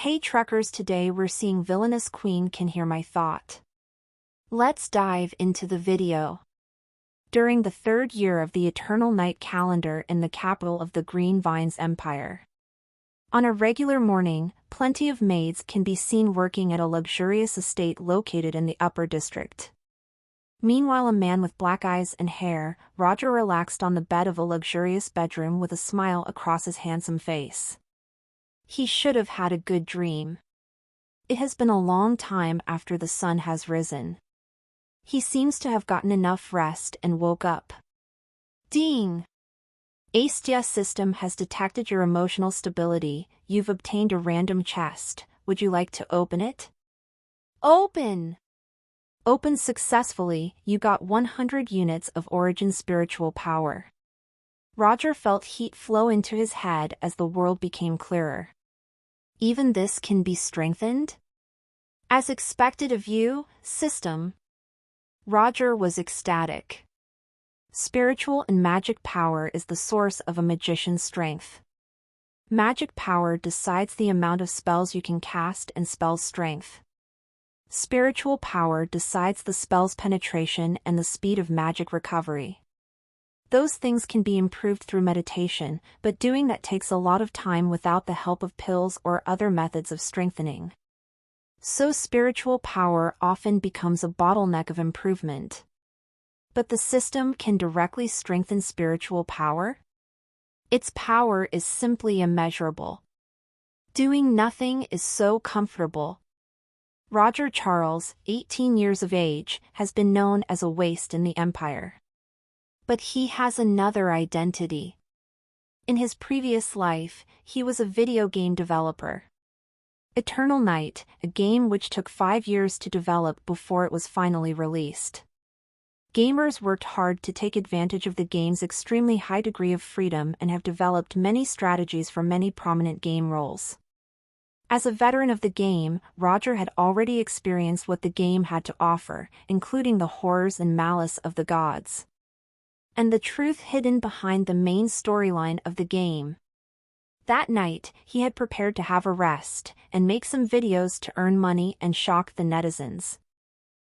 Hey truckers, today we're seeing Villainous Queen Can Hear My Thought. Let's dive into the video. During the third year of the Eternal Night calendar in the capital of the Green Vines Empire. On a regular morning, plenty of maids can be seen working at a luxurious estate located in the upper district. Meanwhile, a man with black eyes and hair, Roger, relaxed on the bed of a luxurious bedroom with a smile across his handsome face. He should have had a good dream. It has been a long time after the sun has risen. He seems to have gotten enough rest and woke up. Ding! ASTIA system has detected your emotional stability. You've obtained a random chest. Would you like to open it? Open! Open successfully. You got 100 units of origin spiritual power. Roger felt heat flow into his head as the world became clearer. Even this can be strengthened? As expected of you, system. Roger was ecstatic. Spiritual and magic power is the source of a magician's strength. Magic power decides the amount of spells you can cast and spell's strength. Spiritual power decides the spell's penetration and the speed of magic recovery. Those things can be improved through meditation, but doing that takes a lot of time without the help of pills or other methods of strengthening. So spiritual power often becomes a bottleneck of improvement. But the system can directly strengthen spiritual power? Its power is simply immeasurable. Doing nothing is so comfortable. Roger Charles, 18 years of age, has been known as a waste in the Empire. But he has another identity. In his previous life, he was a video game developer. Eternal Night, a game which took 5 years to develop before it was finally released. Gamers worked hard to take advantage of the game's extremely high degree of freedom and have developed many strategies for many prominent game roles. As a veteran of the game, Roger had already experienced what the game had to offer, including the horrors and malice of the gods. And the truth hidden behind the main storyline of the game. That night, he had prepared to have a rest, and make some videos to earn money and shock the netizens.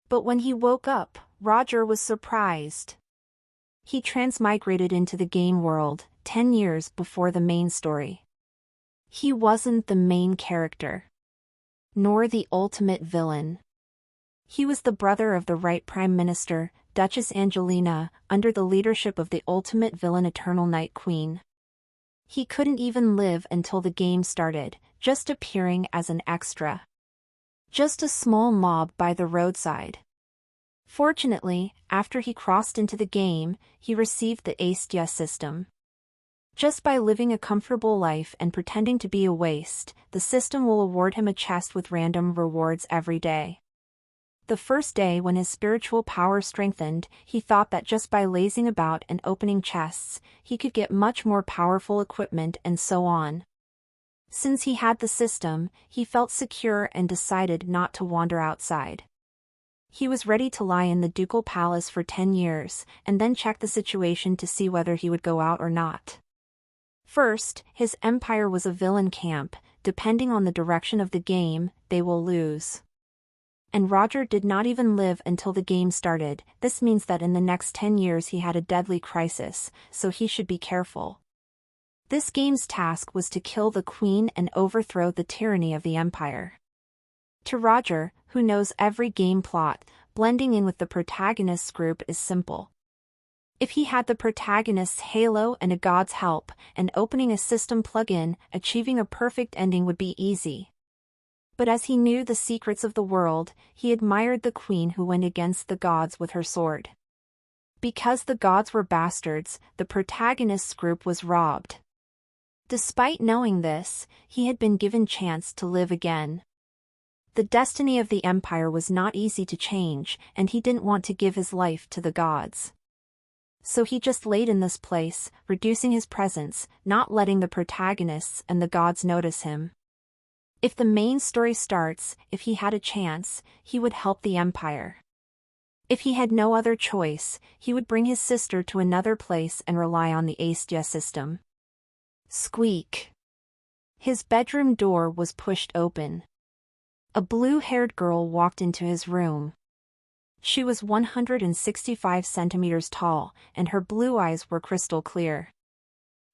But when he woke up, Roger was surprised. He transmigrated into the game world, 10 years before the main story. He wasn't the main character. Nor the ultimate villain. He was the brother of the right Prime Minister, Duchess Angelina, under the leadership of the ultimate villain Eternal Night Queen. He couldn't even live until the game started, just appearing as an extra. Just a small mob by the roadside. Fortunately, after he crossed into the game, he received the ASTIA system. Just by living a comfortable life and pretending to be a waste, the system will award him a chest with random rewards every day. The first day when his spiritual power strengthened, he thought that just by lazing about and opening chests, he could get much more powerful equipment and so on. Since he had the system, he felt secure and decided not to wander outside. He was ready to lie in the ducal palace for 10 years, and then check the situation to see whether he would go out or not. First, his empire was a villain camp. Depending on the direction of the game, they will lose. And Roger did not even live until the game started. This means that in the next 10 years he had a deadly crisis, so he should be careful. This game's task was to kill the queen and overthrow the tyranny of the empire. To Roger, who knows every game plot, blending in with the protagonist's group is simple. If he had the protagonist's halo and a god's help, and opening a system plugin, achieving a perfect ending would be easy. But as he knew the secrets of the world, he admired the queen who went against the gods with her sword. Because the gods were bastards, the protagonist's group was robbed. Despite knowing this, he had been given chance to live again. The destiny of the empire was not easy to change, and he didn't want to give his life to the gods. So he just laid in this place, reducing his presence, not letting the protagonists and the gods notice him. If the main story starts, if he had a chance, he would help the empire. If he had no other choice, he would bring his sister to another place and rely on the ASTIA system. Squeak. His bedroom door was pushed open. A blue-haired girl walked into his room. She was 165 centimeters tall, and her blue eyes were crystal clear.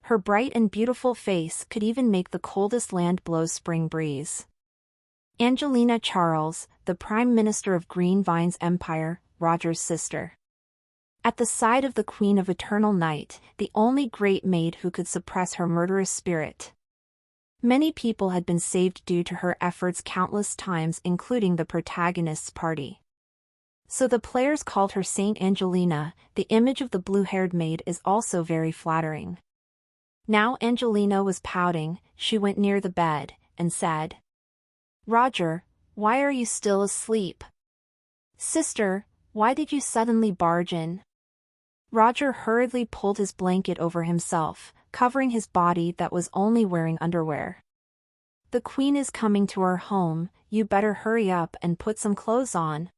Her bright and beautiful face could even make the coldest land blow spring breeze. Angelina Charles, the Prime Minister of Green Vine's empire, Roger's sister. At the side of the Queen of Eternal Night, the only great maid who could suppress her murderous spirit. Many people had been saved due to her efforts countless times, including the protagonist's party. So the players called her Saint Angelina. The image of the blue-haired maid is also very flattering. Now Angelina was pouting. She went near the bed, and said, "Roger, why are you still asleep? Sister, why did you suddenly barge in?" Roger hurriedly pulled his blanket over himself, covering his body that was only wearing underwear. "The Queen is coming to our home, you better hurry up and put some clothes on."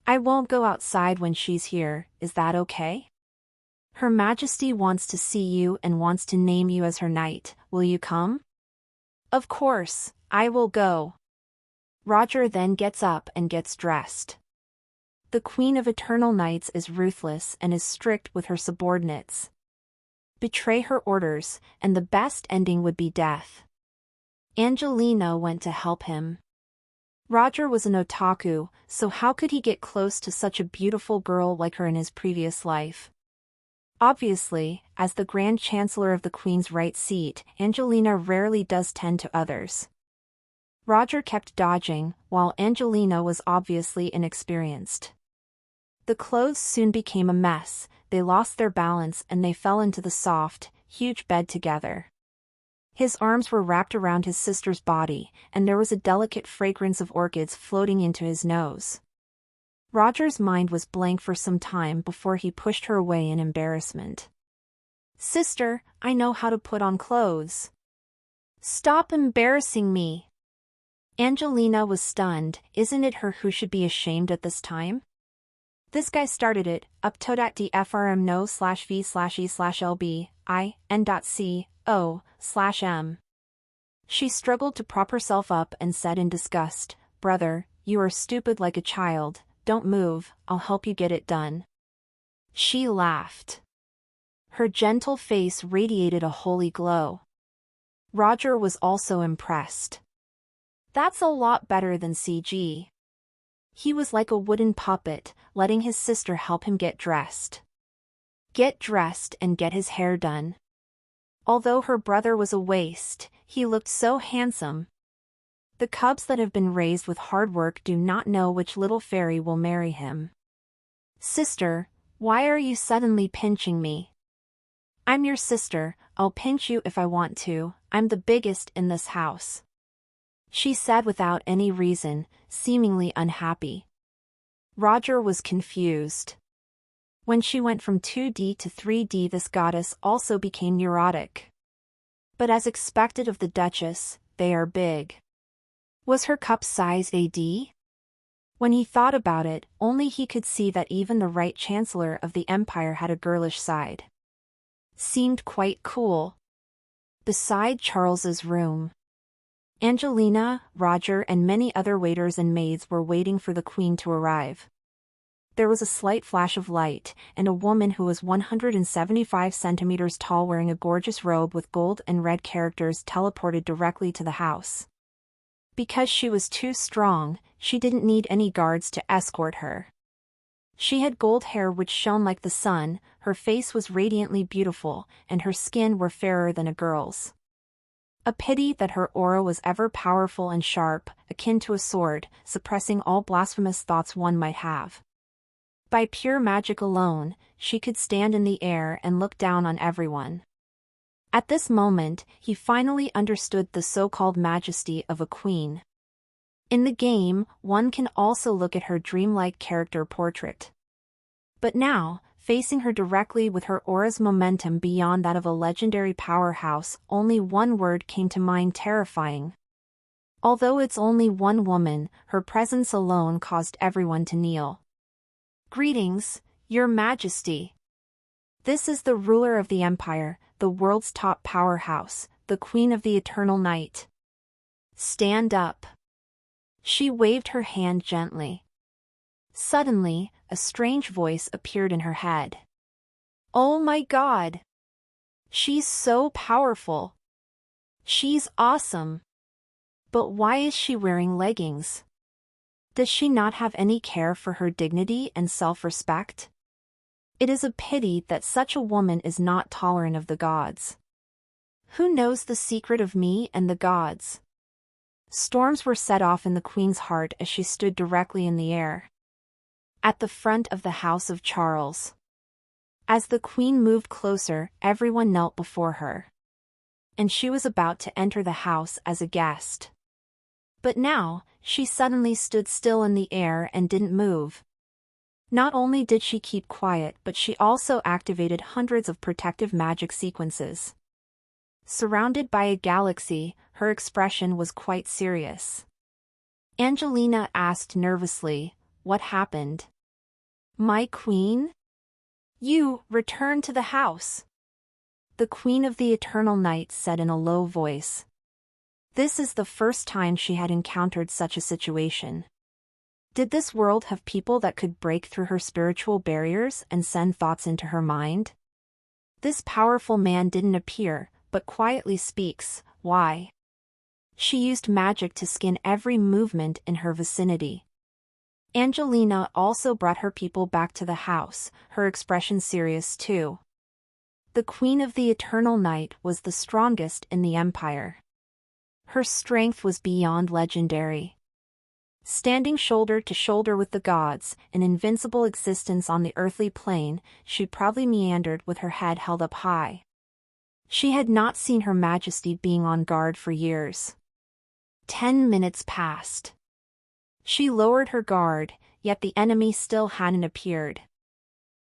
"I won't go outside when she's here, is that okay? Her Majesty wants to see you and wants to name you as her knight, will you come?" "Of course, I will go." Roger then gets up and gets dressed. The Queen of Eternal Nights is ruthless and is strict with her subordinates. Betray her orders, and the best ending would be death. Angelina went to help him. Roger was an otaku, so how could he get close to such a beautiful girl like her in his previous life? Obviously, as the Grand Chancellor of the Queen's right seat, Angelina rarely does tend to others. Roger kept dodging, while Angelina was obviously inexperienced. The clothes soon became a mess, they lost their balance and they fell into the soft, huge bed together. His arms were wrapped around his sister's body, and there was a delicate fragrance of orchids floating into his nose. Roger's mind was blank for some time before he pushed her away in embarrassment. "Sister, I know how to put on clothes. Stop embarrassing me." Angelina was stunned. Isn't it her who should be ashamed at this time? This guy started it, up.to.dfrm no/v/e/lb/i n.c/o/m. She struggled to prop herself up and said in disgust, "Brother, you are stupid like a child, don't move, I'll help you get it done." She laughed. Her gentle face radiated a holy glow. Roger was also impressed. "That's a lot better than CG." He was like a wooden puppet, letting his sister help him get dressed. Get dressed and get his hair done. Although her brother was a waste, he looked so handsome. The cubs that have been raised with hard work do not know which little fairy will marry him. "Sister, why are you suddenly pinching me?" "I'm your sister, I'll pinch you if I want to, I'm the biggest in this house," she said without any reason, seemingly unhappy. Roger was confused. When she went from 2D to 3D, this goddess also became neurotic. But as expected of the Duchess, they are big. Was her cup size AD? When he thought about it, only he could see that even the right Chancellor of the Empire had a girlish side. Seemed quite cool. Beside Charles's room, Angelina, Roger and many other waiters and maids were waiting for the Queen to arrive. There was a slight flash of light, and a woman who was 175 centimeters tall wearing a gorgeous robe with gold and red characters teleported directly to the house. Because she was too strong, she didn't need any guards to escort her. She had gold hair which shone like the sun, her face was radiantly beautiful, and her skin were fairer than a girl's. A pity that her aura was ever powerful and sharp, akin to a sword, suppressing all blasphemous thoughts one might have. By pure magic alone, she could stand in the air and look down on everyone. At this moment, he finally understood the so-called majesty of a queen. In the game, one can also look at her dreamlike character portrait. But now, facing her directly with her aura's momentum beyond that of a legendary powerhouse, only one word came to mind: terrifying. Although it's only one woman, her presence alone caused everyone to kneel. "Greetings, Your Majesty. This is the ruler of the Empire, the world's top powerhouse, the Queen of the Eternal Night. Stand up. She waved her hand gently. Suddenly, a strange voice appeared in her head. Oh my God! She's so powerful. She's awesome. But why is she wearing leggings? Does she not have any care for her dignity and self-respect? It is a pity that such a woman is not tolerant of the gods. Who knows the secret of me and the gods? Storms were set off in the queen's heart as she stood directly in the air. At the front of the house of Charles. As the queen moved closer, everyone knelt before her. And she was about to enter the house as a guest. But now, she suddenly stood still in the air and didn't move. Not only did she keep quiet, but she also activated hundreds of protective magic sequences. Surrounded by a galaxy, her expression was quite serious. Angelina asked nervously, "What happened?" "My queen?" "You, return to the house," the Queen of the Eternal Night said in a low voice. This is the first time she had encountered such a situation. Did this world have people that could break through her spiritual barriers and send thoughts into her mind? This powerful man didn't appear, but quietly speaks. Why? She used magic to scan every movement in her vicinity. Angelina also brought her people back to the house, her expression serious too. The Queen of the Eternal Night was the strongest in the Empire. Her strength was beyond legendary. Standing shoulder to shoulder with the gods, an invincible existence on the earthly plane, she proudly meandered with her head held up high. She had not seen Her Majesty being on guard for years. 10 minutes passed. She lowered her guard, yet the enemy still hadn't appeared.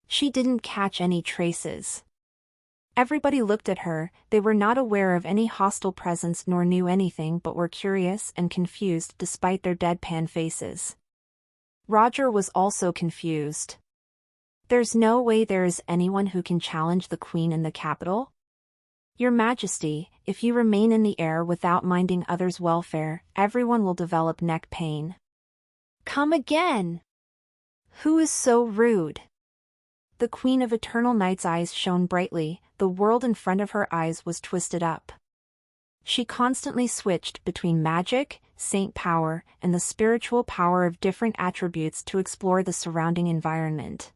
She didn't catch any traces. Everybody looked at her, they were not aware of any hostile presence nor knew anything but were curious and confused despite their deadpan faces. Roger was also confused. There's no way there is anyone who can challenge the Queen in the capital? Your Majesty, if you remain in the air without minding others' welfare, everyone will develop neck pain. Come again! Who is so rude? The Queen of Eternal Night's eyes shone brightly, the world in front of her eyes was twisted up. She constantly switched between magic, saint power, and the spiritual power of different attributes to explore the surrounding environment.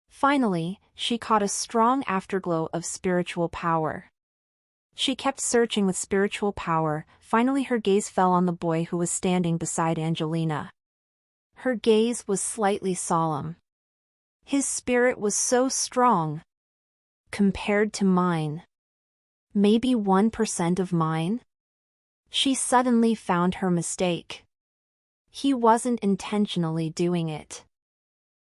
Finally, she caught a strong afterglow of spiritual power. She kept searching with spiritual power, finally her gaze fell on the boy who was standing beside Angelina. Her gaze was slightly solemn. His spirit was so strong. Compared to mine. Maybe 1% of mine? She suddenly found her mistake. He wasn't intentionally doing it.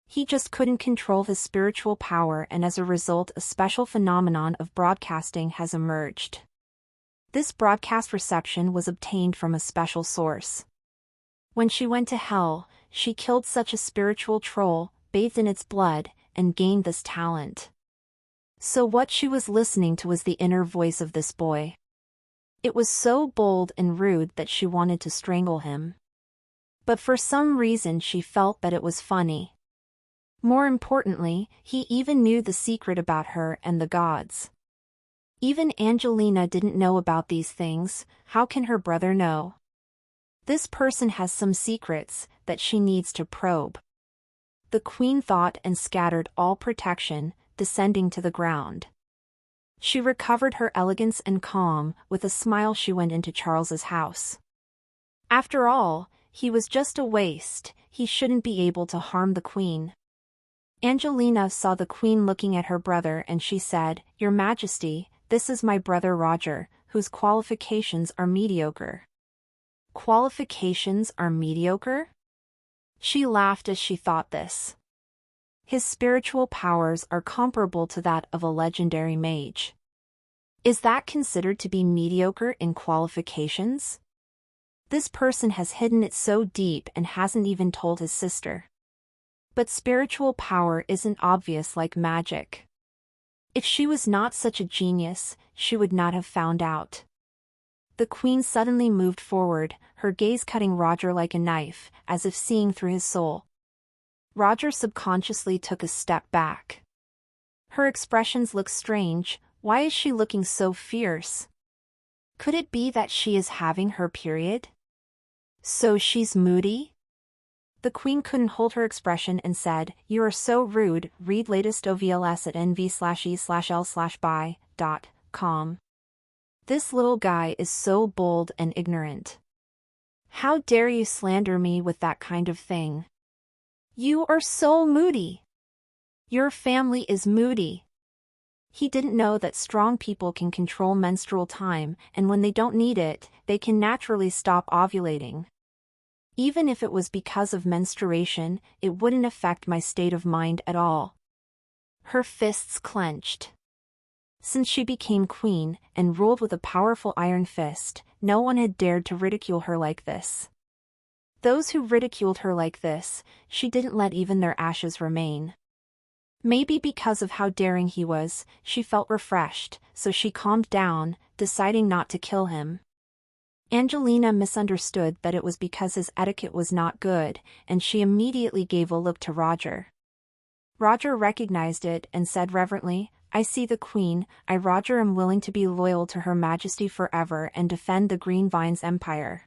He just couldn't control his spiritual power, and as a result a special phenomenon of broadcasting has emerged. This broadcast reception was obtained from a special source. When she went to hell, she killed such a spiritual troll, bathed in its blood, and gained this talent. So what she was listening to was the inner voice of this boy. It was so bold and rude that she wanted to strangle him. But for some reason she felt that it was funny. More importantly, he even knew the secret about her and the gods. Even Angelina didn't know about these things, how can her brother know? This person has some secrets that she needs to probe. The Queen thought and scattered all protection, descending to the ground. She recovered her elegance and calm, with a smile she went into Charles's house. After all, he was just a waste, he shouldn't be able to harm the Queen. Angelina saw the Queen looking at her brother and she said, "Your Majesty, this is my brother Roger, whose qualifications are mediocre." Qualifications are mediocre? She laughed as she thought this. His spiritual powers are comparable to that of a legendary mage. Is that considered to be mediocre in qualifications? This person has hidden it so deep and hasn't even told his sister. But spiritual power isn't obvious like magic. If she was not such a genius, she would not have found out. The queen suddenly moved forward, her gaze cutting Roger like a knife, as if seeing through his soul. Roger subconsciously took a step back. Her expressions look strange. Why is she looking so fierce? Could it be that she is having her period? So she's moody? The queen couldn't hold her expression and said, "You are so rude." Read latest OVLS at nv/e/l/buy.com. This little guy is so bold and ignorant. How dare you slander me with that kind of thing? You are so moody. Your family is moody. He didn't know that strong people can control menstrual time, and when they don't need it, they can naturally stop ovulating. Even if it was because of menstruation, it wouldn't affect my state of mind at all. Her fists clenched. Since she became queen, and ruled with a powerful iron fist, no one had dared to ridicule her like this. Those who ridiculed her like this, she didn't let even their ashes remain. Maybe because of how daring he was, she felt refreshed, so she calmed down, deciding not to kill him. Angelina misunderstood that it was because his etiquette was not good, and she immediately gave a look to Roger. Roger recognized it and said reverently, "I see the queen. I, Roger, am willing to be loyal to Her Majesty forever and defend the Green Vines Empire."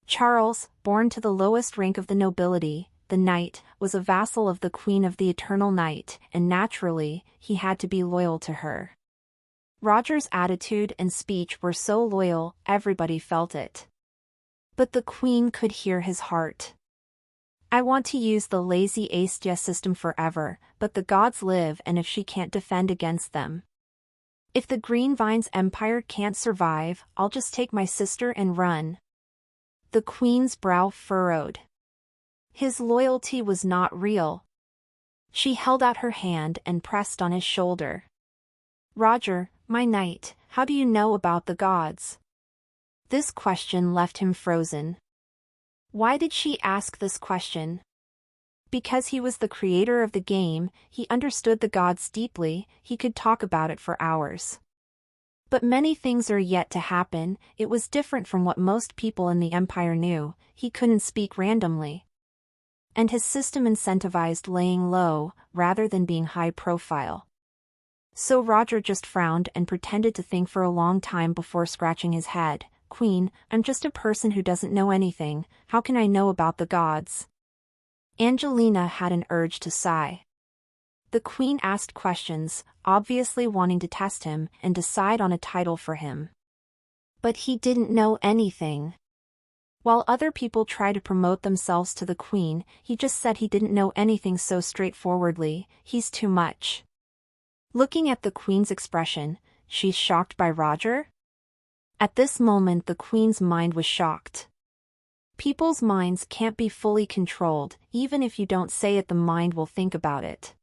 Charles, born to the lowest rank of the nobility, the knight, was a vassal of the Queen of the Eternal Night, and naturally, he had to be loyal to her. Roger's attitude and speech were so loyal, everybody felt it. But the queen could hear his heart. "I want to use the lazy Aestia system forever, but the gods live, and if she can't defend against them. If the Green Vines Empire can't survive, I'll just take my sister and run." The queen's brow furrowed. His loyalty was not real. She held out her hand and pressed on his shoulder. "Roger, my knight, how do you know about the gods?" This question left him frozen. Why did she ask this question? Because he was the creator of the game, he understood the gods deeply, he could talk about it for hours. But many things are yet to happen. It was different from what most people in the Empire knew. He couldn't speak randomly. And his system incentivized laying low, rather than being high profile. So Roger just frowned and pretended to think for a long time before scratching his head. "Queen, I'm just a person who doesn't know anything. How can I know about the gods?" Angelina had an urge to sigh. The queen asked questions, obviously wanting to test him and decide on a title for him. But he didn't know anything. While other people try to promote themselves to the queen, he just said he didn't know anything so straightforwardly. He's too much. Looking at the queen's expression, she's shocked by Roger? At this moment the queen's mind was shocked. People's minds can't be fully controlled, even if you don't say it, the mind will think about it.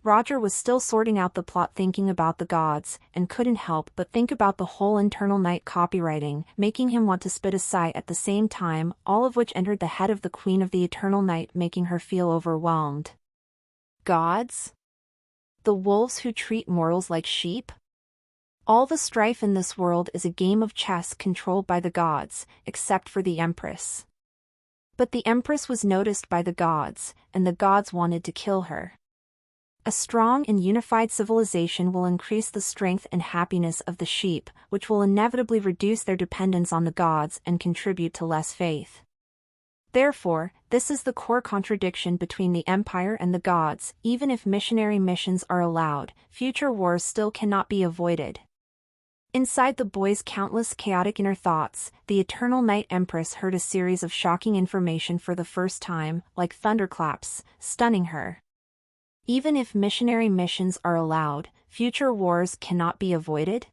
Roger was still sorting out the plot, thinking about the gods, and couldn't help but think about the whole Eternal Night copywriting, making him want to spit a sigh at the same time, all of which entered the head of the Queen of the Eternal Night, making her feel overwhelmed. Gods? The wolves who treat mortals like sheep? All the strife in this world is a game of chess controlled by the gods, except for the Empress. But the Empress was noticed by the gods, and the gods wanted to kill her. A strong and unified civilization will increase the strength and happiness of the sheep, which will inevitably reduce their dependence on the gods and contribute to less faith. Therefore, this is the core contradiction between the Empire and the gods. Even if missionary missions are allowed, future wars still cannot be avoided. Inside the boy's countless chaotic inner thoughts, the Eternal Night Empress heard a series of shocking information for the first time, like thunderclaps, stunning her. Even if missionary missions are allowed, future wars cannot be avoided?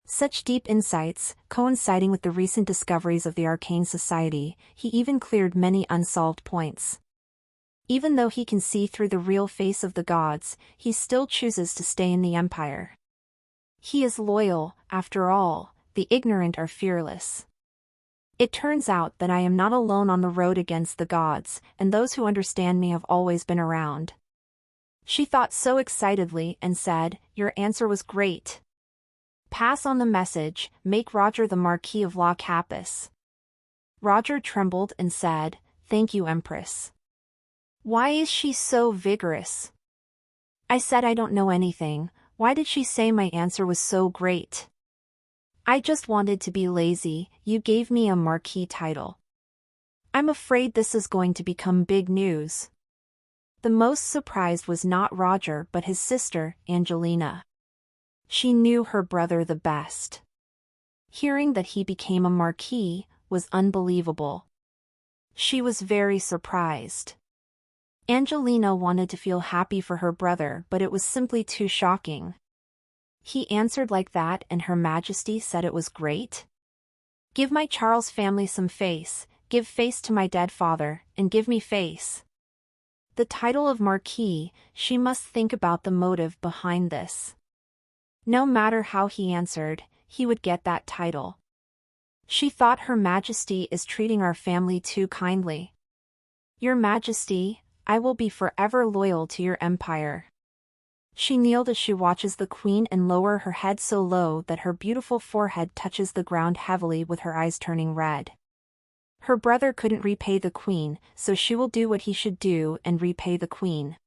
Such deep insights, coinciding with the recent discoveries of the Arcane Society, he even cleared many unsolved points. Even though he can see through the real face of the gods, he still chooses to stay in the Empire. He is loyal, after all, the ignorant are fearless. It turns out that I am not alone on the road against the gods, and those who understand me have always been around. She thought so excitedly and said, "Your answer was great. Pass on the message, make Roger the Marquis of La Capis. Roger trembled and said, "Thank you, Empress." "Why is she so vigorous?" I said I don't know anything. Why did she say my answer was so great? I just wanted to be lazy. You gave me a marquis title. I'm afraid this is going to become big news. The most surprised was not Roger but his sister, Angelina. She knew her brother the best. Hearing that he became a marquis was unbelievable. She was very surprised. Angelina wanted to feel happy for her brother, but it was simply too shocking. He answered like that and Her Majesty said it was great? Give my Charles family some face, give face to my dead father, and give me face. The title of Marquis, she must think about the motive behind this. No matter how he answered, he would get that title. She thought Her Majesty is treating our family too kindly. Your Majesty, I will be forever loyal to your empire. She kneeled as she watches the queen and lower her head so low that her beautiful forehead touches the ground heavily with her eyes turning red. Her brother couldn't repay the queen, so she will do what he should do and repay the queen.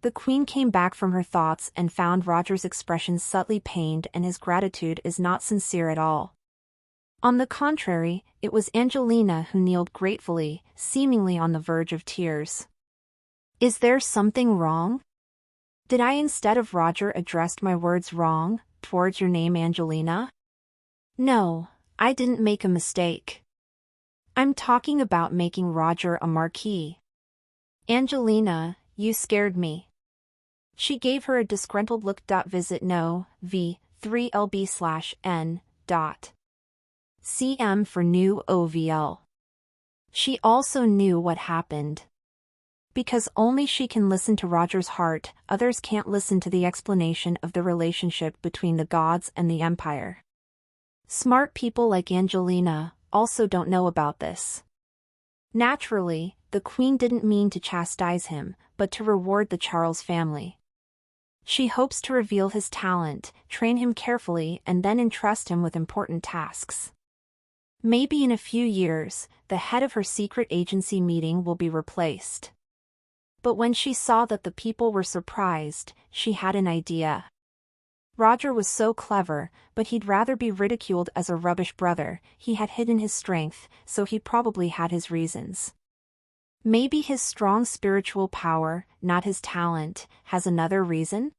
The queen came back from her thoughts and found Roger's expression subtly pained and his gratitude is not sincere at all. On the contrary, it was Angelina who kneeled gratefully, seemingly on the verge of tears. Is there something wrong? Did I instead of Roger addressed my words wrong, towards your name Angelina? No, I didn't make a mistake. I'm talking about making Roger a marquis. Angelina, you scared me. She gave her a disgruntled look. Visit no, v, 3lb/n, cm for new OVL. She also knew what happened. Because only she can listen to Roger's heart, others can't listen to the explanation of the relationship between the gods and the empire. Smart people like Angelina also don't know about this. Naturally, the queen didn't mean to chastise him, but to reward the Charles family. She hopes to reveal his talent, train him carefully and then entrust him with important tasks. Maybe in a few years, the head of her secret agency meeting will be replaced. But when she saw that the people were surprised, she had an idea. Roger was so clever, but he'd rather be ridiculed as a rubbish brother. He had hidden his strength, so he probably had his reasons. Maybe his strong spiritual power, not his talent, has another reason?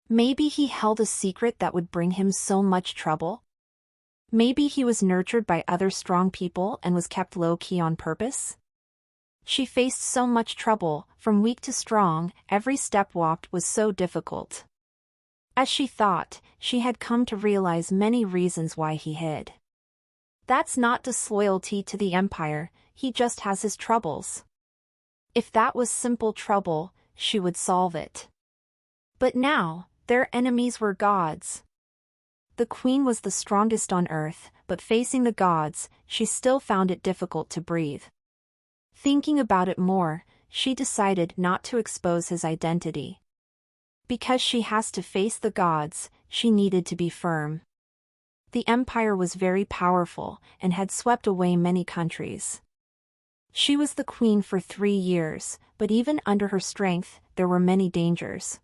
Maybe he held a secret that would bring him so much trouble? Maybe he was nurtured by other strong people and was kept low-key on purpose? She faced so much trouble, from weak to strong, every step walked was so difficult. As she thought, she had come to realize many reasons why he hid. That's not disloyalty to the empire, he just has his troubles. If that was simple trouble, she would solve it. But now, their enemies were gods. The queen was the strongest on earth, but facing the gods, she still found it difficult to breathe. Thinking about it more, she decided not to expose his identity. Because she has to face the gods, she needed to be firm. The empire was very powerful and had swept away many countries. She was the queen for 3 years, but even under her strength, there were many dangers.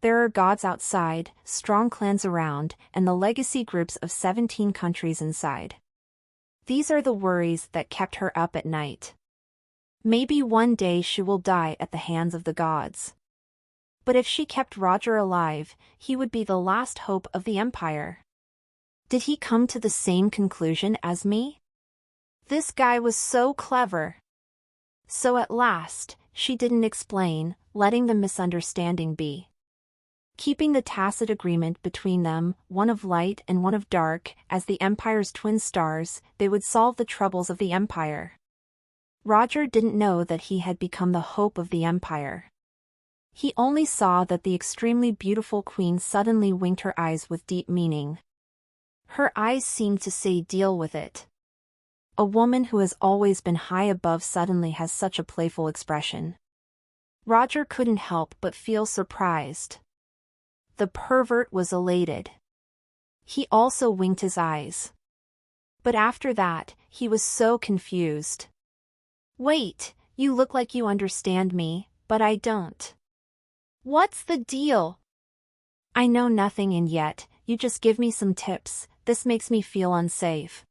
There are gods outside, strong clans around, and the legacy groups of 17 countries inside. These are the worries that kept her up at night. Maybe one day she will die at the hands of the gods. But if she kept Roger alive, he would be the last hope of the empire. Did he come to the same conclusion as me? This guy was so clever. So at last, she didn't explain, letting the misunderstanding be. Keeping the tacit agreement between them, one of light and one of dark, as the empire's twin stars, they would solve the troubles of the empire. Roger didn't know that he had become the hope of the empire. He only saw that the extremely beautiful queen suddenly winked her eyes with deep meaning. Her eyes seemed to say, "Deal with it." A woman who has always been high above suddenly has such a playful expression. Roger couldn't help but feel surprised. The pervert was elated. He also winked his eyes. But after that, he was so confused. Wait, you look like you understand me, but I don't. What's the deal? I know nothing and yet, you just give me some tips, this makes me feel unsafe.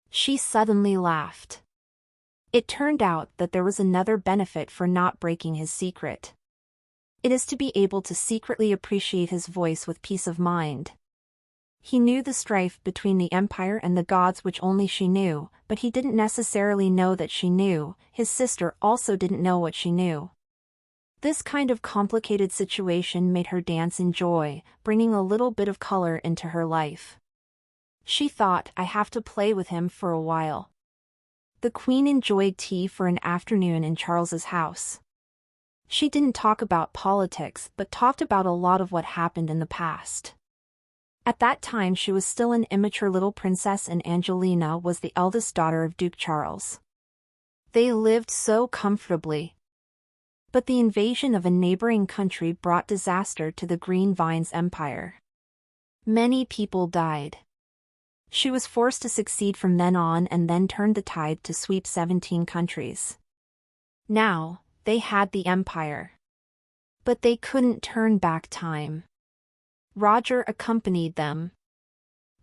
She suddenly laughed. It turned out that there was another benefit for not breaking his secret. It is to be able to secretly appreciate his voice with peace of mind. He knew the strife between the Empire and the gods which only she knew, but he didn't necessarily know that she knew, his sister also didn't know what she knew. This kind of complicated situation made her dance in joy, bringing a little bit of color into her life. She thought, I have to play with him for a while. The Queen enjoyed tea for an afternoon in Charles's house. She didn't talk about politics but talked about a lot of what happened in the past. At that time she was still an immature little princess and Angelina was the eldest daughter of Duke Charles. They lived so comfortably. But the invasion of a neighboring country brought disaster to the Green Vines Empire. Many people died. She was forced to succeed from then on and then turned the tide to sweep 17 countries. Now, they had the empire. But they couldn't turn back time. Roger accompanied them.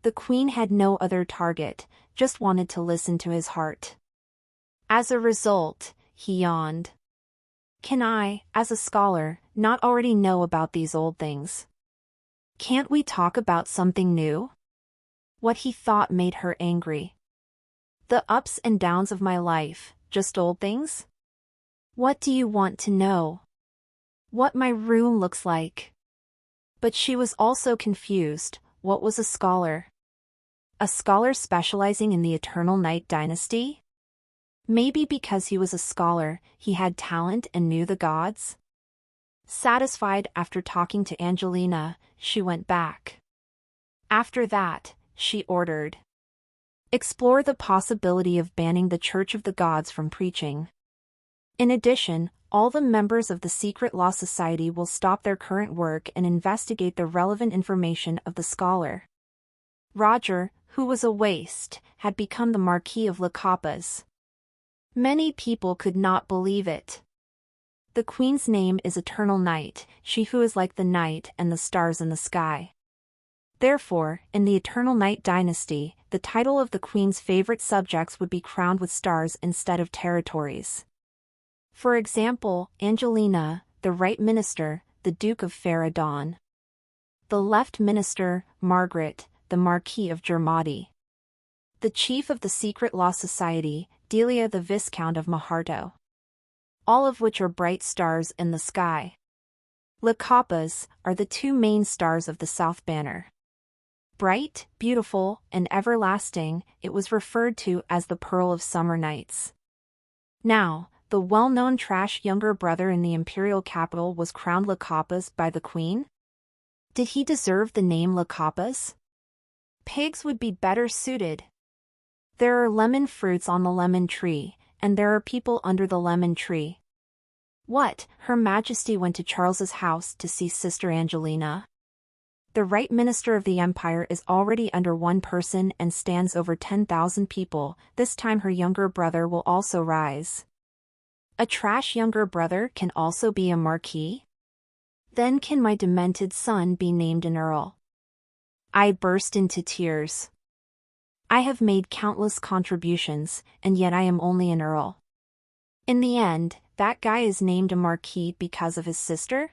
The Queen had no other target, just wanted to listen to his heart. As a result, he yawned. Can I, as a scholar, not already know about these old things? Can't we talk about something new? What he thought made her angry. The ups and downs of my life, just old things? What do you want to know? What my room looks like? But she was also confused. What was a scholar? A scholar specializing in the Eternal Night dynasty? Maybe because he was a scholar, he had talent and knew the gods? Satisfied after talking to Angelina, she went back. After that, she ordered. Explore the possibility of banning the Church of the Gods from preaching. In addition, all the members of the Secret Law Society will stop their current work and investigate the relevant information of the scholar. Roger, who was a waste, had become the Marquis of Les Capas. Many people could not believe it. The Queen's name is Eternal Night, she who is like the night and the stars in the sky. Therefore, in the Eternal Night dynasty, the title of the Queen's favorite subjects would be crowned with stars instead of territories. For example, Angelina, the right minister, the Duke of Faradon. The left minister, Margaret, the Marquis of Germati. The chief of the Secret Law Society, Delia the Viscount of Maharto. All of which are bright stars in the sky. Les Capas are the two main stars of the South Banner. Bright, beautiful, and everlasting, it was referred to as the Pearl of Summer Nights. Now, the well-known trash younger brother in the imperial capital was crowned Les Capas by the Queen? Did he deserve the name Les Capas? Pigs would be better suited. There are lemon fruits on the lemon tree, and there are people under the lemon tree. What, Her Majesty went to Charles's house to see Sister Angelina? The right minister of the empire is already under one person and stands over 10,000 people, this time her younger brother will also rise. A trash younger brother can also be a marquis? Then can my demented son be named an earl? I burst into tears. I have made countless contributions, and yet I am only an earl. In the end, that guy is named a marquis because of his sister?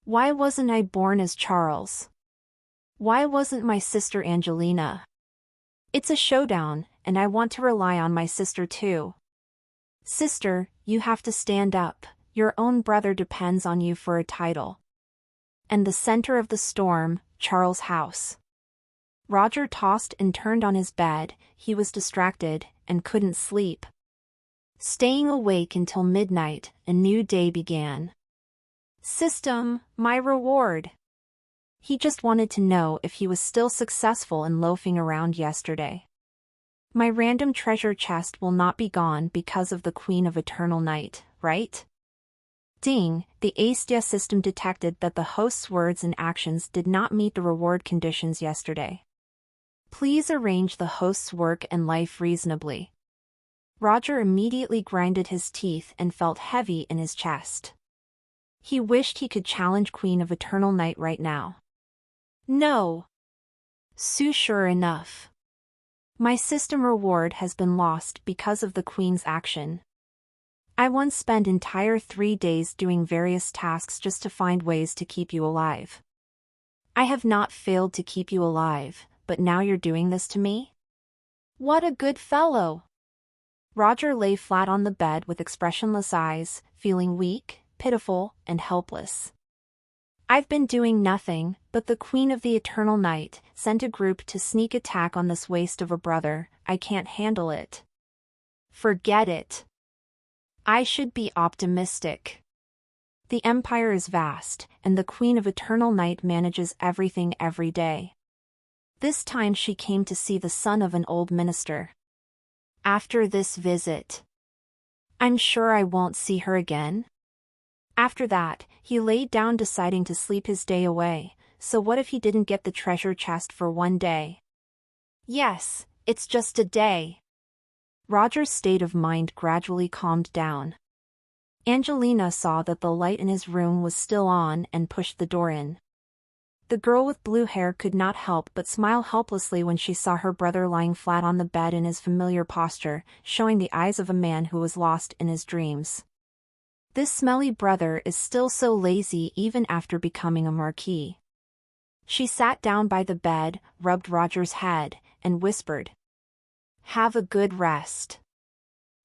Why wasn't I born as Charles? Why wasn't my sister Angelina? It's a showdown, and I want to rely on my sister too. Sister, you have to stand up, your own brother depends on you for a title. And the center of the storm, Charles' house. Roger tossed and turned on his bed, he was distracted, and couldn't sleep. Staying awake until midnight, a new day began. System, my reward. He just wanted to know if he was still successful in loafing around yesterday. My random treasure chest will not be gone because of the Queen of Eternal Night, right? Ding, the ASTA system detected that the host's words and actions did not meet the reward conditions yesterday. Please arrange the host's work and life reasonably. Roger immediately grinded his teeth and felt heavy in his chest. He wished he could challenge Queen of Eternal Night right now. No. Sure enough. My system reward has been lost because of the Queen's action. I once spent entire 3 days doing various tasks just to find ways to keep you alive. I have not failed to keep you alive, but now you're doing this to me? What a good fellow! Roger lay flat on the bed with expressionless eyes, feeling weak, pitiful, and helpless. I've been doing nothing, but the Queen of the Eternal Night sent a group to sneak attack on this waste of a brother. I can't handle it. Forget it. I should be optimistic. The Empire is vast, and the Queen of Eternal Night manages everything every day. This time she came to see the son of an old minister. After this visit, I'm sure I won't see her again. After that, he laid down deciding to sleep his day away, so what if he didn't get the treasure chest for one day? Yes, it's just a day. Roger's state of mind gradually calmed down. Angelina saw that the light in his room was still on and pushed the door in. The girl with blue hair could not help but smile helplessly when she saw her brother lying flat on the bed in his familiar posture, showing the eyes of a man who was lost in his dreams. This smelly brother is still so lazy even after becoming a marquis. She sat down by the bed, rubbed Roger's head, and whispered, "Have a good rest.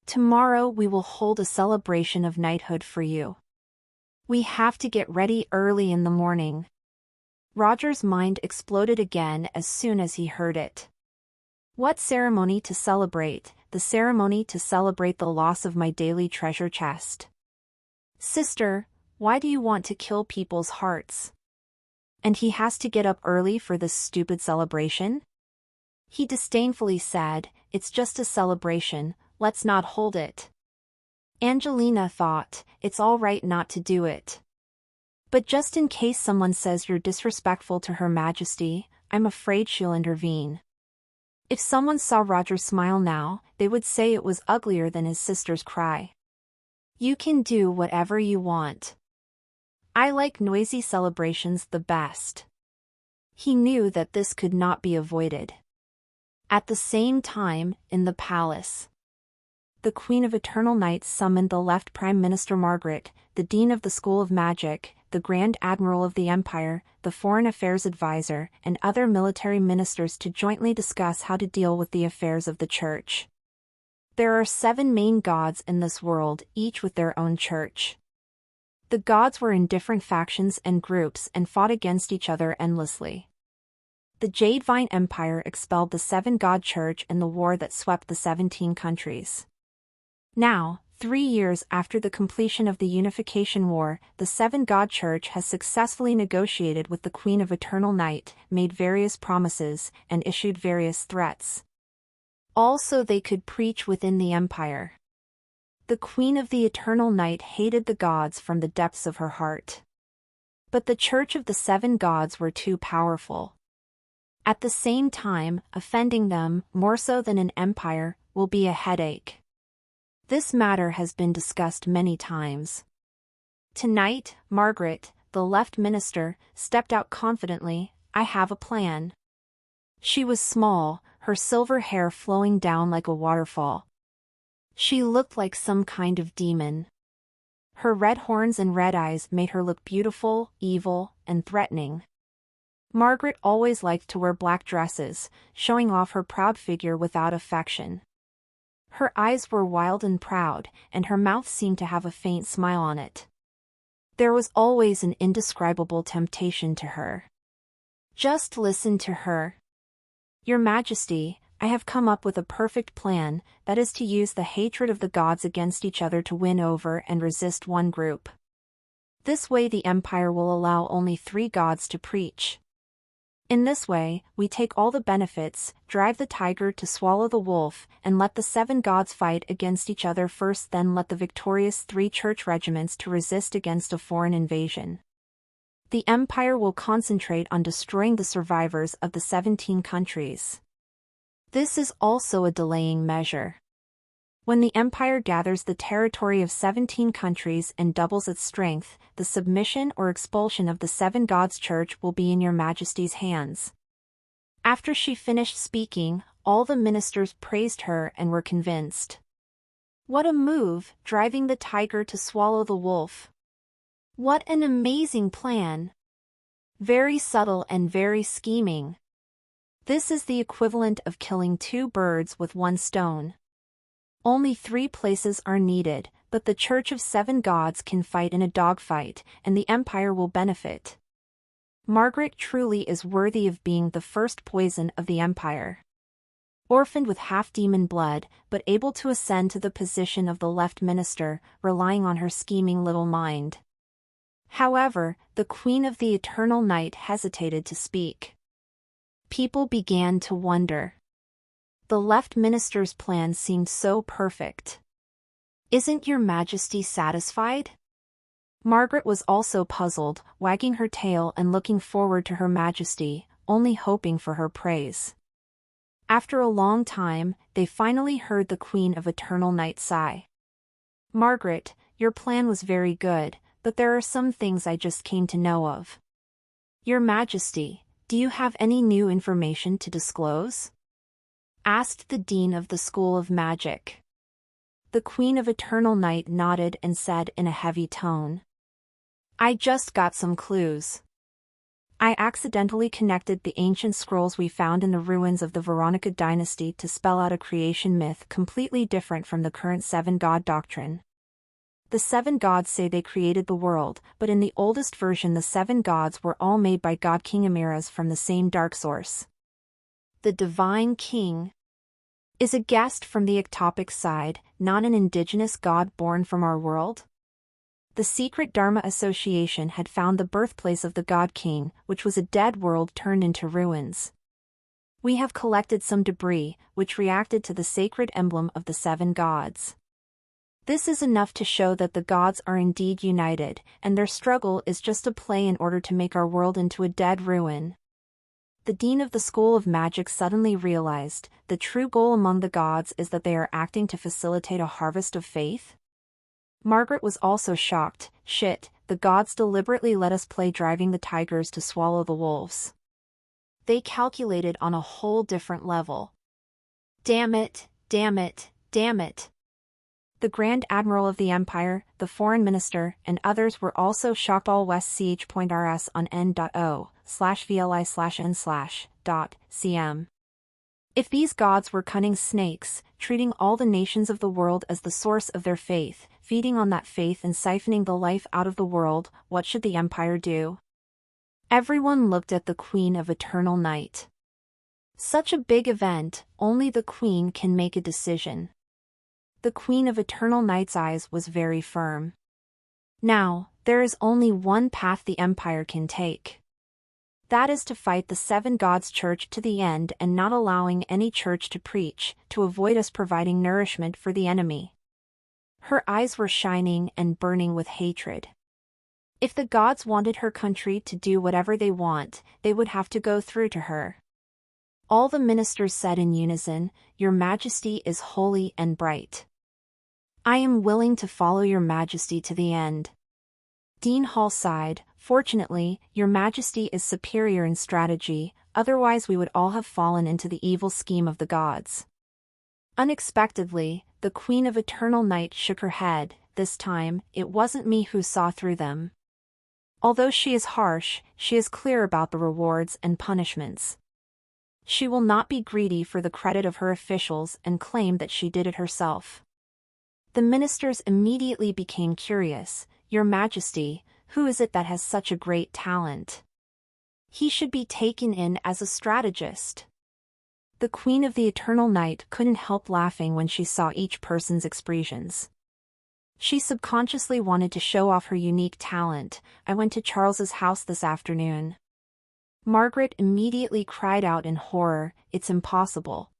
Tomorrow we will hold a celebration of knighthood for you. We have to get ready early in the morning." Roger's mind exploded again as soon as he heard it. What ceremony to celebrate? The ceremony to celebrate the loss of my daily treasure chest. Sister, why do you want to kill people's hearts? And he has to get up early for this stupid celebration? He disdainfully said, "It's just a celebration, let's not hold it." Angelina thought, it's all right not to do it. But just in case someone says you're disrespectful to Her Majesty, I'm afraid she'll intervene. If someone saw Roger smile now, they would say it was uglier than his sister's cry. You can do whatever you want. I like noisy celebrations the best. He knew that this could not be avoided. At the same time, in the palace, the Queen of Eternal Night summoned the left Prime Minister Margaret, the Dean of the School of Magic, the Grand Admiral of the Empire, the Foreign Affairs Advisor, and other military ministers to jointly discuss how to deal with the affairs of the Church. There are 7 main gods in this world, each with their own church. The gods were in different factions and groups and fought against each other endlessly. The Jadevine Empire expelled the 7-god church in the war that swept the 17 countries. Now, 3 years after the completion of the Unification War, the 7-god church has successfully negotiated with the Queen of Eternal Night, made various promises, and issued various threats. Also they could preach within the empire. The Queen of the Eternal Night hated the gods from the depths of her heart. But the Church of the 7 gods were too powerful. At the same time, offending them, more so than an empire, will be a headache. This matter has been discussed many times. Tonight, Margaret, the left minister, stepped out confidently. I have a plan. She was small, her silver hair flowing down like a waterfall. She looked like some kind of demon. Her red horns and red eyes made her look beautiful, evil, and threatening. Margaret always liked to wear black dresses, showing off her proud figure without affection. Her eyes were wild and proud, and her mouth seemed to have a faint smile on it. There was always an indescribable temptation to her. Just listen to her. Your Majesty, I have come up with a perfect plan, that is to use the hatred of the gods against each other to win over and resist one group. This way the Empire will allow only 3 gods to preach. In this way, we take all the benefits, drive the tiger to swallow the wolf, and let the 7 gods fight against each other first, then let the victorious 3 church regiments to resist against a foreign invasion. The empire will concentrate on destroying the survivors of the 17 countries. This is also a delaying measure. When the empire gathers the territory of 17 countries and doubles its strength, the submission or expulsion of the 7 gods' church will be in your majesty's hands. After she finished speaking, all the ministers praised her and were convinced. What a move, driving the tiger to swallow the wolf. What an amazing plan. Very subtle and very scheming. This is the equivalent of killing 2 birds with 1 stone. Only 3 places are needed, but the Church of 7 Gods can fight in a dogfight, and the Empire will benefit. Margaret truly is worthy of being the first poison of the Empire. Orphaned with half-demon blood, but able to ascend to the position of the left minister, relying on her scheming little mind. However, the Queen of the Eternal Night hesitated to speak. People began to wonder. The left minister's plan seemed so perfect. Isn't your majesty satisfied? Margaret was also puzzled, wagging her tail and looking forward to her majesty, only hoping for her praise. After a long time, they finally heard the Queen of Eternal Night sigh. Margaret, your plan was very good, but there are some things I just came to know of. Your Majesty, do you have any new information to disclose? Asked the Dean of the School of Magic. The Queen of Eternal Night nodded and said in a heavy tone. I just got some clues. I accidentally connected the ancient scrolls we found in the ruins of the Veronica dynasty to spell out a creation myth completely different from the current 7-god doctrine. The 7 gods say they created the world, but in the oldest version the 7 gods were all made by God King Amiras from the same dark source. The Divine King is a guest from the ectopic side, not an indigenous god born from our world. The secret Dharma Association had found the birthplace of the God King, which was a dead world turned into ruins. We have collected some debris, which reacted to the sacred emblem of the 7 gods. This is enough to show that the gods are indeed united, and their struggle is just a play in order to make our world into a dead ruin. The Dean of the School of Magic suddenly realized, the true goal among the gods is that they are acting to facilitate a harvest of faith? Margaret was also shocked. Shit, the gods deliberately let us play driving the tigers to swallow the wolves. They calculated on a whole different level. Damn it, damn it, damn it. The Grand Admiral of the Empire, the Foreign Minister, and others were also shocked. All west ch.rs on n.o/vli/n/.cm. If these gods were cunning snakes, treating all the nations of the world as the source of their faith, feeding on that faith and siphoning the life out of the world, what should the Empire do? Everyone looked at the Queen of Eternal Night. Such a big event, only the Queen can make a decision. The Queen of Eternal Night's eyes was very firm. Now, there is only one path the Empire can take. That is to fight the 7 gods' church to the end and not allowing any church to preach, to avoid us providing nourishment for the enemy. Her eyes were shining and burning with hatred. If the gods wanted her country to do whatever they want, they would have to go through to her. All the ministers said in unison, Your Majesty is holy and bright. I am willing to follow Your Majesty to the end. Dean Hall sighed, Fortunately, Your Majesty is superior in strategy, otherwise we would all have fallen into the evil scheme of the gods. Unexpectedly, the Queen of Eternal Night shook her head. This time, it wasn't me who saw through them. Although she is harsh, she is clear about the rewards and punishments. She will not be greedy for the credit of her officials and claim that she did it herself. The ministers immediately became curious. Your Majesty, who is it that has such a great talent? He should be taken in as a strategist. The Queen of the Eternal Night couldn't help laughing when she saw each person's expressions. She subconsciously wanted to show off her unique talent. I went to Charles's house this afternoon. Margaret immediately cried out in horror, "It's impossible.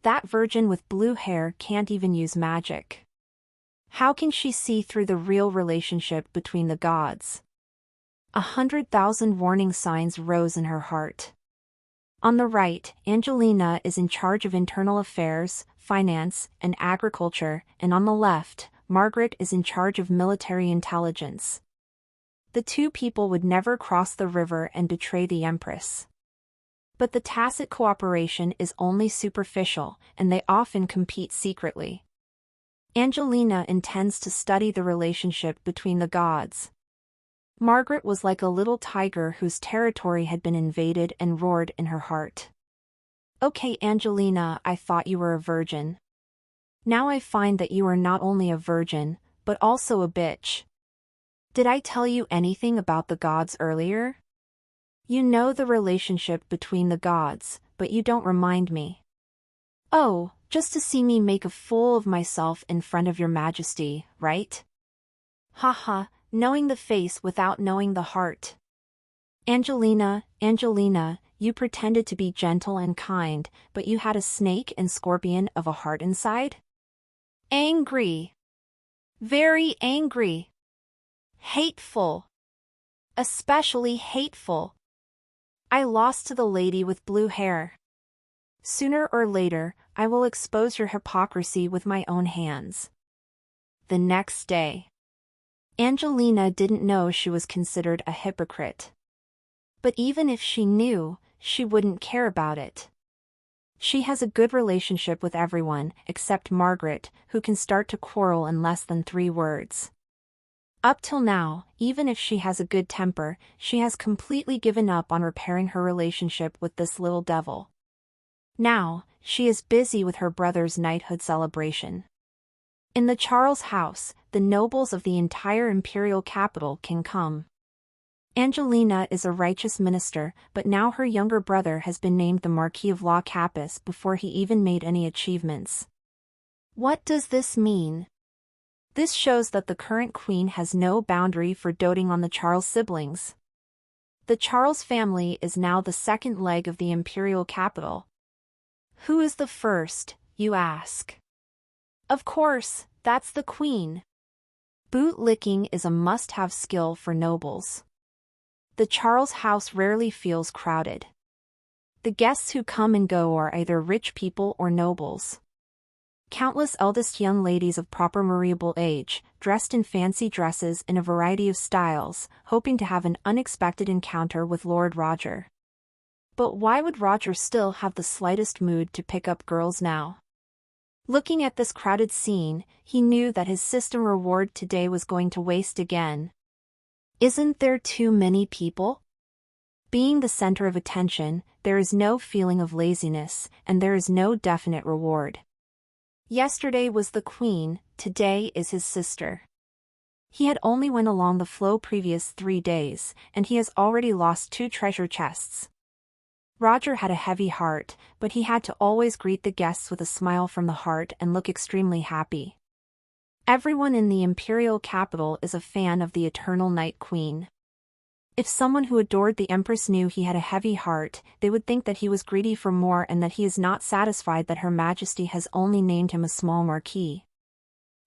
That virgin with blue hair can't even use magic. How can she see through the real relationship between the gods?" 100,000 warning signs rose in her heart. On the right, Angelina is in charge of internal affairs, finance, and agriculture, and on the left, Margaret is in charge of military intelligence. The two people would never cross the river and betray the Empress. But the tacit cooperation is only superficial, and they often compete secretly. Angelina intends to study the relationship between the gods. Margaret was like a little tiger whose territory had been invaded and roared in her heart. "Okay, Angelina, I thought you were a virgin. Now I find that you are not only a virgin, but also a bitch. Did I tell you anything about the gods earlier? You know the relationship between the gods, but you don't remind me. Oh, just to see me make a fool of myself in front of your majesty, right? Haha, knowing the face without knowing the heart. Angelina, Angelina, you pretended to be gentle and kind, but you had a snake and scorpion of a heart inside? Angry. Very angry. Hateful. Especially hateful. I lost to the lady with blue hair. Sooner or later, I will expose your hypocrisy with my own hands." The next day. Angelina didn't know she was considered a hypocrite. But even if she knew, she wouldn't care about it. She has a good relationship with everyone, except Margaret, who can start to quarrel in less than 3 words. Up till now, even if she has a good temper, she has completely given up on repairing her relationship with this little devil. Now, she is busy with her brother's knighthood celebration. In the Charles house, the nobles of the entire imperial capital can come. Angelina is a righteous minister, but now her younger brother has been named the Marquis of La Capis before he even made any achievements. What does this mean? This shows that the current queen has no boundary for doting on the Charles siblings. The Charles family is now the second leg of the imperial capital. Who is the first, you ask? Of course, that's the queen. Boot-licking is a must-have skill for nobles. The Charles house rarely feels crowded. The guests who come and go are either rich people or nobles. Countless eldest young ladies of proper marriageable age, dressed in fancy dresses in a variety of styles, hoping to have an unexpected encounter with Lord Roger. But why would Roger still have the slightest mood to pick up girls now? Looking at this crowded scene, he knew that his system reward today was going to waste again. Isn't there too many people? Being the center of attention, there is no feeling of laziness, and there is no definite reward. Yesterday was the queen, today is his sister. He had only went along the flow previous 3 days, and he has already lost 2 treasure chests. Roger had a heavy heart, but he had to always greet the guests with a smile from the heart and look extremely happy. Everyone in the imperial capital is a fan of the Eternal Night Queen. If someone who adored the Empress knew he had a heavy heart, they would think that he was greedy for more and that he is not satisfied that Her Majesty has only named him a small marquis.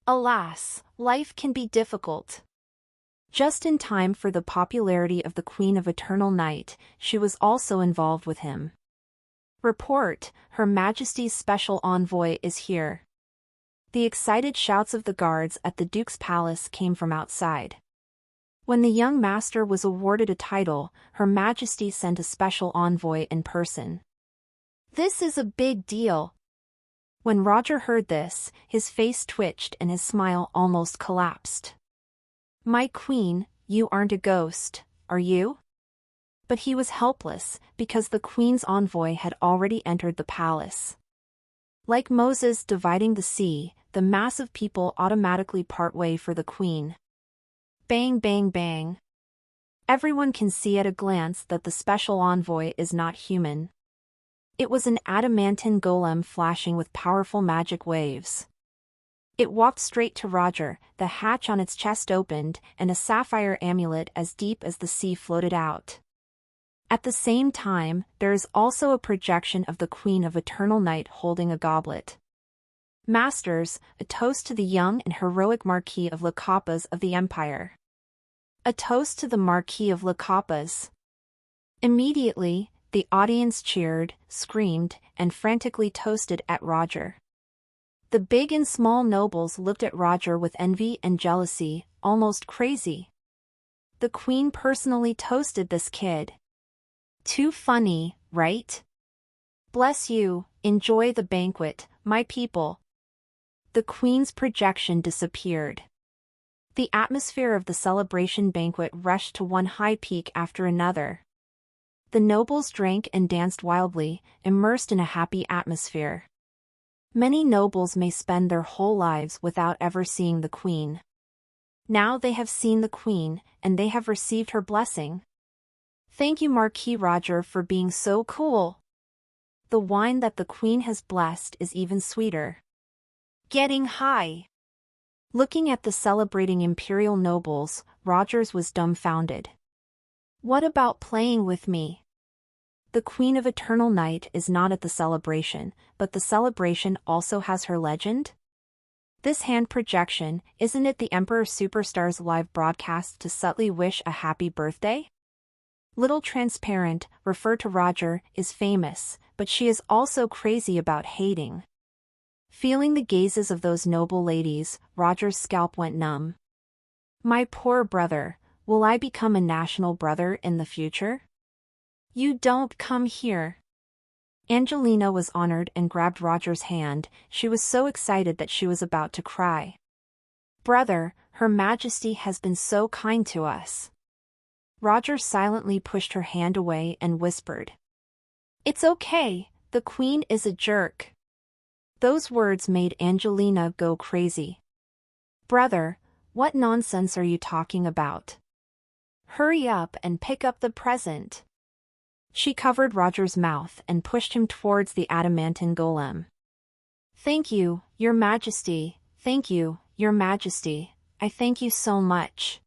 Alas, life can be difficult. Just in time for the popularity of the Queen of Eternal Night, she was also involved with him. Report, Her Majesty's special envoy is here. The excited shouts of the guards at the Duke's palace came from outside. When the young master was awarded a title, Her Majesty sent a special envoy in person. This is a big deal. When Roger heard this, his face twitched and his smile almost collapsed. My queen, you aren't a ghost, are you? But he was helpless, because the queen's envoy had already entered the palace. Like Moses dividing the sea, the mass of people automatically part way for the queen. Bang bang bang. Everyone can see at a glance that the special envoy is not human. It was an adamantine golem flashing with powerful magic waves. It walked straight to Roger, the hatch on its chest opened, and a sapphire amulet as deep as the sea floated out. At the same time, there is also a projection of the Queen of Eternal Night holding a goblet. Masters, a toast to the young and heroic Marquis of Lacapas of the Empire. A toast to the Marquis of Lacapas. Immediately, the audience cheered, screamed, and frantically toasted at Roger. The big and small nobles looked at Roger with envy and jealousy, almost crazy. The Queen personally toasted this kid. Too funny, right? Bless you, enjoy the banquet, my people. The Queen's projection disappeared. The atmosphere of the celebration banquet rushed to one high peak after another. The nobles drank and danced wildly, immersed in a happy atmosphere. Many nobles may spend their whole lives without ever seeing the Queen. Now they have seen the Queen, and they have received her blessing. Thank you, Marquis Roger, for being so cool. The wine that the Queen has blessed is even sweeter. Getting high. Looking at the celebrating imperial nobles, Rogers was dumbfounded. What about playing with me? The Queen of Eternal Night is not at the celebration, but the celebration also has her legend? This hand projection, isn't it the Emperor Superstar's live broadcast to subtly wish a happy birthday? Little Transparent, refer to Roger, is famous, but she is also crazy about hating. Feeling the gazes of those noble ladies, Roger's scalp went numb. My poor brother, will I become a national brother in the future? You don't come here. Angelina was honored and grabbed Roger's hand. She was so excited that she was about to cry. Brother, Her Majesty has been so kind to us. Roger silently pushed her hand away and whispered. It's okay, the Queen is a jerk. Those words made Angelina go crazy. Brother, what nonsense are you talking about? Hurry up and pick up the present. She covered Roger's mouth and pushed him towards the adamantine golem. Thank you, Your Majesty, thank you, Your Majesty, I thank you so much.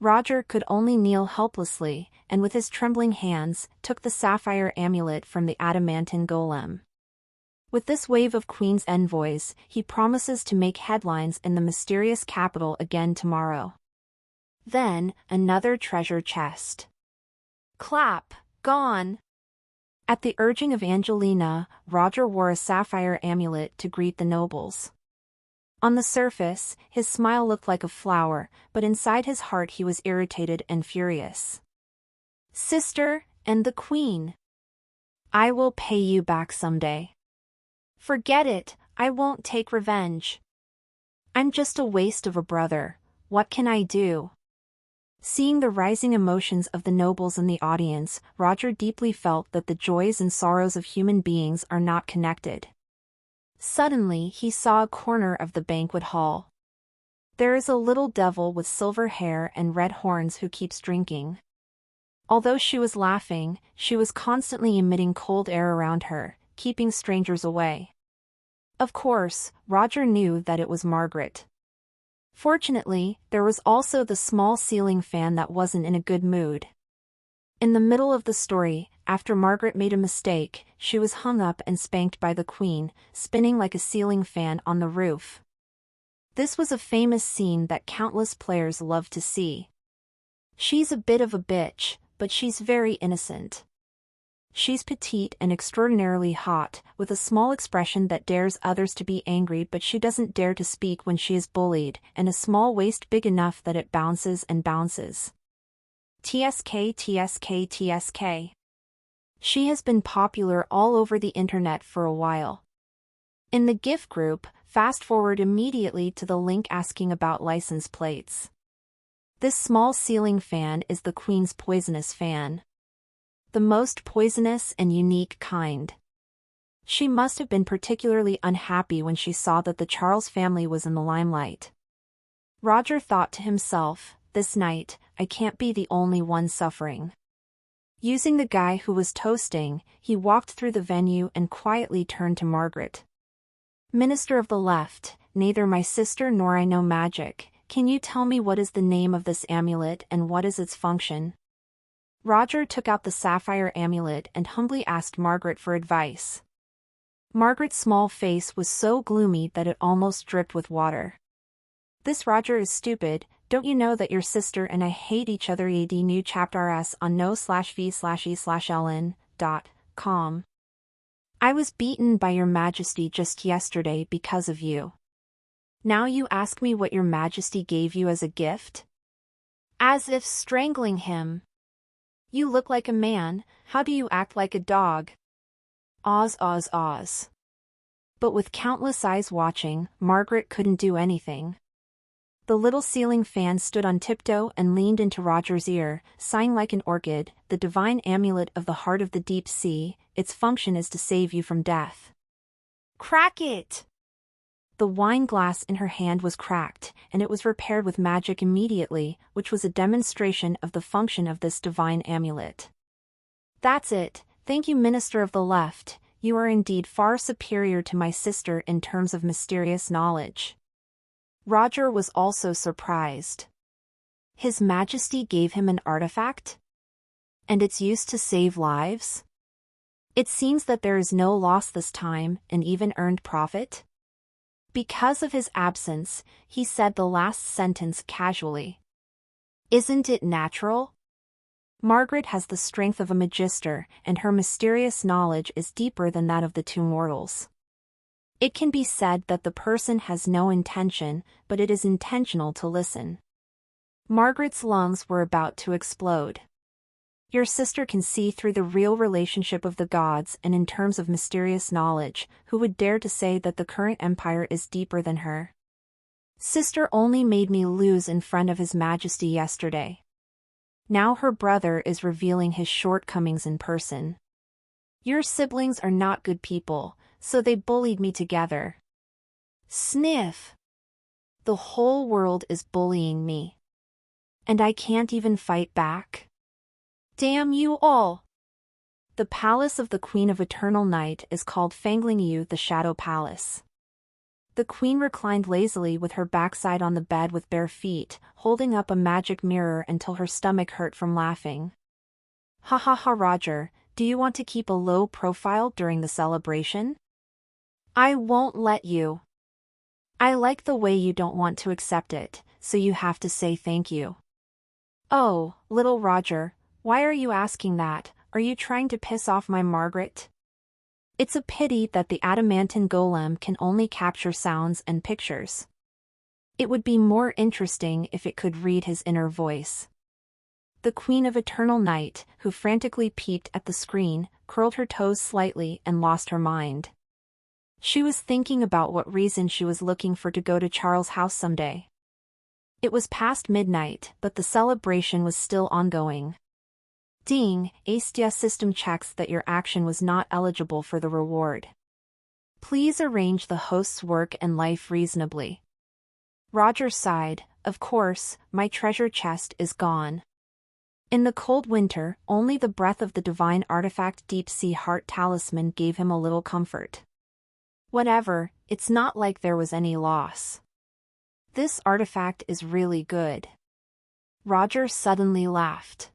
Roger could only kneel helplessly, and with his trembling hands, took the sapphire amulet from the adamantine golem. With this wave of Queen's envoys, he promises to make headlines in the mysterious capital again tomorrow. Then, another treasure chest. Clap! Gone! At the urging of Angelina, Roger wore a sapphire amulet to greet the nobles. On the surface, his smile looked like a flower, but inside his heart he was irritated and furious. Sister, and the Queen. I will pay you back someday. Forget it, I won't take revenge. I'm just a waste of a brother, what can I do? Seeing the rising emotions of the nobles in the audience, Roger deeply felt that the joys and sorrows of human beings are not connected. Suddenly he saw a corner of the banquet hall. There is a little devil with silver hair and red horns who keeps drinking. Although she was laughing, she was constantly emitting cold air around her, keeping strangers away. Of course, Roger knew that it was Margaret. Fortunately, there was also the small ceiling fan that wasn't in a good mood. In the middle of the story, after Margaret made a mistake, she was hung up and spanked by the Queen, spinning like a ceiling fan on the roof. This was a famous scene that countless players loved to see. She's a bit of a bitch, but she's very innocent. She's petite and extraordinarily hot, with a small expression that dares others to be angry, but she doesn't dare to speak when she is bullied, and a small waist big enough that it bounces and bounces. TSK TSK TSK. She has been popular all over the internet for a while. In the GIF group, fast forward immediately to the link asking about license plates. This small ceiling fan is the Queen's poisonous fan. The most poisonous and unique kind. She must have been particularly unhappy when she saw that the Charles family was in the limelight. Roger thought to himself, this night, I can't be the only one suffering. Using the guy who was toasting, he walked through the venue and quietly turned to Margaret. Minister of the Left, neither my sister nor I know magic, can you tell me what is the name of this amulet and what is its function? Roger took out the sapphire amulet and humbly asked Margaret for advice. Margaret's small face was so gloomy that it almost dripped with water. "This Roger is stupid. Don't you know that your sister and I hate each other?" New chapter rs on no/v/e/ellen.com. "I was beaten by your majesty just yesterday because of you. Now you ask me what your majesty gave you as a gift? As if strangling him. You look like a man, how do you act like a dog?" Oz Oz Oz. But with countless eyes watching, Margaret couldn't do anything. The little ceiling fan stood on tiptoe and leaned into Roger's ear, sighing like an orchid. "The divine amulet of the heart of the deep sea, its function is to save you from death." "Crack it!" The wine glass in her hand was cracked, and it was repaired with magic immediately, which was a demonstration of the function of this divine amulet. "That's it. Thank you, Minister of the Left. You are indeed far superior to my sister in terms of mysterious knowledge." Roger was also surprised. His Majesty gave him an artifact? And it's used to save lives? It seems that there is no loss this time, and even earned profit. Because of his absence, he said the last sentence casually. "Isn't it natural? Margaret has the strength of a magister, and her mysterious knowledge is deeper than that of the two mortals. It can be said that the person has no intention, but it is intentional to listen." Margaret's lungs were about to explode. "Your sister can see through the real relationship of the gods, and in terms of mysterious knowledge, who would dare to say that the current empire is deeper than her? Sister only made me lose in front of His Majesty yesterday. Now her brother is revealing his shortcomings in person. Your siblings are not good people, so they bullied me together." Sniff. "The whole world is bullying me. And I can't even fight back. Damn you all." The palace of the Queen of Eternal Night is called Fangling the Shadow Palace. The queen reclined lazily with her backside on the bed with bare feet, holding up a magic mirror until her stomach hurt from laughing. "Ha ha ha, Roger, do you want to keep a low profile during the celebration? I won't let you. I like the way you don't want to accept it, so you have to say thank you." "Oh, little Roger, why are you asking that? Are you trying to piss off my Margaret? It's a pity that the adamantine golem can only capture sounds and pictures. It would be more interesting if it could read his inner voice." The Queen of Eternal Night, who frantically peeped at the screen, curled her toes slightly and lost her mind. She was thinking about what reason she was looking for to go to Charles' house someday. It was past midnight, but the celebration was still ongoing. Ding, Astia system checks that your action was not eligible for the reward. Please arrange the host's work and life reasonably. Roger sighed. Of course, my treasure chest is gone. In the cold winter, only the breath of the divine artifact Deep Sea Heart Talisman gave him a little comfort. Whatever, it's not like there was any loss. This artifact is really good. Roger suddenly laughed.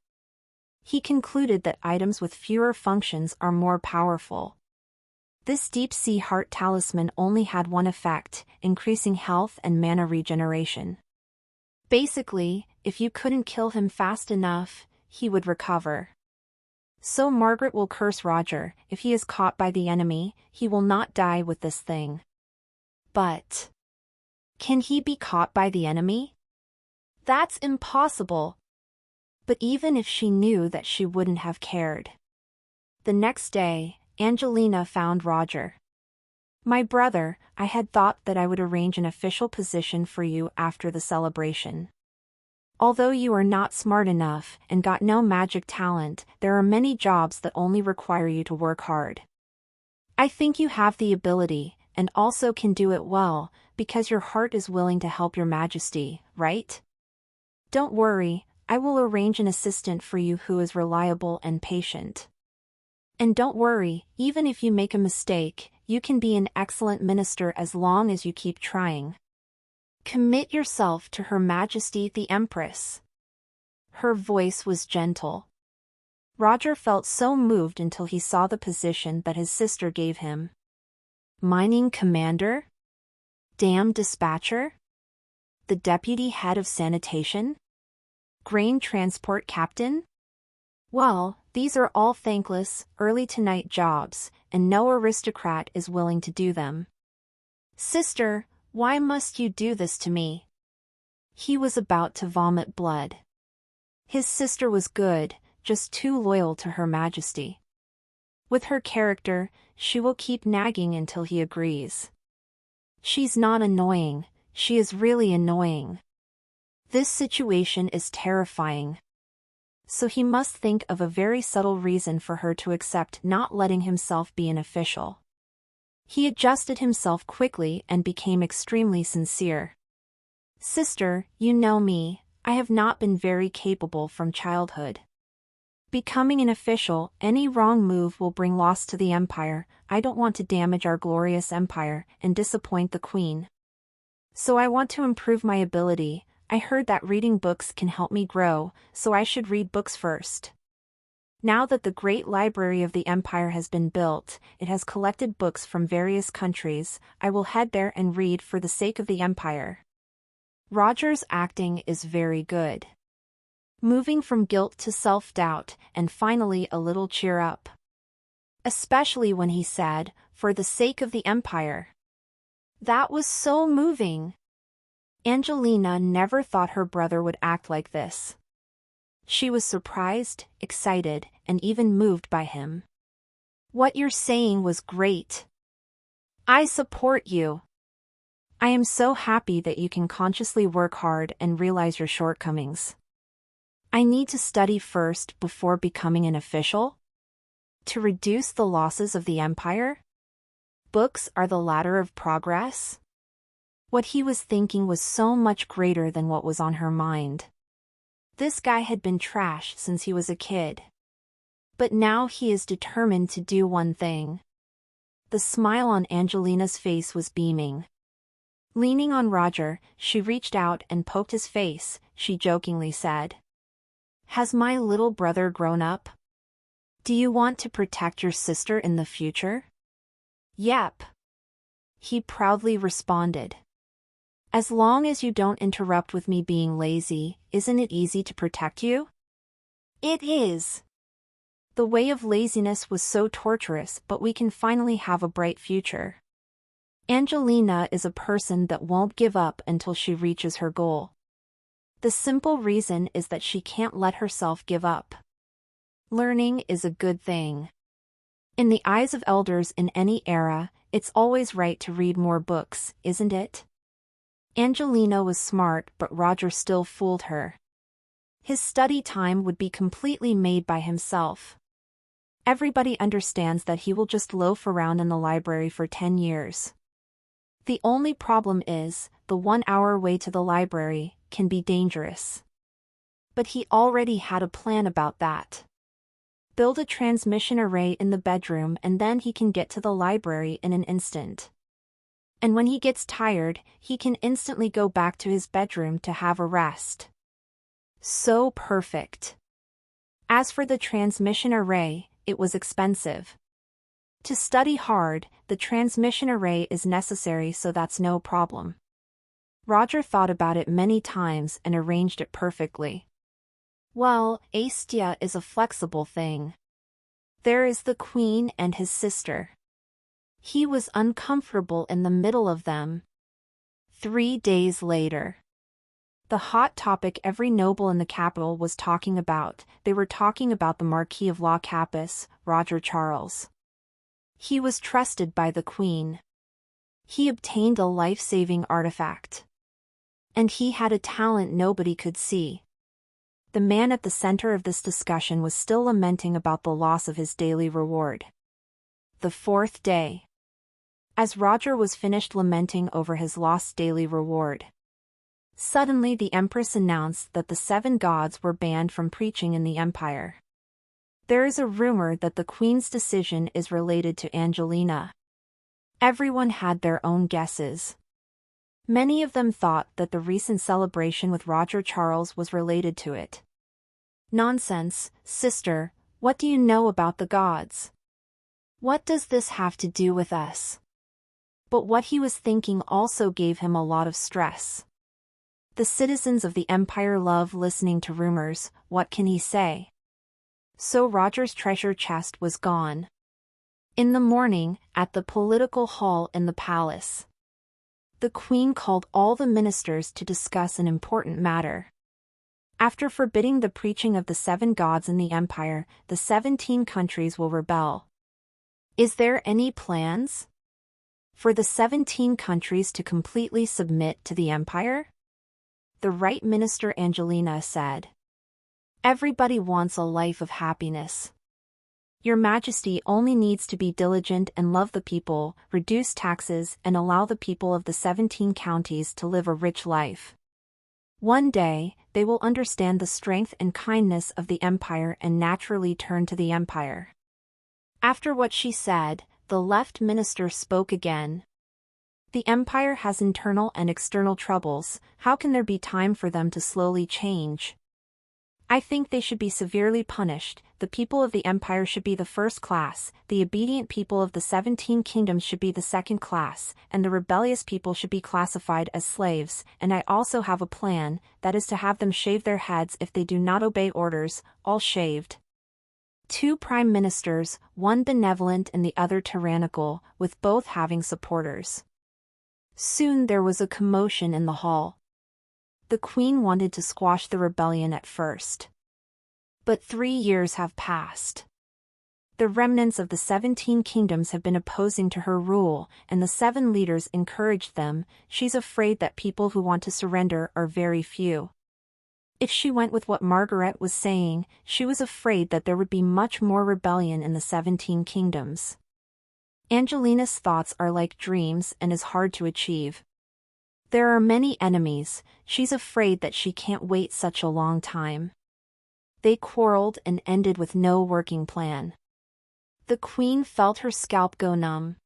He concluded that items with fewer functions are more powerful. This Deep Sea Heart Talisman only had one effect, increasing health and mana regeneration. Basically, if you couldn't kill him fast enough, he would recover. So Margaret will curse Roger. If he is caught by the enemy, he will not die with this thing. But can he be caught by the enemy? That's impossible. But even if she knew that, she wouldn't have cared. The next day, Angelina found Roger. "My brother, I had thought that I would arrange an official position for you after the celebration. Although you are not smart enough and got no magic talent, there are many jobs that only require you to work hard. I think you have the ability, and also can do it well, because your heart is willing to help your Majesty, right? Don't worry, I will arrange an assistant for you who is reliable and patient. And don't worry, even if you make a mistake, you can be an excellent minister as long as you keep trying. Commit yourself to Her Majesty the Empress." Her voice was gentle. Roger felt so moved until he saw the position that his sister gave him. Mining commander? Dam dispatcher? The deputy head of sanitation? Grain transport captain? Well, these are all thankless, early-to-night jobs, and no aristocrat is willing to do them. Sister, why must you do this to me? He was about to vomit blood. His sister was good, just too loyal to Her Majesty. With her character, she will keep nagging until he agrees. She's not annoying, she is really annoying. This situation is terrifying. So he must think of a very subtle reason for her to accept not letting himself be an official. He adjusted himself quickly and became extremely sincere. Sister, you know me, I have not been very capable from childhood. Becoming an official, any wrong move will bring loss to the empire. I don't want to damage our glorious empire and disappoint the queen. So I want to improve my ability. I heard that reading books can help me grow, so I should read books first. Now that the great library of the empire has been built, it has collected books from various countries. I will head there and read for the sake of the empire. Roger's acting is very good. Moving from guilt to self-doubt, and finally a little cheer up. Especially when he said, for the sake of the empire. That was so moving. Angelina never thought her brother would act like this. She was surprised, excited, and even moved by him. What you're saying was great. I support you. I am so happy that you can consciously work hard and realize your shortcomings. I need to study first before becoming an official? To reduce the losses of the empire? Books are the ladder of progress? What he was thinking was so much greater than what was on her mind. This guy had been trash since he was a kid. But now he is determined to do one thing. The smile on Angelina's face was beaming. Leaning on Roger, she reached out and poked his face. She jokingly said, "Has my little brother grown up? Do you want to protect your sister in the future?" "Yep," he proudly responded. "As long as you don't interrupt with me being lazy, isn't it easy to protect you?" "It is." The way of laziness was so torturous, but we can finally have a bright future. Angelina is a person that won't give up until she reaches her goal. The simple reason is that she can't let herself give up. Learning is a good thing. In the eyes of elders in any era, it's always right to read more books, isn't it? Angelina was smart, but Roger still fooled her. His study time would be completely made by himself. Everybody understands that he will just loaf around in the library for 10 years. The only problem is, the 1-hour way to the library can be dangerous. But he already had a plan about that. Build a transmission array in the bedroom and then he can get to the library in an instant. And when he gets tired, he can instantly go back to his bedroom to have a rest. So perfect. As for the transmission array, it was expensive. To study hard, the transmission array is necessary, so that's no problem. Roger thought about it many times and arranged it perfectly. Well, Astia is a flexible thing. There is the queen and his sister. He was uncomfortable in the middle of them. 3 days later. The hot topic every noble in the capital was talking about, they were talking about the Marquis of La Capis, Roger Charles. He was trusted by the queen. He obtained a life-saving artifact. And he had a talent nobody could see. The man at the center of this discussion was still lamenting about the loss of his daily reward. The 4th day. As Roger was finished lamenting over his lost daily reward, suddenly the Empress announced that the 7 gods were banned from preaching in the empire. There is a rumor that the Queen's decision is related to Angelina. Everyone had their own guesses. Many of them thought that the recent celebration with Roger Charles was related to it. Nonsense, sister, What do you know about the gods? What does this have to do with us? But what he was thinking also gave him a lot of stress. The citizens of the empire love listening to rumors, what can he say? So Roger's treasure chest was gone. In the morning, at the political hall in the palace, the queen called all the ministers to discuss an important matter. After forbidding the preaching of the 7 gods in the empire, the 17 countries will rebel. Is there any plans for the 17 countries to completely submit to the empire? The Right Minister Angelina said. Everybody wants a life of happiness. Your Majesty only needs to be diligent and love the people, reduce taxes and allow the people of the 17 counties to live a rich life. One day, they will understand the strength and kindness of the empire and naturally turn to the empire. After what she said, the left minister spoke again. The empire has internal and external troubles, how can there be time for them to slowly change? I think they should be severely punished, the people of the empire should be the first class, the obedient people of the 17 kingdoms should be the second class, and the rebellious people should be classified as slaves, and I also have a plan, that is to have them shave their heads if they do not obey orders, all shaved. 2 prime ministers, one benevolent and the other tyrannical, with both having supporters. Soon there was a commotion in the hall. The queen wanted to squash the rebellion at first. But 3 years have passed. The remnants of the 17 kingdoms have been opposing to her rule, and the 7 leaders encouraged them. She's afraid that people who want to surrender are very few. If she went with what Margaret was saying, she was afraid that there would be much more rebellion in the 17 kingdoms. Angelina's thoughts are like dreams and is hard to achieve. There are many enemies, she's afraid that she can't wait such a long time. They quarreled and ended with no working plan. The queen felt her scalp go numb.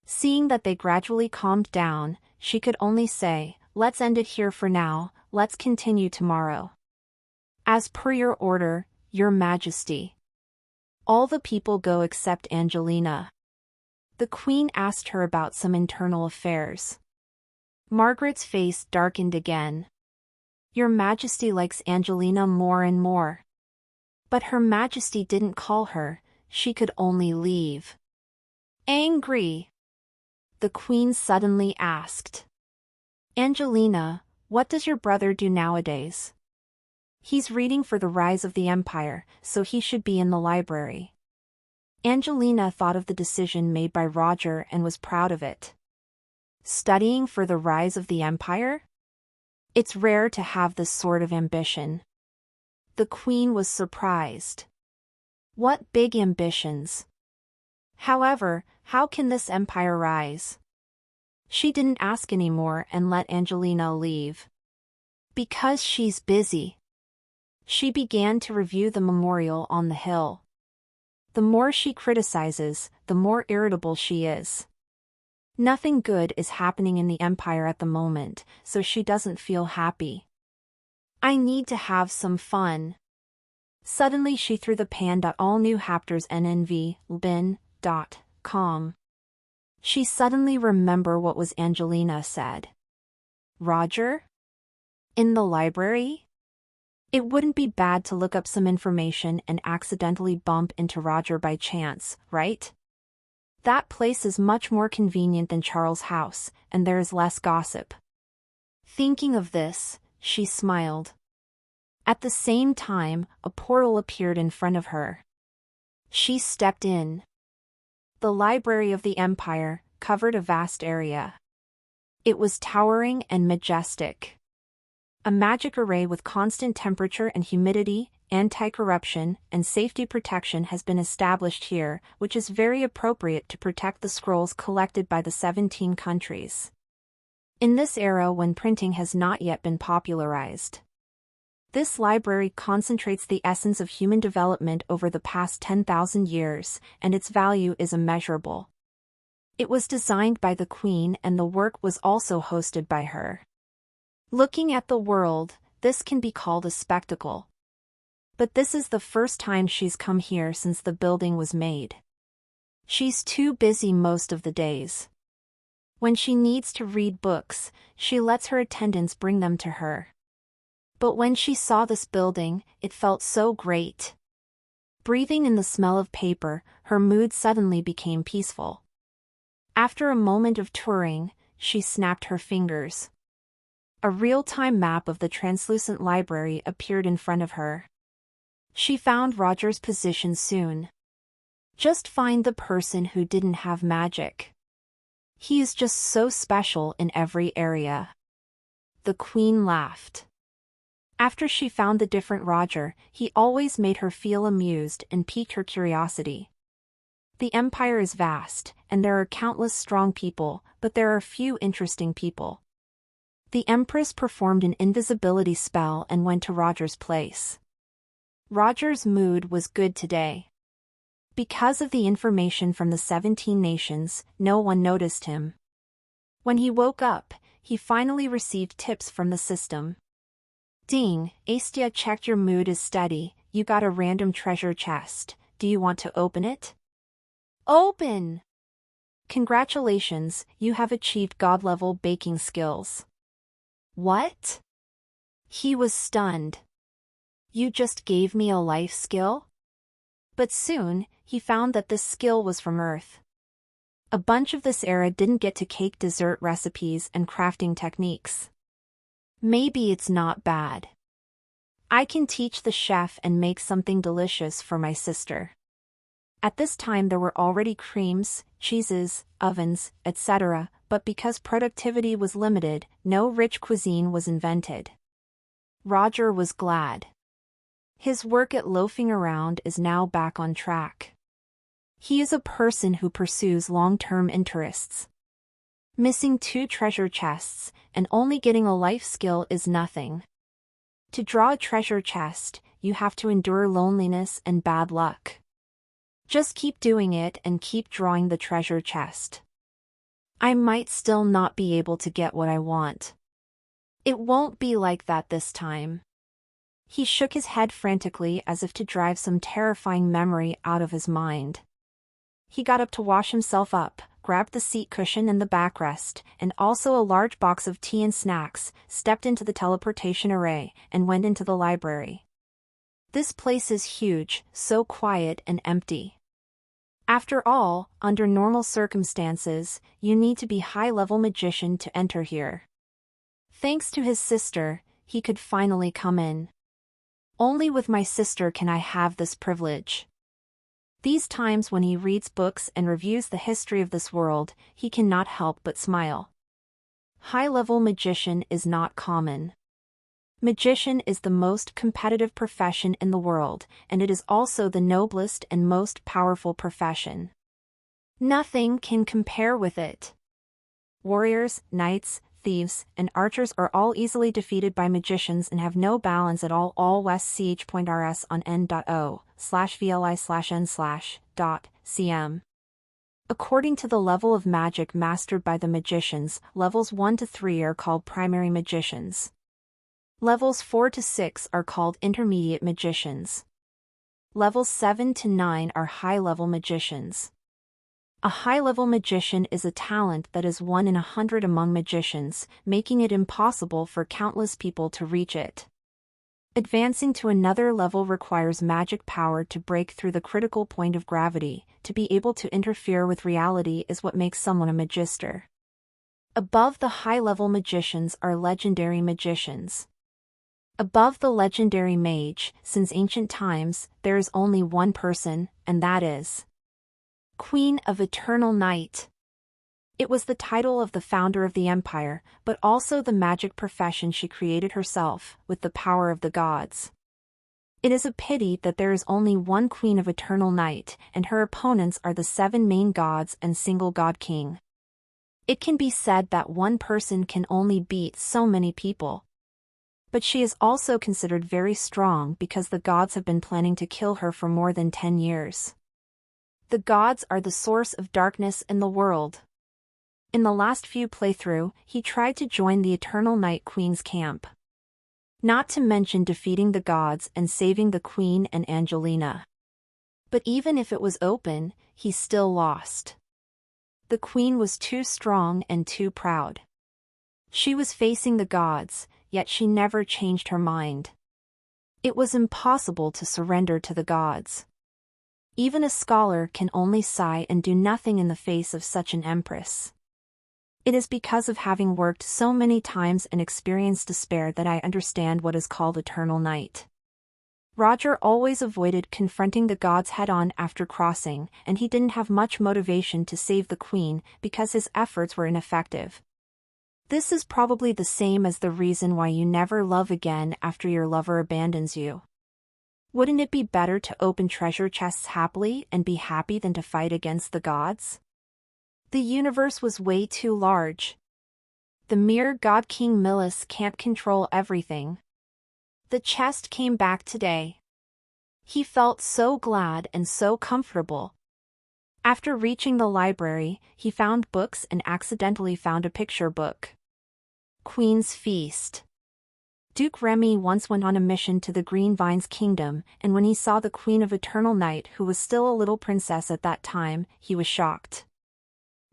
Seeing that they gradually calmed down, she could only say, let's end it here for now, let's continue tomorrow. As per your order, Your Majesty. All the people go except Angelina. The queen asked her about some internal affairs. Margaret's face darkened again. Your Majesty likes Angelina more and more. But Her Majesty didn't call her, she could only leave. Angry, the queen suddenly asked. Angelina, what does your brother do nowadays? He's reading for the rise of the empire, so he should be in the library. Angelina thought of the decision made by Roger and was proud of it. Studying for the rise of the empire? It's rare to have this sort of ambition. The queen was surprised. What big ambitions! However, how can this empire rise? She didn't ask anymore and let Angelina leave. Because she's busy. She began to review the memorial on the hill. The more she criticizes, the more irritable she is. Nothing good is happening in the empire at the moment, so she doesn't feel happy. I need to have some fun. Suddenly she threw the pan. All new chapters nvbin.com. She suddenly remembered what was Angelina said. Roger? In the library? It wouldn't be bad to look up some information and accidentally bump into Roger by chance, right? That place is much more convenient than Charles' house, and there is less gossip. Thinking of this, she smiled. At the same time, a portal appeared in front of her. She stepped in. The Library of the Empire covered a vast area. It was towering and majestic. A magic array with constant temperature and humidity, anti-corruption, and safety protection has been established here, which is very appropriate to protect the scrolls collected by the 17 countries. In this era when printing has not yet been popularized. This library concentrates the essence of human development over the past 10,000 years, and its value is immeasurable. It was designed by the Queen and the work was also hosted by her. Looking at the world, this can be called a spectacle. But this is the first time she's come here since the building was made. She's too busy most of the days. When she needs to read books, she lets her attendants bring them to her. But when she saw this building, it felt so great. Breathing in the smell of paper, her mood suddenly became peaceful. After a moment of touring, she snapped her fingers. A real-time map of the translucent library appeared in front of her. She found Roger's position soon. Just find the person who didn't have magic. He is just so special in every area. The Queen laughed. After she found the different Roger, he always made her feel amused and piqued her curiosity. The Empire is vast, and there are countless strong people, but there are few interesting people. The Empress performed an invisibility spell and went to Roger's place. Roger's mood was good today. Because of the information from the 17 nations, no one noticed him. When he woke up, he finally received tips from the system. Ding, Astia checked your mood is steady, you got a random treasure chest, do you want to open it? Open! Congratulations, you have achieved god-level baking skills. What? He was stunned. You just gave me a life skill? But soon, he found that this skill was from Earth. A bunch of this era didn't get to cake dessert recipes and crafting techniques. Maybe it's not bad. I can teach the chef and make something delicious for my sister. At this time there were already creams, cheeses, ovens, etc., but because productivity was limited, no rich cuisine was invented. Roger was glad. His work at loafing around is now back on track. He is a person who pursues long-term interests. Missing 2 treasure chests, and only getting a life skill is nothing. To draw a treasure chest, you have to endure loneliness and bad luck. Just keep doing it and keep drawing the treasure chest. I might still not be able to get what I want. It won't be like that this time. He shook his head frantically as if to drive some terrifying memory out of his mind. He got up to wash himself up, grabbed the seat cushion and the backrest, and also a large box of tea and snacks, stepped into the teleportation array, and went into the library. This place is huge, so quiet and empty. After all, under normal circumstances, you need to be high-level magician to enter here. Thanks to his sister, he could finally come in. Only with my sister can I have this privilege. These times when he reads books and reviews the history of this world, he cannot help but smile. High-level magician is not common. Magician is the most competitive profession in the world, and it is also the noblest and most powerful profession. Nothing can compare with it. Warriors, knights, thieves, and archers are all easily defeated by magicians and have no balance at all. All west ch.rs on n.o/vli/n/.cm. According to the level of magic mastered by the magicians, levels 1 to 3 are called primary magicians. Levels 4 to 6 are called intermediate magicians. Levels 7 to 9 are high-level magicians. A high-level magician is a talent that is 1 in 100 among magicians, making it impossible for countless people to reach it. Advancing to another level requires magic power to break through the critical point of gravity. To be able to interfere with reality is what makes someone a magister. Above the high-level magicians are legendary magicians. Above the legendary mage, since ancient times, there is only one person, and that is Queen of Eternal Night. It was the title of the founder of the empire, but also the magic profession she created herself, with the power of the gods. It is a pity that there is only one Queen of Eternal Night, and her opponents are the 7 main gods and single god king. It can be said that one person can only beat so many people. But she is also considered very strong because the gods have been planning to kill her for more than 10 years. The gods are the source of darkness in the world. In the last few playthrough, he tried to join the Eternal Night Queen's camp. Not to mention defeating the gods and saving the queen and Angelina. But even if it was open, he still lost. The queen was too strong and too proud. She was facing the gods, yet she never changed her mind. It was impossible to surrender to the gods. Even a scholar can only sigh and do nothing in the face of such an empress. It is because of having worked so many times and experienced despair that I understand what is called eternal night. Roger always avoided confronting the gods head-on after crossing, and he didn't have much motivation to save the queen because his efforts were ineffective. This is probably the same as the reason why you never love again after your lover abandons you. Wouldn't it be better to open treasure chests happily and be happy than to fight against the gods? The universe was way too large. The mere god King Milas can't control everything. The chest came back today. He felt so glad and so comfortable. After reaching the library, he found books and accidentally found a picture book. Queen's Feast. Duke Remy once went on a mission to the Green Vines Kingdom, and when he saw the Queen of Eternal Night, who was still a little princess at that time, he was shocked.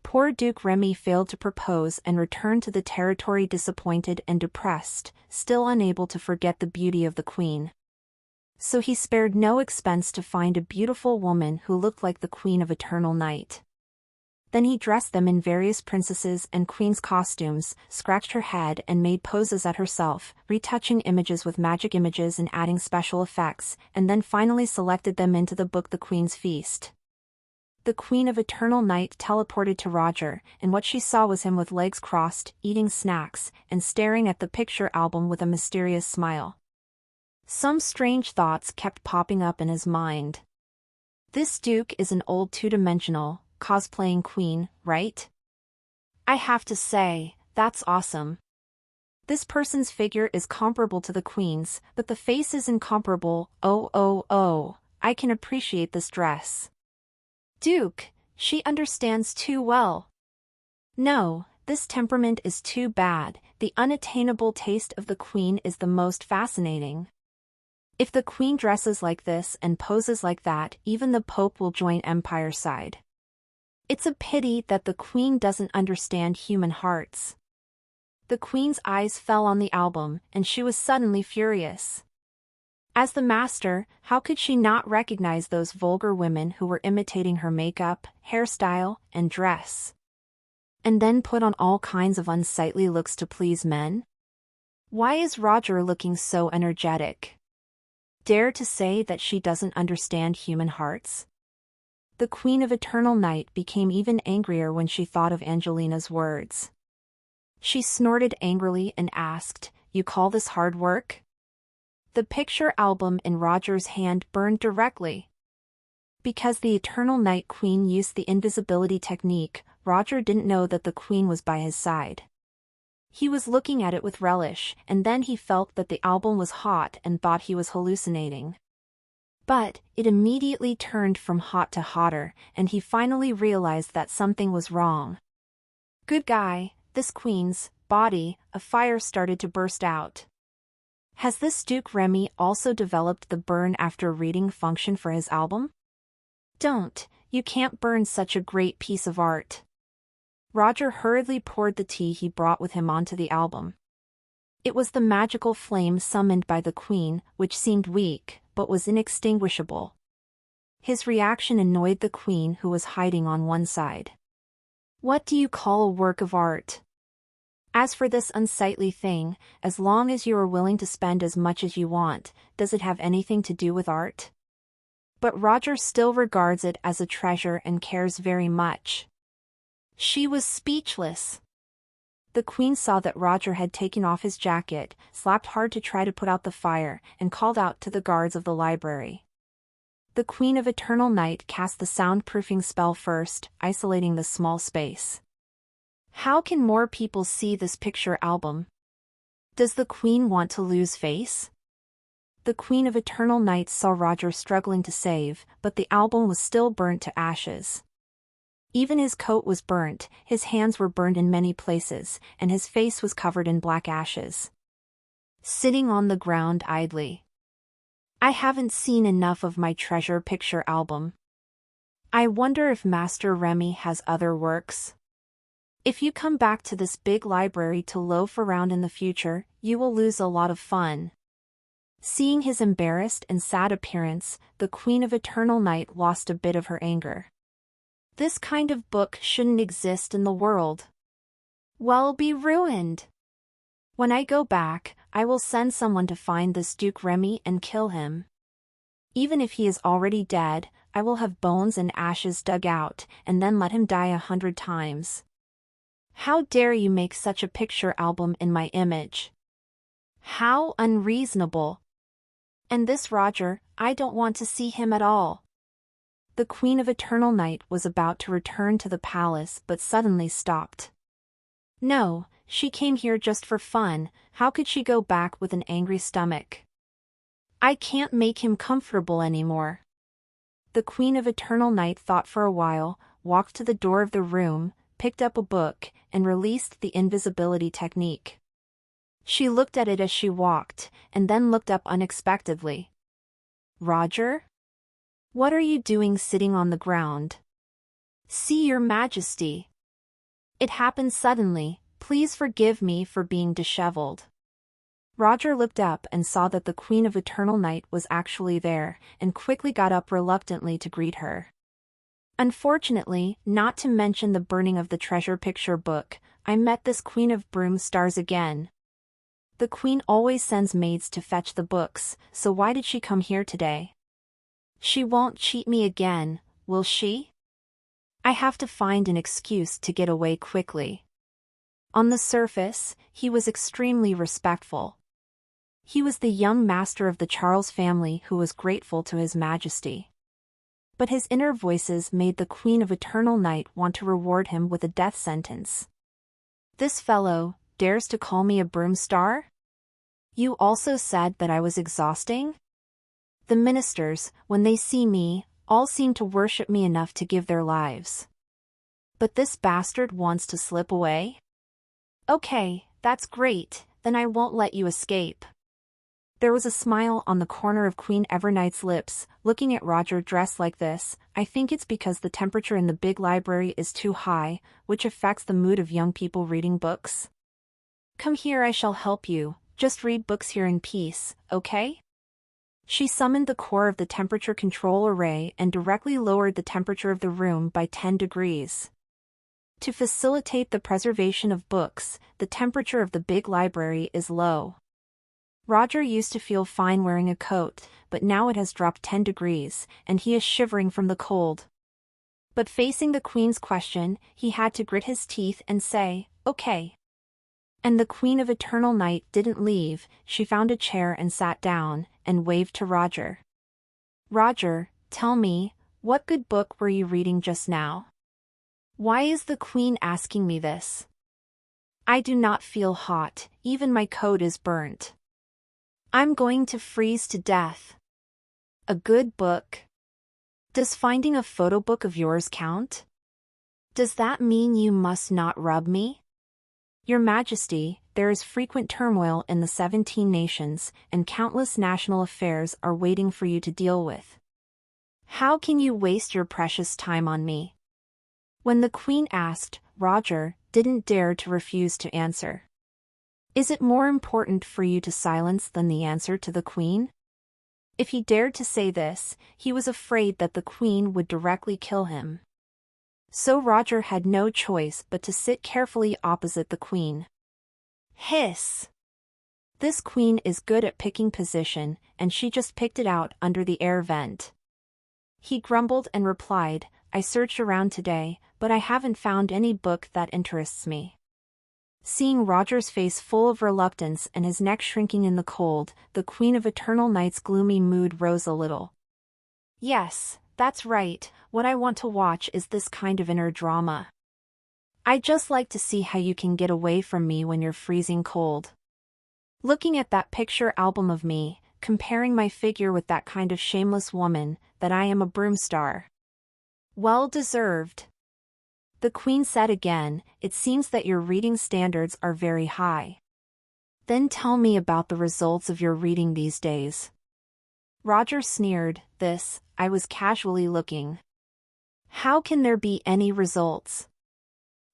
Poor Duke Remy failed to propose and returned to the territory disappointed and depressed, still unable to forget the beauty of the queen. So he spared no expense to find a beautiful woman who looked like the Queen of Eternal Night. Then he dressed them in various princesses and queens' costumes, scratched her head and made poses at herself, retouching images with magic images and adding special effects, and then finally selected them into the book The Queen's Feast. The Queen of Eternal Night teleported to Roger, and what she saw was him with legs crossed, eating snacks, and staring at the picture album with a mysterious smile. Some strange thoughts kept popping up in his mind. This Duke is an old two-dimensional, cosplaying queen, right? I have to say, that's awesome. This person's figure is comparable to the queen's, but the face is incomparable. Oh, I can appreciate this dress. Duke, she understands too well. No, this temperament is too bad. The unattainable taste of the queen is the most fascinating. If the queen dresses like this and poses like that, even the Pope will join Empire's side. It's a pity that the queen doesn't understand human hearts. The queen's eyes fell on the album, and she was suddenly furious. As the master, how could she not recognize those vulgar women who were imitating her makeup, hairstyle, and dress? And then put on all kinds of unsightly looks to please men? Why is Roger looking so energetic? Dare to say that she doesn't understand human hearts? The Queen of Eternal Night became even angrier when she thought of Angelina's words. She snorted angrily and asked, "You call this hard work?" The picture album in Roger's hand burned directly. Because the Eternal Night Queen used the invisibility technique, Roger didn't know that the Queen was by his side. He was looking at it with relish, and then he felt that the album was hot and thought he was hallucinating. But it immediately turned from hot to hotter, and he finally realized that something was wrong. Good guy, this queen's body, a fire started to burst out. Has this Duke Remy also developed the burn after reading function for his album? Don't, you can't burn such a great piece of art. Roger hurriedly poured the tea he brought with him onto the album. It was the magical flame summoned by the queen, which seemed weak, but was inextinguishable. His reaction annoyed the queen, who was hiding on one side. What do you call a work of art? As for this unsightly thing, as long as you are willing to spend as much as you want, does it have anything to do with art? But Roger still regards it as a treasure and cares very much. She was speechless. The queen saw that Roger had taken off his jacket, slapped hard to try to put out the fire, and called out to the guards of the library. The Queen of Eternal Night cast the soundproofing spell first, isolating the small space. How can more people see this picture album? Does the queen want to lose face? The Queen of Eternal Night saw Roger struggling to save, but the album was still burnt to ashes. Even his coat was burnt, his hands were burned in many places, and his face was covered in black ashes. sitting on the ground idly. I haven't seen enough of my treasure picture album. I wonder if Master Remy has other works. If you come back to this big library to loaf around in the future, you will lose a lot of fun. Seeing his embarrassed and sad appearance, the Queen of Eternal Night lost a bit of her anger. This kind of book shouldn't exist in the world. Well, be ruined. When I go back, I will send someone to find this Duke Remy and kill him. Even if he is already dead, I will have bones and ashes dug out, and then let him die 100 times. How dare you make such a picture album in my image? How unreasonable. And this Roger, I don't want to see him at all. The Queen of Eternal Night was about to return to the palace but suddenly stopped. No, she came here just for fun, how could she go back with an angry stomach? I can't make him comfortable anymore. The Queen of Eternal Night thought for a while, walked to the door of the room, picked up a book, and released the invisibility technique. She looked at it as she walked, and then looked up unexpectedly. Roger? What are you doing sitting on the ground? See, Your Majesty. It happened suddenly, please forgive me for being disheveled. Roger looked up and saw that the Queen of Eternal Night was actually there, and quickly got up reluctantly to greet her. Unfortunately, not to mention the burning of the treasure picture book, I met this Queen of Broom Stars again. The Queen always sends maids to fetch the books, so why did she come here today? She won't cheat me again, will she? I have to find an excuse to get away quickly. On the surface, he was extremely respectful. He was the young master of the Charles family who was grateful to His Majesty. But his inner voices made the Queen of Eternal Night want to reward him with a death sentence. This fellow dares to call me a broom star? You also said that I was exhausting? The ministers, when they see me, all seem to worship me enough to give their lives. But this bastard wants to slip away? Okay, that's great, then I won't let you escape. There was a smile on the corner of Queen Evernight's lips. Looking at Roger dressed like this, I think it's because the temperature in the big library is too high, which affects the mood of young people reading books. Come here, I shall help you, just read books here in peace, okay? She summoned the core of the temperature control array and directly lowered the temperature of the room by 10 degrees. To facilitate the preservation of books, the temperature of the big library is low. Roger used to feel fine wearing a coat, but now it has dropped 10 degrees, and he is shivering from the cold. But facing the Queen's question, he had to grit his teeth and say, okay. And the Queen of Eternal Night didn't leave, she found a chair and sat down, and waved to Roger. Roger, tell me, what good book were you reading just now? Why is the Queen asking me this? I do not feel hot, even my coat is burnt. I'm going to freeze to death. A good book? Does finding a photo book of yours count? Does that mean you must not rub me? Your Majesty, there is frequent turmoil in the 17 nations, and countless national affairs are waiting for you to deal with. How can you waste your precious time on me? When the Queen asked, Roger didn't dare to refuse to answer. Is it more important for you to silence than the answer to the Queen? If he dared to say this, he was afraid that the Queen would directly kill him. So Roger had no choice but to sit carefully opposite the Queen. Hiss! This Queen is good at picking position, and she just picked it out under the air vent. He grumbled and replied, I searched around today, but I haven't found any book that interests me. Seeing Roger's face full of reluctance and his neck shrinking in the cold, the Queen of Eternal Night's gloomy mood rose a little. Yes, that's right, what I want to watch is this kind of inner drama. I'd just like to see how you can get away from me when you're freezing cold. Looking at that picture album of me, comparing my figure with that kind of shameless woman, that I am a broom star. Well deserved. The Queen said again, it seems that your reading standards are very high. Then tell me about the results of your reading these days. Roger sneered. I was casually looking. How can there be any results?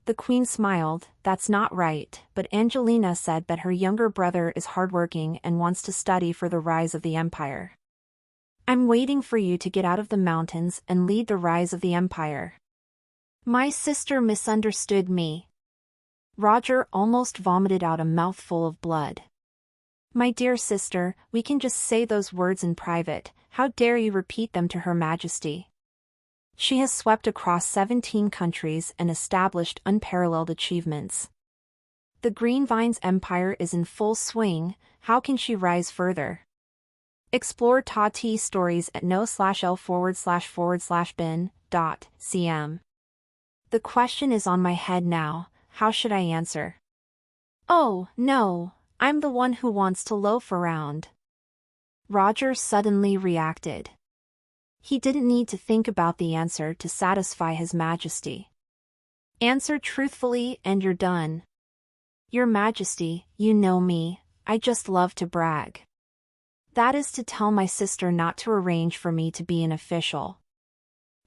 The Queen smiled. That's not right, but Angelina said that her younger brother is hardworking and wants to study for the rise of the Empire. I'm waiting for you to get out of the mountains and lead the rise of the Empire. My sister misunderstood me. Roger almost vomited out a mouthful of blood. My dear sister, we can just say those words in private. How dare you repeat them to Her Majesty? She has swept across 17 countries and established unparalleled achievements. The Green Vine's empire is in full swing. How can she rise further? Explore Tati stories at no/l/bin.cm. The question is on my head now. How should I answer? Oh, no, I'm the one who wants to loaf around. Roger suddenly reacted. He didn't need to think about the answer to satisfy His Majesty. Answer truthfully and you're done. Your Majesty, you know me, I just love to brag. That is to tell my sister not to arrange for me to be an official.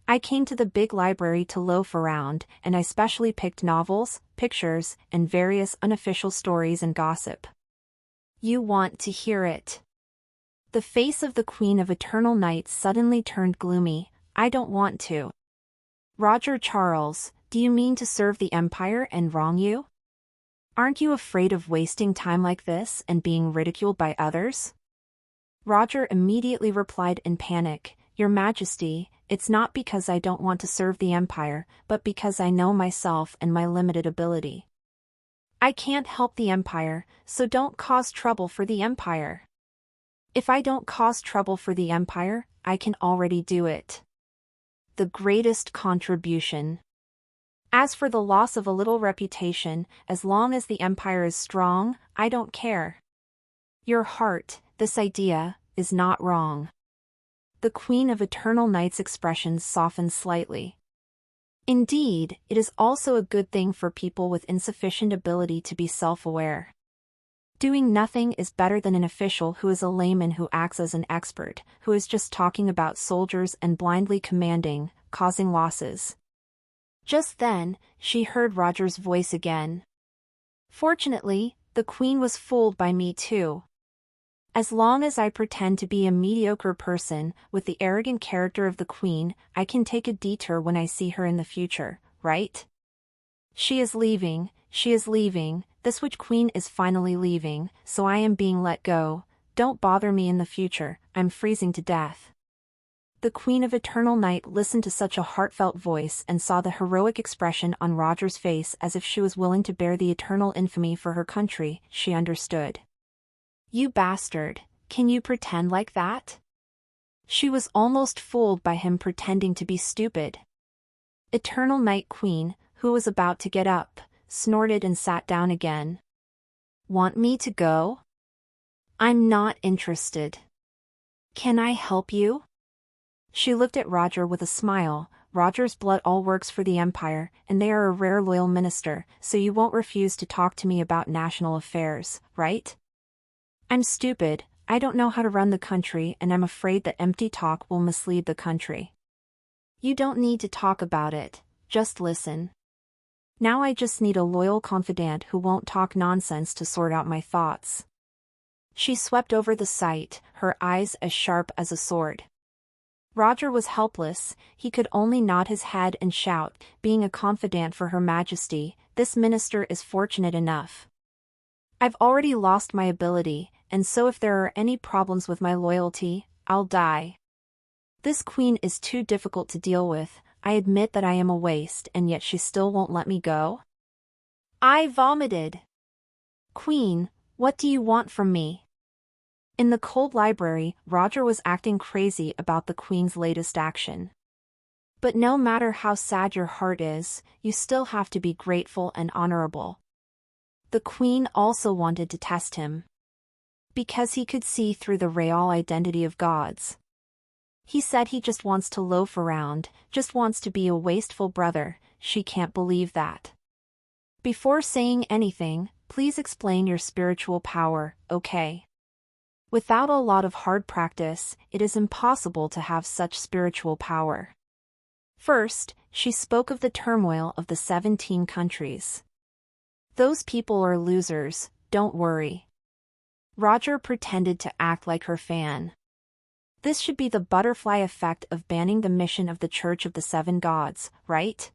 I came to the big library to loaf around, and I specially picked novels, pictures, and various unofficial stories and gossip. You want to hear it. The face of the Queen of Eternal Night suddenly turned gloomy. I don't want to. Roger Charles, do you mean to serve the Empire and wrong you? Aren't you afraid of wasting time like this and being ridiculed by others? Roger immediately replied in panic, Your Majesty, it's not because I don't want to serve the Empire, but because I know myself and my limited ability. I can't help the Empire, so don't cause trouble for the Empire. If I don't cause trouble for the Empire, I can already do it. The greatest contribution. As for the loss of a little reputation, as long as the Empire is strong, I don't care. Your heart, this idea, is not wrong. The Queen of Eternal Night's expressions softened slightly. Indeed, it is also a good thing for people with insufficient ability to be self-aware. Doing nothing is better than an official who is a layman who acts as an expert, who is just talking about soldiers and blindly commanding, causing losses. Just then, she heard Roger's voice again. Fortunately, the Queen was fooled by me too. As long as I pretend to be a mediocre person with the arrogant character of the Queen, I can take a detour when I see her in the future, right? She is leaving, this witch queen is finally leaving, so I am being let go. Don't bother me in the future, I'm freezing to death. The Queen of Eternal Night listened to such a heartfelt voice and saw the heroic expression on Roger's face as if she was willing to bear the eternal infamy for her country. She understood. You bastard, can you pretend like that? She was almost fooled by him pretending to be stupid. Eternal Night Queen, who was about to get up, snorted and sat down again. Want me to go? I'm not interested. Can I help you? She looked at Roger with a smile. Roger's blood all works for the Empire, and they are a rare loyal minister, so you won't refuse to talk to me about national affairs, right? I'm stupid, I don't know how to run the country and I'm afraid that empty talk will mislead the country. You don't need to talk about it, just listen. Now I just need a loyal confidant who won't talk nonsense to sort out my thoughts. She swept over the sight, her eyes as sharp as a sword. Roger was helpless, he could only nod his head and shout, being a confidant for Her Majesty, this minister is fortunate enough. I've already lost my ability, and so if there are any problems with my loyalty, I'll die. This queen is too difficult to deal with, I admit that I am a waste and yet she still won't let me go. I vomited. Queen, what do you want from me? In the cold library, Roger was acting crazy about the Queen's latest action. But no matter how sad your heart is, you still have to be grateful and honorable. The Queen also wanted to test him. Because he could see through the real identity of gods. He said he just wants to loaf around, just wants to be a wasteful brother. She can't believe that. Before saying anything, please explain your spiritual power, okay? Without a lot of hard practice, it is impossible to have such spiritual power. First, she spoke of the turmoil of the 17 countries. Those people are losers, don't worry. Roger pretended to act like her fan. This should be the butterfly effect of banning the mission of the Church of the Seven Gods, right?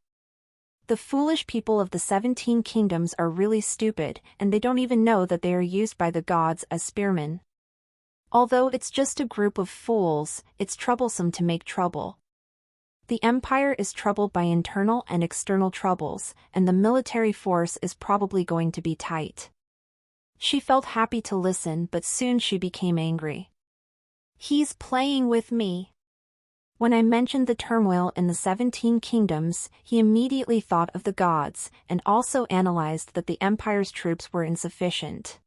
The foolish people of the 17 kingdoms are really stupid, and they don't even know that they are used by the gods as spearmen. Although it's just a group of fools, it's troublesome to make trouble. The empire is troubled by internal and external troubles, and the military force is probably going to be tight. She felt happy to listen, but soon she became angry. He's playing with me. When I mentioned the turmoil in the 17 kingdoms, he immediately thought of the gods, and also analyzed that the empire's troops were insufficient.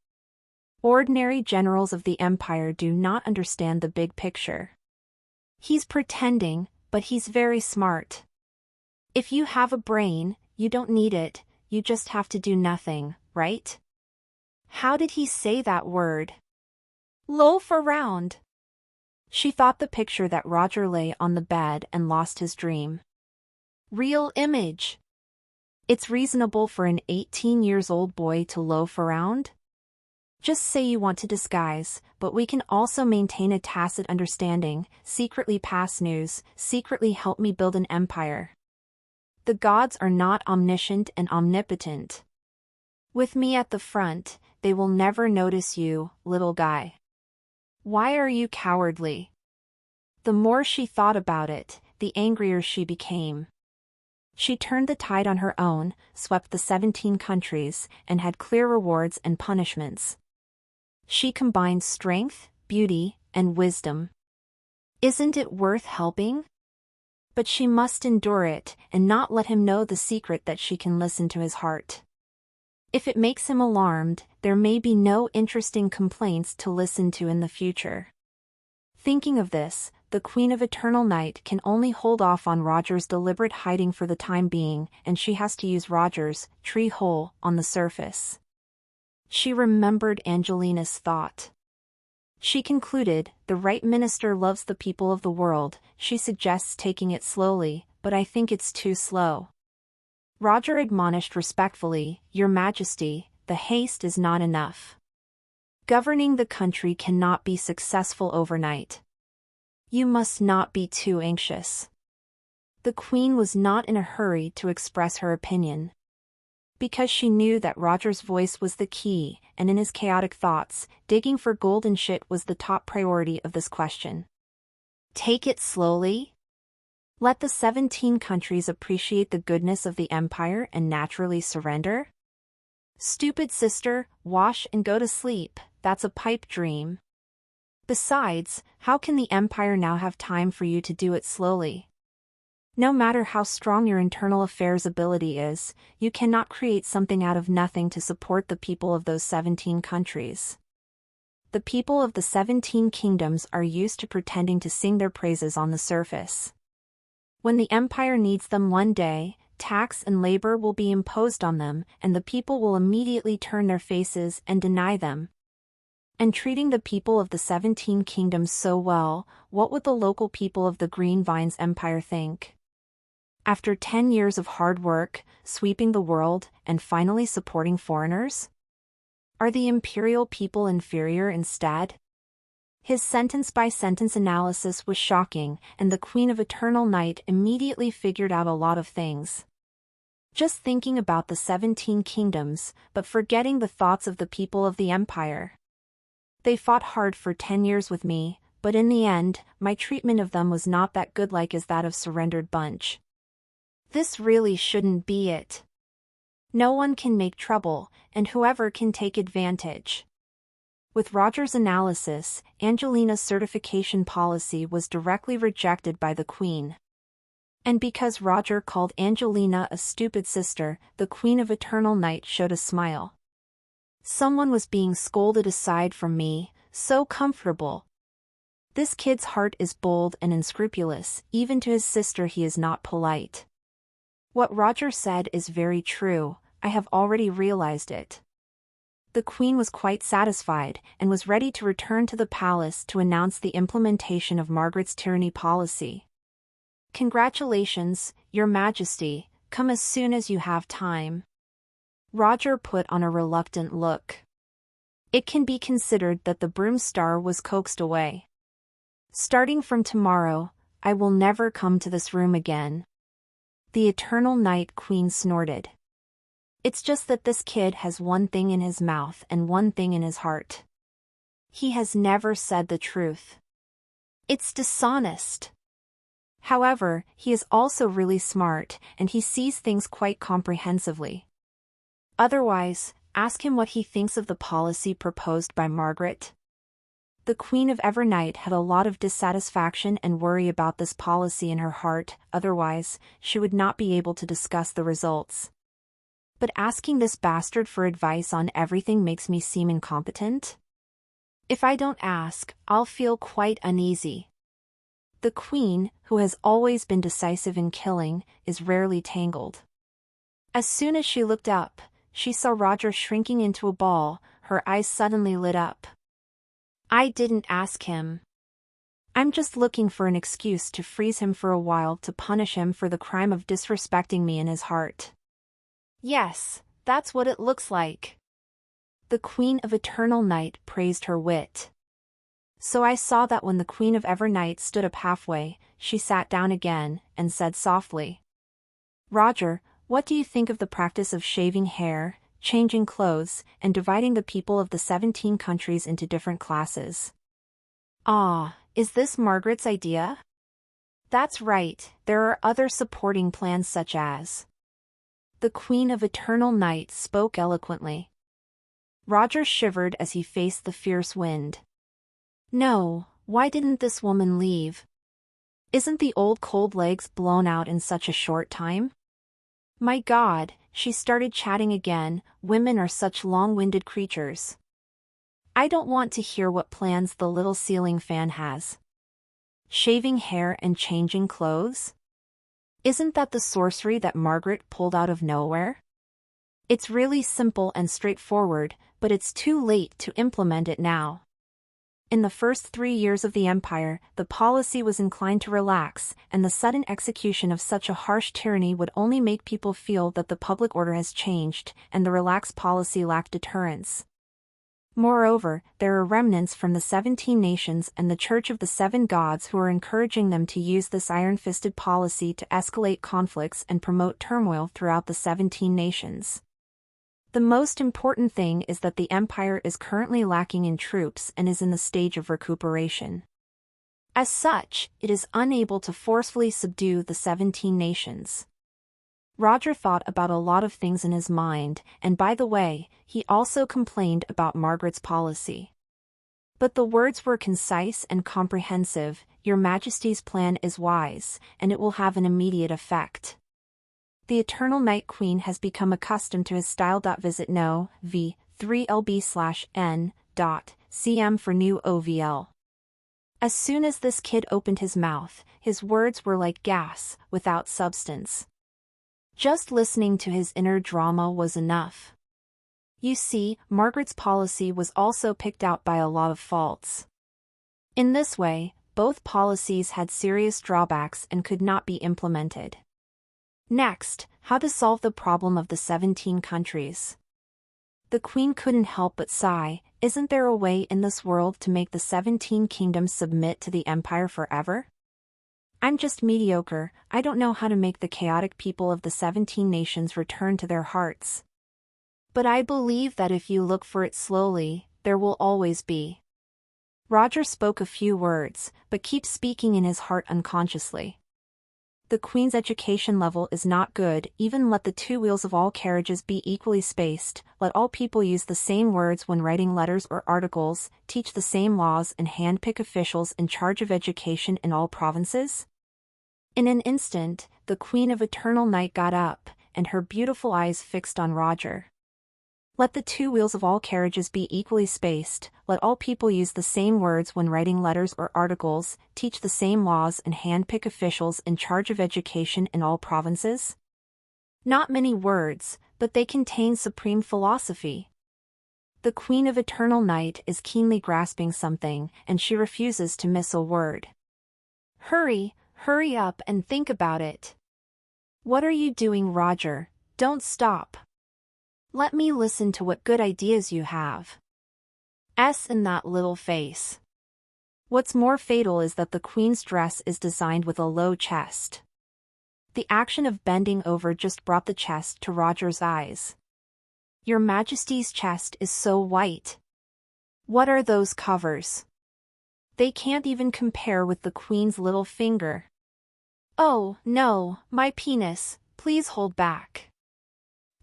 Ordinary generals of the empire do not understand the big picture. He's pretending, but he's very smart. If you have a brain, you don't need it, you just have to do nothing, right? How did he say that word? Loaf around. She thought the picture that Roger lay on the bed and lost his dream. Real image. It's reasonable for an 18-year-old boy to loaf around? Just say you want to disguise, but we can also maintain a tacit understanding, secretly pass news, secretly help me build an empire. The gods are not omniscient and omnipotent. With me at the front, they will never notice you, little guy. Why are you cowardly? The more she thought about it, the angrier she became. She turned the tide on her own, swept the 17 countries, and had clear rewards and punishments. She combined strength, beauty, and wisdom. Isn't it worth helping? But she must endure it, and not let him know the secret that she can listen to his heart. If it makes him alarmed, there may be no interesting complaints to listen to in the future. Thinking of this, the Queen of Eternal Night can only hold off on Roger's deliberate hiding for the time being, and she has to use Roger's tree hole on the surface. She remembered Angelina's thought. She concluded, the right minister loves the people of the world. She suggests taking it slowly, but I think it's too slow. Roger admonished respectfully, Your Majesty, the haste is not enough. Governing the country cannot be successful overnight. You must not be too anxious. The Queen was not in a hurry to express her opinion. Because she knew that Roger's voice was the key, and in his chaotic thoughts, digging for golden shit was the top priority of this question. Take it slowly? Let the 17 countries appreciate the goodness of the empire and naturally surrender? Stupid sister, wash and go to sleep, that's a pipe dream. Besides, how can the empire now have time for you to do it slowly? No matter how strong your internal affairs ability is, you cannot create something out of nothing to support the people of those 17 countries. The people of the 17 kingdoms are used to pretending to sing their praises on the surface. When the empire needs them one day, tax and labor will be imposed on them, and the people will immediately turn their faces and deny them. And treating the people of the 17 kingdoms so well, what would the local people of the Green Vines Empire think? After 10 years of hard work, sweeping the world, and finally supporting foreigners? Are the imperial people inferior instead? His sentence-by-sentence analysis was shocking, and the Queen of Eternal Night immediately figured out a lot of things. Just thinking about the 17 kingdoms, but forgetting the thoughts of the people of the empire. They fought hard for 10 years with me, but in the end, my treatment of them was not that good like as that of surrendered bunch. This really shouldn't be it. No one can make trouble, and whoever can take advantage. With Roger's analysis, Angelina's certification policy was directly rejected by the Queen. And because Roger called Angelina a stupid sister, the Queen of Eternal Night showed a smile. Someone was being scolded aside from me, so comfortable. This kid's heart is bold and unscrupulous, even to his sister he is not polite. What Roger said is very true, I have already realized it. The queen was quite satisfied and was ready to return to the palace to announce the implementation of Margaret's tyranny policy. "Congratulations, Your Majesty, come as soon as you have time." Roger put on a reluctant look. It can be considered that the broom star was coaxed away. "Starting from tomorrow, I will never come to this room again." The Eternal Night Queen snorted. "It's just that this kid has one thing in his mouth and one thing in his heart. He has never said the truth. It's dishonest. However, he is also really smart, and he sees things quite comprehensively. Otherwise, ask him what he thinks of the policy proposed by Margaret." The Queen of Evernight had a lot of dissatisfaction and worry about this policy in her heart, otherwise, she would not be able to discuss the results. "But asking this bastard for advice on everything makes me seem incompetent? If I don't ask, I'll feel quite uneasy." The queen, who has always been decisive in killing, is rarely tangled. As soon as she looked up, she saw Roger shrinking into a ball. Her eyes suddenly lit up. "I didn't ask him. I'm just looking for an excuse to freeze him for a while to punish him for the crime of disrespecting me in his heart." "Yes, that's what it looks like." The Queen of Eternal Night praised her wit. "So I saw that when the Queen of Evernight stood up halfway, she sat down again, and said softly, 'Roger, what do you think of the practice of shaving hair, changing clothes, and dividing the people of the 17 countries into different classes?' Ah, is this Margaret's idea?" "That's right, there are other supporting plans such as..." The Queen of Eternal Night spoke eloquently. Roger shivered as he faced the fierce wind. No, why didn't this woman leave? Isn't the old cold legs blown out in such a short time? My God, she started chatting again, women are such long-winded creatures. I don't want to hear what plans the little ceiling fan has. Shaving hair and changing clothes? Isn't that the sorcery that Margaret pulled out of nowhere? It's really simple and straightforward, but it's too late to implement it now. In the first 3 years of the Empire, the policy was inclined to relax, and the sudden execution of such a harsh tyranny would only make people feel that the public order has changed, and the relaxed policy lacked deterrence. Moreover, there are remnants from the 17 nations and the Church of the Seven Gods who are encouraging them to use this iron-fisted policy to escalate conflicts and promote turmoil throughout the 17 nations. The most important thing is that the Empire is currently lacking in troops and is in the stage of recuperation. As such, it is unable to forcefully subdue the 17 nations. Roger thought about a lot of things in his mind, and by the way, he also complained about Margaret's policy. But the words were concise and comprehensive. Your Majesty's plan is wise, and it will have an immediate effect. The Eternal Night Queen has become accustomed to his style. Visit no v 3lb/n.cm for new OVL. As soon as this kid opened his mouth, his words were like gas, without substance. Just listening to his inner drama was enough. You see, Margaret's policy was also picked out by a lot of faults. In this way, both policies had serious drawbacks and could not be implemented. Next, how to solve the problem of the 17 countries. The Queen couldn't help but sigh. Isn't there a way in this world to make the 17 kingdoms submit to the Empire forever? I'm just mediocre. I don't know how to make the chaotic people of the 17 nations return to their hearts. But I believe that if you look for it slowly, there will always be. Roger spoke a few words, but keeps speaking in his heart unconsciously. The Queen's education level is not good. Even let the two wheels of all carriages be equally spaced, let all people use the same words when writing letters or articles, teach the same laws and handpick officials in charge of education in all provinces. In an instant, the Queen of Eternal Night got up, and her beautiful eyes fixed on Roger. Let the two wheels of all carriages be equally spaced, let all people use the same words when writing letters or articles, teach the same laws and handpick officials in charge of education in all provinces. Not many words, but they contain supreme philosophy. The Queen of Eternal Night is keenly grasping something, and she refuses to miss a word. Hurry, hurry up and think about it. What are you doing, Roger? Don't stop. Let me listen to what good ideas you have. In that little face. What's more fatal is that the Queen's dress is designed with a low chest. The action of bending over just brought the chest to Roger's eyes. Your Majesty's chest is so white. What are those covers? They can't even compare with the Queen's little finger. Oh, no, my penis, please hold back.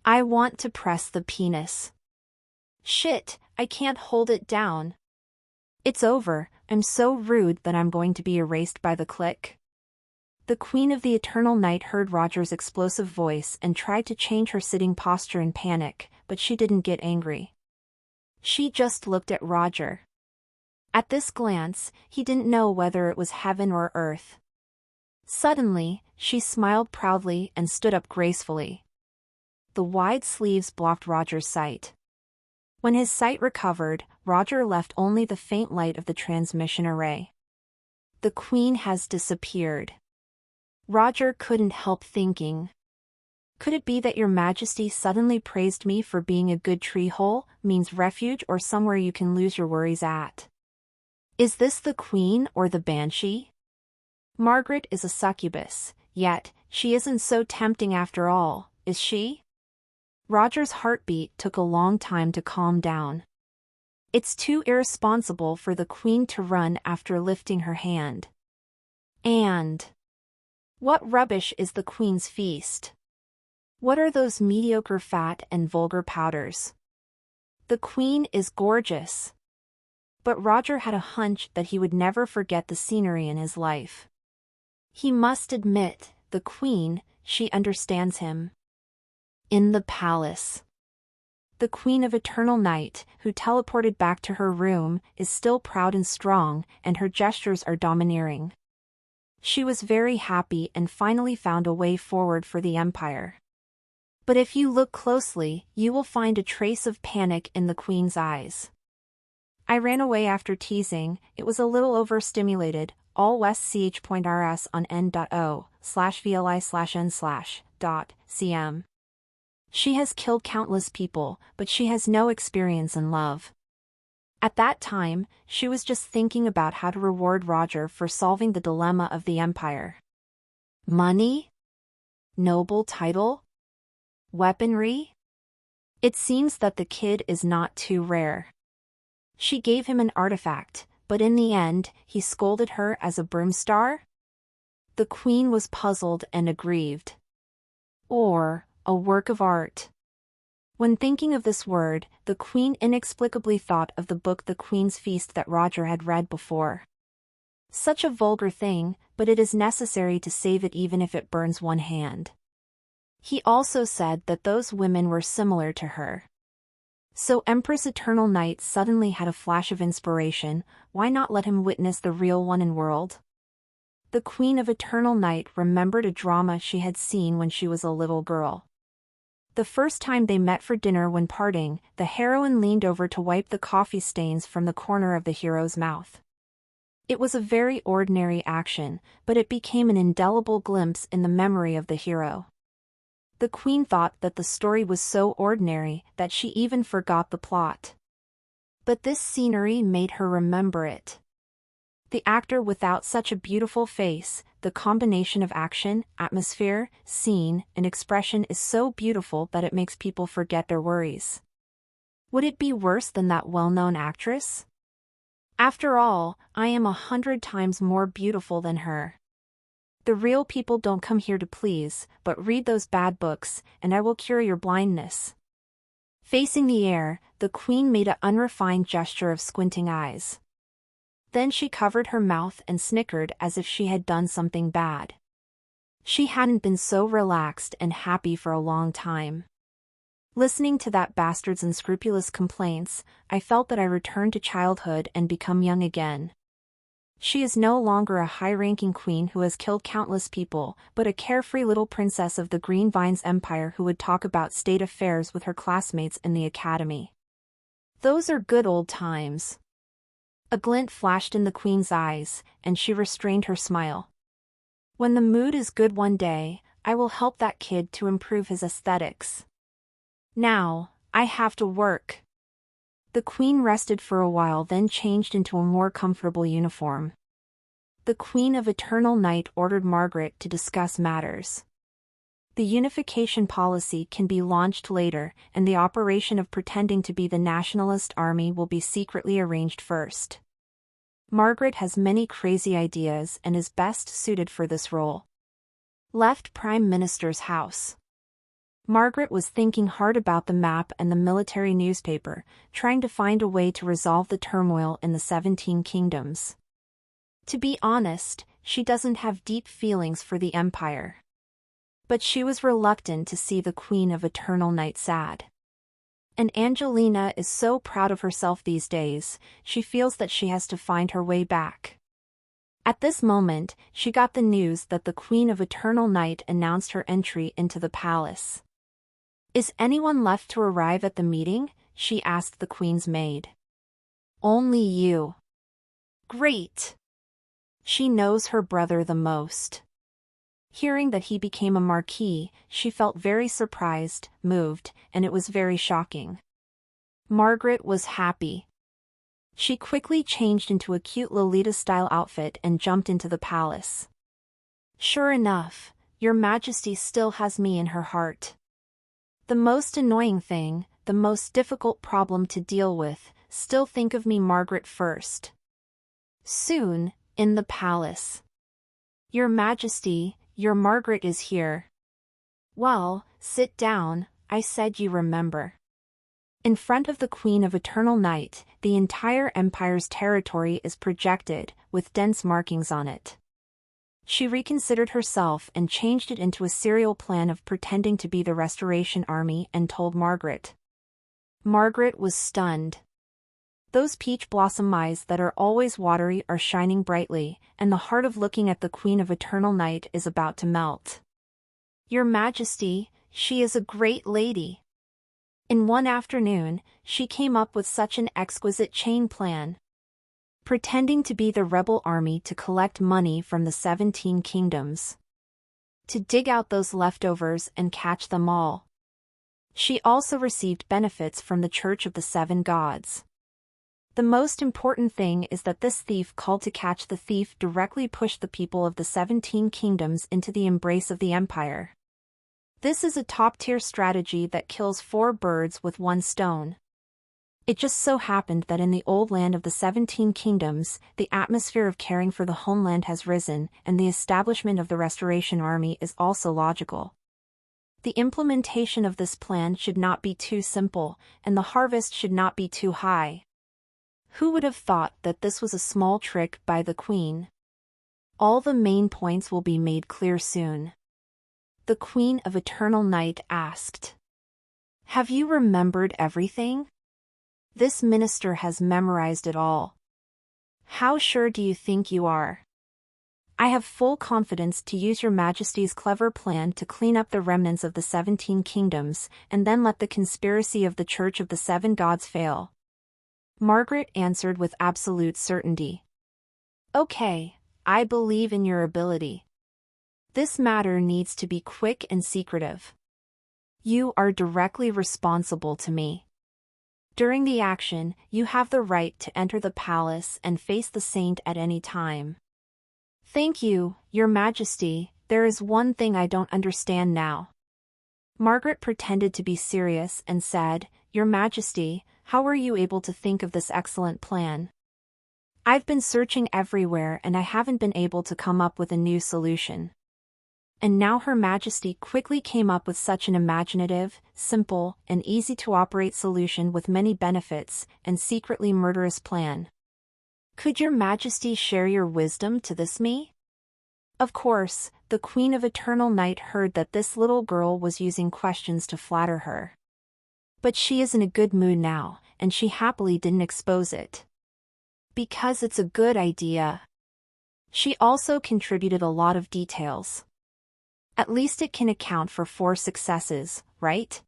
I want to press the penis. Shit, I can't hold it down. It's over, I'm so rude that I'm going to be erased by the click. The Queen of the Eternal Night heard Roger's explosive voice and tried to change her sitting posture in panic, but she didn't get angry. She just looked at Roger. At this glance, he didn't know whether it was heaven or earth. Suddenly, she smiled proudly and stood up gracefully. The wide sleeves blocked Roger's sight. When his sight recovered, Roger left only the faint light of the transmission array. The Queen has disappeared. Roger couldn't help thinking. Could it be that Your Majesty suddenly praised me for being a good tree hole, means refuge or somewhere you can lose your worries at? Is this the Queen or the Banshee? Margaret is a succubus, yet, she isn't so tempting after all, is she? Roger's heartbeat took a long time to calm down. It's too irresponsible for the Queen to run after lifting her hand. And what rubbish is the Queen's feast? What are those mediocre fat and vulgar powders? The Queen is gorgeous. But Roger had a hunch that he would never forget the scenery in his life. He must admit, the Queen, she understands him. In the palace. The Queen of Eternal Night, who teleported back to her room, is still proud and strong, and her gestures are domineering. She was very happy and finally found a way forward for the Empire. But if you look closely, you will find a trace of panic in the Queen's eyes. I ran away after teasing, it was a little overstimulated, all west ch.rs on n.o/vli/n/.cm. She has killed countless people, but she has no experience in love. At that time, she was just thinking about how to reward Roger for solving the dilemma of the Empire. Money? Noble title? Weaponry? It seems that the kid is not too rare. She gave him an artifact, but in the end, he scolded her as a broomstar? The Queen was puzzled and aggrieved. Or a work of art. When thinking of this word, the Queen inexplicably thought of the book The Queen's Feast that Roger had read before. Such a vulgar thing, but it is necessary to save it even if it burns one hand. He also said that those women were similar to her. So Empress Eternal Night suddenly had a flash of inspiration, why not let him witness the real one in world? The Queen of Eternal Night remembered a drama she had seen when she was a little girl. The first time they met for dinner when parting, the heroine leaned over to wipe the coffee stains from the corner of the hero's mouth. It was a very ordinary action, but it became an indelible glimpse in the memory of the hero. The Queen thought that the story was so ordinary that she even forgot the plot. But this scenery made her remember it. The actor without such a beautiful face, the combination of action, atmosphere, scene, and expression is so beautiful that it makes people forget their worries. Would it be worse than that well-known actress? After all, I am 100 times more beautiful than her. The real people don't come here to please, but read those bad books, and I will cure your blindness. Facing the air, the Queen made an unrefined gesture of squinting eyes. Then she covered her mouth and snickered as if she had done something bad. She hadn't been so relaxed and happy for a long time. Listening to that bastard's unscrupulous complaints, I felt that I returned to childhood and become young again. She is no longer a high-ranking queen who has killed countless people, but a carefree little princess of the Green Vines Empire who would talk about state affairs with her classmates in the academy. Those are good old times. A glint flashed in the queen's eyes, and she restrained her smile. When the mood is good one day, I will help that kid to improve his aesthetics. Now, I have to work. The queen rested for a while, then changed into a more comfortable uniform. The Queen of Eternal Night ordered Margaret to discuss matters. The unification policy can be launched later, and the operation of pretending to be the nationalist army will be secretly arranged first. Margaret has many crazy ideas and is best suited for this role. Left Prime Minister's house. Margaret was thinking hard about the map and the military newspaper, trying to find a way to resolve the turmoil in the 17 kingdoms. To be honest, she doesn't have deep feelings for the Empire. But she was reluctant to see the Queen of Eternal Night sad. And Angelina is so proud of herself these days, she feels that she has to find her way back. At this moment, she got the news that the Queen of Eternal Night announced her entry into the palace. "Is anyone left to arrive at the meeting?" she asked the Queen's maid. "Only you." "Great." She knows her brother the most. Hearing that he became a marquis, she felt very surprised, moved, and it was very shocking. Margaret was happy. She quickly changed into a cute Lolita-style outfit and jumped into the palace. "Sure enough, Your Majesty still has me in her heart. The most annoying thing, the most difficult problem to deal with, still think of me, Margaret, first." Soon, in the palace. "Your Majesty, your Margaret is here." "Well, sit down, I said, you remember." In front of the Queen of Eternal Night, the entire Empire's territory is projected, with dense markings on it. She reconsidered herself and changed it into a serial plan of pretending to be the Restoration Army and told Margaret. Margaret was stunned. Those peach blossom eyes that are always watery are shining brightly, and the heart of looking at the Queen of Eternal Night is about to melt. "Your Majesty, she is a great lady." In one afternoon, she came up with such an exquisite chain plan. Pretending to be the rebel army to collect money from the 17 kingdoms. To dig out those leftovers and catch them all. She also received benefits from the Church of the Seven Gods. The most important thing is that this thief called to catch the thief directly pushed the people of the 17 kingdoms into the embrace of the Empire. This is a top-tier strategy that kills 4 birds with 1 stone. It just so happened that in the old land of the 17 kingdoms, the atmosphere of caring for the homeland has risen, and the establishment of the Restoration Army is also logical. The implementation of this plan should not be too simple, and the harvest should not be too high. Who would have thought that this was a small trick by the Queen? All the main points will be made clear soon. The Queen of Eternal Night asked. "Have you remembered everything? This minister has memorized it all. How sure do you think you are?" "I have full confidence to use Your Majesty's clever plan to clean up the remnants of the 17 kingdoms, and then let the conspiracy of the Church of the Seven Gods fail." Margaret answered with absolute certainty. "Okay, I believe in your ability. This matter needs to be quick and secretive. You are directly responsible to me. During the action, you have the right to enter the palace and face the saint at any time." "Thank you, Your Majesty, there is one thing I don't understand now." Margaret pretended to be serious and said, "Your Majesty, how were you able to think of this excellent plan?" "I've been searching everywhere and I haven't been able to come up with a new solution." And now Her Majesty quickly came up with such an imaginative, simple, and easy-to-operate solution with many benefits, and secretly murderous plan. "Could Your Majesty share your wisdom to this me?" Of course, the Queen of Eternal Night heard that this little girl was using questions to flatter her. But she is in a good mood now, and she happily didn't expose it. Because it's a good idea. She also contributed a lot of details. At least it can account for 4 successes, right?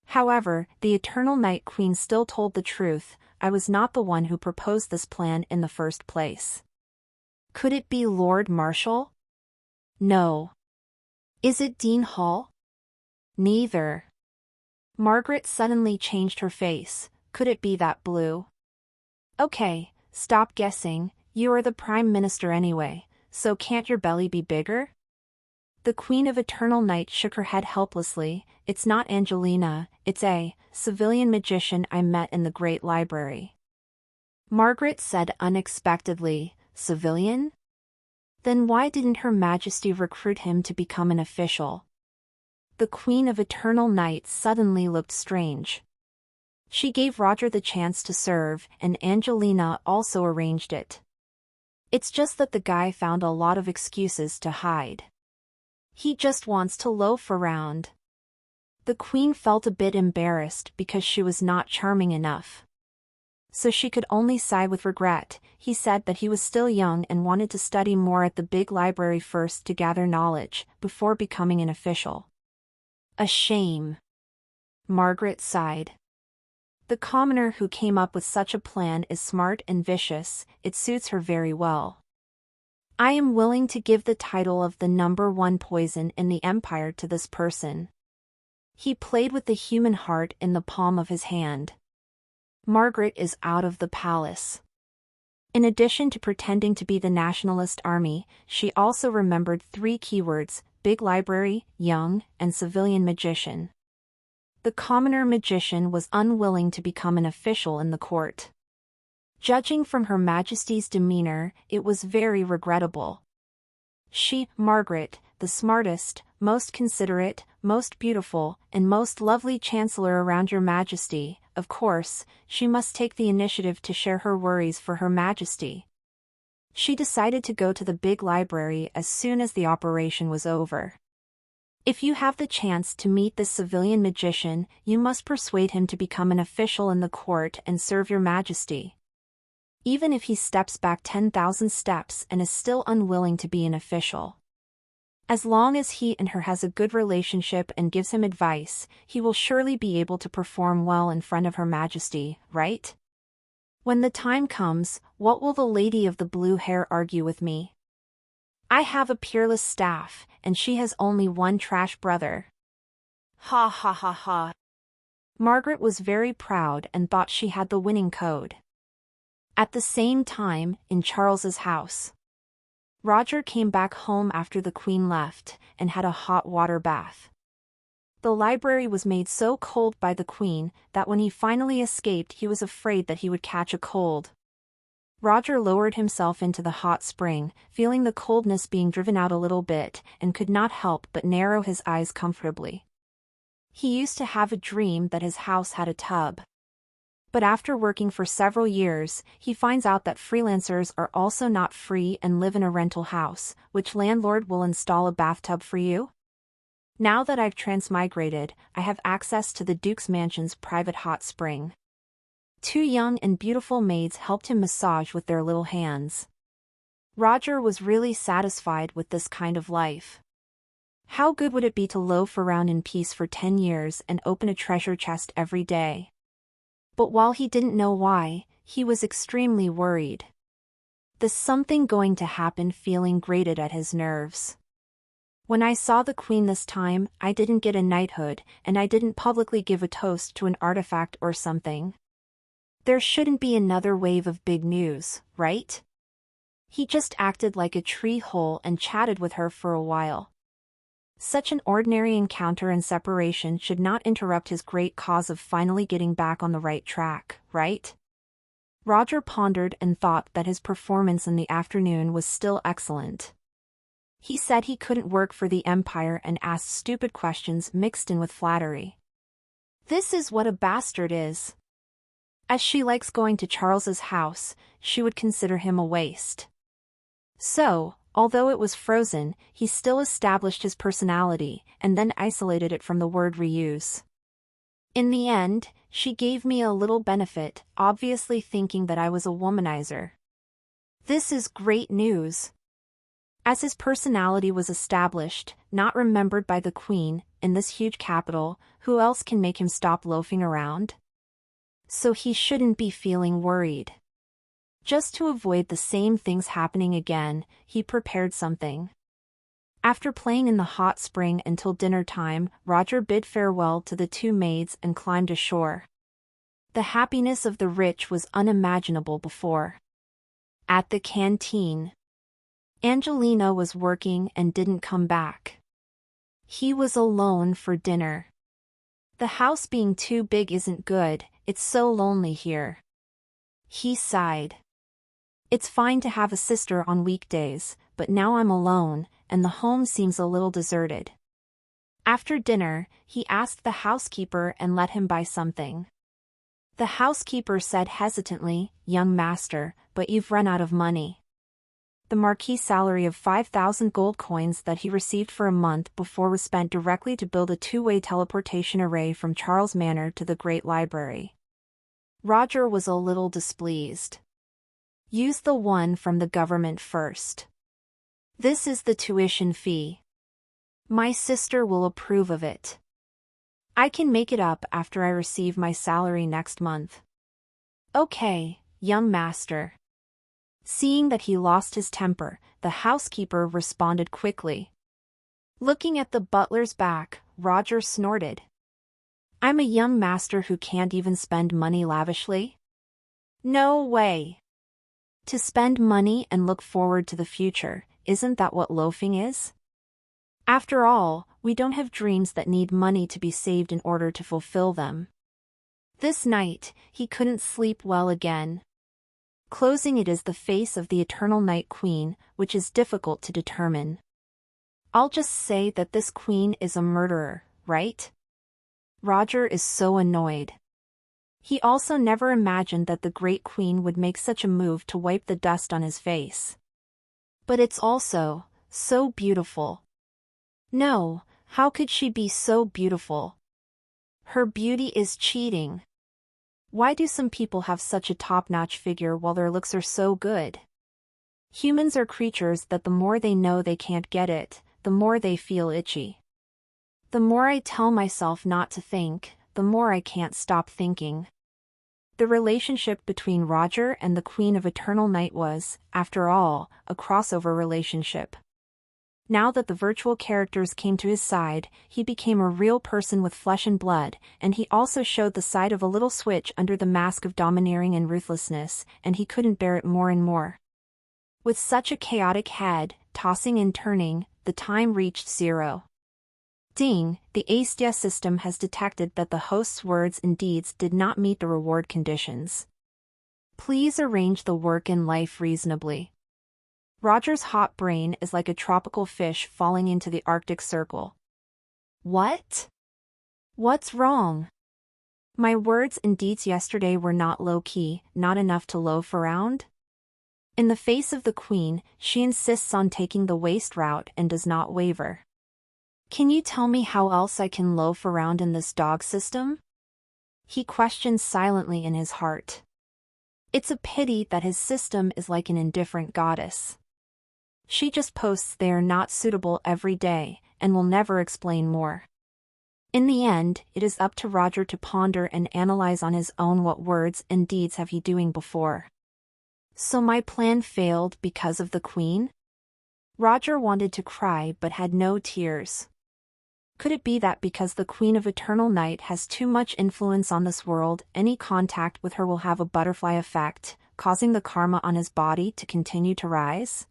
However, the Eternal Night Queen still told the truth. I was not the one who proposed this plan in the first place. Could it be Lord Marshall? No. Is it Dean Hall? Neither. Margaret suddenly changed her face. Could it be that blue? Okay, stop guessing, you are the Prime Minister anyway, so can't your belly be bigger? The Queen of Eternal Night shook her head helplessly. It's not Angelina, it's a civilian magician I met in the Great Library. Margaret said unexpectedly, civilian? Then why didn't Her Majesty recruit him to become an official? The Queen of Eternal Night suddenly looked strange. She gave Roger the chance to serve, and Angelina also arranged it. It's just that the guy found a lot of excuses to hide. He just wants to loaf around. The Queen felt a bit embarrassed because she was not charming enough. So she could only sigh with regret. He said that he was still young and wanted to study more at the big library first to gather knowledge, before becoming an official. A shame. Margaret sighed. The commoner who came up with such a plan is smart and vicious, it suits her very well. I am willing to give the title of the #1 poison in the Empire to this person. He played with the human heart in the palm of his hand. Margaret is out of the palace. In addition to pretending to be the Nationalist Army, she also remembered 3 keywords: big library, young, and civilian magician. The commoner magician was unwilling to become an official in the court. Judging from Her Majesty's demeanor, it was very regrettable. She, Margaret, the smartest, most considerate, most beautiful, and most lovely Chancellor around Your Majesty, of course, she must take the initiative to share her worries for Her Majesty. She decided to go to the big library as soon as the operation was over. If you have the chance to meet this civilian magician, you must persuade him to become an official in the court and serve Your Majesty. Even if he steps back 10,000 steps and is still unwilling to be an official. As long as he and her has a good relationship and gives him advice, he will surely be able to perform well in front of Her Majesty, right? When the time comes, what will the lady of the blue hair argue with me? I have a peerless staff, and she has only one trash brother. Ha ha ha ha. Margaret was very proud and thought she had the winning code. At the same time, in Charles's house, Roger came back home after the Queen left, and had a hot water bath. The library was made so cold by the Queen that when he finally escaped he was afraid that he would catch a cold. Roger lowered himself into the hot spring, feeling the coldness being driven out a little bit, and could not help but narrow his eyes comfortably. He used to have a dream that his house had a tub. But after working for several years, he finds out that freelancers are also not free and live in a rental house. Which landlord will install a bathtub for you? Now that I've transmigrated, I have access to the Duke's mansion's private hot spring. 2 young and beautiful maids helped him massage with their little hands. Roger was really satisfied with this kind of life. How good would it be to loaf around in peace for 10 years and open a treasure chest every day? But while he didn't know why, he was extremely worried. The something going to happen feeling grated at his nerves. When I saw the Queen this time, I didn't get a knighthood, and I didn't publicly give a toast to an artifact or something. There shouldn't be another wave of big news, right? He just acted like a tree hole and chatted with her for a while. Such an ordinary encounter and separation should not interrupt his great cause of finally getting back on the right track, right? Roger pondered and thought that his performance in the afternoon was still excellent. He said he couldn't work for the Empire and asked stupid questions mixed in with flattery. This is what a bastard is. As she likes going to Charles's house, she would consider him a waste. So, although it was frozen, he still established his personality, and then isolated it from the word reuse. In the end, she gave me a little benefit, obviously thinking that I was a womanizer. This is great news. As his personality was established, not remembered by the queen, in this huge capital, who else can make him stop loafing around? So he shouldn't be feeling worried. Just to avoid the same things happening again, he prepared something. After playing in the hot spring until dinner time, Roger bid farewell to the two maids and climbed ashore. The happiness of the rich was unimaginable before. At the canteen, Angelina was working and didn't come back. He was alone for dinner. The house being too big isn't good, it's so lonely here. He sighed. It's fine to have a sister on weekdays, but now I'm alone, and the home seems a little deserted. After dinner, he asked the housekeeper and let him buy something. The housekeeper said hesitantly, "Young master, but you've run out of money." The Marquis' salary of 5,000 gold coins that he received for a month before was spent directly to build a two-way teleportation array from Charles Manor to the Great Library. Roger was a little displeased. Use the one from the government first. This is the tuition fee. My sister will approve of it. I can make it up after I receive my salary next month. Okay, young master. Seeing that he lost his temper, the housekeeper responded quickly. Looking at the butler's back, Roger snorted. I'm a young master who can't even spend money lavishly? No way. To spend money and look forward to the future, isn't that what loafing is? After all, we don't have dreams that need money to be saved in order to fulfill them. This night, he couldn't sleep well again. Closing it is the face of the Eternal Night Queen, which is difficult to determine. I'll just say that this queen is a murderer, right? Roger is so annoyed. He also never imagined that the Great Queen would make such a move to wipe the dust on his face. But it's also so beautiful. No, how could she be so beautiful? Her beauty is cheating. Why do some people have such a top-notch figure while their looks are so good? Humans are creatures that the more they know they can't get it, the more they feel itchy. The more I tell myself not to think, the more I can't stop thinking. The relationship between Roger and the Queen of Eternal Night was, after all, a crossover relationship. Now that the virtual characters came to his side, he became a real person with flesh and blood, and he also showed the side of a little switch under the mask of domineering and ruthlessness, and he couldn't bear it more and more. With such a chaotic head, tossing and turning, the time reached 0. Ding, the Aestia system has detected that the host's words and deeds did not meet the reward conditions. Please arrange the work and life reasonably. Roger's hot brain is like a tropical fish falling into the Arctic Circle. What? What's wrong? My words and deeds yesterday were not low-key, not enough to loaf around? In the face of the Queen, she insists on taking the waste route and does not waver. Can you tell me how else I can loaf around in this dog system? He questions silently in his heart. It's a pity that his system is like an indifferent goddess. She just posts they are not suitable every day, and will never explain more. In the end, it is up to Roger to ponder and analyze on his own what words and deeds have he doing before. So my plan failed because of the Queen? Roger wanted to cry but had no tears. Could it be that because the Queen of Eternal Night has too much influence on this world, any contact with her will have a butterfly effect, causing the karma on his body to continue to rise?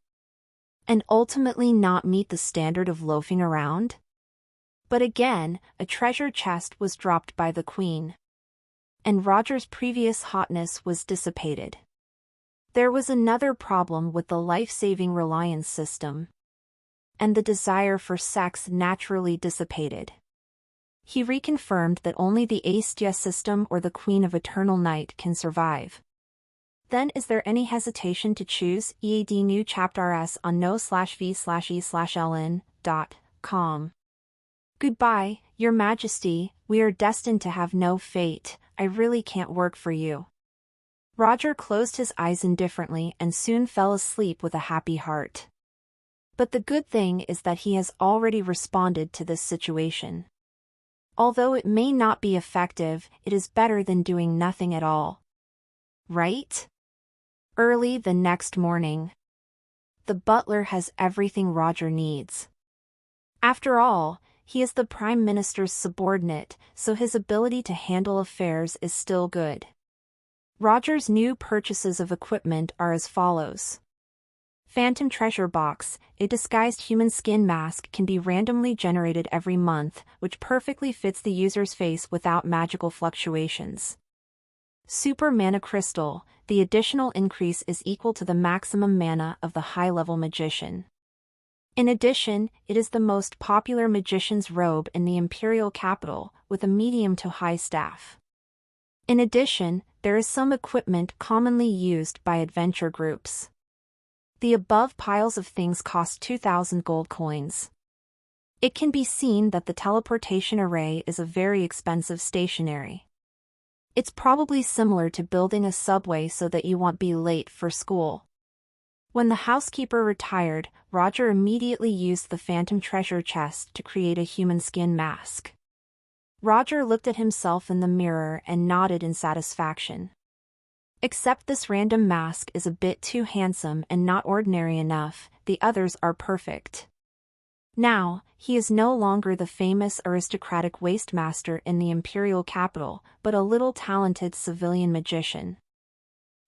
And ultimately not meet the standard of loafing around? But again, a treasure chest was dropped by the Queen. And Roger's previous hotness was dissipated. There was another problem with the life-saving reliance system. And the desire for sex naturally dissipated. He reconfirmed that only the Aestia system or the Queen of Eternal Night can survive. Then is there any hesitation to choose EAD new chapters on no/v/e/ln.com. Goodbye, Your Majesty, we are destined to have no fate, I really can't work for you. Roger closed his eyes indifferently and soon fell asleep with a happy heart. But the good thing is that he has already responded to this situation. Although it may not be effective, it is better than doing nothing at all. Right? Early the next morning. The butler has everything Roger needs. After all, he is the Prime Minister's subordinate, so his ability to handle affairs is still good. Roger's new purchases of equipment are as follows. Phantom Treasure Box, a disguised human skin mask can be randomly generated every month, which perfectly fits the user's face without magical fluctuations. Super Mana Crystal, the additional increase is equal to the maximum mana of the high-level magician. In addition, it is the most popular magician's robe in the Imperial capital, with a medium to high staff. In addition, there is some equipment commonly used by adventure groups. The above piles of things cost 2,000 gold coins. It can be seen that the teleportation array is a very expensive stationery. It's probably similar to building a subway so that you won't be late for school. When the housekeeper retired, Roger immediately used the phantom treasure chest to create a human skin mask. Roger looked at himself in the mirror and nodded in satisfaction. Except this random mask is a bit too handsome and not ordinary enough, the others are perfect. Now, he is no longer the famous aristocratic waste master in the imperial capital, but a little talented civilian magician.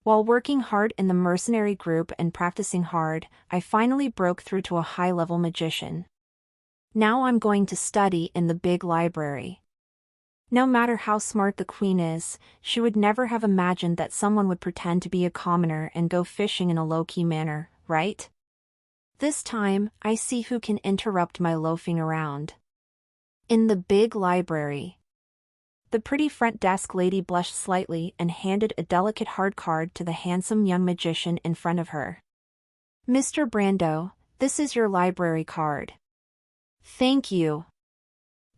While working hard in the mercenary group and practicing hard, I finally broke through to a high-level magician. Now I'm going to study in the big library. No matter how smart the queen is, she would never have imagined that someone would pretend to be a commoner and go fishing in a low-key manner, right? This time, I see who can interrupt my loafing around. In the big library. The pretty front desk lady blushed slightly and handed a delicate hard card to the handsome young magician in front of her. Mr. Brando, this is your library card. Thank you.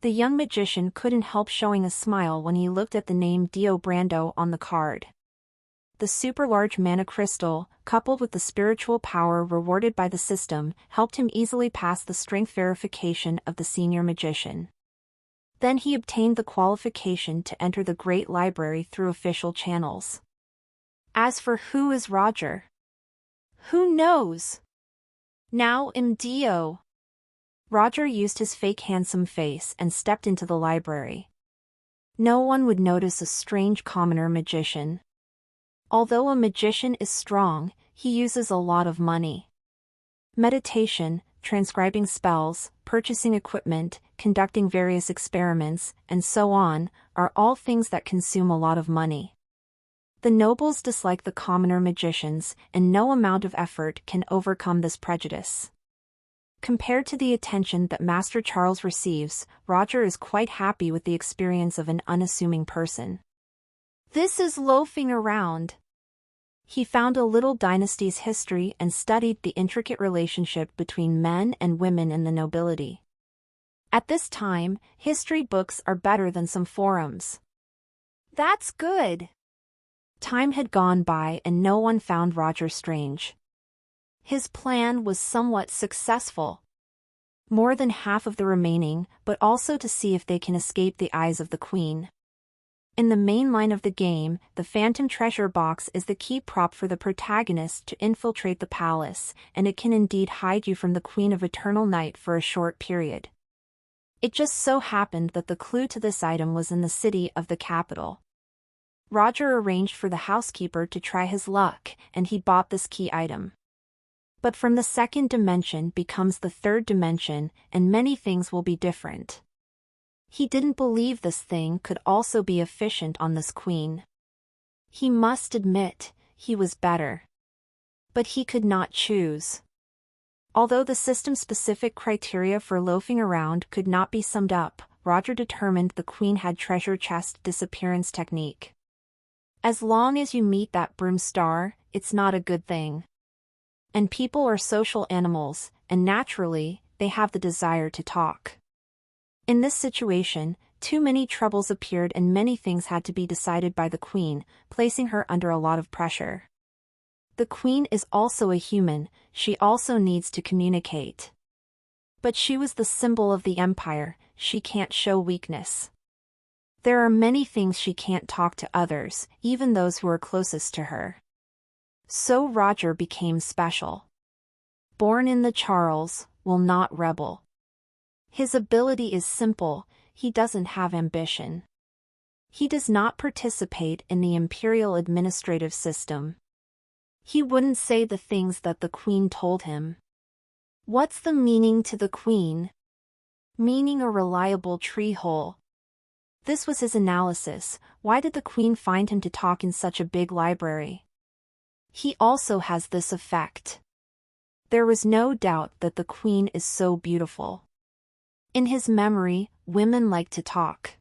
The young magician couldn't help showing a smile when he looked at the name Dio Brando on the card. The super-large mana crystal, coupled with the spiritual power rewarded by the system, helped him easily pass the strength verification of the senior magician. Then he obtained the qualification to enter the Great Library through official channels. As for who is Roger? Who knows? Now I'm Dio. Roger used his fake handsome face and stepped into the library. No one would notice a strange commoner magician. Although a magician is strong, he uses a lot of money. Meditation, transcribing spells, purchasing equipment, conducting various experiments, and so on, are all things that consume a lot of money. The nobles dislike the commoner magicians, and no amount of effort can overcome this prejudice. Compared to the attention that Master Charles receives, Roger is quite happy with the experience of an unassuming person. This is loafing around. He found a little dynasty's history and studied the intricate relationship between men and women in the nobility. At this time, history books are better than some forums. That's good. Time had gone by and no one found Roger strange. His plan was somewhat successful. More than half of the remaining, but also to see if they can escape the eyes of the queen. In the main line of the game, the Phantom Treasure Box is the key prop for the protagonist to infiltrate the palace, and it can indeed hide you from the Queen of Eternal Night for a short period. It just so happened that the clue to this item was in the city of the capital. Roger arranged for the housekeeper to try his luck, and he bought this key item. But from the second dimension becomes the third dimension, and many things will be different. He didn't believe this thing could also be efficient on this queen. He must admit, he was better. But he could not choose. Although the system-specific criteria for loafing around could not be summed up, Roger determined the queen had treasure chest disappearance technique. As long as you meet that broom star, it's not a good thing. And people are social animals, and naturally, they have the desire to talk. In this situation, too many troubles appeared and many things had to be decided by the queen, placing her under a lot of pressure. The queen is also a human, she also needs to communicate. But she was the symbol of the empire, she can't show weakness. There are many things she can't talk to others, even those who are closest to her. So Roger became special. Born in the Charles, will not rebel. His ability is simple, he doesn't have ambition. He does not participate in the imperial administrative system. He wouldn't say the things that the queen told him. What's the meaning to the queen? Meaning a reliable tree hole. This was his analysis. Why did the queen find him to talk in such a big library? He also has this effect. There was no doubt that the queen is so beautiful. In his memory, women like to talk.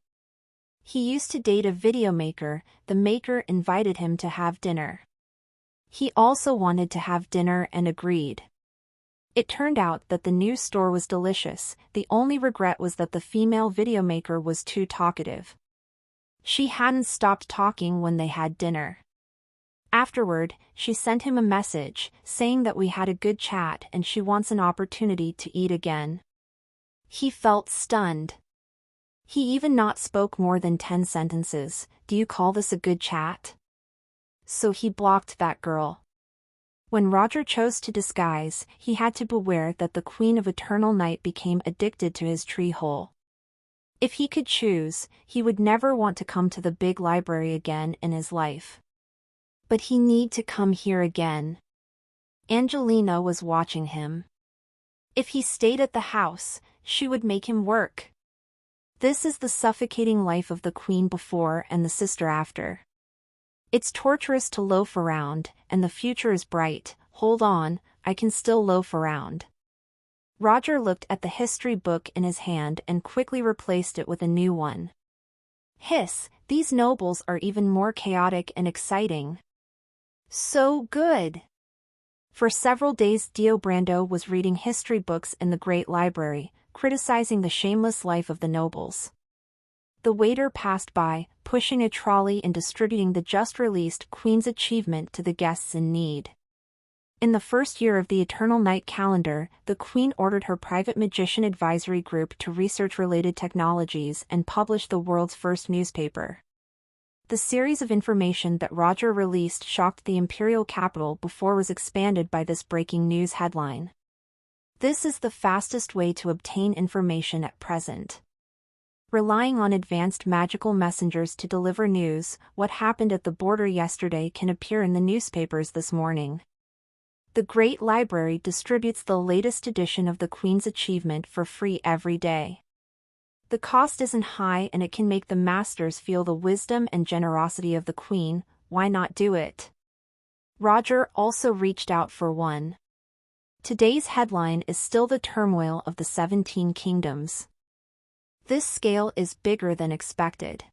He used to date a video maker, the maker invited him to have dinner. He also wanted to have dinner and agreed. It turned out that the new store was delicious, the only regret was that the female video maker was too talkative. She hadn't stopped talking when they had dinner. Afterward, she sent him a message, saying that we had a good chat and she wants an opportunity to eat again. He felt stunned. He even not spoke more than 10 sentences. Do you call this a good chat? So he blocked that girl. When Roger chose to disguise, he had to beware that the Queen of Eternal Night became addicted to his tree hole. If he could choose, he would never want to come to the big library again in his life. But he need to come here again. Angelina was watching him. If he stayed at the house, she would make him work. This is the suffocating life of the queen before and the sister after. It's torturous to loaf around, and the future is bright. Hold on, I can still loaf around. Roger looked at the history book in his hand and quickly replaced it with a new one. Hiss, these nobles are even more chaotic and exciting. So good! For several days Dio Brando was reading history books in the Great Library, criticizing the shameless life of the nobles. The waiter passed by, pushing a trolley and distributing the just-released Queen's Achievement to the guests in need. In the first year of the Eternal Night calendar, the Queen ordered her private magician advisory group to research related technologies and publish the world's first newspaper. The series of information that Roger released shocked the imperial capital before was expanded by this breaking news headline. This is the fastest way to obtain information at present. Relying on advanced magical messengers to deliver news, what happened at the border yesterday can appear in the newspapers this morning. The Great Library distributes the latest edition of the Queen's Achievement for free every day. The cost isn't high and it can make the masters feel the wisdom and generosity of the Queen. Why not do it? Roger also reached out for one. Today's headline is still the turmoil of the 17 kingdoms. This scale is bigger than expected.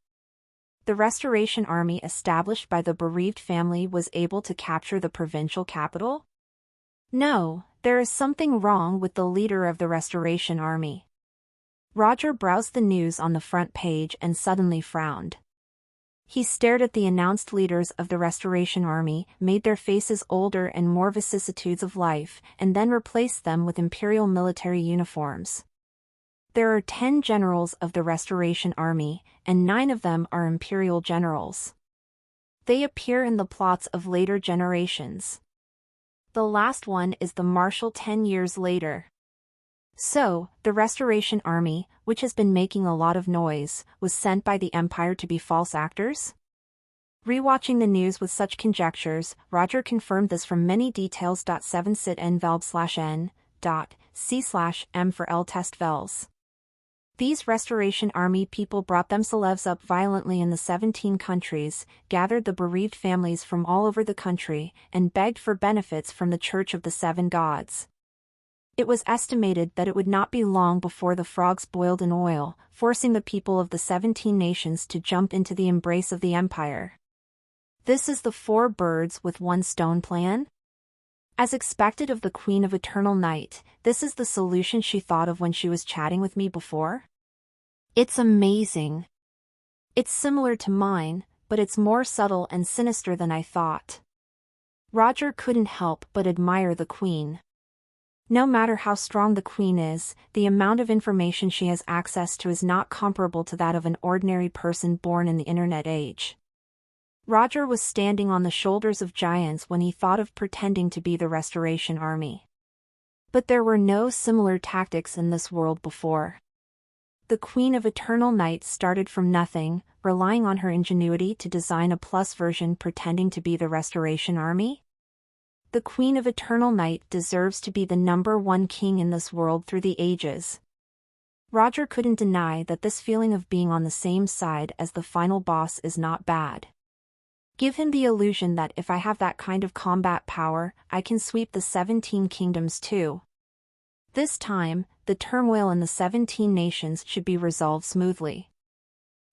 The Restoration Army established by the bereaved family was able to capture the provincial capital? No, there is something wrong with the leader of the Restoration Army. Roger browsed the news on the front page and suddenly frowned. He stared at the announced leaders of the Restoration Army, made their faces older and more vicissitudes of life, and then replaced them with imperial military uniforms. There are 10 generals of the Restoration Army, and 9 of them are imperial generals. They appear in the plots of later generations. The last one is the Marshal 10 years later. So, the Restoration Army, which has been making a lot of noise, was sent by the Empire to be false actors? Rewatching the news with such conjectures, Roger confirmed this from many details. 7 sit n valb/n. C/m for L test vels. These Restoration Army people brought themselves up violently in the 17 countries, gathered the bereaved families from all over the country, and begged for benefits from the Church of the Seven Gods. It was estimated that it would not be long before the frogs boiled in oil, forcing the people of the 17 nations to jump into the embrace of the Empire. This is the 4 birds with 1 stone plan? As expected of the Queen of Eternal Night, this is the solution she thought of when she was chatting with me before? It's amazing. It's similar to mine, but it's more subtle and sinister than I thought. Roger couldn't help but admire the queen. No matter how strong the queen is, the amount of information she has access to is not comparable to that of an ordinary person born in the internet age. Roger was standing on the shoulders of giants when he thought of pretending to be the Restoration Army. But there were no similar tactics in this world before. The Queen of Eternal Night started from nothing, relying on her ingenuity to design a plus version pretending to be the Restoration Army. The Queen of Eternal Night deserves to be the #1 king in this world through the ages. Roger couldn't deny that this feeling of being on the same side as the final boss is not bad. Give him the illusion that if I have that kind of combat power, I can sweep the 17 kingdoms too. This time, the turmoil in the 17 nations should be resolved smoothly.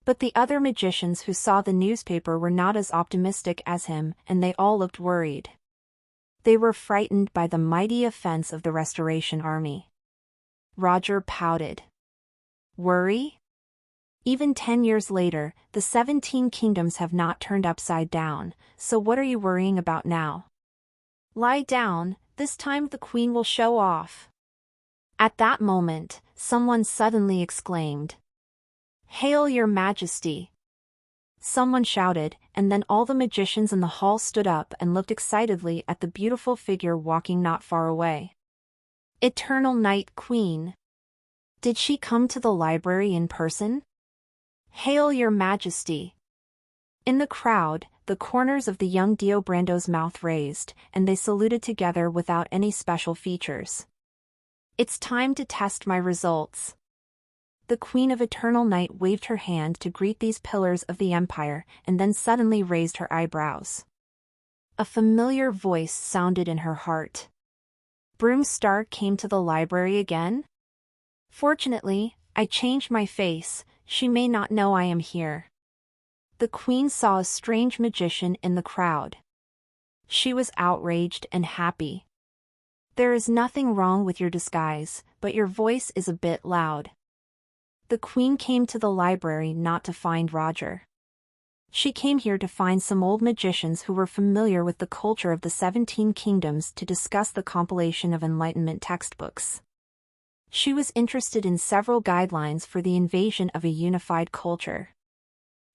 But the other magicians who saw the newspaper were not as optimistic as him, and they all looked worried. They were frightened by the mighty offense of the Restoration Army. Roger pouted. Worry? Even 10 years later, the 17 kingdoms have not turned upside down, so what are you worrying about now? Lie down, this time the queen will show off. At that moment, someone suddenly exclaimed, "Hail your majesty!" Someone shouted, and then all the magicians in the hall stood up and looked excitedly at the beautiful figure walking not far away. Eternal Night Queen. Did she come to the library in person? Hail your majesty! In the crowd, the corners of the young Dio Brando's mouth raised, and they saluted together without any special features. It's time to test my results. The Queen of Eternal Night waved her hand to greet these pillars of the Empire, and then suddenly raised her eyebrows. A familiar voice sounded in her heart. Broomstar came to the library again? Fortunately, I changed my face, she may not know I am here. The Queen saw a strange magician in the crowd. She was outraged and happy. There is nothing wrong with your disguise, but your voice is a bit loud. The Queen came to the library not to find Roger. She came here to find some old magicians who were familiar with the culture of the 17 kingdoms to discuss the compilation of Enlightenment textbooks. She was interested in several guidelines for the invasion of a unified culture.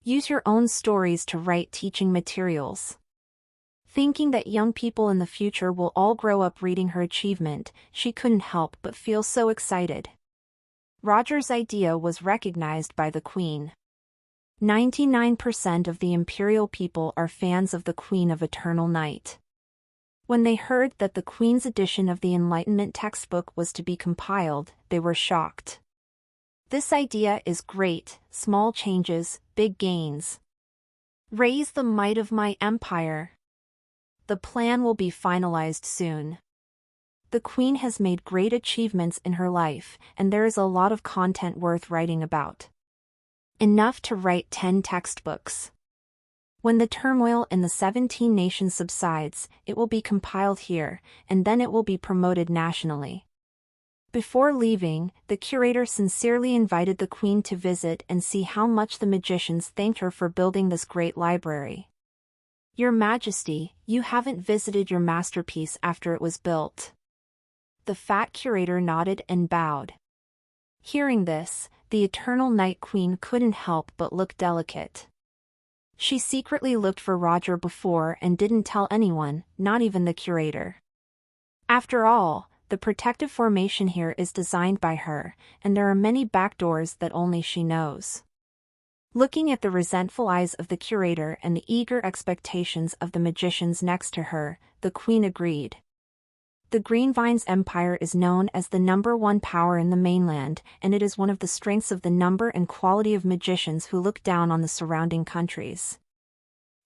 Use your own stories to write teaching materials. Thinking that young people in the future will all grow up reading her achievement, she couldn't help but feel so excited. Roger's idea was recognized by the Queen. 99% of the imperial people are fans of the Queen of Eternal Night. When they heard that the Queen's edition of the Enlightenment textbook was to be compiled, they were shocked. This idea is great, small changes, big gains. Raise the might of my empire. The plan will be finalized soon. The Queen has made great achievements in her life, and there is a lot of content worth writing about. Enough to write 10 textbooks. When the turmoil in the 17 nations subsides, it will be compiled here, and then it will be promoted nationally. Before leaving, the curator sincerely invited the Queen to visit and see how much the magicians thanked her for building this great library. Your Majesty, you haven't visited your masterpiece after it was built. The fat curator nodded and bowed. Hearing this, the Eternal Night Queen couldn't help but look delicate. She secretly looked for Roger before and didn't tell anyone, not even the curator. After all, the protective formation here is designed by her, and there are many back doors that only she knows. Looking at the resentful eyes of the curator and the eager expectations of the magicians next to her, the Queen agreed. The Greenvines Empire is known as the #1 power in the mainland, and it is one of the strengths of the number and quality of magicians who look down on the surrounding countries.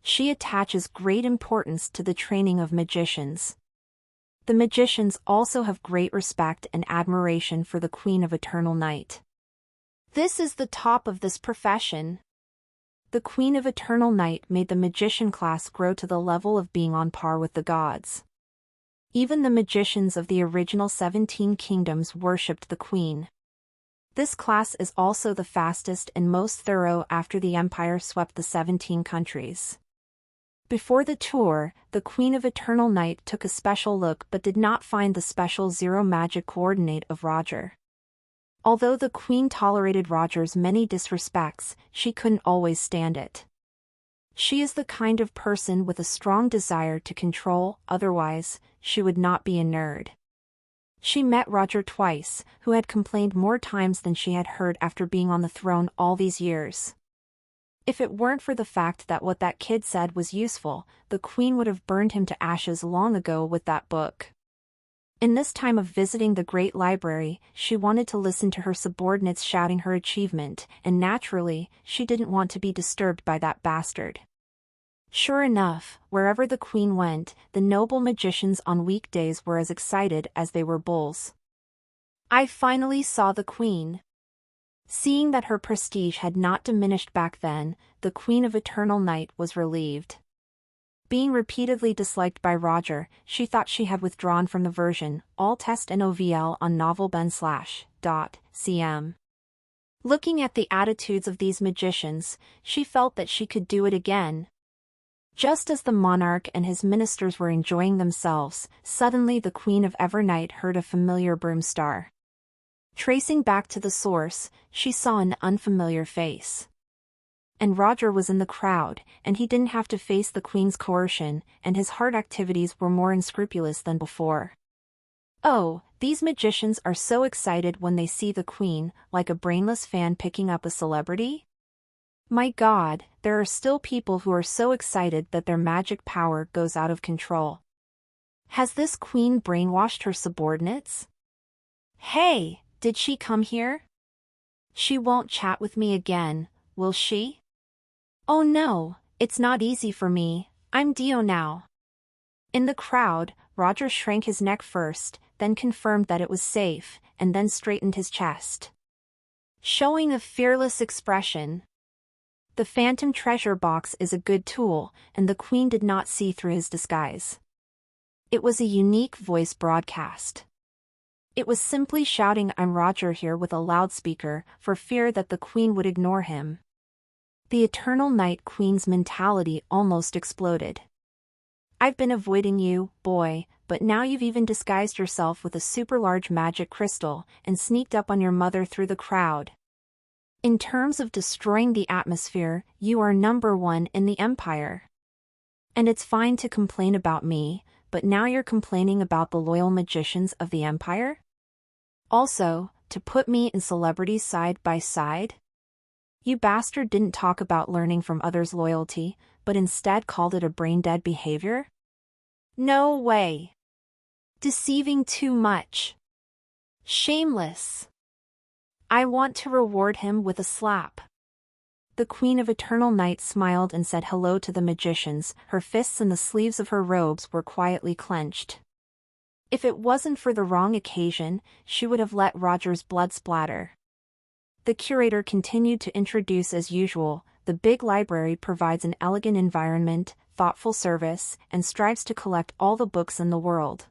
She attaches great importance to the training of magicians. The magicians also have great respect and admiration for the Queen of Eternal Night. This is the top of this profession. The Queen of Eternal Night made the magician class grow to the level of being on par with the gods. Even the magicians of the original 17 kingdoms worshipped the Queen. This class is also the fastest and most thorough after the Empire swept the 17 countries. Before the tour, the Queen of Eternal Night took a special look but did not find the special zero magic coordinate of Roger. Although the Queen tolerated Roger's many disrespects, she couldn't always stand it. She is the kind of person with a strong desire to control, otherwise, she would not be a nerd. She met Roger twice, who had complained more times than she had heard after being on the throne all these years. If it weren't for the fact that what that kid said was useful, the Queen would have burned him to ashes long ago with that book. In this time of visiting the Great Library, she wanted to listen to her subordinates shouting her achievement, and naturally, she didn't want to be disturbed by that bastard. Sure enough, wherever the Queen went, the noble magicians on weekdays were as excited as they were bulls. I finally saw the Queen. Seeing that her prestige had not diminished back then, the Queen of Eternal Night was relieved. Being repeatedly disliked by Roger, she thought she had withdrawn from the version, all test novl on novelben/.cm. Looking at the attitudes of these magicians, she felt that she could do it again. Just as the monarch and his ministers were enjoying themselves, suddenly the Queen of Evernight heard a familiar broomstar. Tracing back to the source, she saw an unfamiliar face. And Roger was in the crowd, and he didn't have to face the Queen's coercion, and his heart activities were more unscrupulous than before. Oh, these magicians are so excited when they see the Queen, like a brainless fan picking up a celebrity? My God, there are still people who are so excited that their magic power goes out of control. Has this Queen brainwashed her subordinates? Hey, did she come here? She won't chat with me again, will she? Oh no, it's not easy for me, I'm Dio now. In the crowd, Roger shrank his neck first, then confirmed that it was safe, and then straightened his chest. Showing a fearless expression. The Phantom Treasure Box is a good tool, and the Queen did not see through his disguise. It was a unique voice broadcast. It was simply shouting "I'm Roger" here with a loudspeaker, for fear that the Queen would ignore him. The Eternal Night Queen's mentality almost exploded. I've been avoiding you, boy, but now you've even disguised yourself with a super large magic crystal, and sneaked up on your mother through the crowd. In terms of destroying the atmosphere, you are #1 in the Empire. And it's fine to complain about me, but now you're complaining about the loyal magicians of the Empire? Also, to put me and celebrities side by side? You bastard didn't talk about learning from others' loyalty, but instead called it a brain-dead behavior? No way. Deceiving too much. Shameless. I want to reward him with a slap. The Queen of Eternal Night smiled and said hello to the magicians, her fists in the sleeves of her robes were quietly clenched. If it wasn't for the wrong occasion, she would have let Roger's blood splatter. The curator continued to introduce as usual. The big library provides an elegant environment, thoughtful service, and strives to collect all the books in the world.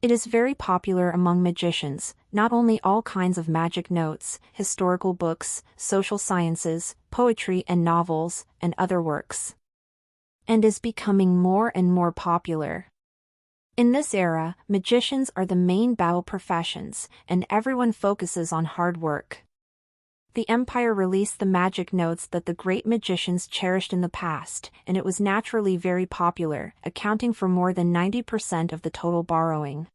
It is very popular among magicians, not only all kinds of magic notes, historical books, social sciences, poetry and novels, and other works. And is becoming more and more popular. In this era, magicians are the main battle professions, and everyone focuses on hard work. The Empire released the magic notes that the great magicians cherished in the past, and it was naturally very popular, accounting for more than 90% of the total borrowing.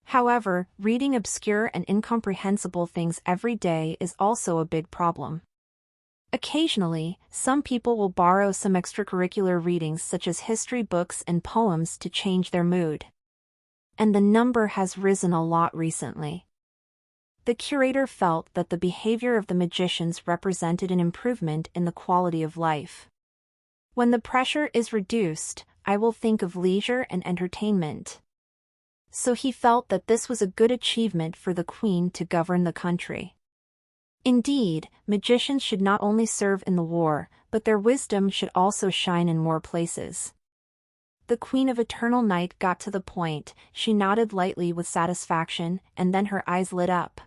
However, reading obscure and incomprehensible things every day is also a big problem. Occasionally, some people will borrow some extracurricular readings such as history books and poems to change their mood. And the number has risen a lot recently. The curator felt that the behavior of the magicians represented an improvement in the quality of life. When the pressure is reduced, I will think of leisure and entertainment. So he felt that this was a good achievement for the Queen to govern the country. Indeed, magicians should not only serve in the war, but their wisdom should also shine in more places. The Queen of Eternal Night got to the point, she nodded lightly with satisfaction, and then her eyes lit up.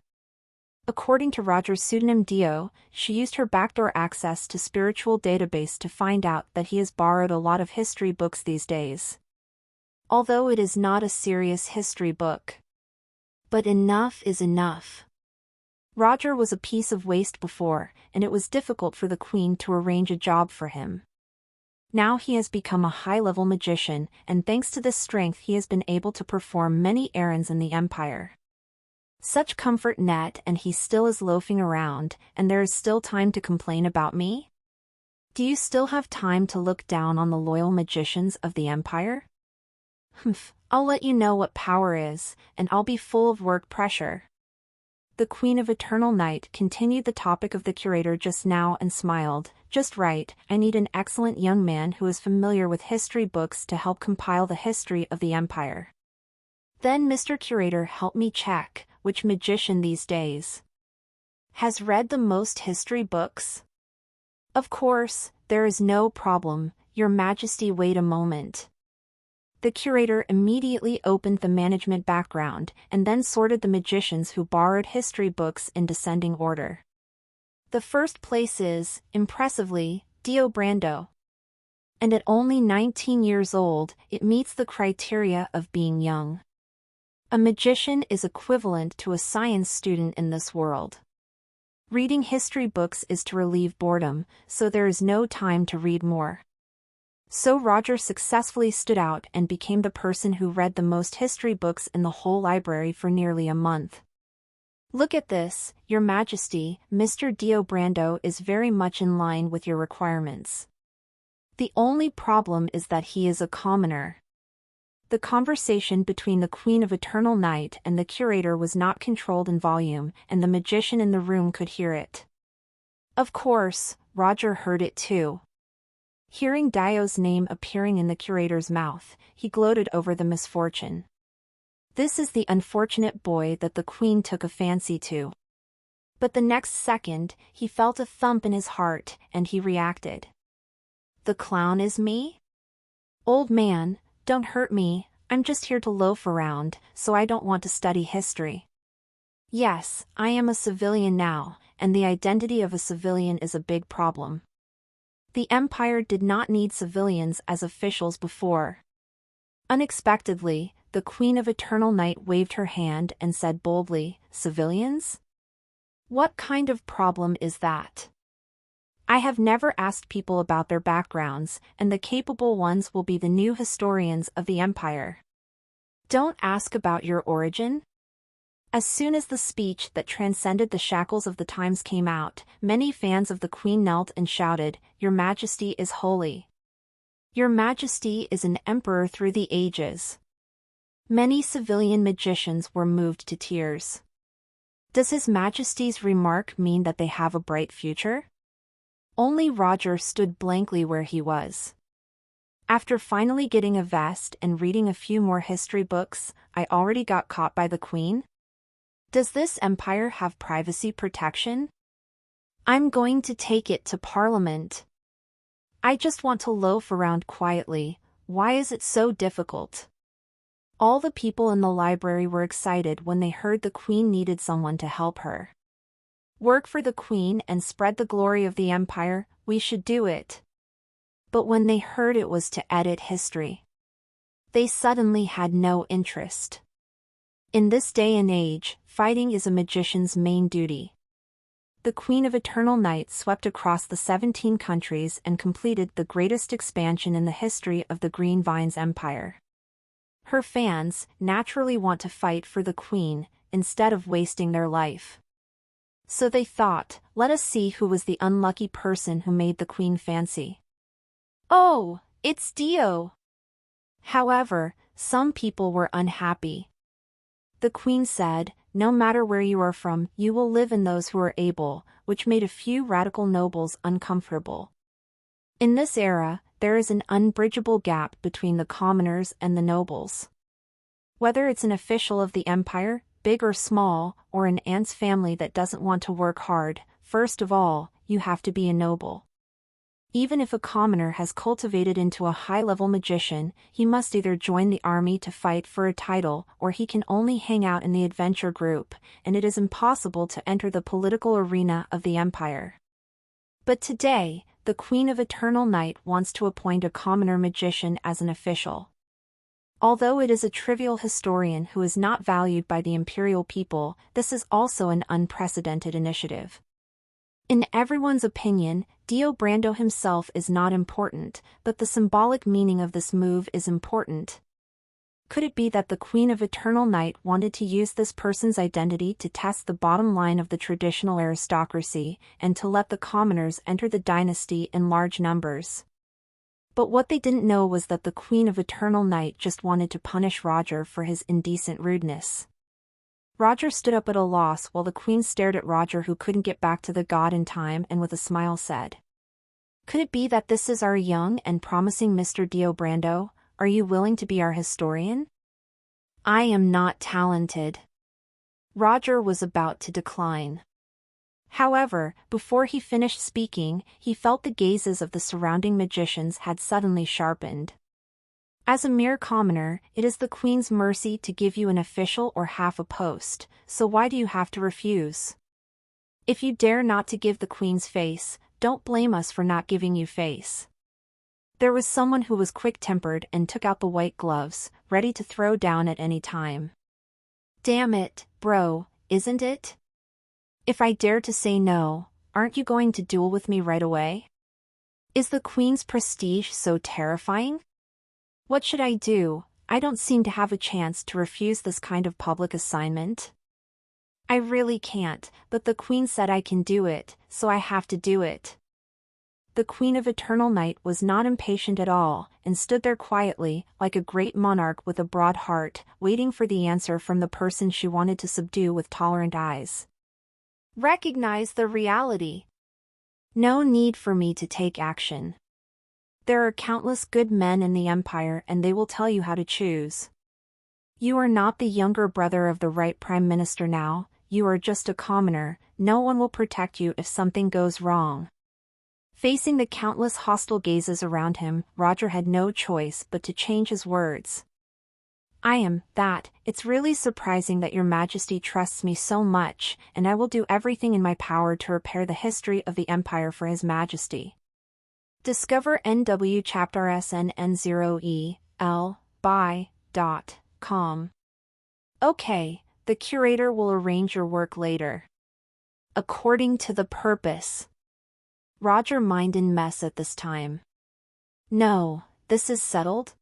According to Roger's pseudonym Dio, she used her backdoor access to spiritual database to find out that he has borrowed a lot of history books these days. Although it is not a serious history book. But enough is enough. Roger was a piece of waste before, and it was difficult for the Queen to arrange a job for him. Now he has become a high-level magician, and thanks to this strength he has been able to perform many errands in the Empire. Such comfort net, and he still is loafing around, and there is still time to complain about me? Do you still have time to look down on the loyal magicians of the Empire? Humph, I'll let you know what power is, and I'll be full of work pressure. The Queen of Eternal Night continued the topic of the curator just now and smiled. Just right, I need an excellent young man who is familiar with history books to help compile the history of the Empire. Then Mr. Curator, help me check, which magician these days has read the most history books? Of course, there is no problem, Your Majesty, wait a moment. The curator immediately opened the management background and then sorted the magicians who borrowed history books in descending order. The first place is, impressively, Dio Brando. And at only 19 years old, it meets the criteria of being young. A magician is equivalent to a science student in this world. Reading history books is to relieve boredom, so there is no time to read more. So Roger successfully stood out and became the person who read the most history books in the whole library for nearly a month. Look at this, Your Majesty, Mr. Dio Brando is very much in line with your requirements. The only problem is that he is a commoner. The conversation between the Queen of Eternal Night and the curator was not controlled in volume, and the magician in the room could hear it. Of course, Roger heard it too. Hearing Dio's name appearing in the curator's mouth, he gloated over the misfortune. This is the unfortunate boy that the Queen took a fancy to. But the next second, he felt a thump in his heart, and he reacted. The clown is me? Old man, don't hurt me, I'm just here to loaf around, so I don't want to study history. Yes, I am a civilian now, and the identity of a civilian is a big problem. The Empire did not need civilians as officials before. Unexpectedly, the Queen of Eternal Night waved her hand and said boldly, "Civilians? What kind of problem is that? I have never asked people about their backgrounds, and the capable ones will be the new historians of the Empire. Don't ask about your origin?" As soon as the speech that transcended the shackles of the times came out, many fans of the Queen knelt and shouted, "Your Majesty is holy. Your Majesty is an emperor through the ages." Many civilian magicians were moved to tears. Does His Majesty's remark mean that they have a bright future? Only Roger stood blankly where he was. After finally getting a vest and reading a few more history books, I already got caught by the Queen? Does this empire have privacy protection? I'm going to take it to Parliament. I just want to loaf around quietly. Why is it so difficult? All the people in the library were excited when they heard the Queen needed someone to help her. Work for the Queen and spread the glory of the Empire, we should do it. But when they heard it was to edit history, they suddenly had no interest. In this day and age, fighting is a magician's main duty. The Queen of Eternal Night swept across the 17 countries and completed the greatest expansion in the history of the Green Vines Empire. Her fans naturally want to fight for the Queen, instead of wasting their life. So they thought, let us see who was the unlucky person who made the Queen fancy. Oh, it's Dio! However, some people were unhappy. The Queen said, no matter where you are from, you will live in those who are able, which made a few radical nobles uncomfortable. In this era, there is an unbridgeable gap between the commoners and the nobles. Whether it's an official of the Empire, big or small, or an ant's family that doesn't want to work hard, first of all, you have to be a noble. Even if a commoner has cultivated into a high-level magician, he must either join the army to fight for a title or he can only hang out in the adventure group, and it is impossible to enter the political arena of the empire. But today, the Queen of Eternal Night wants to appoint a commoner magician as an official. Although it is a trivial historian who is not valued by the imperial people, this is also an unprecedented initiative. In everyone's opinion, Dio Brando himself is not important, but the symbolic meaning of this move is important. Could it be that the Queen of Eternal Night wanted to use this person's identity to test the bottom line of the traditional aristocracy, and to let the commoners enter the dynasty in large numbers? But what they didn't know was that the Queen of Eternal Night just wanted to punish Roger for his indecent rudeness. Roger stood up at a loss while the Queen stared at Roger, who couldn't get back to the god in time, and with a smile said, "Could it be that this is our young and promising Mr. Dio Brando? Are you willing to be our historian?" "I am not talented." Roger was about to decline. However, before he finished speaking, he felt the gazes of the surrounding magicians had suddenly sharpened. As a mere commoner, it is the Queen's mercy to give you an official or half a post, so why do you have to refuse? If you dare not to give the Queen's face, don't blame us for not giving you face. There was someone who was quick-tempered and took out the white gloves, ready to throw down at any time. "Damn it, bro, isn't it? If I dare to say no, aren't you going to duel with me right away? Is the Queen's prestige so terrifying? What should I do? I don't seem to have a chance to refuse this kind of public assignment. I really can't, but the Queen said I can do it, so I have to do it." The Queen of Eternal Night was not impatient at all, and stood there quietly, like a great monarch with a broad heart, waiting for the answer from the person she wanted to subdue with tolerant eyes. "Recognize the reality. No need for me to take action. There are countless good men in the Empire, and they will tell you how to choose. You are not the younger brother of the right Prime Minister now, you are just a commoner, no one will protect you if something goes wrong." Facing the countless hostile gazes around him, Roger had no choice but to change his words. It's really surprising that your Majesty trusts me so much, and I will do everything in my power to repair the history of the Empire for His Majesty." Discover NW Chapter SNN0EL by.com. Okay, the curator will arrange your work later. According to the purpose. Roger minded mess at this time. No, this is settled.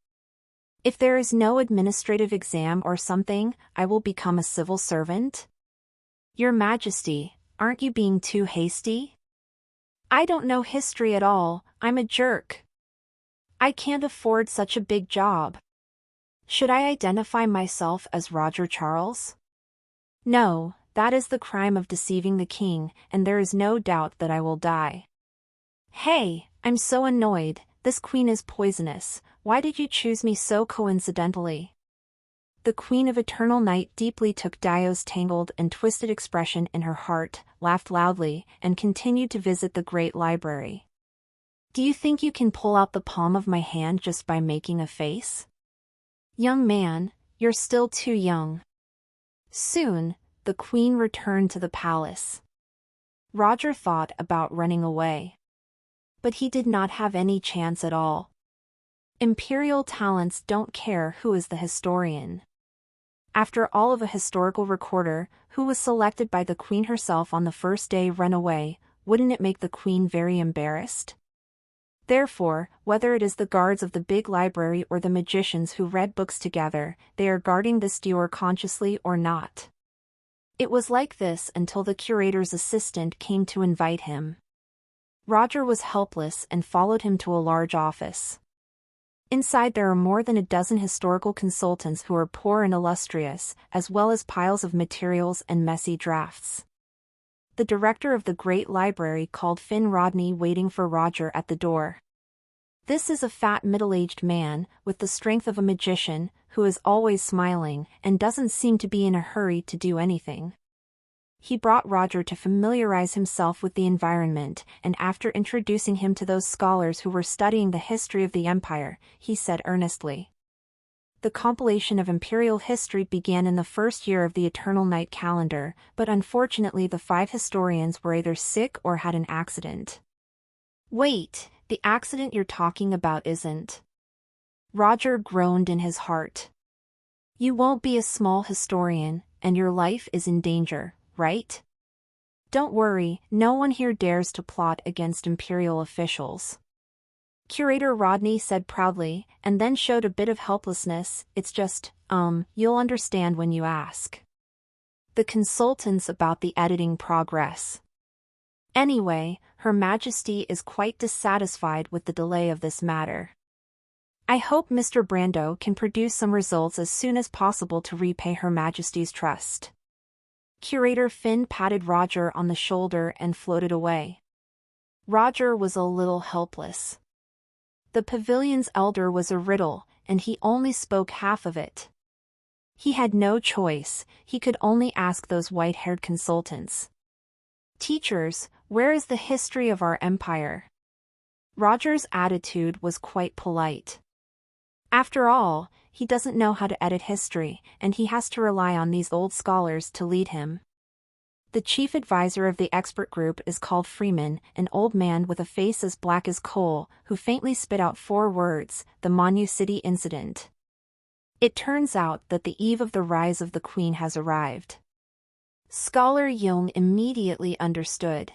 If there is no administrative exam or something, I will become a civil servant. Your Majesty, aren't you being too hasty? I don't know history at all, I'm a jerk. I can't afford such a big job. Should I identify myself as Roger Charles? No, that is the crime of deceiving the king, and there is no doubt that I will die. Hey, I'm so annoyed, this queen is poisonous, why did you choose me so coincidentally? The Queen of Eternal Night deeply took Dio's tangled and twisted expression in her heart, laughed loudly, and continued to visit the great library. "Do you think you can pull out the palm of my hand just by making a face? Young man, you're still too young." Soon, the Queen returned to the palace. Roger thought about running away. But he did not have any chance at all. Imperial talents don't care who is the historian. After all, of a historical recorder, who was selected by the Queen herself on the first day, run away, wouldn't it make the Queen very embarrassed? Therefore, whether it is the guards of the big library or the magicians who read books together, they are guarding this Dior consciously or not. It was like this until the curator's assistant came to invite him. Roger was helpless and followed him to a large office. Inside there are more than a dozen historical consultants who are poor and illustrious, as well as piles of materials and messy drafts. The director of the great library called Finn Rodney, waiting for Roger at the door. This is a fat middle-aged man, with the strength of a magician, who is always smiling, and doesn't seem to be in a hurry to do anything. he brought Roger to familiarize himself with the environment, and after introducing him to those scholars who were studying the history of the empire, he said earnestly, "The compilation of imperial history began in the first year of the Eternal Night calendar, but unfortunately the 5 historians were either sick or had an accident." "Wait, the accident you're talking about isn't..." Roger groaned in his heart. "You won't be a small historian, and your life is in danger, right? Don't worry, no one here dares to plot against imperial officials." Curator Rodney said proudly, and then showed a bit of helplessness. "It's just, you'll understand when you ask the consultants about the editing progress. Anyway, Her Majesty is quite dissatisfied with the delay of this matter. I hope Mr. Brando can produce some results as soon as possible to repay Her Majesty's trust." Curator Finn patted Roger on the shoulder and floated away. Roger was a little helpless. The pavilion's elder was a riddle, and he only spoke half of it. He had no choice, he could only ask those white-haired consultants. "Teachers, where is the history of our empire?" Roger's attitude was quite polite. After all, he doesn't know how to edit history, and he has to rely on these old scholars to lead him. The chief advisor of the expert group is called Freeman, an old man with a face as black as coal, who faintly spit out 4 words, "The Monu City incident." It turns out that the eve of the rise of the Queen has arrived. Scholar Jung immediately understood.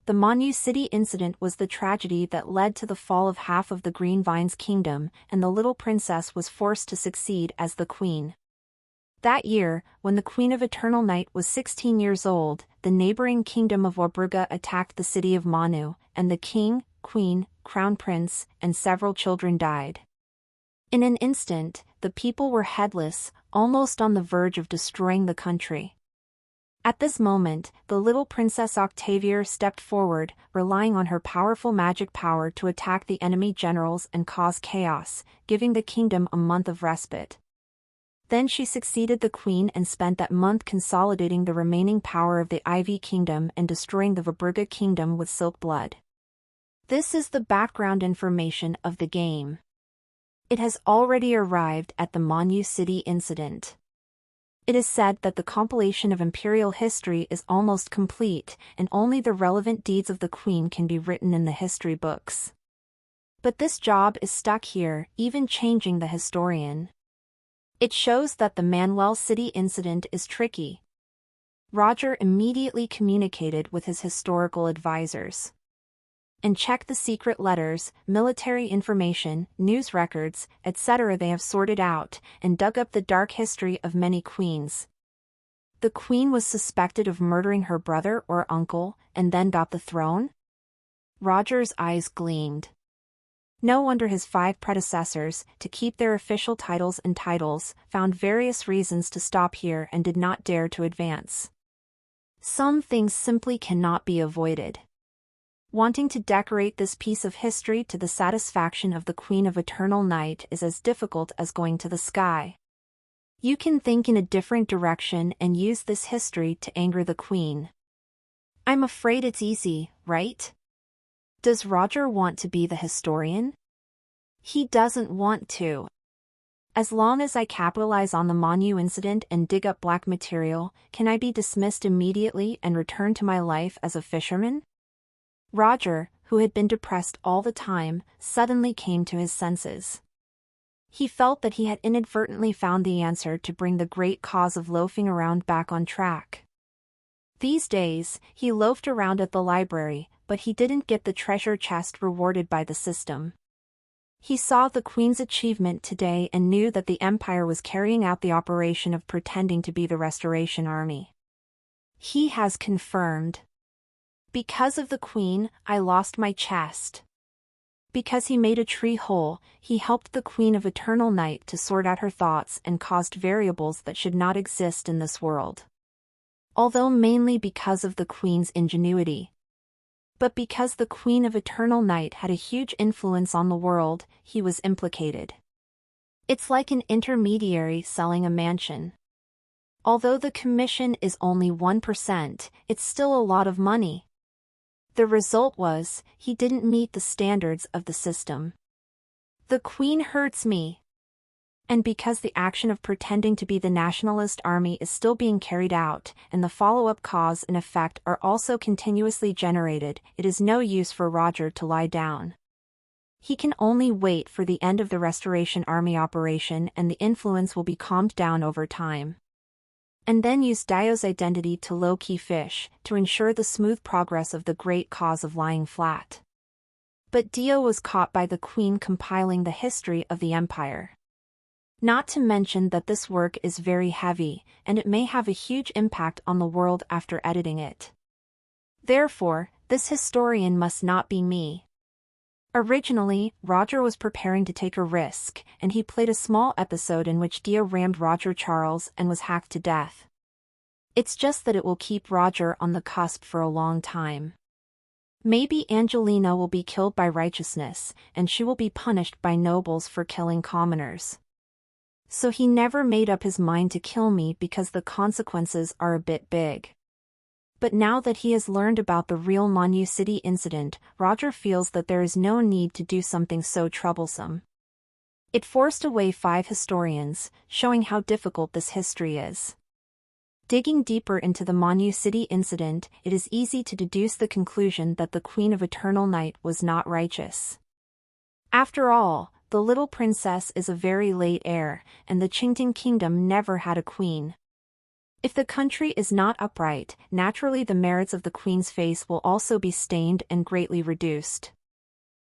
The Monu City incident was the tragedy that led to the fall of half of the Green Vine's kingdom, and the little princess was forced to succeed as the queen. That year, when the Queen of Eternal Night was 16 years old, the neighboring kingdom of Wabruga attacked the city of Manu, and the king, queen, crown prince, and several children died. In an instant, the people were headless, almost on the verge of destroying the country. At this moment, the little Princess Octavia stepped forward, relying on her powerful magic power to attack the enemy generals and cause chaos, giving the kingdom a month of respite. Then she succeeded the queen and spent that month consolidating the remaining power of the Ivy Kingdom and destroying the Wabruga Kingdom with silk blood. This is the background information of the game. It has already arrived at the Monu City incident. It is said that the compilation of imperial history is almost complete, and only the relevant deeds of the queen can be written in the history books. But this job is stuck here, even changing the historian. It shows that the Manuel City incident is tricky. Roger immediately communicated with his historical advisors. And check the secret letters, military information, news records, etc. they have sorted out, and dug up the dark history of many queens. The queen was suspected of murdering her brother or uncle, and then got the throne? Roger's eyes gleamed. No wonder his 5 predecessors, to keep their official titles and titles, found various reasons to stop here and did not dare to advance. Some things simply cannot be avoided. Wanting to decorate this piece of history to the satisfaction of the Queen of Eternal Night is as difficult as going to the sky. You can think in a different direction and use this history to anger the Queen. I'm afraid it's easy, right? Does Roger want to be the historian? He doesn't want to. As long as I capitalize on the Monu incident and dig up black material, can I be dismissed immediately and return to my life as a fisherman? Roger, who had been depressed all the time, suddenly came to his senses. He felt that he had inadvertently found the answer to bring the great cause of loafing around back on track. These days, he loafed around at the library, but he didn't get the treasure chest rewarded by the system. He saw the Queen's achievement today and knew that the Empire was carrying out the operation of pretending to be the Restoration Army. He has confirmed. Because of the Queen, I lost my chest. Because he made a tree hole, he helped the Queen of Eternal Night to sort out her thoughts and caused variables that should not exist in this world. Although mainly because of the Queen's ingenuity. But because the Queen of Eternal Night had a huge influence on the world, he was implicated. It's like an intermediary selling a mansion. Although the commission is only 1%, it's still a lot of money. The result was, he didn't meet the standards of the system. The Queen hurts me. And because the action of pretending to be the nationalist army is still being carried out, and the follow-up cause and effect are also continuously generated, it is no use for Roger to lie down. He can only wait for the end of the Restoration Army operation, and the influence will be calmed down over time. And then use Dio's identity to low-key fish, to ensure the smooth progress of the great cause of lying flat. But Dio was caught by the Queen compiling the history of the Empire. Not to mention that this work is very heavy, and it may have a huge impact on the world after editing it. Therefore, this historian must not be me. Originally, Roger was preparing to take a risk, and he played a small episode in which Dio rammed Roger Charles and was hacked to death. It's just that it will keep Roger on the cusp for a long time. Maybe Angelina will be killed by righteousness, and she will be punished by nobles for killing commoners. So he never made up his mind to kill me because the consequences are a bit big. But now that he has learned about the real Manu City incident, Roger feels that there is no need to do something so troublesome. It forced away 5 historians, showing how difficult this history is. Digging deeper into the Manu City incident, it is easy to deduce the conclusion that the Queen of Eternal Night was not righteous. After all, the little princess is a very late heir, and the Qingting kingdom never had a queen. If the country is not upright, naturally the merits of the queen's face will also be stained and greatly reduced.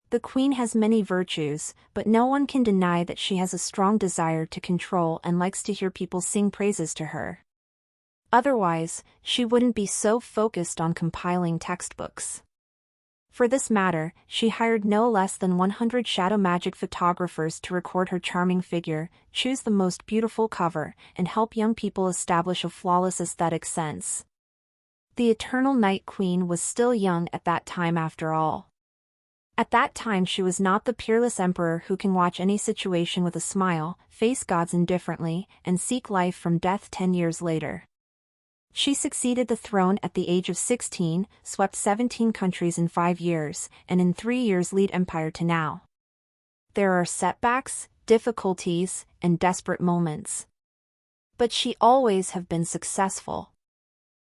The queen has many virtues, but no one can deny that she has a strong desire to control and likes to hear people sing praises to her. Otherwise, she wouldn't be so focused on compiling textbooks. For this matter, she hired no less than 100 shadow magic photographers to record her charming figure, choose the most beautiful cover, and help young people establish a flawless aesthetic sense. The Eternal Night Queen was still young at that time after all. At that time she was not the peerless emperor who can watch any situation with a smile, face gods indifferently, and seek life from death 10 years later. She succeeded the throne at the age of 16, swept 17 countries in 5 years, and in 3 years lead empire to now. There are setbacks, difficulties, and desperate moments. But she always have been successful.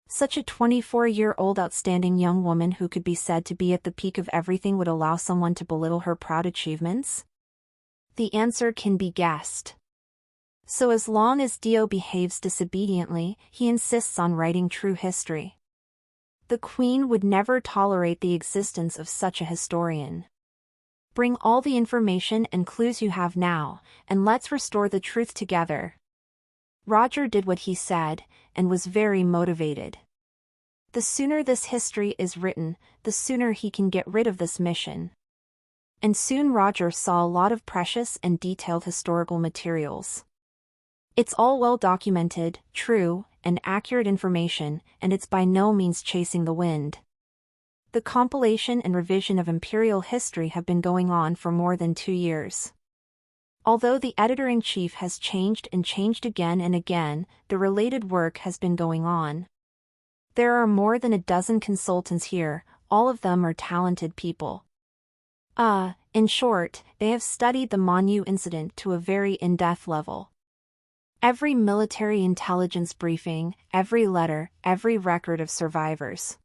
Such a 24-year-old outstanding young woman who could be said to be at the peak of everything would allow someone to belittle her proud achievements? The answer can be guessed. So as long as Dio behaves disobediently, he insists on writing true history. The Queen would never tolerate the existence of such a historian. Bring all the information and clues you have now, and let's restore the truth together. Roger did what he said, and was very motivated. The sooner this history is written, the sooner he can get rid of this mission. And soon Roger saw a lot of precious and detailed historical materials. It's all well documented, true, and accurate information, and it's by no means chasing the wind. The compilation and revision of imperial history have been going on for more than 2 years. Although the editor-in-chief has changed and changed again and again, the related work has been going on. There are more than a dozen consultants here, all of them are talented people. In short, they have studied the Manu incident to a very in-depth level. Every military intelligence briefing, every letter, every record of survivors.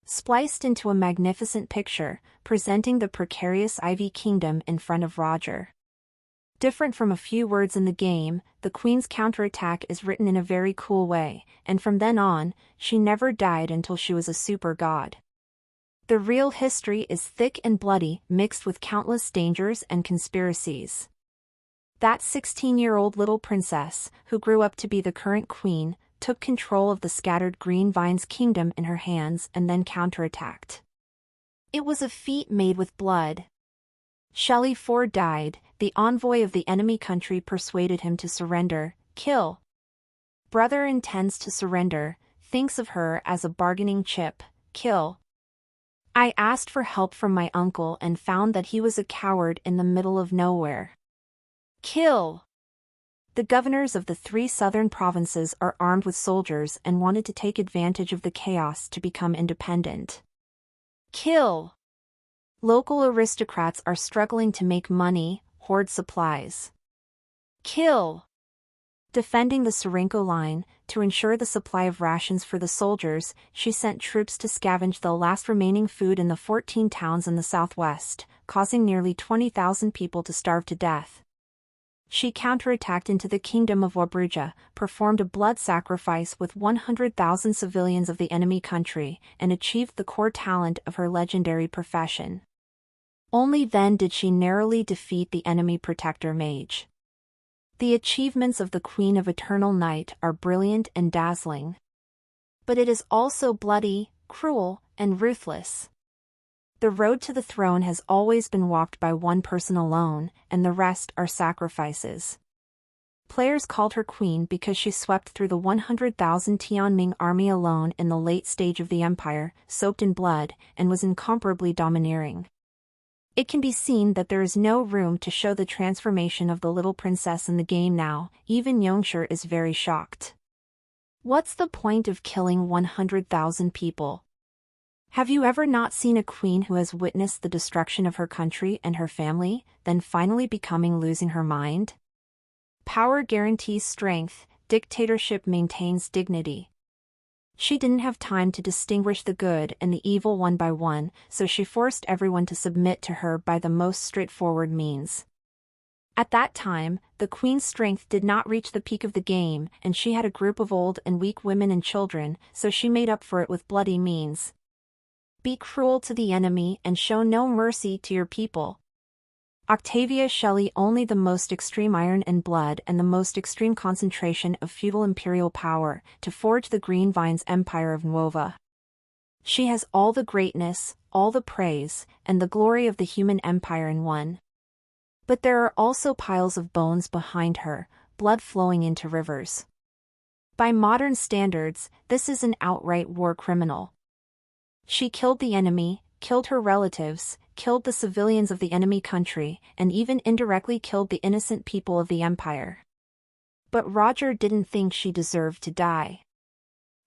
Spliced into a magnificent picture, presenting the precarious Ivy Kingdom in front of Roger. Different from a few words in the game, the Queen's counterattack is written in a very cool way, and from then on, she never died until she was a super god. The real history is thick and bloody, mixed with countless dangers and conspiracies. That 16-year-old little princess, who grew up to be the current queen, took control of the scattered green vines kingdom in her hands and then counterattacked. It was a feat made with blood. Shelley Ford died, the envoy of the enemy country persuaded him to surrender, kill. Brother intends to surrender, thinks of her as a bargaining chip, kill. I asked for help from my uncle and found that he was a coward in the middle of nowhere. Kill. The governors of the 3 southern provinces are armed with soldiers and wanted to take advantage of the chaos to become independent. Kill! Local aristocrats are struggling to make money, hoard supplies. Kill! Defending the Serenko line, to ensure the supply of rations for the soldiers, she sent troops to scavenge the last remaining food in the 14 towns in the southwest, causing nearly 20,000 people to starve to death. She counterattacked into the kingdom of Wabruja, performed a blood sacrifice with 100,000 civilians of the enemy country, and achieved the core talent of her legendary profession. Only then did she narrowly defeat the enemy protector mage. The achievements of the Queen of Eternal Night are brilliant and dazzling. But it is also bloody, cruel, and ruthless. The road to the throne has always been walked by one person alone, and the rest are sacrifices. Players called her queen because she swept through the 100,000 Tianming army alone in the late stage of the empire, soaked in blood, and was incomparably domineering. It can be seen that there is no room to show the transformation of the little princess in the game now. Even Yongshir is very shocked. What's the point of killing 100,000 people? Have you ever not seen a queen who has witnessed the destruction of her country and her family, then finally losing her mind? Power guarantees strength, dictatorship maintains dignity. She didn't have time to distinguish the good and the evil one by one, so she forced everyone to submit to her by the most straightforward means. At that time, the queen's strength did not reach the peak of the game, and she had a group of old and weak women and children, so she made up for it with bloody means. Be cruel to the enemy and show no mercy to your people. Octavia Shelley. Only the most extreme iron and blood and the most extreme concentration of feudal imperial power to forge the Green Vines Empire of Nuova. She has all the greatness, all the praise, and the glory of the human empire in one. But there are also piles of bones behind her, blood flowing into rivers. By modern standards, this is an outright war criminal. She killed the enemy, killed her relatives, killed the civilians of the enemy country, and even indirectly killed the innocent people of the empire. But Roger didn't think she deserved to die.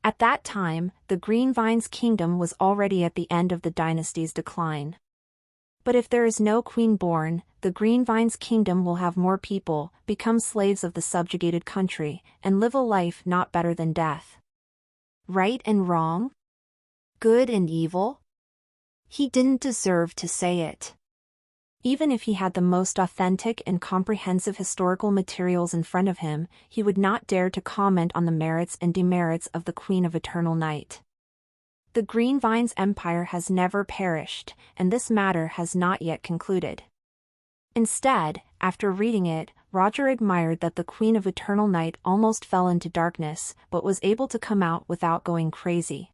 At that time, the Green Vines kingdom was already at the end of the dynasty's decline. But if there is no queen born, the Green Vines kingdom will have more people, become slaves of the subjugated country, and live a life not better than death. Right and wrong? Good and evil? He didn't deserve to say it. Even if he had the most authentic and comprehensive historical materials in front of him, he would not dare to comment on the merits and demerits of the Queen of Eternal Night. The Green Vines Empire has never perished, and this matter has not yet concluded. Instead, after reading it, Roger admired that the Queen of Eternal Night almost fell into darkness, but was able to come out without going crazy.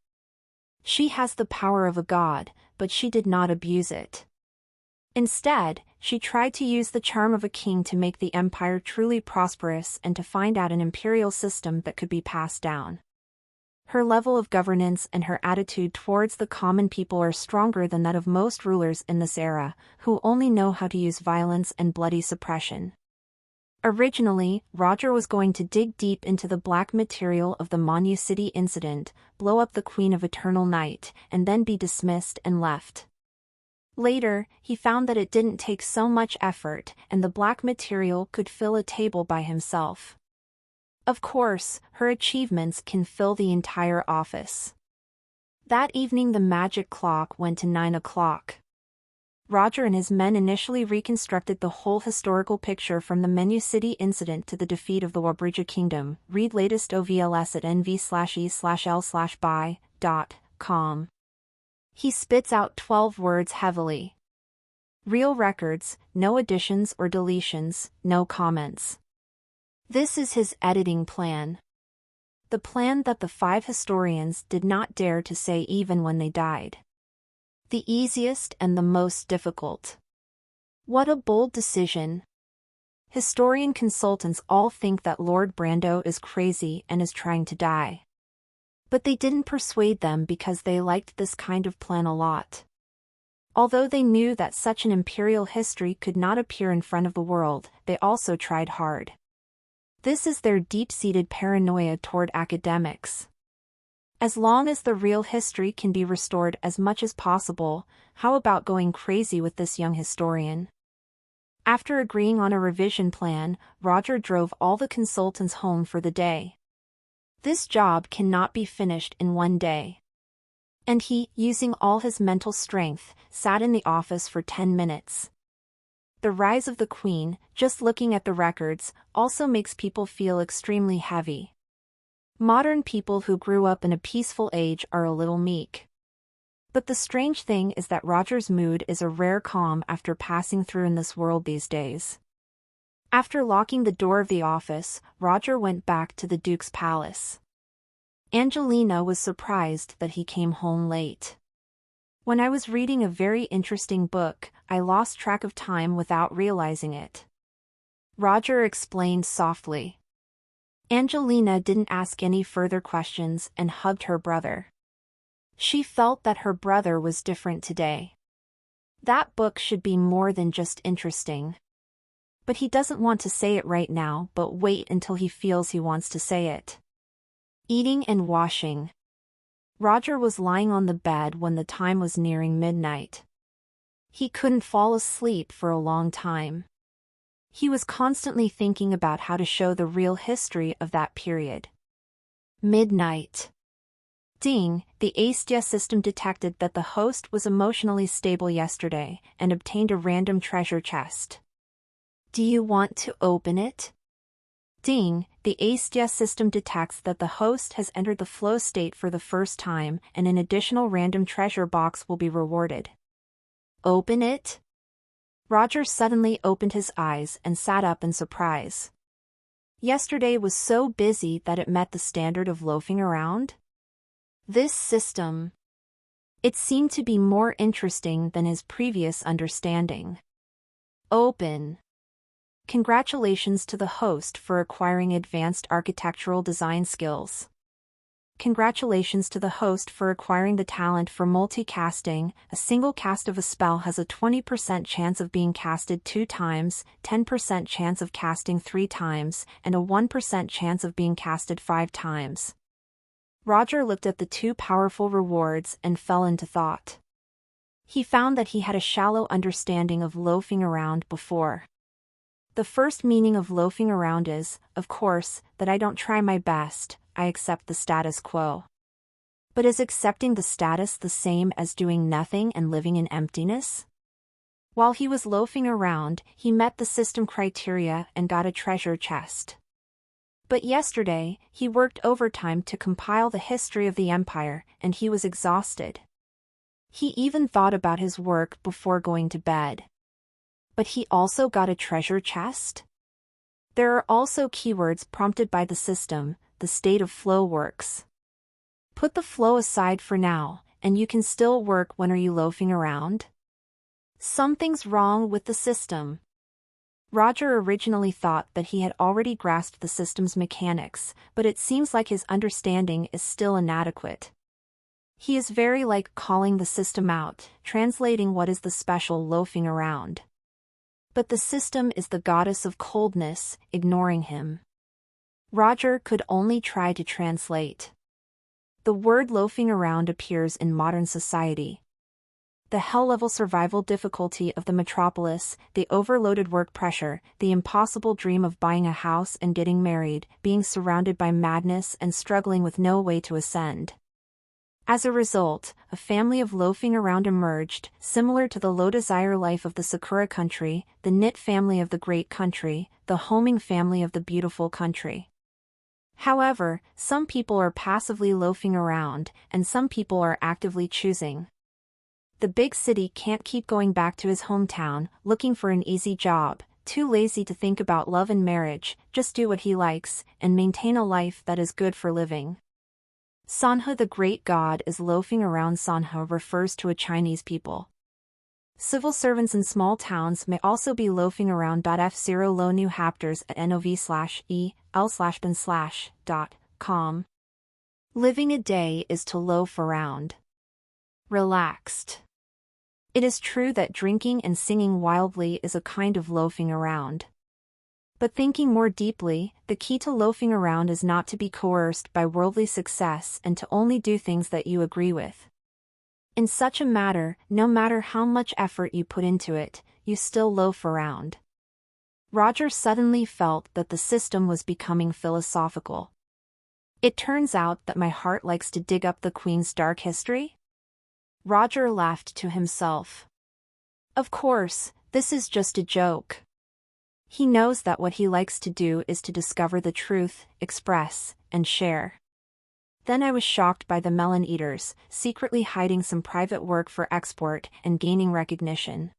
She has the power of a god, but she did not abuse it. Instead, she tried to use the charm of a king to make the empire truly prosperous and to find out an imperial system that could be passed down. Her level of governance and her attitude towards the common people are stronger than that of most rulers in this era, who only know how to use violence and bloody suppression. Originally, Roger was going to dig deep into the black material of the Manu City incident, blow up the Queen of Eternal Night, and then be dismissed and left. Later, he found that it didn't take so much effort, and the black material could fill a table by himself. Of course, her achievements can fill the entire office. That evening the magic clock went to 9 o'clock. Roger and his men initially reconstructed the whole historical picture from the Menu City incident to the defeat of the Wabruja Kingdom. Read latest OVLS at nv/e/l/by.com. He spits out 12 words heavily. Real records, no additions or deletions, no comments. This is his editing plan. The plan that the 5 historians did not dare to say even when they died. The easiest and the most difficult. What a bold decision. Historian consultants all think that Lord Brando is crazy and is trying to die. But they didn't persuade them because they liked this kind of plan a lot. Although they knew that such an imperial history could not appear in front of the world, they also tried hard. This is their deep-seated paranoia toward academics. As long as the real history can be restored as much as possible, how about going crazy with this young historian? After agreeing on a revision plan, Roger drove all the consultants home for the day. This job cannot be finished in one day. And he, using all his mental strength, sat in the office for 10 minutes. The rise of the Queen, just looking at the records, also makes people feel extremely heavy. Modern people who grew up in a peaceful age are a little meek. But the strange thing is that Roger's mood is a rare calm after passing through in this world these days. After locking the door of the office, Roger went back to the Duke's palace. Angelina was surprised that he came home late. When I was reading a very interesting book, I lost track of time without realizing it. Roger explained softly. Angelina didn't ask any further questions and hugged her brother. She felt that her brother was different today. That book should be more than just interesting. But he doesn't want to say it right now, but wait until he feels he wants to say it. Eating and washing. Roger was lying on the bed when the time was nearing midnight. He couldn't fall asleep for a long time. He was constantly thinking about how to show the real history of that period. Midnight. Ding, the ASTIA system detected that the host was emotionally stable yesterday and obtained a random treasure chest. Do you want to open it? Ding, the ASTIA system detects that the host has entered the flow state for the first time and an additional random treasure box will be rewarded. Open it? Roger suddenly opened his eyes and sat up in surprise. Yesterday was so busy that it met the standard of loafing around? This system. It seemed to be more interesting than his previous understanding. Open. Congratulations to the host for acquiring advanced architectural design skills. Congratulations to the host for acquiring the talent for multicasting. A single cast of a spell has a 20% chance of being casted 2 times, 10% chance of casting 3 times, and a 1% chance of being casted 5 times. Roger looked at the 2 powerful rewards and fell into thought. He found that he had a shallow understanding of loafing around before. The first meaning of loafing around is, of course, that I don't try my best, I accept the status quo. But is accepting the status the same as doing nothing and living in emptiness? While he was loafing around, he met the system criteria and got a treasure chest. But yesterday, he worked overtime to compile the history of the empire, and he was exhausted. He even thought about his work before going to bed. But he also got a treasure chest? There are also keywords prompted by the system. The state of flow works. Put the flow aside for now, and you can still work. When are you loafing around? Something's wrong with the system. Roger originally thought that he had already grasped the system's mechanics, but it seems like his understanding is still inadequate. He is very like calling the system out, translating what is the special loafing around. But the system is the goddess of coldness, ignoring him. Roger could only try to translate. The word loafing around appears in modern society. The hell-level survival difficulty of the metropolis, the overloaded work pressure, the impossible dream of buying a house and getting married, being surrounded by madness and struggling with no way to ascend. As a result, a family of loafing around emerged, similar to the low-desire life of the Sakura country, the knit family of the great country, the homing family of the beautiful country. However, some people are passively loafing around, and some people are actively choosing. The big city can't keep going back to his hometown, looking for an easy job, too lazy to think about love and marriage, just do what he likes, and maintain a life that is good for living. Sanhe, the great god, is loafing around. Sanhe refers to a Chinese people. Civil servants in small towns may also be loafing around. F0 low new hapters at nov/el/bin/.com. Living a day is to loaf around. Relaxed. It is true that drinking and singing wildly is a kind of loafing around. But thinking more deeply, the key to loafing around is not to be coerced by worldly success and to only do things that you agree with. In such a matter, no matter how much effort you put into it, you still loaf around. Roger suddenly felt that the system was becoming philosophical. It turns out that my heart likes to dig up the Queen's dark history? Roger laughed to himself. Of course, this is just a joke. He knows that what he likes to do is to discover the truth, express, and share. Then I was shocked by the melon eaters, secretly hiding some private work for export and gaining recognition.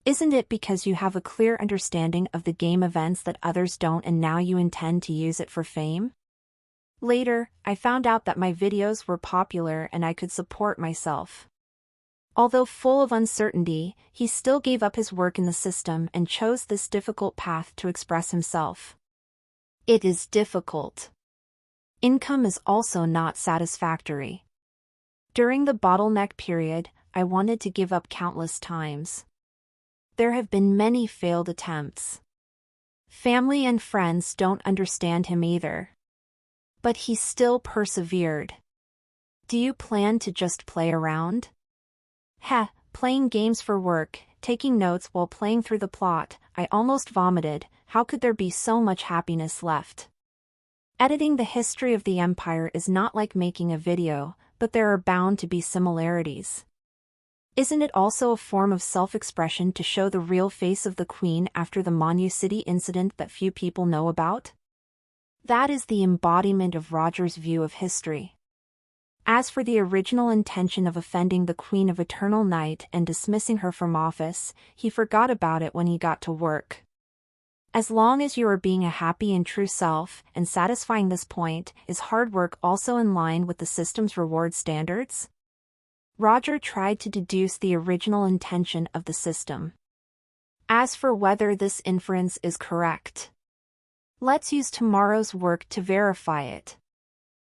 Isn't it because you have a clear understanding of the game events that others don't and now you intend to use it for fame? Later, I found out that my videos were popular and I could support myself. Although full of uncertainty, he still gave up his work in the system and chose this difficult path to express himself. It is difficult. Income is also not satisfactory. During the bottleneck period, I wanted to give up countless times. There have been many failed attempts. Family and friends don't understand him either. But he still persevered. Do you plan to just play around? Heh, playing games for work, taking notes while playing through the plot, I almost vomited. How could there be so much happiness left? Editing the history of the Empire is not like making a video, but there are bound to be similarities. Isn't it also a form of self-expression to show the real face of the Queen after the Monu City incident that few people know about? That is the embodiment of Roger's view of history. As for the original intention of offending the Queen of Eternal Night and dismissing her from office, he forgot about it when he got to work. As long as you are being a happy and true self and satisfying this point, is hard work also in line with the system's reward standards? Roger tried to deduce the original intention of the system. As for whether this inference is correct, let's use tomorrow's work to verify it.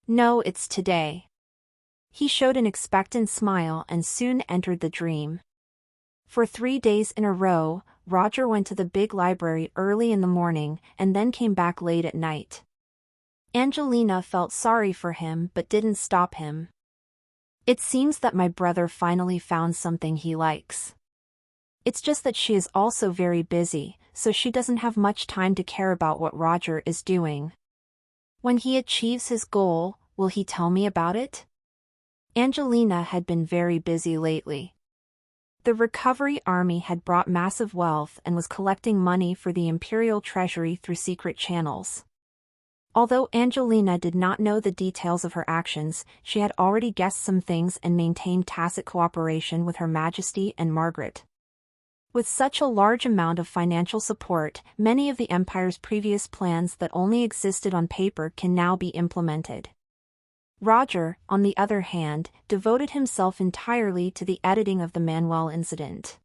No, it's today. He showed an expectant smile and soon entered the dream. For 3 days in a row, Roger went to the big library early in the morning and then came back late at night. Angelina felt sorry for him but didn't stop him. It seems that my brother finally found something he likes. It's just that she is also very busy, so she doesn't have much time to care about what Roger is doing. When he achieves his goal, will he tell me about it? Angelina had been very busy lately. The Recovery Army had brought massive wealth and was collecting money for the Imperial Treasury through secret channels. Although Angelina did not know the details of her actions, she had already guessed some things and maintained tacit cooperation with Her Majesty and Margaret. With such a large amount of financial support, many of the Empire's previous plans that only existed on paper can now be implemented. Roger, on the other hand, devoted himself entirely to the editing of the Manuel incident.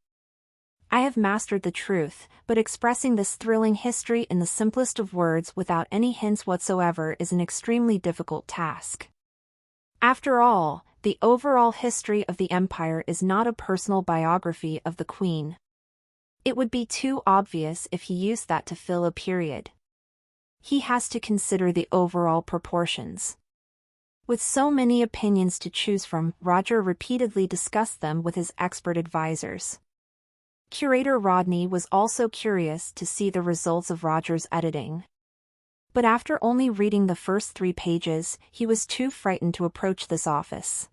I have mastered the truth, but expressing this thrilling history in the simplest of words without any hints whatsoever is an extremely difficult task. After all, the overall history of the Empire is not a personal biography of the Queen. It would be too obvious if he used that to fill a period. He has to consider the overall proportions. With so many opinions to choose from, Roger repeatedly discussed them with his expert advisors. Curator Rodney was also curious to see the results of Roger's editing. But after only reading the first 3 pages, he was too frightened to approach this office.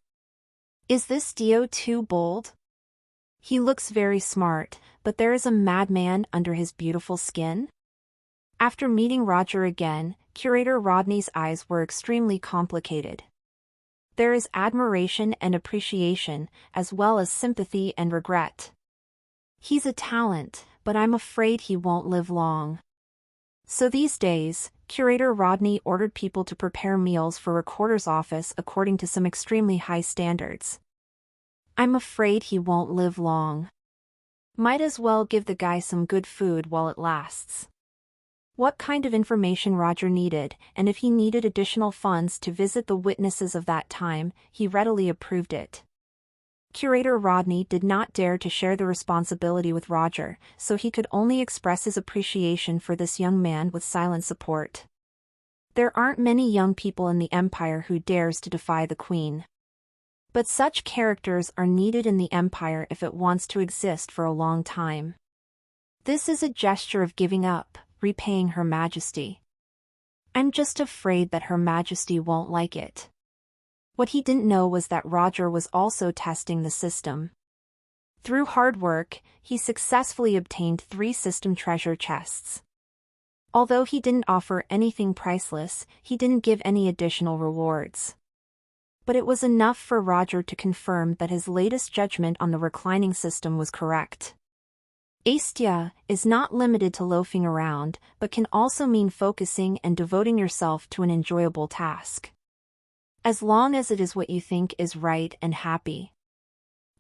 Is this Dio too bold? He looks very smart, but there is a madman under his beautiful skin? After meeting Roger again, Curator Rodney's eyes were extremely complicated. There is admiration and appreciation, as well as sympathy and regret. He's a talent, but I'm afraid he won't live long. So these days, Curator Rodney ordered people to prepare meals for Recorder's office according to some extremely high standards. I'm afraid he won't live long. Might as well give the guy some good food while it lasts. What kind of information Roger needed, and if he needed additional funds to visit the witnesses of that time, he readily approved it. Curator Rodney did not dare to share the responsibility with Roger, so he could only express his appreciation for this young man with silent support. There aren't many young people in the Empire who dares to defy the Queen. But such characters are needed in the Empire if it wants to exist for a long time. This is a gesture of giving up, repaying Her Majesty. I'm just afraid that Her Majesty won't like it. What he didn't know was that Roger was also testing the system. Through hard work, he successfully obtained 3 system treasure chests. Although he didn't offer anything priceless, he didn't give any additional rewards. But it was enough for Roger to confirm that his latest judgment on the reclining system was correct. Aestia is not limited to loafing around, but can also mean focusing and devoting yourself to an enjoyable task. As long as it is what you think is right and happy.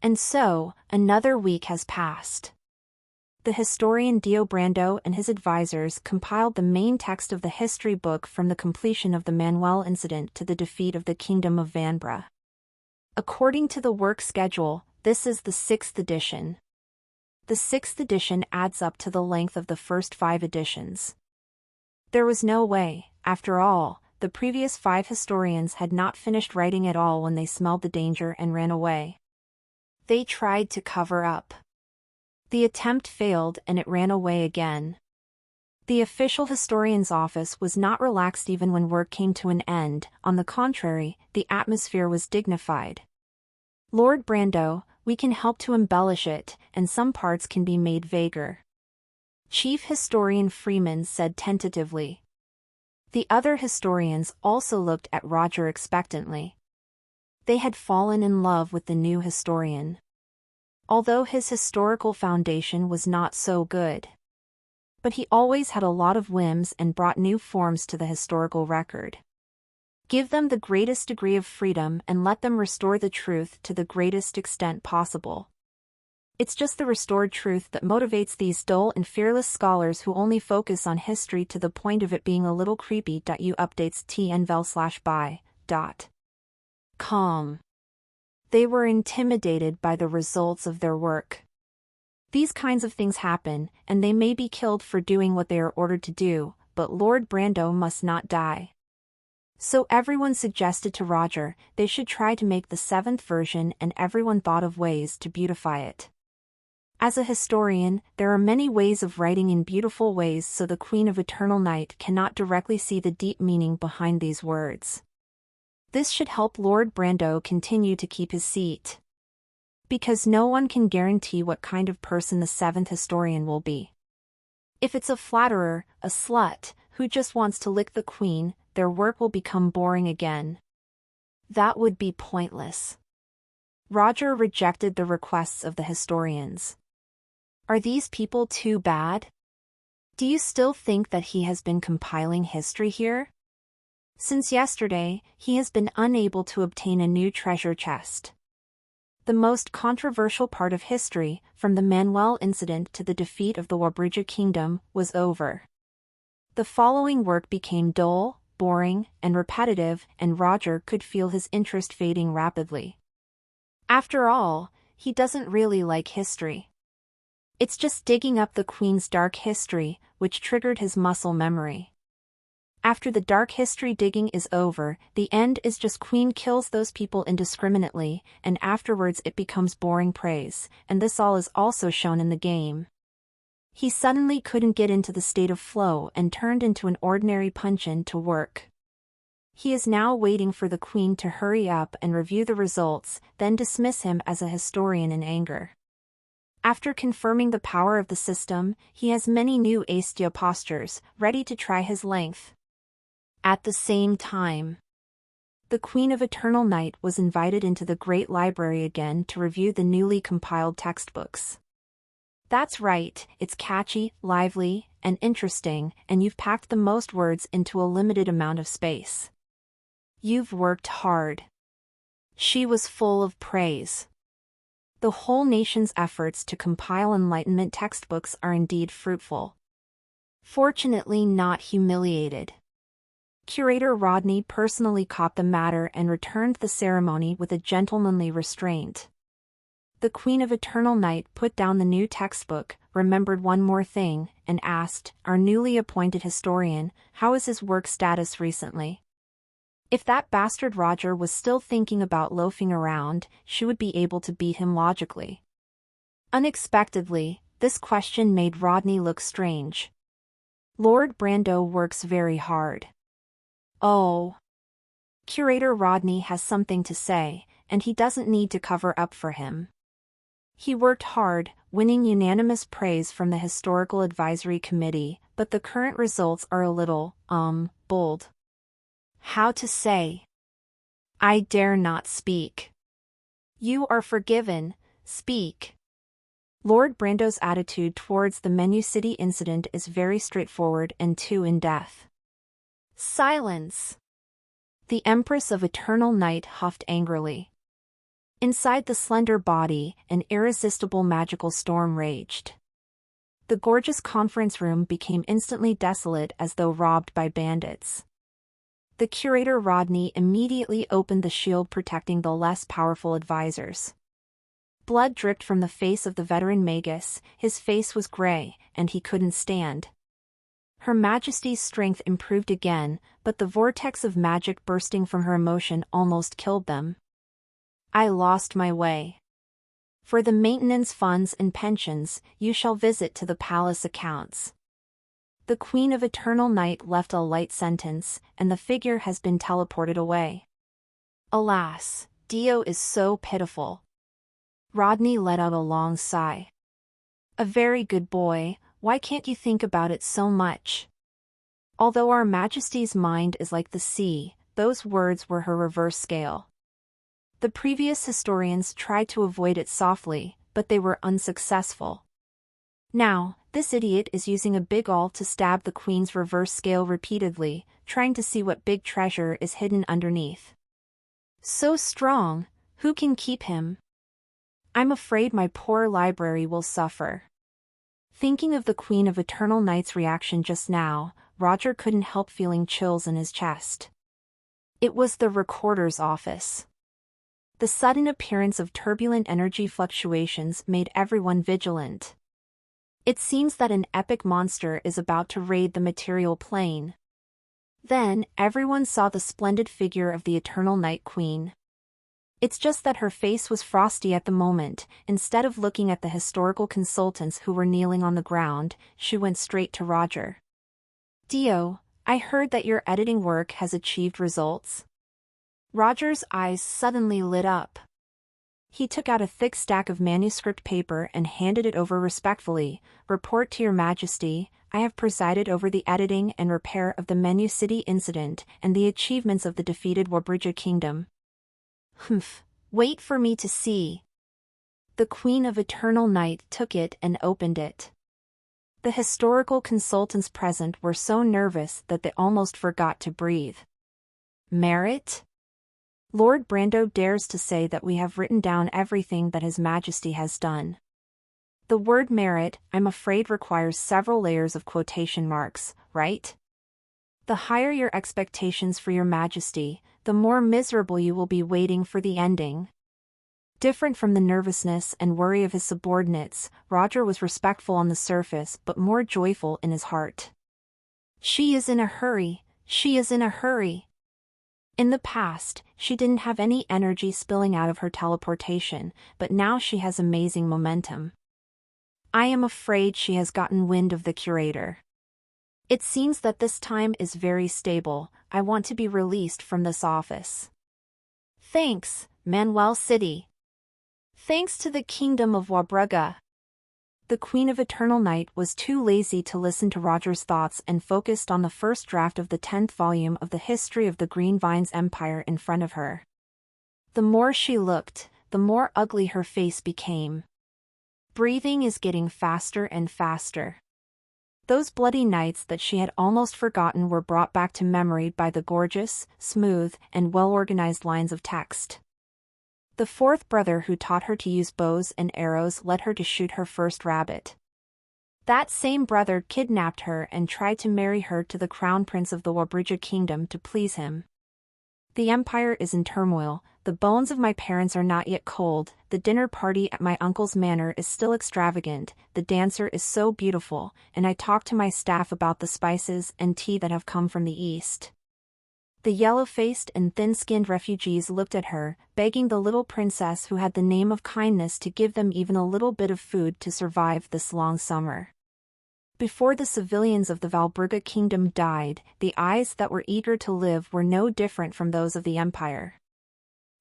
And so, another week has passed. The historian Dio Brando and his advisors compiled the main text of the history book from the completion of the Manuel incident to the defeat of the Kingdom of Vanbrugh. According to the work schedule, this is the 6th edition. The 6th edition adds up to the length of the first 5 editions. There was no way, after all, the previous 5 historians had not finished writing at all when they smelled the danger and ran away. They tried to cover up. The attempt failed and it ran away again. The official historian's office was not relaxed even when work came to an end, on the contrary, the atmosphere was dignified. Lord Brando, we can help to embellish it, and some parts can be made vaguer. Chief Historian Freeman said tentatively. The other historians also looked at Roger expectantly. They had fallen in love with the new historian. Although his historical foundation was not so good. But he always had a lot of whims and brought new forms to the historical record. Give them the greatest degree of freedom and let them restore the truth to the greatest extent possible. It's just the restored truth that motivates these dull and fearless scholars who only focus on history to the point of it being a little creepy. You updates tnvel/by.com. They were intimidated by the results of their work. These kinds of things happen, and they may be killed for doing what they are ordered to do, but Lord Brando must not die. So everyone suggested to Roger they should try to make the 7th version, and everyone thought of ways to beautify it. As a historian, there are many ways of writing in beautiful ways, so the Queen of Eternal Night cannot directly see the deep meaning behind these words. This should help Lord Brando continue to keep his seat. Because no one can guarantee what kind of person the 7th historian will be. If it's a flatterer, a slut, who just wants to lick the Queen, their work will become boring again. That would be pointless. Roger rejected the requests of the historians. Are these people too bad? Do you still think that he has been compiling history here? Since yesterday, he has been unable to obtain a new treasure chest. The most controversial part of history, from the Manuel incident to the defeat of the Warbridge Kingdom, was over. The following work became dull, boring, and repetitive, and Roger could feel his interest fading rapidly. After all, he doesn't really like history. It's just digging up the Queen's dark history, which triggered his muscle memory. After the dark history digging is over, the end is just Queen kills those people indiscriminately, and afterwards it becomes boring praise, and this all is also shown in the game. He suddenly couldn't get into the state of flow and turned into an ordinary punch-in to work. He is now waiting for the Queen to hurry up and review the results, then dismiss him as a historian in anger. After confirming the power of the system, he has many new Aestia postures, ready to try his length. At the same time, the Queen of Eternal Night was invited into the Great Library again to review the newly compiled textbooks. That's right, it's catchy, lively, and interesting, and you've packed the most words into a limited amount of space. You've worked hard. She was full of praise. The whole nation's efforts to compile Enlightenment textbooks are indeed fruitful. Fortunately not humiliated. Curator Rodney personally caught the matter and returned the ceremony with a gentlemanly restraint. The Queen of Eternal Night put down the new textbook, remembered one more thing, and asked our newly appointed historian, how is his work status recently? If that bastard Roger was still thinking about loafing around, she would be able to beat him logically. Unexpectedly, this question made Rodney look strange. Lord Brando works very hard. Oh. Curator Rodney has something to say, and he doesn't need to cover up for him. He worked hard, winning unanimous praise from the Historical Advisory Committee, but the current results are a little, bold. How to say? I dare not speak. You are forgiven, speak. Lord Brando's attitude towards the Menu City incident is very straightforward and too in-depth. Silence! The Empress of Eternal Night huffed angrily. Inside the slender body, an irresistible magical storm raged. The gorgeous conference room became instantly desolate as though robbed by bandits. The curator Rodney immediately opened the shield protecting the less powerful advisors. Blood dripped from the face of the veteran magus, his face was gray, and he couldn't stand. Her Majesty's strength improved again, but the vortex of magic bursting from her emotion almost killed them. I lost my way. For the maintenance funds and pensions, you shall visit to the palace accounts. The Queen of Eternal Night left a light sentence, and the figure has been teleported away. Alas, Dio is so pitiful. Rodney let out a long sigh. A very good boy, why can't you think about it so much? Although our Majesty's mind is like the sea, those words were her reverse scale. The previous historians tried to avoid it softly, but they were unsuccessful. Now, this idiot is using a big awl to stab the Queen's reverse scale repeatedly, trying to see what big treasure is hidden underneath. So strong, who can keep him? I'm afraid my poor library will suffer. Thinking of the Queen of Eternal Night's reaction just now, Roger couldn't help feeling chills in his chest. It was the recorder's office. The sudden appearance of turbulent energy fluctuations made everyone vigilant. It seems that an epic monster is about to raid the material plane. Then, everyone saw the splendid figure of the Eternal Night Queen. It's just that her face was frosty at the moment. Instead of looking at the historical consultants who were kneeling on the ground, she went straight to Roger. Dio, I heard that your editing work has achieved results. Roger's eyes suddenly lit up. He took out a thick stack of manuscript paper and handed it over respectfully. Report to your Majesty, I have presided over the editing and repair of the Menu City incident and the achievements of the defeated Warbridge Kingdom. Humph, wait for me to see. The Queen of Eternal Night took it and opened it. The historical consultants present were so nervous that they almost forgot to breathe. Merit? Lord Brando dares to say that we have written down everything that His Majesty has done. The word merit, I'm afraid, requires several layers of quotation marks, right? The higher your expectations for your Majesty, the more miserable you will be waiting for the ending. Different from the nervousness and worry of his subordinates, Roger was respectful on the surface but more joyful in his heart. She is in a hurry, she is in a hurry. In the past, she didn't have any energy spilling out of her teleportation, but now she has amazing momentum. I am afraid she has gotten wind of the curator. It seems that this time is very stable. I want to be released from this office. Thanks, Manuel City. Thanks to the Kingdom of Warbruga. The Queen of Eternal Night was too lazy to listen to Roger's thoughts and focused on the first draft of the 10th volume of the History of the Green Vines Empire in front of her. The more she looked, the more ugly her face became. Breathing is getting faster and faster. Those bloody nights that she had almost forgotten were brought back to memory by the gorgeous, smooth, and well-organized lines of text. The fourth brother who taught her to use bows and arrows led her to shoot her first rabbit. That same brother kidnapped her and tried to marry her to the crown prince of the Warbridge Kingdom to please him. The empire is in turmoil, the bones of my parents are not yet cold, the dinner party at my uncle's manor is still extravagant, the dancer is so beautiful, and I talk to my staff about the spices and tea that have come from the east. The yellow-faced and thin-skinned refugees looked at her, begging the little princess who had the name of kindness to give them even a little bit of food to survive this long summer. Before the civilians of the Valburga kingdom died, the eyes that were eager to live were no different from those of the empire.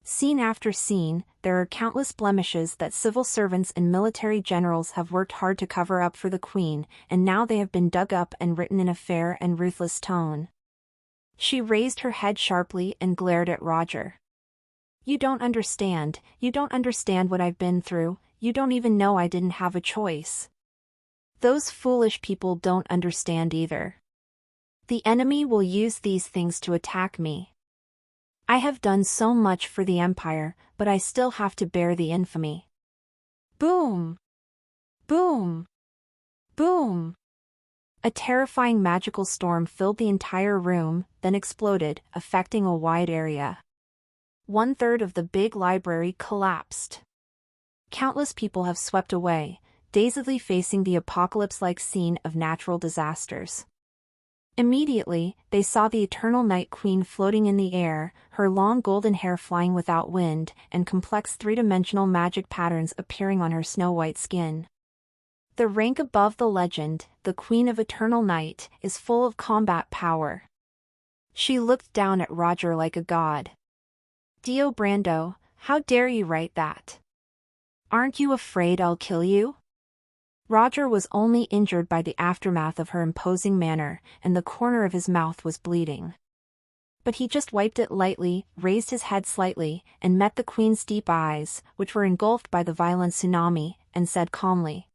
Scene after scene, there are countless blemishes that civil servants and military generals have worked hard to cover up for the queen, and now they have been dug up and written in a fair and ruthless tone. She raised her head sharply and glared at Roger. You don't understand what I've been through, you don't even know I didn't have a choice. Those foolish people don't understand either. The enemy will use these things to attack me. I have done so much for the empire, but I still have to bear the infamy. Boom! Boom! Boom! A terrifying magical storm filled the entire room, then exploded, affecting a wide area. 1/3 of the big library collapsed. Countless people have swept away, dazedly facing the apocalypse-like scene of natural disasters. Immediately, they saw the Eternal Night Queen floating in the air, her long golden hair flying without wind, and complex three-dimensional magic patterns appearing on her snow-white skin. The rank above the legend, the Queen of Eternal Night, is full of combat power. She looked down at Roger like a god. Dio Brando, how dare you write that? Aren't you afraid I'll kill you? Roger was only injured by the aftermath of her imposing manner, and the corner of his mouth was bleeding. But he just wiped it lightly, raised his head slightly, and met the queen's deep eyes, which were engulfed by the violent tsunami, and said calmly,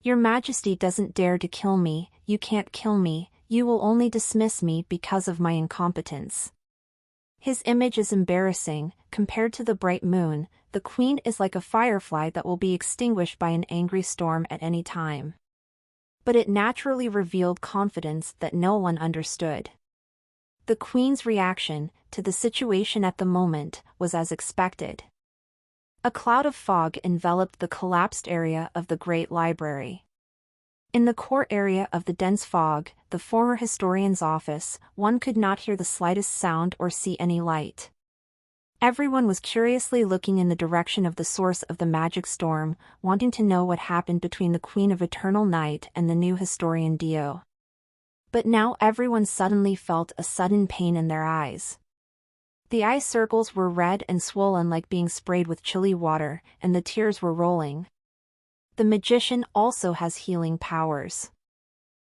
"Your Majesty doesn't dare to kill me, you can't kill me, you will only dismiss me because of my incompetence." His image is embarrassing, compared to the bright moon. The queen is like a firefly that will be extinguished by an angry storm at any time. But it naturally revealed confidence that no one understood. The queen's reaction, to the situation at the moment, was as expected. A cloud of fog enveloped the collapsed area of the Great Library. In the core area of the dense fog, the former historian's office, one could not hear the slightest sound or see any light. Everyone was curiously looking in the direction of the source of the magic storm, wanting to know what happened between the Queen of Eternal Night and the new historian Dio. But now everyone suddenly felt a sudden pain in their eyes. The eye circles were red and swollen like being sprayed with chilly water, and the tears were rolling. The magician also has healing powers.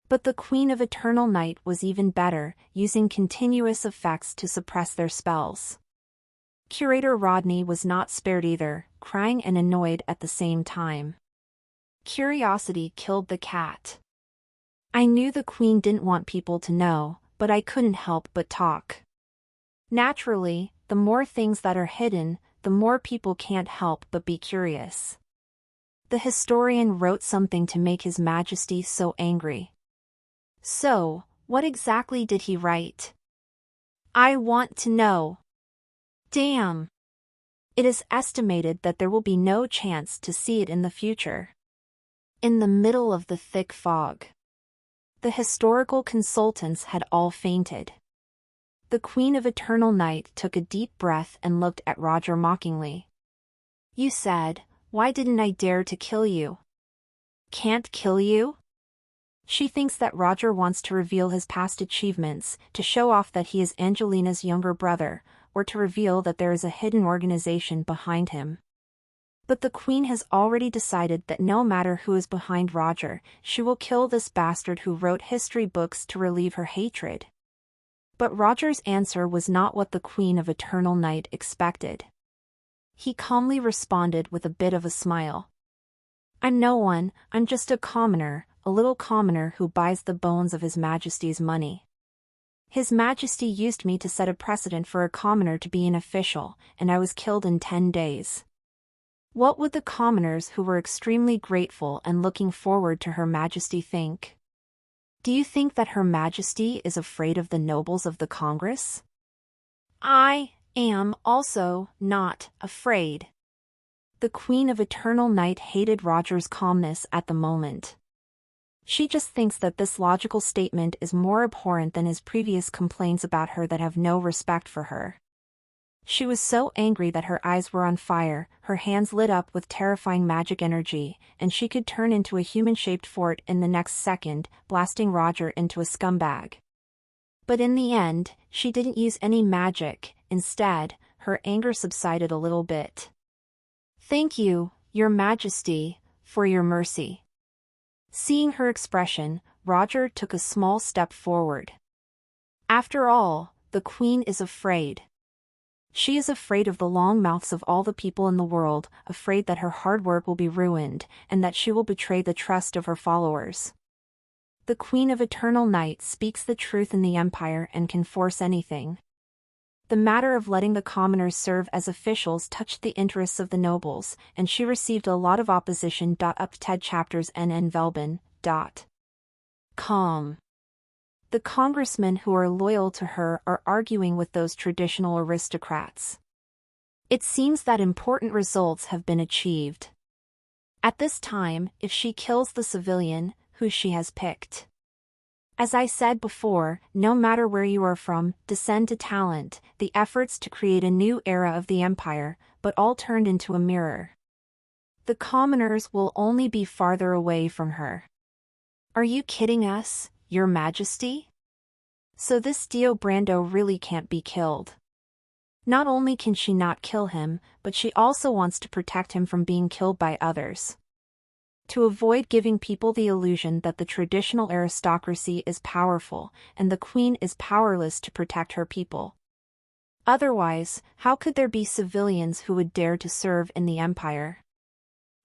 But the Queen of Eternal Night was even better, using continuous effects to suppress their spells. Curator Rodney was not spared either, crying and annoyed at the same time. Curiosity killed the cat. I knew the queen didn't want people to know, but I couldn't help but talk. Naturally, the more things that are hidden, the more people can't help but be curious. The historian wrote something to make His Majesty so angry. So, what exactly did he write? I want to know. Damn! It is estimated that there will be no chance to see it in the future. In the middle of the thick fog. The historical consultants had all fainted. The Queen of Eternal Night took a deep breath and looked at Roger mockingly. You said, why didn't I dare to kill you? Can't kill you? She thinks that Roger wants to reveal his past achievements, to show off that he is Angelina's younger brother, or to reveal that there is a hidden organization behind him. But the queen has already decided that no matter who is behind Roger, she will kill this bastard who wrote history books to relieve her hatred. But Roger's answer was not what the Queen of Eternal Night expected. He calmly responded with a bit of a smile. I'm no one, I'm just a commoner, a little commoner who buys the bones of His Majesty's money. His Majesty used me to set a precedent for a commoner to be an official, and I was killed in 10 days. What would the commoners who were extremely grateful and looking forward to Her Majesty think? Do you think that Her Majesty is afraid of the nobles of the Congress? I am also not afraid. The Queen of Eternal Night hated Roger's calmness at the moment. She just thinks that this logical statement is more abhorrent than his previous complaints about her that have no respect for her. She was so angry that her eyes were on fire, her hands lit up with terrifying magic energy, and she could turn into a human-shaped fort in the next second, blasting Roger into a scumbag. But in the end, she didn't use any magic. Instead, her anger subsided a little bit. "Thank you, Your Majesty, for your mercy." Seeing her expression, Roger took a small step forward. After all, the Queen is afraid. She is afraid of the long mouths of all the people in the world, afraid that her hard work will be ruined, and that she will betray the trust of her followers. The Queen of Eternal Night speaks the truth in the Empire and can force anything. The matter of letting the commoners serve as officials touched the interests of the nobles, and she received a lot of opposition. Up TED chapters NN Velben. Calm. The congressmen who are loyal to her are arguing with those traditional aristocrats. It seems that important results have been achieved. At this time, if she kills the civilian, who she has picked. As I said before, no matter where you are from, descend to talent, the efforts to create a new era of the Empire, but all turned into a mirror. The commoners will only be farther away from her. Are you kidding us, Your Majesty? So this Dio Brando really can't be killed. Not only can she not kill him, but she also wants to protect him from being killed by others. To avoid giving people the illusion that the traditional aristocracy is powerful, and the Queen is powerless to protect her people. Otherwise, how could there be civilians who would dare to serve in the Empire?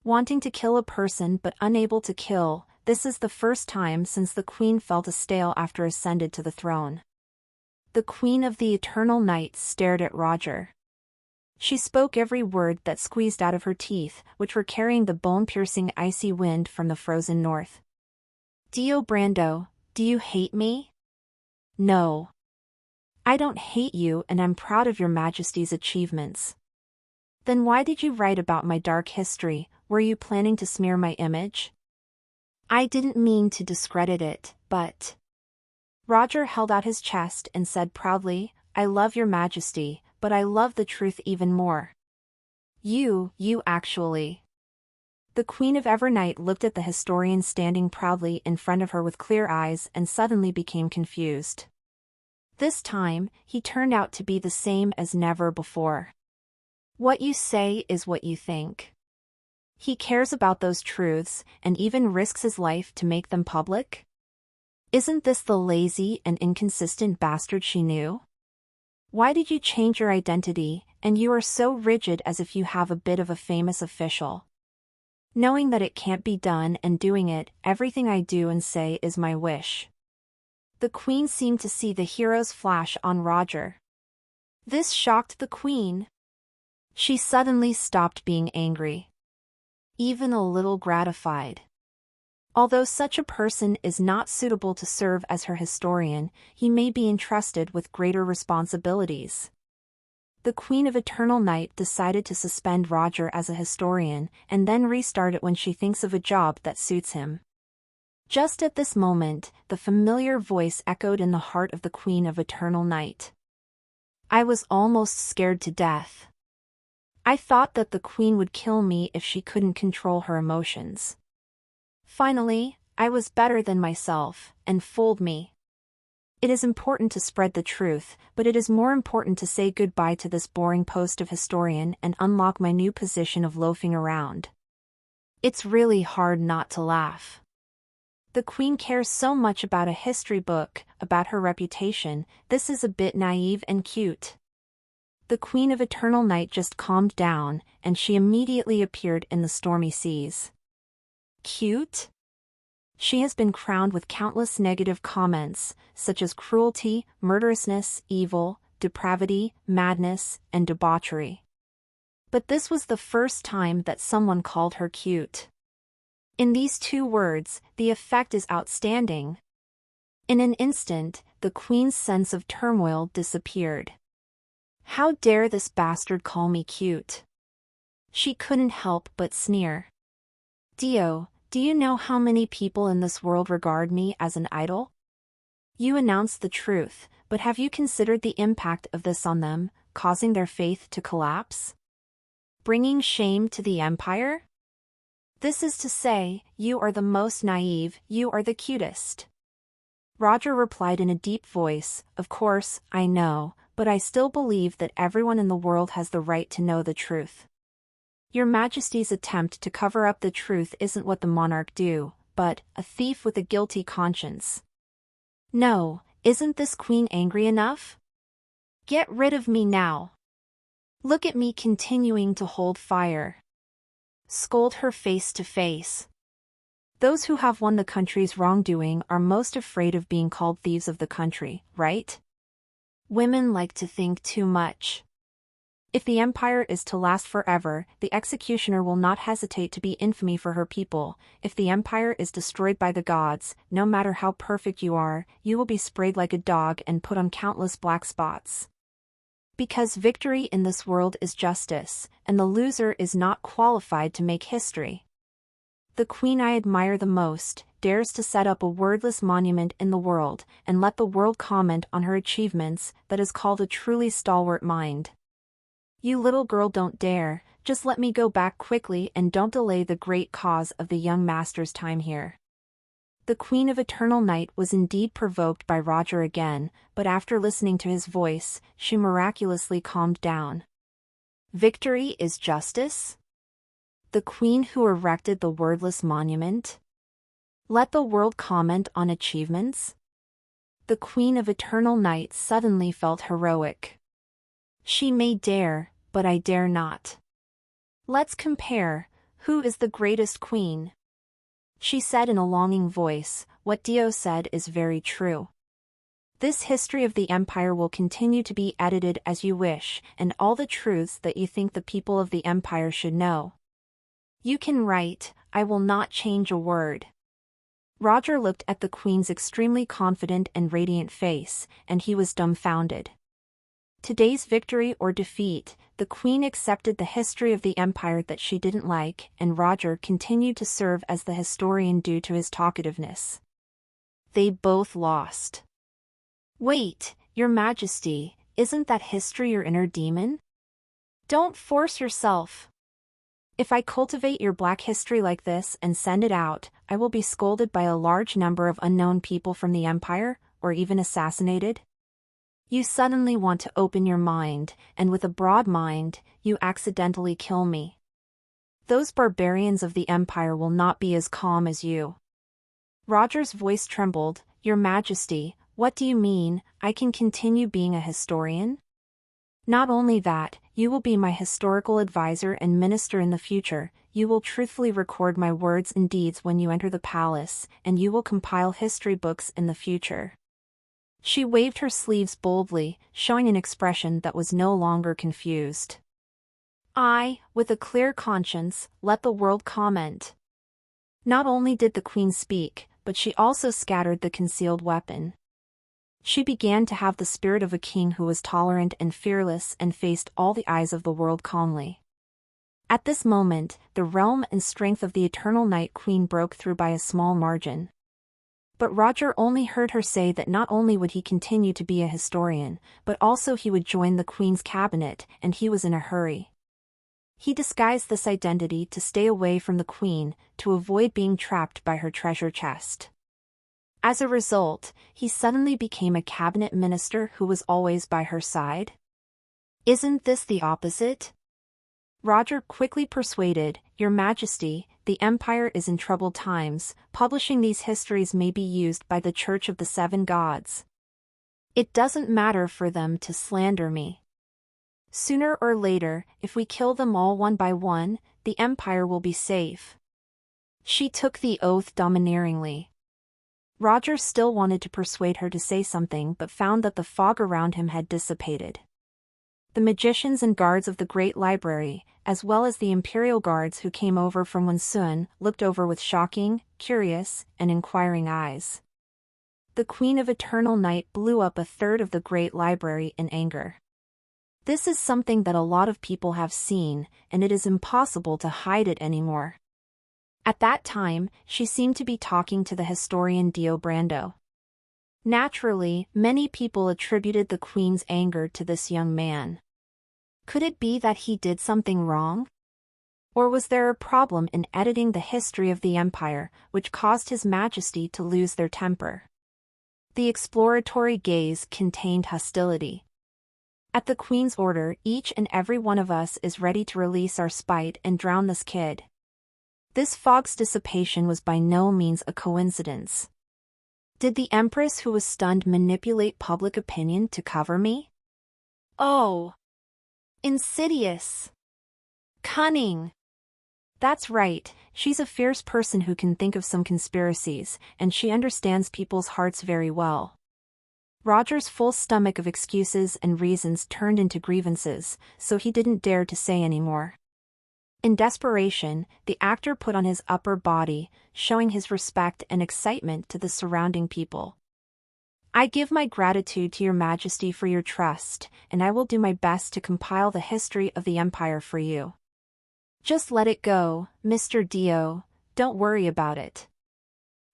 Wanting to kill a person but unable to kill, this is the first time since the Queen felt a stale after ascended to the throne. The Queen of the Eternal Night stared at Roger. She spoke every word that squeezed out of her teeth, which were carrying the bone-piercing icy wind from the frozen north. "Dio Brando, do you hate me?" "No. I don't hate you, and I'm proud of Your Majesty's achievements." "Then why did you write about my dark history? Were you planning to smear my image?" "I didn't mean to discredit it, but..." Roger held out his chest and said proudly, "I love Your Majesty, but I love the truth even more." You actually." The Queen of Evernight looked at the historian standing proudly in front of her with clear eyes and suddenly became confused. This time, he turned out to be the same as never before. "What you say is what you think. He cares about those truths, and even risks his life to make them public? Isn't this the lazy and inconsistent bastard she knew? Why did you change your identity, and you are so rigid as if you have a bit of a famous official? Knowing that it can't be done and doing it, everything I do and say is my wish." The Queen seemed to see the hero's flash on Roger. This shocked the Queen. She suddenly stopped being angry. Even a little gratified. Although such a person is not suitable to serve as her historian, he may be entrusted with greater responsibilities. The Queen of Eternal Night decided to suspend Roger as a historian, and then restart it when she thinks of a job that suits him. Just at this moment, the familiar voice echoed in the heart of the Queen of Eternal Night. "I was almost scared to death. I thought that the Queen would kill me if she couldn't control her emotions. Finally, I was better than myself, and fooled me. It is important to spread the truth, but it is more important to say goodbye to this boring post of historian and unlock my new position of loafing around." It's really hard not to laugh. The Queen cares so much about a history book, about her reputation. This is a bit naive and cute. The Queen of Eternal Night just calmed down, and she immediately appeared in the stormy seas. Cute? She has been crowned with countless negative comments, such as cruelty, murderousness, evil, depravity, madness, and debauchery. But this was the first time that someone called her cute. In these two words, the effect is outstanding. In an instant, the Queen's sense of turmoil disappeared. How dare this bastard call me cute? She couldn't help but sneer. Dio, do you know how many people in this world regard me as an idol? You announce the truth, but have you considered the impact of this on them, causing their faith to collapse? Bringing shame to the empire? This is to say, you are the most naive, you are the cutest. Roger replied in a deep voice, of course, I know, but I still believe that everyone in the world has the right to know the truth. Your Majesty's attempt to cover up the truth isn't what the monarch do, but a thief with a guilty conscience. No, isn't this queen angry enough? Get rid of me now. Look at me continuing to hold fire. Scold her face to face. Those who have won the country's wrongdoing are most afraid of being called thieves of the country, right? Women like to think too much. If the empire is to last forever, the executioner will not hesitate to be infamy for her people. If the empire is destroyed by the gods, no matter how perfect you are, you will be sprayed like a dog and put on countless black spots. Because victory in this world is justice, and the loser is not qualified to make history. The queen I admire the most dares to set up a wordless monument in the world and let the world comment on her achievements. That is called a truly stalwart mind. You little girl, don't dare, just let me go back quickly and don't delay the great cause of the young master's time here. The Queen of Eternal Night was indeed provoked by Roger again, but after listening to his voice, she miraculously calmed down. Victory is justice? The queen who erected the wordless monument? Let the world comment on achievements? The Queen of Eternal Night suddenly felt heroic. She may dare, but I dare not. Let's compare, who is the greatest queen? She said in a longing voice, what Dio said is very true. This history of the empire will continue to be edited as you wish, and all the truths that you think the people of the empire should know. You can write, I will not change a word. Roger looked at the queen's extremely confident and radiant face, and he was dumbfounded. Today's victory or defeat, the queen accepted the history of the empire that she didn't like, and Roger continued to serve as the historian due to his talkativeness. They both lost. Wait, Your Majesty, isn't that history your inner demon? Don't force yourself. If I cultivate your black history like this and send it out, I will be scolded by a large number of unknown people from the empire, or even assassinated. You suddenly want to open your mind, and with a broad mind, you accidentally kill me. Those barbarians of the empire will not be as calm as you. Roger's voice trembled. Your Majesty, what do you mean, I can continue being a historian? Not only that, you will be my historical advisor and minister in the future, you will truthfully record my words and deeds when you enter the palace, and you will compile history books in the future. She waved her sleeves boldly, showing an expression that was no longer confused. I, with a clear conscience, let the world comment. Not only did the queen speak, but she also scattered the concealed weapon. She began to have the spirit of a king who was tolerant and fearless and faced all the eyes of the world calmly. At this moment, the realm and strength of the Eternal Night Queen broke through by a small margin. But Roger only heard her say that not only would he continue to be a historian, but also he would join the Queen's cabinet, and he was in a hurry. He disguised this identity to stay away from the Queen, to avoid being trapped by her treasure chest. As a result, he suddenly became a cabinet minister who was always by her side. Isn't this the opposite? Roger quickly persuaded, Your Majesty, the Empire is in troubled times, publishing these histories may be used by the Church of the Seven Gods. It doesn't matter for them to slander me. Sooner or later, if we kill them all one by one, the Empire will be safe. She took the oath domineeringly. Roger still wanted to persuade her to say something but found that the fog around him had dissipated. The magicians and guards of the Great Library, as well as the Imperial Guards who came over from Wensun, looked over with shocking, curious, and inquiring eyes. The Queen of Eternal Night blew up a third of the Great Library in anger. This is something that a lot of people have seen, and it is impossible to hide it anymore. At that time, she seemed to be talking to the historian Dio Brando. Naturally, many people attributed the Queen's anger to this young man. Could it be that he did something wrong? Or was there a problem in editing the history of the empire, which caused His Majesty to lose their temper? The exploratory gaze contained hostility. At the Queen's order, each and every one of us is ready to release our spite and drown this kid. This fog's dissipation was by no means a coincidence. Did the Empress who was stunned manipulate public opinion to cover me? Oh! Insidious! Cunning! That's right, she's a fierce person who can think of some conspiracies, and she understands people's hearts very well. Roger's full stomach of excuses and reasons turned into grievances, so he didn't dare to say any more. In desperation, the actor put on his upper body, showing his respect and excitement to the surrounding people. I give my gratitude to Your Majesty for your trust, and I will do my best to compile the history of the Empire for you. Just let it go, Mr. Dio, don't worry about it.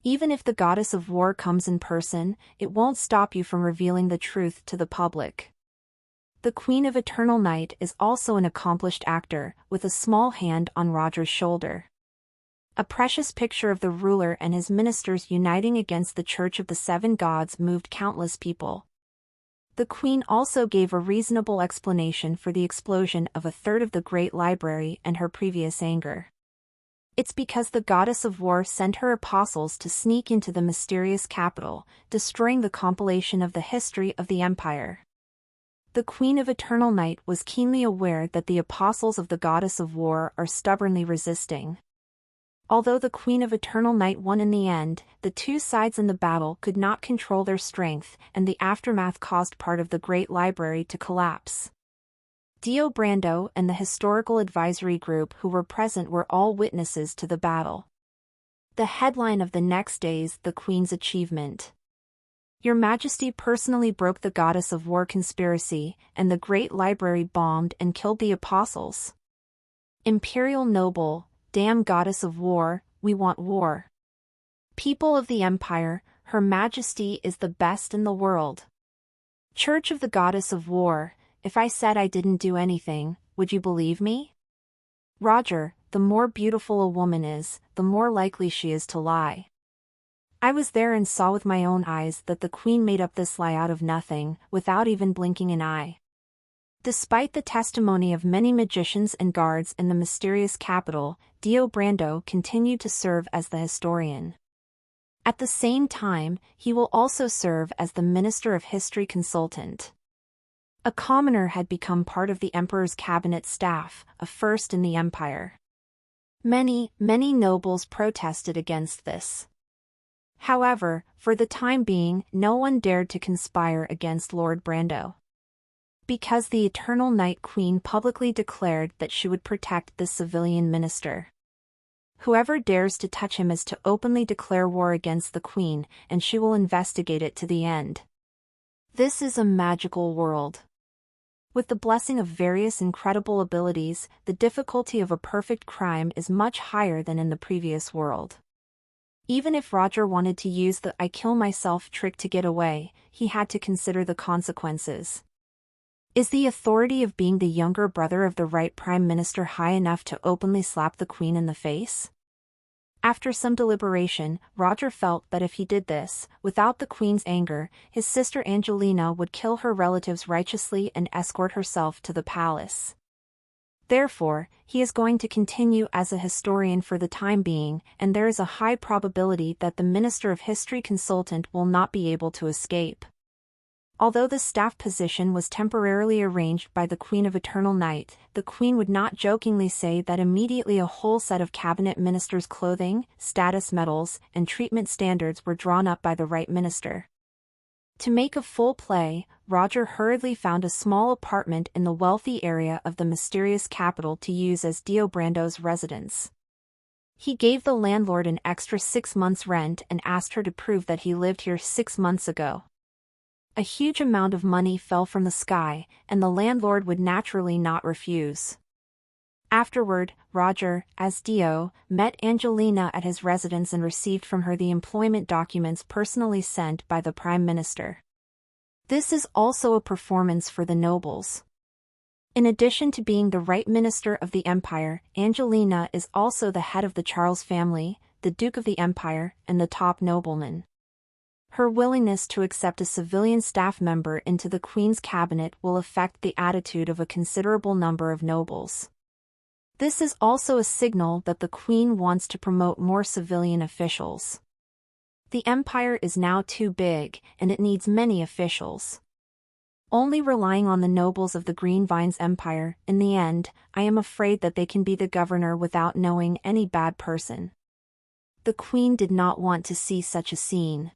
Even if the Goddess of War comes in person, it won't stop you from revealing the truth to the public. The Queen of Eternal Night is also an accomplished actor, with a small hand on Roger's shoulder. A precious picture of the ruler and his ministers uniting against the Church of the Seven Gods moved countless people. The Queen also gave a reasonable explanation for the explosion of a third of the Great Library and her previous anger. It's because the Goddess of War sent her apostles to sneak into the mysterious capital, destroying the compilation of the history of the Empire. The Queen of Eternal Night was keenly aware that the apostles of the Goddess of War are stubbornly resisting. Although the Queen of Eternal Night won in the end, the two sides in the battle could not control their strength, and the aftermath caused part of the Great Library to collapse. Dio Brando and the Historical Advisory Group who were present were all witnesses to the battle. The headline of the next day's The Queen's Achievement. Your Majesty personally broke the Goddess of War conspiracy, and the Great Library bombed and killed the apostles. Imperial Noble, damn Goddess of War, we want war. People of the Empire, Her Majesty is the best in the world. Church of the Goddess of War, if I said I didn't do anything, would you believe me? Roger, the more beautiful a woman is, the more likely she is to lie. I was there and saw with my own eyes that the Queen made up this lie out of nothing, without even blinking an eye. Despite the testimony of many magicians and guards in the mysterious capital, Dio Brando continued to serve as the historian. At the same time, he will also serve as the Minister of History consultant. A commoner had become part of the Emperor's cabinet staff, a first in the Empire. Many nobles protested against this. However, for the time being, no one dared to conspire against Lord Brando. Because the Eternal Night Queen publicly declared that she would protect this civilian minister. Whoever dares to touch him is to openly declare war against the Queen, and she will investigate it to the end. This is a magical world. With the blessing of various incredible abilities, the difficulty of a perfect crime is much higher than in the previous world. Even if Roger wanted to use the I kill myself trick to get away, he had to consider the consequences. Is the authority of being the younger brother of the right Prime Minister high enough to openly slap the Queen in the face? After some deliberation, Roger felt that if he did this, without the Queen's anger, his sister Angelina would kill her relatives righteously and escort herself to the palace. Therefore, he is going to continue as a historian for the time being, and there is a high probability that the Minister of History consultant will not be able to escape. Although the staff position was temporarily arranged by the Queen of Eternal Night, the Queen would not jokingly say that immediately a whole set of cabinet ministers' clothing, status medals, and treatment standards were drawn up by the right minister. To make a full play, Roger hurriedly found a small apartment in the wealthy area of the mysterious capital to use as Dio Brando's residence. He gave the landlord an extra 6 months' rent and asked her to prove that he lived here 6 months ago. A huge amount of money fell from the sky, and the landlord would naturally not refuse. Afterward, Roger, as Dio, met Angelina at his residence and received from her the employment documents personally sent by the Prime Minister. This is also a performance for the nobles. In addition to being the right minister of the empire, Angelina is also the head of the Charles family, the Duke of the Empire, and the top nobleman. Her willingness to accept a civilian staff member into the Queen's cabinet will affect the attitude of a considerable number of nobles. This is also a signal that the Queen wants to promote more civilian officials. The empire is now too big, and it needs many officials. Only relying on the nobles of the Green Vines Empire, in the end, I am afraid that they can be the governor without knowing any bad person. The Queen did not want to see such a scene.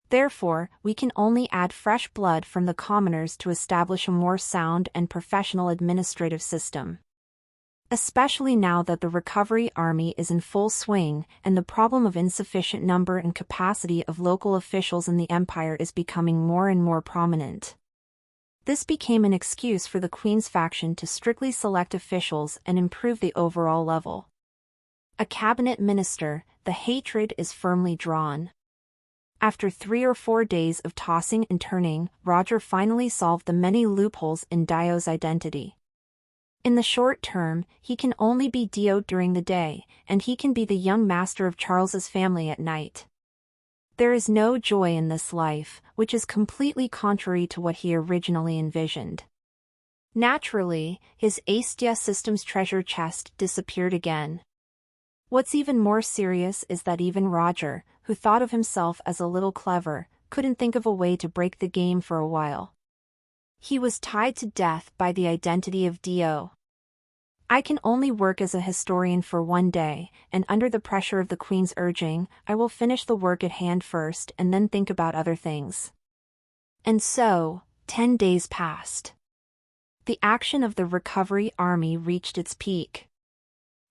Therefore, we can only add fresh blood from the commoners to establish a more sound and professional administrative system. Especially now that the recovery army is in full swing, and the problem of insufficient number and capacity of local officials in the empire is becoming more and more prominent. This became an excuse for the Queen's faction to strictly select officials and improve the overall level. A cabinet minister, the hatred is firmly drawn. After 3 or 4 days of tossing and turning, Roger finally solved the many loopholes in Dio's identity. In the short term, he can only be Dio during the day, and he can be the young master of Charles's family at night. There is no joy in this life, which is completely contrary to what he originally envisioned. Naturally, his Aestia Systems treasure chest disappeared again. What's even more serious is that even Roger, who thought of himself as a little clever, couldn't think of a way to break the game for a while. He was tied to death by the identity of Dio. I can only work as a historian for 1 day, and under the pressure of the Queen's urging, I will finish the work at hand first and then think about other things. And so, 10 days passed. The action of the recovery army reached its peak.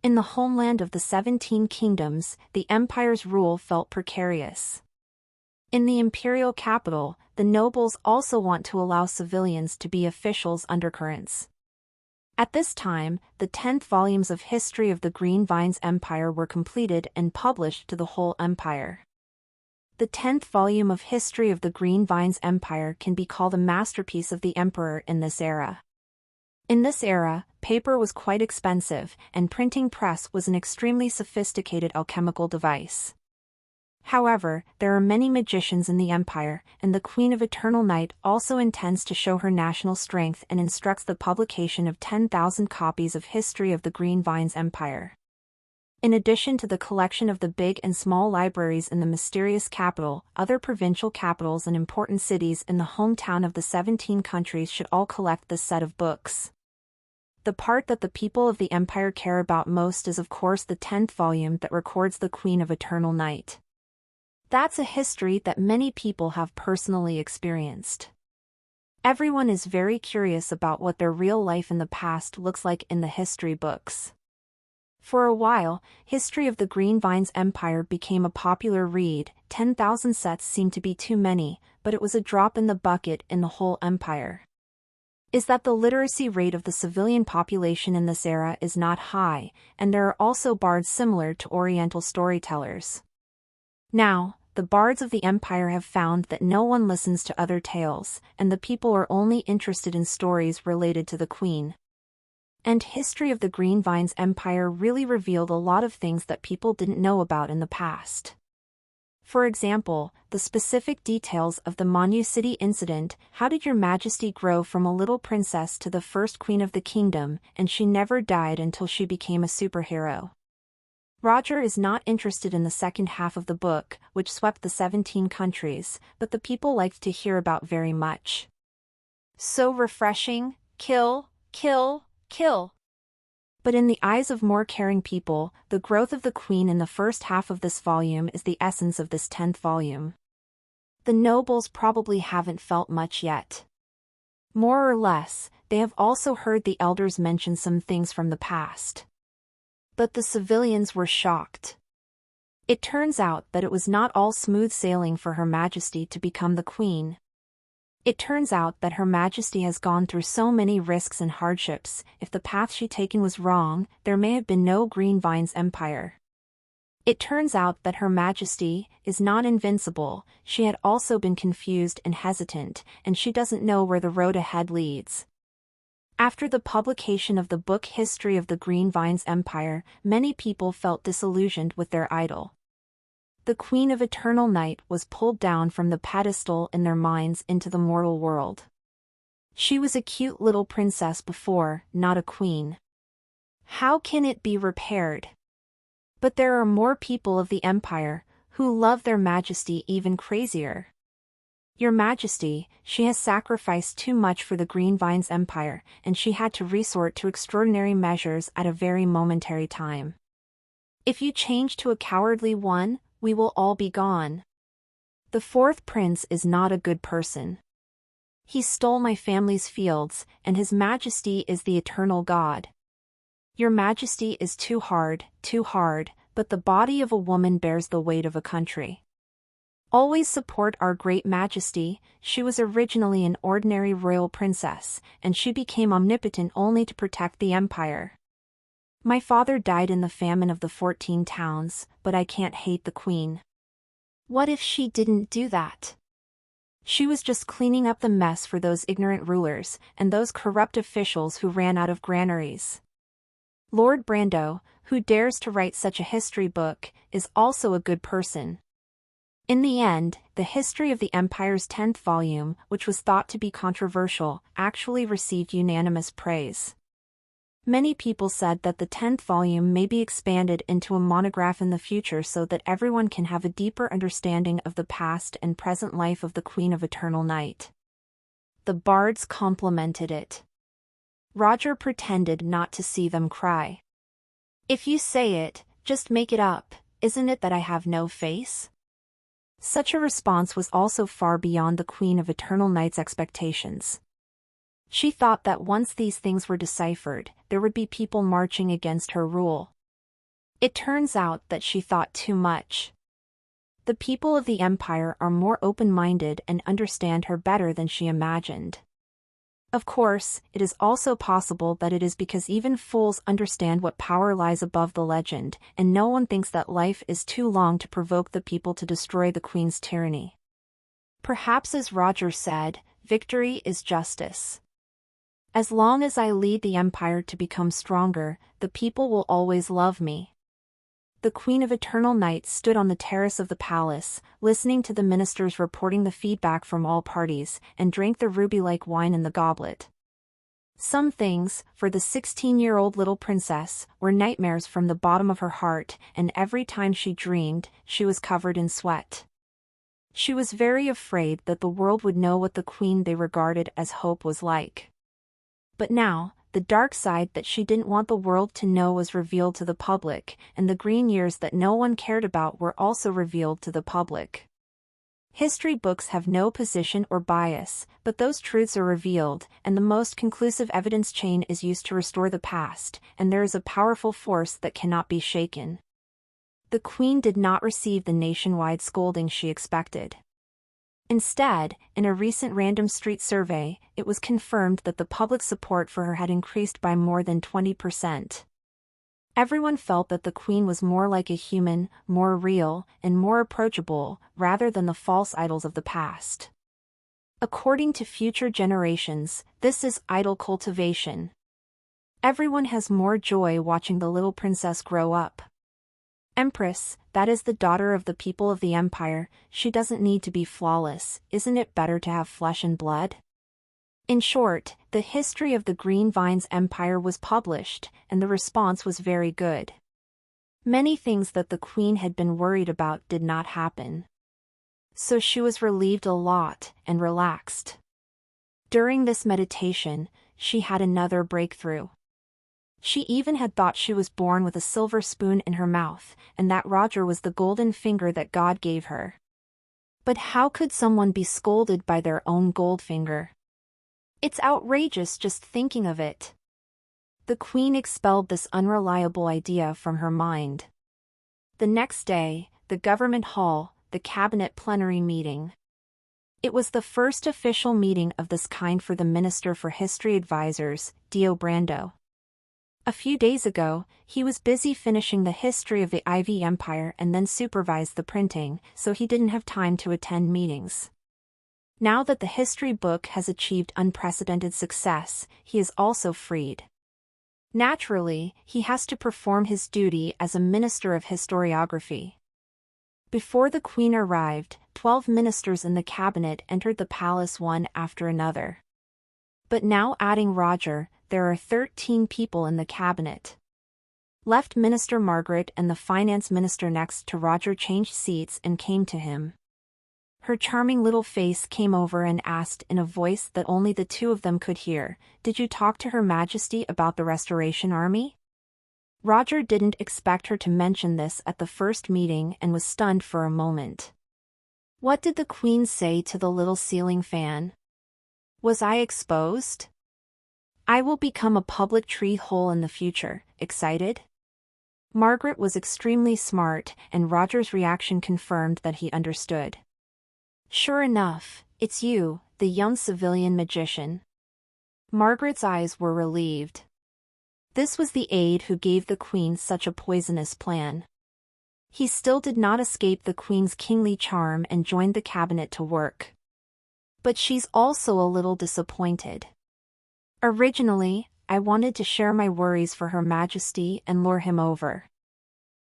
In the homeland of the 17 kingdoms, the empire's rule felt precarious. In the imperial capital, the nobles also want to allow civilians to be officials undercurrents. At this time, the 10th volumes of History of the Green Vines Empire were completed and published to the whole empire. The 10th volume of History of the Green Vines Empire can be called a masterpiece of the emperor in this era. In this era, paper was quite expensive, and printing press was an extremely sophisticated alchemical device. However, there are many magicians in the empire, and the Queen of Eternal Night also intends to show her national strength and instructs the publication of 10,000 copies of History of the Green Vines Empire. In addition to the collection of the big and small libraries in the mysterious capital, other provincial capitals and important cities in the hometown of the 17 countries should all collect this set of books. The part that the people of the empire care about most is of course the 10th volume that records the Queen of Eternal Night. That's a history that many people have personally experienced. Everyone is very curious about what their real life in the past looks like in the history books. For a while, History of the Green Vines Empire became a popular read. 10,000 sets seemed to be too many, but it was a drop in the bucket in the whole empire. Is that the literacy rate of the civilian population in this era is not high, and there are also bards similar to Oriental storytellers. Now, the bards of the empire have found that no one listens to other tales, and the people are only interested in stories related to the Queen. And History of the Green Vines Empire really revealed a lot of things that people didn't know about in the past. For example, the specific details of the Monu City incident. How did Your Majesty grow from a little princess to the first queen of the kingdom, and she never died until she became a superhero? Roger is not interested in the second half of the book, which swept the 17 countries, but the people liked to hear about very much. So refreshing, kill, kill, kill. But in the eyes of more caring people, the growth of the Queen in the first half of this volume is the essence of this 10th volume. The nobles probably haven't felt much yet. More or less, they have also heard the elders mention some things from the past. But the civilians were shocked. It turns out that it was not all smooth sailing for Her Majesty to become the Queen. It turns out that Her Majesty has gone through so many risks and hardships. If the path she'd taken was wrong, there may have been no Green Vines Empire. It turns out that Her Majesty is not invincible. She had also been confused and hesitant, and she doesn't know where the road ahead leads. After the publication of the book History of the Green Vines Empire, many people felt disillusioned with their idol. The Queen of Eternal Night was pulled down from the pedestal in their minds into the mortal world. She was a cute little princess before, not a queen. How can it be repaired? But there are more people of the Empire who love their Majesty even crazier. Your Majesty, she has sacrificed too much for the Green Vines Empire, and she had to resort to extraordinary measures at a very momentary time. If you change to a cowardly one, we will all be gone. The fourth prince is not a good person. He stole my family's fields, and His Majesty is the eternal God. Your Majesty is too hard, but the body of a woman bears the weight of a country. Always support our great Majesty. She was originally an ordinary royal princess, and she became omnipotent only to protect the empire. My father died in the famine of the 14 towns, but I can't hate the Queen. What if she didn't do that? She was just cleaning up the mess for those ignorant rulers, and those corrupt officials who ran out of granaries. Lord Brando, who dares to write such a history book, is also a good person. In the end, the history of the Empire's 10th volume, which was thought to be controversial, actually received unanimous praise. Many people said that the 10th volume may be expanded into a monograph in the future so that everyone can have a deeper understanding of the past and present life of the Queen of Eternal Night. The bards complimented it. Roger pretended not to see them cry. If you say it, just make it up, isn't it that I have no face? Such a response was also far beyond the Queen of Eternal Night's expectations. She thought that once these things were deciphered, there would be people marching against her rule. It turns out that she thought too much. The people of the Empire are more open-minded and understand her better than she imagined. Of course, it is also possible that it is because even fools understand what power lies above the legend, and no one thinks that life is too long to provoke the people to destroy the Queen's tyranny. Perhaps as Roger said, victory is justice. As long as I lead the Empire to become stronger, the people will always love me. The Queen of Eternal Night stood on the terrace of the palace, listening to the ministers reporting the feedback from all parties, and drank the ruby-like wine in the goblet. Some things, for the 16-year-old little princess, were nightmares from the bottom of her heart, and every time she dreamed, she was covered in sweat. She was very afraid that the world would know what the Queen they regarded as hope was like. But now, the dark side that she didn't want the world to know was revealed to the public, and the green years that no one cared about were also revealed to the public. History books have no position or bias, but those truths are revealed, and the most conclusive evidence chain is used to restore the past, and there is a powerful force that cannot be shaken. The Queen did not receive the nationwide scolding she expected. Instead, in a recent random street survey, it was confirmed that the public support for her had increased by more than 20%. Everyone felt that the Queen was more like a human, more real, and more approachable, rather than the false idols of the past. According to future generations, this is idol cultivation. Everyone has more joy watching the little princess grow up. Empress, that is the daughter of the people of the Empire, she doesn't need to be flawless, isn't it better to have flesh and blood? In short, the history of the Green Vines Empire was published, and the response was very good. Many things that the Queen had been worried about did not happen. So she was relieved a lot, and relaxed. During this meditation, she had another breakthrough. She even had thought she was born with a silver spoon in her mouth, and that Roger was the golden finger that God gave her. But how could someone be scolded by their own gold finger? It's outrageous just thinking of it. The Queen expelled this unreliable idea from her mind. The next day, the government hall, the cabinet plenary meeting. It was the first official meeting of this kind for the Minister for History Advisors, Dio Brando. A few days ago, he was busy finishing the history of the IV Empire and then supervised the printing, so he didn't have time to attend meetings. Now that the history book has achieved unprecedented success, he is also freed. Naturally, he has to perform his duty as a Minister of Historiography. Before the Queen arrived, 12 ministers in the cabinet entered the palace one after another. But now adding Roger, there are 13 people in the cabinet. Left Minister Margaret and the Finance Minister next to Roger changed seats and came to him. Her charming little face came over and asked in a voice that only the two of them could hear, "Did you talk to Her Majesty about the Restoration Army?" Roger didn't expect her to mention this at the first meeting and was stunned for a moment. What did the Queen say to the little ceiling fan? Was I exposed? I will become a public tree hole in the future, excited? Margaret was extremely smart, and Roger's reaction confirmed that he understood. Sure enough, it's you, the young civilian magician. Margaret's eyes were relieved. This was the aide who gave the Queen such a poisonous plan. He still did not escape the Queen's kingly charm and joined the cabinet to work. But she's also a little disappointed. Originally, I wanted to share my worries for Her Majesty and lure him over.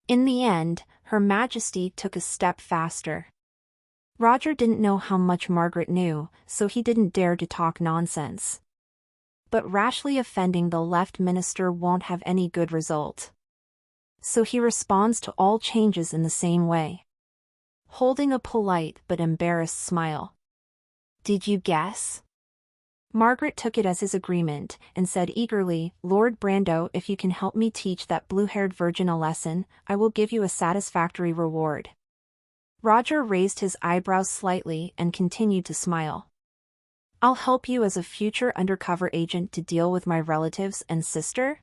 In the end, Her Majesty took a step faster. Roger didn't know how much Margaret knew, so he didn't dare to talk nonsense. But rashly offending the left minister won't have any good result. So he responds to all changes in the same way, holding a polite but embarrassed smile. Did you guess? Margaret took it as his agreement and said eagerly, "Lord Brando, if you can help me teach that blue-haired virgin a lesson, I will give you a satisfactory reward." Roger raised his eyebrows slightly and continued to smile. "I'll help you as a future undercover agent to deal with my relatives and sister?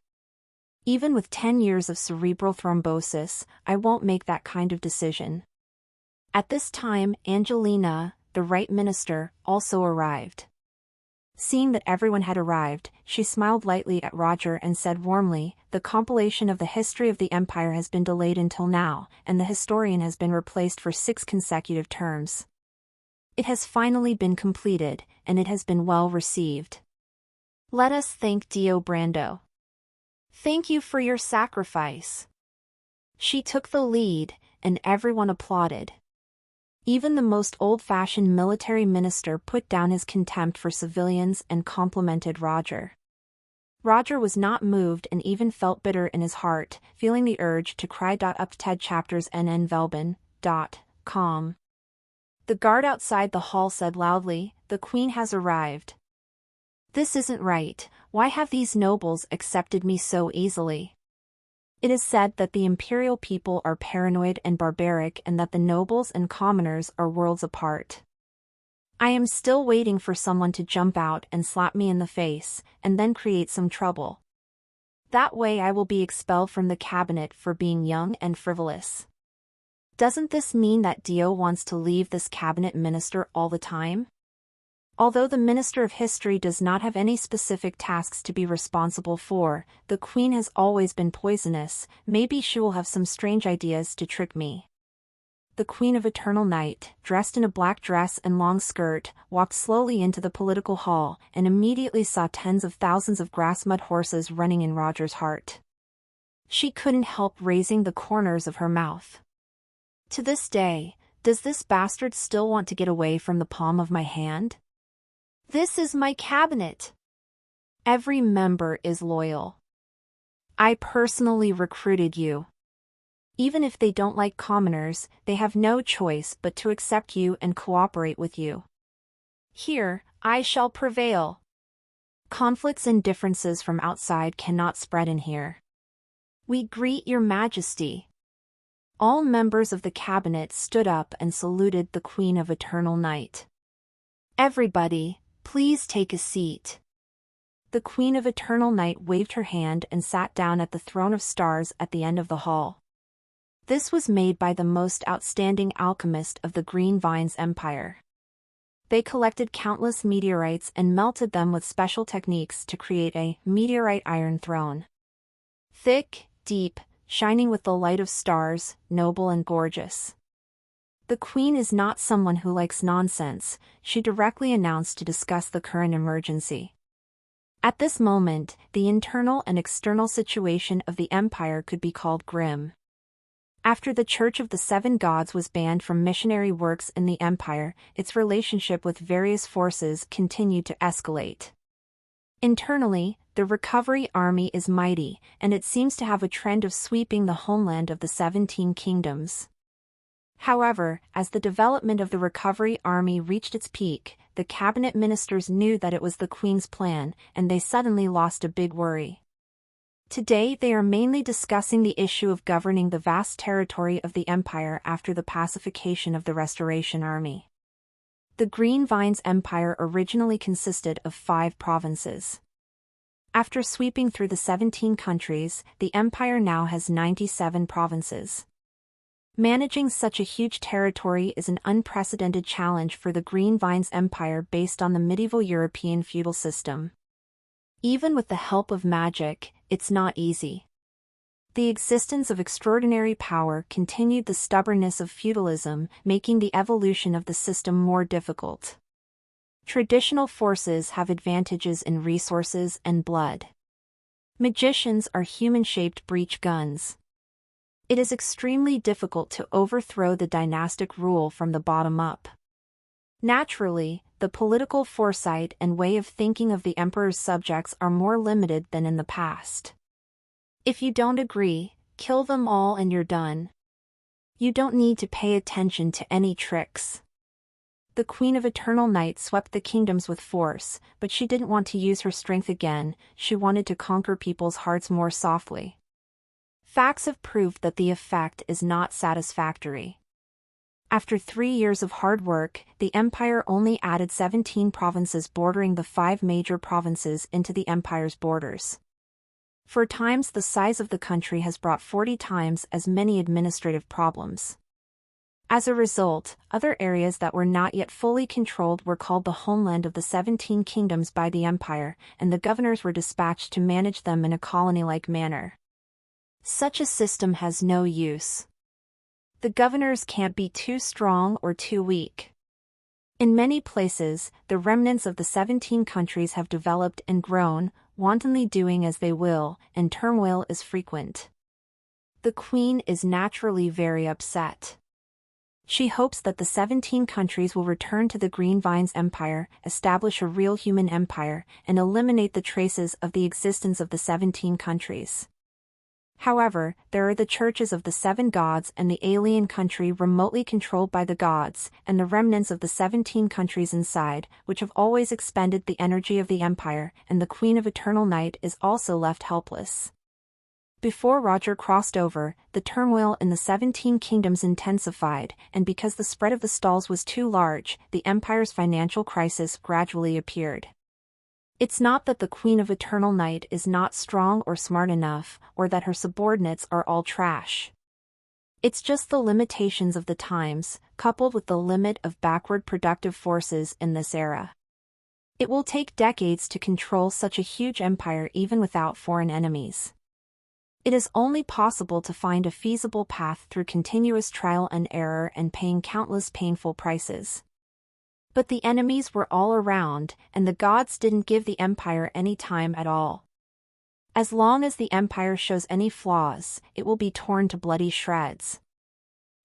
Even with 10 years of cerebral thrombosis, I won't make that kind of decision." At this time, Angelina, the right minister, also arrived. Seeing that everyone had arrived, she smiled lightly at Roger and said warmly, "The compilation of the history of the Empire has been delayed until now, and the historian has been replaced for 6 consecutive terms. It has finally been completed, and it has been well received. Let us thank Dio Brando. Thank you for your sacrifice." She took the lead, and everyone applauded. Even the most old-fashioned military minister put down his contempt for civilians and complimented Roger. Roger was not moved and even felt bitter in his heart, feeling the urge to cry. Up to TED chapters nnvelben.com. The guard outside the hall said loudly, "The Queen has arrived. This isn't right. Why have these nobles accepted me so easily? It is said that the imperial people are paranoid and barbaric and that the nobles and commoners are worlds apart. I am still waiting for someone to jump out and slap me in the face, and then create some trouble. That way I will be expelled from the cabinet for being young and frivolous." Doesn't this mean that Dio wants to leave this cabinet minister all the time? Although the Minister of History does not have any specific tasks to be responsible for, the Queen has always been poisonous. Maybe she will have some strange ideas to trick me. The Queen of Eternal Night, dressed in a black dress and long skirt, walked slowly into the political hall and immediately saw tens of thousands of grass-mud horses running in Roger's heart. She couldn't help raising the corners of her mouth. To this day, does this bastard still want to get away from the palm of my hand? This is my cabinet. Every member is loyal. I personally recruited you. Even if they don't like commoners, they have no choice but to accept you and cooperate with you. Here, I shall prevail. Conflicts and differences from outside cannot spread in here. We greet your Majesty." All members of the cabinet stood up and saluted the Queen of Eternal Night. "Everybody, please take a seat." The Queen of Eternal Night waved her hand and sat down at the throne of stars at the end of the hall. This was made by the most outstanding alchemist of the Green Vines Empire. They collected countless meteorites and melted them with special techniques to create a meteorite iron throne. Thick, deep, shining with the light of stars, noble and gorgeous. The queen is not someone who likes nonsense, she directly announced to discuss the current emergency. At this moment, the internal and external situation of the empire could be called grim. After the Church of the Seven Gods was banned from missionary works in the empire, its relationship with various forces continued to escalate. Internally, the Recovery Army is mighty, and it seems to have a trend of sweeping the homeland of the 17 kingdoms. However, as the development of the Recovery Army reached its peak, the cabinet ministers knew that it was the Queen's plan, and they suddenly lost a big worry. Today they are mainly discussing the issue of governing the vast territory of the empire after the pacification of the Restoration Army. The Green Vines Empire originally consisted of 5 provinces. After sweeping through the 17 countries, the empire now has 97 provinces. Managing such a huge territory is an unprecedented challenge for the Green Vines Empire based on the medieval European feudal system. Even with the help of magic, it's not easy. The existence of extraordinary power continued the stubbornness of feudalism, making the evolution of the system more difficult. Traditional forces have advantages in resources and blood. Magicians are human-shaped breech guns. It is extremely difficult to overthrow the dynastic rule from the bottom up. Naturally, the political foresight and way of thinking of the emperor's subjects are more limited than in the past. If you don't agree, kill them all and you're done. You don't need to pay attention to any tricks. The Queen of Eternal Night swept the kingdoms with force, but she didn't want to use her strength again, she wanted to conquer people's hearts more softly. Facts have proved that the effect is not satisfactory. After 3 years of hard work, the empire only added 17 provinces bordering the 5 major provinces into the empire's borders. 4 times the size of the country has brought 40 times as many administrative problems. As a result, other areas that were not yet fully controlled were called the homeland of the 17 kingdoms by the empire, and the governors were dispatched to manage them in a colony-like manner. Such a system has no use. The governors can't be too strong or too weak. In many places, the remnants of the 17 countries have developed and grown, wantonly doing as they will, and turmoil is frequent. The Queen is naturally very upset. She hopes that the 17 countries will return to the Green Vines Empire, establish a real human empire, and eliminate the traces of the existence of the 17 countries. However, there are the churches of the 7 gods and the alien country remotely controlled by the gods, and the remnants of the 17 countries inside, which have always expended the energy of the empire, and the Queen of Eternal Night is also left helpless. Before Roger crossed over, the turmoil in the 17 kingdoms intensified, and because the spread of the stalls was too large, the empire's financial crisis gradually appeared. It's not that the Queen of Eternal Night is not strong or smart enough, or that her subordinates are all trash. It's just the limitations of the times, coupled with the limit of backward productive forces in this era. It will take decades to control such a huge empire even without foreign enemies. It is only possible to find a feasible path through continuous trial and error and paying countless painful prices. But the enemies were all around, and the gods didn't give the empire any time at all. As long as the empire shows any flaws, it will be torn to bloody shreds.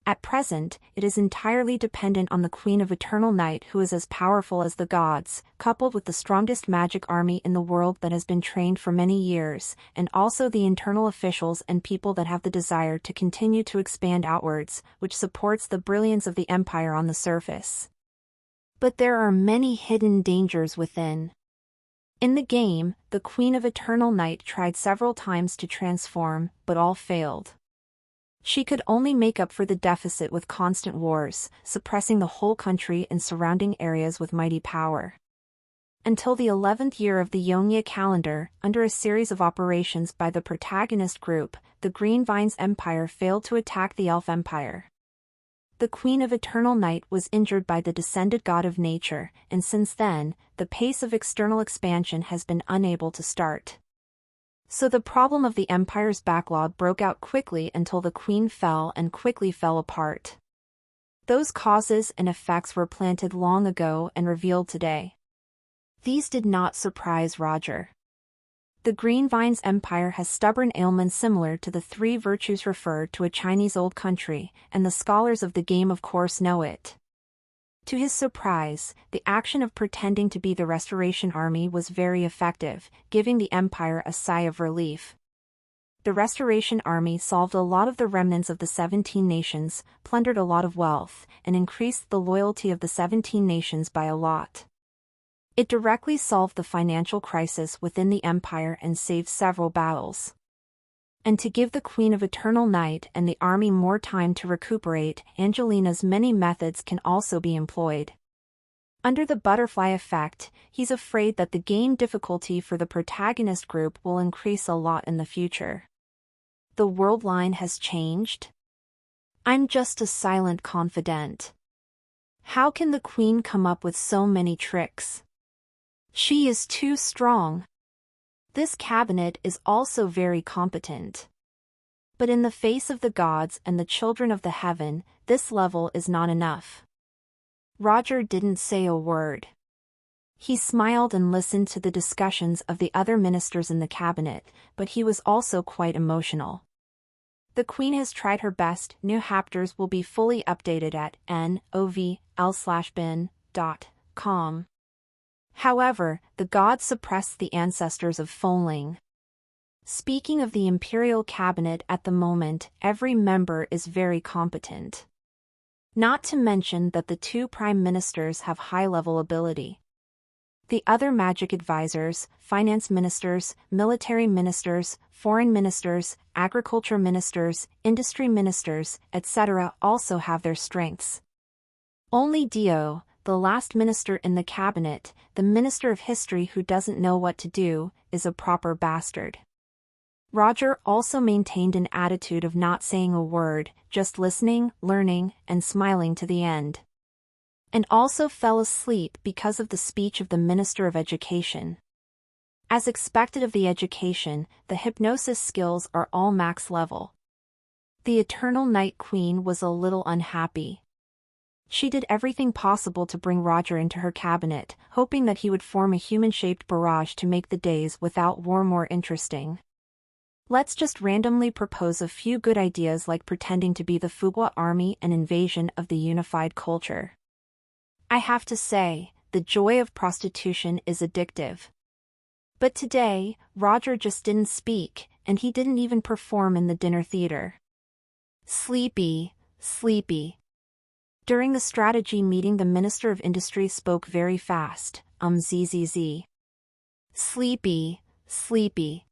At present, it is entirely dependent on the Queen of Eternal Night, who is as powerful as the gods, coupled with the strongest magic army in the world that has been trained for many years, and also the internal officials and people that have the desire to continue to expand outwards, which supports the brilliance of the empire on the surface. But there are many hidden dangers within. In the game, the Queen of Eternal Night tried several times to transform, but all failed. She could only make up for the deficit with constant wars, suppressing the whole country and surrounding areas with mighty power. Until the 11th year of the Yonye calendar, under a series of operations by the protagonist group, the Green Vines Empire failed to attack the Elf Empire. The Queen of Eternal Night was injured by the descended god of nature, and since then, the pace of external expansion has been unable to start. So the problem of the Empire's backlog broke out quickly until the Queen fell and quickly fell apart. Those causes and effects were planted long ago and revealed today. These did not surprise Roger. The Green Vine's empire has stubborn ailments similar to the three virtues referred to a Chinese old country, and the scholars of the game of course know it. To his surprise, the action of pretending to be the Restoration Army was very effective, giving the empire a sigh of relief. The Restoration Army solved a lot of the remnants of the 17 nations, plundered a lot of wealth, and increased the loyalty of the 17 nations by a lot. It directly solved the financial crisis within the empire and saved several battles. And to give the Queen of Eternal Night and the army more time to recuperate, Angelina's many methods can also be employed. Under the butterfly effect, he's afraid that the game difficulty for the protagonist group will increase a lot in the future. The world line has changed? I'm just a silent confidant. How can the Queen come up with so many tricks? She is too strong. This cabinet is also very competent. But in the face of the gods and the children of the heaven, this level is not enough. Roger didn't say a word. He smiled and listened to the discussions of the other ministers in the cabinet, but he was also quite emotional. The Queen has tried her best. New chapters will be fully updated at novl/bin.com. However, the gods suppressed the ancestors of Fengling. Speaking of the imperial cabinet at the moment, every member is very competent. Not to mention that the two prime ministers have high-level ability. The other magic advisors, finance ministers, military ministers, foreign ministers, agriculture ministers, industry ministers, etc. also have their strengths. Only Dio, the last minister in the cabinet, the minister of history who doesn't know what to do, is a proper bastard. Roger also maintained an attitude of not saying a word, just listening, learning, and smiling to the end. And also fell asleep because of the speech of the Minister of Education. As expected of the education, the hypnosis skills are all max level. The Eternal Night Queen was a little unhappy. She did everything possible to bring Roger into her cabinet, hoping that he would form a human-shaped barrage to make the days without war more interesting. Let's just randomly propose a few good ideas like pretending to be the Fugwa army and invasion of the unified culture. I have to say, the joy of prostitution is addictive. But today, Roger just didn't speak, and he didn't even perform in the dinner theater. Sleepy, sleepy. During the strategy meeting, the Minister of Industry spoke very fast, zzz. Sleepy, sleepy.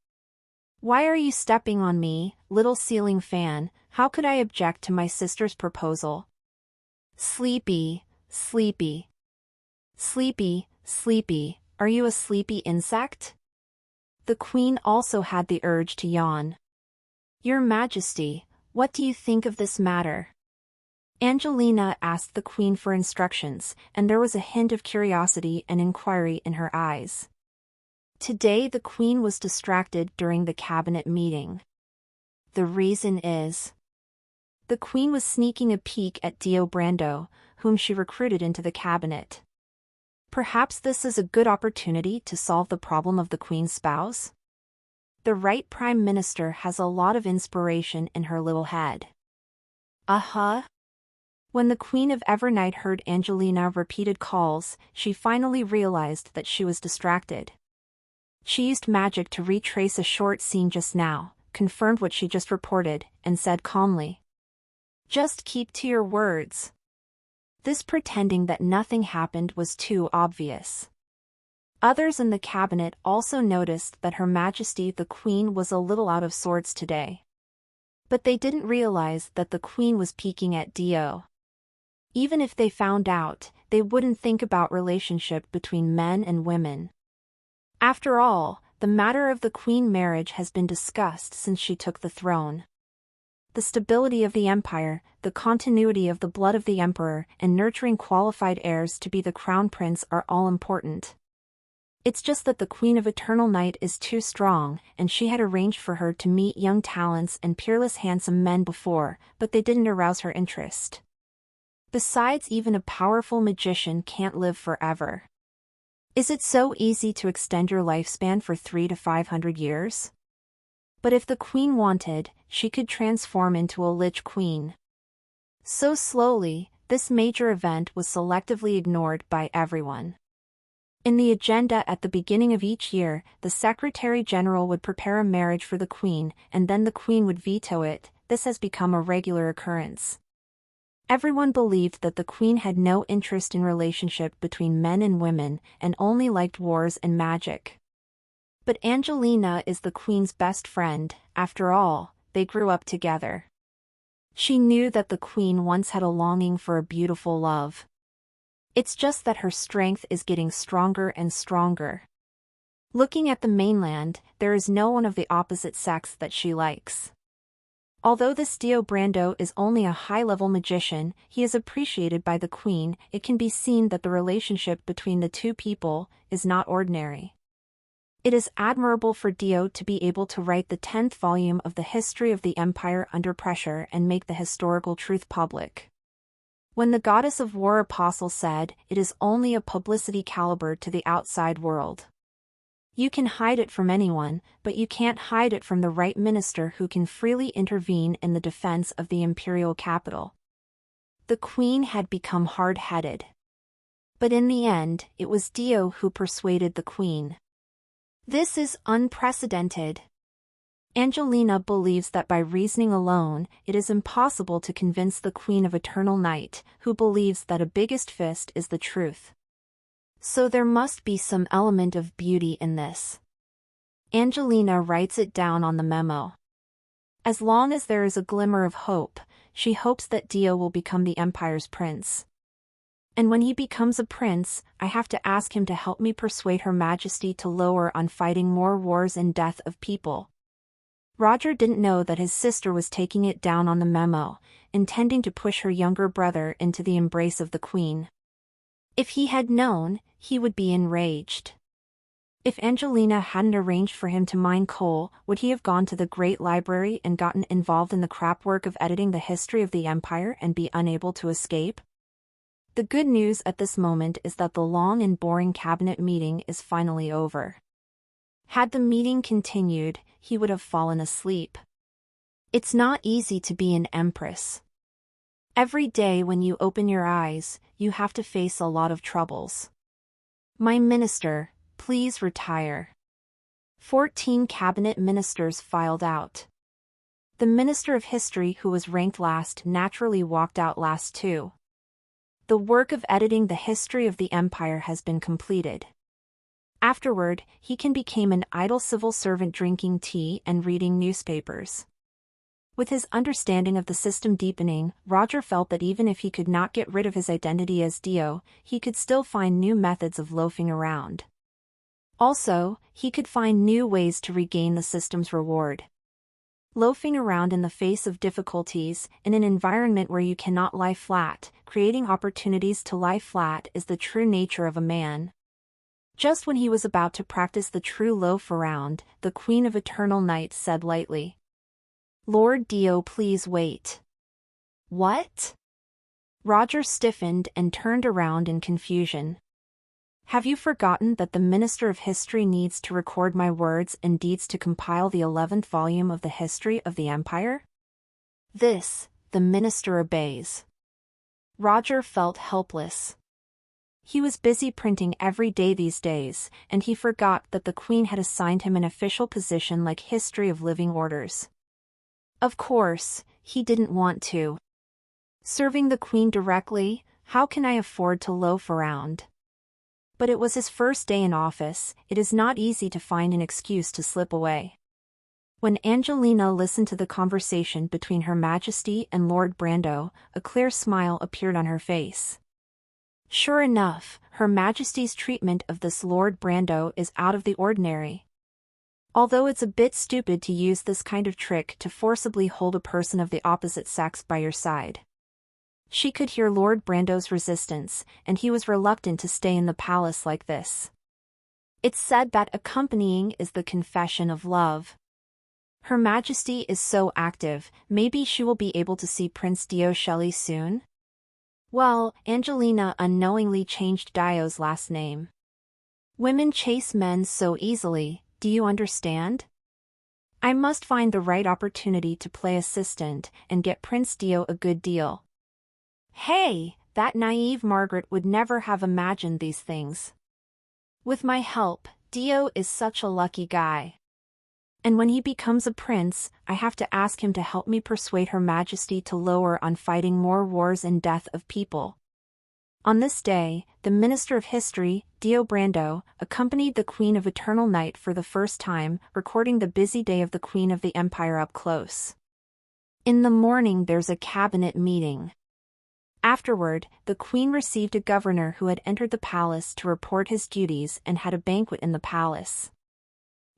Why are you stepping on me, little ceiling fan? How could I object to my sister's proposal? Sleepy, sleepy. Sleepy, sleepy, are you a sleepy insect? The Queen also had the urge to yawn. Your Majesty, what do you think of this matter? Angelina asked the Queen for instructions, and there was a hint of curiosity and inquiry in her eyes. Today the Queen was distracted during the cabinet meeting. The reason is... The Queen was sneaking a peek at Dio Brando, whom she recruited into the cabinet. Perhaps this is a good opportunity to solve the problem of the Queen's spouse? The right Prime Minister has a lot of inspiration in her little head. When the Queen of Evernight heard Angelina repeated calls, she finally realized that she was distracted. She used magic to retrace a short scene just now, confirmed what she just reported, and said calmly, "Just keep to your words." This pretending that nothing happened was too obvious. Others in the cabinet also noticed that Her Majesty the Queen was a little out of sorts today. But they didn't realize that the Queen was peeking at Dio. Even if they found out, they wouldn't think about relationship between men and women. After all, the matter of the Queen marriage has been discussed since she took the throne. The stability of the empire, the continuity of the blood of the emperor, and nurturing qualified heirs to be the crown prince are all important. It's just that the Queen of Eternal Night is too strong, and she had arranged for her to meet young talents and peerless handsome men before, but they didn't arouse her interest. Besides, even a powerful magician can't live forever. Is it so easy to extend your lifespan for 300 to 500 years? But if the queen wanted, she could transform into a lich queen. So slowly, this major event was selectively ignored by everyone. In the agenda at the beginning of each year, the Secretary General would prepare a marriage for the queen, and then the queen would veto it. This has become a regular occurrence. Everyone believed that the queen had no interest in relationship between men and women, and only liked wars and magic. But Angelina is the queen's best friend. After all, they grew up together. She knew that the queen once had a longing for a beautiful love. It's just that her strength is getting stronger and stronger. Looking at the mainland, there is no one of the opposite sex that she likes. Although this Dio Brando is only a high-level magician, he is appreciated by the queen. It can be seen that the relationship between the two people is not ordinary. It is admirable for Dio to be able to write the 10th volume of the history of the empire under pressure and make the historical truth public. When the goddess of war Apostle said, "It is only a publicity caliber to the outside world." You can hide it from anyone, but you can't hide it from the right minister who can freely intervene in the defense of the imperial capital. The queen had become hard-headed. But in the end, it was Dio who persuaded the queen. This is unprecedented. Angelina believes that by reasoning alone, it is impossible to convince the Queen of Eternal Night, who believes that a biggest fist is the truth. So there must be some element of beauty in this. Angelina writes it down on the memo. As long as there is a glimmer of hope, she hopes that Dio will become the Empire's prince. And when he becomes a prince, I have to ask him to help me persuade Her Majesty to lower on fighting more wars and death of people. Roger didn't know that his sister was taking it down on the memo, intending to push her younger brother into the embrace of the queen. If he had known, he would be enraged. If Angelina hadn't arranged for him to mine coal, would he have gone to the Great Library and gotten involved in the crap work of editing the history of the Empire and be unable to escape? The good news at this moment is that the long and boring cabinet meeting is finally over. Had the meeting continued, he would have fallen asleep. It's not easy to be an empress. Every day when you open your eyes, you have to face a lot of troubles. My minister, please retire. 14 cabinet ministers filed out. The Minister of History, who was ranked last, naturally walked out last too. The work of editing the history of the empire has been completed. Afterward, he became an idle civil servant drinking tea and reading newspapers. With his understanding of the system deepening, Roger felt that even if he could not get rid of his identity as Dio, he could still find new methods of loafing around. Also, he could find new ways to regain the system's reward. Loafing around in the face of difficulties, in an environment where you cannot lie flat, creating opportunities to lie flat is the true nature of a man. Just when he was about to practice the true loaf around, the Queen of Eternal Night said lightly, "Lord Dio, please wait." What? Roger stiffened and turned around in confusion. Have you forgotten that the Minister of History needs to record my words and deeds to compile the 11th volume of the history of the Empire? This, the minister obeys. Roger felt helpless. He was busy printing every day these days, and he forgot that the Queen had assigned him an official position like History of Living Orders. Of course, he didn't want to. Serving the Queen directly, how can I afford to loaf around? But it was his first day in office. It is not easy to find an excuse to slip away. When Angelina listened to the conversation between Her Majesty and Lord Brando, a clear smile appeared on her face. Sure enough, Her Majesty's treatment of this Lord Brando is out of the ordinary. Although it's a bit stupid to use this kind of trick to forcibly hold a person of the opposite sex by your side. She could hear Lord Brando's resistance, and he was reluctant to stay in the palace like this. It's said that accompanying is the confession of love. Her Majesty is so active, maybe she will be able to see Prince Dio Shelley soon? Well, Angelina unknowingly changed Dio's last name. Women chase men so easily, do you understand? I must find the right opportunity to play assistant and get Prince Dio a good deal. Hey, that naive Margaret would never have imagined these things. With my help, Dio is such a lucky guy. And when he becomes a prince, I have to ask him to help me persuade Her Majesty to lower on fighting more wars and death of people. On this day, the Minister of History, Dio Brando, accompanied the Queen of Eternal Night for the first time, recording the busy day of the Queen of the Empire up close. In the morning there's a cabinet meeting. Afterward, the Queen received a governor who had entered the palace to report his duties and had a banquet in the palace.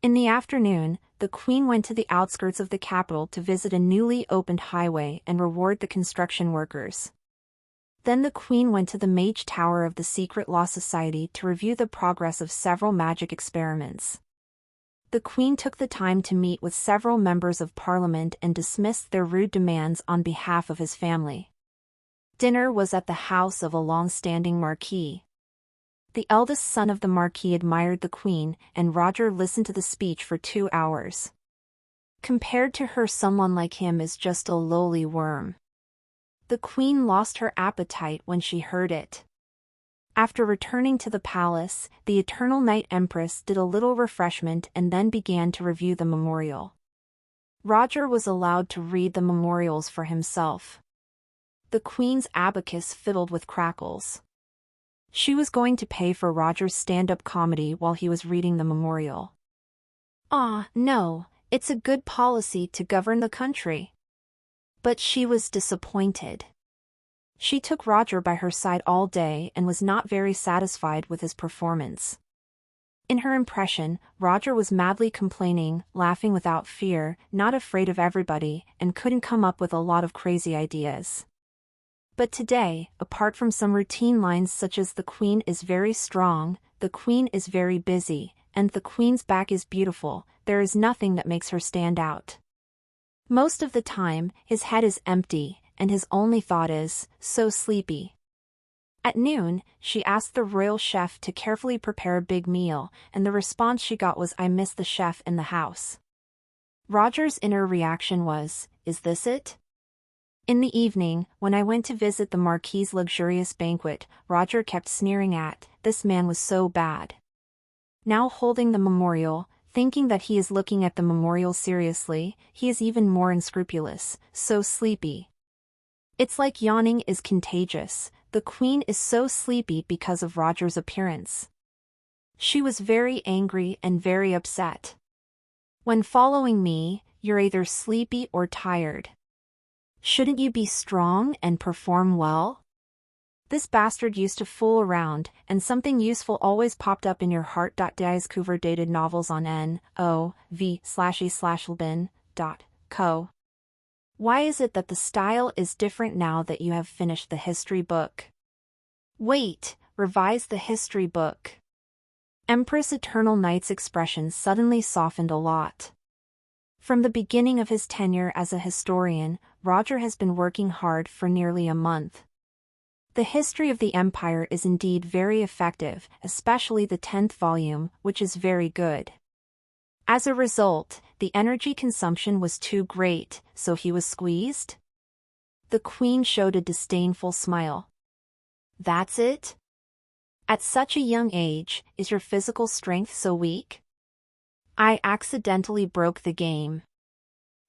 In the afternoon, the Queen went to the outskirts of the capital to visit a newly opened highway and reward the construction workers. Then the Queen went to the Mage Tower of the Secret Law Society to review the progress of several magic experiments. The Queen took the time to meet with several members of Parliament and dismissed their rude demands on behalf of his family. Dinner was at the house of a long-standing Marquis. The eldest son of the Marquis admired the Queen, and Roger listened to the speech for 2 hours. Compared to her, someone like him is just a lowly worm. The Queen lost her appetite when she heard it. After returning to the palace, the Eternal Night Empress did a little refreshment and then began to review the memorial. Roger was allowed to read the memorials for himself. The Queen's abacus fiddled with crackles. She was going to pay for Roger's stand-up comedy while he was reading the memorial. No, it's a good policy to govern the country. But she was disappointed. She took Roger by her side all day and was not very satisfied with his performance. In her impression, Roger was madly complaining, laughing without fear, not afraid of everybody, and couldn't come up with a lot of crazy ideas. But today, apart from some routine lines such as "the Queen is very strong," "the Queen is very busy," and "the Queen's back is beautiful," there is nothing that makes her stand out. Most of the time, his head is empty, and his only thought is, "So sleepy." At noon, she asked the royal chef to carefully prepare a big meal, and the response she got was, "I miss the chef in the house." Roger's inner reaction was, "Is this it?" In the evening, when I went to visit the Marquis's luxurious banquet, Roger kept sneering at, "This man was so bad." Now holding the memorial, thinking that he is looking at the memorial seriously, he is even more unscrupulous, "So sleepy." It's like yawning is contagious. The Queen is so sleepy because of Roger's appearance. She was very angry and very upset. "When following me, you're either sleepy or tired. Shouldn't you be strong and perform well?" This bastard used to fool around, and something useful always popped up in your heart. Discover dated novels on NOV/E/Lbin.co. Why is it that the style is different now that you have finished the history book? Wait, revise the history book. Empress Eternal Night's expression suddenly softened a lot. From the beginning of his tenure as a historian, Roger has been working hard for nearly a month. The history of the Empire is indeed very effective, especially the 10th volume, which is very good. As a result, the energy consumption was too great, so he was squeezed? The Queen showed a disdainful smile. That's it? At such a young age, is your physical strength so weak? I accidentally broke the game.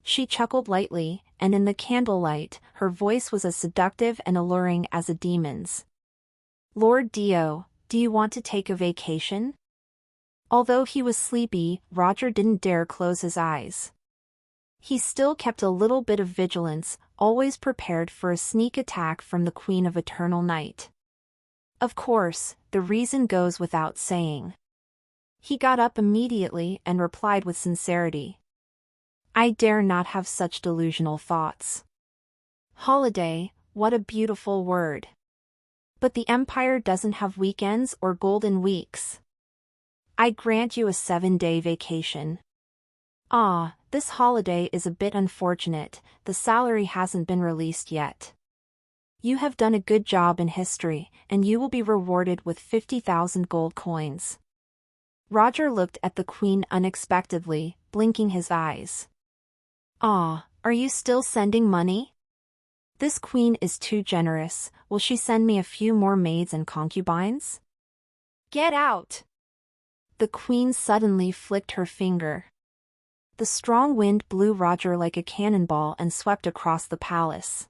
She chuckled lightly, and in the candlelight, her voice was as seductive and alluring as a demon's. "Lord Dio, do you want to take a vacation?" Although he was sleepy, Roger didn't dare close his eyes. He still kept a little bit of vigilance, always prepared for a sneak attack from the Queen of Eternal Night. Of course, the reason goes without saying. He got up immediately and replied with sincerity. I dare not have such delusional thoughts. Holiday, what a beautiful word. But the empire doesn't have weekends or golden weeks. I grant you a 7-day vacation. Ah, this holiday is a bit unfortunate, the salary hasn't been released yet. You have done a good job in history, and you will be rewarded with 50,000 gold coins. Roger looked at the Queen unexpectedly, blinking his eyes. Ah, are you still sending money? This Queen is too generous, will she send me a few more maids and concubines? Get out! The Queen suddenly flicked her finger. The strong wind blew Roger like a cannonball and swept across the palace.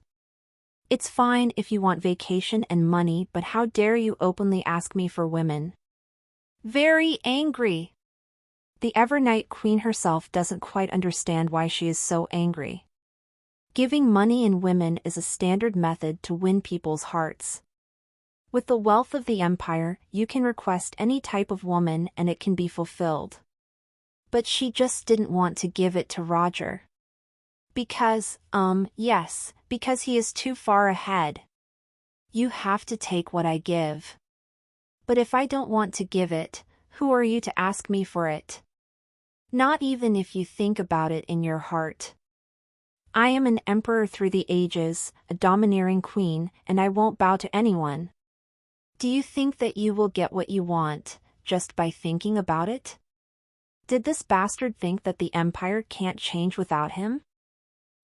It's fine if you want vacation and money, but how dare you openly ask me for women? Very angry. The Evernight Queen herself doesn't quite understand why she is so angry. Giving money and women is a standard method to win people's hearts. With the wealth of the empire, you can request any type of woman and it can be fulfilled. But she just didn't want to give it to Roger. Yes, because he is too far ahead. You have to take what I give. But if I don't want to give it, who are you to ask me for it? Not even if you think about it in your heart. I am an emperor through the ages, a domineering queen, and I won't bow to anyone. Do you think that you will get what you want, just by thinking about it? Did this bastard think that the empire can't change without him?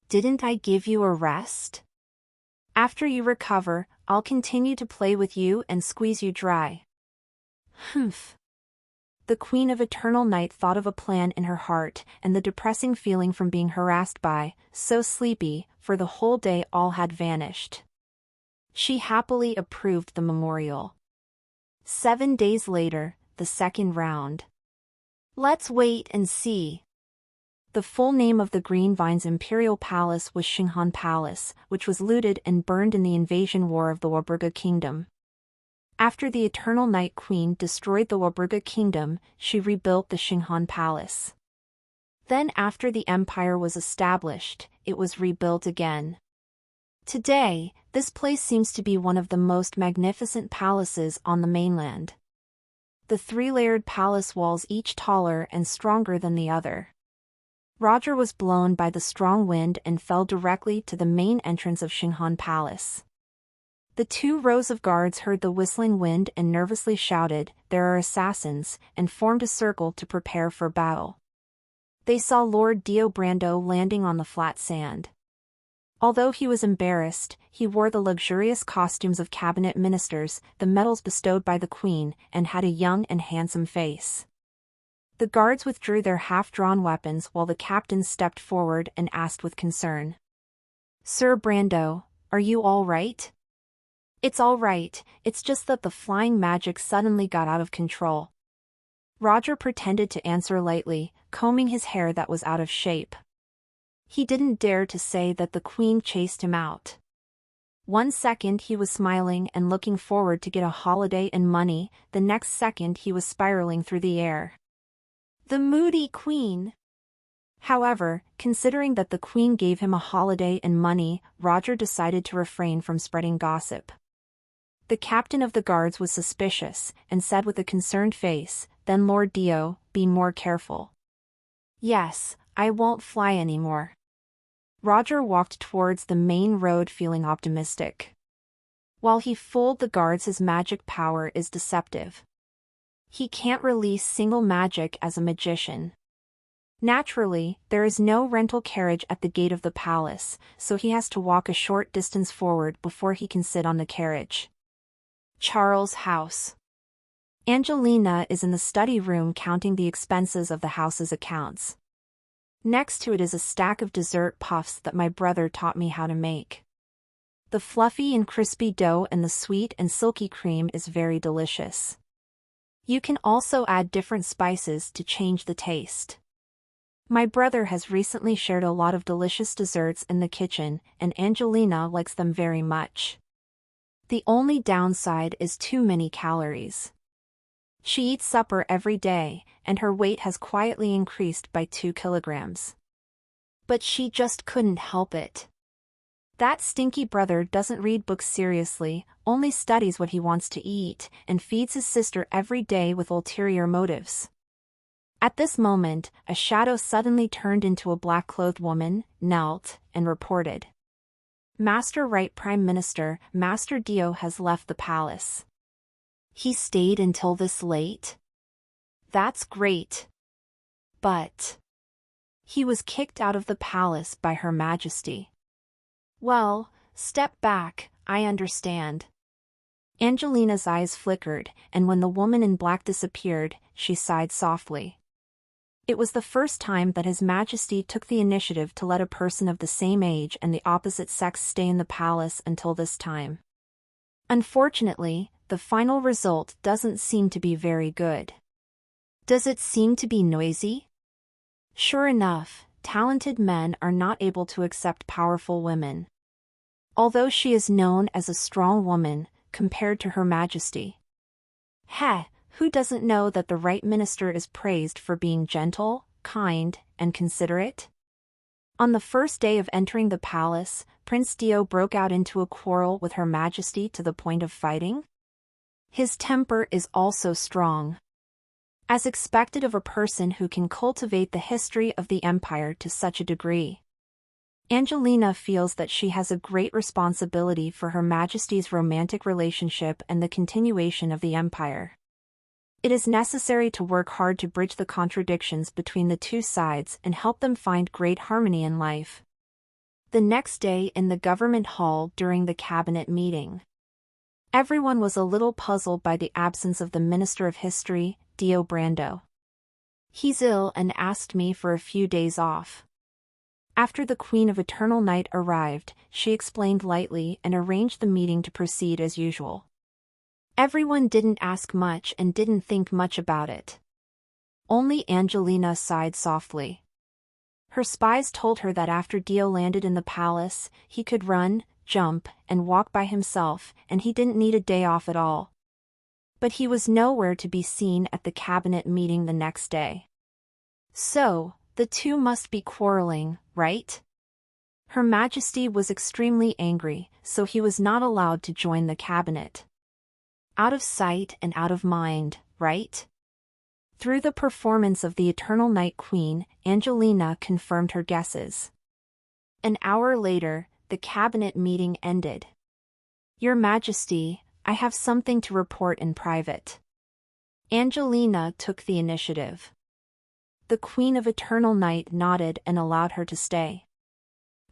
Didn't I give you a rest? After you recover, I'll continue to play with you and squeeze you dry. Humph. The Queen of Eternal Night thought of a plan in her heart, and the depressing feeling from being harassed by, so sleepy, for the whole day all had vanished. She happily approved the memorial. 7 days later, the second round. Let's wait and see. The full name of the Green Vine's imperial palace was Xinghan Palace, which was looted and burned in the invasion war of the Waburga Kingdom. After the Eternal Night Queen destroyed the Waburga Kingdom, she rebuilt the Xinghan Palace. Then after the empire was established, it was rebuilt again. Today, this place seems to be one of the most magnificent palaces on the mainland. The 3-layered palace walls each taller and stronger than the other. Roger was blown by the strong wind and fell directly to the main entrance of Xinghan Palace. The 2 rows of guards heard the whistling wind and nervously shouted, "There are assassins," and formed a circle to prepare for battle. They saw Lord Dio Brando landing on the flat sand. Although he was embarrassed, he wore the luxurious costumes of cabinet ministers, the medals bestowed by the Queen, and had a young and handsome face. The guards withdrew their half-drawn weapons while the captain stepped forward and asked with concern. "Sir Brando, are you all right?" "It's all right, it's just that the flying magic suddenly got out of control." Roger pretended to answer lightly, combing his hair that was out of shape. He didn't dare to say that the Queen chased him out. 1 second he was smiling and looking forward to get a holiday and money, the next second he was spiraling through the air. The moody Queen. However, considering that the Queen gave him a holiday and money, Roger decided to refrain from spreading gossip. The captain of the guards was suspicious, and said with a concerned face, "Then Lord Dio, be more careful." "Yes, I won't fly anymore." Roger walked towards the main road feeling optimistic. While he fooled the guards, his magic power is deceptive. He can't release single magic as a magician. Naturally, there is no rental carriage at the gate of the palace, so he has to walk a short distance forward before he can sit on the carriage. Charles' house. Angelina is in the study room counting the expenses of the house's accounts. Next to it is a stack of dessert puffs that my brother taught me how to make. The fluffy and crispy dough and the sweet and silky cream is very delicious. You can also add different spices to change the taste. My brother has recently shared a lot of delicious desserts in the kitchen, and Angelina likes them very much. The only downside is too many calories. She eats supper every day, and her weight has quietly increased by 2 kilograms. But she just couldn't help it. That stinky brother doesn't read books seriously, only studies what he wants to eat, and feeds his sister every day with ulterior motives. At this moment, a shadow suddenly turned into a black-clothed woman, knelt, and reported. Master Right Prime Minister, Master Dio has left the palace. He stayed until this late? That's great. But he was kicked out of the palace by Her Majesty. Well, step back, I understand. Angelina's eyes flickered, and when the woman in black disappeared, she sighed softly. It was the first time that His Majesty took the initiative to let a person of the same age and the opposite sex stay in the palace until this time. Unfortunately, the final result doesn't seem to be very good. Does it seem to be noisy? Sure enough, talented men are not able to accept powerful women. Although she is known as a strong woman, compared to Her Majesty. Heh, who doesn't know that the right minister is praised for being gentle, kind, and considerate? On the first day of entering the palace, Prince Dio broke out into a quarrel with Her Majesty to the point of fighting. His temper is also strong. As expected of a person who can cultivate the history of the empire to such a degree. Angelina feels that she has a great responsibility for Her Majesty's romantic relationship and the continuation of the empire. It is necessary to work hard to bridge the contradictions between the two sides and help them find great harmony in life. The next day in the government hall during the cabinet meeting. Everyone was a little puzzled by the absence of the Minister of History, Dio Brando. He's ill and asked me for a few days off. After the Queen of Eternal Night arrived, she explained lightly and arranged the meeting to proceed as usual. Everyone didn't ask much and didn't think much about it. Only Angelina sighed softly. Her spies told her that after Dio landed in the palace, he could run, jump, and walk by himself, and he didn't need a day off at all. But he was nowhere to be seen at the cabinet meeting the next day. So, the two must be quarreling, right? Her Majesty was extremely angry, so he was not allowed to join the cabinet. Out of sight and out of mind, right? Through the performance of the Eternal Night Queen, Angelina confirmed her guesses. An hour later, the cabinet meeting ended. Your Majesty, I have something to report in private. Angelina took the initiative. The Queen of Eternal Night nodded and allowed her to stay.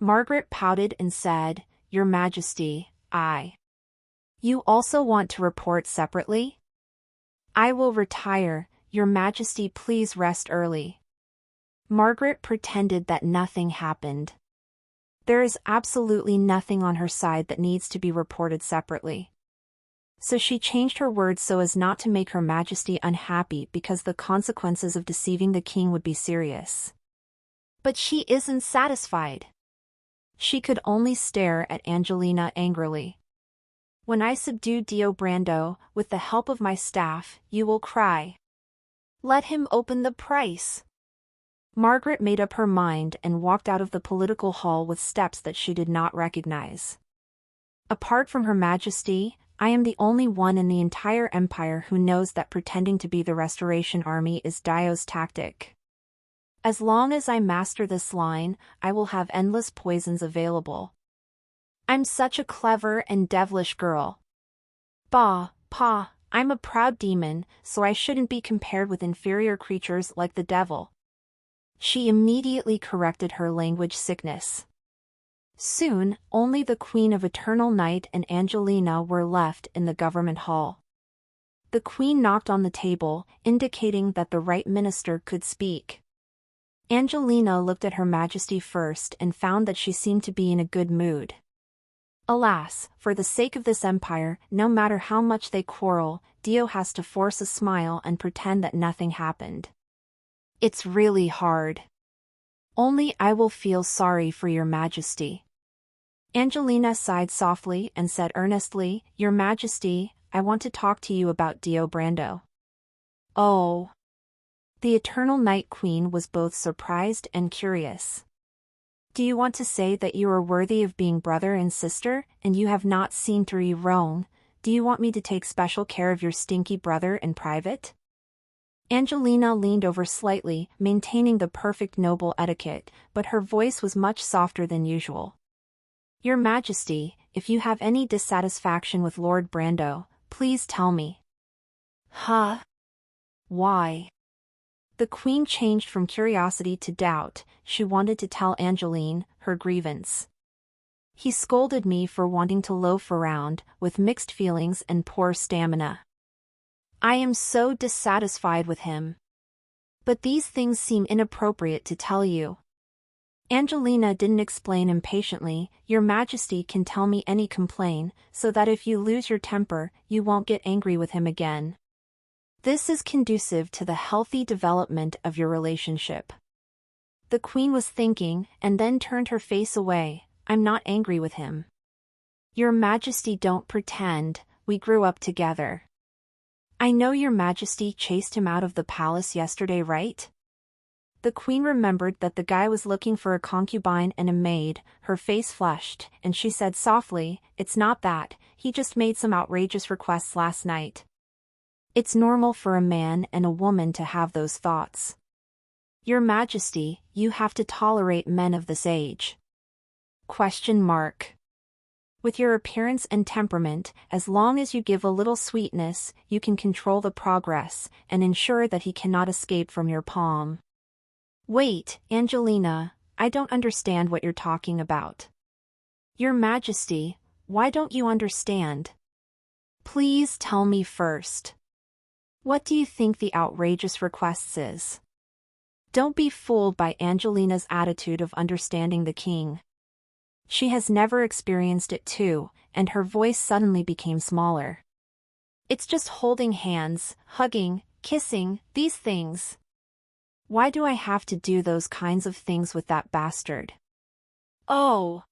Margaret pouted and said, Your Majesty, You also want to report separately? I will retire, Your Majesty, please rest early. Margaret pretended that nothing happened. There is absolutely nothing on her side that needs to be reported separately. So she changed her words so as not to make Her Majesty unhappy because the consequences of deceiving the king would be serious. But she isn't satisfied. She could only stare at Angelina angrily. When I subdue Dio Brando, with the help of my staff, you will cry. Let him open the price. Margaret made up her mind and walked out of the political hall with steps that she did not recognize. Apart from Her Majesty, I am the only one in the entire empire who knows that pretending to be the Restoration Army is Dio's tactic. As long as I master this line, I will have endless poisons available. I'm such a clever and devilish girl. Bah, pa, I'm a proud demon, so I shouldn't be compared with inferior creatures like the devil. She immediately corrected her language sickness. Soon, only the Queen of Eternal Night and Angelina were left in the government hall. The Queen knocked on the table, indicating that the right minister could speak. Angelina looked at Her Majesty first and found that she seemed to be in a good mood. Alas, for the sake of this empire, no matter how much they quarrel, Dio has to force a smile and pretend that nothing happened. It's really hard. Only I will feel sorry for Your Majesty. Angelina sighed softly and said earnestly, Your Majesty, I want to talk to you about Dio Brando. Oh. The Eternal Night Queen was both surprised and curious. Do you want to say that you are worthy of being brother and sister, and you have not seen through your own? Do you want me to take special care of your stinky brother in private? Angelina leaned over slightly, maintaining the perfect noble etiquette, but her voice was much softer than usual. Your Majesty, if you have any dissatisfaction with Lord Brando, please tell me. Huh? Why? The Queen changed from curiosity to doubt. She wanted to tell Angeline her grievance. He scolded me for wanting to loaf around, with mixed feelings and poor stamina. I am so dissatisfied with him. But these things seem inappropriate to tell you. Angelina didn't explain impatiently. Your Majesty can tell me any complaint, so that if you lose your temper, you won't get angry with him again. This is conducive to the healthy development of your relationship. The Queen was thinking, and then turned her face away. I'm not angry with him. Your Majesty, don't pretend. We grew up together. I know Your Majesty chased him out of the palace yesterday, right? The Queen remembered that the guy was looking for a concubine and a maid. Her face flushed, and she said softly, It's not that, he just made some outrageous requests last night. It's normal for a man and a woman to have those thoughts. Your Majesty, you have to tolerate men of this age. Question mark. With your appearance and temperament, as long as you give a little sweetness, you can control the progress, and ensure that he cannot escape from your palm. Wait, Angelina, I don't understand what you're talking about. Your Majesty, why don't you understand? Please tell me first. What do you think the outrageous requests is? Don't be fooled by Angelina's attitude of understanding the king. She has never experienced it too, and her voice suddenly became smaller. It's just holding hands, hugging, kissing, these things. Why do I have to do those kinds of things with that bastard? Oh!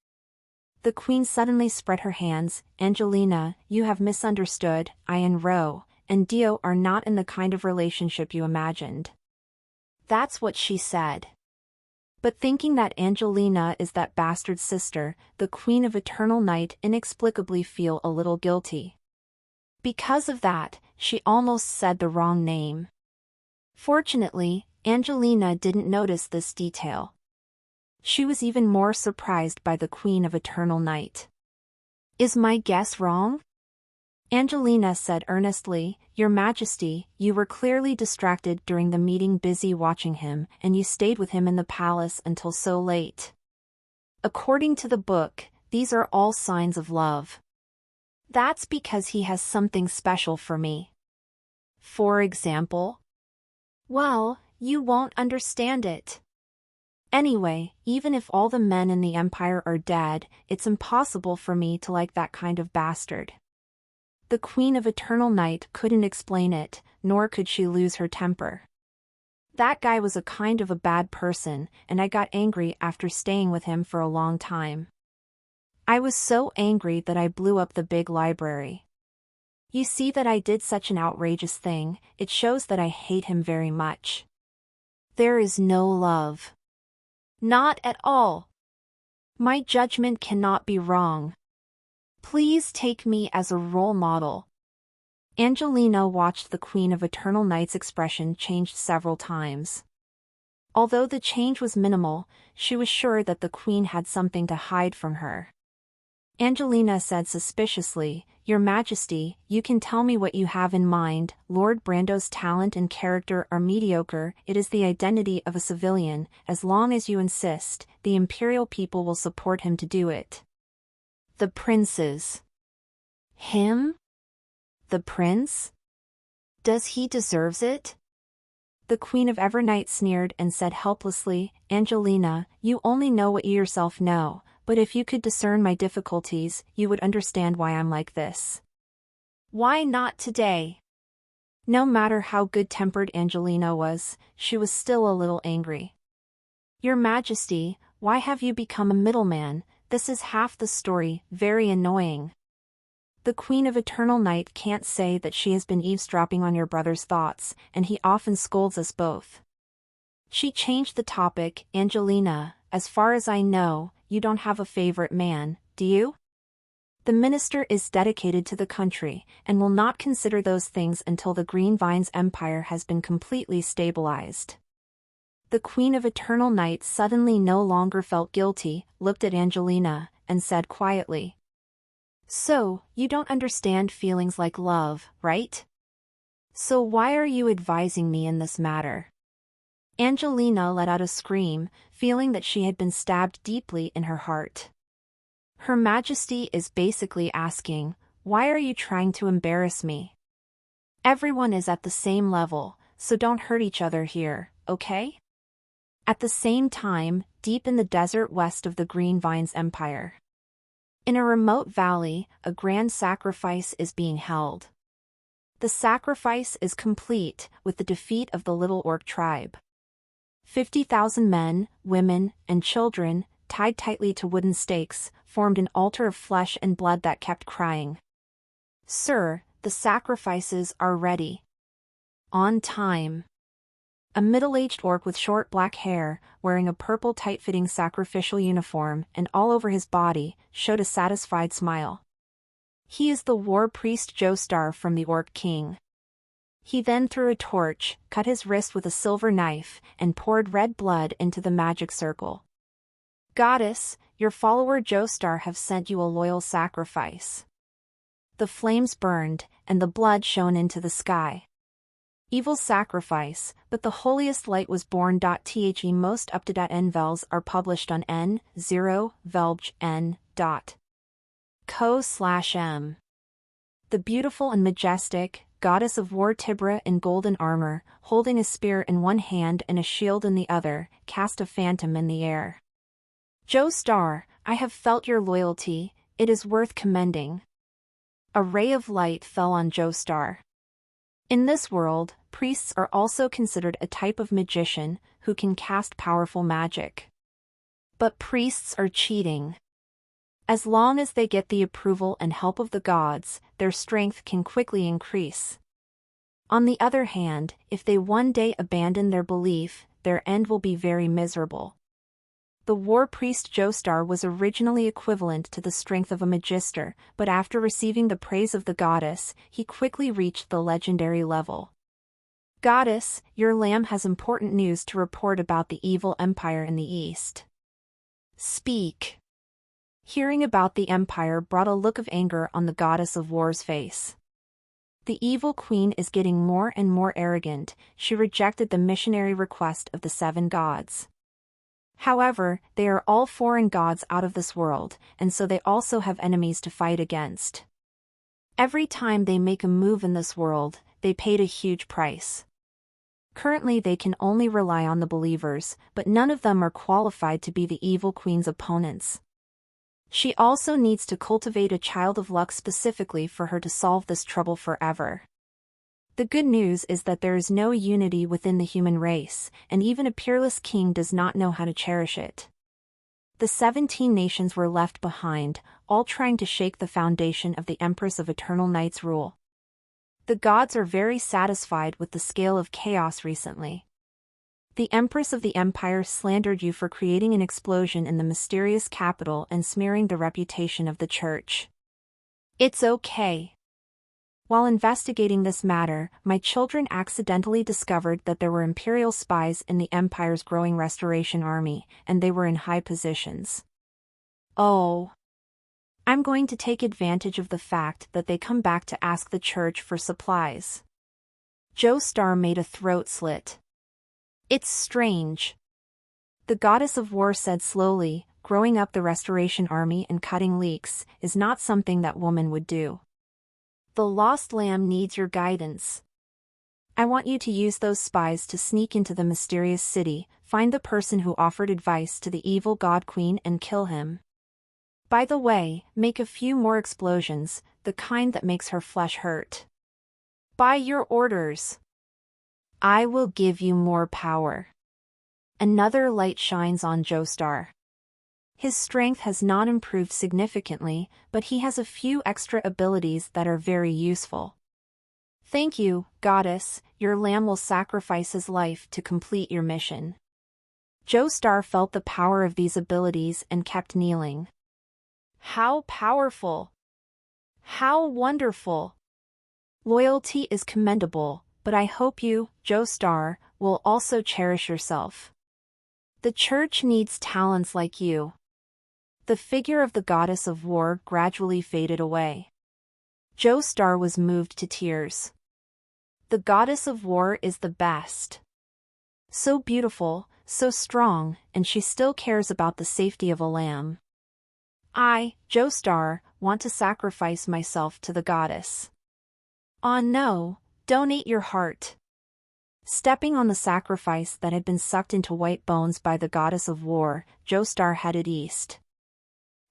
The Queen suddenly spread her hands. Angelina, you have misunderstood. I and Ro and Dio are not in the kind of relationship you imagined. That's what she said. But thinking that Angelina is that bastard's sister, the Queen of Eternal Night inexplicably feel a little guilty. Because of that, she almost said the wrong name. Fortunately, Angelina didn't notice this detail. She was even more surprised by the Queen of Eternal Night. Is my guess wrong? Angelina said earnestly, Your Majesty, you were clearly distracted during the meeting, busy watching him, and you stayed with him in the palace until so late. According to the book, these are all signs of love. That's because he has something special for me. For example? Well, you won't understand it. Anyway, even if all the men in the Empire are dead, it's impossible for me to like that kind of bastard. The Queen of Eternal Night couldn't explain it, nor could she lose her temper. That guy was a kind of a bad person, and I got angry after staying with him for a long time. I was so angry that I blew up the big library. You see that I did such an outrageous thing, it shows that I hate him very much. There is no love. Not at all. My judgment cannot be wrong. Please take me as a role model. Angelina watched the Queen of Eternal Night's expression change several times. Although the change was minimal, she was sure that the Queen had something to hide from her. Angelina said suspiciously, Your Majesty, you can tell me what you have in mind. Lord Brando's talent and character are mediocre. It is the identity of a civilian. As long as you insist, the imperial people will support him to do it. The princes. Him? The prince? Does he deserve it? The Queen of Evernight sneered and said helplessly, Angelina, you only know what you yourself know, but if you could discern my difficulties, you would understand why I'm like this. Why not today? No matter how good-tempered Angelina was, she was still a little angry. Your Majesty, why have you become a middleman? This is half the story, very annoying. The Queen of Eternal Night can't say that she has been eavesdropping on your brother's thoughts, and he often scolds us both. She changed the topic. Angelina, as far as I know, you don't have a favorite man, do you? The minister is dedicated to the country, and will not consider those things until the Green Vines Empire has been completely stabilized. The Queen of Eternal Night suddenly no longer felt guilty, looked at Angelina, and said quietly, "So, you don't understand feelings like love, right? So why are you advising me in this matter?" Angelina let out a scream, feeling that she had been stabbed deeply in her heart. Her Majesty is basically asking, "Why are you trying to embarrass me? Everyone is at the same level, so don't hurt each other here, okay?" At the same time, deep in the desert west of the Green Vines Empire, in a remote valley, a grand sacrifice is being held. The sacrifice is complete with the defeat of the Little Orc tribe. 50,000 men, women, and children, tied tightly to wooden stakes, formed an altar of flesh and blood that kept crying, "Sir, the sacrifices are ready." On time. A middle-aged orc with short black hair, wearing a purple tight-fitting sacrificial uniform and all over his body, showed a satisfied smile. He is the war priest Joestar from the Orc King. He then threw a torch, cut his wrist with a silver knife, and poured red blood into the magic circle. "Goddess, your follower Joestar have sent you a loyal sacrifice." The flames burned, and the blood shone into the sky. Evil sacrifice, but the holiest light was born. The most up-to-date NVELs are published on n0velgen.co/m. The beautiful and majestic goddess of war Tibra in golden armor, holding a spear in one hand and a shield in the other, cast a phantom in the air. "Joestar, I have felt your loyalty, it is worth commending." A ray of light fell on Joestar. In this world, priests are also considered a type of magician who can cast powerful magic. But priests are cheating. As long as they get the approval and help of the gods, their strength can quickly increase. On the other hand, if they one day abandon their belief, their end will be very miserable. The war priest Joestar was originally equivalent to the strength of a magister, but after receiving the praise of the goddess, he quickly reached the legendary level. "Goddess, your lamb has important news to report about the evil empire in the east." "Speak." Hearing about the empire brought a look of anger on the goddess of war's face. The evil queen is getting more and more arrogant. She rejected the missionary request of the 7 gods. However, they are all foreign gods out of this world, and so they also have enemies to fight against. Every time they make a move in this world, they paid a huge price. Currently they can only rely on the believers, but none of them are qualified to be the evil queen's opponents. She also needs to cultivate a child of luck specifically for her to solve this trouble forever. The good news is that there is no unity within the human race, and even a peerless king does not know how to cherish it. The 17 nations were left behind, all trying to shake the foundation of the Empress of Eternal Night's rule. The gods are very satisfied with the scale of chaos recently. The Empress of the Empire slandered you for creating an explosion in the mysterious capital and smearing the reputation of the church. It's okay. While investigating this matter, my children accidentally discovered that there were Imperial spies in the Empire's growing Restoration Army, and they were in high positions. Oh. I'm going to take advantage of the fact that they come back to ask the church for supplies. Joestar made a throat slit. It's strange. The goddess of war said slowly, growing up the Restoration Army and cutting leaks is not something that woman would do. The lost lamb needs your guidance. I want you to use those spies to sneak into the mysterious city, find the person who offered advice to the evil god queen and kill him. By the way, make a few more explosions, the kind that makes her flesh hurt. By your orders. I will give you more power. Another light shines on Joestar. His strength has not improved significantly, but he has a few extra abilities that are very useful. Thank you, Goddess, your lamb will sacrifice his life to complete your mission. Joestar felt the power of these abilities and kept kneeling. How powerful! How wonderful! Loyalty is commendable, but I hope you, Joestar, will also cherish yourself. The church needs talents like you. The figure of the goddess of war gradually faded away. Joestar was moved to tears. The goddess of war is the best. So beautiful, so strong, and she still cares about the safety of a lamb. I, Joestar, want to sacrifice myself to the goddess. Ah no, donate your heart. Stepping on the sacrifice that had been sucked into white bones by the goddess of war, Joestar headed east.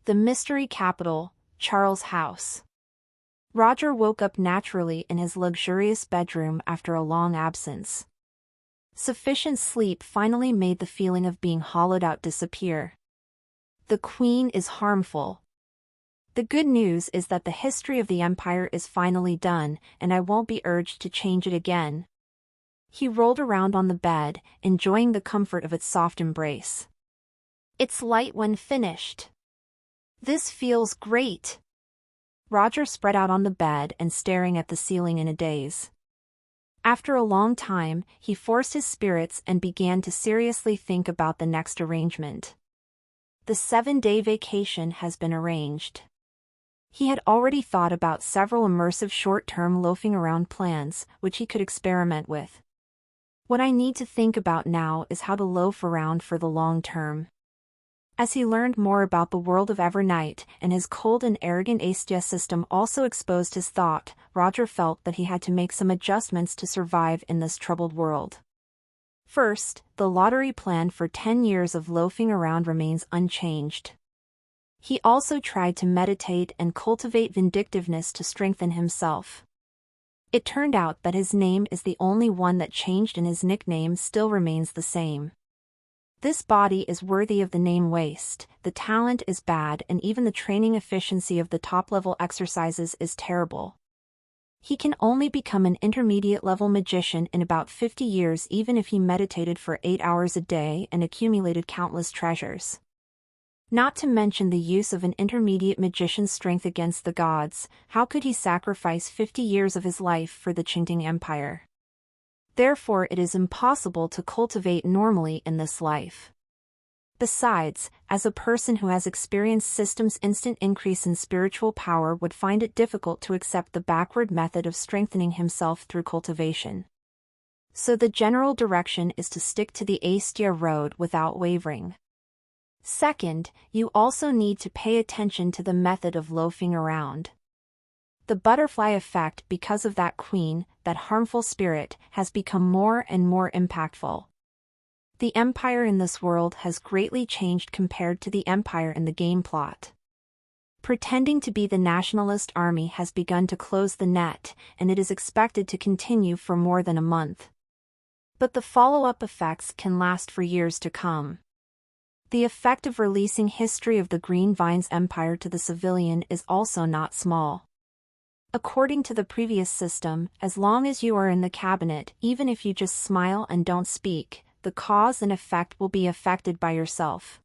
The mystery capital, Charles' house. Roger woke up naturally in his luxurious bedroom after a long absence. Sufficient sleep finally made the feeling of being hollowed out disappear. The Queen is harmful. The good news is that the history of the Empire is finally done, and I won't be urged to change it again. He rolled around on the bed, enjoying the comfort of its soft embrace. It's light when finished. This feels great. Roger spread out on the bed and staring at the ceiling in a daze. After a long time, he forced his spirits and began to seriously think about the next arrangement. The 7-day vacation has been arranged. He had already thought about several immersive short-term loafing around plans, which he could experiment with. What I need to think about now is how to loaf around for the long term. As he learned more about the world of Evernight, and his cold and arrogant Astia system also exposed his thought, Roger felt that he had to make some adjustments to survive in this troubled world. First, the lottery plan for 10 years of loafing around remains unchanged. He also tried to meditate and cultivate vindictiveness to strengthen himself. It turned out that his name is the only one that changed and his nickname still remains the same. This body is worthy of the name waste, the talent is bad, and even the training efficiency of the top-level exercises is terrible. He can only become an intermediate-level magician in about 50 years even if he meditated for 8 hours a day and accumulated countless treasures. Not to mention the use of an intermediate magician's strength against the gods, how could he sacrifice 50 years of his life for the Qingting Empire? Therefore it is impossible to cultivate normally in this life. Besides, as a person who has experienced systems, instant increase in spiritual power would find it difficult to accept the backward method of strengthening himself through cultivation. So the general direction is to stick to the Astia road without wavering. Second, you also need to pay attention to the method of loafing around. The butterfly effect, because of that queen, that harmful spirit, has become more and more impactful. The empire in this world has greatly changed compared to the empire in the game plot. Pretending to be the nationalist army has begun to close the net, and it is expected to continue for more than a month. But the follow-up effects can last for years to come. The effect of releasing History of the Green Vines Empire to the civilian is also not small. According to the previous system, as long as you are in the cabinet, even if you just smile and don't speak, the cause and effect will be affected by yourself.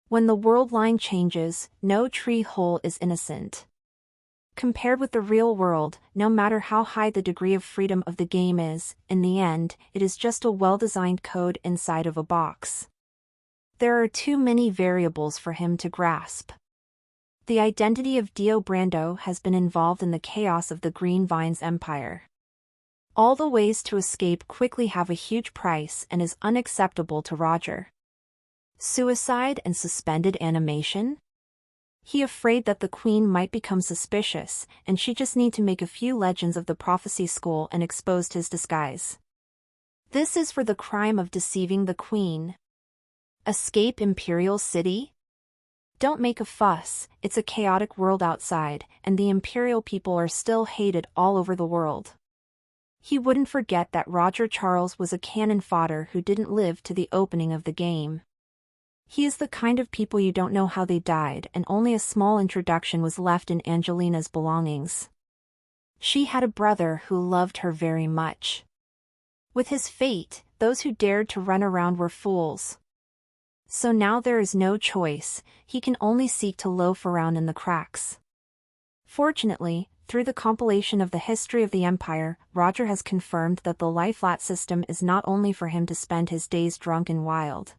When the world line changes, no tree hole is innocent. Compared with the real world, no matter how high the degree of freedom of the game is, in the end, it is just a well-designed code inside of a box. There are too many variables for him to grasp. The identity of Dio Brando has been involved in the chaos of the Green Vines Empire. All the ways to escape quickly have a huge price and is unacceptable to Roger. Suicide and suspended animation? He afraid that the queen might become suspicious, and she just need to make a few legends of the prophecy school and exposed his disguise. This is for the crime of deceiving the queen. Escape Imperial City? Don't make a fuss, it's a chaotic world outside, and the Imperial people are still hated all over the world. He wouldn't forget that Roger Charles was a cannon fodder who didn't live to the opening of the game. He is the kind of people you don't know how they died, and only a small introduction was left in Angelina's belongings. She had a brother who loved her very much. With his fate, those who dared to run around were fools. So now there is no choice, he can only seek to loaf around in the cracks. Fortunately, through the compilation of the history of the Empire, Roger has confirmed that the lie-flat system is not only for him to spend his days drunk and wild.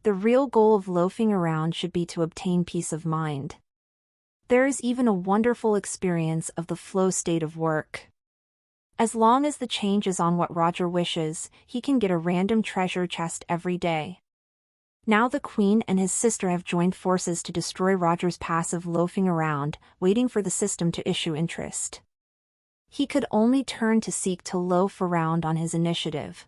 The real goal of loafing around should be to obtain peace of mind. There is even a wonderful experience of the flow state of work. As long as the change is on what Roger wishes, he can get a random treasure chest every day. Now the Queen and his sister have joined forces to destroy Roger's passive loafing around, waiting for the system to issue interest. He could only turn to seek to loaf around on his initiative.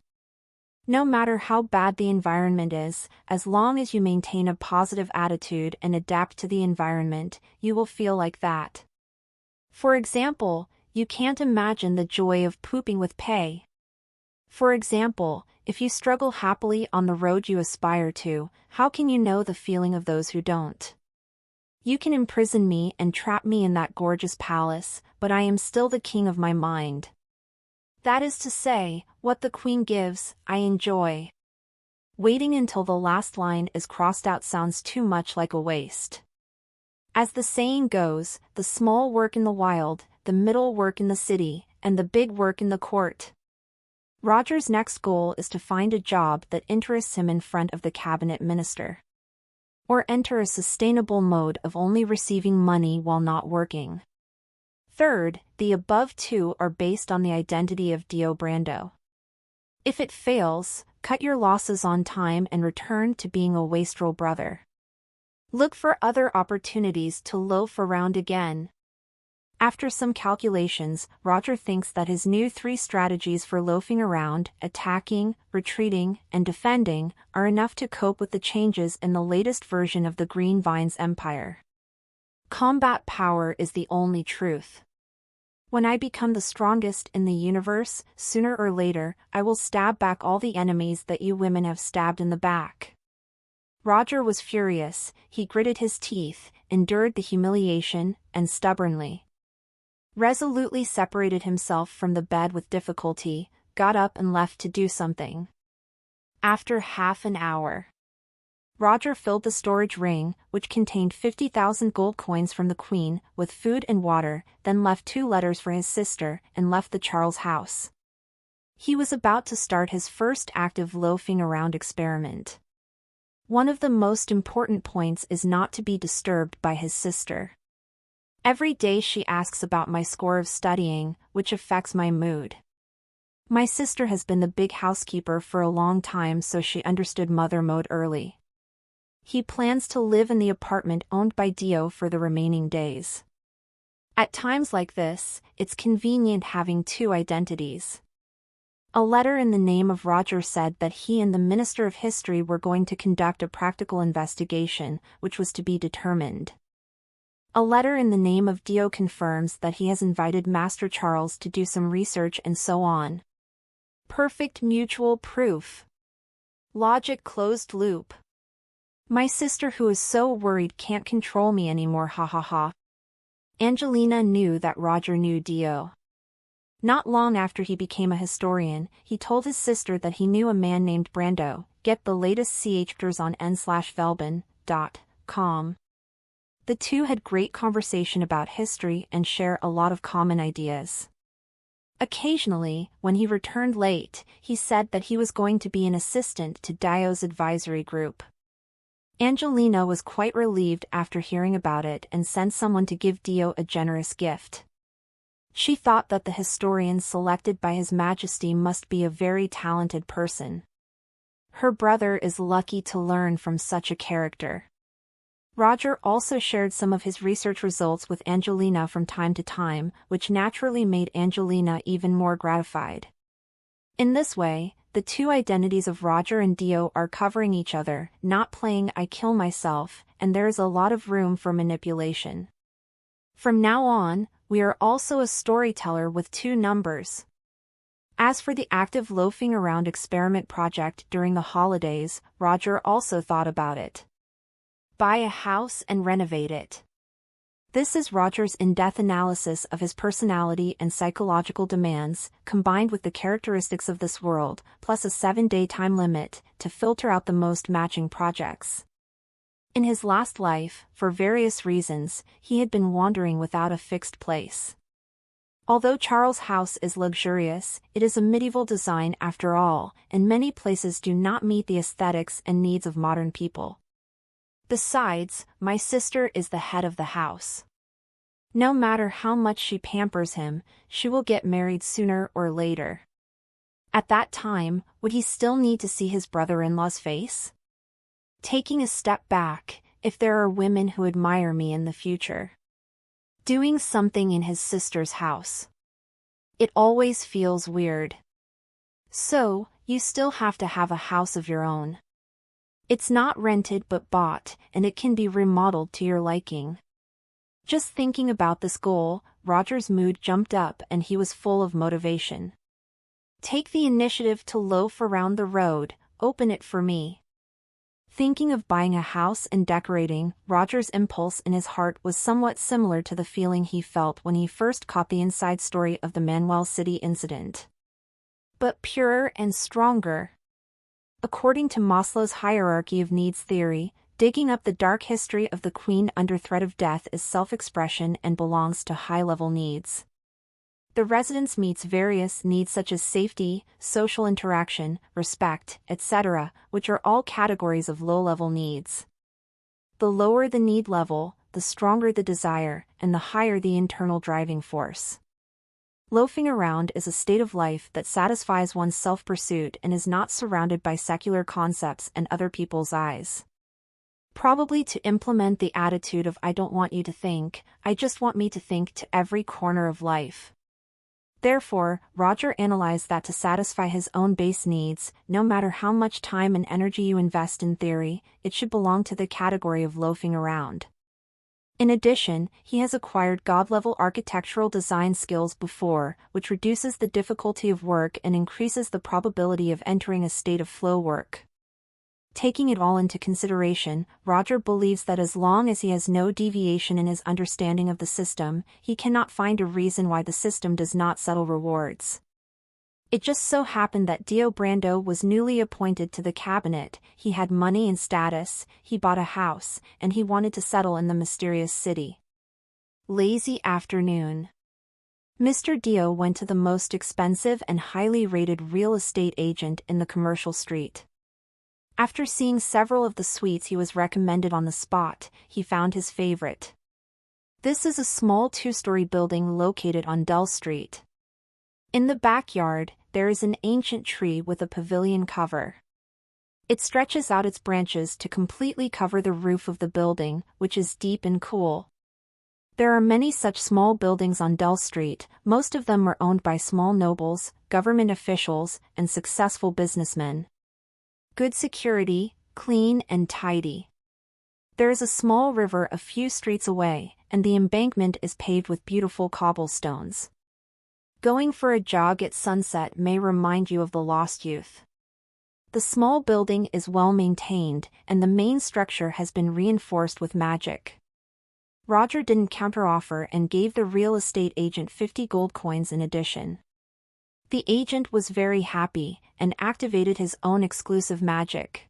No matter how bad the environment is, as long as you maintain a positive attitude and adapt to the environment, you will feel like that. For example, you can't imagine the joy of pooping with pay. For example, if you struggle happily on the road you aspire to, how can you know the feeling of those who don't? You can imprison me and trap me in that gorgeous palace, but I am still the king of my mind. That is to say, what the Queen gives, I enjoy. Waiting until the last line is crossed out sounds too much like a waste. As the saying goes, the small work in the wild, the middle work in the city, and the big work in the court. Roger's next goal is to find a job that interests him in front of the cabinet minister. Or enter a sustainable mode of only receiving money while not working. Third, the above two are based on the identity of Dio Brando. If it fails, cut your losses on time and return to being a wastrel brother. Look for other opportunities to loaf around again. After some calculations, Roger thinks that his new 3 strategies for loafing around, attacking, retreating, and defending, are enough to cope with the changes in the latest version of the Green Vines Empire. Combat power is the only truth. When I become the strongest in the universe, sooner or later, I will stab back all the enemies that you women have stabbed in the back. Roger was furious, he gritted his teeth, endured the humiliation, and stubbornly, resolutely separated himself from the bed with difficulty, got up and left to do something. After half an hour, Roger filled the storage ring, which contained 50,000 gold coins from the Queen, with food and water, then left 2 letters for his sister, and left the Charles house. He was about to start his first active loafing around experiment. One of the most important points is not to be disturbed by his sister. Every day she asks about my score of studying, which affects my mood. My sister has been the big housekeeper for a long time, so she understood mother mode early. He plans to live in the apartment owned by Dio for the remaining days. At times like this, it's convenient having 2 identities. A letter in the name of Roger said that he and the Minister of History were going to conduct a practical investigation, which was to be determined. A letter in the name of Dio confirms that he has invited Master Charles to do some research and so on. Perfect mutual proof. Logic closed loop. My sister who is so worried can't control me anymore, ha ha ha. Angelina knew that Roger knew Dio. Not long after he became a historian, he told his sister that he knew a man named Brando. Get the latest chapters on n/velbin.com. The two had great conversation about history and share a lot of common ideas. Occasionally, when he returned late, he said that he was going to be an assistant to Dio's advisory group. Angelina was quite relieved after hearing about it and sent someone to give Dio a generous gift. She thought that the historian selected by His Majesty must be a very talented person. Her brother is lucky to learn from such a character. Roger also shared some of his research results with Angelina from time to time, which naturally made Angelina even more gratified. In this way, the 2 identities of Roger and Dio are covering each other, not playing I kill myself, and there is a lot of room for manipulation. From now on, we are also a storyteller with 2 numbers. As for the active loafing around experiment project during the holidays, Roger also thought about it. Buy a house and renovate it. This is Roger's in-depth analysis of his personality and psychological demands, combined with the characteristics of this world, plus a 7-day time limit, to filter out the most matching projects. In his last life, for various reasons, he had been wandering without a fixed place. Although Charles' house is luxurious, it is a medieval design after all, and many places do not meet the aesthetics and needs of modern people. Besides, my sister is the head of the house. No matter how much she pampers him, she will get married sooner or later. At that time, would he still need to see his brother-in-law's face? Taking a step back, if there are women who admire me in the future. Doing something in his sister's house. It always feels weird. So, you still have to have a house of your own. It's not rented but bought, and it can be remodeled to your liking. Just thinking about this goal, Roger's mood jumped up and he was full of motivation. Take the initiative to loaf around the road, open it for me. Thinking of buying a house and decorating, Roger's impulse in his heart was somewhat similar to the feeling he felt when he first caught the inside story of the Manuel City incident. But purer and stronger. According to Maslow's hierarchy of needs theory, digging up the dark history of the queen under threat of death is self-expression and belongs to high-level needs. The residence meets various needs such as safety, social interaction, respect, etc., which are all categories of low-level needs. The lower the need level, the stronger the desire, and the higher the internal driving force. Loafing around is a state of life that satisfies one's self-pursuit and is not surrounded by secular concepts and other people's eyes. Probably to implement the attitude of I don't want you to think, I just want me to think to every corner of life. Therefore, Roger analyzed that to satisfy his own base needs, no matter how much time and energy you invest in theory, it should belong to the category of loafing around. In addition, he has acquired God-level architectural design skills before, which reduces the difficulty of work and increases the probability of entering a state of flow work. Taking it all into consideration, Roger believes that as long as he has no deviation in his understanding of the system, he cannot find a reason why the system does not settle rewards. It just so happened that Dio Brando was newly appointed to the cabinet, he had money and status, he bought a house, and he wanted to settle in the mysterious city. Lazy afternoon. Mr. Dio went to the most expensive and highly rated real estate agent in the commercial street. After seeing several of the suites he was recommended on the spot, he found his favorite. This is a small 2-story building located on Dell Street. In the backyard, there is an ancient tree with a pavilion cover. It stretches out its branches to completely cover the roof of the building, which is deep and cool. There are many such small buildings on Dell Street, most of them are owned by small nobles, government officials, and successful businessmen. Good security, clean and tidy. There is a small river a few streets away, and the embankment is paved with beautiful cobblestones. Going for a jog at sunset may remind you of the lost youth. The small building is well maintained, and the main structure has been reinforced with magic. Roger didn't counteroffer and gave the real estate agent 50 gold coins in addition. The agent was very happy, and activated his own exclusive magic.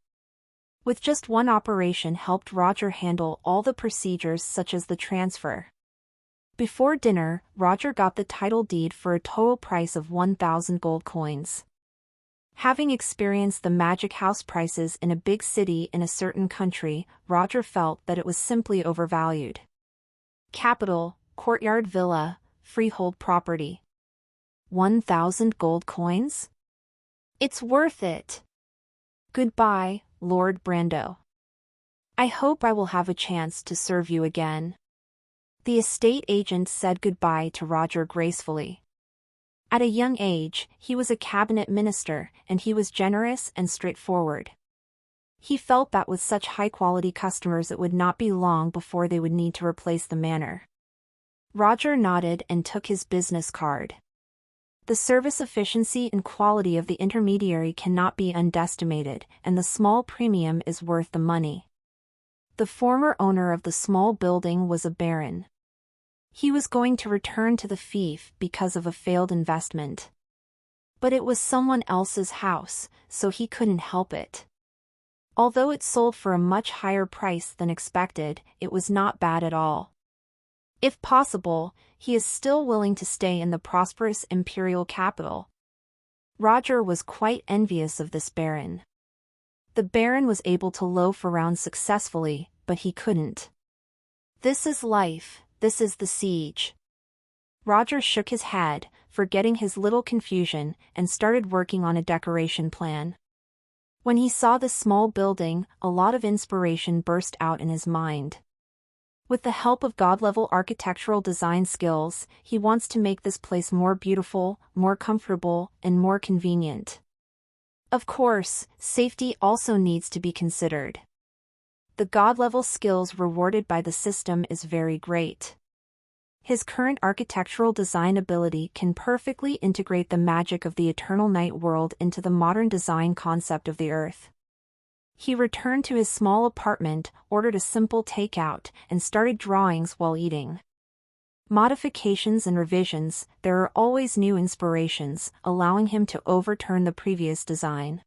With just one operation helped Roger handle all the procedures such as the transfer. Before dinner, Roger got the title deed for a total price of 1,000 gold coins. Having experienced the magic house prices in a big city in a certain country, Roger felt that it was simply overvalued. Capital, courtyard villa, freehold property. 1,000 gold coins? It's worth it. Goodbye, Lord Brando. I hope I will have a chance to serve you again. The estate agent said goodbye to Roger gracefully. At a young age, he was a cabinet minister, and he was generous and straightforward. He felt that with such high-quality customers it would not be long before they would need to replace the manor. Roger nodded and took his business card. The service efficiency and quality of the intermediary cannot be underestimated, and the small premium is worth the money. The former owner of the small building was a baron. He was going to return to the fief because of a failed investment. But it was someone else's house, so he couldn't help it. Although it sold for a much higher price than expected, it was not bad at all. If possible, he is still willing to stay in the prosperous imperial capital. Roger was quite envious of this baron. The baron was able to loaf around successfully, but he couldn't. This is life, this is the siege. Roger shook his head, forgetting his little confusion, and started working on a decoration plan. When he saw this small building, a lot of inspiration burst out in his mind. With the help of God-level architectural design skills, he wants to make this place more beautiful, more comfortable, and more convenient. Of course, safety also needs to be considered. The God-level skills rewarded by the system is very great. His current architectural design ability can perfectly integrate the magic of the Eternal Night world into the modern design concept of the Earth. He returned to his small apartment, ordered a simple takeout, and started drawings while eating. Modifications and revisions, there are always new inspirations, allowing him to overturn the previous design.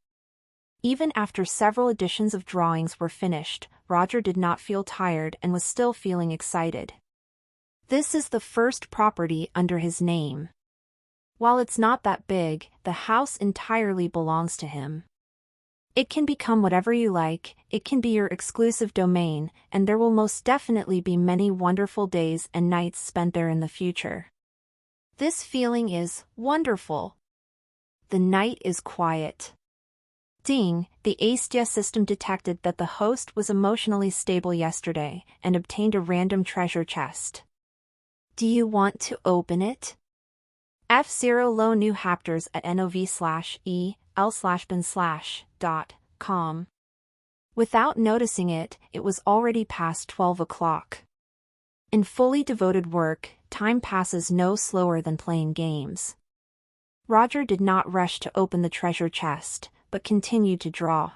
Even after several editions of drawings were finished, Roger did not feel tired and was still feeling excited. This is the first property under his name. While it's not that big, the house entirely belongs to him. It can become whatever you like, it can be your exclusive domain, and there will most definitely be many wonderful days and nights spent there in the future. This feeling is wonderful. The night is quiet. Ding, the Astia system detected that the host was emotionally stable yesterday, and obtained a random treasure chest. Do you want to open it? F0 low new hapters at nov/el/bin/.com. Without noticing it, it was already past 12 o'clock. In fully devoted work, time passes no slower than playing games. Roger did not rush to open the treasure chest, but continued to draw.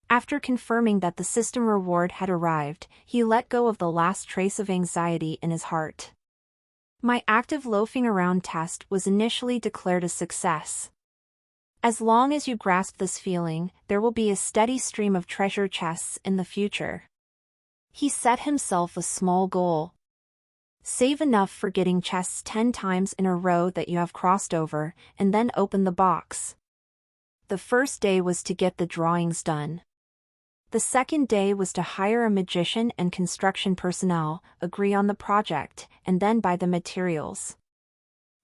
After confirming that the system reward had arrived, he let go of the last trace of anxiety in his heart. My active loafing around test was initially declared a success. As long as you grasp this feeling, there will be a steady stream of treasure chests in the future. He set himself a small goal. Save enough for getting chests 10 times in a row that you have crossed over, and then open the box. The first day was to get the drawings done. The second day was to hire a magician and construction personnel, agree on the project, and then buy the materials.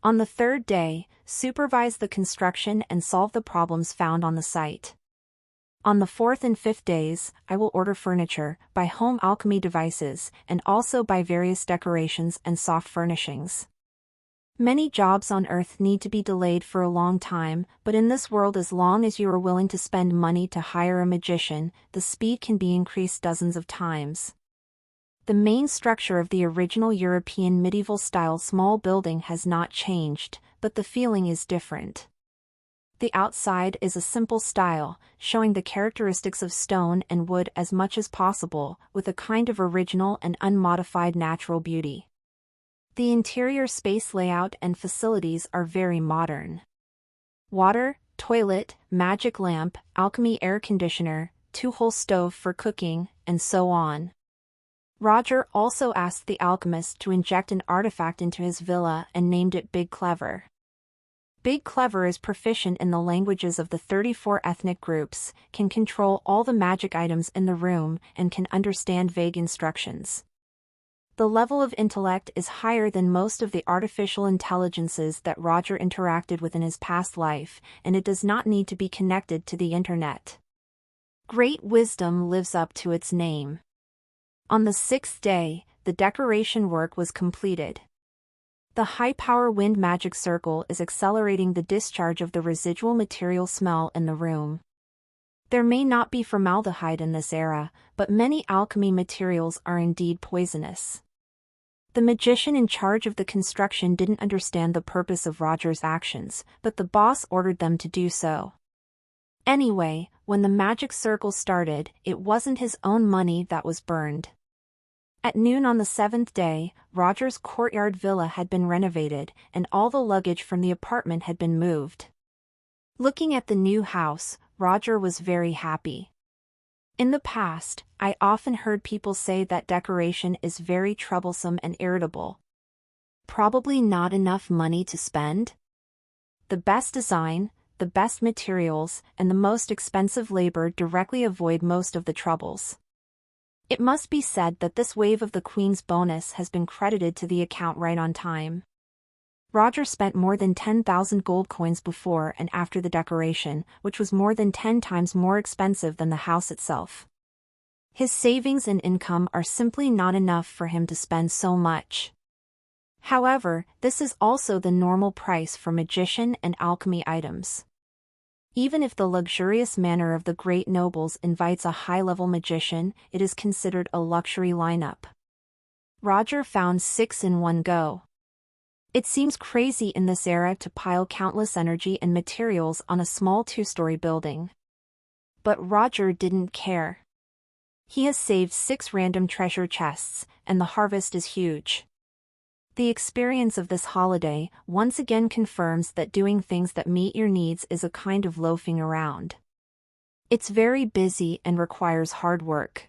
On the third day, supervise the construction and solve the problems found on the site. On the fourth and fifth days, I will order furniture, buy home alchemy devices, and also buy various decorations and soft furnishings. Many jobs on Earth need to be delayed for a long time, but in this world, as long as you are willing to spend money to hire a magician, the speed can be increased dozens of times. The main structure of the original European medieval-style small building has not changed, but the feeling is different. The outside is a simple style, showing the characteristics of stone and wood as much as possible, with a kind of original and unmodified natural beauty. The interior space layout and facilities are very modern. Water, toilet, magic lamp, alchemy air conditioner, 2-hole stove for cooking, and so on. Roger also asked the alchemist to inject an artifact into his villa and named it Big Clever. Big Clever is proficient in the languages of the 34 ethnic groups, can control all the magic items in the room, and can understand vague instructions. The level of intellect is higher than most of the artificial intelligences that Roger interacted with in his past life, and it does not need to be connected to the internet. Great wisdom lives up to its name. On the 6th day, the decoration work was completed. The high-power wind magic circle is accelerating the discharge of the residual material smell in the room. There may not be formaldehyde in this era, but many alchemy materials are indeed poisonous. The magician in charge of the construction didn't understand the purpose of Roger's actions, but the boss ordered them to do so. Anyway, when the magic circle started, it wasn't his own money that was burned. At noon on the 7th day, Roger's courtyard villa had been renovated, and all the luggage from the apartment had been moved. Looking at the new house, Roger was very happy. In the past, I often heard people say that decoration is very troublesome and irritable. Probably not enough money to spend? The best design, the best materials, and the most expensive labor directly avoid most of the troubles. It must be said that this wave of the Queen's bonus has been credited to the account right on time. Roger spent more than 10,000 gold coins before and after the decoration, which was more than 10 times more expensive than the house itself. His savings and income are simply not enough for him to spend so much. However, this is also the normal price for magician and alchemy items. Even if the luxurious manor of the great nobles invites a high-level magician, it is considered a luxury lineup. Roger found 6 in one go. It seems crazy in this era to pile countless energy and materials on a small 2-story building. But Roger didn't care. He has saved 6 random treasure chests, and the harvest is huge. The experience of this holiday once again confirms that doing things that meet your needs is a kind of loafing around. It's very busy and requires hard work.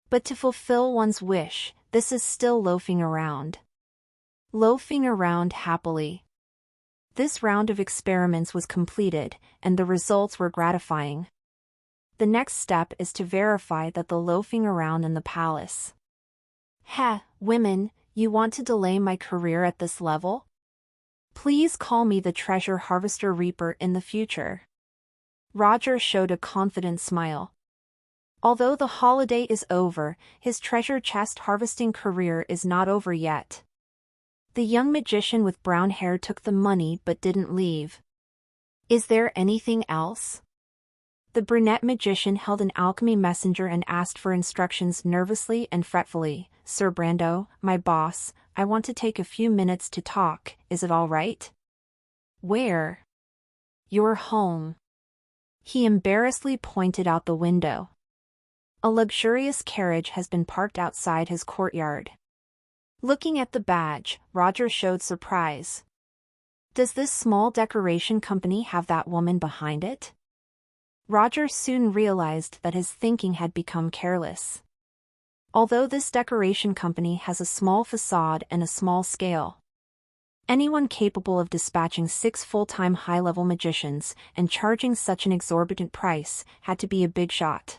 But to fulfill one's wish, this is still loafing around. Loafing around happily. This round of experiments was completed, and the results were gratifying. The next step is to verify that the loafing around in the palace. Heh, women, you want to delay my career at this level? Please call me the treasure harvester reaper in the future. Roger showed a confident smile. Although the holiday is over, his treasure chest harvesting career is not over yet. The young magician with brown hair took the money but didn't leave. Is there anything else? The brunette magician held an alchemy messenger and asked for instructions nervously and fretfully. Sir Brando, my boss, I want to take a few minutes to talk, is it all right? Where? Your home. He embarrassedly pointed out the window. A luxurious carriage has been parked outside his courtyard. Looking at the badge, Roger showed surprise. Does this small decoration company have that woman behind it? Roger soon realized that his thinking had become careless. Although this decoration company has a small facade and a small scale, anyone capable of dispatching 6 full-time high-level magicians and charging such an exorbitant price had to be a big shot.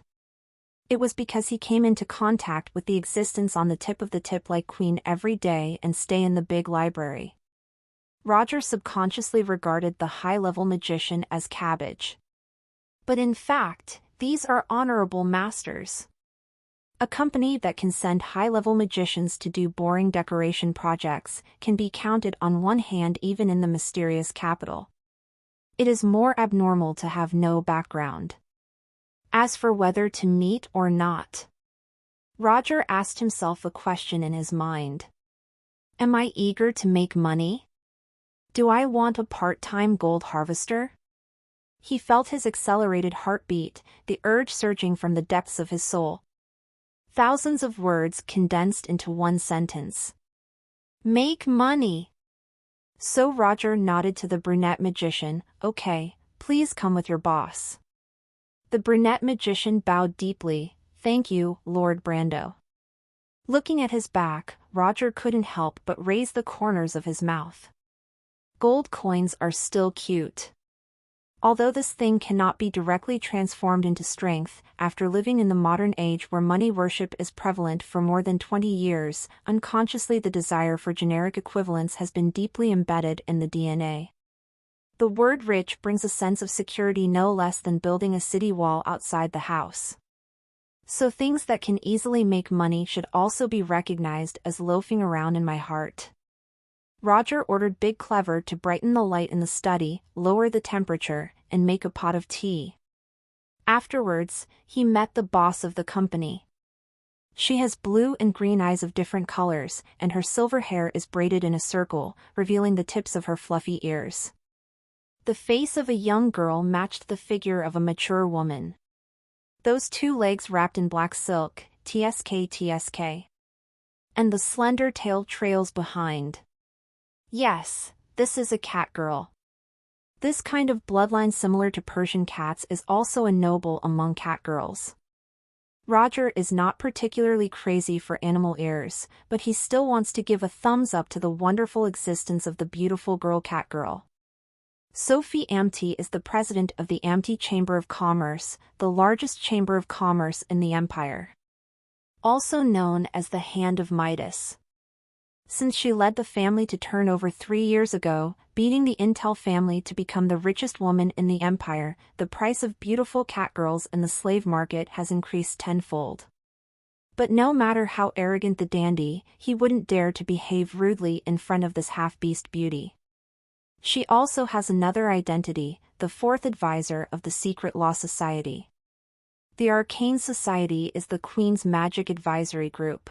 It was because he came into contact with the existence on the tip of the tip like Queen every day and stay in the big library. Roger subconsciously regarded the high-level magician as cabbage. But in fact, these are honorable masters. A company that can send high-level magicians to do boring decoration projects can be counted on one hand even in the mysterious capital. It is more abnormal to have no background. As for whether to meet or not, Roger asked himself a question in his mind. Am I eager to make money? Do I want a part-time gold harvester? He felt his accelerated heartbeat, the urge surging from the depths of his soul. Thousands of words condensed into one sentence. Make money! So Roger nodded to the brunette magician. Okay, please come with your boss. The brunette magician bowed deeply. Thank you, Lord Brando. Looking at his back, Roger couldn't help but raise the corners of his mouth. Gold coins are still cute. Although this thing cannot be directly transformed into strength, after living in the modern age where money worship is prevalent for more than 20 years, unconsciously the desire for generic equivalents has been deeply embedded in the DNA. The word rich brings a sense of security no less than building a city wall outside the house. So things that can easily make money should also be recognized as loafing around in my heart. Roger ordered Big Clever to brighten the light in the study, lower the temperature, and make a pot of tea. Afterwards, he met the boss of the company. She has blue and green eyes of different colors, and her silver hair is braided in a circle, revealing the tips of her fluffy ears. The face of a young girl matched the figure of a mature woman. Those two legs wrapped in black silk, tsk. And the slender tail trails behind. Yes, this is a cat girl. This kind of bloodline similar to Persian cats is also a noble among cat girls. Roger is not particularly crazy for animal ears, but he still wants to give a thumbs up to the wonderful existence of the beautiful girl cat girl. Sophie Amte is the president of the Amte Chamber of Commerce, the largest chamber of commerce in the empire. Also known as the Hand of Midas. Since she led the family to turnover 3 years ago, beating the Intel family to become the richest woman in the empire, the price of beautiful catgirls in the slave market has increased tenfold. But no matter how arrogant the dandy, he wouldn't dare to behave rudely in front of this half-beast beauty. She also has another identity, the fourth advisor of the Secret Law Society. The Arcane Society is the Queen's magic advisory group.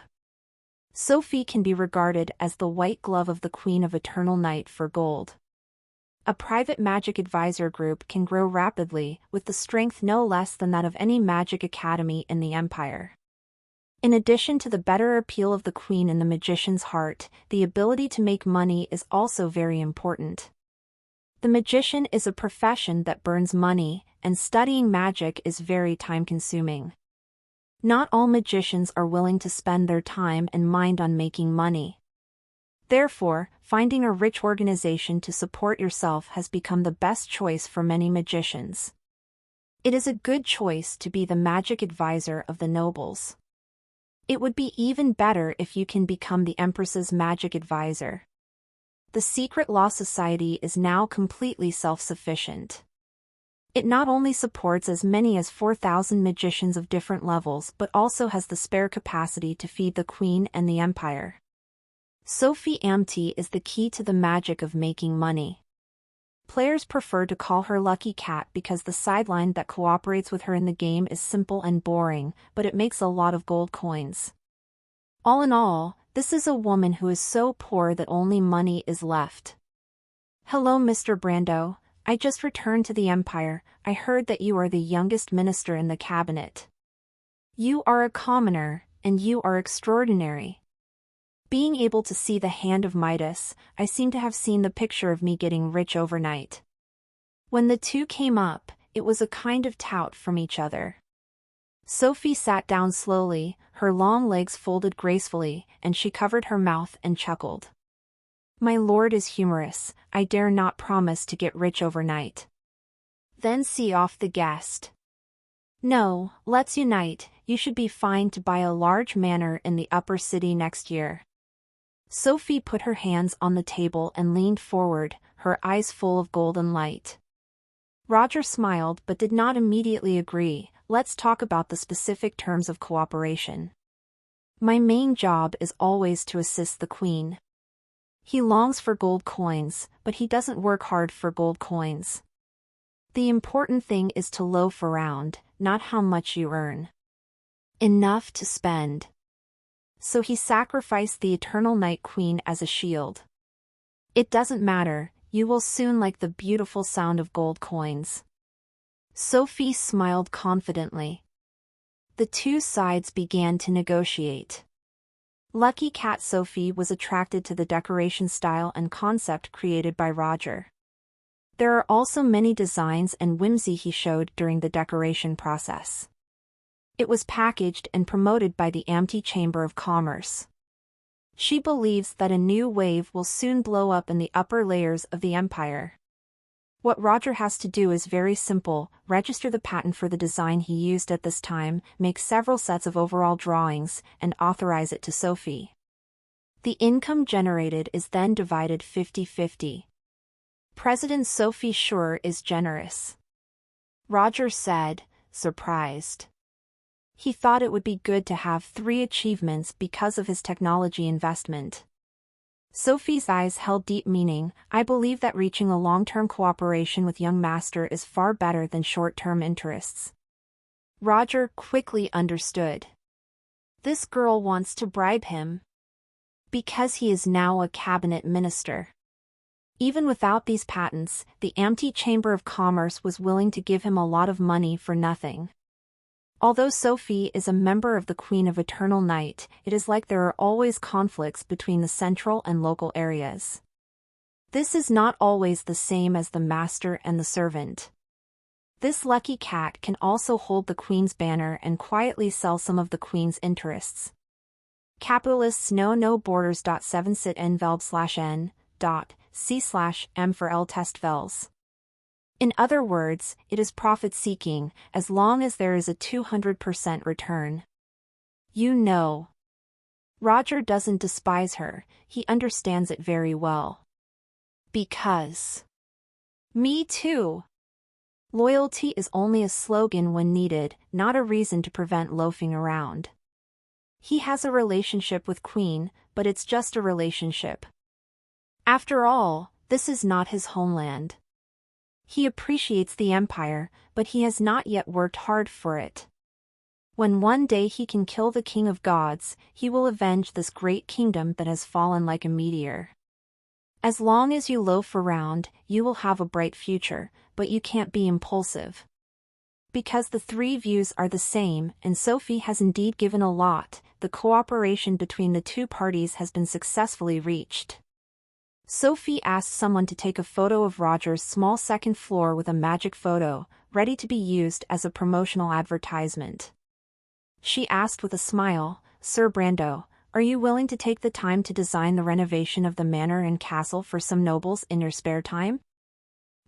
Sophie can be regarded as the white glove of the Queen of Eternal Night for gold. A private magic advisor group can grow rapidly, with the strength no less than that of any magic academy in the empire. In addition to the better appeal of the Queen in the magician's heart, the ability to make money is also very important. The magician is a profession that burns money, and studying magic is very time-consuming. Not all magicians are willing to spend their time and mind on making money. Therefore, finding a rich organization to support yourself has become the best choice for many magicians. It is a good choice to be the magic advisor of the nobles. It would be even better if you can become the Empress's magic advisor. The Secret Law Society is now completely self-sufficient. It not only supports as many as 4,000 magicians of different levels but also has the spare capacity to feed the Queen and the Empire. Sophie Amte is the key to the magic of making money. Players prefer to call her Lucky Cat because the sideline that cooperates with her in the game is simple and boring, but it makes a lot of gold coins. All in all, this is a woman who is so poor that only money is left. Hello, Mr. Brando. I just returned to the Empire. I heard that you are the youngest minister in the cabinet. You are a commoner, and you are extraordinary. Being able to see the Hand of Midas, I seem to have seen the picture of me getting rich overnight. When the two came up, it was a kind of tout from each other. Sophie sat down slowly, her long legs folded gracefully, and she covered her mouth and chuckled. My lord is humorous, I dare not promise to get rich overnight. Then see off the guest. No, let's unite, you should be fine to buy a large manor in the upper city next year. Sophie put her hands on the table and leaned forward, her eyes full of golden light. Roger smiled but did not immediately agree. Let's talk about the specific terms of cooperation. My main job is always to assist the Queen. He longs for gold coins, but he doesn't work hard for gold coins. The important thing is to loaf around, not how much you earn. Enough to spend. So he sacrificed the Eternal Night Queen as a shield. It doesn't matter, you will soon like the beautiful sound of gold coins. Sophie smiled confidently. The two sides began to negotiate. Lucky Cat Sophie was attracted to the decoration style and concept created by Roger. There are also many designs and whimsy he showed during the decoration process. It was packaged and promoted by the Amte Chamber of Commerce. She believes that a new wave will soon blow up in the upper layers of the empire. What Roger has to do is very simple: register the patent for the design he used at this time, make several sets of overall drawings, and authorize it to Sophie. The income generated is then divided 50-50. President Sophie sure is generous. Roger said, surprised. He thought it would be good to have 3 achievements because of his technology investment. Sophie's eyes held deep meaning. I believe that reaching a long-term cooperation with young master is far better than short-term interests. Roger quickly understood. This girl wants to bribe him. Because he is now a cabinet minister. Even without these patents, the empty Chamber of Commerce was willing to give him a lot of money for nothing. Although Sophie is a member of the Queen of Eternal Night, it is like there are always conflicts between the central and local areas. This is not always the same as the master and the servant. This lucky cat can also hold the Queen's banner and quietly sell some of the Queen's interests. Capitalists know no borders. 7 sit n velb/n. C/m for L test vels. In other words, it is profit-seeking, as long as there is a 200% return. You know. Roger doesn't despise her, he understands it very well. Because. Me too. Loyalty is only a slogan when needed, not a reason to prevent loafing around. He has a relationship with Queen, but it's just a relationship. After all, this is not his homeland. He appreciates the empire, but he has not yet worked hard for it. When one day he can kill the king of gods, he will avenge this great kingdom that has fallen like a meteor. As long as you loaf around, you will have a bright future, but you can't be impulsive. Because the three views are the same, and Sophie has indeed given a lot, the cooperation between the two parties has been successfully reached. Sophie asked someone to take a photo of Roger's small second floor with a magic photo, ready to be used as a promotional advertisement. She asked with a smile, "Sir Brando, are you willing to take the time to design the renovation of the manor and castle for some nobles in your spare time?"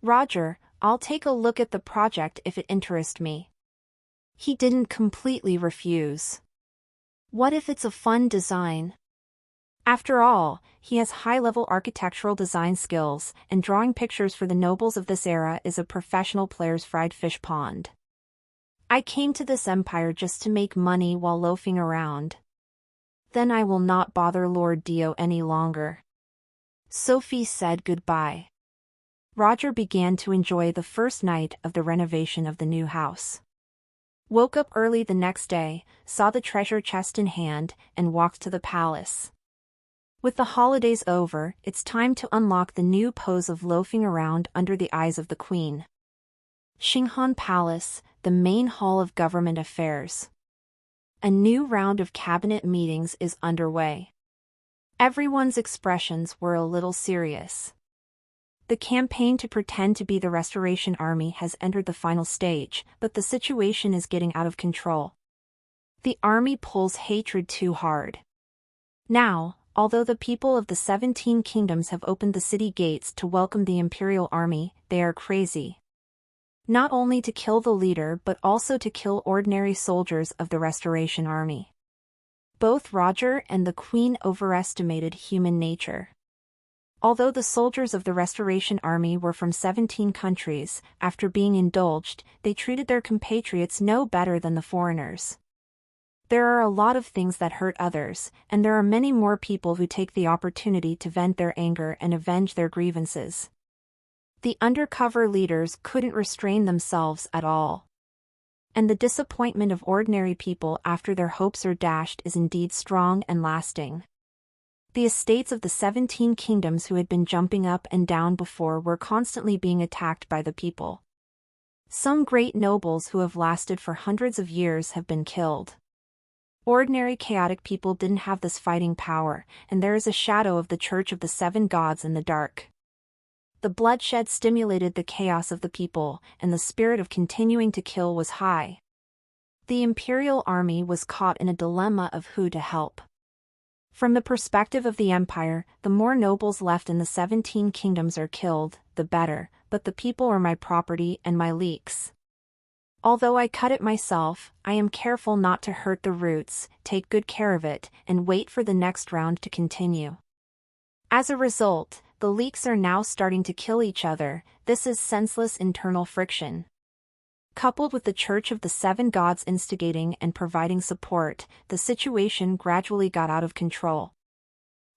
"Roger, I'll take a look at the project if it interests me." He didn't completely refuse. What if it's a fun design? After all, he has high-level architectural design skills, and drawing pictures for the nobles of this era is a professional player's fried fish pond. I came to this empire just to make money while loafing around. Then I will not bother Lord Dio any longer. Sophie said goodbye. Roger began to enjoy the first night of the renovation of the new house. Woke up early the next day, saw the treasure chest in hand, and walked to the palace. With the holidays over, it's time to unlock the new pose of loafing around under the eyes of the Queen. Xinghan Palace, the main hall of government affairs. A new round of cabinet meetings is underway. Everyone's expressions were a little serious. The campaign to pretend to be the Restoration Army has entered the final stage, but the situation is getting out of control. The army pulls hatred too hard. Now, although the people of the 17 kingdoms have opened the city gates to welcome the Imperial Army, they are crazy. Not only to kill the leader but also to kill ordinary soldiers of the Restoration Army. Both Roger and the Queen overestimated human nature. Although the soldiers of the Restoration Army were from 17 countries, after being indulged, they treated their compatriots no better than the foreigners. There are a lot of things that hurt others, and there are many more people who take the opportunity to vent their anger and avenge their grievances. The undercover leaders couldn't restrain themselves at all. And the disappointment of ordinary people after their hopes are dashed is indeed strong and lasting. The estates of the 17 kingdoms who had been jumping up and down before were constantly being attacked by the people. Some great nobles who have lasted for hundreds of years have been killed. Ordinary chaotic people didn't have this fighting power, and there is a shadow of the Church of the Seven Gods in the dark. The bloodshed stimulated the chaos of the people, and the spirit of continuing to kill was high. The Imperial Army was caught in a dilemma of who to help. From the perspective of the Empire, the more nobles left in the 17 kingdoms are killed, the better, but the people are my property and my leeks. Although I cut it myself, I am careful not to hurt the roots, take good care of it, and wait for the next round to continue. As a result, the leeks are now starting to kill each other. This is senseless internal friction. Coupled with the Church of the Seven Gods instigating and providing support, the situation gradually got out of control.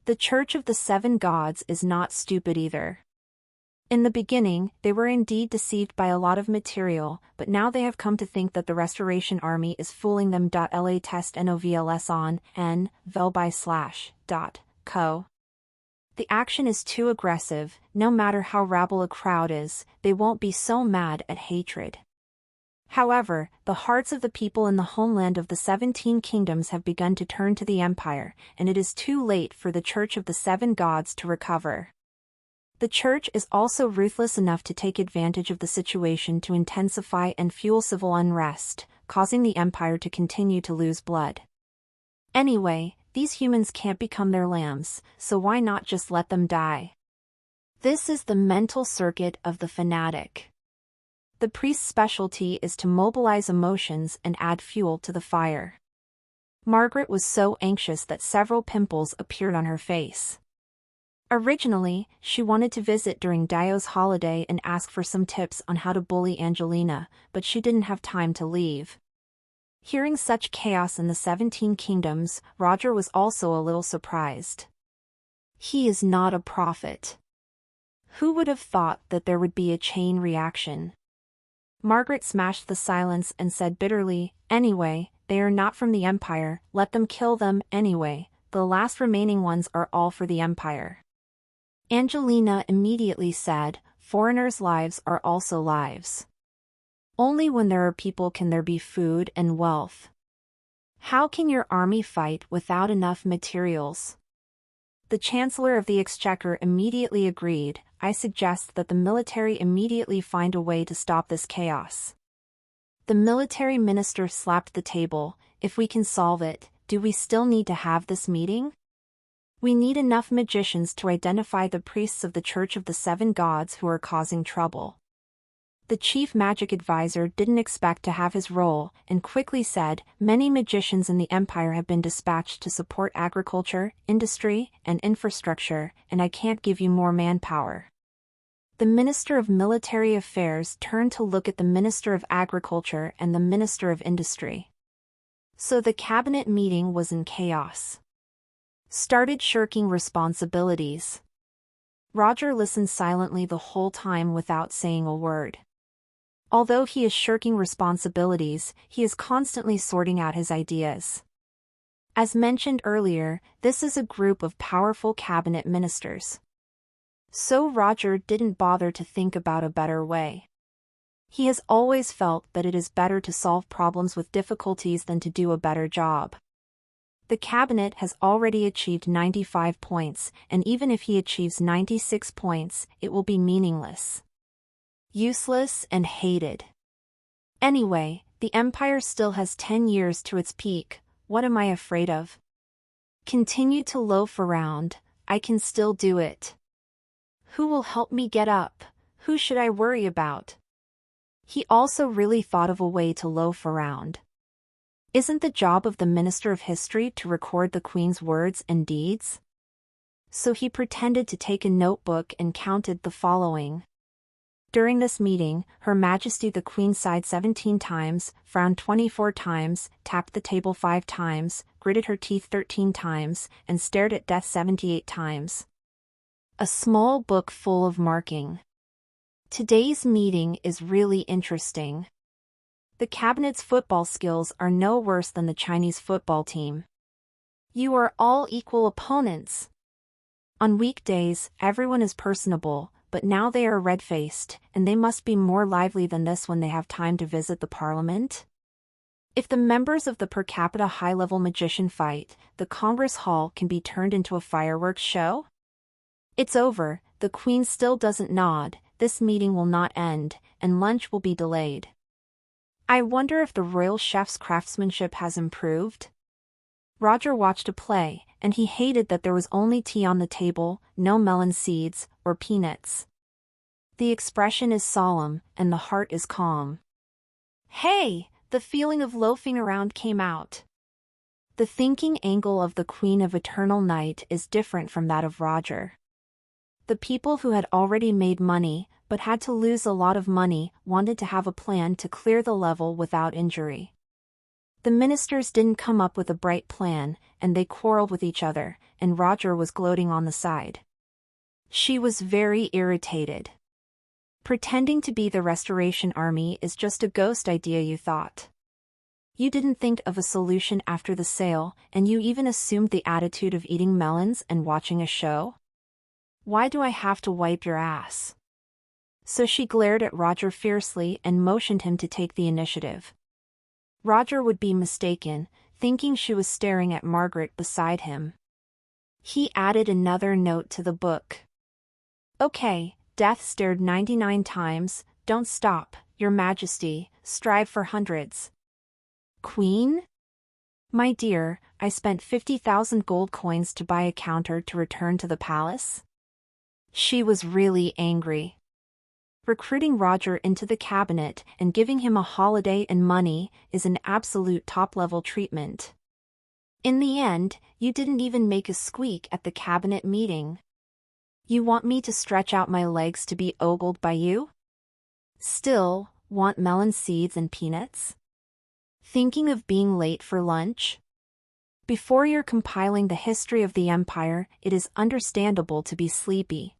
The Church of the Seven Gods is not stupid either. In the beginning, they were indeed deceived by a lot of material, but now they have come to think that the Restoration Army is fooling them. La test novls on n vel/co. The action is too aggressive. No matter how rabble a crowd is, they won't be so mad at hatred. However, the hearts of the people in the homeland of the 17 kingdoms have begun to turn to the empire, and it is too late for the Church of the Seven Gods to recover. The Church is also ruthless enough to take advantage of the situation to intensify and fuel civil unrest, causing the empire to continue to lose blood. Anyway, these humans can't become their lambs, so why not just let them die? This is the mental circuit of the fanatic. The priest's specialty is to mobilize emotions and add fuel to the fire. Margaret was so anxious that several pimples appeared on her face. Originally, she wanted to visit during Dio's holiday and ask for some tips on how to bully Angelina, but she didn't have time to leave. Hearing such chaos in the 17 kingdoms, Roger was also a little surprised. He is not a prophet. Who would have thought that there would be a chain reaction? Margaret smashed the silence and said bitterly, "Anyway, they are not from the Empire, let them kill them anyway, the last remaining ones are all for the Empire." Angelina immediately said, "Foreigners' lives are also lives. Only when there are people can there be food and wealth. How can your army fight without enough materials?" The Chancellor of the Exchequer immediately agreed. "I suggest that the military immediately find a way to stop this chaos." The military minister slapped the table. "If we can solve it, do we still need to have this meeting? We need enough magicians to identify the priests of the Church of the Seven Gods who are causing trouble." The chief magic advisor didn't expect to have his role, and quickly said, "Many magicians in the Empire have been dispatched to support agriculture, industry, and infrastructure, and I can't give you more manpower." The Minister of Military Affairs turned to look at the Minister of Agriculture and the Minister of Industry. So the cabinet meeting was in chaos. Started shirking responsibilities. Roger listened silently the whole time without saying a word. Although he is shirking responsibilities, he is constantly sorting out his ideas. As mentioned earlier, this is a group of powerful cabinet ministers. So Roger didn't bother to think about a better way. He has always felt that it is better to solve problems with difficulties than to do a better job. The cabinet has already achieved 95 points, and even if he achieves 96 points, it will be meaningless. Useless and hated. Anyway, the Empire still has 10 years to its peak. What am I afraid of? Continue to loaf around, I can still do it. Who will help me get up? Who should I worry about? He also really thought of a way to loaf around. Isn't the job of the Minister of History to record the Queen's words and deeds? So he pretended to take a notebook and counted the following. During this meeting, Her Majesty the Queen sighed 17 times, frowned 24 times, tapped the table 5 times, gritted her teeth 13 times, and stared at death 78 times. A small book full of marking. Today's meeting is really interesting. The cabinet's football skills are no worse than the Chinese football team. You are all equal opponents. On weekdays, everyone is personable, but now they are red-faced, and they must be more lively than this when they have time to visit the parliament. If the members of the per capita high-level magician fight, the Congress Hall can be turned into a fireworks show? It's over, the Queen still doesn't nod, this meeting will not end, and lunch will be delayed. I wonder if the royal chef's craftsmanship has improved? Roger watched a play, and he hated that there was only tea on the table, no melon seeds, or peanuts. The expression is solemn, and the heart is calm. Hey, the feeling of loafing around came out. The thinking angle of the Queen of Eternal Night is different from that of Roger. The people who had already made money, but had to lose a lot of money, wanted to have a plan to clear the level without injury. The ministers didn't come up with a bright plan, and they quarreled with each other, and Roger was gloating on the side. She was very irritated. Pretending to be the Restoration Army is just a ghost idea, you thought. You didn't think of a solution after the sale, and you even assumed the attitude of eating melons and watching a show? Why do I have to wipe your ass? So she glared at Roger fiercely and motioned him to take the initiative. Roger would be mistaken, thinking she was staring at Margaret beside him. He added another note to the book. Okay, death stared 99 times, don't stop, Your Majesty, strive for hundreds. Queen? My dear, I spent 50,000 gold coins to buy a counter to return to the palace. She was really angry. Recruiting Roger into the cabinet and giving him a holiday and money is an absolute top-level treatment. In the end, you didn't even make a squeak at the cabinet meeting. You want me to stretch out my legs to be ogled by you? Still, want melon seeds and peanuts? Thinking of being late for lunch? Before you're compiling the history of the empire, it is understandable to be sleepy.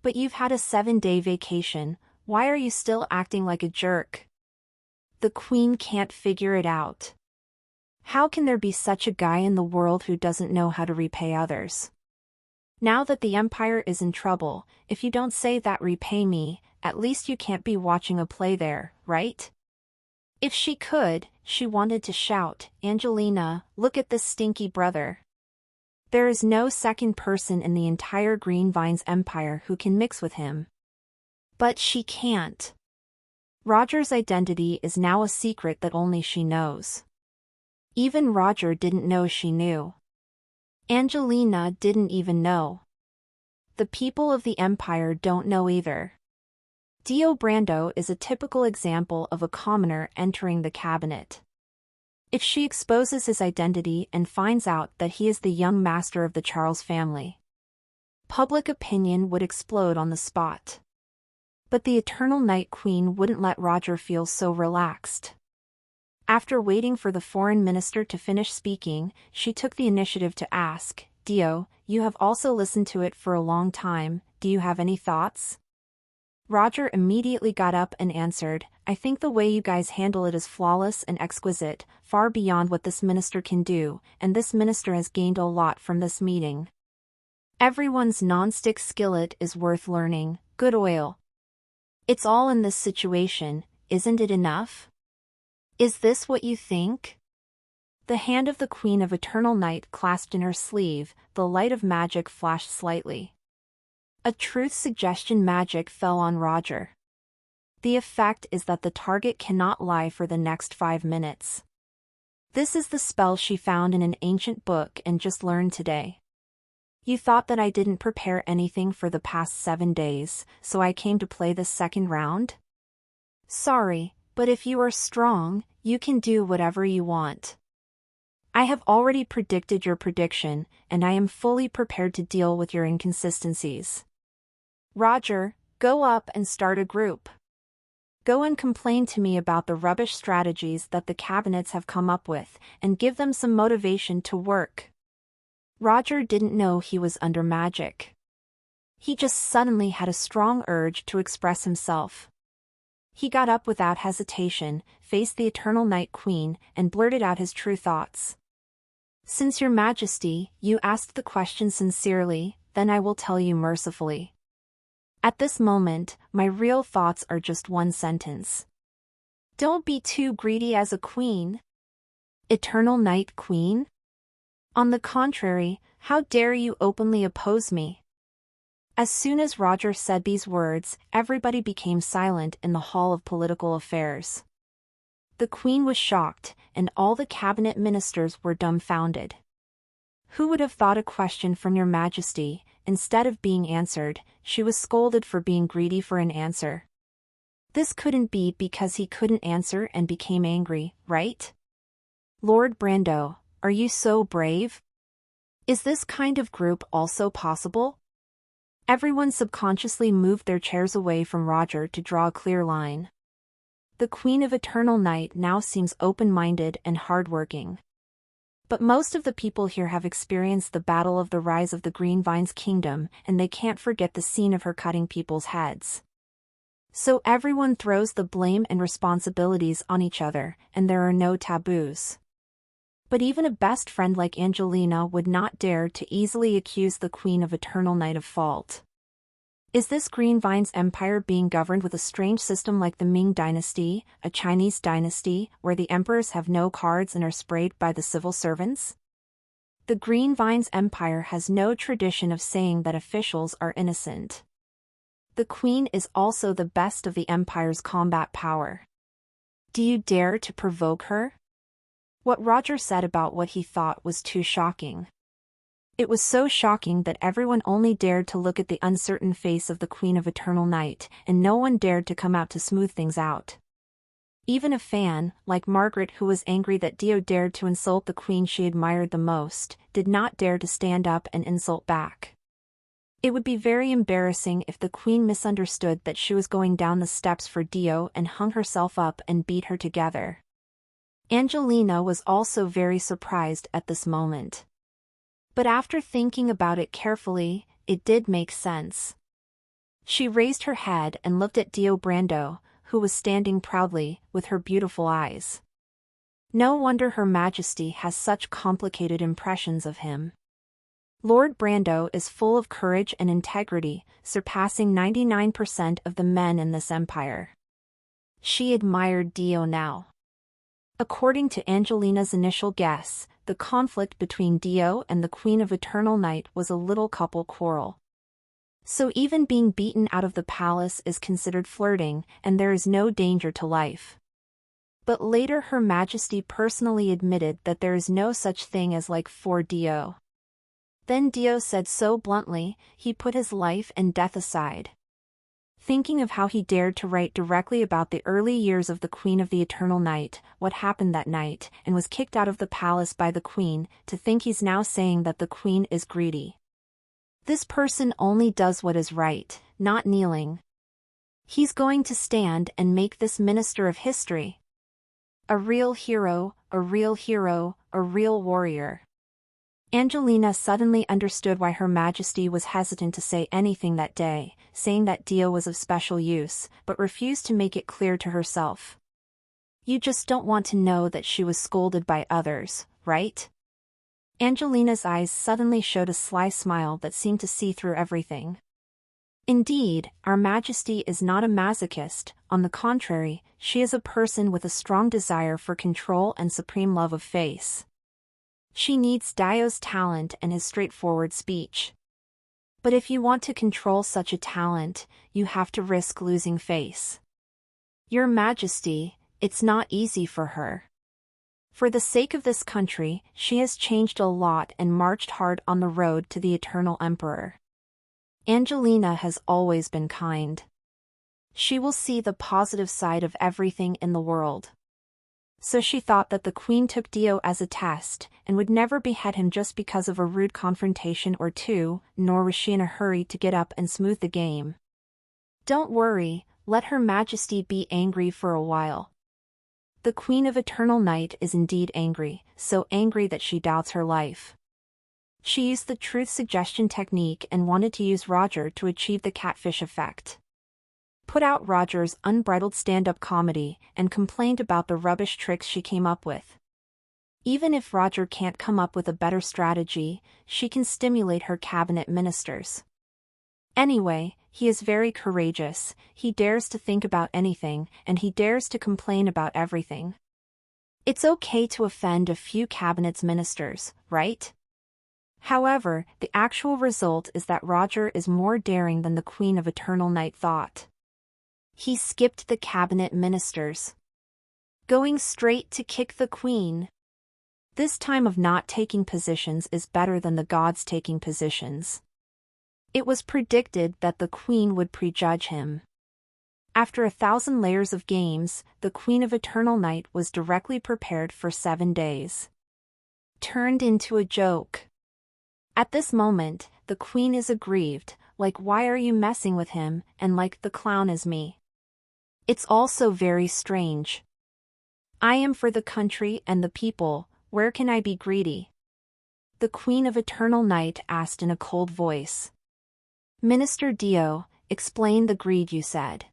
But you've had a 7-day vacation, why are you still acting like a jerk? The Queen can't figure it out. How can there be such a guy in the world who doesn't know how to repay others? Now that the empire is in trouble, if you don't say that repay me, at least you can't be watching a play there, right? If she could, she wanted to shout, Angelina, look at this stinky brother. There is no second person in the entire Green Vines empire who can mix with him. But she can't. Roger's identity is now a secret that only she knows. Even Roger didn't know she knew. Angelina didn't even know. The people of the empire don't know either. Dio Brando is a typical example of a commoner entering the cabinet. If she exposes his identity and finds out that he is the young master of the Charles family, public opinion would explode on the spot. But the Eternal Night Queen wouldn't let Roger feel so relaxed. After waiting for the foreign minister to finish speaking, she took the initiative to ask, Dio, you have also listened to it for a long time, do you have any thoughts? Roger immediately got up and answered, I think the way you guys handle it is flawless and exquisite, far beyond what this minister can do, and this minister has gained a lot from this meeting. Everyone's non-stick skillet is worth learning, good oil. It's all in this situation, isn't it enough? Is this what you think? The hand of the Queen of Eternal Night clasped in her sleeve, the light of magic flashed slightly. A truth suggestion magic fell on Roger. The effect is that the target cannot lie for the next 5 minutes. This is the spell she found in an ancient book and just learned today. You thought that I didn't prepare anything for the past 7 days, so I came to play this second round? Sorry, but if you are strong, you can do whatever you want. I have already predicted your prediction, and I am fully prepared to deal with your inconsistencies. Roger, go up and start a group. Go and complain to me about the rubbish strategies that the cabinets have come up with, and give them some motivation to work. Roger didn't know he was under magic. He just suddenly had a strong urge to express himself. He got up without hesitation, faced the Eternal Night Queen, and blurted out his true thoughts. Since your Majesty, you asked the question sincerely, then I will tell you mercifully. At this moment, my real thoughts are just one sentence. Don't be too greedy as a queen. Eternal Night Queen? On the contrary, how dare you openly oppose me? As soon as Roger said these words, everybody became silent in the Hall of Political Affairs. The Queen was shocked, and all the cabinet ministers were dumbfounded. Who would have thought a question from your Majesty, instead of being answered, she was scolded for being greedy for an answer? This couldn't be because he couldn't answer and became angry, right? Lord Brando, are you so brave? Is this kind of group also possible? Everyone subconsciously moved their chairs away from Roger to draw a clear line. The Queen of Eternal Night now seems open-minded and hardworking. But most of the people here have experienced the battle of the rise of the Green Vines Kingdom, and they can't forget the scene of her cutting people's heads. So everyone throws the blame and responsibilities on each other, and there are no taboos. But even a best friend like Angelina would not dare to easily accuse the Queen of Eternal Night of fault. Is this Green Vine's empire being governed with a strange system like the Ming dynasty, a Chinese dynasty, where the emperors have no cards and are sprayed by the civil servants? The Green Vine's empire has no tradition of saying that officials are innocent. The Queen is also the best of the empire's combat power. Do you dare to provoke her? What Roger said about what he thought was too shocking. It was so shocking that everyone only dared to look at the uncertain face of the Queen of Eternal Night, and no one dared to come out to smooth things out. Even a fan, like Margaret, who was angry that Dio dared to insult the Queen she admired the most, did not dare to stand up and insult back. It would be very embarrassing if the Queen misunderstood that she was going down the steps for Dio and hung herself up and beat her together. Angelina was also very surprised at this moment. But after thinking about it carefully, it did make sense. She raised her head and looked at Dio Brando, who was standing proudly, with her beautiful eyes. No wonder Her Majesty has such complicated impressions of him. Lord Brando is full of courage and integrity, surpassing 99% of the men in this empire. She admired Dio now. According to Angelina's initial guess, the conflict between Dio and the Queen of Eternal Night was a little couple quarrel. So even being beaten out of the palace is considered flirting, and there is no danger to life. But later Her Majesty personally admitted that there is no such thing as like for Dio. Then Dio said so bluntly, he put his life and death aside. Thinking of how he dared to write directly about the early years of the Queen of the Eternal Night, what happened that night, and was kicked out of the palace by the Queen, to think he's now saying that the Queen is greedy. This person only does what is right, not kneeling. He's going to stand and make this minister of history. A real hero, a real hero, a real warrior. Angelina suddenly understood why Her Majesty was hesitant to say anything that day, saying that Dio was of special use, but refused to make it clear to herself. You just don't want to know that she was scolded by others, right? Angelina's eyes suddenly showed a sly smile that seemed to see through everything. Indeed, Our Majesty is not a masochist, on the contrary, she is a person with a strong desire for control and supreme love of face. She needs Dio's talent and his straightforward speech. But if you want to control such a talent, you have to risk losing face. Your Majesty, it's not easy for her. For the sake of this country, she has changed a lot and marched hard on the road to the Eternal Emperor. Angelina has always been kind. She will see the positive side of everything in the world. So she thought that the Queen took Dio as a test, and would never behead him just because of a rude confrontation or two, nor was she in a hurry to get up and smooth the game. Don't worry, let Her Majesty be angry for a while. The Queen of Eternal Night is indeed angry, so angry that she doubts her life. She used the truth suggestion technique and wanted to use Roger to achieve the catfish effect. Put out Roger's unbridled stand-up comedy, and complained about the rubbish tricks she came up with. Even if Roger can't come up with a better strategy, she can stimulate her cabinet ministers. Anyway, he is very courageous, he dares to think about anything, and he dares to complain about everything. It's okay to offend a few cabinet's ministers, right? However, the actual result is that Roger is more daring than the Queen of Eternal Night thought. He skipped the cabinet ministers, going straight to kick the Queen. This time of not taking positions is better than the gods taking positions. It was predicted that the Queen would prejudge him. After 1,000 layers of games, the Queen of Eternal Night was directly prepared for 7 days. Turned into a joke. At this moment, the Queen is aggrieved, like why are you messing with him, and like the clown is me. It's also very strange. I am for the country and the people, where can I be greedy? The Queen of Eternal Night asked in a cold voice. Minister Dio, explain the greed you said.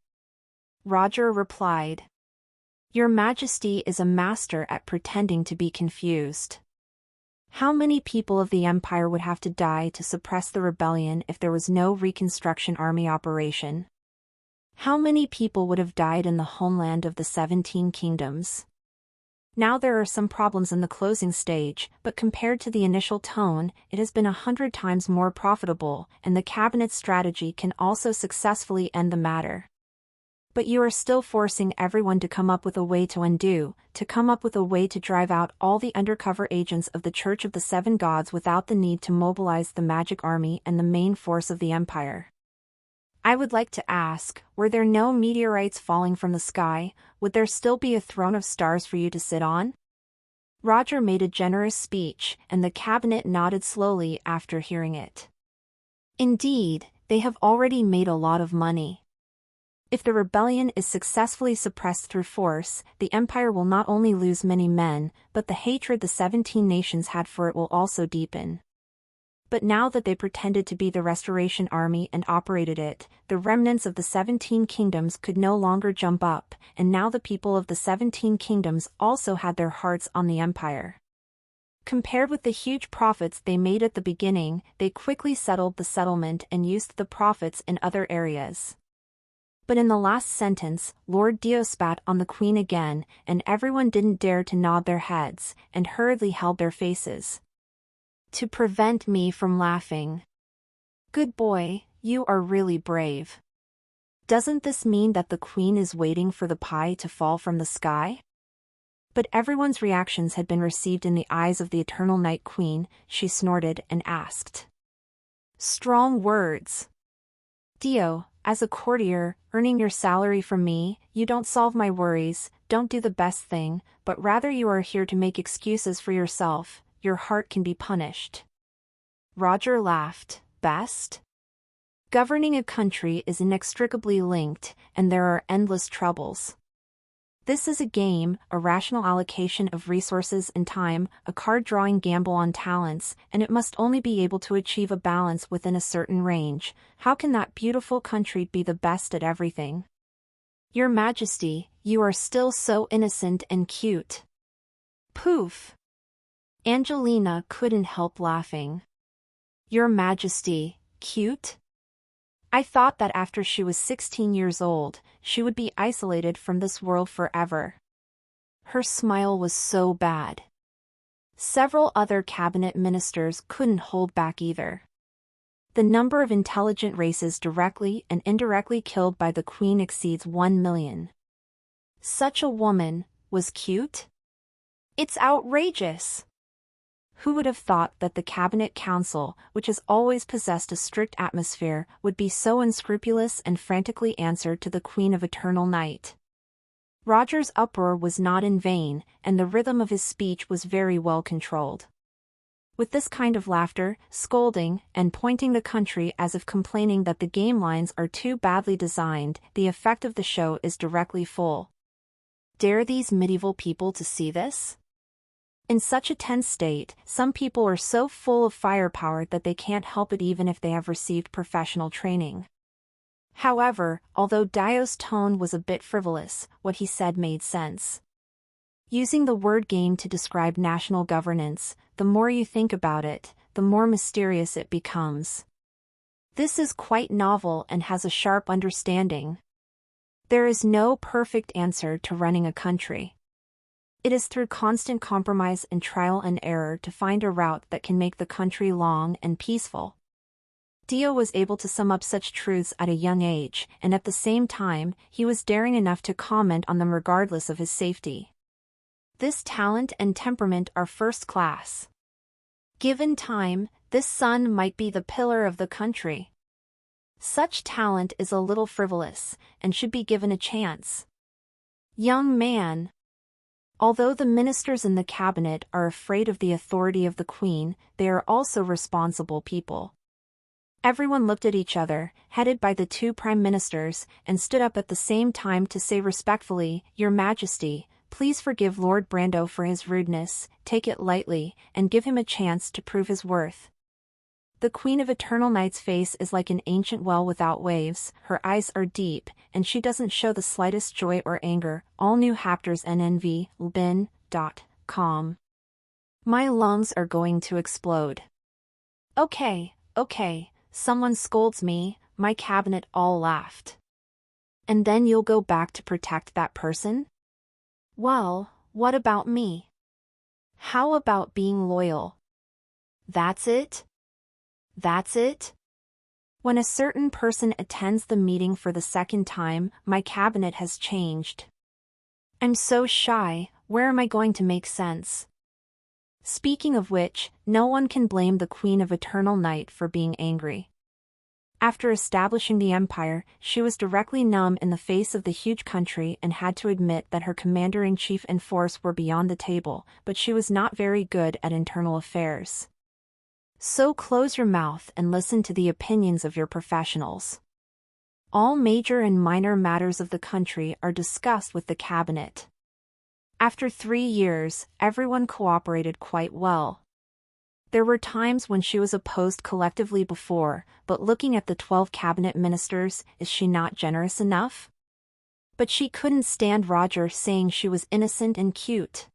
Roger replied. Your Majesty is a master at pretending to be confused. How many people of the Empire would have to die to suppress the rebellion if there was no Reconstruction Army operation? How many people would have died in the homeland of the 17 kingdoms? Now there are some problems in the closing stage, but compared to the initial tone, it has been 100 times more profitable, and the cabinet's strategy can also successfully end the matter. But you are still forcing everyone to come up with a way to undo, to come up with a way to drive out all the undercover agents of the Church of the Seven Gods without the need to mobilize the magic army and the main force of the Empire. I would like to ask, were there no meteorites falling from the sky, would there still be a throne of stars for you to sit on? Roger made a generous speech, and the cabinet nodded slowly after hearing it. Indeed, they have already made a lot of money. If the rebellion is successfully suppressed through force, the Empire will not only lose many men, but the hatred the 17 nations had for it will also deepen. But now that they pretended to be the Restoration Army and operated it, the remnants of the 17 kingdoms could no longer jump up, and now the people of the 17 kingdoms also had their hearts on the Empire. Compared with the huge profits they made at the beginning, they quickly settled the settlement and used the profits in other areas. But in the last sentence, Lord Dio spat on the Queen again, and everyone didn't dare to nod their heads, and hurriedly held their faces. To prevent me from laughing. Good boy, you are really brave. Doesn't this mean that the Queen is waiting for the pie to fall from the sky? But everyone's reactions had been received in the eyes of the Eternal Night Queen. She snorted and asked. Strong words. Dio, as a courtier, earning your salary from me, you don't solve my worries, don't do the best thing, but rather you are here to make excuses for yourself. Your heart can be punished. Roger laughed. Best? Governing a country is inextricably linked, and there are endless troubles. This is a game, a rational allocation of resources and time, a card-drawing gamble on talents, and it must only be able to achieve a balance within a certain range. How can that beautiful country be the best at everything? Your Majesty, you are still so innocent and cute. Poof! Angelina couldn't help laughing. Your Majesty, cute? I thought that after she was 16 years old, she would be isolated from this world forever. Her smile was so bad. Several other cabinet ministers couldn't hold back either. The number of intelligent races directly and indirectly killed by the Queen exceeds 1 million. Such a woman was cute? It's outrageous! Who would have thought that the Cabinet Council, which has always possessed a strict atmosphere, would be so unscrupulous and frantically answer to the Queen of Eternal Night? Roger's uproar was not in vain, and the rhythm of his speech was very well controlled. With this kind of laughter, scolding, and pointing the country as if complaining that the game lines are too badly designed, the effect of the show is directly full. Dare these medieval people to see this? In such a tense state, some people are so full of firepower that they can't help it even if they have received professional training. However, although Dio's tone was a bit frivolous, what he said made sense. Using the word game to describe national governance, the more you think about it, the more mysterious it becomes. This is quite novel and has a sharp understanding. There is no perfect answer to running a country. It is through constant compromise and trial and error to find a route that can make the country long and peaceful. Dio was able to sum up such truths at a young age, and at the same time, he was daring enough to comment on them regardless of his safety. This talent and temperament are first class. Given time, this son might be the pillar of the country. Such talent is a little frivolous, and should be given a chance. Young man. Although the ministers in the cabinet are afraid of the authority of the Queen, they are also responsible people. Everyone looked at each other, headed by the two prime ministers, and stood up at the same time to say respectfully, "Your Majesty, please forgive Lord Brando for his rudeness, take it lightly, and give him a chance to prove his worth." The Queen of Eternal Night's face is like an ancient well without waves, her eyes are deep, and she doesn't show the slightest joy or anger. All new chapters nnv.com. My lungs are going to explode. Okay, someone scolds me, my cabinet all laughed. And then you'll go back to protect that person? Well, what about me? How about being loyal? That's it? That's it? When a certain person attends the meeting for the second time, my cabinet has changed. I'm so shy, where am I going to make sense? Speaking of which, no one can blame the Queen of Eternal Night for being angry. After establishing the empire, she was directly numb in the face of the huge country and had to admit that her commander-in-chief and force were beyond the table, but she was not very good at internal affairs. So close your mouth and listen to the opinions of your professionals. All major and minor matters of the country are discussed with the cabinet. After 3 years, everyone cooperated quite well. There were times when she was opposed collectively before, but looking at the 12 cabinet ministers, is she not generous enough? But she couldn't stand Roger saying she was innocent and cute.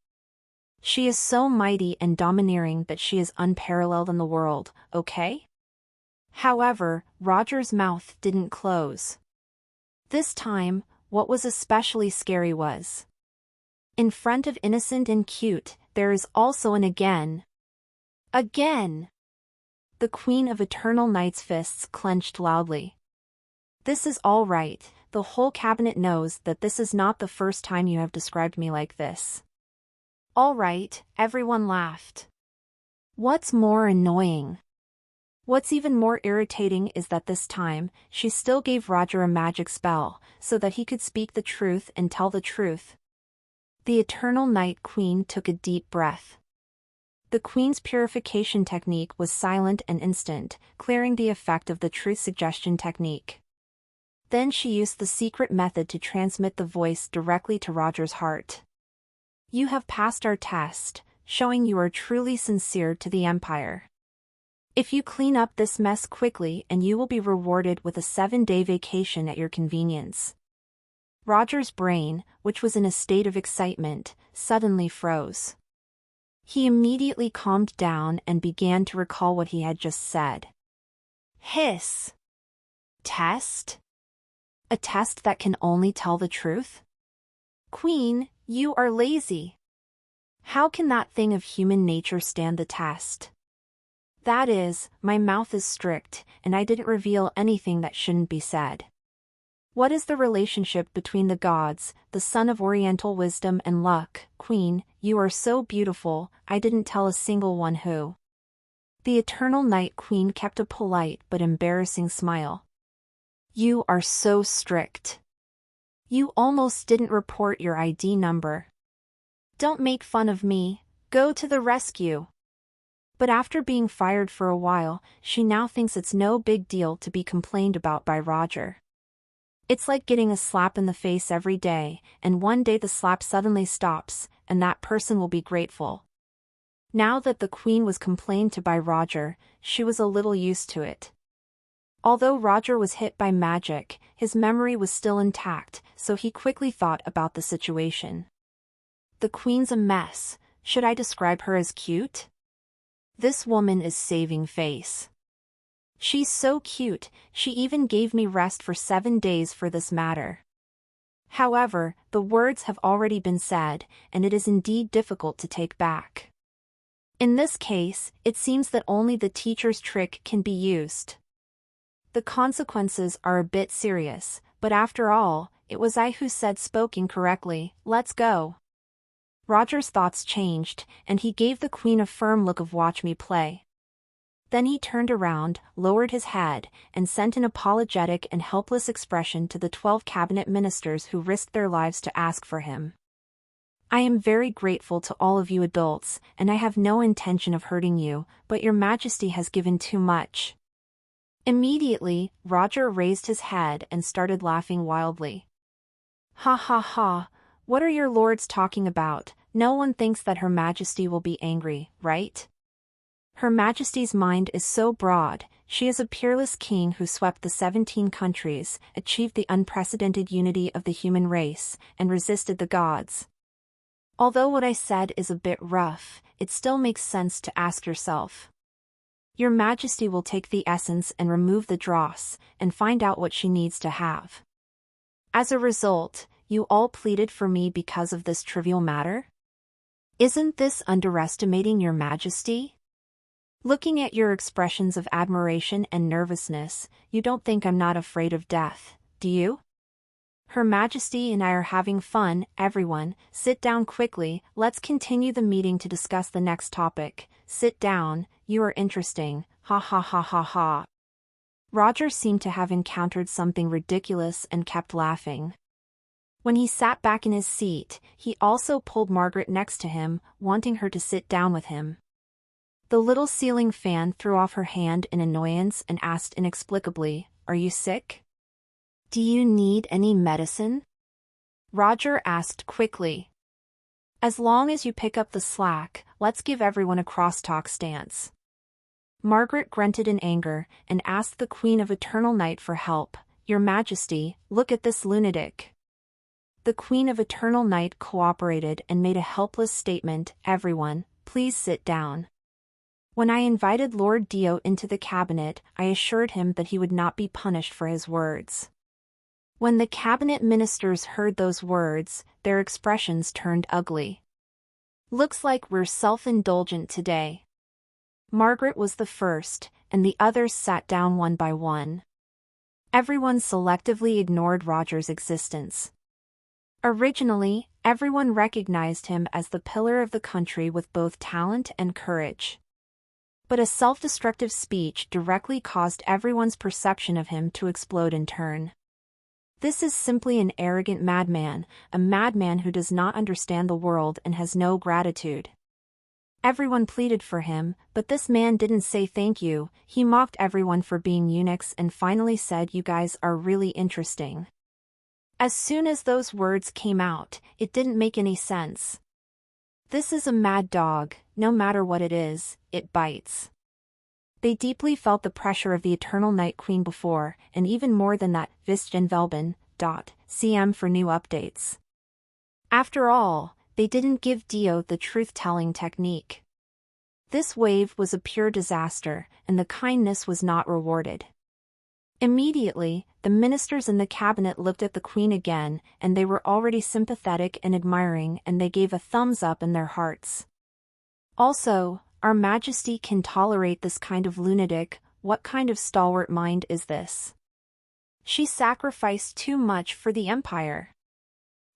She is so mighty and domineering that she is unparalleled in the world, okay? However, Roger's mouth didn't close. This time, what was especially scary was, in front of innocent and cute, there is also an again. Again! The Queen of Eternal Night's fists clenched loudly. This is all right, the whole cabinet knows that this is not the first time you have described me like this. All right, everyone laughed. What's more annoying? What's even more irritating is that this time, she still gave Roger a magic spell, so that he could speak the truth and tell the truth. The Eternal Night Queen took a deep breath. The Queen's purification technique was silent and instant, clearing the effect of the truth suggestion technique. Then she used the secret method to transmit the voice directly to Roger's heart. You have passed our test, showing you are truly sincere to the Empire. If you clean up this mess quickly and you will be rewarded with a 7-day vacation at your convenience. Roger's brain, which was in a state of excitement, suddenly froze. He immediately calmed down and began to recall what he had just said. Hiss. Test? A test that can only tell the truth? Queen, you are lazy. How can that thing of human nature stand the test? That is, my mouth is strict, and I didn't reveal anything that shouldn't be said. What is the relationship between the gods, the son of Oriental wisdom and luck? Queen, you are so beautiful, I didn't tell a single one who. The Eternal Night Queen kept a polite but embarrassing smile. You are so strict. You almost didn't report your ID number. Don't make fun of me, go to the rescue. But after being fired for a while, she now thinks it's no big deal to be complained about by Roger. It's like getting a slap in the face every day, and one day the slap suddenly stops, and that person will be grateful. Now that the Queen was complained to by Roger, she was a little used to it. Although Roger was hit by magic, his memory was still intact, so he quickly thought about the situation. The Queen's a mess. Should I describe her as cute? This woman is saving face. She's so cute, she even gave me rest for 7 days for this matter. However, the words have already been said, and it is indeed difficult to take back. In this case, it seems that only the teacher's trick can be used. The consequences are a bit serious, but after all, it was I who spoke incorrectly. Let's go. Roger's thoughts changed, and he gave the Queen a firm look of watch me play. Then he turned around, lowered his head, and sent an apologetic and helpless expression to the 12 cabinet ministers who risked their lives to ask for him. I am very grateful to all of you adults, and I have no intention of hurting you, but your Majesty has given too much. Immediately, Roger raised his head and started laughing wildly. Ha ha ha, what are your lords talking about? No one thinks that Her Majesty will be angry, right? Her Majesty's mind is so broad, she is a peerless king who swept the 17 countries, achieved the unprecedented unity of the human race, and resisted the gods. Although what I said is a bit rough, it still makes sense to ask yourself. Your Majesty will take the essence and remove the dross, and find out what she needs to have. As a result, you all pleaded for me because of this trivial matter? Isn't this underestimating your Majesty? Looking at your expressions of admiration and nervousness, you don't think I'm not afraid of death, do you? Her Majesty and I are having fun. Everyone, sit down quickly. Let's continue the meeting to discuss the next topic. Sit down, you are interesting, ha ha ha ha ha. Roger seemed to have encountered something ridiculous and kept laughing. When he sat back in his seat, he also pulled Margaret next to him, wanting her to sit down with him. The little ceiling fan threw off her hand in annoyance and asked inexplicably, "Are you sick? Do you need any medicine?" Roger asked quickly. "As long as you pick up the slack, let's give everyone a crosstalk stance." Margaret grunted in anger and asked the Queen of Eternal Night for help. "Your Majesty, look at this lunatic." The Queen of Eternal Night cooperated and made a helpless statement, "Everyone, please sit down." When I invited Lord Dio into the cabinet, I assured him that he would not be punished for his words. When the cabinet ministers heard those words, their expressions turned ugly. "Looks like we're self-indulgent today." Margaret was the first, and the others sat down one by one. Everyone selectively ignored Roger's existence. Originally, everyone recognized him as the pillar of the country with both talent and courage. But a self-destructive speech directly caused everyone's perception of him to explode in turn. This is simply an arrogant madman, a madman who does not understand the world and has no gratitude. Everyone pleaded for him, but this man didn't say thank you. He mocked everyone for being eunuchs and finally said, "You guys are really interesting." As soon as those words came out, it didn't make any sense. This is a mad dog, no matter what it is, it bites. They deeply felt the pressure of the Eternal Night Queen before, and even more than that, Vistjen Velben, .cm for new updates. After all, they didn't give Dio the truth-telling technique. This wave was a pure disaster, and the kindness was not rewarded. Immediately, the ministers in the cabinet looked at the Queen again, and they were already sympathetic and admiring, and they gave a thumbs up in their hearts. Also, Our Majesty can tolerate this kind of lunatic. What kind of stalwart mind is this? She sacrificed too much for the Empire.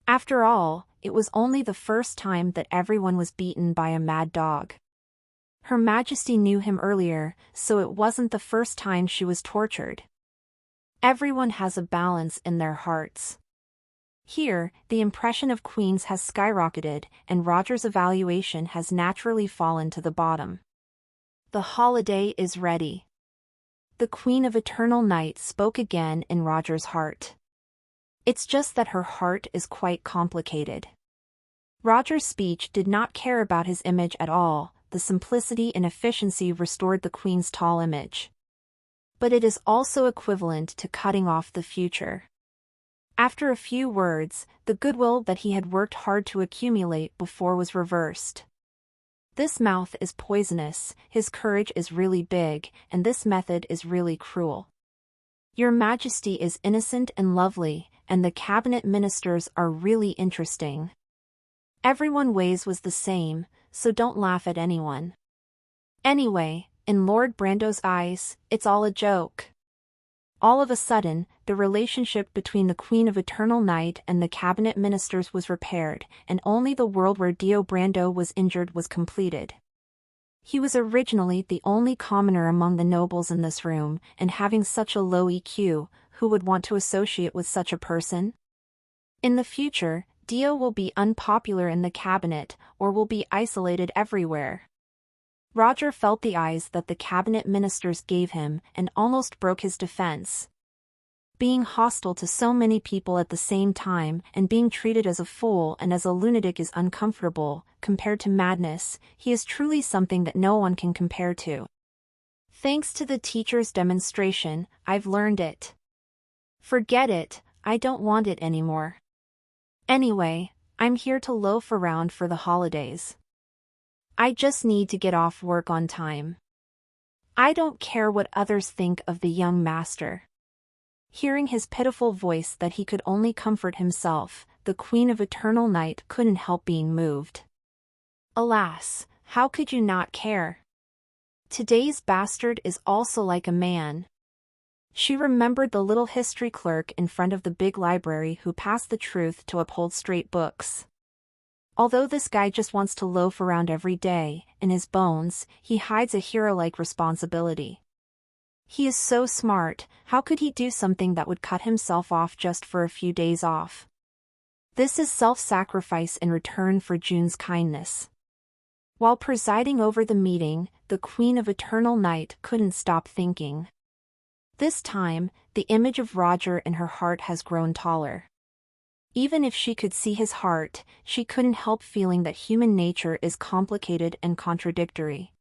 After all, it was only the first time that everyone was beaten by a mad dog. Her Majesty knew him earlier, so it wasn't the first time she was tortured. Everyone has a balance in their hearts. Here, the impression of queens has skyrocketed, and Roger's evaluation has naturally fallen to the bottom. The holiday is ready. The Queen of Eternal Night spoke again in Roger's heart. It's just that her heart is quite complicated. Roger's speech did not care about his image at all. The simplicity and efficiency restored the Queen's tall image. But it is also equivalent to cutting off the future. After a few words, the goodwill that he had worked hard to accumulate before was reversed. This mouth is poisonous, his courage is really big, and this method is really cruel. Your Majesty is innocent and lovely, and the cabinet ministers are really interesting. Everyone Ways was the same, so don't laugh at anyone. Anyway, in Lord Brando's eyes, it's all a joke. All of a sudden, the relationship between the Queen of Eternal Night and the cabinet ministers was repaired, and only the world where Dio Brando was injured was completed. He was originally the only commoner among the nobles in this room, and having such a low EQ, who would want to associate with such a person? In the future, Dio will be unpopular in the cabinet, or will be isolated everywhere. Roger felt the eyes that the cabinet ministers gave him and almost broke his defense. Being hostile to so many people at the same time and being treated as a fool and as a lunatic is uncomfortable. Compared to madness, he is truly something that no one can compare to. Thanks to the teacher's demonstration, I've learned it. Forget it, I don't want it anymore. Anyway, I'm here to loaf around for the holidays. I just need to get off work on time. I don't care what others think of the young master. Hearing his pitiful voice that he could only comfort himself, the Queen of Eternal Night couldn't help being moved. Alas, how could you not care? Today's bastard is also like a man. She remembered the little history clerk in front of the big library who passed the truth to uphold straight books. Although this guy just wants to loaf around every day, in his bones, he hides a hero-like responsibility. He is so smart, how could he do something that would cut himself off just for a few days off? This is self-sacrifice in return for June's kindness. While presiding over the meeting, the Queen of Eternal Night couldn't stop thinking. This time, the image of Roger in her heart has grown taller. Even if she could see his heart, she couldn't help feeling that human nature is complicated and contradictory.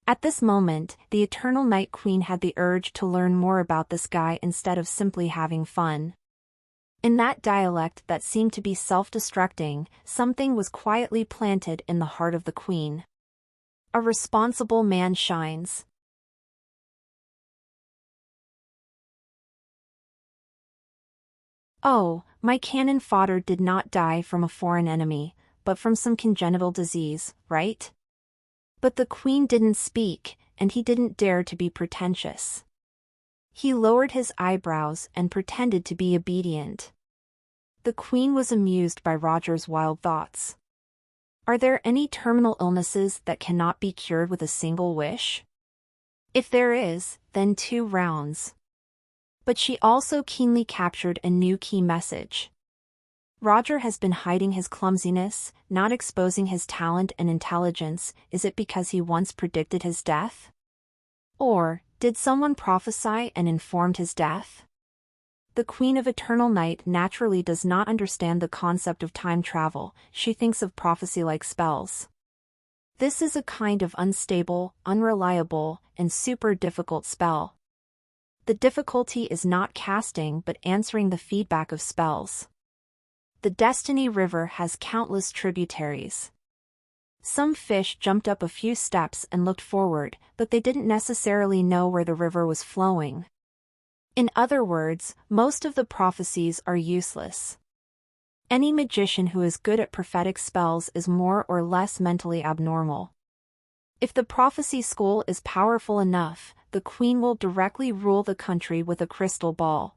At this moment, the Eternal Night Queen had the urge to learn more about this guy instead of simply having fun. In that dialect that seemed to be self-destructing, something was quietly planted in the heart of the Queen. A responsible man shines. Oh, my cannon fodder did not die from a foreign enemy, but from some congenital disease, right? But the Queen didn't speak, and he didn't dare to be pretentious. He lowered his eyebrows and pretended to be obedient. The Queen was amused by Roger's wild thoughts. Are there any terminal illnesses that cannot be cured with a single wish? If there is, then 2 rounds. But she also keenly captured a new key message. Roger has been hiding his clumsiness, not exposing his talent and intelligence. Is it because he once predicted his death? Or, did someone prophesy and informed his death? The Queen of Eternal Night naturally does not understand the concept of time travel. She thinks of prophecy like spells. This is a kind of unstable, unreliable, and super difficult spell. The difficulty is not casting but answering the feedback of spells. The Destiny River has countless tributaries. Some fish jumped up a few steps and looked forward, but they didn't necessarily know where the river was flowing. In other words, most of the prophecies are useless. Any magician who is good at prophetic spells is more or less mentally abnormal. If the prophecy school is powerful enough, the Queen will directly rule the country with a crystal ball.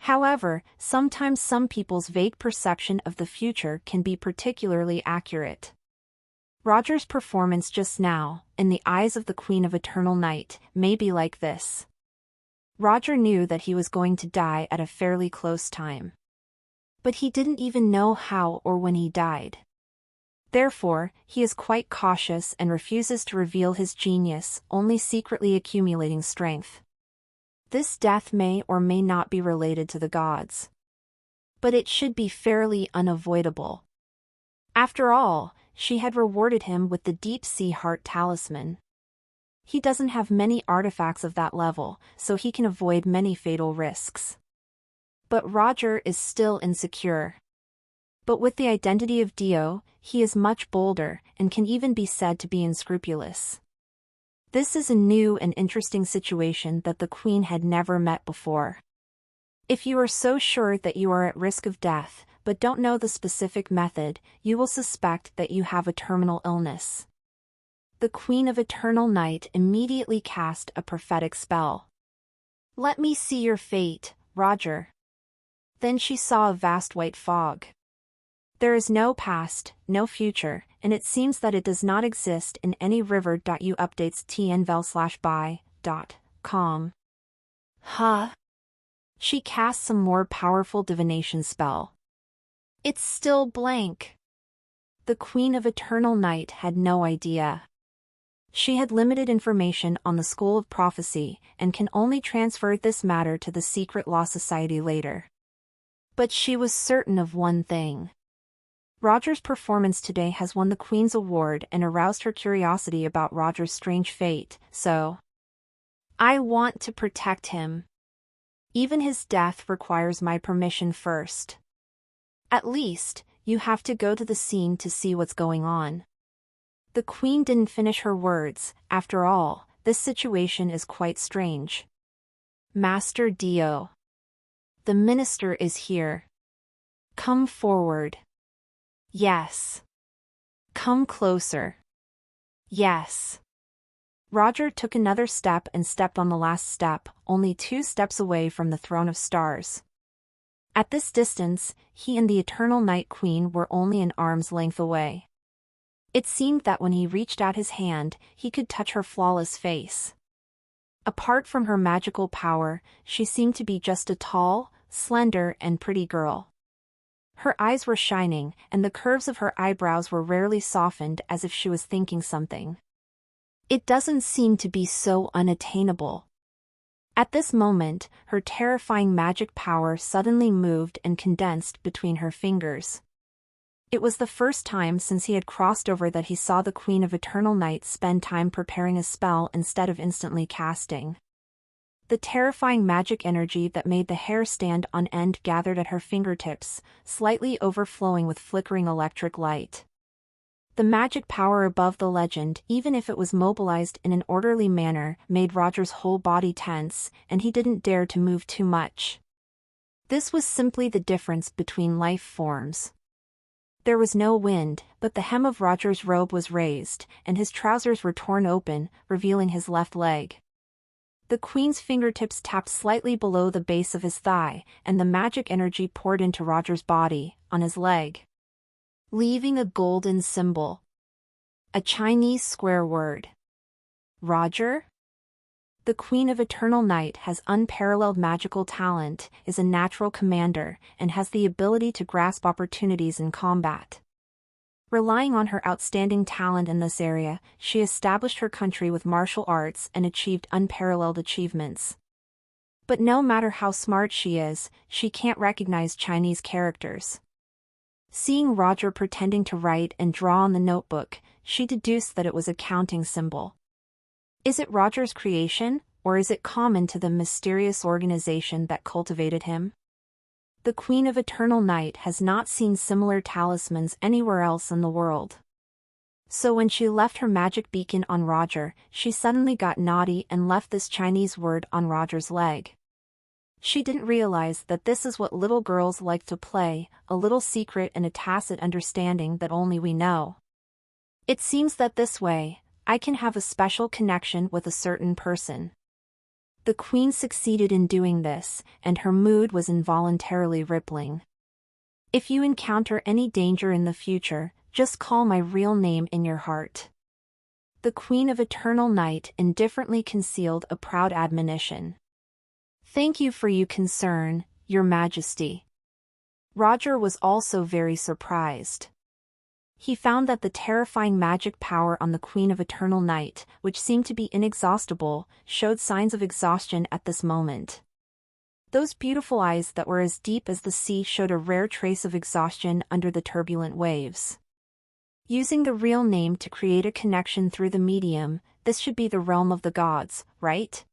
However, sometimes some people's vague perception of the future can be particularly accurate. Roger's performance just now, in the eyes of the Queen of Eternal Night, may be like this. Roger knew that he was going to die at a fairly close time. But he didn't even know how or when he died. Therefore, he is quite cautious and refuses to reveal his genius, only secretly accumulating strength. This death may or may not be related to the gods. But it should be fairly unavoidable. After all, she had rewarded him with the deep-sea heart talisman. He doesn't have many artifacts of that level, so he can avoid many fatal risks. But Roger is still insecure. But with the identity of Dio, he is much bolder, and can even be said to be unscrupulous. This is a new and interesting situation that the Queen had never met before. If you are so sure that you are at risk of death, but don't know the specific method, you will suspect that you have a terminal illness. The Queen of Eternal Night immediately cast a prophetic spell. Let me see your fate, Roger. Then she saw a vast white fog. There is no past, no future, and it seems that it does not exist in any river.u updates tnvel/by.com. Huh? She cast some more powerful divination spell. It's still blank. The Queen of Eternal Night had no idea. She had limited information on the School of Prophecy and can only transfer this matter to the Secret Law Society later. But she was certain of one thing. Roger's performance today has won the Queen's Award and aroused her curiosity about Roger's strange fate, so I want to protect him. Even his death requires my permission first. At least, you have to go to the scene to see what's going on. The Queen didn't finish her words. After all, this situation is quite strange. Master Dio. The minister is here. Come forward. Yes. Come closer. Yes. Roger took another step and stepped on the last step, only 2 steps away from the throne of stars. At this distance, he and the Eternal Night Queen were only an arm's length away. It seemed that when he reached out his hand, he could touch her flawless face. Apart from her magical power, she seemed to be just a tall, slender, and pretty girl. Her eyes were shining, and the curves of her eyebrows were rarely softened as if she was thinking something. It doesn't seem to be so unattainable. At this moment, her terrifying magic power suddenly moved and condensed between her fingers. It was the first time since he had crossed over that he saw the Queen of Eternal Night spend time preparing a spell instead of instantly casting. The terrifying magic energy that made the hair stand on end gathered at her fingertips, slightly overflowing with flickering electric light. The magic power above the legend, even if it was mobilized in an orderly manner, made Roger's whole body tense, and he didn't dare to move too much. This was simply the difference between life forms. There was no wind, but the hem of Roger's robe was raised, and his trousers were torn open, revealing his left leg. The Queen's fingertips tapped slightly below the base of his thigh, and the magic energy poured into Roger's body, on his leg, leaving a golden symbol. A Chinese square word. Roger? The Queen of Eternal Night has unparalleled magical talent, is a natural commander, and has the ability to grasp opportunities in combat. Relying on her outstanding talent in this area, she established her country with martial arts and achieved unparalleled achievements. But no matter how smart she is, she can't recognize Chinese characters. Seeing Roger pretending to write and draw on the notebook, she deduced that it was a counting symbol. Is it Roger's creation, or is it common to the mysterious organization that cultivated him? The Queen of Eternal Night has not seen similar talismans anywhere else in the world. So when she left her magic beacon on Roger, she suddenly got naughty and left this Chinese word on Roger's leg. She didn't realize that this is what little girls like to play, a little secret and a tacit understanding that only we know. It seems that this way, I can have a special connection with a certain person. The Queen succeeded in doing this, and her mood was involuntarily rippling. If you encounter any danger in the future, just call my real name in your heart. The Queen of Eternal Night indifferently concealed a proud admonition. Thank you for your concern, Your Majesty. Roger was also very surprised. He found that the terrifying magic power on the Queen of Eternal Night, which seemed to be inexhaustible, showed signs of exhaustion at this moment. Those beautiful eyes that were as deep as the sea showed a rare trace of exhaustion under the turbulent waves. Using the real name to create a connection through the medium, this should be the realm of the gods, right?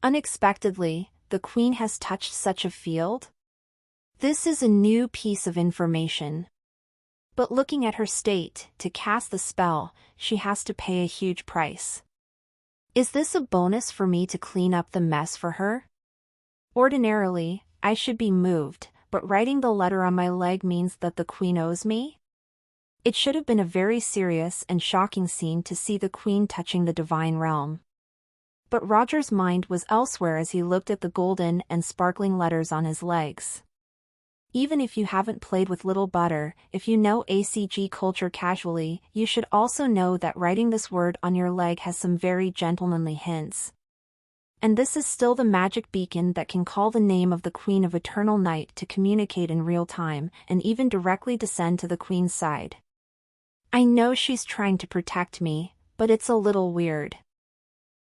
Unexpectedly, the Queen has touched such a field? This is a new piece of information. But looking at her state, to cast the spell, she has to pay a huge price. Is this a bonus for me to clean up the mess for her? Ordinarily, I should be moved, but writing the letter on my leg means that the Queen owes me? It should have been a very serious and shocking scene to see the Queen touching the divine realm. But Roger's mind was elsewhere as he looked at the golden and sparkling letters on his legs. Even if you haven't played with Little Butter, if you know ACG culture casually, you should also know that writing this word on your leg has some very gentlemanly hints. And this is still the magic beacon that can call the name of the Queen of Eternal Night to communicate in real time, and even directly descend to the Queen's side. I know she's trying to protect me, but it's a little weird.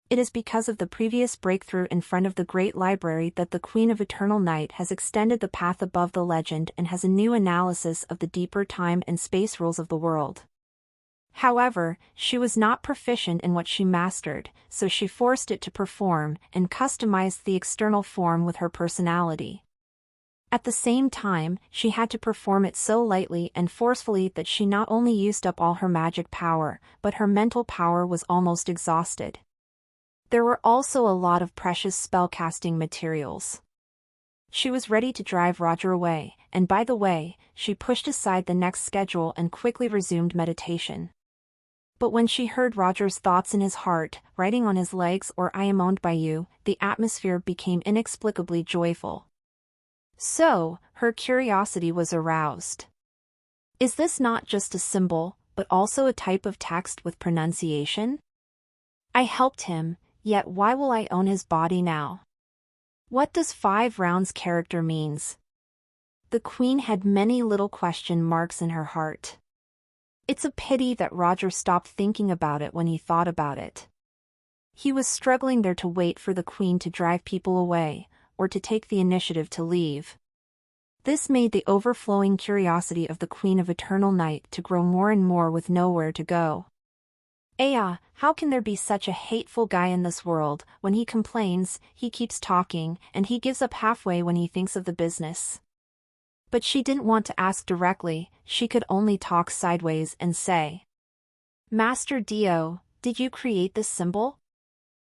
It is because of the previous breakthrough in front of the Great Library that the Queen of Eternal Night has extended the path above the legend and has a new analysis of the deeper time and space rules of the world. However, she was not proficient in what she mastered, so she forced it to perform and customized the external form with her personality. At the same time, she had to perform it so lightly and forcefully that she not only used up all her magic power, but her mental power was almost exhausted. There were also a lot of precious spellcasting materials. She was ready to drive Roger away, and by the way, she pushed aside the next schedule and quickly resumed meditation. But when she heard Roger's thoughts in his heart, writing on his legs or "I am owned by you," the atmosphere became inexplicably joyful. So, her curiosity was aroused. Is this not just a symbol, but also a type of text with pronunciation? I helped him, yet why will I own his body now? What does 5 rounds character means? The Queen had many little question marks in her heart. It's a pity that Roger stopped thinking about it when he thought about it. He was struggling there to wait for the Queen to drive people away, or to take the initiative to leave. This made the overflowing curiosity of the Queen of Eternal Night to grow more and more with nowhere to go. How can there be such a hateful guy in this world? When he complains, he keeps talking, and he gives up halfway when he thinks of the business. But she didn't want to ask directly, she could only talk sideways and say, "Master Dio, did you create this symbol?"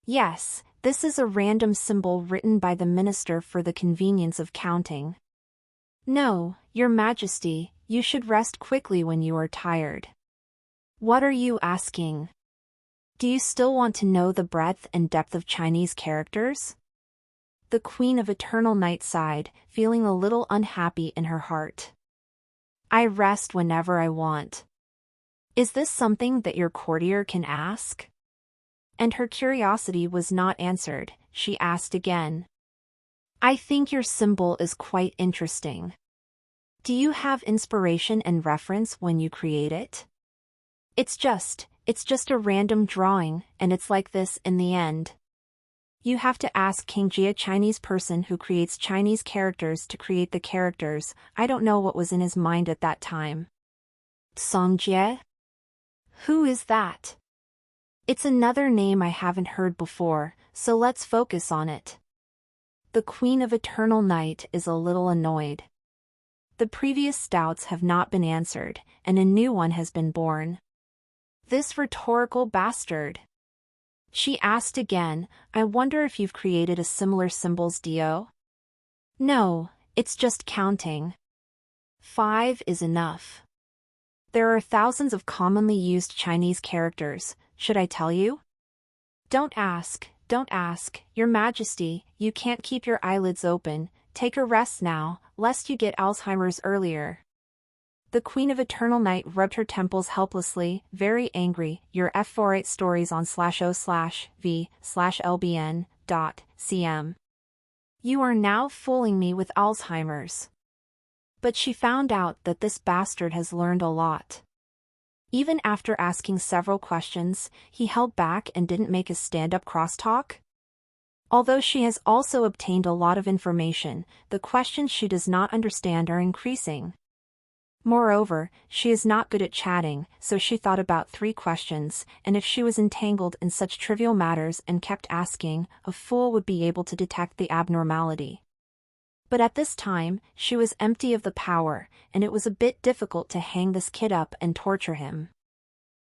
"Yes, this is a random symbol written by the minister for the convenience of counting." "No, Your Majesty, you should rest quickly when you are tired." "What are you asking? Do you still want to know the breadth and depth of Chinese characters?" The Queen of Eternal Night sighed, feeling a little unhappy in her heart. "I rest whenever I want. Is this something that your courtier can ask?" And her curiosity was not answered, she asked again. "I think your symbol is quite interesting. Do you have inspiration and reference when you create it?" It's just a random drawing, and it's like this in the end. You have to ask King Jie, a Chinese person who creates Chinese characters, to create the characters. I don't know what was in his mind at that time. Song Jie? Who is that? It's another name I haven't heard before, so let's focus on it. The Queen of Eternal Night is a little annoyed. The previous doubts have not been answered, and a new one has been born. This rhetorical bastard. She asked again, "I wonder if you've created a similar symbols, Dio?" "No, it's just counting. 5 is enough. There are thousands of commonly used Chinese characters, should I tell you?" Don't ask, Your Majesty, you can't keep your eyelids open, take a rest now, lest you get Alzheimer's earlier." The Queen of Eternal Night rubbed her temples helplessly, very angry. Your F48 stories on /o/v/lbn.cm. You are now fooling me with Alzheimer's. But she found out that this bastard has learned a lot. Even after asking several questions, he held back and didn't make a stand-up crosstalk. Although she has also obtained a lot of information, the questions she does not understand are increasing. Moreover, she is not good at chatting, so she thought about 3 questions, and if she was entangled in such trivial matters and kept asking, a fool would be able to detect the abnormality. But at this time, she was empty of the power, and it was a bit difficult to hang this kid up and torture him.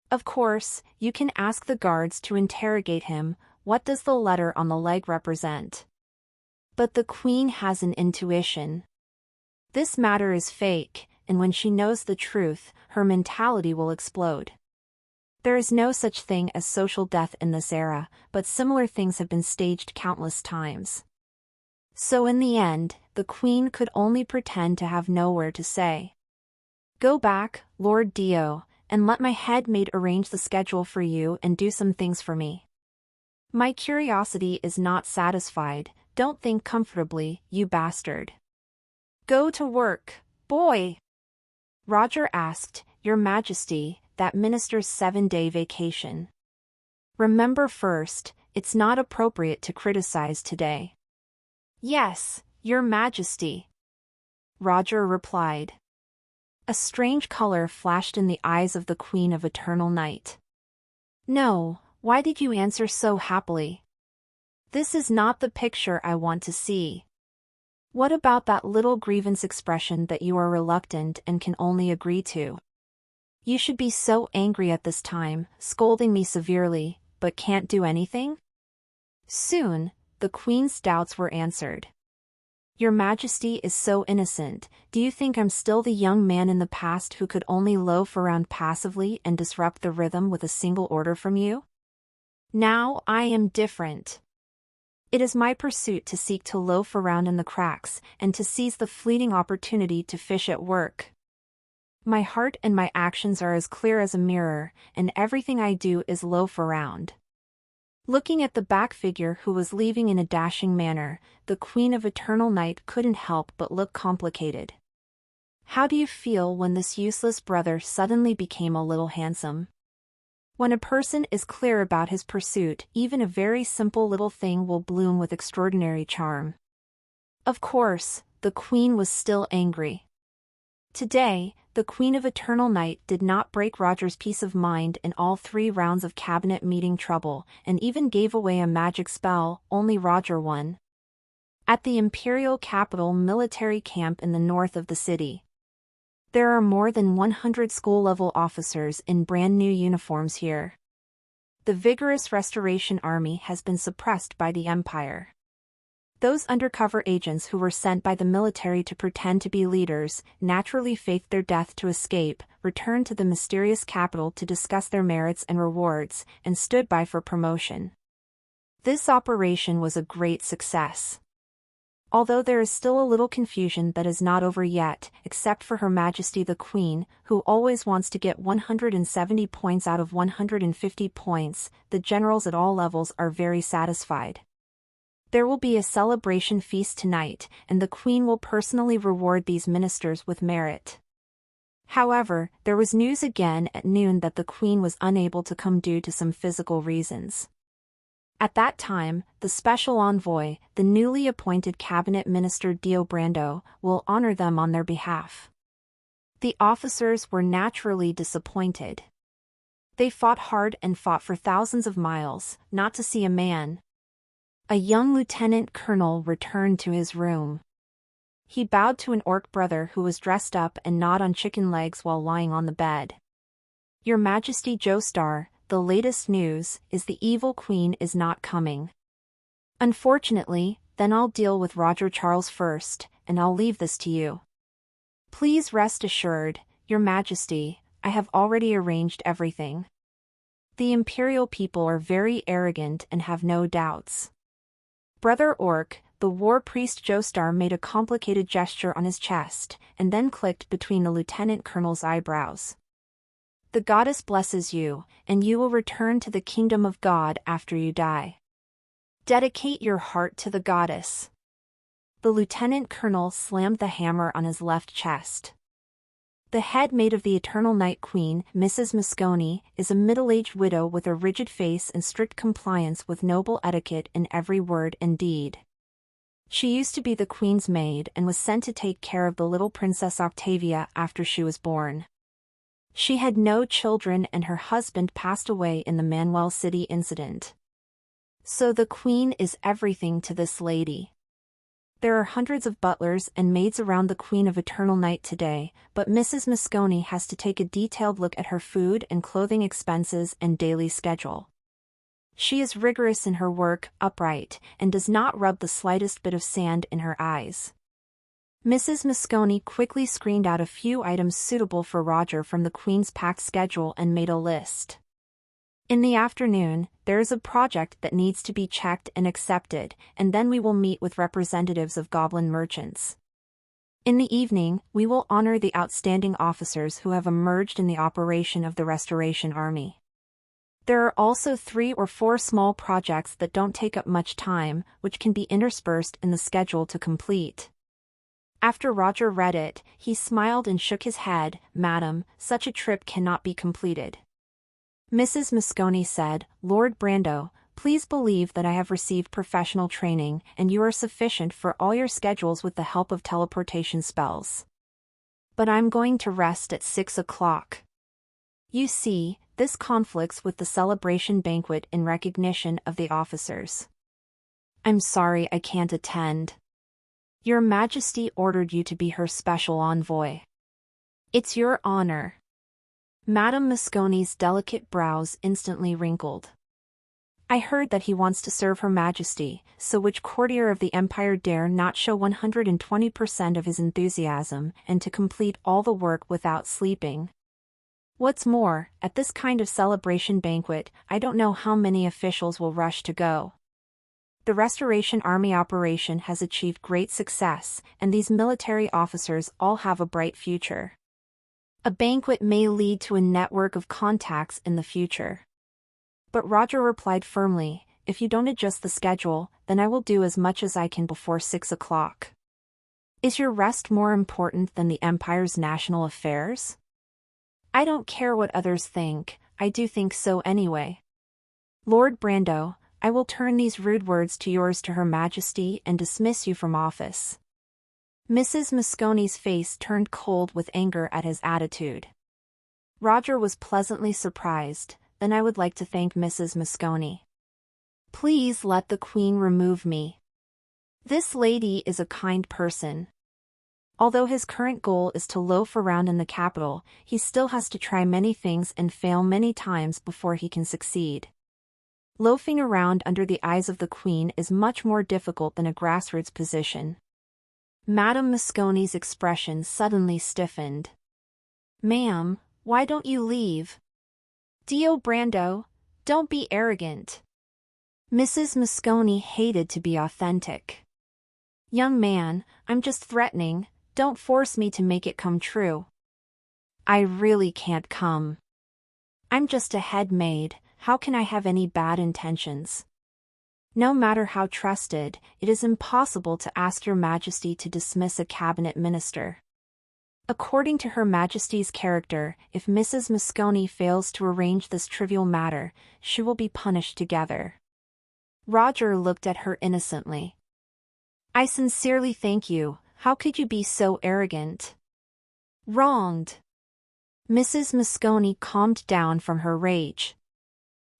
Of course, you can ask the guards to interrogate him, what does the letter on the leg represent? But the Queen has an intuition. This matter is fake, and when she knows the truth, her mentality will explode. There is no such thing as social death in this era, but similar things have been staged countless times. So in the end, the Queen could only pretend to have nowhere to say. "Go back, Lord Dio, and let my head maid arrange the schedule for you and do some things for me. My curiosity is not satisfied, don't think comfortably, you bastard. Go to work, boy." Roger asked, "Your Majesty, that minister's 7-day vacation. Remember first, it's not appropriate to criticize today. Yes, Your Majesty, Roger replied. A strange color flashed in the eyes of the Queen of Eternal Night. No, why did you answer so happily? This is not the picture I want to see. What about that little grievance expression that you are reluctant and can only agree to? You should be so angry at this time, scolding me severely, but can't do anything? Soon, the Queen's doubts were answered. Your Majesty is so innocent. Do you think I'm still the young man in the past who could only loaf around passively and disrupt the rhythm with a single order from you? Now I am different. It is my pursuit to seek to loaf around in the cracks and to seize the fleeting opportunity to fish at work. My heart and my actions are as clear as a mirror, and everything I do is loaf around. Looking at the back figure who was leaving in a dashing manner, the Queen of Eternal Night couldn't help but look complicated. How do you feel when this useless brother suddenly became a little handsome? When a person is clear about his pursuit, even a very simple little thing will bloom with extraordinary charm. Of course, the Queen was still angry. Today, the Queen of Eternal Night did not break Roger's peace of mind in all 3 rounds of cabinet meeting trouble, and even gave away a magic spell. Only Roger won. At the Imperial Capital military camp in the north of the city, there are more than 100 school-level officers in brand-new uniforms here. The vigorous Restoration Army has been suppressed by the Empire. Those undercover agents who were sent by the military to pretend to be leaders, naturally faked their death to escape, returned to the mysterious capital to discuss their merits and rewards, and stood by for promotion. This operation was a great success. Although there is still a little confusion that is not over yet, except for Her Majesty the Queen, who always wants to get 170 points out of 150 points, the generals at all levels are very satisfied. There will be a celebration feast tonight, and the Queen will personally reward these ministers with merit. However, there was news again at noon that the Queen was unable to come due to some physical reasons. At that time, the special envoy, the newly appointed cabinet minister Dio Brando, will honor them on their behalf. The officers were naturally disappointed. They fought hard and fought for thousands of miles, not to see a man. A young lieutenant colonel returned to his room. He bowed to an orc brother who was dressed up and gnawed on chicken legs while lying on the bed. Your Majesty Joestar, the latest news is the evil Queen is not coming. Unfortunately, then I'll deal with Roger Charles first, and I'll leave this to you. Please rest assured, Your Majesty, I have already arranged everything. The Imperial people are very arrogant and have no doubts. Brother Orc, the war priest Joestar made a complicated gesture on his chest, and then clicked between the lieutenant colonel's eyebrows. The goddess blesses you, and you will return to the kingdom of God after you die. Dedicate your heart to the goddess. The lieutenant colonel slammed the hammer on his left chest. The head maid of the Eternal Night Queen, Mrs. Moscone, is a middle-aged widow with a rigid face and strict compliance with noble etiquette in every word and deed. She used to be the Queen's maid and was sent to take care of the little Princess Octavia after she was born. She had no children and her husband passed away in the Manuel City incident. So the Queen is everything to this lady. There are hundreds of butlers and maids around the Queen of Eternal Night today, but Mrs. Moscone has to take a detailed look at her food and clothing expenses and daily schedule. She is rigorous in her work, upright, and does not rub the slightest bit of sand in her eyes. Mrs. Moscone quickly screened out a few items suitable for Roger from the Queen's packed schedule and made a list. In the afternoon, there is a project that needs to be checked and accepted, and then we will meet with representatives of Goblin merchants. In the evening, we will honor the outstanding officers who have emerged in the operation of the Restoration Army. There are also 3 or 4 small projects that don't take up much time, which can be interspersed in the schedule to complete. After Roger read it, he smiled and shook his head. Madam, such a trip cannot be completed. Mrs. Moscone said, "Lord Brando, please believe that I have received professional training and you are sufficient for all your schedules with the help of teleportation spells. But I'm going to rest at 6 o'clock. You see, this conflicts with the celebration banquet in recognition of the officers. I'm sorry I can't attend. Your Majesty ordered you to be her special envoy. It's your honor." Madame Moscone's delicate brows instantly wrinkled. "I heard that he wants to serve Her Majesty, so which courtier of the Empire dare not show 120% of his enthusiasm and to complete all the work without sleeping? What's more, at this kind of celebration banquet, I don't know how many officials will rush to go. The Restoration Army operation has achieved great success, and these military officers all have a bright future. A banquet may lead to a network of contacts in the future." But Roger replied firmly, "If you don't adjust the schedule, then I will do as much as I can before 6 o'clock. Is your rest more important than the Empire's national affairs? I don't care what others think, I do think so anyway. Lord Brando, I will turn these rude words to yours to Her Majesty and dismiss you from office." Mrs. Moscone's face turned cold with anger at his attitude. Roger was pleasantly surprised. "Then I would like to thank Mrs. Moscone. Please let the Queen remove me. This lady is a kind person." Although his current goal is to loaf around in the capital, he still has to try many things and fail many times before he can succeed. Loafing around under the eyes of the Queen is much more difficult than a grassroots position. Madame Moscone's expression suddenly stiffened. "Ma'am, why don't you leave? Dio Brando, don't be arrogant." Mrs. Moscone hated to be authentic. "Young man, I'm just threatening, don't force me to make it come true." "I really can't come. I'm just a head maid, how can I have any bad intentions? No matter how trusted, it is impossible to ask Your Majesty to dismiss a cabinet minister. According to Her Majesty's character, if Mrs. Moscone fails to arrange this trivial matter, she will be punished together." Roger looked at her innocently. "I sincerely thank you, how could you be so arrogant?" "Wronged." Mrs. Moscone calmed down from her rage.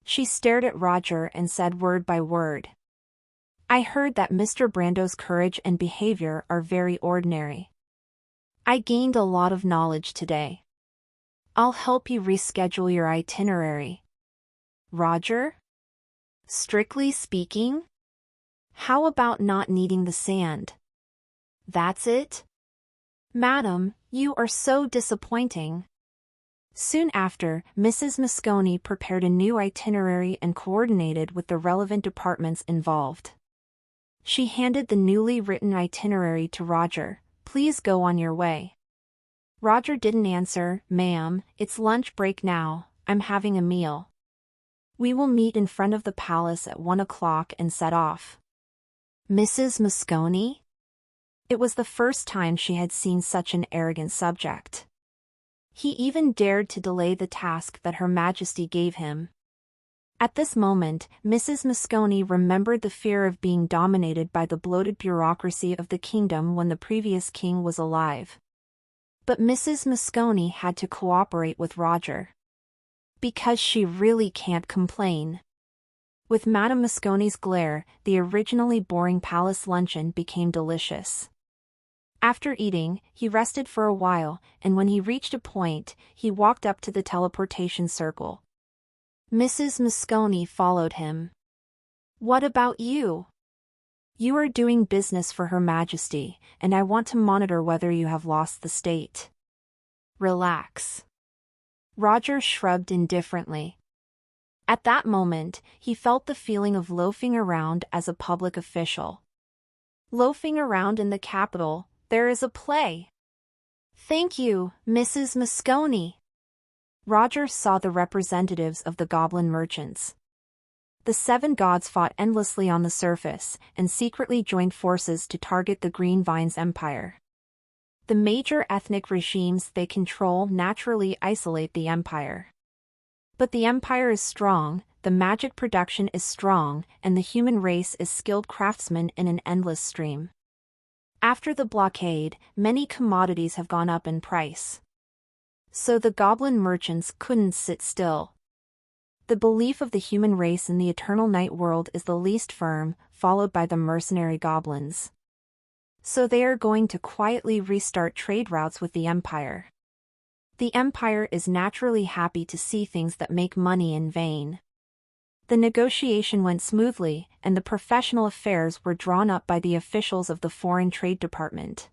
She stared at Roger and said word by word, "I heard that Mr. Brando's courage and behavior are very ordinary. I gained a lot of knowledge today. I'll help you reschedule your itinerary." "Roger? Strictly speaking? How about not needing the sand?" "That's it? Madam, you are so disappointing." Soon after, Mrs. Moscone prepared a new itinerary and coordinated with the relevant departments involved. She handed the newly written itinerary to Roger. "Please go on your way." Roger didn't answer. "Ma'am, it's lunch break now, I'm having a meal. We will meet in front of the palace at 1 o'clock and set off." Mrs. Moscone? It was the first time she had seen such an arrogant subject. He even dared to delay the task that Her Majesty gave him. At this moment, Mrs. Moscone remembered the fear of being dominated by the bloated bureaucracy of the kingdom when the previous king was alive. But Mrs. Moscone had to cooperate with Roger. Because she really can't complain. With Madame Moscone's glare, the originally boring palace luncheon became delicious. After eating, he rested for a while, and when he reached a point, he walked up to the teleportation circle. Mrs. Moscone followed him. "What about you? You are doing business for Her Majesty, and I want to monitor whether you have lost the state. Relax." Roger shrugged indifferently. At that moment, he felt the feeling of loafing around as a public official. Loafing around in the capital, there is a play. "Thank you, Mrs. Moscone." Roger saw the representatives of the goblin merchants. The 7 gods fought endlessly on the surface, and secretly joined forces to target the Green Vines Empire. The major ethnic regimes they control naturally isolate the empire. But the empire is strong, the magic production is strong, and the human race is skilled craftsmen in an endless stream. After the blockade, many commodities have gone up in price. So the goblin merchants couldn't sit still. The belief of the human race in the eternal night world is the least firm, followed by the mercenary goblins. So they are going to quietly restart trade routes with the empire. The empire is naturally happy to see things that make money in vain. The negotiation went smoothly, and the professional affairs were drawn up by the officials of the Foreign Trade Department.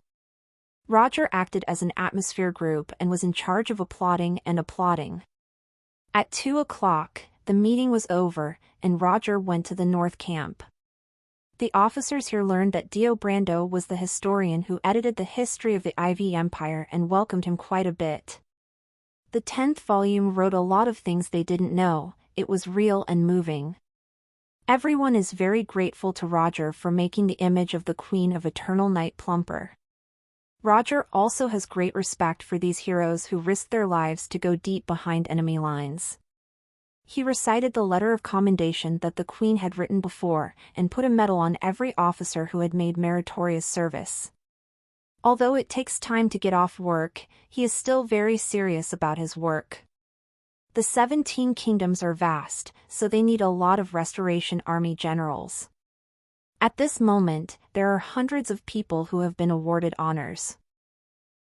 Roger acted as an atmosphere group and was in charge of applauding and applauding. At 2 o'clock, the meeting was over, and Roger went to the North Camp. The officers here learned that Dio Brando was the historian who edited the history of the IV Empire and welcomed him quite a bit. The 10th volume wrote a lot of things they didn't know. It was real and moving. Everyone is very grateful to Roger for making the image of the Queen of Eternal Night plumper. Roger also has great respect for these heroes who risked their lives to go deep behind enemy lines. He recited the letter of commendation that the Queen had written before, and put a medal on every officer who had made meritorious service. Although it takes time to get off work, he is still very serious about his work. The 17 kingdoms are vast, so they need a lot of restoration army generals. At this moment, there are hundreds of people who have been awarded honors.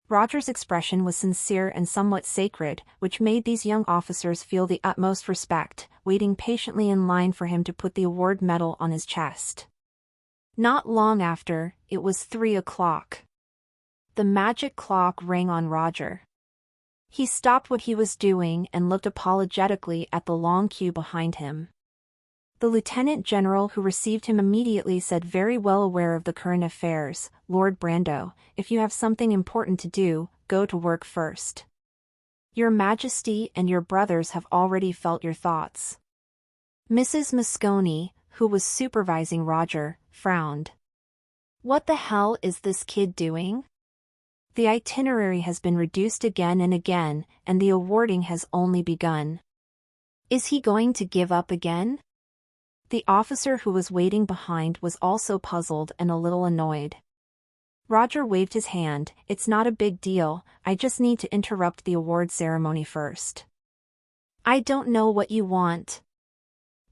Roger's expression was sincere and somewhat sacred, which made these young officers feel the utmost respect, waiting patiently in line for him to put the award medal on his chest. Not long after, it was 3 o'clock. The magic clock rang on Roger. He stopped what he was doing and looked apologetically at the long queue behind him. The lieutenant general who received him immediately said, very well aware of the current affairs, "Lord Brando, if you have something important to do, go to work first. Your Majesty and your brothers have already felt your thoughts." Mrs. Moscone, who was supervising Roger, frowned. "What the hell is this kid doing? The itinerary has been reduced again and again, and the awarding has only begun. Is he going to give up again?" The officer who was waiting behind was also puzzled and a little annoyed. Roger waved his hand. "It's not a big deal, I just need to interrupt the award ceremony first." "I don't know what you want?"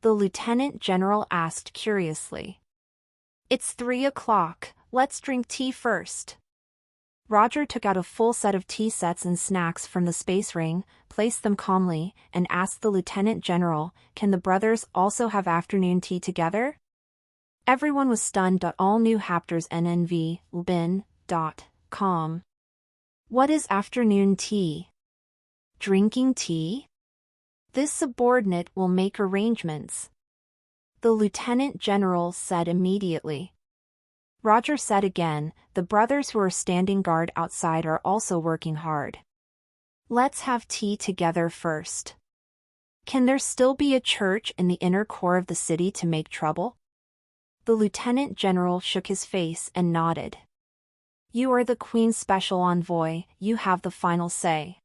the lieutenant general asked curiously. "It's 3 o'clock, let's drink tea first." Roger took out a full set of tea sets and snacks from the space ring, placed them calmly, and asked the lieutenant general, "Can the brothers also have afternoon tea together?" Everyone was stunned. All new chapters NNV.com. What is afternoon tea? Drinking tea? This subordinate will make arrangements, the lieutenant general said immediately. Roger said again, "The brothers who are standing guard outside are also working hard. Let's have tea together first. Can there still be a church in the inner core of the city to make trouble?" The lieutenant general shook his face and nodded. "You are the Queen's special envoy, you have the final say."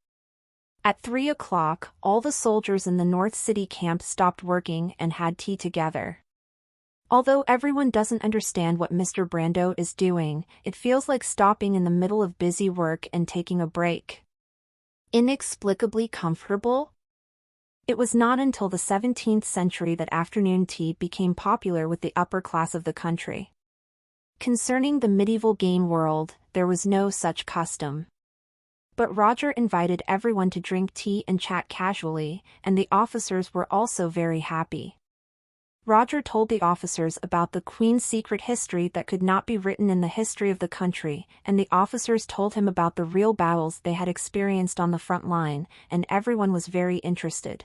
At 3 o'clock, all the soldiers in the North City camp stopped working and had tea together. Although everyone doesn't understand what Mr. Brando is doing, it feels like stopping in the middle of busy work and taking a break. Inexplicably comfortable? It was not until the 17th century that afternoon tea became popular with the upper class of the country. Concerning the medieval game world, there was no such custom. But Roger invited everyone to drink tea and chat casually, and the officers were also very happy. Roger told the officers about the Queen's secret history that could not be written in the history of the country, and the officers told him about the real battles they had experienced on the front line, and everyone was very interested.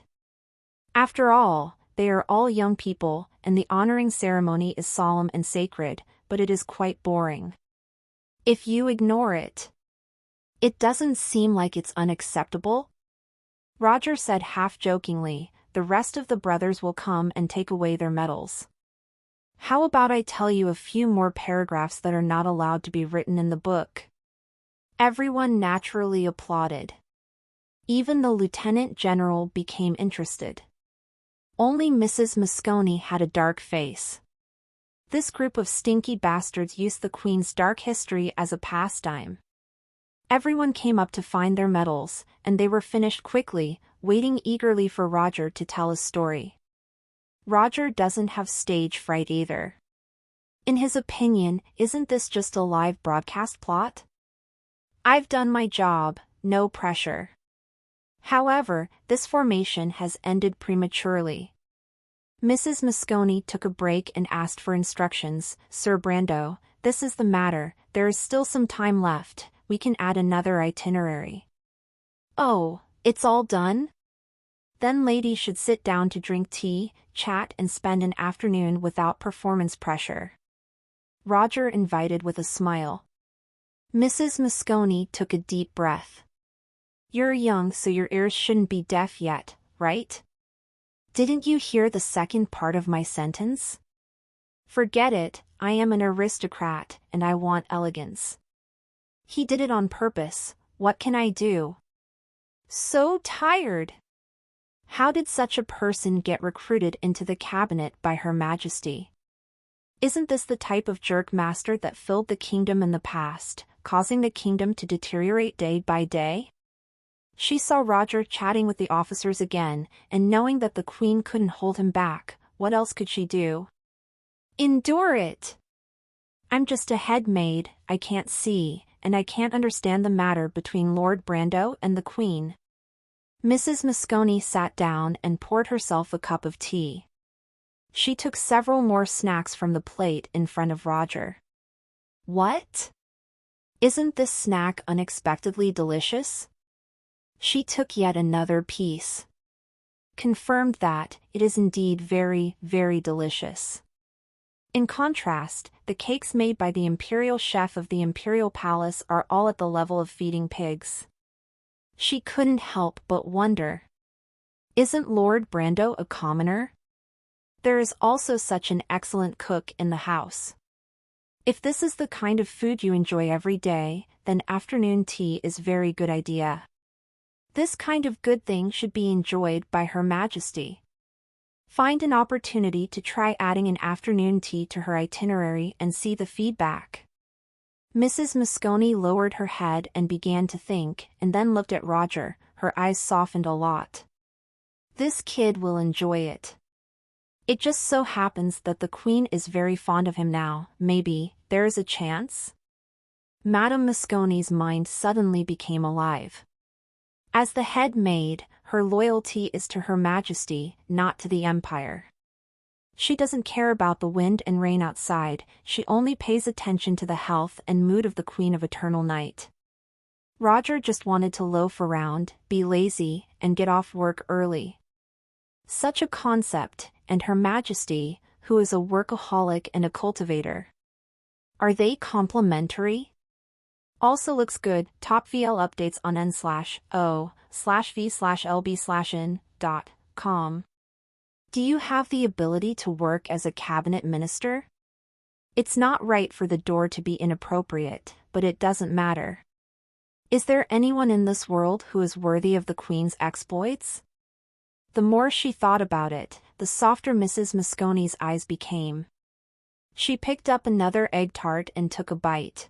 After all, they are all young people, and the honoring ceremony is solemn and sacred, but it is quite boring. If you ignore it, it doesn't seem like it's unacceptable? Roger said half-jokingly, "The rest of the brothers will come and take away their medals. How about I tell you a few more paragraphs that are not allowed to be written in the book?" Everyone naturally applauded. Even the lieutenant general became interested. Only Mrs. Moscone had a dark face. This group of stinky bastards used the Queen's dark history as a pastime. Everyone came up to find their medals, and they were finished quickly, waiting eagerly for Roger to tell his story. Roger doesn't have stage fright either. In his opinion, isn't this just a live broadcast plot? I've done my job, no pressure. However, this formation has ended prematurely. Mrs. Moscone took a break and asked for instructions. Sir Brando, this is the matter, there is still some time left, we can add another itinerary. Oh, it's all done? Then ladies should sit down to drink tea, chat and spend an afternoon without performance pressure. Roger invited with a smile. Mrs. Moscone took a deep breath. You're young so your ears shouldn't be deaf yet, right? Didn't you hear the second part of my sentence? Forget it, I am an aristocrat, and I want elegance. He did it on purpose, what can I do? So tired. How did such a person get recruited into the cabinet by Her Majesty? Isn't this the type of jerk master that filled the kingdom in the past, causing the kingdom to deteriorate day by day? She saw Roger chatting with the officers again, and knowing that the Queen couldn't hold him back, what else could she do? Endure it! I'm just a head maid, I can't see, and I can't understand the matter between Lord Brando and the Queen. Mrs. Moscone sat down and poured herself a cup of tea. She took several more snacks from the plate in front of Roger. What? Isn't this snack unexpectedly delicious? She took yet another piece. Confirmed that it is indeed very, very delicious. In contrast, the cakes made by the imperial chef of the imperial palace are all at the level of feeding pigs. She couldn't help but wonder. Isn't Lord Brando a commoner? There is also such an excellent cook in the house. If this is the kind of food you enjoy every day, then afternoon tea is a very good idea. This kind of good thing should be enjoyed by Her Majesty. Find an opportunity to try adding an afternoon tea to her itinerary and see the feedback. Mrs. Moscone lowered her head and began to think, and then looked at Roger, her eyes softened a lot. This kid will enjoy it. It just so happens that the Queen is very fond of him now, maybe, there is a chance? Madame Moscone's mind suddenly became alive. As the head maid, her loyalty is to Her Majesty, not to the Empire. She doesn't care about the wind and rain outside, she only pays attention to the health and mood of the Queen of Eternal Night. Roger just wanted to loaf around, be lazy, and get off work early. Such a concept, and Her Majesty, who is a workaholic and a cultivator. Are they complementary? Also looks good, top VL updates on n/o/v/lb/in.com. Do you have the ability to work as a cabinet minister? It's not right for the door to be inappropriate, but it doesn't matter. Is there anyone in this world who is worthy of the Queen's exploits? The more she thought about it, the softer Mrs. Moscone's eyes became. She picked up another egg tart and took a bite.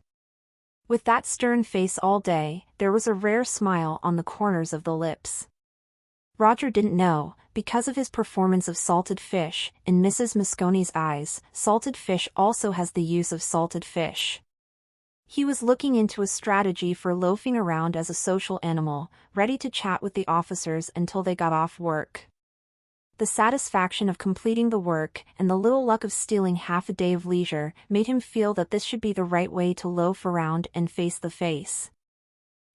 With that stern face all day, there was a rare smile on the corners of the lips. Roger didn't know, because of his performance of salted fish, in Mrs. Moscone's eyes, salted fish also has the use of salted fish. He was looking into a strategy for loafing around as a social animal, ready to chat with the officers until they got off work. The satisfaction of completing the work, and the little luck of stealing half a day of leisure, made him feel that this should be the right way to loaf around and face the face.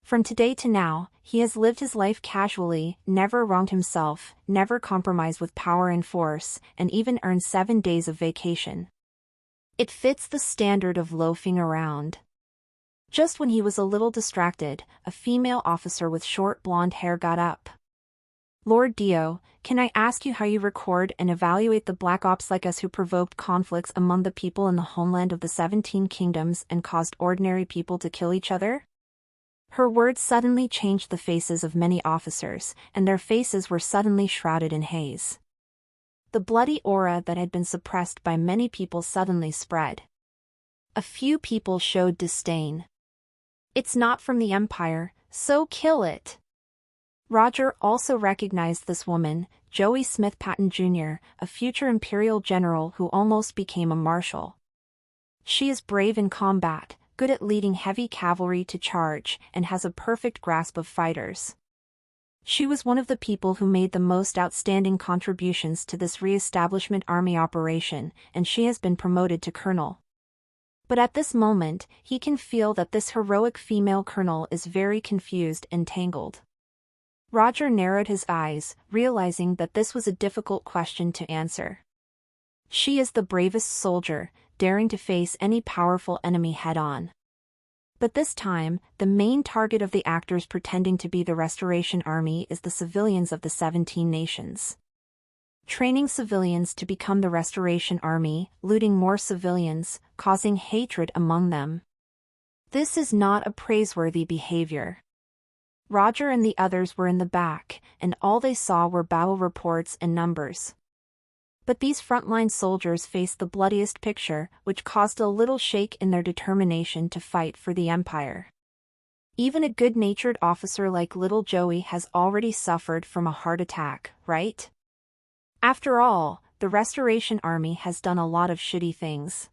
From today to now, he has lived his life casually, never wronged himself, never compromised with power and force, and even earned 7 days of vacation. It fits the standard of loafing around. Just when he was a little distracted, a female officer with short blonde hair got up. Lord Dio, can I ask you how you record and evaluate the black ops like us who provoked conflicts among the people in the homeland of the 17 kingdoms and caused ordinary people to kill each other? Her words suddenly changed the faces of many officers, and their faces were suddenly shrouded in haze. The bloody aura that had been suppressed by many people suddenly spread. A few people showed disdain. "It's not from the Empire, so kill it." Roger also recognized this woman, Joey Smith Patton Jr., a future Imperial general who almost became a marshal. She is brave in combat, good at leading heavy cavalry to charge, and has a perfect grasp of fighters. She was one of the people who made the most outstanding contributions to this re-establishment army operation, and she has been promoted to colonel. But at this moment, he can feel that this heroic female colonel is very confused and tangled. Roger narrowed his eyes, realizing that this was a difficult question to answer. She is the bravest soldier, daring to face any powerful enemy head-on. But this time, the main target of the actors pretending to be the Restoration Army is the civilians of the 17 nations. Training civilians to become the Restoration Army, looting more civilians, causing hatred among them. This is not a praiseworthy behavior. Roger and the others were in the back, and all they saw were battle reports and numbers. But these frontline soldiers faced the bloodiest picture, which caused a little shake in their determination to fight for the Empire. Even a good-natured officer like little Joey has already suffered from a heart attack, right? After all, the Restoration Army has done a lot of shitty things.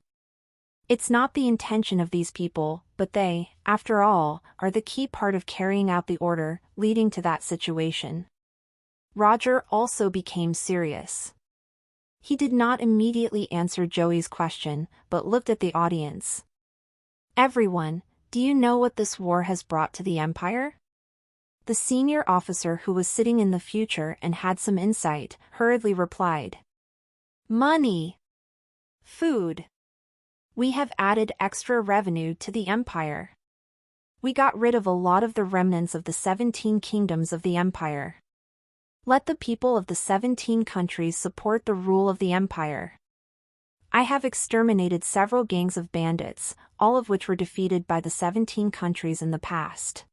It's not the intention of these people, but they, after all, are the key part of carrying out the order, leading to that situation. Roger also became serious. He did not immediately answer Joey's question, but looked at the audience. "Everyone, do you know what this war has brought to the Empire?" The senior officer who was sitting in the future and had some insight, hurriedly replied. "Money. Food. We have added extra revenue to the Empire. We got rid of a lot of the remnants of the 17 kingdoms of the Empire. Let the people of the 17 countries support the rule of the Empire. I have exterminated several gangs of bandits, all of which were defeated by the 17 countries in the past.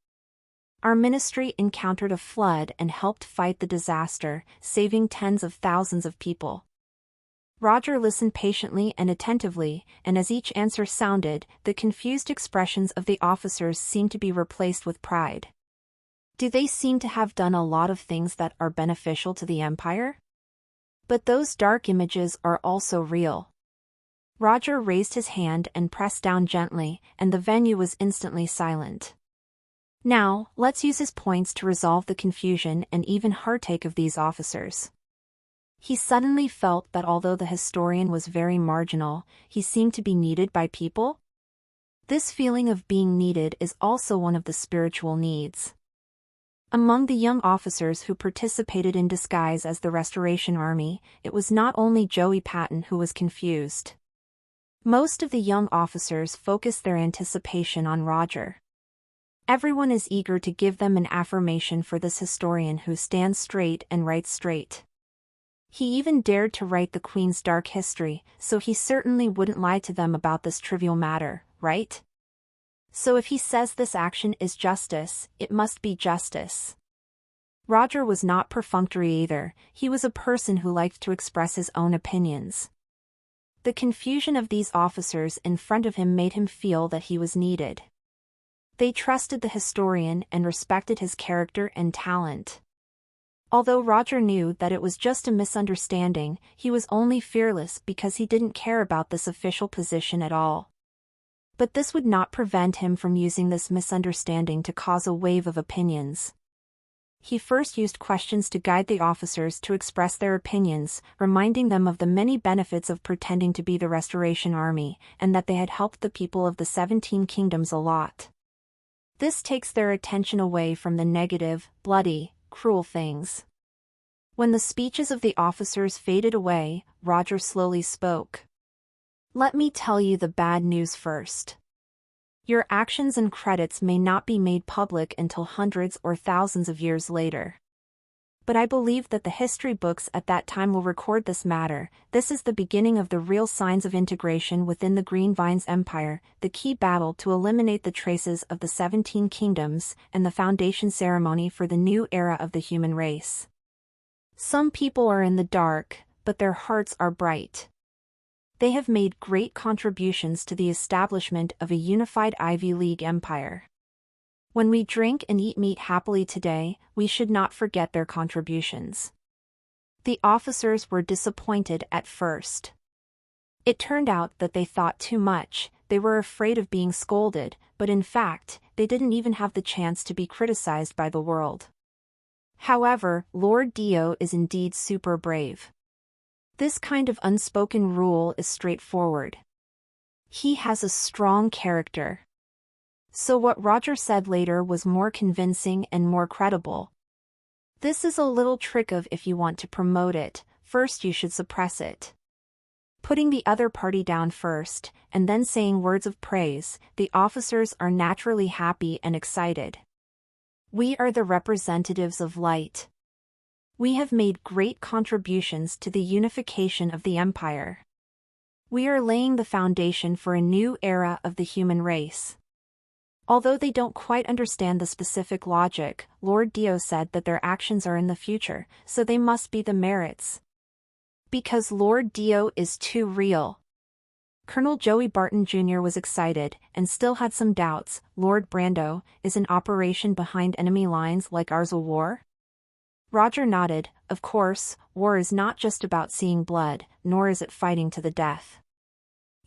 Our ministry encountered a flood and helped fight the disaster, saving tens of thousands of people." Roger listened patiently and attentively, and as each answer sounded, the confused expressions of the officers seemed to be replaced with pride. Do they seem to have done a lot of things that are beneficial to the Empire? But those dark images are also real. Roger raised his hand and pressed down gently, and the venue was instantly silent. Now, let's use his points to resolve the confusion and even heartache of these officers. He suddenly felt that although the historian was very marginal, he seemed to be needed by people. This feeling of being needed is also one of the spiritual needs. Among the young officers who participated in disguise as the Restoration Army, it was not only Joey Patton who was confused. Most of the young officers focused their anticipation on Roger. Everyone is eager to give them an affirmation for this historian who stands straight and writes straight. He even dared to write the Queen's dark history, so he certainly wouldn't lie to them about this trivial matter, right? So if he says this action is justice, it must be justice. Roger was not perfunctory either, he was a person who liked to express his own opinions. The confusion of these officers in front of him made him feel that he was needed. They trusted the historian and respected his character and talent. Although Roger knew that it was just a misunderstanding, he was only fearless because he didn't care about this official position at all. But this would not prevent him from using this misunderstanding to cause a wave of opinions. He first used questions to guide the officers to express their opinions, reminding them of the many benefits of pretending to be the Restoration Army, and that they had helped the people of the 17 kingdoms a lot. This takes their attention away from the negative, bloody, cruel things. When the speeches of the officers faded away, Roger slowly spoke. "Let me tell you the bad news first. Your actions and credits may not be made public until hundreds or thousands of years later. But I believe that the history books at that time will record this matter. This is the beginning of the real signs of integration within the Green Vines Empire, the key battle to eliminate the traces of the 17 kingdoms, and the foundation ceremony for the new era of the human race. Some people are in the dark, but their hearts are bright. They have made great contributions to the establishment of a unified Ivy League empire. When we drink and eat meat happily today, we should not forget their contributions. The officers were disappointed at first. It turned out that they thought too much, they were afraid of being scolded, but in fact, they didn't even have the chance to be criticized by the world. However, Lord Dio is indeed super brave. This kind of unspoken rule is straightforward. He has a strong character. So what Roger said later was more convincing and more credible. This is a little trick of if you want to promote it, first you should suppress it. Putting the other party down first, and then saying words of praise, the officers are naturally happy and excited. We are the representatives of light. We have made great contributions to the unification of the empire. We are laying the foundation for a new era of the human race. Although they don't quite understand the specific logic, Lord Dio said that their actions are in the future, so they must be the merits. Because Lord Dio is too real. Colonel Joey Barton Jr. was excited, and still had some doubts. Lord Brando, is an operation behind enemy lines like ours a war? Roger nodded. Of course, war is not just about seeing blood, nor is it fighting to the death.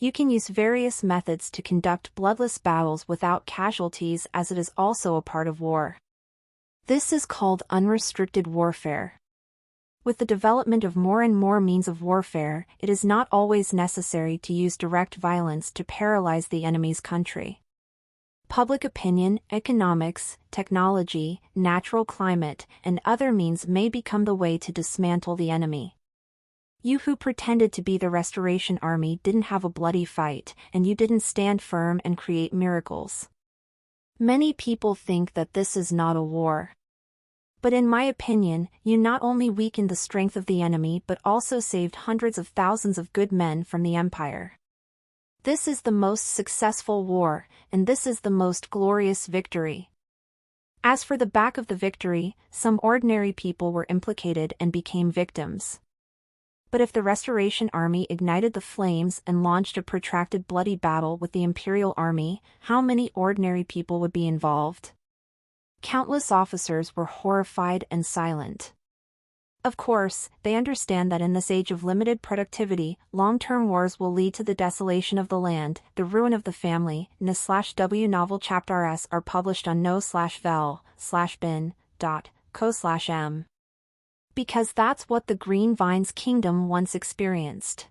You can use various methods to conduct bloodless battles without casualties, as it is also a part of war. This is called unrestricted warfare. With the development of more and more means of warfare, it is not always necessary to use direct violence to paralyze the enemy's country. Public opinion, economics, technology, natural climate, and other means may become the way to dismantle the enemy. You who pretended to be the Restoration Army didn't have a bloody fight, and you didn't stand firm and create miracles. Many people think that this is not a war. But in my opinion, you not only weakened the strength of the enemy but also saved hundreds of thousands of good men from the empire. This is the most successful war, and this is the most glorious victory. As for the back of the victory, some ordinary people were implicated and became victims. But if the Restoration Army ignited the flames and launched a protracted bloody battle with the Imperial Army, how many ordinary people would be involved? Countless officers were horrified and silent. Of course, they understand that in this age of limited productivity, long-term wars will lead to the desolation of the land, the ruin of the family. N/W novel chapters are published on no/vel/bin.co/m. Because that's what the Green Vines Kingdom once experienced.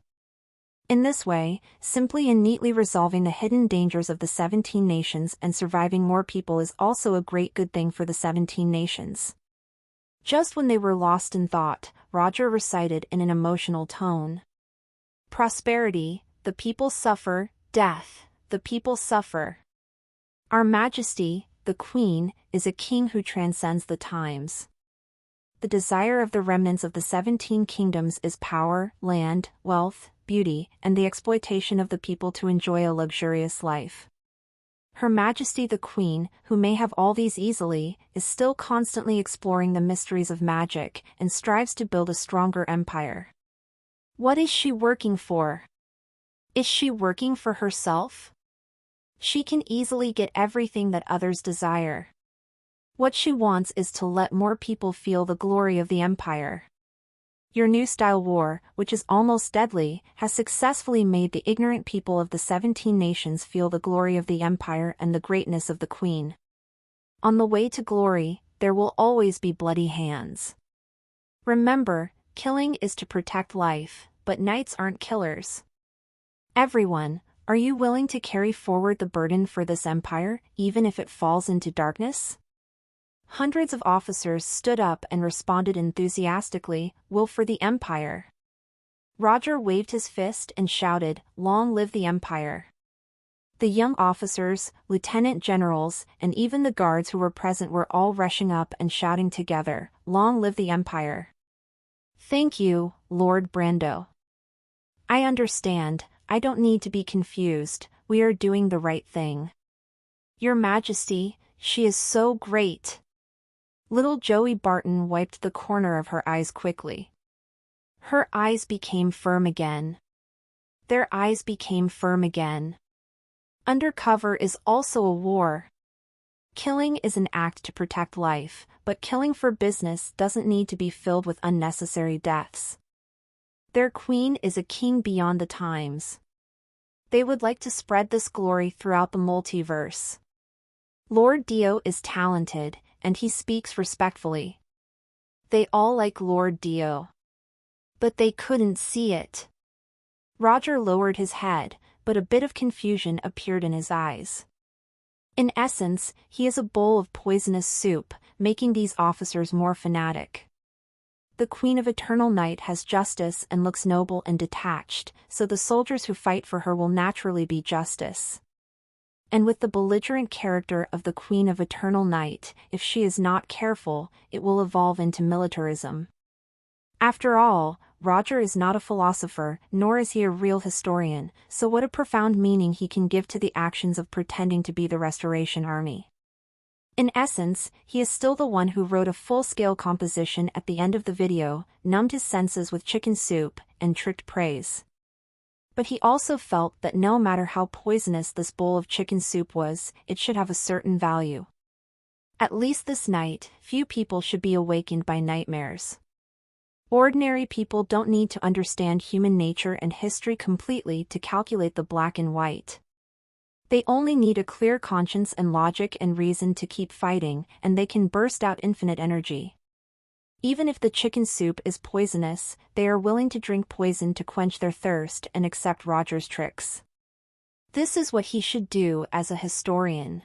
In this way, simply and neatly resolving the hidden dangers of the 17 nations and surviving more people is also a great good thing for the 17 nations. Just when they were lost in thought, Roger recited in an emotional tone. Prosperity, the people suffer; death, the people suffer. Our Majesty, the Queen, is a king who transcends the times. The desire of the remnants of the 17 kingdoms is power, land, wealth, beauty, and the exploitation of the people to enjoy a luxurious life. Her Majesty the Queen, who may have all these easily, is still constantly exploring the mysteries of magic, and strives to build a stronger empire. What is she working for? Is she working for herself? She can easily get everything that others desire. What she wants is to let more people feel the glory of the empire. Your new style war, which is almost deadly, has successfully made the ignorant people of the 17 nations feel the glory of the empire and the greatness of the Queen. On the way to glory, there will always be bloody hands. Remember, killing is to protect life, but knights aren't killers. Everyone, are you willing to carry forward the burden for this empire, even if it falls into darkness? Hundreds of officers stood up and responded enthusiastically, "Will for the Empire." Roger waved his fist and shouted, "Long live the Empire." The young officers, lieutenant generals, and even the guards who were present were all rushing up and shouting together, "Long live the Empire!" "Thank you, Lord Brando. I understand, I don't need to be confused, we are doing the right thing. Your Majesty, she is so great." Little Joey Barton wiped the corner of her eyes quickly. Her eyes became firm again. Their eyes became firm again. Undercover is also a war. Killing is an act to protect life, but killing for business doesn't need to be filled with unnecessary deaths. Their queen is a king beyond the times. They would like to spread this glory throughout the multiverse. Lord Dio is talented, and he speaks respectfully. They all like Lord Dio. But they couldn't see it. Roger lowered his head, but a bit of confusion appeared in his eyes. In essence, he is a bowl of poisonous soup, making these officers more fanatic. The Queen of Eternal Night has justice and looks noble and detached, so the soldiers who fight for her will naturally be justice. And with the belligerent character of the Queen of Eternal Night, if she is not careful, it will evolve into militarism. After all, Roger is not a philosopher, nor is he a real historian, so what a profound meaning he can give to the actions of pretending to be the Restoration Army. In essence, he is still the one who wrote a full-scale composition at the end of the video, numbed his senses with chicken soup, and tricked praise. But he also felt that no matter how poisonous this bowl of chicken soup was, it should have a certain value. At least this night, few people should be awakened by nightmares. Ordinary people don't need to understand human nature and history completely to calculate the black and white. They only need a clear conscience and logic and reason to keep fighting, and they can burst out infinite energy. Even if the chicken soup is poisonous, they are willing to drink poison to quench their thirst and accept Roger's tricks. This is what he should do as a historian.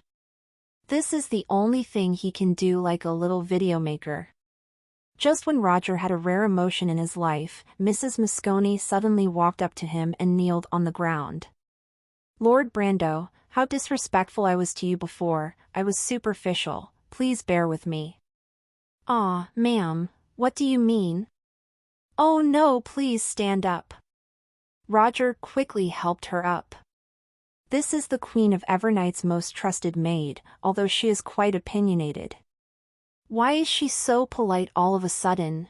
This is the only thing he can do like a little video maker. Just when Roger had a rare emotion in his life, Mrs. Moscone suddenly walked up to him and kneeled on the ground. "Lord Brando, how disrespectful I was to you before, I was superficial, please bear with me." "Aw, ma'am, what do you mean?" "Oh no, please stand up." Roger quickly helped her up. This is the Queen of Evernight's most trusted maid, although she is quite opinionated. Why is she so polite all of a sudden?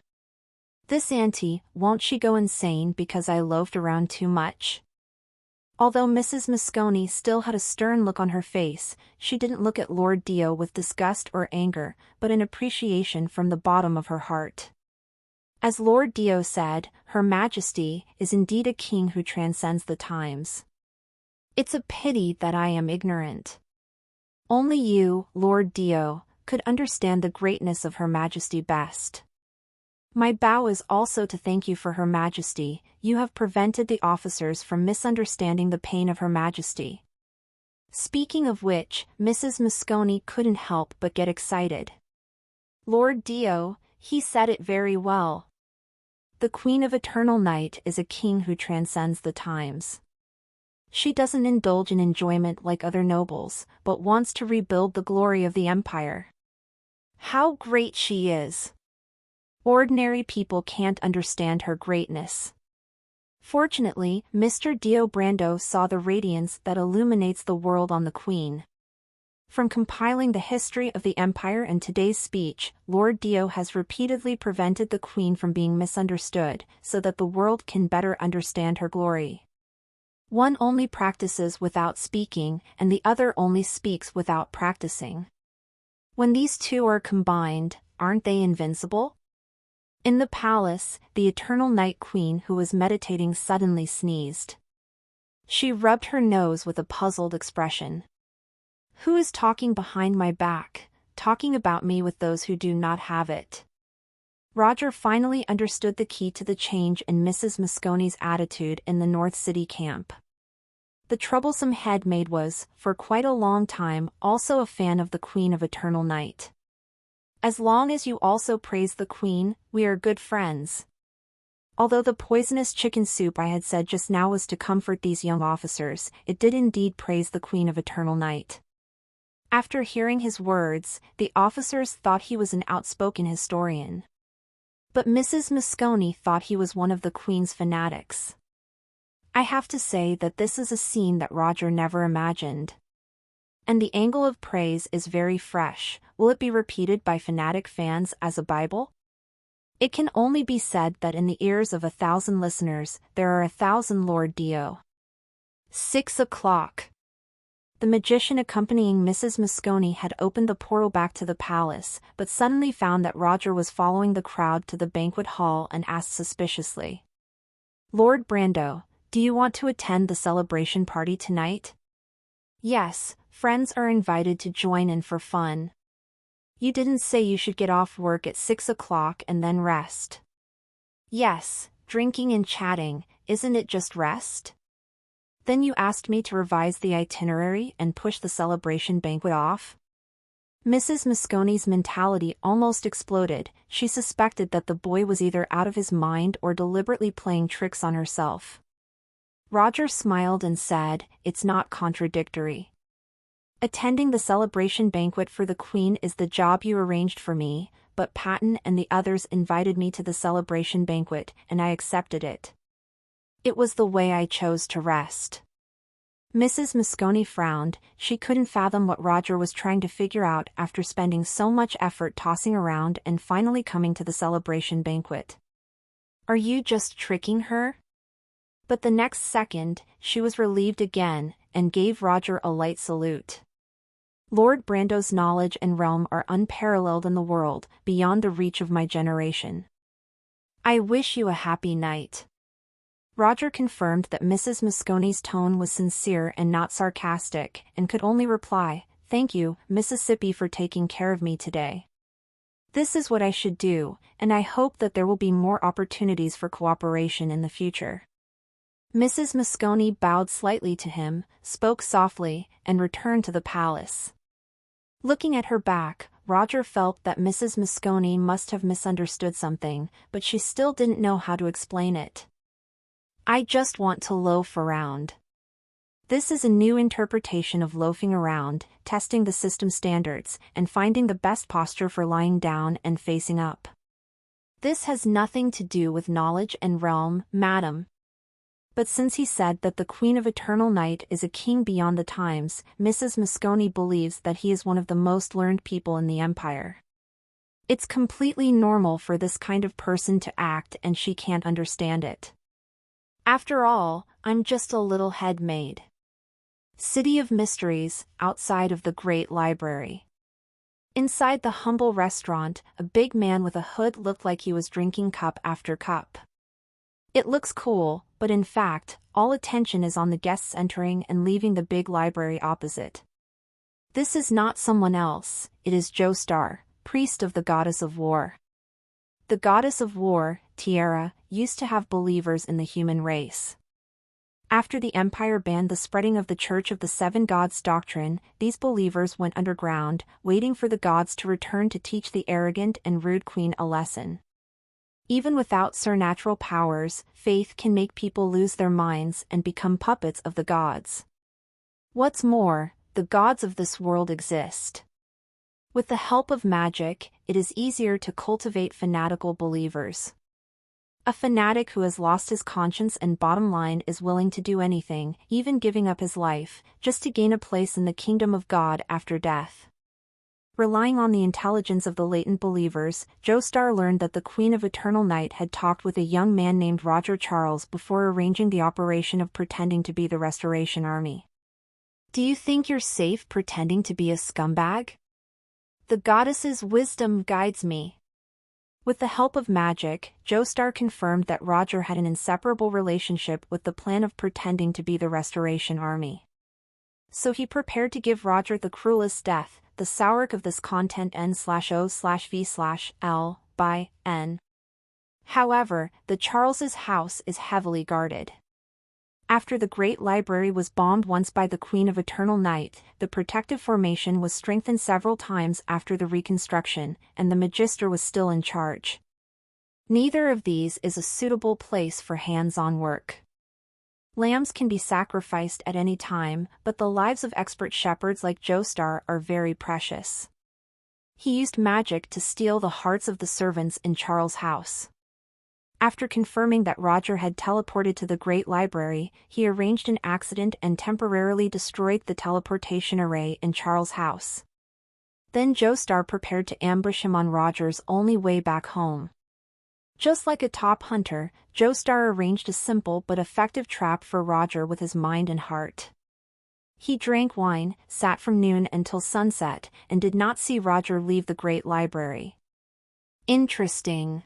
This auntie, won't she go insane because I loafed around too much? Although Mrs. Moscone still had a stern look on her face, she didn't look at Lord Dio with disgust or anger, but in appreciation from the bottom of her heart. As Lord Dio said, Her Majesty is indeed a king who transcends the times. It's a pity that I am ignorant. Only you, Lord Dio, could understand the greatness of Her Majesty best. My bow is also to thank you for Her Majesty, you have prevented the officers from misunderstanding the pain of Her Majesty. Speaking of which, Mrs. Moscone couldn't help but get excited. Lord Dio, he said it very well. The Queen of Eternal Night is a king who transcends the times. She doesn't indulge in enjoyment like other nobles, but wants to rebuild the glory of the empire. How great she is! Ordinary people can't understand her greatness. Fortunately, Mr. Dio Brando saw the radiance that illuminates the world on the Queen. From compiling the history of the Empire and today's speech, Lord Dio has repeatedly prevented the Queen from being misunderstood, so that the world can better understand her glory. One only practices without speaking, and the other only speaks without practicing. When these two are combined, aren't they invincible? In the palace, the Eternal Night Queen who was meditating suddenly sneezed. She rubbed her nose with a puzzled expression. Who is talking behind my back, talking about me with those who do not have it? Roger finally understood the key to the change in Mrs. Moscone's attitude in the North City camp. The troublesome head maid was, for quite a long time, also a fan of the Queen of Eternal Night. As long as you also praise the Queen, we are good friends. Although the poisonous chicken soup I had said just now was to comfort these young officers, it did indeed praise the Queen of Eternal Night. After hearing his words, the officers thought he was an outspoken historian. But Mrs. Moscone thought he was one of the Queen's fanatics. I have to say that this is a scene that Roger never imagined. And the angle of praise is very fresh. Will it be repeated by fanatic fans as a Bible? It can only be said that in the ears of 1,000 listeners, there are 1,000 Lord Dio. 6 o'clock. The magician accompanying Mrs. Moscone had opened the portal back to the palace, but suddenly found that Roger was following the crowd to the banquet hall and asked suspiciously, "Lord Brando, do you want to attend the celebration party tonight?" "Yes, friends are invited to join in for fun." "You didn't say you should get off work at 6 o'clock and then rest." "Yes, drinking and chatting, isn't it just rest?" "Then you asked me to revise the itinerary and push the celebration banquet off?" Mrs. Moscone's mentality almost exploded. She suspected that the boy was either out of his mind or deliberately playing tricks on herself. Roger smiled and said, "It's not contradictory. Attending the celebration banquet for the Queen is the job you arranged for me, but Patton and the others invited me to the celebration banquet, and I accepted it. It was the way I chose to rest." Mrs. Moscone frowned. She couldn't fathom what Roger was trying to figure out after spending so much effort tossing around and finally coming to the celebration banquet. "Are you just tricking her?" But the next second, she was relieved again, and gave Roger a light salute. "Lord Brando's knowledge and realm are unparalleled in the world, beyond the reach of my generation. I wish you a happy night." Roger confirmed that Mrs. Moscone's tone was sincere and not sarcastic, and could only reply, "Thank you, Mississippi, for taking care of me today. This is what I should do, and I hope that there will be more opportunities for cooperation in the future." Mrs. Moscone bowed slightly to him, spoke softly, and returned to the palace. Looking at her back, Roger felt that Mrs. Moscone must have misunderstood something, but she still didn't know how to explain it. "I just want to loaf around." This is a new interpretation of loafing around, testing the system standards, and finding the best posture for lying down and facing up. "This has nothing to do with knowledge and realm, madam." But since he said that the Queen of Eternal Night is a king beyond the times, Mrs. Moscone believes that he is one of the most learned people in the empire. It's completely normal for this kind of person to act, and she can't understand it. "After all, I'm just a little head maid." City of Mysteries, outside of the Great Library. Inside the humble restaurant, a big man with a hood looked like he was drinking cup after cup. It looks cool, but in fact, all attention is on the guests entering and leaving the big library opposite. This is not someone else, it is Joestar, priest of the goddess of war. The goddess of war, Tierra, used to have believers in the human race. After the Empire banned the spreading of the Church of the Seven Gods doctrine, these believers went underground, waiting for the gods to return to teach the arrogant and rude queen a lesson. Even without supernatural powers, faith can make people lose their minds and become puppets of the gods. What's more, the gods of this world exist. With the help of magic, it is easier to cultivate fanatical believers. A fanatic who has lost his conscience and bottom line is willing to do anything, even giving up his life, just to gain a place in the kingdom of God after death. Relying on the intelligence of the latent believers, Joestar learned that the Queen of Eternal Night had talked with a young man named Roger Charles before arranging the operation of pretending to be the Restoration Army. "Do you think you're safe pretending to be a scumbag?" "The goddess's wisdom guides me." With the help of magic, Joestar confirmed that Roger had an inseparable relationship with the plan of pretending to be the Restoration Army. So he prepared to give Roger the cruelest death. The source of this content N/O/V/L/N. However, the Charles's house is heavily guarded. After the Great Library was bombed once by the Queen of Eternal Night, the protective formation was strengthened several times after the reconstruction, and the Magister was still in charge. Neither of these is a suitable place for hands-on work. Lambs can be sacrificed at any time, but the lives of expert shepherds like Joestar are very precious. He used magic to steal the hearts of the servants in Charles' house. After confirming that Roger had teleported to the Great Library, he arranged an accident and temporarily destroyed the teleportation array in Charles' house. Then Joestar prepared to ambush him on Roger's only way back home. Just like a top hunter, Joestar arranged a simple but effective trap for Roger with his mind and heart. He drank wine, sat from noon until sunset, and did not see Roger leave the Great Library. Interesting.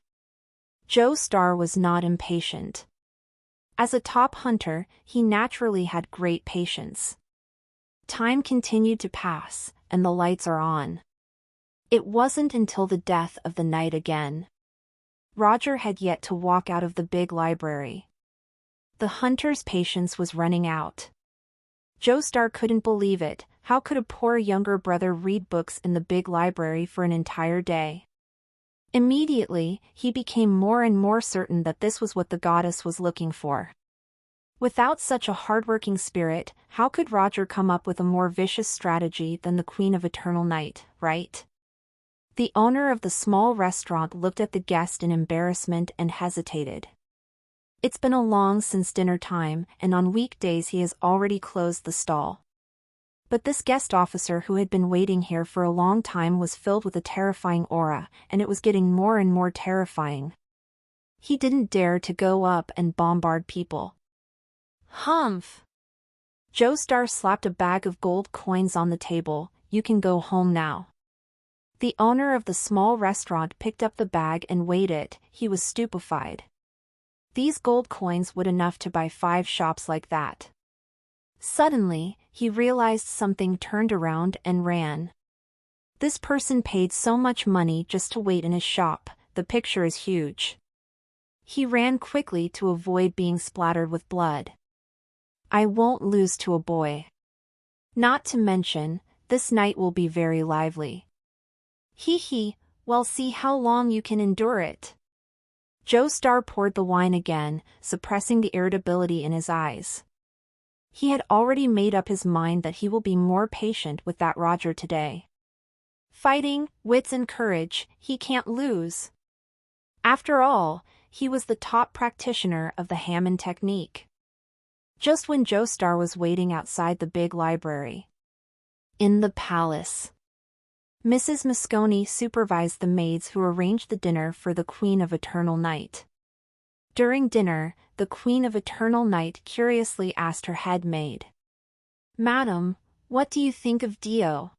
Joestar was not impatient. As a top hunter, he naturally had great patience. Time continued to pass, and the lights are on. It wasn't until the death of the night again. Roger had yet to walk out of the big library. The hunter's patience was running out. Joestar couldn't believe it. How could a poor younger brother read books in the big library for an entire day? Immediately, he became more and more certain that this was what the goddess was looking for. Without such a hardworking spirit, how could Roger come up with a more vicious strategy than the Queen of Eternal Night, right? The owner of the small restaurant looked at the guest in embarrassment and hesitated. It's been a long since dinner time, and on weekdays he has already closed the stall. But this guest officer who had been waiting here for a long time was filled with a terrifying aura, and it was getting more and more terrifying. He didn't dare to go up and bombard people. Humph! Joestar slapped a bag of gold coins on the table. You can go home now. The owner of the small restaurant picked up the bag and weighed it. He was stupefied. These gold coins would enough to buy 5 shops like that. Suddenly, he realized something, turned around and ran. This person paid so much money just to wait in his shop. The picture is huge. He ran quickly to avoid being splattered with blood. I won't lose to a boy. Not to mention, this night will be very lively. Hee, well, see how long you can endure it. Joestar poured the wine again, suppressing the irritability in his eyes. He had already made up his mind that he will be more patient with that Roger today. Fighting, wits and courage, he can't lose. After all, he was the top practitioner of the Hammond technique. Just when Joestar was waiting outside the big library. In the palace. Mrs. Moscone supervised the maids who arranged the dinner for the Queen of Eternal Night. During dinner, the Queen of Eternal Night curiously asked her head maid, "Madam, what do you think of Dio?"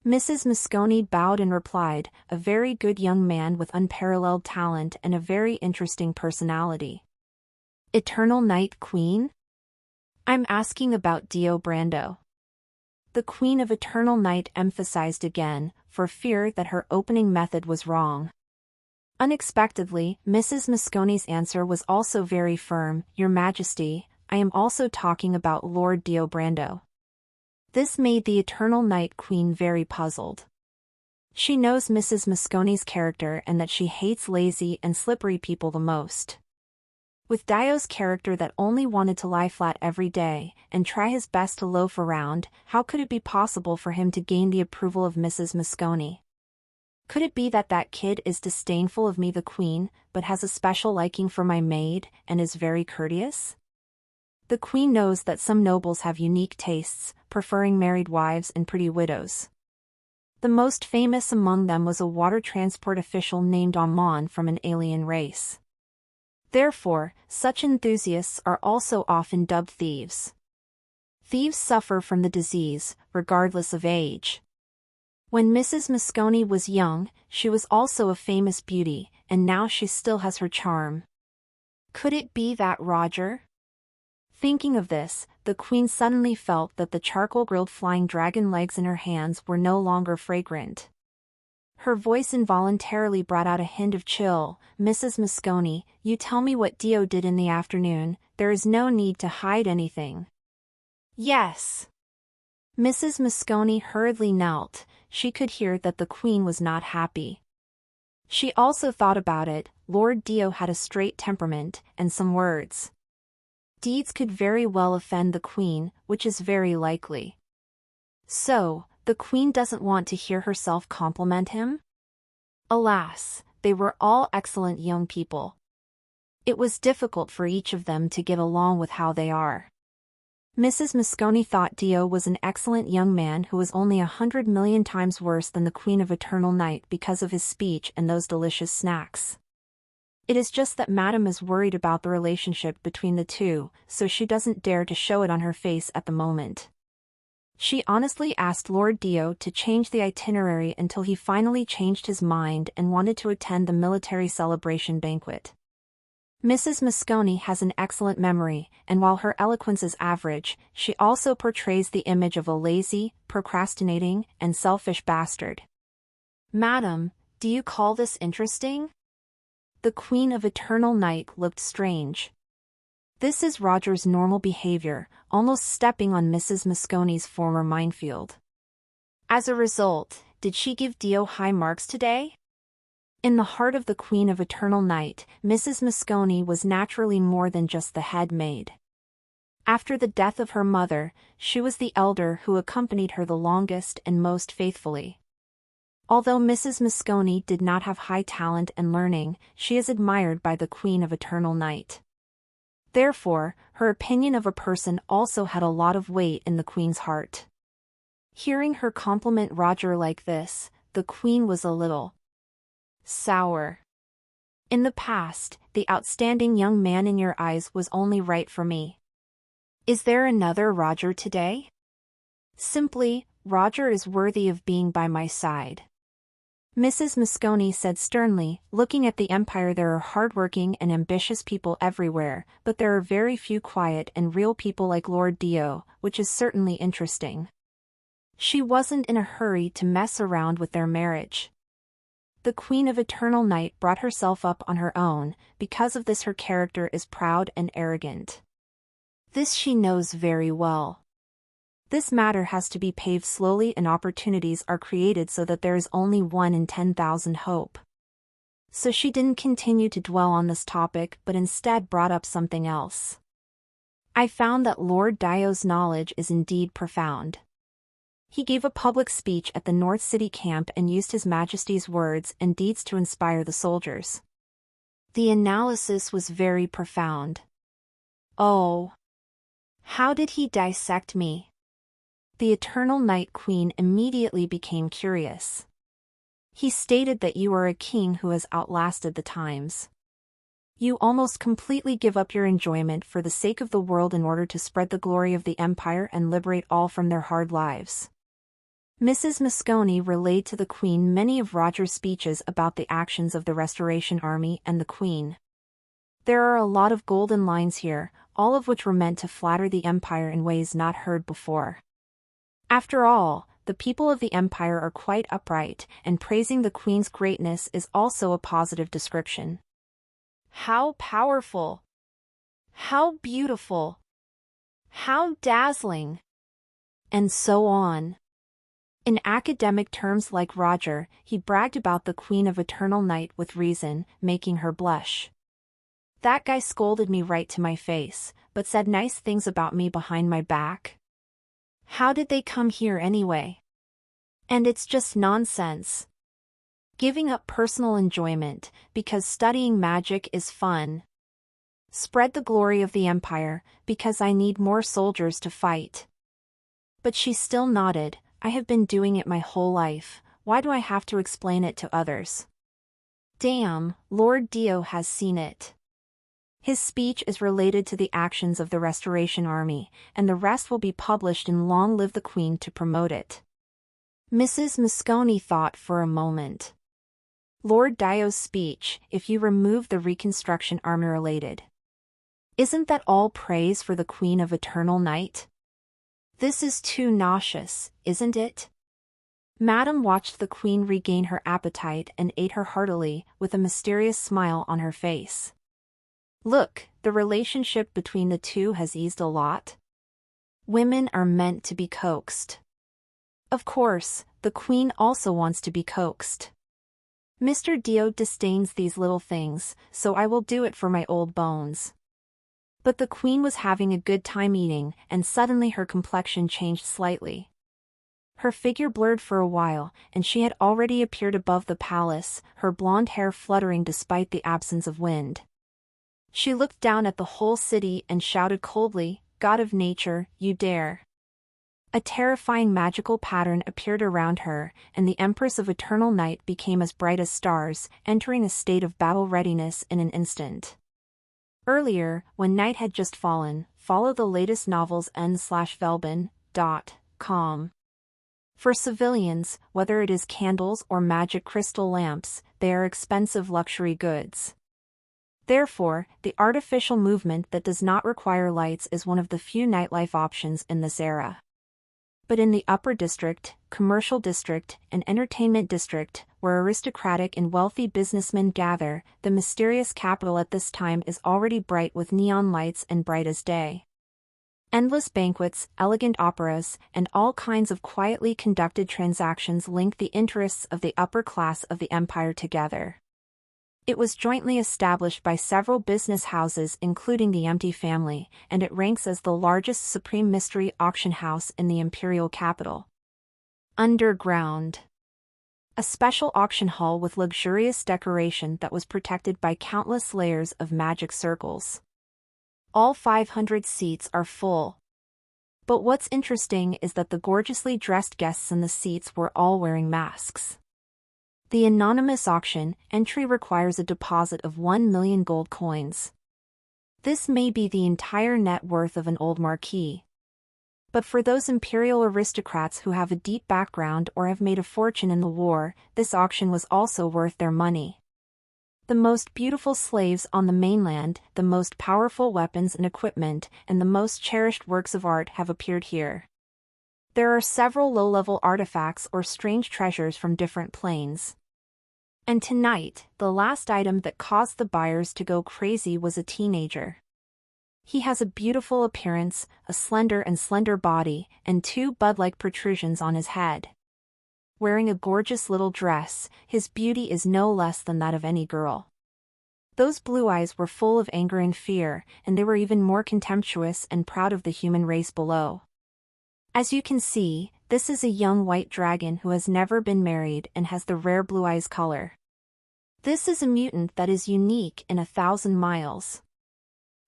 Mrs. Moscone bowed and replied, "A very good young man with unparalleled talent and a very interesting personality." Eternal Night Queen? I'm asking about Dio Brando. The Queen of Eternal Night emphasized again, for fear that her opening method was wrong. Unexpectedly, Mrs. Moscone's answer was also very firm, "Your Majesty, I am also talking about Lord Dio Brando." This made the Eternal Night Queen very puzzled. She knows Mrs. Moscone's character and that she hates lazy and slippery people the most. With Dio's character that only wanted to lie flat every day and try his best to loaf around, how could it be possible for him to gain the approval of Mrs. Moscone? Could it be that that kid is disdainful of me the queen, but has a special liking for my maid, and is very courteous? The queen knows that some nobles have unique tastes, preferring married wives and pretty widows. The most famous among them was a water transport official named Amon from an alien race. Therefore, such enthusiasts are also often dubbed thieves. Thieves suffer from the disease, regardless of age. When Mrs. Moscone was young, she was also a famous beauty, and now she still has her charm. Could it be that Roger? Thinking of this, the queen suddenly felt that the charcoal-grilled flying dragon legs in her hands were no longer fragrant. Her voice involuntarily brought out a hint of chill. "Mrs. Moscone, you tell me what Dio did in the afternoon. There is no need to hide anything." "Yes." Mrs. Moscone hurriedly knelt. She could hear that the queen was not happy. She also thought about it. Lord Dio had a straight temperament, and some words. Deeds could very well offend the Queen, which is very likely. So, the Queen doesn't want to hear herself compliment him? Alas, they were all excellent young people. It was difficult for each of them to get along with how they are. Mrs. Moscone thought Dio was an excellent young man who was only 100 million times worse than the Queen of Eternal Night because of his speech and those delicious snacks. It is just that Madame is worried about the relationship between the two, so she doesn't dare to show it on her face at the moment. She honestly asked Lord Dio to change the itinerary until he finally changed his mind and wanted to attend the military celebration banquet. Mrs. Moscone has an excellent memory, and while her eloquence is average, she also portrays the image of a lazy, procrastinating, and selfish bastard. Madam, do you call this interesting? The Queen of Eternal Night looked strange. This is Roger's normal behavior, almost stepping on Mrs. Moscone's former minefield. As a result, did she give Dio high marks today? In the heart of the Queen of Eternal Night, Mrs. Moscone was naturally more than just the head maid. After the death of her mother, she was the elder who accompanied her the longest and most faithfully. Although Mrs. Moscone did not have high talent and learning, she is admired by the Queen of Eternal Night. Therefore, her opinion of a person also had a lot of weight in the Queen's heart. Hearing her compliment Roger like this, the Queen was a little sour. In the past, the outstanding young man in your eyes was only right for me. Is there another Roger today? Simply, Roger is worthy of being by my side. Mrs. Moscone said sternly, looking at the Empire. There are hardworking and ambitious people everywhere, but there are very few quiet and real people like Lord Dio, which is certainly interesting. She wasn't in a hurry to mess around with their marriage. The Queen of Eternal Night brought herself up on her own, because of this her character is proud and arrogant. This she knows very well. This matter has to be paved slowly and opportunities are created so that there is only 1 in 10,000 hope. So she didn't continue to dwell on this topic but instead brought up something else. I found that Lord Dio's knowledge is indeed profound. He gave a public speech at the North City camp and used His Majesty's words and deeds to inspire the soldiers. The analysis was very profound. Oh! How did he dissect me? The Eternal Night Queen immediately became curious. He stated that you are a king who has outlasted the times. You almost completely give up your enjoyment for the sake of the world in order to spread the glory of the Empire and liberate all from their hard lives. Mrs. Moscone relayed to the Queen many of Roger's speeches about the actions of the Restoration Army and the Queen. There are a lot of golden lines here, all of which were meant to flatter the Empire in ways not heard before. After all, the people of the Empire are quite upright, and praising the Queen's greatness is also a positive description. How powerful! How beautiful! How dazzling! And so on. In academic terms like Roger, he bragged about the Queen of Eternal Night with reason, making her blush. That guy scolded me right to my face, but said nice things about me behind my back. How did they come here anyway? And it's just nonsense. Giving up personal enjoyment, because studying magic is fun. Spread the glory of the Empire, because I need more soldiers to fight. But she still nodded. I have been doing it my whole life, why do I have to explain it to others? Damn, Lord Dio has seen it. His speech is related to the actions of the Restoration Army, and the rest will be published in Long Live the Queen to promote it. Mrs. Moscone thought for a moment. Lord Dio's speech, if you remove the Reconstruction Army related. Isn't that all praise for the Queen of Eternal Night? This is too nauseous, isn't it? Madame watched the Queen regain her appetite and ate her heartily, with a mysterious smile on her face. Look, the relationship between the two has eased a lot. Women are meant to be coaxed. Of course, the Queen also wants to be coaxed. Mr. Dio disdains these little things, so I will do it for my old bones. But the queen was having a good time eating, and suddenly her complexion changed slightly. Her figure blurred for a while, and she had already appeared above the palace, her blonde hair fluttering despite the absence of wind. She looked down at the whole city and shouted coldly, "God of nature, you dare!" A terrifying magical pattern appeared around her, and the Empress of Eternal Night became as bright as stars, entering a state of battle readiness in an instant. Earlier, when night had just fallen, follow the latest novels n/velbin.com. For civilians, whether it is candles or magic crystal lamps, they are expensive luxury goods. Therefore, the artificial movement that does not require lights is one of the few nightlife options in this era. But in the upper district, commercial district, and entertainment district, where aristocratic and wealthy businessmen gather, the mysterious capital at this time is already bright with neon lights and bright as day. Endless banquets, elegant operas, and all kinds of quietly conducted transactions link the interests of the upper class of the empire together. It was jointly established by several business houses including the Empty family, and it ranks as the largest supreme mystery auction house in the imperial capital. Underground. A special auction hall with luxurious decoration that was protected by countless layers of magic circles. All 500 seats are full. But what's interesting is that the gorgeously dressed guests in the seats were all wearing masks. The anonymous auction entry requires a deposit of 1 million gold coins. This may be the entire net worth of an old marquis. But for those imperial aristocrats who have a deep background or have made a fortune in the war, this auction was also worth their money. The most beautiful slaves on the mainland, the most powerful weapons and equipment, and the most cherished works of art have appeared here. There are several low-level artifacts or strange treasures from different planes. And tonight, the last item that caused the buyers to go crazy was a teenager. He has a beautiful appearance, a slender body, and two bud-like protrusions on his head. Wearing a gorgeous little dress, his beauty is no less than that of any girl. Those blue eyes were full of anger and fear, and they were even more contemptuous and proud of the human race below. As you can see, this is a young white dragon who has never been married and has the rare blue eyes color. This is a mutant that is unique in 1,000 miles.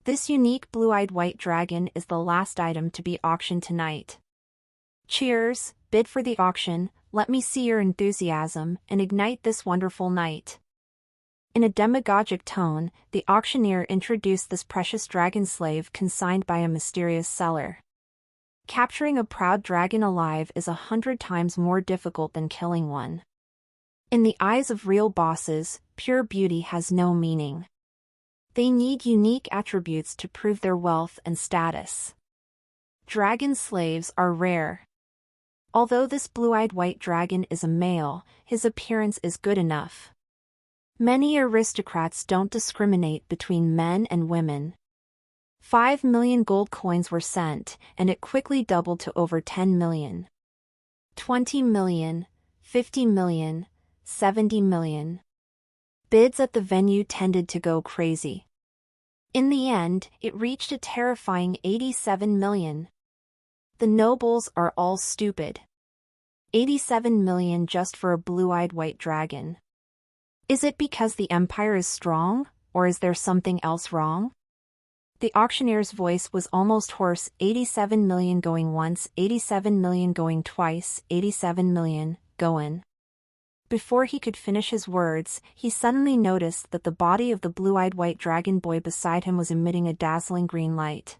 This unique blue-eyed white dragon is the last item to be auctioned tonight. Cheers, bid for the auction, let me see your enthusiasm, and ignite this wonderful night. In a demagogic tone, the auctioneer introduced this precious dragon slave consigned by a mysterious seller. Capturing a proud dragon alive is 100 times more difficult than killing one. In the eyes of real bosses, pure beauty has no meaning. They need unique attributes to prove their wealth and status. Dragon slaves are rare. Although this blue-eyed white dragon is a male, his appearance is good enough. Many aristocrats don't discriminate between men and women. 5 million gold coins were sent, and it quickly doubled to over 10 million. 20 million, 50 million, 70 million. Bids at the venue tended to go crazy. In the end, it reached a terrifying 87 million. The nobles are all stupid. 87 million just for a blue-eyed white dragon. Is it because the empire is strong, or is there something else wrong? The auctioneer's voice was almost hoarse. 87 million going once, 87 million going twice, 87 million, going. Before he could finish his words, he suddenly noticed that the body of the blue-eyed white dragon boy beside him was emitting a dazzling green light.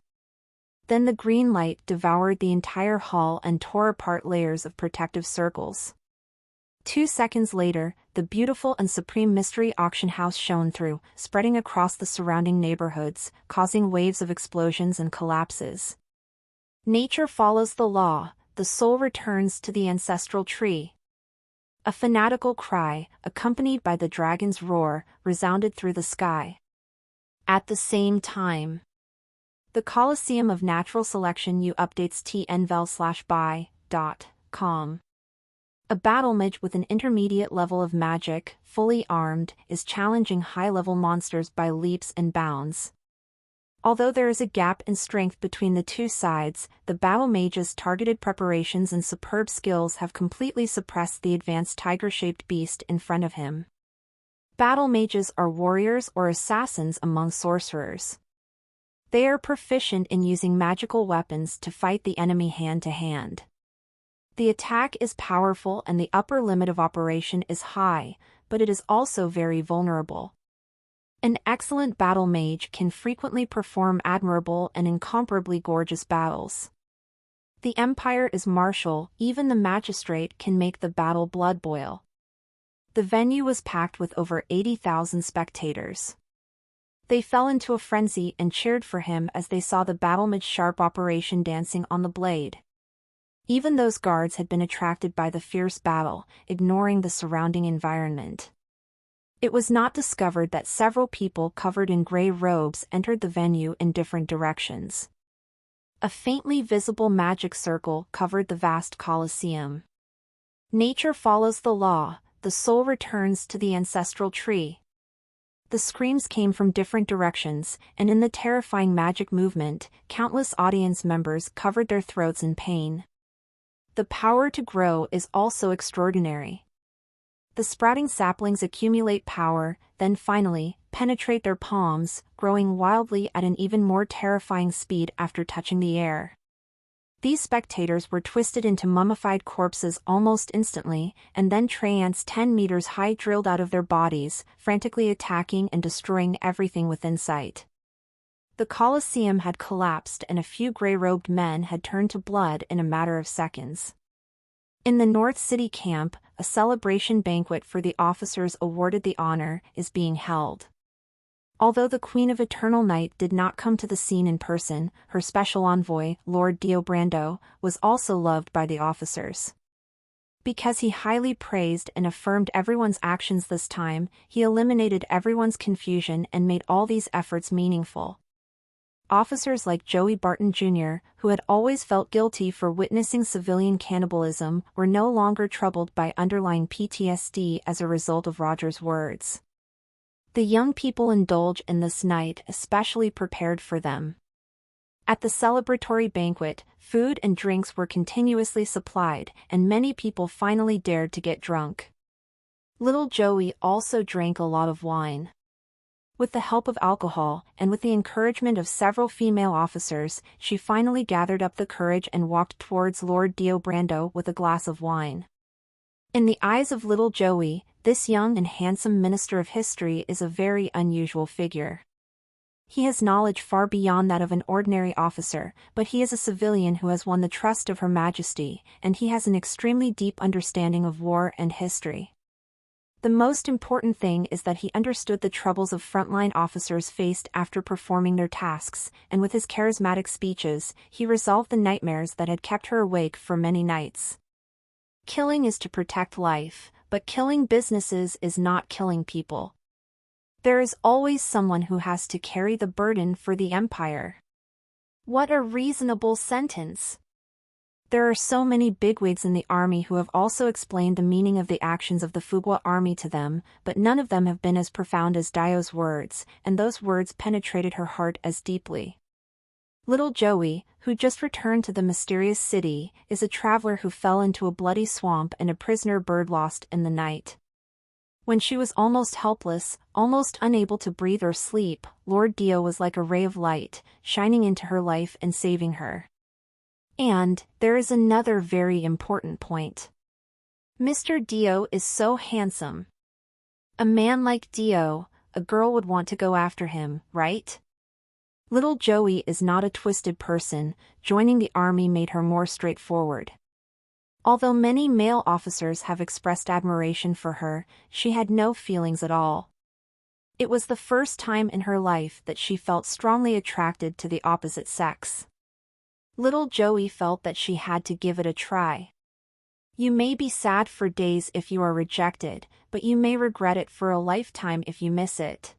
Then the green light devoured the entire hall and tore apart layers of protective circles. 2 seconds later, the beautiful and supreme mystery auction house shone through, spreading across the surrounding neighborhoods, causing waves of explosions and collapses. Nature follows the law, the soul returns to the ancestral tree. A fanatical cry, accompanied by the dragon's roar, resounded through the sky. At the same time, the Coliseum of Natural Selection updates tnvel/buy.com. A battle mage with an intermediate level of magic, fully armed, is challenging high-level monsters by leaps and bounds. Although there is a gap in strength between the two sides, the battle mage's targeted preparations and superb skills have completely suppressed the advanced tiger-shaped beast in front of him. Battle mages are warriors or assassins among sorcerers. They are proficient in using magical weapons to fight the enemy hand-to-hand. The attack is powerful and the upper limit of operation is high, but it is also very vulnerable. An excellent battle mage can frequently perform admirable and incomparably gorgeous battles. The Empire is martial, even the magistrate can make the battle blood boil. The venue was packed with over 80,000 spectators. They fell into a frenzy and cheered for him as they saw the battle mage's sharp operation dancing on the blade. Even those guards had been attracted by the fierce battle, ignoring the surrounding environment. It was not discovered that several people covered in gray robes entered the venue in different directions. A faintly visible magic circle covered the vast Colosseum. Nature follows the law, the soul returns to the ancestral tree. The screams came from different directions, and in the terrifying magic movement, countless audience members covered their throats in pain. The power to grow is also extraordinary. The sprouting saplings accumulate power, then finally, penetrate their palms, growing wildly at an even more terrifying speed after touching the air. These spectators were twisted into mummified corpses almost instantly, and then ants 10 meters high drilled out of their bodies, frantically attacking and destroying everything within sight. The Colosseum had collapsed and a few gray-robed men had turned to blood in a matter of seconds. In the North City camp, a celebration banquet for the officers awarded the honor is being held. Although the Queen of Eternal Night did not come to the scene in person, her special envoy, Lord Dio Brando, was also loved by the officers. Because he highly praised and affirmed everyone's actions this time, he eliminated everyone's confusion and made all these efforts meaningful. Officers like Joey Barton Jr., who had always felt guilty for witnessing civilian cannibalism, were no longer troubled by underlying PTSD as a result of Roger's words. The young people indulge in this night especially prepared for them. At the celebratory banquet, food and drinks were continuously supplied, and many people finally dared to get drunk. Little Joey also drank a lot of wine. With the help of alcohol, and with the encouragement of several female officers, she finally gathered up the courage and walked towards Lord Dio Brando with a glass of wine. In the eyes of little Joey, this young and handsome minister of history is a very unusual figure. He has knowledge far beyond that of an ordinary officer, but he is a civilian who has won the trust of Her Majesty, and he has an extremely deep understanding of war and history. The most important thing is that he understood the troubles of frontline officers faced after performing their tasks, and with his charismatic speeches, he resolved the nightmares that had kept her awake for many nights. Killing is to protect life, but killing businesses is not killing people. There is always someone who has to carry the burden for the Empire. What a reasonable sentence! There are so many bigwigs in the army who have also explained the meaning of the actions of the Fugwa army to them, but none of them have been as profound as Dio's words, and those words penetrated her heart as deeply. Little Joey, who just returned to the mysterious city, is a traveler who fell into a bloody swamp and a prisoner bird lost in the night. When she was almost helpless, almost unable to breathe or sleep, Lord Dio was like a ray of light, shining into her life and saving her. And there is another very important point. Mr. Dio is so handsome. A man like Dio, a girl would want to go after him, right? Little Joey is not a twisted person, joining the army made her more straightforward. Although many male officers have expressed admiration for her, she had no feelings at all. It was the first time in her life that she felt strongly attracted to the opposite sex. Little Joey felt that she had to give it a try. You may be sad for days if you are rejected, but you may regret it for a lifetime if you miss it.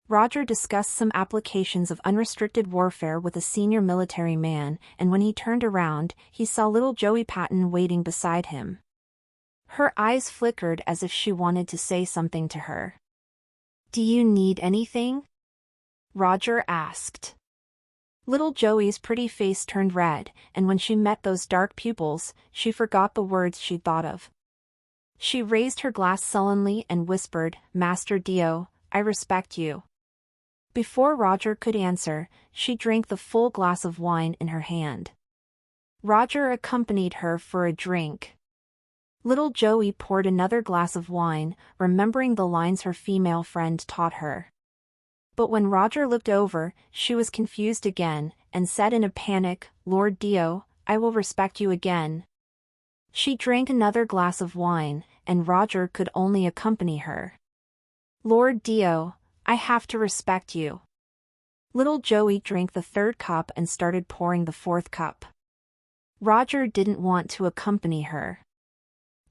Roger discussed some applications of unrestricted warfare with a senior military man, and when he turned around, he saw little Joey Patton waiting beside him. Her eyes flickered as if she wanted to say something to her. "Do you need anything?" Roger asked. Little Joey's pretty face turned red, and when she met those dark pupils, she forgot the words she'd thought of. She raised her glass sullenly and whispered, "Master Dio, I respect you." Before Roger could answer, she drank the full glass of wine in her hand. Roger accompanied her for a drink. Little Joey poured another glass of wine, remembering the lines her female friend taught her. But when Roger looked over, she was confused again, and said in a panic, "Lord Dio, I will respect you again." She drank another glass of wine, and Roger could only accompany her. "Lord Dio, I have to respect you." Little Joey drank the third cup and started pouring the fourth cup. Roger didn't want to accompany her.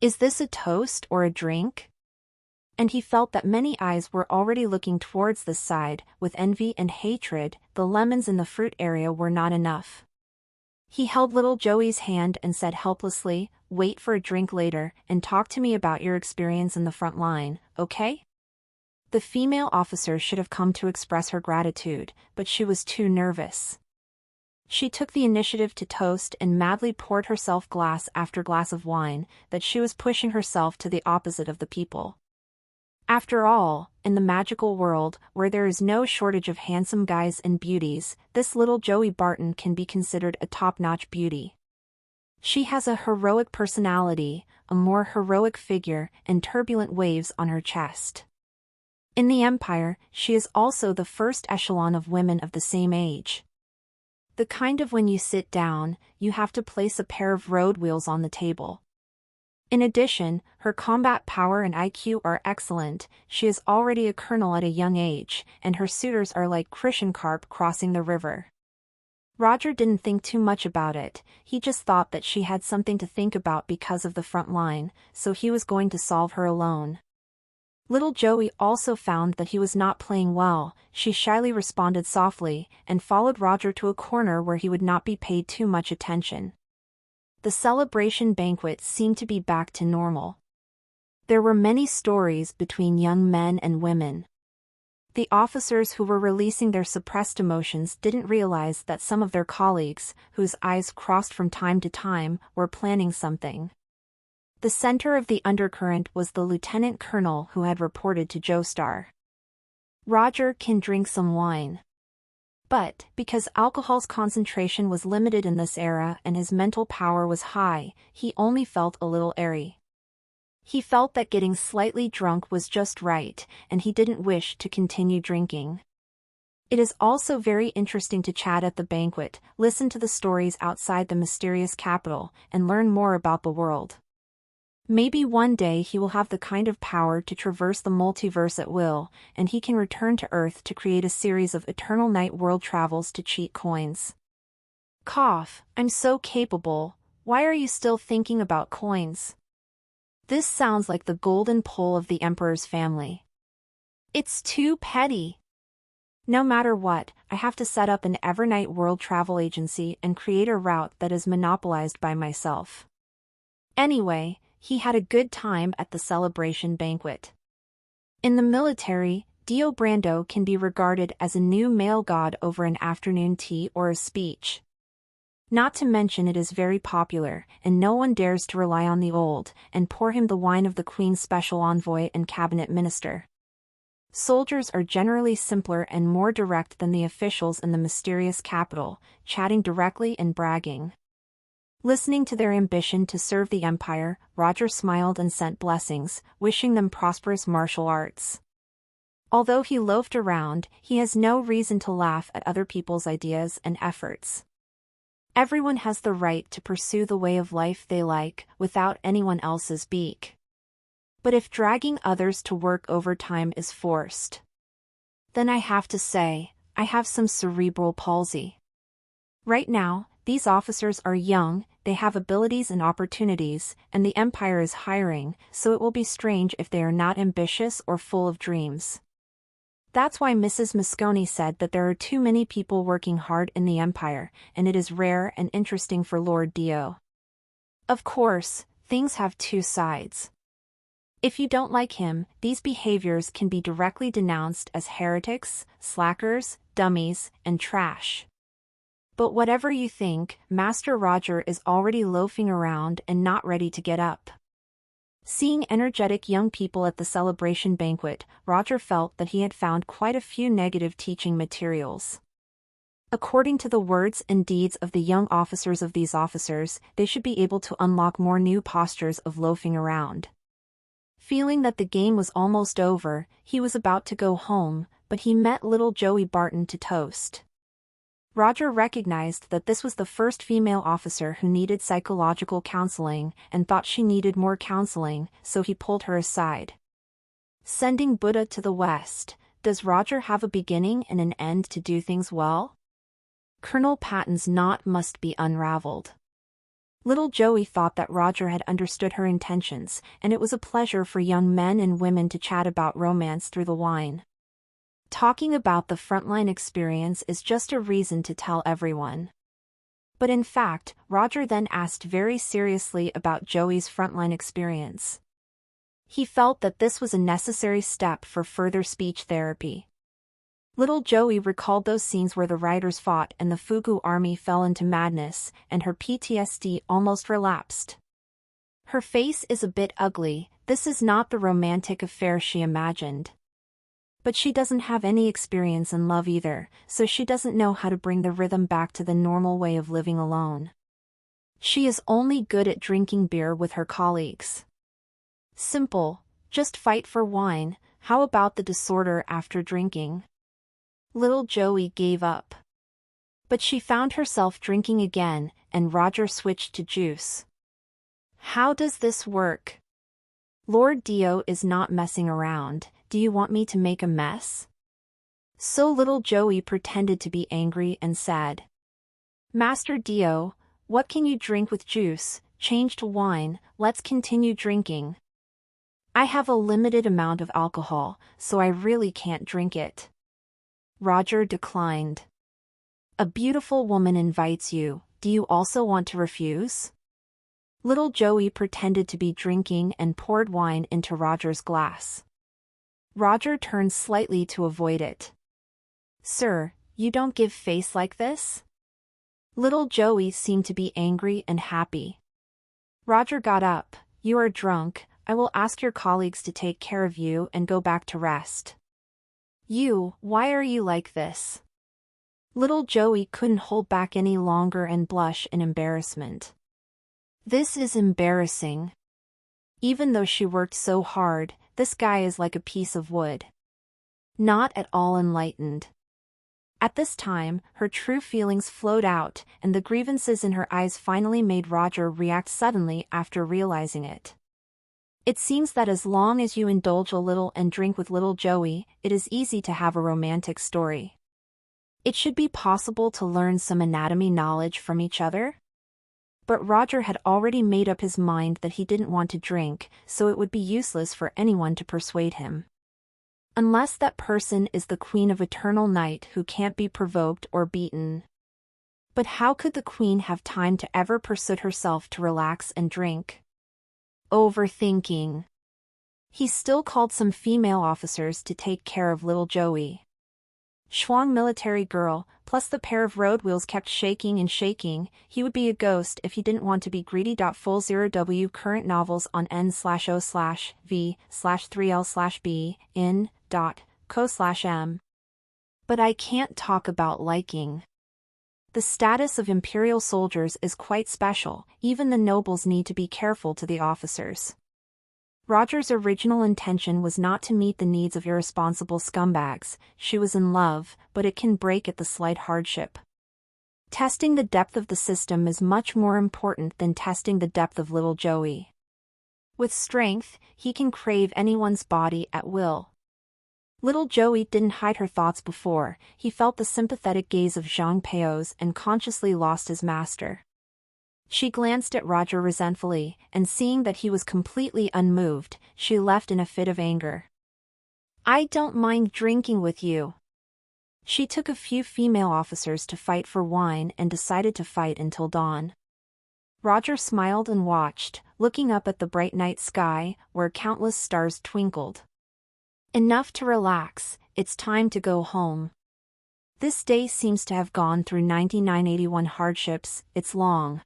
Is this a toast or a drink? And he felt that many eyes were already looking towards this side, with envy and hatred. The lemons in the fruit area were not enough. He held little Joey's hand and said helplessly, "Wait for a drink later, and talk to me about your experience in the front line, okay?" The female officer should have come to express her gratitude, but she was too nervous. She took the initiative to toast and madly poured herself glass after glass of wine, that she was pushing herself to the opposite of the people. After all, in the magical world, where there is no shortage of handsome guys and beauties, this little Joey Barton can be considered a top-notch beauty. She has a heroic personality, a more heroic figure, and turbulent waves on her chest. In the Empire, she is also the first echelon of women of the same age. The kind of when you sit down, you have to place a pair of road wheels on the table. In addition, her combat power and IQ are excellent. She is already a colonel at a young age, and her suitors are like Christian carp crossing the river. Roger didn't think too much about it, he just thought that she had something to think about because of the front line, so he was going to solve her alone. Little Joey also found that he was not playing well. She shyly responded softly, and followed Roger to a corner where he would not be paid too much attention. The celebration banquet seemed to be back to normal. There were many stories between young men and women. The officers who were releasing their suppressed emotions didn't realize that some of their colleagues, whose eyes crossed from time to time, were planning something. The center of the undercurrent was the lieutenant colonel who had reported to Joestar. "Roger can drink some wine." But, because alcohol's concentration was limited in this era and his mental power was high, he only felt a little airy. He felt that getting slightly drunk was just right, and he didn't wish to continue drinking. It is also very interesting to chat at the banquet, listen to the stories outside the mysterious capital, and learn more about the world. Maybe one day he will have the kind of power to traverse the multiverse at will, and he can return to Earth to create a series of Eternal Night world travels to cheat coins. Cough, I'm so capable. Why are you still thinking about coins? This sounds like the golden pole of the Emperor's family. It's too petty. No matter what, I have to set up an Evernight world travel agency and create a route that is monopolized by myself. Anyway, he had a good time at the celebration banquet. In the military, Dio Brando can be regarded as a new male god over an afternoon tea or a speech. Not to mention it is very popular, and no one dares to rely on the old, and pour him the wine of the Queen's special envoy and cabinet minister. Soldiers are generally simpler and more direct than the officials in the mysterious capital, chatting directly and bragging. Listening to their ambition to serve the Empire, Roger smiled and sent blessings, wishing them prosperous martial arts. Although he loafed around, he has no reason to laugh at other people's ideas and efforts. Everyone has the right to pursue the way of life they like, without anyone else's beak. But if dragging others to work overtime is forced, then I have to say, I have some cerebral palsy. Right now, these officers are young, they have abilities and opportunities, and the Empire is hiring, so it will be strange if they are not ambitious or full of dreams. That's why Mrs. Moscone said that there are too many people working hard in the Empire, and it is rare and interesting for Lord Dio. Of course, things have two sides. If you don't like him, these behaviors can be directly denounced as heretics, slackers, dummies, and trash. But whatever you think, Master Roger is already loafing around and not ready to get up. Seeing energetic young people at the celebration banquet, Roger felt that he had found quite a few negative teaching materials. According to the words and deeds of the young officers of these officers, they should be able to unlock more new postures of loafing around. Feeling that the game was almost over, he was about to go home, but he met little Joey Barton to toast. Roger recognized that this was the first female officer who needed psychological counseling and thought she needed more counseling, so he pulled her aside. Sending Buddha to the west, does Roger have a beginning and an end to do things well? Colonel Patton's knot must be unraveled. Little Joey thought that Roger had understood her intentions, and it was a pleasure for young men and women to chat about romance through the wine. Talking about the frontline experience is just a reason to tell everyone. But in fact, Roger then asked very seriously about Joey's frontline experience. He felt that this was a necessary step for further speech therapy. Little Joey recalled those scenes where the riders fought and the Fugu army fell into madness, and her PTSD almost relapsed. Her face is a bit ugly, this is not the romantic affair she imagined. But she doesn't have any experience in love either, so she doesn't know how to bring the rhythm back to the normal way of living alone. She is only good at drinking beer with her colleagues. Simple, just fight for wine, how about the disorder after drinking? Little Joey gave up. But she found herself drinking again, and Roger switched to juice. How does this work? Lord Dio is not messing around. Do you want me to make a mess? So little Joey pretended to be angry and said, Master Dio, what can you drink with juice? Change to wine, let's continue drinking. I have a limited amount of alcohol, so I really can't drink it. Roger declined. A beautiful woman invites you, do you also want to refuse? Little Joey pretended to be drinking and poured wine into Roger's glass. Roger turned slightly to avoid it. Sir, you don't give face like this? Little Joey seemed to be angry and happy. Roger got up. You are drunk, I will ask your colleagues to take care of you and go back to rest. You, why are you like this? Little Joey couldn't hold back any longer and blush in embarrassment. This is embarrassing. Even though she worked so hard, this guy is like a piece of wood. Not at all enlightened. At this time, her true feelings flowed out, and the grievances in her eyes finally made Roger react suddenly after realizing it. It seems that as long as you indulge a little and drink with little Joey, it is easy to have a romantic story. It should be possible to learn some anatomy knowledge from each other. But Roger had already made up his mind that he didn't want to drink, so it would be useless for anyone to persuade him. Unless that person is the Queen of Eternal Night who can't be provoked or beaten. But how could the Queen have time to ever persuade herself to relax and drink? Overthinking. He still called some female officers to take care of little Joey. Schwang military girl, plus the pair of road wheels kept shaking and shaking, he would be a ghost if he didn't want to be greedy. 0w current novels on n/o/v/3l/b in.co/m. But I can't talk about liking. The status of imperial soldiers is quite special, even the nobles need to be careful to the officers. Roger's original intention was not to meet the needs of irresponsible scumbags. She was in love, but it can break at the slight hardship. Testing the depth of the system is much more important than testing the depth of little Joey. With strength, he can crave anyone's body at will. Little Joey didn't hide her thoughts before. He felt the sympathetic gaze of Zhang Peo's and consciously lost his master. She glanced at Roger resentfully, and seeing that he was completely unmoved, she left in a fit of anger. I don't mind drinking with you. She took a few female officers to fight for wine and decided to fight until dawn. Roger smiled and watched, looking up at the bright night sky, where countless stars twinkled. Enough to relax, it's time to go home. This day seems to have gone through 9981 hardships, it's long.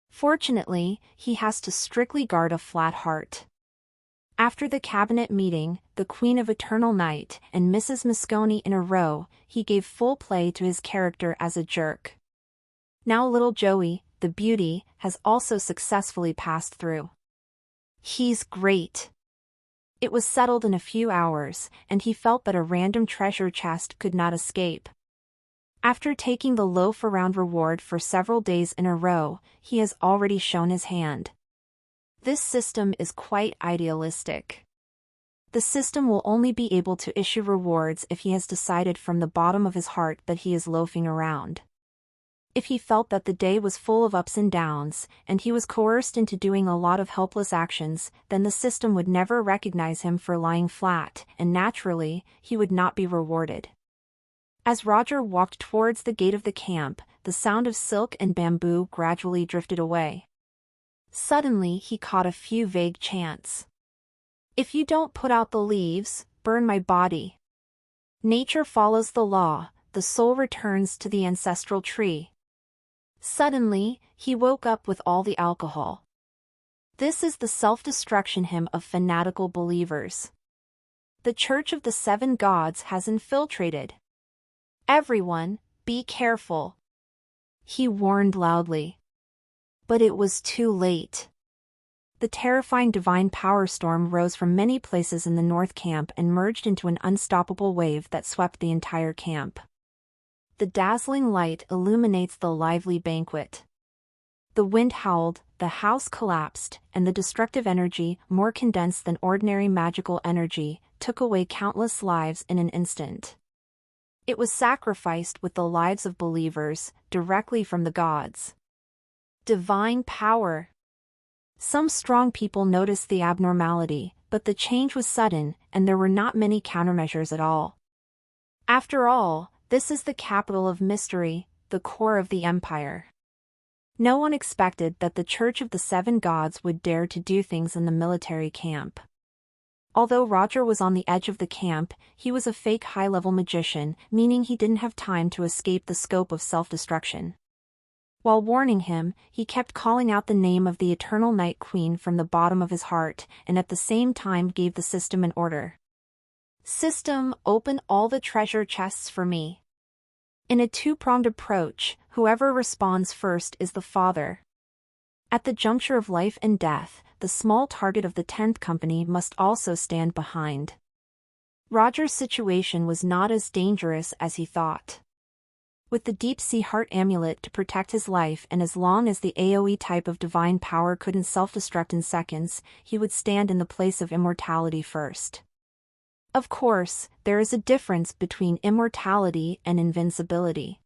Fortunately, he has to strictly guard a flat heart. After the cabinet meeting, the Queen of Eternal Night and Mrs. Moscone in a row, he gave full play to his character as a jerk. Now little Joey, the beauty, has also successfully passed through. He's great. It was settled in a few hours, and he felt that a random treasure chest could not escape. After taking the loaf-around reward for several days in a row, he has already shown his hand. This system is quite idealistic. The system will only be able to issue rewards if he has decided from the bottom of his heart that he is loafing around. If he felt that the day was full of ups and downs, and he was coerced into doing a lot of helpless actions, then the system would never recognize him for lying flat, and naturally, he would not be rewarded. As Roger walked towards the gate of the camp, the sound of silk and bamboo gradually drifted away. Suddenly he caught a few vague chants. "If you don't put out the leaves, burn my body. Nature follows the law, the soul returns to the ancestral tree." Suddenly, he woke up with all the alcohol. This is the self-destruction hymn of fanatical believers. The Church of the Seven Gods has infiltrated. "Everyone, be careful," he warned loudly. But it was too late. The terrifying divine power storm rose from many places in the North Camp and merged into an unstoppable wave that swept the entire camp. The dazzling light illuminates the lively banquet. The wind howled, the house collapsed, and the destructive energy, more condensed than ordinary magical energy, took away countless lives in an instant. It was sacrificed with the lives of believers, directly from the gods. Divine power. Some strong people noticed the abnormality, but the change was sudden, and there were not many countermeasures at all. After all, this is the capital of mystery, the core of the empire. No one expected that the Church of the Seven Gods would dare to do things in the military camp. Although Roger was on the edge of the camp, he was a fake high-level magician, meaning he didn't have time to escape the scope of self-destruction. While warning him, he kept calling out the name of the Eternal Night Queen from the bottom of his heart, and at the same time gave the system an order. "System, open all the treasure chests for me." In a two-pronged approach, whoever responds first is the father. At the juncture of life and death, the small target of the 10th Company must also stand behind. Roger's situation was not as dangerous as he thought. With the deep-sea heart amulet to protect his life, and as long as the AoE type of divine power couldn't self-destruct in seconds, he would stand in the place of immortality first. Of course, there is a difference between immortality and invincibility.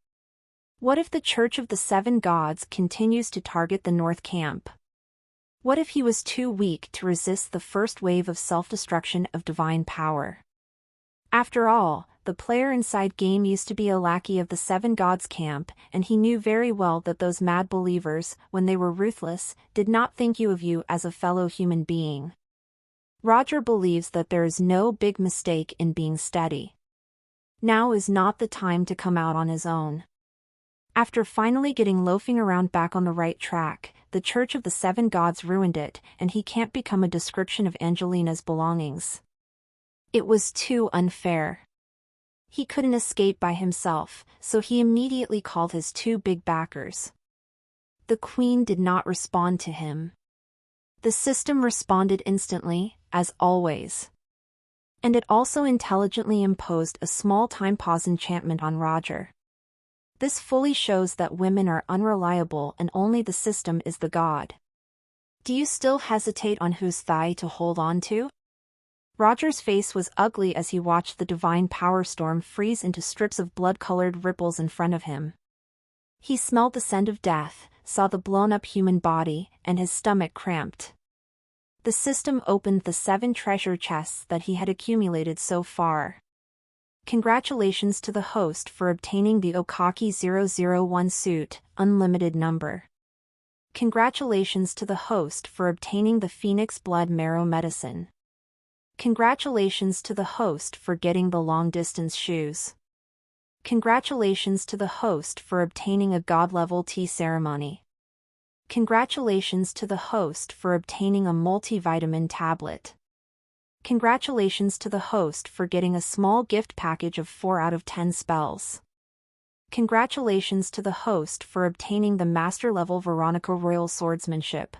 What if the Church of the Seven Gods continues to target the North Camp? What if he was too weak to resist the first wave of self-destruction of divine power? After all, the player inside game used to be a lackey of the Seven Gods camp, and he knew very well that those mad believers, when they were ruthless, did not think of you as a fellow human being. Roger believes that there is no big mistake in being steady. Now is not the time to come out on his own. After finally getting loafing around back on the right track, the Church of the Seven Gods ruined it, and he can't become a description of Angelina's belongings. It was too unfair. He couldn't escape by himself, so he immediately called his two big backers. The Queen did not respond to him. The system responded instantly, as always. And it also intelligently imposed a small time pause enchantment on Roger. This fully shows that women are unreliable and only the system is the god. Do you still hesitate on whose thigh to hold on to? Roger's face was ugly as he watched the divine power storm freeze into strips of blood-colored ripples in front of him. He smelled the scent of death, saw the blown-up human body, and his stomach cramped. The system opened the 7 treasure chests that he had accumulated so far. Congratulations to the host for obtaining the Okaki 001 suit, unlimited number. Congratulations to the host for obtaining the Phoenix Blood Marrow Medicine. Congratulations to the host for getting the long-distance shoes. Congratulations to the host for obtaining a God-level tea ceremony. Congratulations to the host for obtaining a multivitamin tablet. Congratulations to the host for getting a small gift package of 4 out of 10 spells. Congratulations to the host for obtaining the Master Level Veronica Royal Swordsmanship.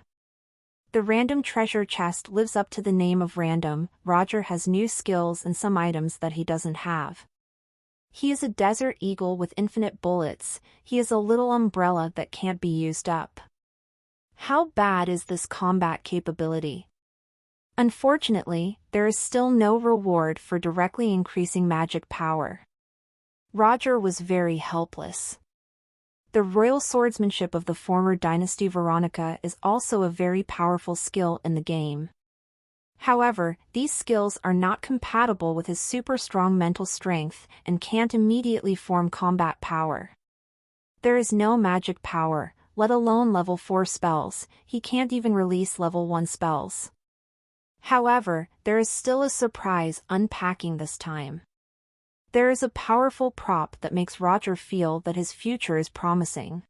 The random treasure chest lives up to the name of random. Roger has new skills and some items that he doesn't have. He is a desert eagle with infinite bullets. He is a little umbrella that can't be used up. How bad is this combat capability? Unfortunately, there is still no reward for directly increasing magic power. Roger was very helpless. The royal swordsmanship of the former dynasty Veronica is also a very powerful skill in the game. However, these skills are not compatible with his super strong mental strength and can't immediately form combat power. There is no magic power, let alone level 4 spells. He can't even release level 1 spells. However, there is still a surprise unpacking this time. There is a powerful prop that makes Roger feel that his future is promising.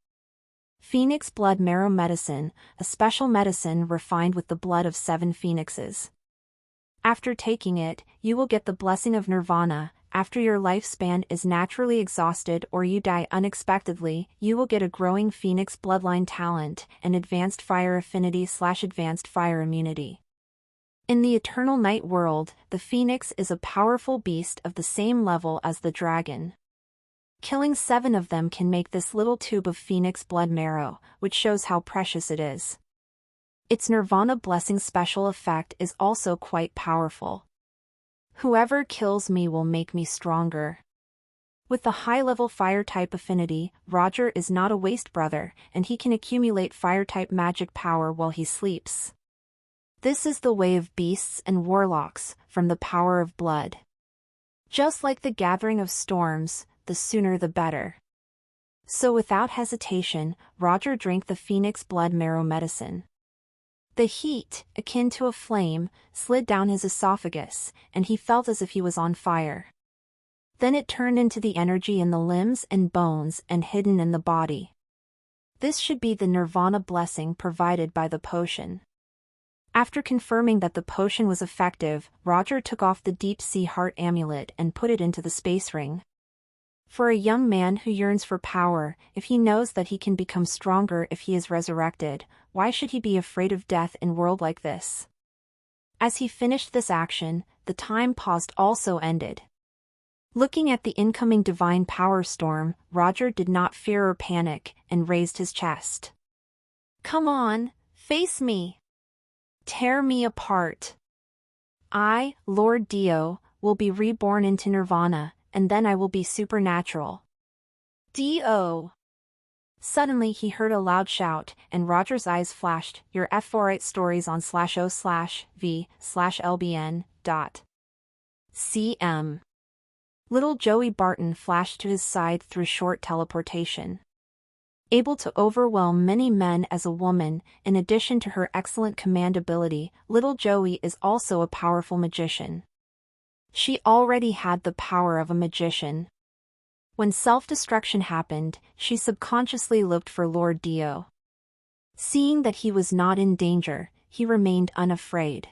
Phoenix Blood Marrow Medicine, a special medicine refined with the blood of 7 phoenixes. After taking it, you will get the blessing of Nirvana. After your lifespan is naturally exhausted or you die unexpectedly, you will get a growing Phoenix bloodline talent and advanced fire affinity/advanced fire immunity. In the Eternal Night world, the Phoenix is a powerful beast of the same level as the dragon. Killing 7 of them can make this little tube of Phoenix blood marrow, which shows how precious it is. Its Nirvana Blessing special effect is also quite powerful. Whoever kills me will make me stronger. With the high-level fire-type affinity, Roger is not a waste brother, and he can accumulate fire-type magic power while he sleeps. This is the way of beasts and warlocks, from the power of blood. Just like the gathering of storms, the sooner the better. So without hesitation, Roger drank the Phoenix Blood Marrow Medicine. The heat, akin to a flame, slid down his esophagus, and he felt as if he was on fire. Then it turned into the energy in the limbs and bones and hidden in the body. This should be the Nirvana blessing provided by the potion. After confirming that the potion was effective, Roger took off the Deep Sea Heart Amulet and put it into the space ring. For a young man who yearns for power, if he knows that he can become stronger if he is resurrected, why should he be afraid of death in a world like this? As he finished this action, the time paused also ended. Looking at the incoming divine power storm, Roger did not fear or panic, and raised his chest. Come on, face me. Tear me apart. I, Lord Dio, will be reborn into Nirvana, and then I will be supernatural. Dio! Suddenly he heard a loud shout, and Roger's eyes flashed. Your F4 stories on /o/v/lbn.cm. Little Joey Barton flashed to his side through short teleportation. Able to overwhelm many men as a woman, in addition to her excellent command ability, little Joey is also a powerful magician. She already had the power of a magician. When self-destruction happened, she subconsciously looked for Lord Dio. Seeing that he was not in danger, he remained unafraid.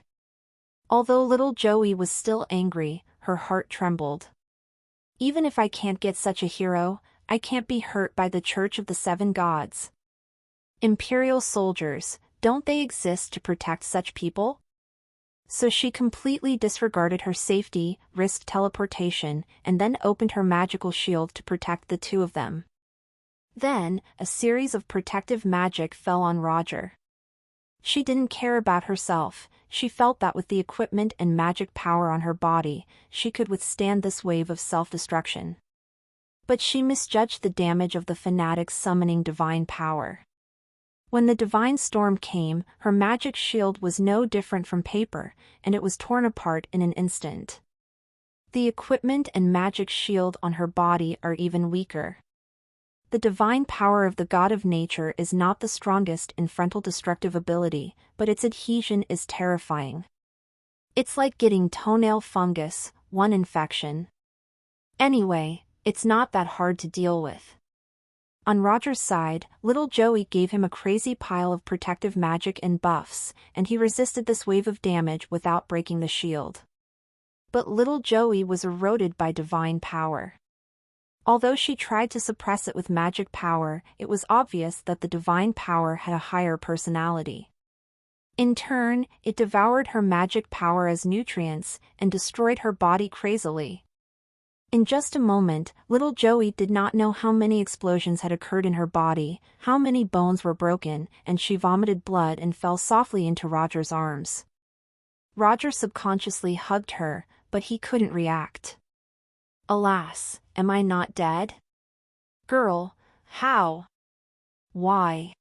Although little Joey was still angry, her heart trembled. Even if I can't get such a hero, I can't be hurt by the Church of the 7 Gods. Imperial soldiers, don't they exist to protect such people? So she completely disregarded her safety, risked teleportation, and then opened her magical shield to protect the 2 of them. Then, a series of protective magic fell on Roger. She didn't care about herself. She felt that with the equipment and magic power on her body, she could withstand this wave of self-destruction. But she misjudged the damage of the fanatics summoning divine power. When the divine storm came, her magic shield was no different from paper, and it was torn apart in an instant. The equipment and magic shield on her body are even weaker. The divine power of the god of nature is not the strongest in frontal destructive ability, but its adhesion is terrifying. It's like getting toenail fungus, one infection. Anyway, it's not that hard to deal with. On Roger's side, little Joey gave him a crazy pile of protective magic and buffs, and he resisted this wave of damage without breaking the shield. But little Joey was eroded by divine power. Although she tried to suppress it with magic power, it was obvious that the divine power had a higher personality. In turn, it devoured her magic power as nutrients and destroyed her body crazily. In just a moment, little Joey did not know how many explosions had occurred in her body, how many bones were broken, and she vomited blood and fell softly into Roger's arms. Roger subconsciously hugged her, but he couldn't react. Alas, am I not dead? Girl, how? Why?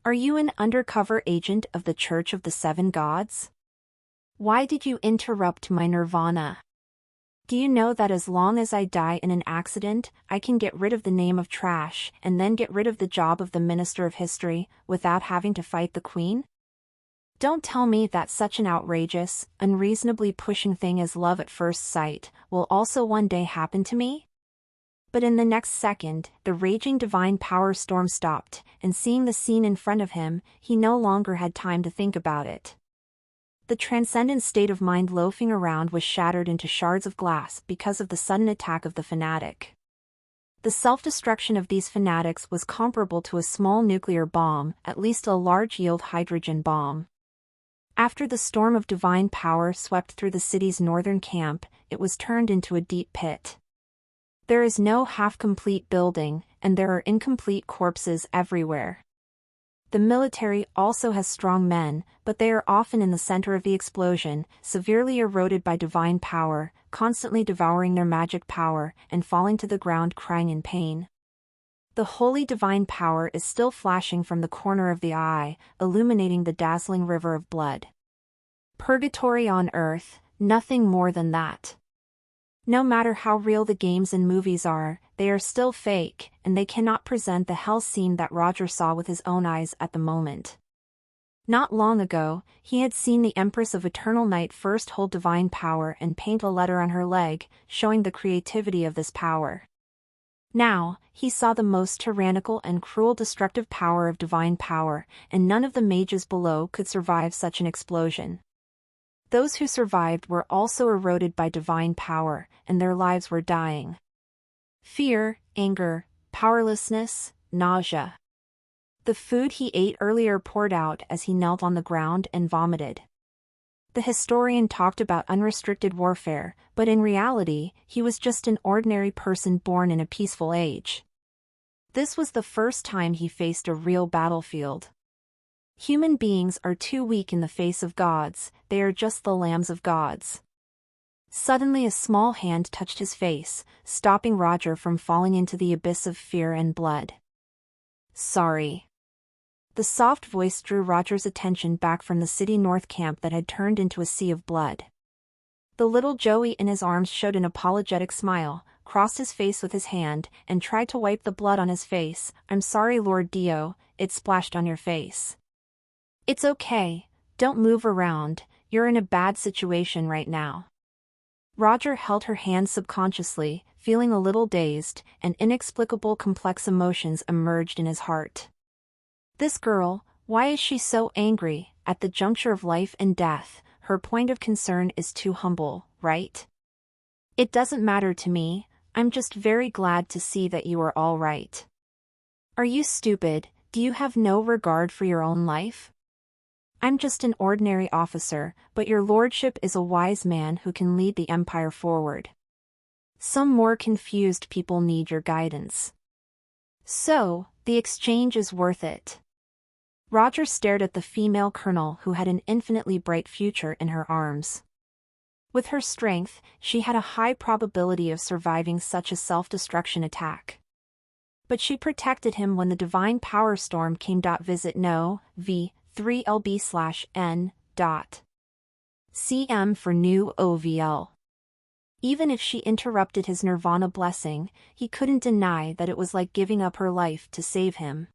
Are you an undercover agent of the Church of the Seven Gods? Why did you interrupt my nirvana? Do you know that as long as I die in an accident, I can get rid of the name of trash and then get rid of the job of the Minister of History without having to fight the Queen? Don't tell me that such an outrageous, unreasonably pushing thing as love at first sight will also one day happen to me? But in the next second, the raging divine power storm stopped, and seeing the scene in front of him, he no longer had time to think about it. The transcendent state of mind loafing around was shattered into shards of glass because of the sudden attack of the fanatic. The self-destruction of these fanatics was comparable to a small nuclear bomb, at least a large-yield hydrogen bomb. After the storm of divine power swept through the city's northern camp, it was turned into a deep pit. There is no half-complete building, and there are incomplete corpses everywhere. The military also has strong men, but they are often in the center of the explosion, severely eroded by divine power, constantly devouring their magic power, and falling to the ground crying in pain. The holy divine power is still flashing from the corner of the eye, illuminating the dazzling river of blood. Purgatory on earth, nothing more than that. No matter how real the games and movies are, they are still fake, and they cannot present the hell scene that Roger saw with his own eyes at the moment. Not long ago, he had seen the Empress of Eternal Night first hold divine power and paint a letter on her leg, showing the creativity of this power. Now, he saw the most tyrannical and cruel destructive power of divine power, and none of the mages below could survive such an explosion. Those who survived were also eroded by divine power, and their lives were dying. Fear, anger, powerlessness, nausea. The food he ate earlier poured out as he knelt on the ground and vomited. The historian talked about unrestricted warfare, but in reality, he was just an ordinary person born in a peaceful age. This was the first time he faced a real battlefield. Human beings are too weak in the face of gods, they are just the lambs of gods. Suddenly a small hand touched his face, stopping Roger from falling into the abyss of fear and blood. Sorry. The soft voice drew Roger's attention back from the city north camp that had turned into a sea of blood. The little Joey in his arms showed an apologetic smile, crossed his face with his hand, and tried to wipe the blood on his face. I'm sorry, Lord Dio, it splashed on your face. It's okay, don't move around, you're in a bad situation right now. Roger held her hand subconsciously, feeling a little dazed, and inexplicable complex emotions emerged in his heart. This girl, why is she so angry? At the juncture of life and death, her point of concern is too humble, right? It doesn't matter to me, I'm just very glad to see that you are all right. Are you stupid? Do you have no regard for your own life? I'm just an ordinary officer, but your lordship is a wise man who can lead the empire forward. Some more confused people need your guidance. So, the exchange is worth it. Roger stared at the female colonel who had an infinitely bright future in her arms. With her strength, she had a high probability of surviving such a self-destruction attack. But she protected him when the divine power storm came. Visit no, v. 3lb/n. CM for new OVL. Even if she interrupted his nirvana blessing, he couldn't deny that it was like giving up her life to save him.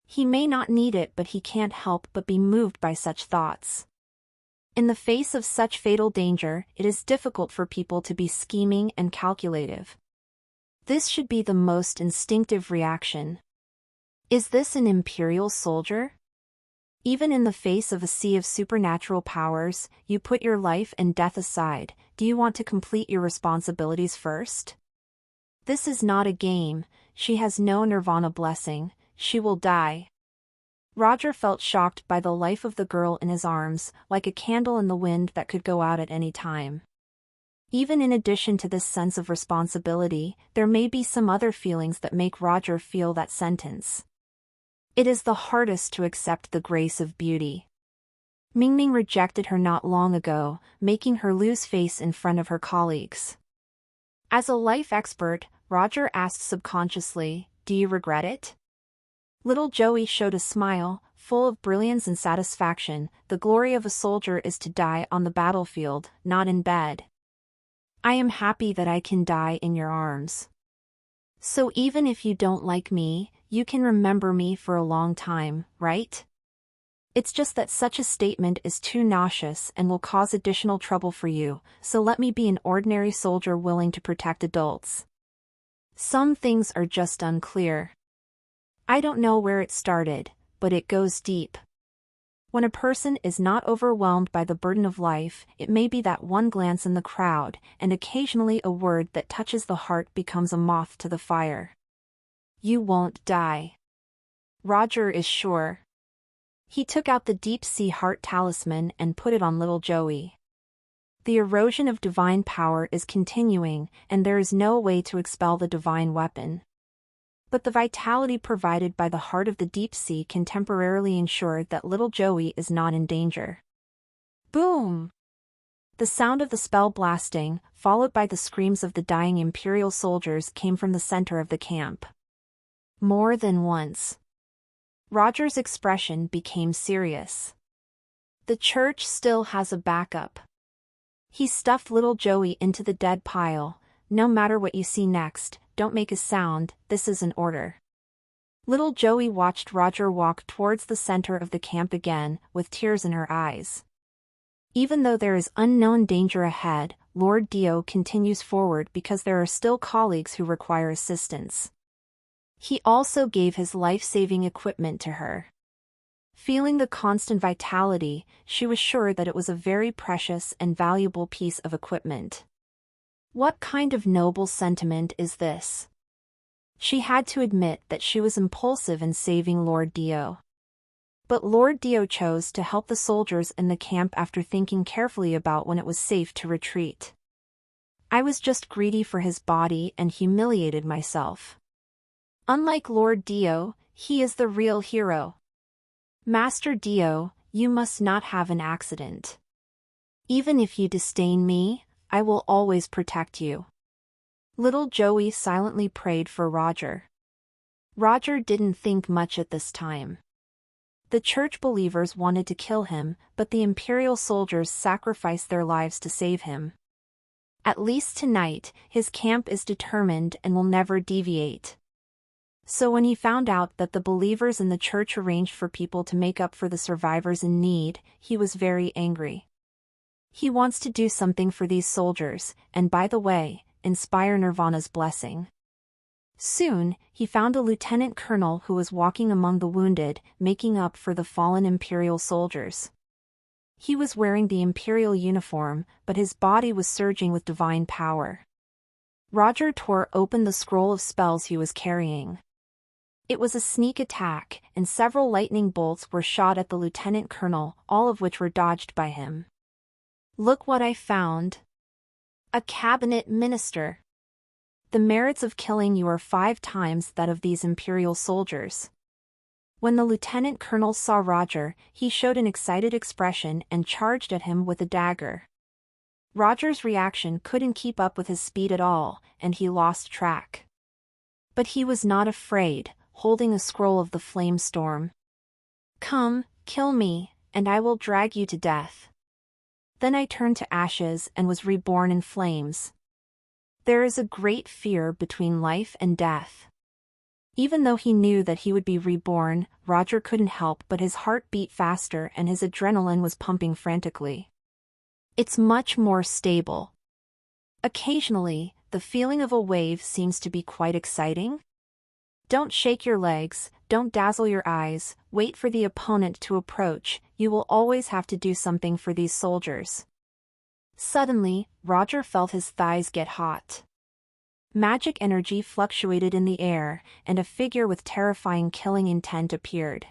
He may not need it, but he can't help but be moved by such thoughts. In the face of such fatal danger, it is difficult for people to be scheming and calculative. This should be the most instinctive reaction. Is this an imperial soldier? Even in the face of a sea of supernatural powers, you put your life and death aside. Do you want to complete your responsibilities first? This is not a game. She has no nirvana blessing. She will die. Roger felt shocked by the life of the girl in his arms, like a candle in the wind that could go out at any time. Even in addition to this sense of responsibility, there may be some other feelings that make Roger feel that sentence. It is the hardest to accept the grace of beauty. Mingming rejected her not long ago, making her lose face in front of her colleagues. As a life expert, Roger asked subconsciously, "Do you regret it?" Little Joey showed a smile, full of brilliance and satisfaction. The glory of a soldier is to die on the battlefield, not in bed. I am happy that I can die in your arms. So even if you don't like me, you can remember me for a long time, right? It's just that such a statement is too nauseous and will cause additional trouble for you, so let me be an ordinary soldier willing to protect adults. Some things are just unclear. I don't know where it started, but it goes deep. When a person is not overwhelmed by the burden of life, it may be that one glance in the crowd, and occasionally a word that touches the heart becomes a moth to the fire. You won't die. Roger is sure. He took out the deep-sea heart talisman and put it on little Joey. The erosion of divine power is continuing, and there is no way to expel the divine weapon. But the vitality provided by the heart of the deep sea can temporarily ensure that little Joey is not in danger. Boom! The sound of the spell blasting, followed by the screams of the dying Imperial soldiers, came from the center of the camp. More than once. Roger's expression became serious. The church still has a backup. He stuffed little Joey into the dead pile. No matter what you see next, don't make a sound, this is an order. Little Joey watched Roger walk towards the center of the camp again, with tears in her eyes. Even though there is unknown danger ahead, Lord Dio continues forward because there are still colleagues who require assistance. He also gave his life-saving equipment to her. Feeling the constant vitality, she was sure that it was a very precious and valuable piece of equipment. What kind of noble sentiment is this? She had to admit that she was impulsive in saving Lord Dio. But Lord Dio chose to help the soldiers in the camp after thinking carefully about when it was safe to retreat. I was just greedy for his body and humiliated myself. Unlike Lord Dio, he is the real hero. Master Dio, you must not have an accident. Even if you disdain me, I will always protect you. Little Joey silently prayed for Roger. Roger didn't think much at this time. The church believers wanted to kill him, but the Imperial soldiers sacrificed their lives to save him. At least tonight, his camp is determined and will never deviate. So when he found out that the believers in the church arranged for people to make up for the survivors in need, he was very angry. He wants to do something for these soldiers, and by the way, inspire Nirvana's blessing. Soon, he found a lieutenant colonel who was walking among the wounded, making up for the fallen Imperial soldiers. He was wearing the Imperial uniform, but his body was surging with divine power. Roger tore open the scroll of spells he was carrying. It was a sneak attack, and several lightning bolts were shot at the lieutenant colonel, all of which were dodged by him. Look what I found. A cabinet minister. The merits of killing you are 5 times that of these Imperial soldiers. When the lieutenant colonel saw Roger, he showed an excited expression and charged at him with a dagger. Roger's reaction couldn't keep up with his speed at all, and he lost track. But he was not afraid, holding a scroll of the flame storm. Come, kill me, and I will drag you to death. Then I turned to ashes and was reborn in flames. There is a great fear between life and death. Even though he knew that he would be reborn, Roger couldn't help but his heart beat faster and his adrenaline was pumping frantically. It's much more stable. Occasionally, the feeling of a wave seems to be quite exciting. Don't shake your legs, don't dazzle your eyes, wait for the opponent to approach, you will always have to do something for these soldiers. Suddenly, Roger felt his thighs get hot. Magic energy fluctuated in the air, and a figure with terrifying killing intent appeared.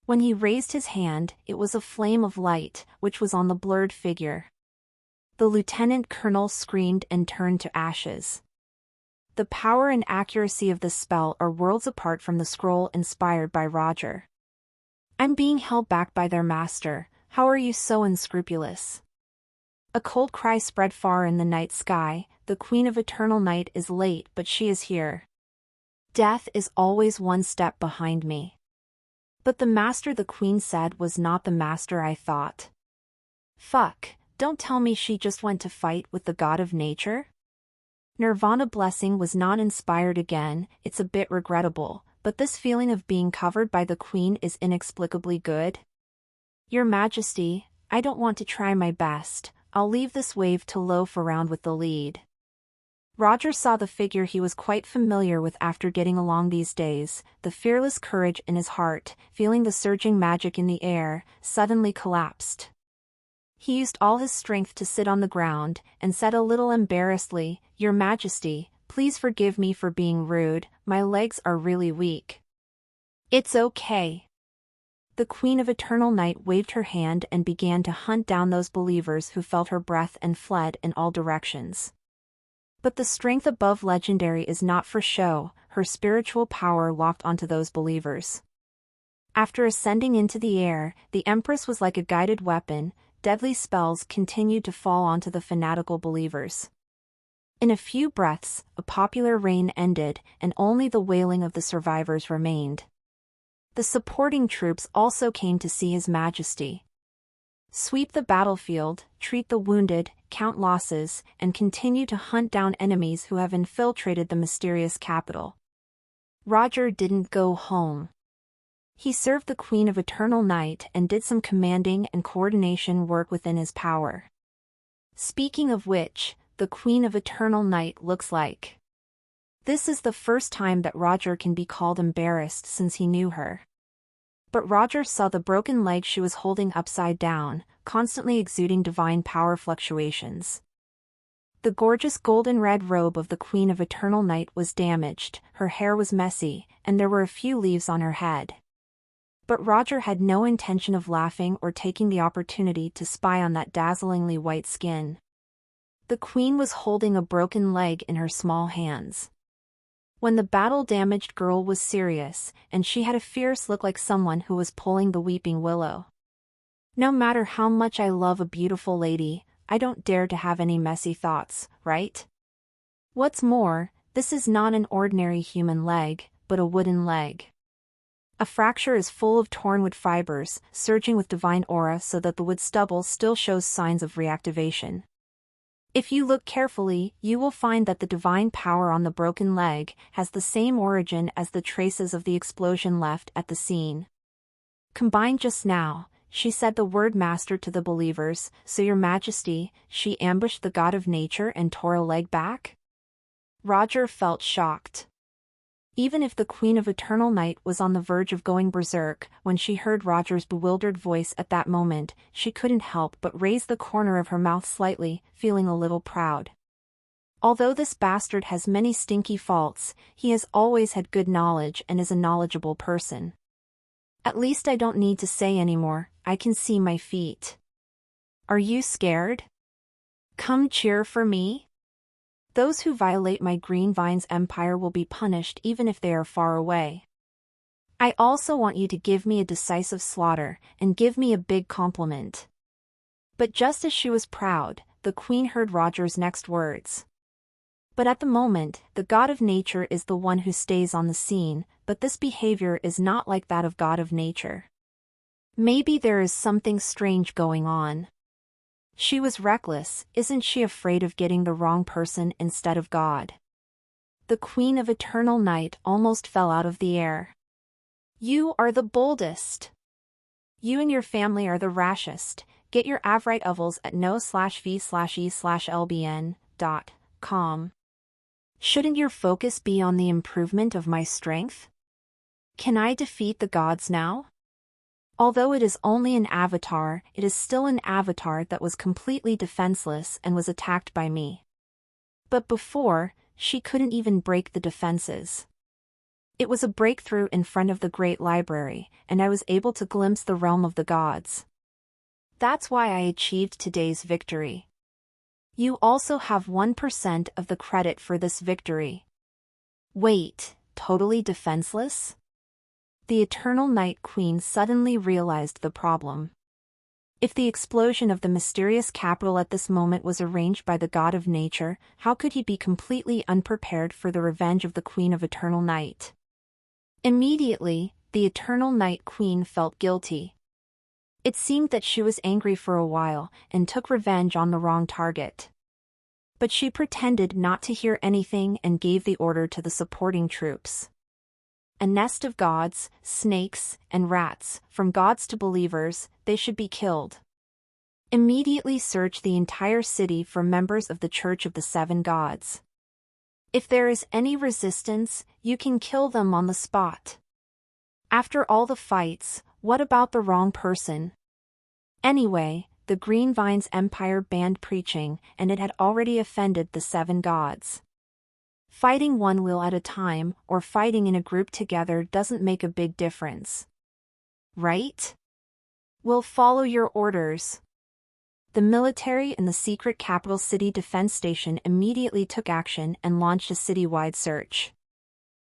When he raised his hand, it was a flame of light, which was on the blurred figure. The lieutenant colonel screamed and turned to ashes. The power and accuracy of the spell are worlds apart from the scroll inspired by Roger. I'm being held back by their master, how are you so unscrupulous? A cold cry spread far in the night sky, the Queen of Eternal Night is late but she is here. Death is always one step behind me. But the master the Queen said was not the master I thought. Fuck, don't tell me she just went to fight with the god of nature? Nirvana blessing was not inspired again, it's a bit regrettable, but this feeling of being covered by the Queen is inexplicably good. Your Majesty, I don't want to try my best, I'll leave this wave to loaf around with the lead. Roger saw the figure he was quite familiar with after getting along these days, the fearless courage in his heart, feeling the surging magic in the air, suddenly collapsed. He used all his strength to sit on the ground, and said a little embarrassedly, Your Majesty, please forgive me for being rude, my legs are really weak. It's okay. The Queen of Eternal Night waved her hand and began to hunt down those believers who felt her breath and fled in all directions. But the strength above legendary is not for show, her spiritual power locked onto those believers. After ascending into the air, the Empress was like a guided weapon, deadly spells continued to fall onto the fanatical believers. In a few breaths, a popular reign ended, and only the wailing of the survivors remained. The supporting troops also came to see His Majesty. Sweep the battlefield, treat the wounded, count losses, and continue to hunt down enemies who have infiltrated the mysterious capital. Roger didn't go home. He served the Queen of Eternal Night and did some commanding and coordination work within his power. Speaking of which, the Queen of Eternal Night looks like. This is the first time that Roger can be called embarrassed since he knew her. But Roger saw the broken leg she was holding upside down, constantly exuding divine power fluctuations. The gorgeous golden red robe of the Queen of Eternal Night was damaged, her hair was messy, and there were a few leaves on her head. But Roger had no intention of laughing or taking the opportunity to spy on that dazzlingly white skin. The Queen was holding a broken leg in her small hands. When the battle-damaged girl was serious, and she had a fierce look like someone who was pulling the weeping willow. No matter how much I love a beautiful lady, I don't dare to have any messy thoughts, right? What's more, this is not an ordinary human leg, but a wooden leg. A fracture is full of torn wood fibers, surging with divine aura so that the wood stubble still shows signs of reactivation. If you look carefully, you will find that the divine power on the broken leg has the same origin as the traces of the explosion left at the scene. Combined just now, she said the word master to the believers, so Your Majesty, she ambushed the god of nature and tore a leg back? Roger felt shocked. Even if the Queen of Eternal Night was on the verge of going berserk, when she heard Roger's bewildered voice at that moment, she couldn't help but raise the corner of her mouth slightly, feeling a little proud. Although this bastard has many stinky faults, he has always had good knowledge and is a knowledgeable person. At least I don't need to say anymore, I can see my feet. Are you scared? Come cheer for me? Those who violate my green vine's empire will be punished even if they are far away. I also want you to give me a decisive slaughter, and give me a big compliment. But just as she was proud, the Queen heard Roger's next words. But at the moment, the god of nature is the one who stays on the scene, but this behavior is not like that of god of nature. Maybe there is something strange going on. She was reckless. Isn't she afraid of getting the wrong person instead of God? The Queen of Eternal Night almost fell out of the air. You are the boldest. You and your family are the rashest. Get your Avrite ovals at no/v/e/lbn.com. Shouldn't your focus be on the improvement of my strength? Can I defeat the gods now? Although it is only an avatar, it is still an avatar that was completely defenseless and was attacked by me. But before, she couldn't even break the defenses. It was a breakthrough in front of the Great Library, and I was able to glimpse the realm of the gods. That's why I achieved today's victory. You also have 1% of the credit for this victory. Wait, totally defenseless? The Eternal Night Queen suddenly realized the problem. If the explosion of the mysterious capital at this moment was arranged by the god of nature, how could he be completely unprepared for the revenge of the Queen of Eternal Night? Immediately, the Eternal Night Queen felt guilty. It seemed that she was angry for a while, and took revenge on the wrong target. But she pretended not to hear anything and gave the order to the supporting troops. A nest of gods, snakes, and rats, from gods to believers, they should be killed. Immediately search the entire city for members of the Church of the Seven Gods. If there is any resistance, you can kill them on the spot. After all the fights, what about the wrong person? Anyway, the Green Vine's empire banned preaching, and it had already offended the seven gods. Fighting one wheel at a time, or fighting in a group together doesn't make a big difference. Right? We'll follow your orders. The military in the secret capital city defense station immediately took action and launched a citywide search.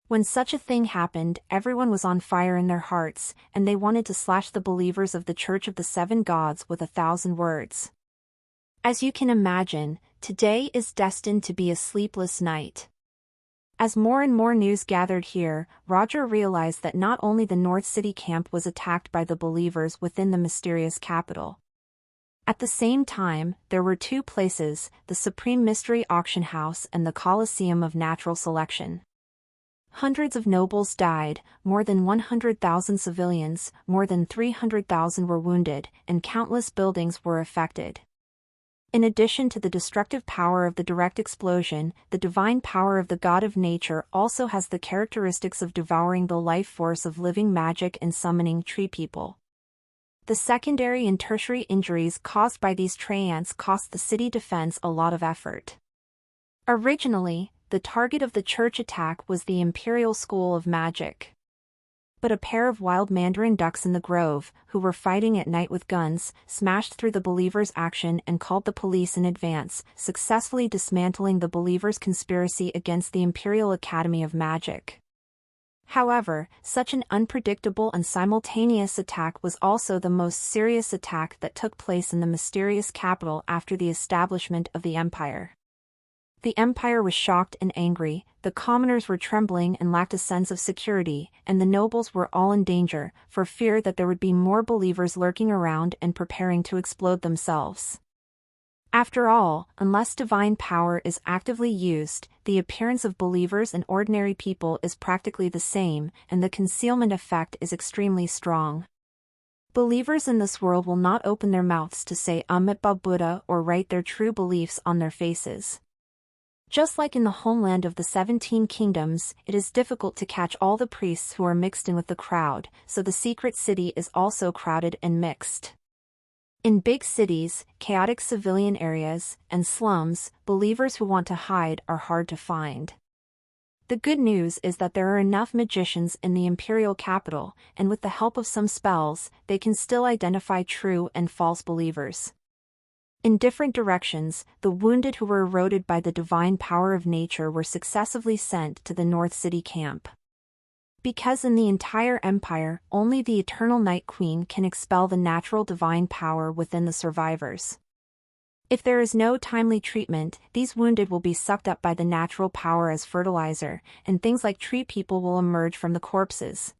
When such a thing happened, everyone was on fire in their hearts, and they wanted to slash the believers of the Church of the Seven Gods with 1,000 words. As you can imagine, today is destined to be a sleepless night. As more and more news gathered here, Roger realized that not only the North City camp was attacked by the believers within the mysterious capital. At the same time, there were two places, the Supreme Mystery Auction House and the Coliseum of Natural Selection. Hundreds of nobles died, more than 100,000 civilians, more than 300,000 were wounded, and countless buildings were affected. In addition to the destructive power of the direct explosion, the divine power of the god of nature also has the characteristics of devouring the life force of living magic and summoning tree people. The secondary and tertiary injuries caused by these treants cost the city defense a lot of effort. Originally, the target of the church attack was the Imperial School of Magic. But a pair of wild mandarin ducks in the grove, who were fighting at night with guns, smashed through the believers' action and called the police in advance, successfully dismantling the believers' conspiracy against the Imperial Academy of Magic. However, such an unpredictable and simultaneous attack was also the most serious attack that took place in the mysterious capital after the establishment of the Empire. The Empire was shocked and angry, the commoners were trembling and lacked a sense of security, and the nobles were all in danger, for fear that there would be more believers lurking around and preparing to explode themselves. After all, unless divine power is actively used, the appearance of believers and ordinary people is practically the same, and the concealment effect is extremely strong. Believers in this world will not open their mouths to say Amitabha Buddha or write their true beliefs on their faces. Just like in the homeland of the 17 kingdoms, it is difficult to catch all the priests who are mixed in with the crowd, so the secret city is also crowded and mixed. In big cities, chaotic civilian areas, and slums, believers who want to hide are hard to find. The good news is that there are enough magicians in the imperial capital, and with the help of some spells, they can still identify true and false believers. In different directions, the wounded who were eroded by the divine power of nature were successively sent to the North City camp. Because in the entire empire, only the Eternal Night Queen can expel the natural divine power within the survivors. If there is no timely treatment, these wounded will be sucked up by the natural power as fertilizer, and things like tree people will emerge from the corpses.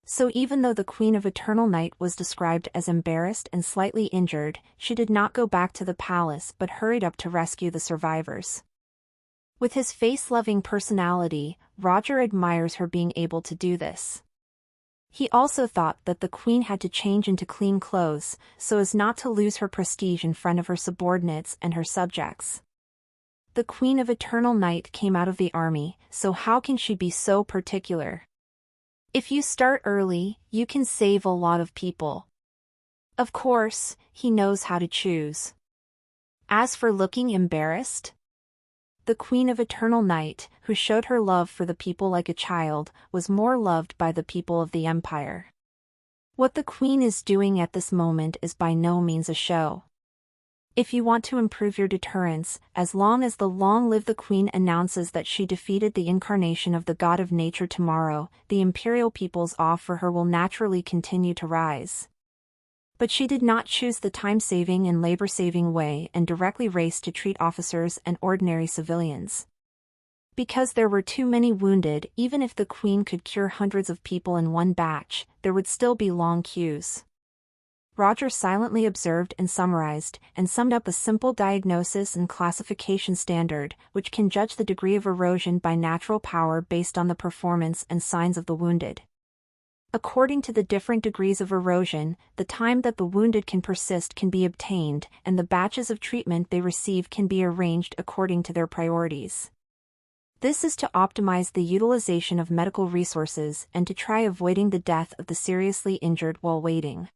So even though the Queen of Eternal Night was described as embarrassed and slightly injured, she did not go back to the palace but hurried up to rescue the survivors. With his face-loving personality, Roger admires her being able to do this. He also thought that the Queen had to change into clean clothes, so as not to lose her prestige in front of her subordinates and her subjects. The Queen of Eternal Night came out of the army, so how can she be so particular? If you start early, you can save a lot of people. Of course, he knows how to choose. As for looking embarrassed, the Queen of Eternal Night, who showed her love for the people like a child, was more loved by the people of the Empire. What the Queen is doing at this moment is by no means a show. If you want to improve your deterrence, as long as the Long Live the Queen announces that she defeated the incarnation of the god of nature tomorrow, the imperial people's awe for her will naturally continue to rise. But she did not choose the time-saving and labor-saving way and directly raced to treat officers and ordinary civilians. Because there were too many wounded, even if the Queen could cure hundreds of people in one batch, there would still be long queues. Roger silently observed and summarized, and summed up a simple diagnosis and classification standard, which can judge the degree of erosion by natural power based on the performance and signs of the wounded. According to the different degrees of erosion, the time that the wounded can persist can be obtained, and the batches of treatment they receive can be arranged according to their priorities. This is to optimize the utilization of medical resources and to try avoiding the death of the seriously injured while waiting.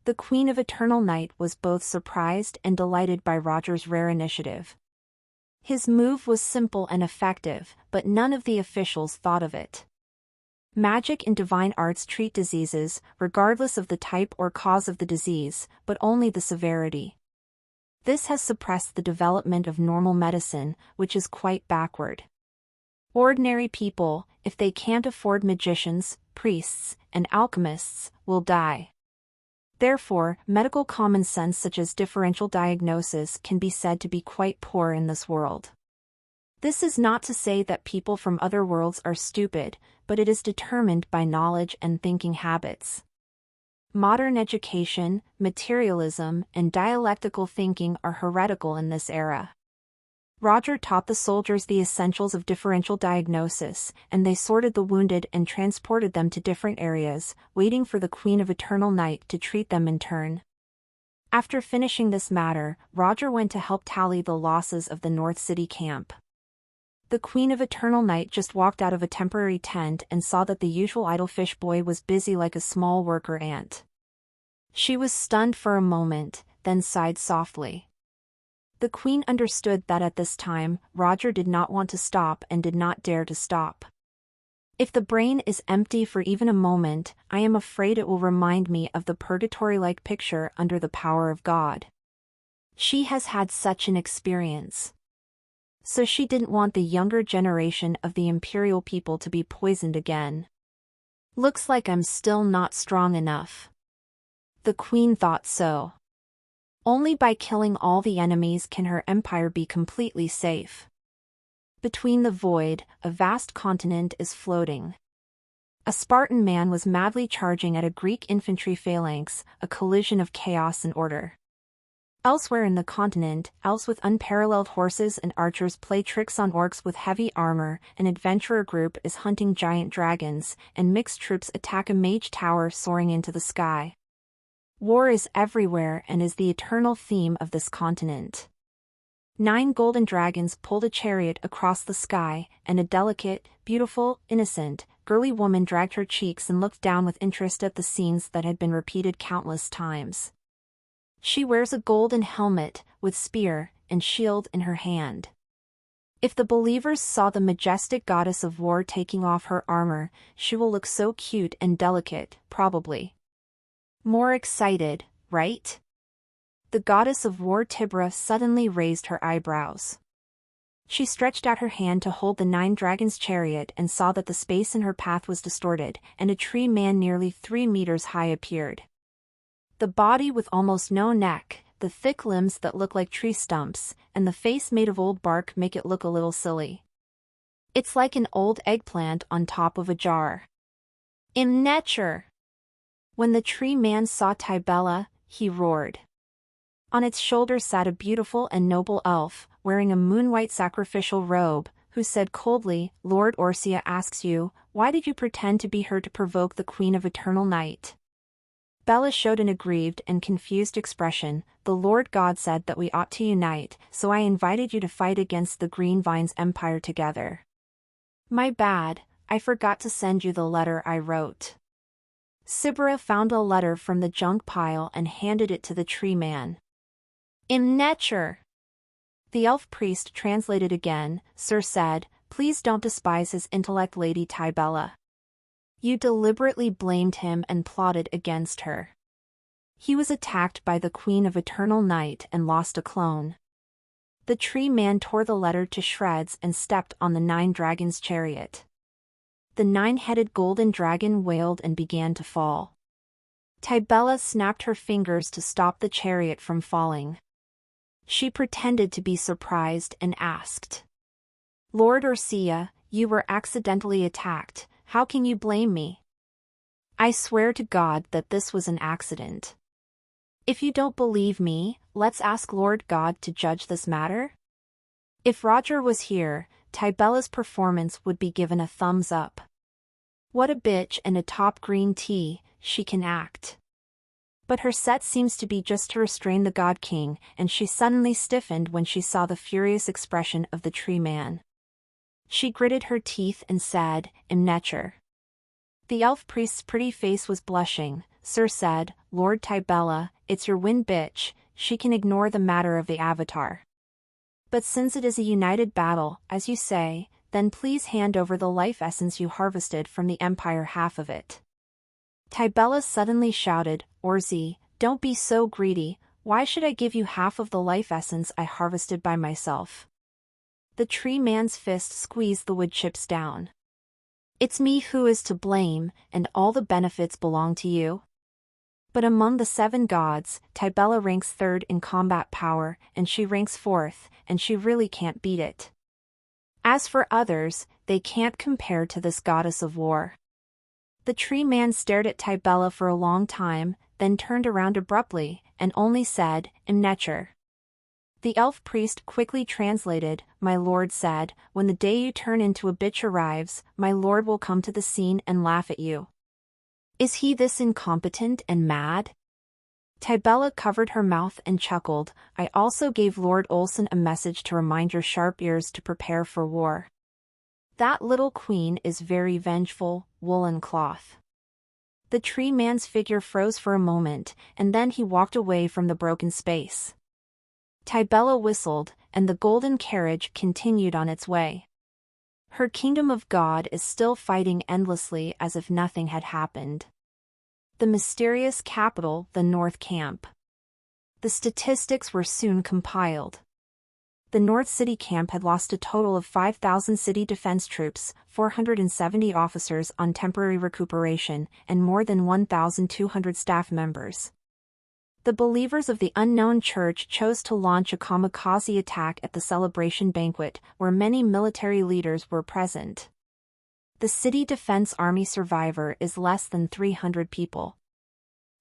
The Queen of Eternal Night was both surprised and delighted by Roger's rare initiative. His move was simple and effective, but none of the officials thought of it. Magic and divine arts treat diseases, regardless of the type or cause of the disease, but only the severity. This has suppressed the development of normal medicine, which is quite backward. Ordinary people, if they can't afford magicians, priests, and alchemists, will die. Therefore, medical common sense such as differential diagnosis can be said to be quite poor in this world. This is not to say that people from other worlds are stupid, but it is determined by knowledge and thinking habits. Modern education, materialism, and dialectical thinking are heretical in this era. Roger taught the soldiers the essentials of differential diagnosis, and they sorted the wounded and transported them to different areas, waiting for the Queen of Eternal Night to treat them in turn. After finishing this matter, Roger went to help tally the losses of the North City camp. The Queen of Eternal Night just walked out of a temporary tent and saw that the usual idle fish boy was busy like a small worker ant. She was stunned for a moment, then sighed softly. The Queen understood that at this time, Roger did not want to stop and did not dare to stop. If the brain is empty for even a moment, I am afraid it will remind me of the purgatory-like picture under the power of God. She has had such an experience. So she didn't want the younger generation of the imperial people to be poisoned again. Looks like I'm still not strong enough. The Queen thought so. Only by killing all the enemies can her empire be completely safe. Between the void, a vast continent is floating. A Spartan man was madly charging at a Greek infantry phalanx, a collision of chaos and order. Elsewhere in the continent, elves with unparalleled horses and archers play tricks on orcs with heavy armor, an adventurer group is hunting giant dragons, and mixed troops attack a mage tower soaring into the sky. War is everywhere and is the eternal theme of this continent. 9 golden dragons pulled a chariot across the sky, and a delicate, beautiful, innocent, girly woman dragged her cheeks and looked down with interest at the scenes that had been repeated countless times. She wears a golden helmet, with spear and shield in her hand. If the believers saw the majestic goddess of war taking off her armor, she will look so cute and delicate, probably. More excited, right? The goddess of war Tibra suddenly raised her eyebrows. She stretched out her hand to hold the 9 dragons' chariot and saw that the space in her path was distorted, and a tree man nearly 3 meters high appeared. The body with almost no neck, the thick limbs that look like tree stumps, and the face made of old bark make it look a little silly. It's like an old eggplant on top of a jar. In nature. When the tree man saw Tybella, he roared. On its shoulder sat a beautiful and noble elf, wearing a moon-white sacrificial robe, who said coldly, "Lord Orsia asks you, why did you pretend to be her to provoke the Queen of Eternal Night?" Bella showed an aggrieved and confused expression. "The Lord God said that we ought to unite, so I invited you to fight against the Green Vines Empire together." "My bad, I forgot to send you the letter I wrote." Sybera found a letter from the junk pile and handed it to the tree man. In nature. The elf priest translated again. Sir said, "Please don't despise his intellect, Lady Tybella. You deliberately blamed him and plotted against her. He was attacked by the Queen of Eternal Night and lost a clone." The tree man tore the letter to shreds and stepped on the 9 dragons' chariot. The 9-headed golden dragon wailed and began to fall. Tybella snapped her fingers to stop the chariot from falling. She pretended to be surprised and asked, "Lord Orsia, you were accidentally attacked, how can you blame me? I swear to God that this was an accident. If you don't believe me, let's ask Lord God to judge this matter." If Roger was here, Tybella's performance would be given a thumbs up. What a bitch and a top green tea, she can act. But her set seems to be just to restrain the God King, and she suddenly stiffened when she saw the furious expression of the tree man. She gritted her teeth and said, "In nature." The elf priest's pretty face was blushing. Sir said, "Lord Tybella, it's your win, bitch, she can ignore the matter of the avatar. But since it is a united battle, as you say, then please hand over the life essence you harvested from the Empire, half of it." Tybella suddenly shouted, "Orzi, don't be so greedy, why should I give you half of the life essence I harvested by myself?" The tree man's fist squeezed the wood chips down. "It's me who is to blame, and all the benefits belong to you." But among the 7 gods, Tybella ranks 3rd in combat power, and she ranks 4th, and she really can't beat it. As for others, they can't compare to this goddess of war. The tree man stared at Tybella for a long time, then turned around abruptly, and only said, "In nature." The elf priest quickly translated. "My lord said, when the day you turn into a bitch arrives, my lord will come to the scene and laugh at you. Is he this incompetent and mad?" Tybella covered her mouth and chuckled. "I also gave Lord Olson a message to remind your sharp ears to prepare for war. That little queen is very vengeful, woolen cloth." The tree man's figure froze for a moment, and then he walked away from the broken space. Tybella whistled, and the golden carriage continued on its way. Her kingdom of God is still fighting endlessly as if nothing had happened. The mysterious capital, the North Camp. The statistics were soon compiled. The North City Camp had lost a total of 5,000 city defense troops, 470 officers on temporary recuperation, and more than 1,200 staff members. The believers of the unknown church chose to launch a kamikaze attack at the celebration banquet, where many military leaders were present. The City Defense Army survivor is less than 300 people.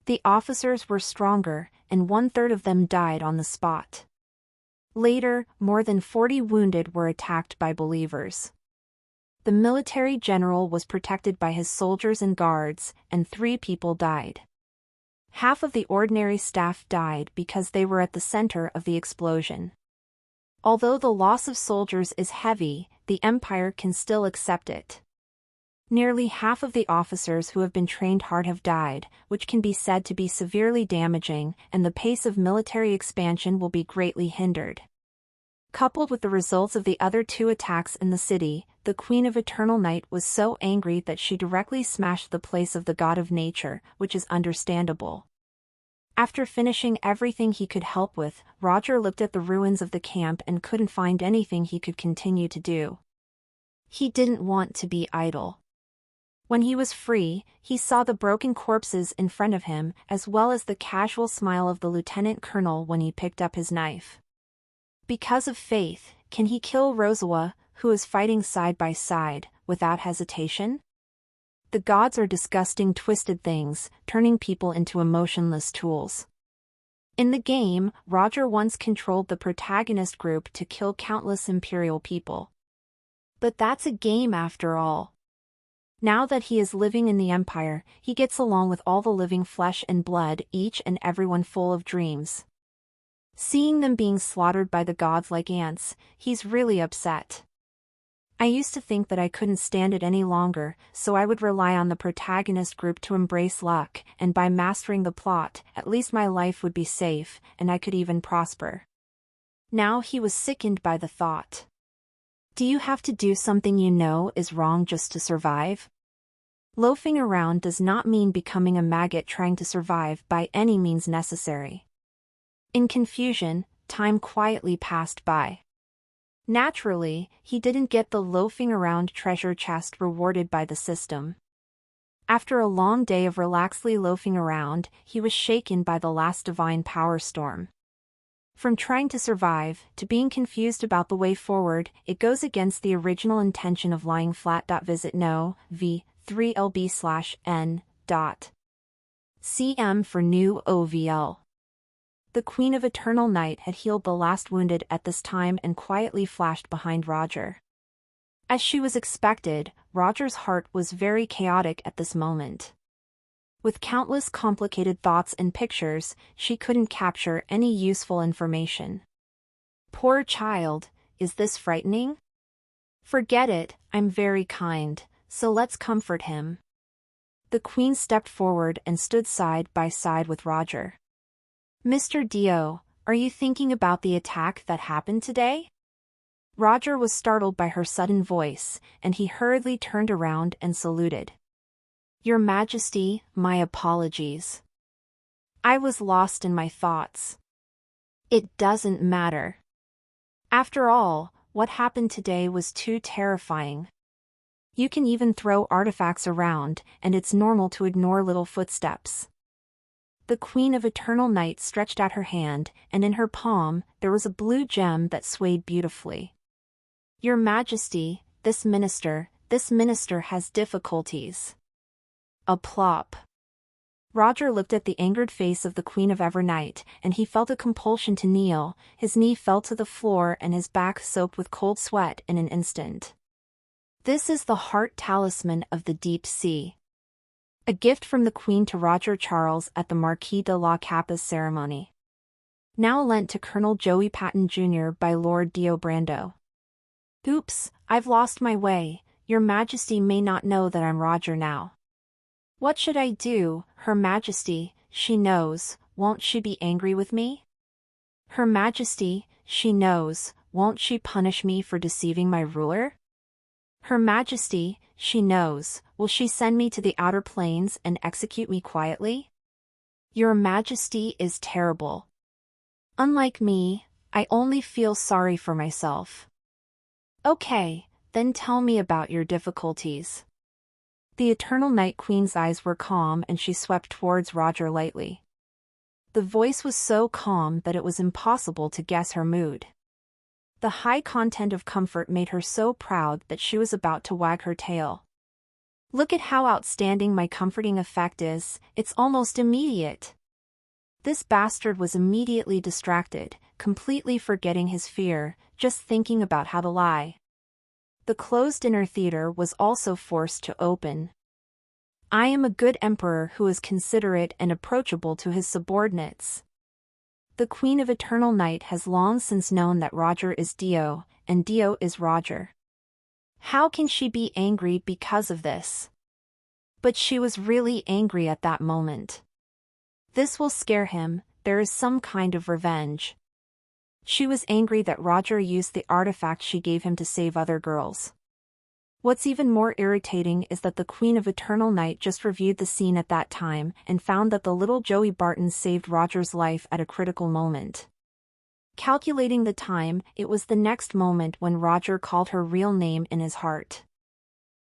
The officers were stronger, and 1/3 of them died on the spot. Later, more than 40 wounded were attacked by believers. The military general was protected by his soldiers and guards, and 3 people died. Half of the ordinary staff died because they were at the center of the explosion. Although the loss of soldiers is heavy, the Empire can still accept it. Nearly half of the officers who have been trained hard have died, which can be said to be severely damaging, and the pace of military expansion will be greatly hindered. Coupled with the results of the other 2 attacks in the city, the Queen of Eternal Night was so angry that she directly smashed the place of the god of nature, which is understandable. After finishing everything he could help with, Roger looked at the ruins of the camp and couldn't find anything he could continue to do. He didn't want to be idle. When he was free, he saw the broken corpses in front of him, as well as the casual smile of the lieutenant colonel when he picked up his knife. Because of faith, can he kill Rosawa, who is fighting side by side, without hesitation? The gods are disgusting, twisted things, turning people into emotionless tools. In the game, Roger once controlled the protagonist group to kill countless Imperial people. But that's a game after all. Now that he is living in the Empire, he gets along with all the living flesh and blood, each and everyone full of dreams. Seeing them being slaughtered by the gods like ants, he's really upset. I used to think that I couldn't stand it any longer, so I would rely on the protagonist group to embrace luck, and by mastering the plot, at least my life would be safe, and I could even prosper. Now he was sickened by the thought. Do you have to do something you know is wrong just to survive? Loafing around does not mean becoming a maggot trying to survive by any means necessary. In confusion, time quietly passed by. Naturally, he didn't get the loafing around treasure chest rewarded by the system. After a long day of relaxedly loafing around, he was shaken by the last divine power storm. From trying to survive, to being confused about the way forward, it goes against the original intention of lying flat. Visit no, v3lb/n. cm for new OVL. The Queen of Eternal Night had healed the last wounded at this time and quietly flashed behind Roger. As she was expected, Roger's heart was very chaotic at this moment. With countless complicated thoughts and pictures, she couldn't capture any useful information. Poor child, is this frightening? Forget it, I'm very kind, so let's comfort him. The Queen stepped forward and stood side by side with Roger. Mr. Dio, are you thinking about the attack that happened today? Roger was startled by her sudden voice, and he hurriedly turned around and saluted. Your Majesty, my apologies. I was lost in my thoughts. It doesn't matter. After all, what happened today was too terrifying. You can even throw artifacts around, and it's normal to ignore little footsteps. The Queen of Eternal Night stretched out her hand, and in her palm, there was a blue gem that swayed beautifully. Your Majesty, this minister has difficulties. A plop. Roger looked at the angered face of the Queen of Evernight, and he felt a compulsion to kneel. His knee fell to the floor and his back soaked with cold sweat in an instant. This is the heart talisman of the deep sea. A gift from the Queen to Roger Charles at the Marquis de la Capa's ceremony. Now lent to Colonel Joey Patton Jr. by Lord Dio Brando. Oops, I've lost my way. Your Majesty may not know that I'm Roger now. What should I do, Her Majesty? She knows, won't she be angry with me? Her Majesty, she knows, won't she punish me for deceiving my ruler? Her Majesty, she knows, will she send me to the outer planes and execute me quietly? Your Majesty is terrible. Unlike me, I only feel sorry for myself. Okay, then tell me about your difficulties. The Eternal Night Queen's eyes were calm and she swept towards Roger lightly. The voice was so calm that it was impossible to guess her mood. The high content of comfort made her so proud that she was about to wag her tail. Look at how outstanding my comforting effect is, it's almost immediate. This bastard was immediately distracted, completely forgetting his fear, just thinking about how to lie. The closed inner theater was also forced to open. I am a good emperor who is considerate and approachable to his subordinates. The Queen of Eternal Night has long since known that Roger is Dio, and Dio is Roger. How can she be angry because of this? But she was really angry at that moment. This will scare him, there is some kind of revenge. She was angry that Roger used the artifact she gave him to save other girls. What's even more irritating is that the Queen of Eternal Night just reviewed the scene at that time and found that the little Joey Barton saved Roger's life at a critical moment. Calculating the time, it was the next moment when Roger called her real name in his heart.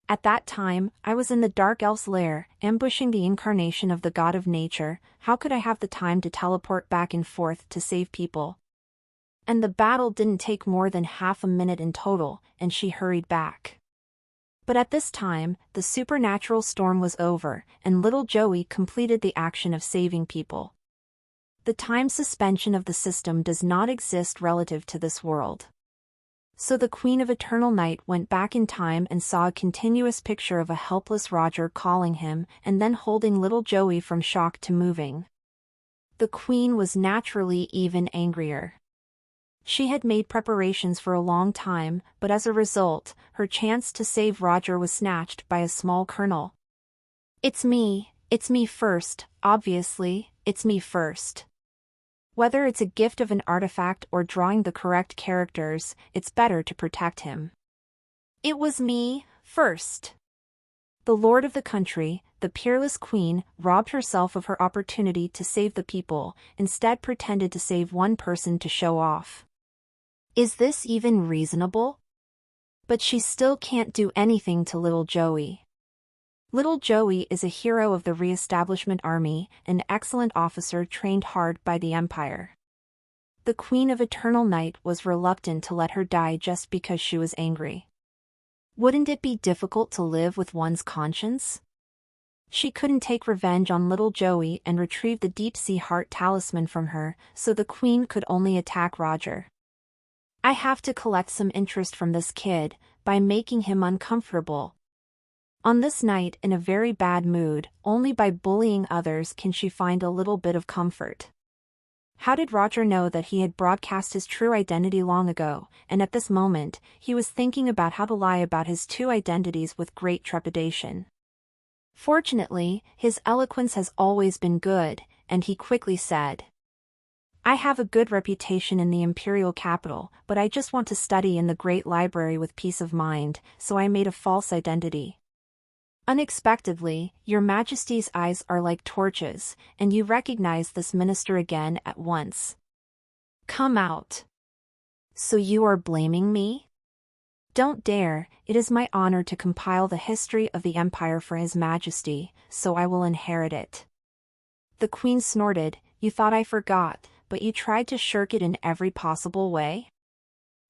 At that time, I was in the Dark Elf's lair, ambushing the incarnation of the god of nature. How could I have the time to teleport back and forth to save people? And the battle didn't take more than half a minute in total, and she hurried back. But at this time, the supernatural storm was over, and little Joey completed the action of saving people. The time suspension of the system does not exist relative to this world. So the Queen of Eternal Night went back in time and saw a continuous picture of a helpless Roger calling him and then holding little Joey from shock to moving. The Queen was naturally even angrier. She had made preparations for a long time, but as a result, her chance to save Roger was snatched by a small colonel. It's me first, obviously, it's me first. Whether it's a gift of an artifact or drawing the correct characters, it's better to protect him. It was me, first. The lord of the country, the peerless queen, robbed herself of her opportunity to save the people, instead pretended to save one person to show off. Is this even reasonable? But she still can't do anything to little Joey. Little Joey is a hero of the Reestablishment Army, an excellent officer trained hard by the Empire. The Queen of Eternal Night was reluctant to let her die just because she was angry. Wouldn't it be difficult to live with one's conscience? She couldn't take revenge on little Joey and retrieve the deep-sea heart talisman from her, so the Queen could only attack Roger. I have to collect some interest from this kid, by making him uncomfortable. On this night in a very bad mood, only by bullying others can she find a little bit of comfort. How did Roger know that he had broadcast his true identity long ago, and at this moment, he was thinking about how to lie about his two identities with great trepidation. Fortunately, his eloquence has always been good, and he quickly said, I have a good reputation in the imperial capital, but I just want to study in the great library with peace of mind, so I made a false identity. Unexpectedly, Your Majesty's eyes are like torches, and you recognize this minister again at once. Come out. So you are blaming me? Don't dare, it is my honor to compile the history of the Empire for His Majesty, so I will inherit it. The Queen snorted, You thought I forgot, but you tried to shirk it in every possible way?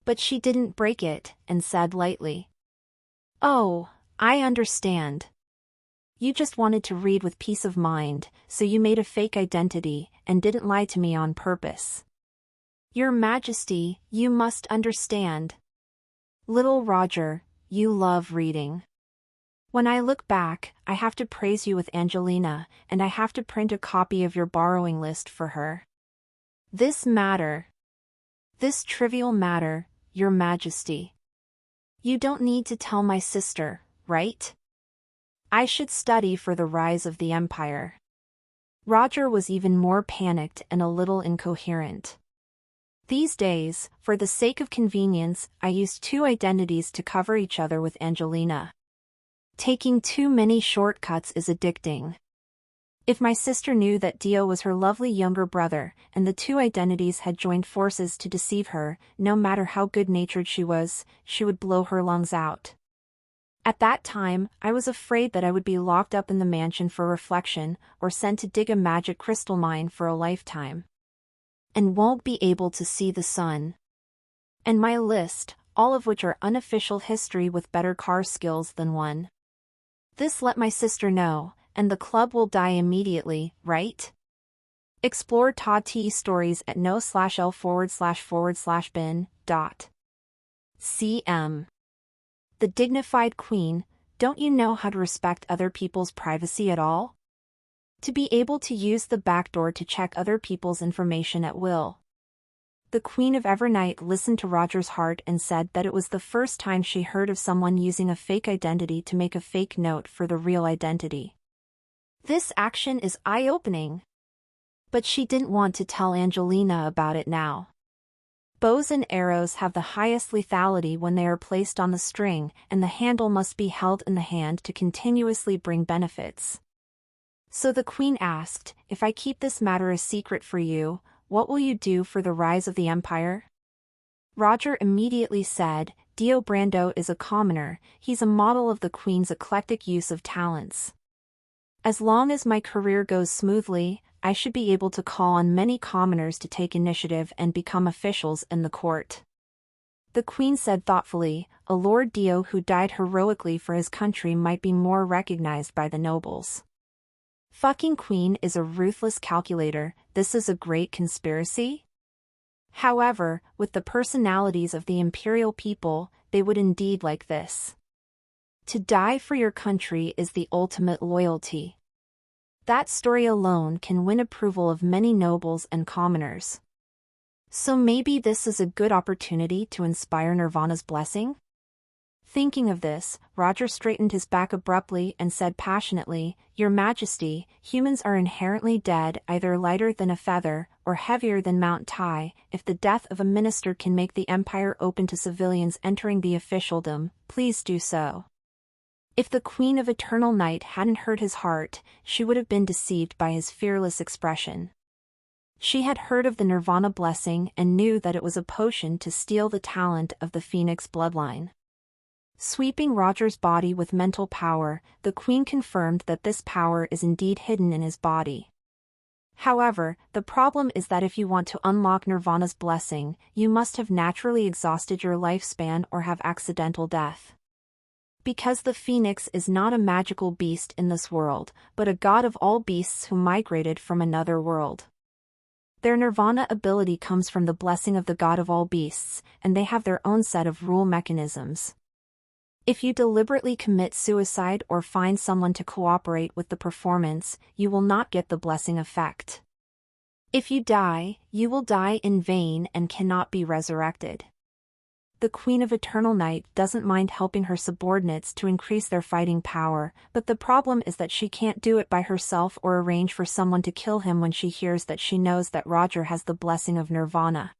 But she didn't break it, and said lightly, Oh, I understand. You just wanted to read with peace of mind, so you made a fake identity, and didn't lie to me on purpose. Your Majesty, you must understand. Little Roger, you love reading. When I look back, I have to praise you with Angelina, and I have to print a copy of your borrowing list for her. This trivial matter, Your Majesty. You don't need to tell my sister, right? I should study for the rise of the Empire. Roger was even more panicked and a little incoherent. These days, for the sake of convenience, I used two identities to cover each other with Angelina. Taking too many shortcuts is addicting. If my sister knew that Dio was her lovely younger brother, and the two identities had joined forces to deceive her, no matter how good-natured she would blow her lungs out. At that time, I was afraid that I would be locked up in the mansion for reflection, or sent to dig a magic crystal mine for a lifetime. And won't be able to see the sun. And my list, all of which are unofficial history with better car skills than one. This let my sister know, and the club will die immediately, right? Explore Todd T. stories at no/l/bin.cm. The dignified queen, don't you know how to respect other people's privacy at all? To be able to use the back door to check other people's information at will. The Queen of Evernight listened to Roger's heart and said that it was the first time she heard of someone using a fake identity to make a fake note for the real identity. This action is eye-opening. But she didn't want to tell Angelina about it now. Bows and arrows have the highest lethality when they are placed on the string, and the handle must be held in the hand to continuously bring benefits. So the Queen asked, If I keep this matter a secret for you, what will you do for the rise of the Empire? Roger immediately said, Dio Brando is a commoner, he's a model of the Queen's eclectic use of talents. As long as my career goes smoothly, I should be able to call on many commoners to take initiative and become officials in the court. The queen said thoughtfully, "A Lord Dio who died heroically for his country might be more recognized by the nobles." Fucking queen is a ruthless calculator. This is a great conspiracy? However, with the personalities of the imperial people, they would indeed like this. To die for your country is the ultimate loyalty. That story alone can win approval of many nobles and commoners. So maybe this is a good opportunity to inspire Nirvana's blessing? Thinking of this, Roger straightened his back abruptly and said passionately, "Your Majesty, humans are inherently dead, either lighter than a feather, or heavier than Mount Tai. If the death of a minister can make the Empire open to civilians entering the officialdom, please do so." If the Queen of Eternal Night hadn't heard his heart, she would have been deceived by his fearless expression. She had heard of the Nirvana blessing and knew that it was a potion to steal the talent of the Phoenix bloodline. Sweeping Roger's body with mental power, the Queen confirmed that this power is indeed hidden in his body. However, the problem is that if you want to unlock Nirvana's blessing, you must have naturally exhausted your lifespan or have accidental death. Because the Phoenix is not a magical beast in this world, but a god of all beasts who migrated from another world. Their Nirvana ability comes from the blessing of the god of all beasts, and they have their own set of rule mechanisms. If you deliberately commit suicide or find someone to cooperate with the performance, you will not get the blessing effect. If you die, you will die in vain and cannot be resurrected. The Queen of Eternal Night doesn't mind helping her subordinates to increase their fighting power, but the problem is that she can't do it by herself or arrange for someone to kill him when she hears that she knows that Roger has the blessing of Nirvana.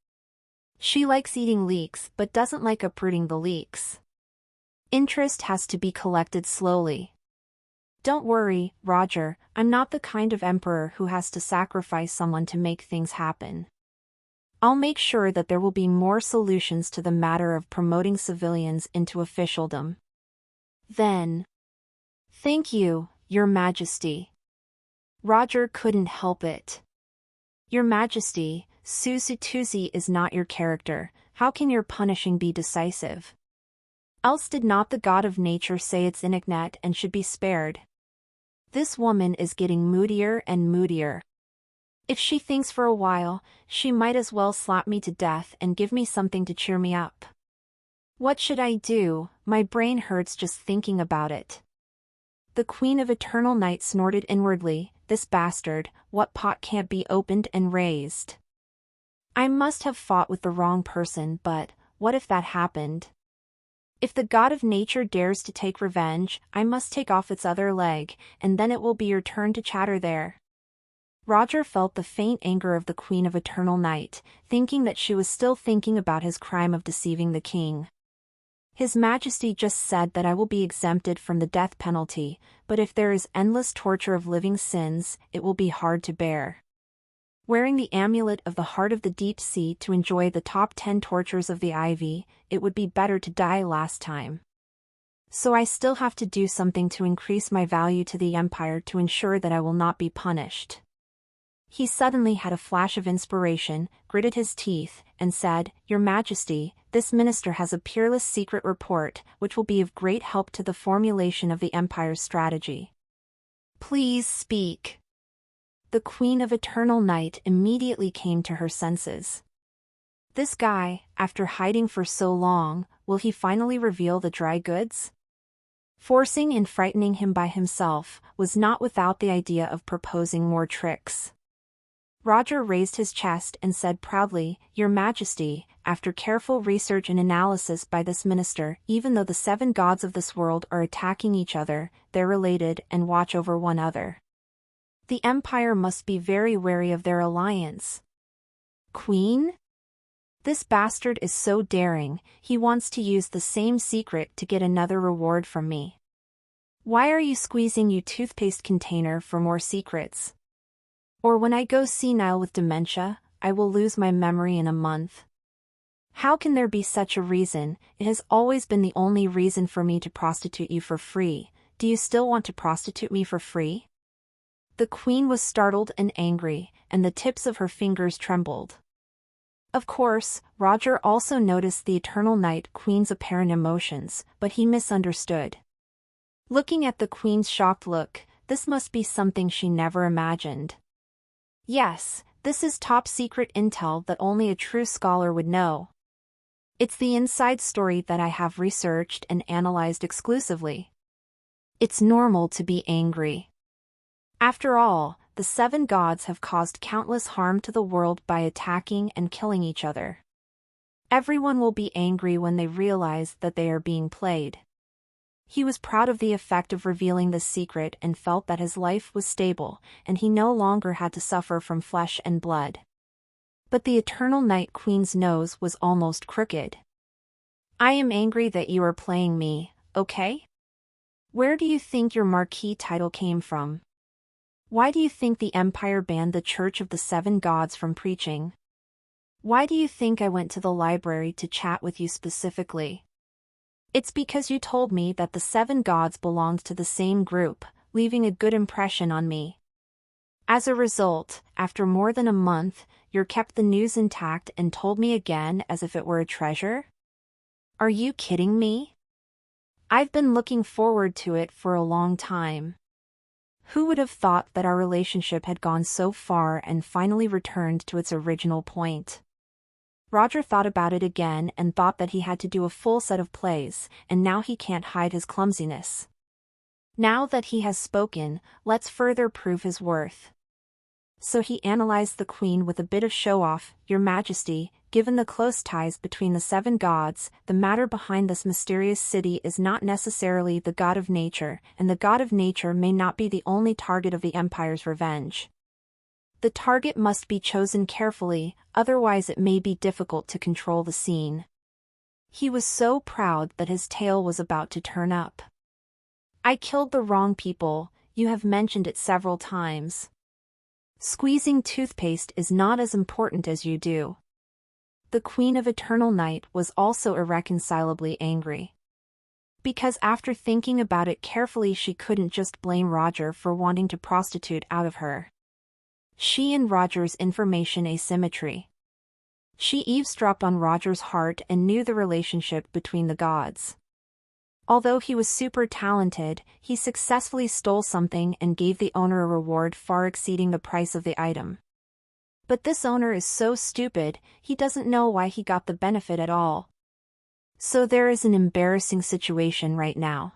She likes eating leeks but doesn't like uprooting the leeks. Interest has to be collected slowly. Don't worry, Roger, I'm not the kind of emperor who has to sacrifice someone to make things happen. I'll make sure that there will be more solutions to the matter of promoting civilians into officialdom. Then. Thank you, Your Majesty. Roger couldn't help it. Your Majesty, Susituzi is not your character. How can your punishing be decisive? Else did not the god of nature say it's indignant and should be spared? This woman is getting moodier and moodier. If she thinks for a while, she might as well slap me to death and give me something to cheer me up. What should I do? My brain hurts just thinking about it. The Queen of Eternal Night snorted inwardly, "This bastard, what pot can't be opened and raised? I must have fought with the wrong person, but what if that happened? If the god of nature dares to take revenge, I must take off its other leg, and then it will be your turn to chatter there." Roger felt the faint anger of the Queen of Eternal Night, thinking that she was still thinking about his crime of deceiving the king. His Majesty just said that I will be exempted from the death penalty, but if there is endless torture of living sins, it will be hard to bear. Wearing the amulet of the heart of the deep sea to enjoy the top 10 tortures of the ivy, it would be better to die last time. So I still have to do something to increase my value to the Empire to ensure that I will not be punished. He suddenly had a flash of inspiration, gritted his teeth, and said, "Your Majesty, this minister has a peerless secret report, which will be of great help to the formulation of the Empire's strategy." "Please speak." The Queen of Eternal Night immediately came to her senses. This guy, after hiding for so long, will he finally reveal the dry goods? Forcing and frightening him by himself was not without the idea of proposing more tricks. Roger raised his chest and said proudly, "Your Majesty, after careful research and analysis by this minister, even though the 7 gods of this world are attacking each other, they're related and watch over one another. The Empire must be very wary of their alliance." "Queen? This bastard is so daring, he wants to use the same secret to get another reward from me. Why are you squeezing your toothpaste container for more secrets? Or when I go senile with dementia, I will lose my memory in a month. How can there be such a reason? It has always been the only reason for me to prostitute you for free. Do you still want to prostitute me for free?" The Queen was startled and angry, and the tips of her fingers trembled. Of course, Roger also noticed the Eternal Night Queen's apparent emotions, but he misunderstood. Looking at the Queen's shocked look, this must be something she never imagined. Yes, this is top-secret intel that only a true scholar would know. It's the inside story that I have researched and analyzed exclusively. It's normal to be angry. After all, the seven gods have caused countless harm to the world by attacking and killing each other. Everyone will be angry when they realize that they are being played. He was proud of the effect of revealing this secret and felt that his life was stable, and he no longer had to suffer from flesh and blood. But the Eternal Night Queen's nose was almost crooked. I am angry that you are playing me, okay? Where do you think your marquee title came from? Why do you think the Empire banned the Church of the Seven Gods from preaching? Why do you think I went to the library to chat with you specifically? It's because you told me that the seven gods belonged to the same group, leaving a good impression on me. As a result, after more than a month, you kept the news intact and told me again as if it were a treasure? Are you kidding me? I've been looking forward to it for a long time. Who would have thought that our relationship had gone so far and finally returned to its original point? Roger thought about it again and thought that he had to do a full set of plays, and now he can't hide his clumsiness. Now that he has spoken, let's further prove his worth. So he analyzed the Queen with a bit of show-off. Your Majesty, given the close ties between the seven gods, the matter behind this mysterious city is not necessarily the god of nature, and the god of nature may not be the only target of the Empire's revenge. The target must be chosen carefully, otherwise it may be difficult to control the scene. He was so proud that his tail was about to turn up. I killed the wrong people, you have mentioned it several times. Squeezing toothpaste is not as important as you do. The Queen of Eternal Night was also irreconcilably angry. Because after thinking about it carefully, she couldn't just blame Roger for wanting to prostitute out of her. She and Roger's information asymmetry. She eavesdropped on Roger's heart and knew the relationship between the gods. Although he was super talented, he successfully stole something and gave the owner a reward far exceeding the price of the item. But this owner is so stupid, he doesn't know why he got the benefit at all. So there is an embarrassing situation right now.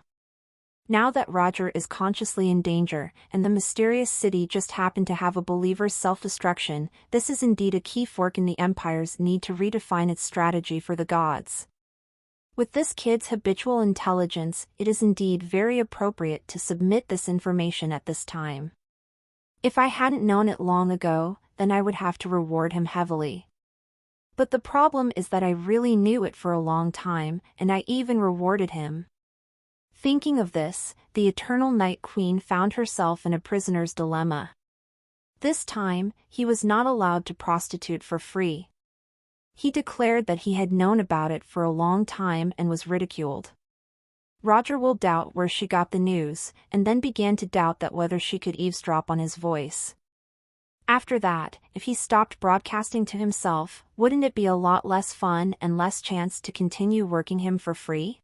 Now that Roger is consciously in danger, and the mysterious city just happened to have a believer's self-destruction, this is indeed a key fork in the Empire's need to redefine its strategy for the gods. With this kid's habitual intelligence, it is indeed very appropriate to submit this information at this time. If I hadn't known it long ago, then I would have to reward him heavily. But the problem is that I really knew it for a long time, and I even rewarded him. Thinking of this, the Eternal Night Queen found herself in a prisoner's dilemma. This time, he was not allowed to prostitute for free. He declared that he had known about it for a long time and was ridiculed. Roger will doubt where she got the news, and then began to doubt that whether she could eavesdrop on his voice. After that, if he stopped broadcasting to himself, wouldn't it be a lot less fun and less chance to continue working him for free?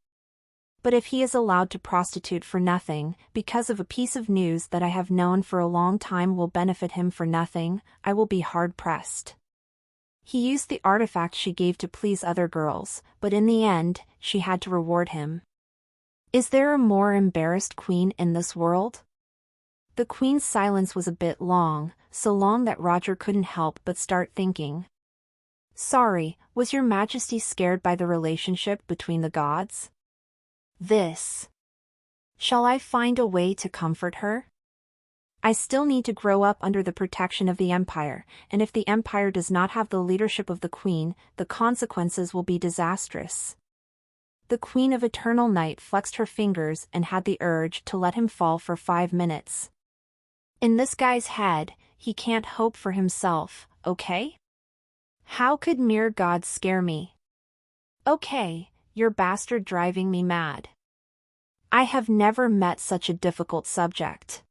But if he is allowed to prostitute for nothing, because of a piece of news that I have known for a long time will benefit him for nothing, I will be hard-pressed. He used the artifact she gave to please other girls, but in the end, she had to reward him. Is there a more embarrassed queen in this world? The queen's silence was a bit long, so long that Roger couldn't help but start thinking. Sorry, was your Majesty scared by the relationship between the gods? Shall I find a way to comfort her? I still need to grow up under the protection of the Empire, and if the Empire does not have the leadership of the Queen, the consequences will be disastrous. The Queen of Eternal Night flexed her fingers and had the urge to let him fall for 5 minutes. In this guy's head, he can't hope for himself, okay? How could mere gods scare me? Okay, you're bastard driving me mad. I have never met such a difficult subject.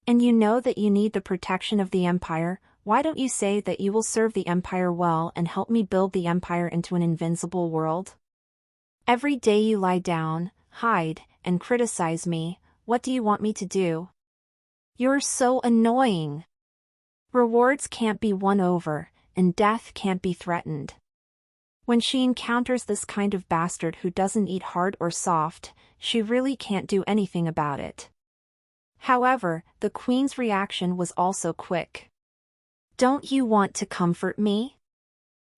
And you know that you need the protection of the Empire, why don't you say that you will serve the Empire well and help me build the Empire into an invincible world? Every day you lie down, hide, and criticize me. What do you want me to do? You're so annoying. Rewards can't be won over, and death can't be threatened. When she encounters this kind of bastard who doesn't eat hard or soft, she really can't do anything about it. However, the Queen's reaction was also quick. Don't you want to comfort me?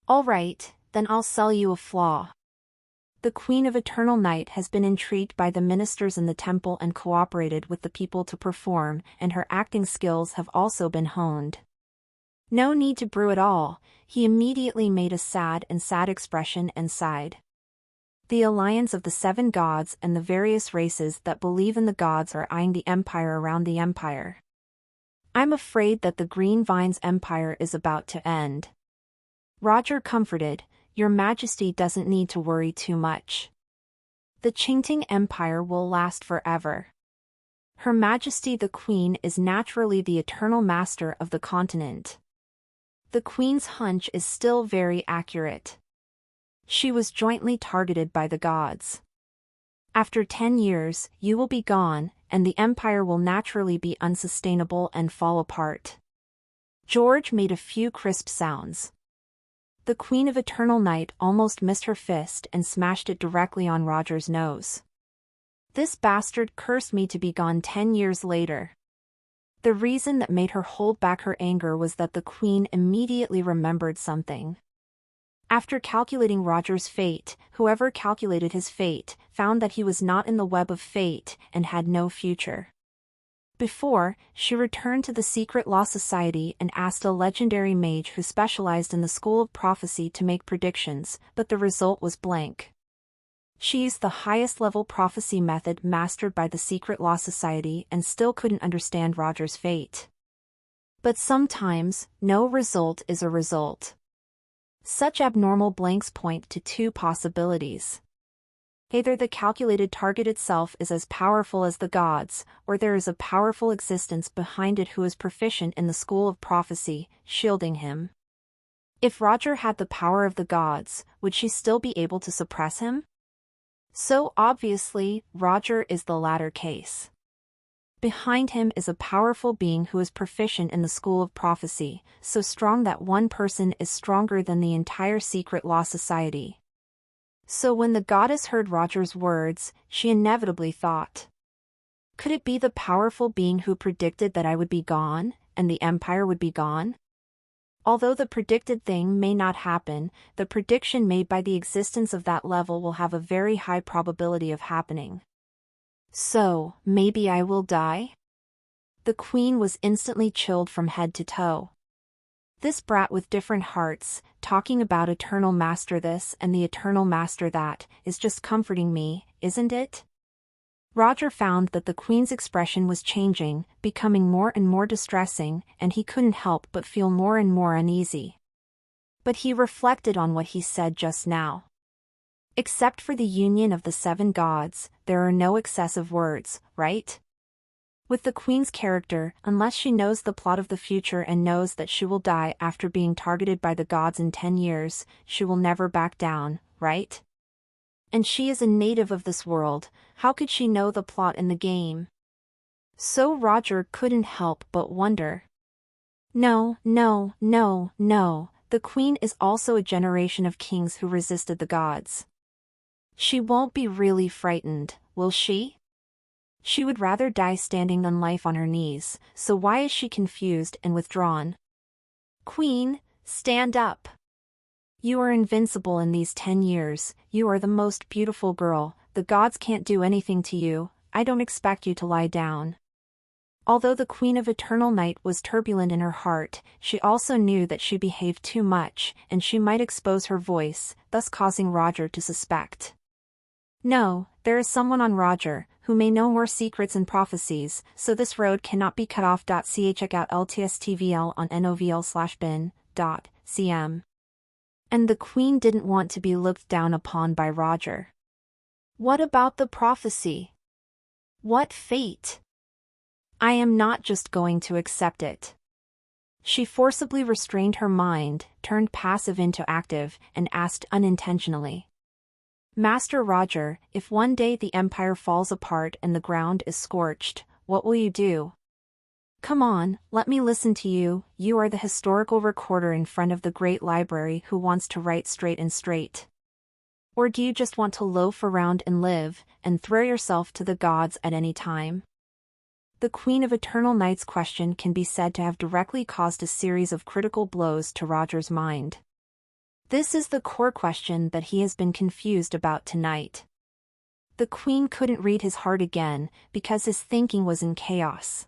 All right, then I'll sell you a flaw. The Queen of Eternal Night has been intrigued by the ministers in the temple and cooperated with the people to perform, and her acting skills have also been honed. No need to brew at all, he immediately made a sad expression and sighed. The alliance of the 7 gods and the various races that believe in the gods are eyeing the empire around the empire. I'm afraid that the Green Vine's empire is about to end. Roger comforted, Your Majesty doesn't need to worry too much. The Qingting Empire will last forever. Her Majesty the Queen is naturally the eternal master of the continent. The Queen's hunch is still very accurate. She was jointly targeted by the gods. After 10 years, you will be gone, and the empire will naturally be unsustainable and fall apart. George made a few crisp sounds. The Queen of Eternal Night almost missed her fist and smashed it directly on Roger's nose. This bastard cursed me to be gone 10 years later. The reason that made her hold back her anger was that the Queen immediately remembered something. After calculating Roger's fate, whoever calculated his fate found that he was not in the web of fate and had no future. Before, she returned to the Secret Law Society and asked a legendary mage who specialized in the School of Prophecy to make predictions, but the result was blank. She used the highest level prophecy method mastered by the Secret Law Society and still couldn't understand Roger's fate. But sometimes, no result is a result. Such abnormal blanks point to 2 possibilities. Either the calculated target itself is as powerful as the gods, or there is a powerful existence behind it who is proficient in the School of Prophecy, shielding him. If Roger had the power of the gods, would she still be able to suppress him? So obviously, Roger is the latter case. Behind him is a powerful being who is proficient in the School of Prophecy, so strong that one person is stronger than the entire Secret Law Society. So when the goddess heard Roger's words, she inevitably thought, could it be the powerful being who predicted that I would be gone, and the empire would be gone? Although the predicted thing may not happen, the prediction made by the existence of that level will have a very high probability of happening. So, maybe I will die? The Queen was instantly chilled from head to toe. This brat with different hearts, talking about Eternal Master this and the Eternal Master that, is just comforting me, isn't it? Roger found that the Queen's expression was changing, becoming more and more distressing, and he couldn't help but feel more and more uneasy. But he reflected on what he said just now. Except for the union of the 7 gods, there are no excessive words, right? With the Queen's character, unless she knows the plot of the future and knows that she will die after being targeted by the gods in 10 years, she will never back down, right? And she is a native of this world, how could she know the plot in the game? So Roger couldn't help but wonder. No, the Queen is also a generation of kings who resisted the gods. She won't be really frightened, will she? She would rather die standing than life on her knees, so why is she confused and withdrawn? Queen, stand up. You are invincible in these 10 years, you are the most beautiful girl, the gods can't do anything to you, I don't expect you to lie down. Although the Queen of Eternal Night was turbulent in her heart, she also knew that she behaved too much, and she might expose her voice, thus causing Roger to suspect. No, there is someone on Roger, who may know more secrets and prophecies, so this road cannot be cut off. Check out LTSTVL on novl/bin.cm. And the Queen didn't want to be looked down upon by Roger. What about the prophecy? What fate? I am not just going to accept it. She forcibly restrained her mind, turned passive into active, and asked unintentionally. Master Roger, if one day the Empire falls apart and the ground is scorched, what will you do? Come on, let me listen to you. You are the historical recorder in front of the great library who wants to write straight and straight. Or do you just want to loaf around and live, and throw yourself to the gods at any time? The Queen of Eternal Night's question can be said to have directly caused a series of critical blows to Roger's mind. This is the core question that he has been confused about tonight. The Queen couldn't read his heart again, because his thinking was in chaos.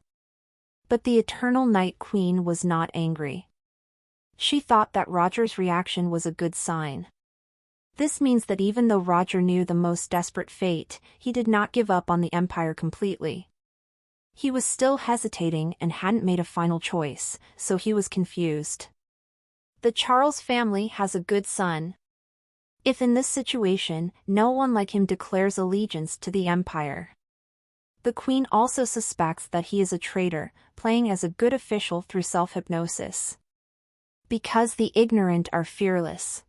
But the Eternal Night Queen was not angry. She thought that Roger's reaction was a good sign. This means that even though Roger knew the most desperate fate, he did not give up on the Empire completely. He was still hesitating and hadn't made a final choice, so he was confused. The Charles family has a good son. If in this situation, no one like him declares allegiance to the Empire. The Queen also suspects that he is a traitor, playing as a good official through self-hypnosis. Because the ignorant are fearless.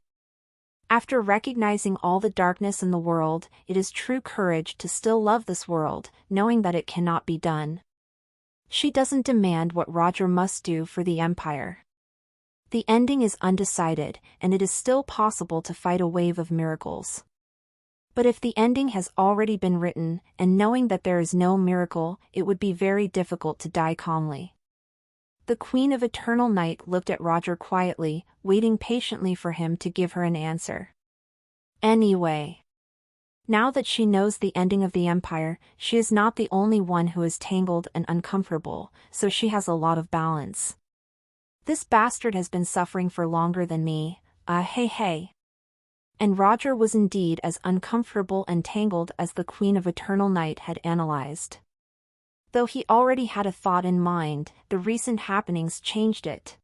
After recognizing all the darkness in the world, it is true courage to still love this world, knowing that it cannot be done. She doesn't demand what Roger must do for the Empire. The ending is undecided, and it is still possible to fight a wave of miracles. But if the ending has already been written, and knowing that there is no miracle, it would be very difficult to die calmly. The Queen of Eternal Night looked at Roger quietly, waiting patiently for him to give her an answer. Anyway. Now that she knows the ending of the Empire, she is not the only one who is tangled and uncomfortable, so she has a lot of balance. This bastard has been suffering for longer than me, hey. And Roger was indeed as uncomfortable and tangled as the Queen of Eternal Night had analyzed. Though he already had a thought in mind, the recent happenings changed it.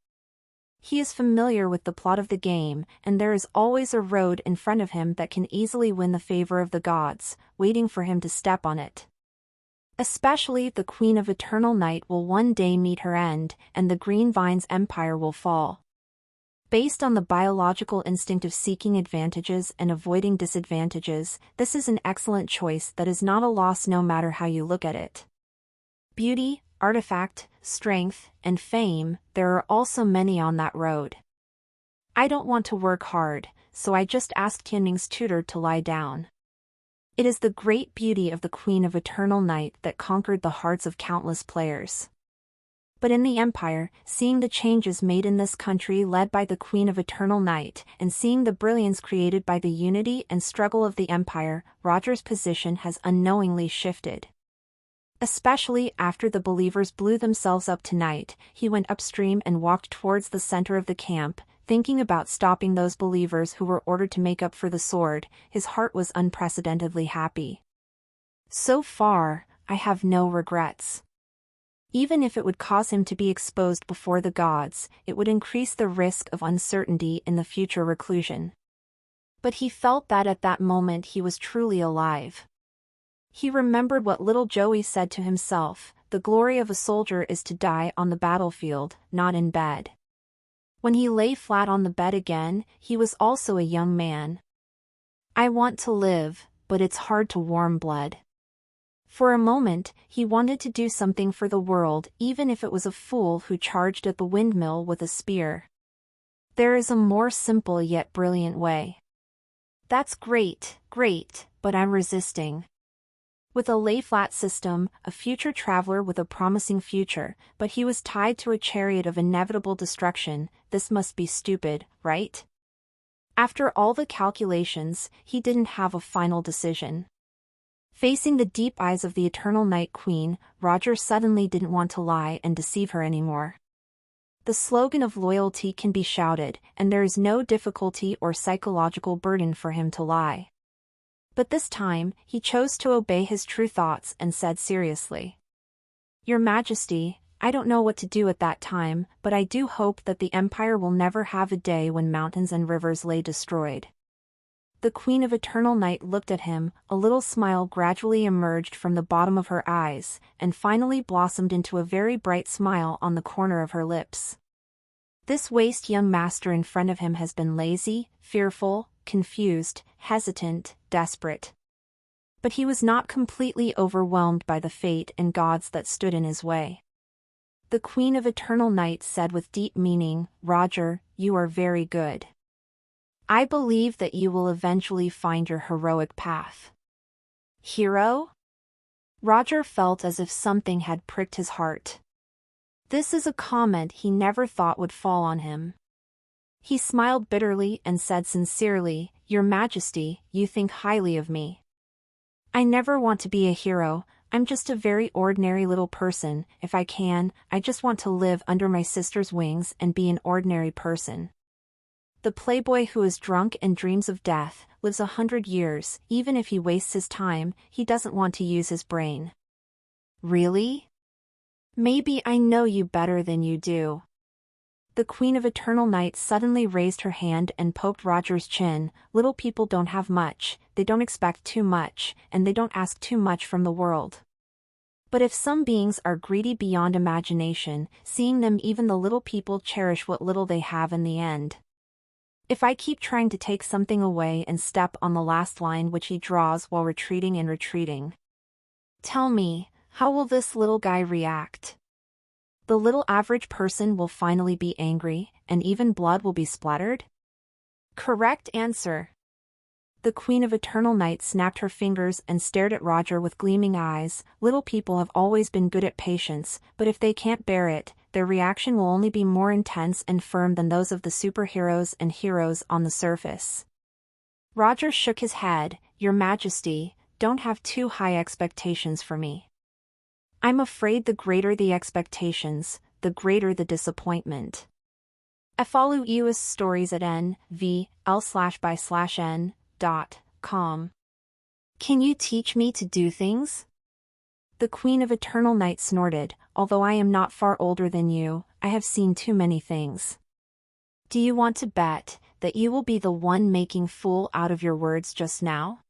He is familiar with the plot of the game, and there is always a road in front of him that can easily win the favor of the gods, waiting for him to step on it. Especially the Queen of Eternal Night will one day meet her end, and the Green Vine's empire will fall. Based on the biological instinct of seeking advantages and avoiding disadvantages, this is an excellent choice that is not a loss no matter how you look at it. Beauty, artifact, strength, and fame, there are also many on that road. I don't want to work hard, so I just asked Tianming's tutor to lie down. It is the great beauty of the Queen of Eternal Night that conquered the hearts of countless players. But in the Empire, seeing the changes made in this country led by the Queen of Eternal Night, and seeing the brilliance created by the unity and struggle of the Empire, Roger's position has unknowingly shifted. Especially after the believers blew themselves up tonight, he went upstream and walked towards the center of the camp, thinking about stopping those believers who were ordered to make up for the sword. His heart was unprecedentedly happy. So far, I have no regrets. Even if it would cause him to be exposed before the gods, it would increase the risk of uncertainty in the future reclusion. But he felt that at that moment he was truly alive. He remembered what little Joey said to himself: the glory of a soldier is to die on the battlefield, not in bed. When he lay flat on the bed again, he was also a young man. I want to live, but it's hard to warm blood. For a moment, he wanted to do something for the world, even if it was a fool who charged at the windmill with a spear. There is a more simple yet brilliant way. That's great, but I'm resisting. With a lay-flat system, a future traveler with a promising future, but he was tied to a chariot of inevitable destruction. This must be stupid, right? After all the calculations, he didn't have a final decision. Facing the deep eyes of the Eternal Night Queen, Roger suddenly didn't want to lie and deceive her anymore. The slogan of loyalty can be shouted, and there is no difficulty or psychological burden for him to lie. But this time, he chose to obey his true thoughts and said seriously, Your Majesty, I don't know what to do at that time, but I do hope that the Empire will never have a day when mountains and rivers lay destroyed. The Queen of Eternal Night looked at him, a little smile gradually emerged from the bottom of her eyes, and finally blossomed into a very bright smile on the corner of her lips. This waste young master in front of him has been lazy, fearful, confused, hesitant, desperate. But he was not completely overwhelmed by the fate and gods that stood in his way. The Queen of Eternal Night said with deep meaning, "Roger, you are very good. I believe that you will eventually find your heroic path." Hero? Roger felt as if something had pricked his heart. This is a comment he never thought would fall on him. He smiled bitterly and said sincerely, "Your Majesty, you think highly of me. I never want to be a hero, I'm just a very ordinary little person. If I can, I just want to live under my sister's wings and be an ordinary person." The playboy who is drunk and dreams of death, lives 100 years, even if he wastes his time, he doesn't want to use his brain. Really? Maybe I know you better than you do. The Queen of Eternal Night suddenly raised her hand and poked Roger's chin. Little people don't have much, they don't expect too much, and they don't ask too much from the world. But if some beings are greedy beyond imagination, seeing them even the little people cherish what little they have in the end. If I keep trying to take something away and step on the last line which he draws while retreating and retreating. Tell me, how will this little guy react? The little average person will finally be angry, and even blood will be splattered? Correct answer. The Queen of Eternal Night snapped her fingers and stared at Roger with gleaming eyes. Little people have always been good at patience, but if they can't bear it, their reaction will only be more intense and firm than those of the superheroes and heroes on the surface. Roger shook his head. "Your Majesty, don't have too high expectations for me. I'm afraid the greater the expectations, the greater the disappointment. I follow US stories at nvl/by/n.com. Can you teach me to do things?" The Queen of Eternal Night snorted, "Although I am not far older than you, I have seen too many things. Do you want to bet that you will be the one making fool out of your words just now?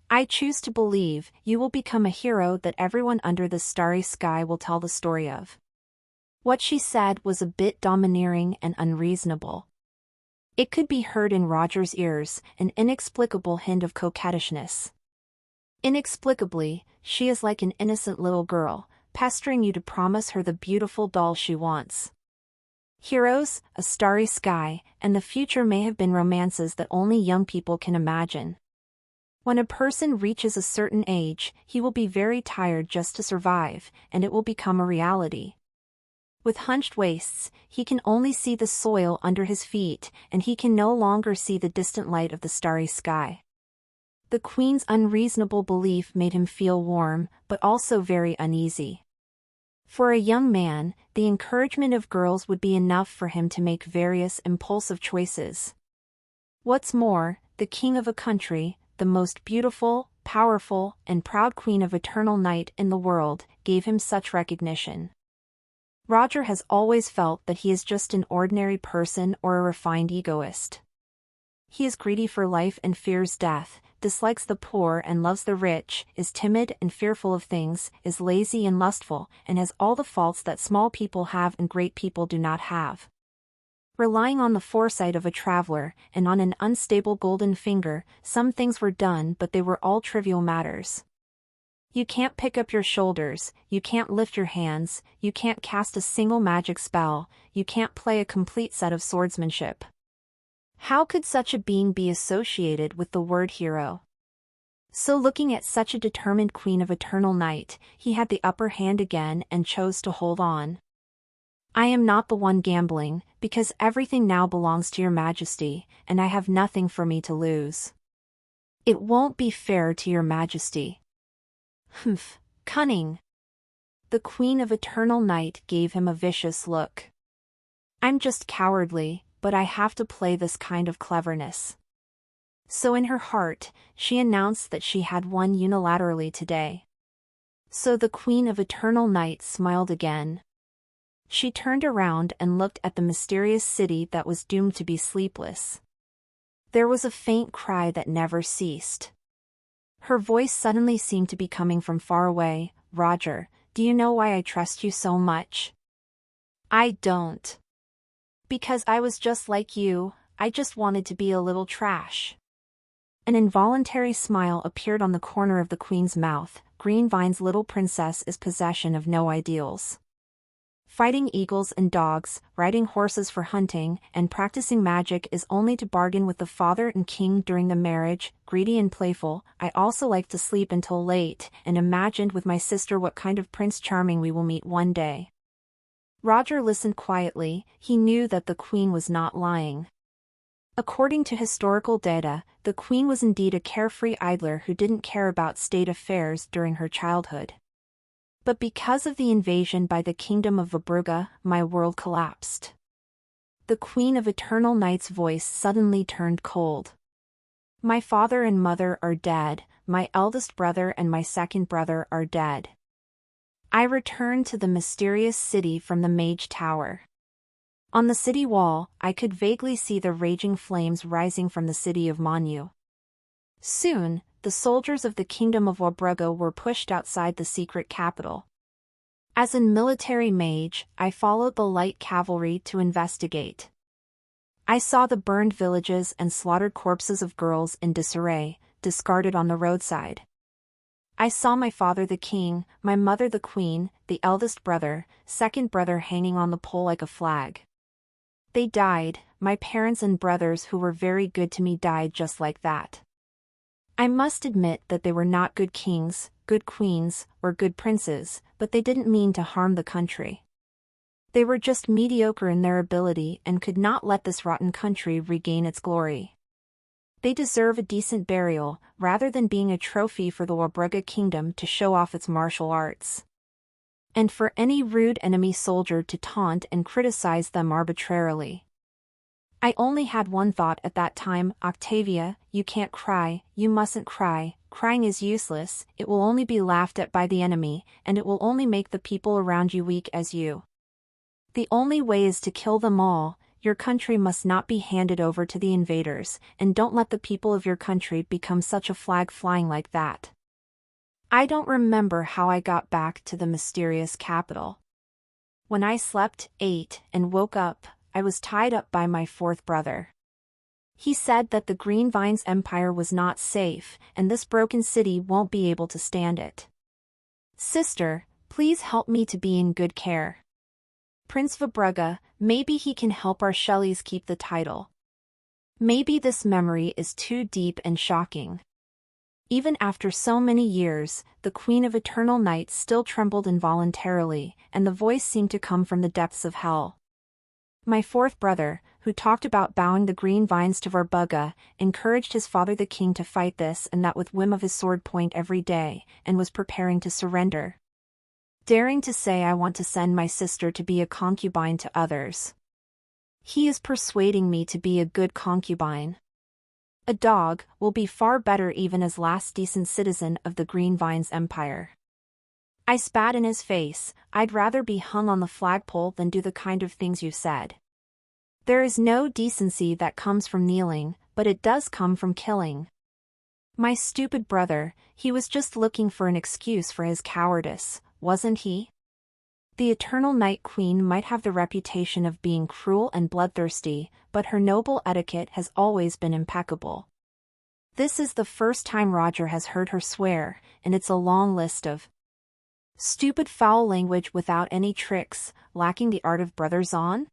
I choose to believe you will become a hero that everyone under the starry sky will tell the story of." What she said was a bit domineering and unreasonable. It could be heard in Roger's ears, an inexplicable hint of coquettishness. Inexplicably, she is like an innocent little girl, pestering you to promise her the beautiful doll she wants. Heroes, a starry sky, and the future may have been romances that only young people can imagine. When a person reaches a certain age, he will be very tired just to survive, and it will become a reality. With hunched waists, he can only see the soil under his feet, and he can no longer see the distant light of the starry sky. The Queen's unreasonable belief made him feel warm, but also very uneasy. For a young man, the encouragement of girls would be enough for him to make various impulsive choices. What's more, the king of a country, the most beautiful, powerful, and proud Queen of Eternal Night in the world, gave him such recognition. Roger has always felt that he is just an ordinary person or a refined egoist. He is greedy for life and fears death, dislikes the poor and loves the rich, is timid and fearful of things, is lazy and lustful, and has all the faults that small people have and great people do not have. Relying on the foresight of a traveler, and on an unstable golden finger, some things were done, but they were all trivial matters. You can't pick up your shoulders, you can't lift your hands, you can't cast a single magic spell, you can't play a complete set of swordsmanship. How could such a being be associated with the word hero? So looking at such a determined Queen of Eternal Night, he had the upper hand again and chose to hold on. "I am not the one gambling, because everything now belongs to your Majesty, and I have nothing for me to lose. It won't be fair to your Majesty." Humph, cunning. The Queen of Eternal Night gave him a vicious look. "I'm just cowardly, but I have to play this kind of cleverness." So in her heart, she announced that she had won unilaterally today. So the Queen of Eternal Night smiled again. She turned around and looked at the mysterious city that was doomed to be sleepless. There was a faint cry that never ceased. Her voice suddenly seemed to be coming from far away. "Roger, do you know why I trust you so much?" "I don't." Because I was just like you, I just wanted to be a little trash. An involuntary smile appeared on the corner of the queen's mouth. Greenvine's little princess is possession of no ideals. Fighting eagles and dogs, riding horses for hunting, and practicing magic is only to bargain with the father and king during the marriage. Greedy and playful, I also like to sleep until late, and imagined with my sister what kind of Prince Charming we will meet one day. Roger listened quietly. He knew that the queen was not lying. According to historical data, the queen was indeed a carefree idler who didn't care about state affairs during her childhood. But because of the invasion by the kingdom of Villainess, my world collapsed. The Queen of Eternal Night's voice suddenly turned cold. My father and mother are dead, my eldest brother and my second brother are dead. I returned to the mysterious city from the Mage Tower. On the city wall, I could vaguely see the raging flames rising from the city of Manu. Soon, the soldiers of the kingdom of Villainess were pushed outside the secret capital. As a military mage, I followed the light cavalry to investigate. I saw the burned villages and slaughtered corpses of girls in disarray, discarded on the roadside. I saw my father the king, my mother the queen, the eldest brother, second brother hanging on the pole like a flag. They died. My parents and brothers who were very good to me died just like that. I must admit that they were not good kings, good queens, or good princes, but they didn't mean to harm the country. They were just mediocre in their ability and could not let this rotten country regain its glory. They deserve a decent burial, rather than being a trophy for the Villainess kingdom to show off its martial arts. And for any rude enemy soldier to taunt and criticize them arbitrarily. I only had one thought at that time: Octavia, you can't cry, you mustn't cry, crying is useless, it will only be laughed at by the enemy, and it will only make the people around you weak as you. The only way is to kill them all. Your country must not be handed over to the invaders, and don't let the people of your country become such a flag flying like that. I don't remember how I got back to the mysterious capital. When I slept, ate, and woke up, I was tied up by my fourth brother. He said that the Greenvine's empire was not safe, and this broken city won't be able to stand it. Sister, please help me to be in good care. Prince Villainess, maybe he can help our Shelleys keep the title. Maybe this memory is too deep and shocking. Even after so many years, the Queen of Eternal Night still trembled involuntarily, and the voice seemed to come from the depths of hell. My fourth brother, who talked about bowing the green vines to Villainess, encouraged his father the king to fight this and that with whim of his sword point every day, and was preparing to surrender. Daring to say I want to send my sister to be a concubine to others. He is persuading me to be a good concubine. A dog will be far better even as last decent citizen of the Greenvine's empire. I spat in his face. I'd rather be hung on the flagpole than do the kind of things you said. There is no decency that comes from kneeling, but it does come from killing. My stupid brother, he was just looking for an excuse for his cowardice, wasn't he? The Eternal Night Queen might have the reputation of being cruel and bloodthirsty, but her noble etiquette has always been impeccable. This is the first time Roger has heard her swear, and it's a long list of stupid foul language without any tricks, lacking the art of brothers on.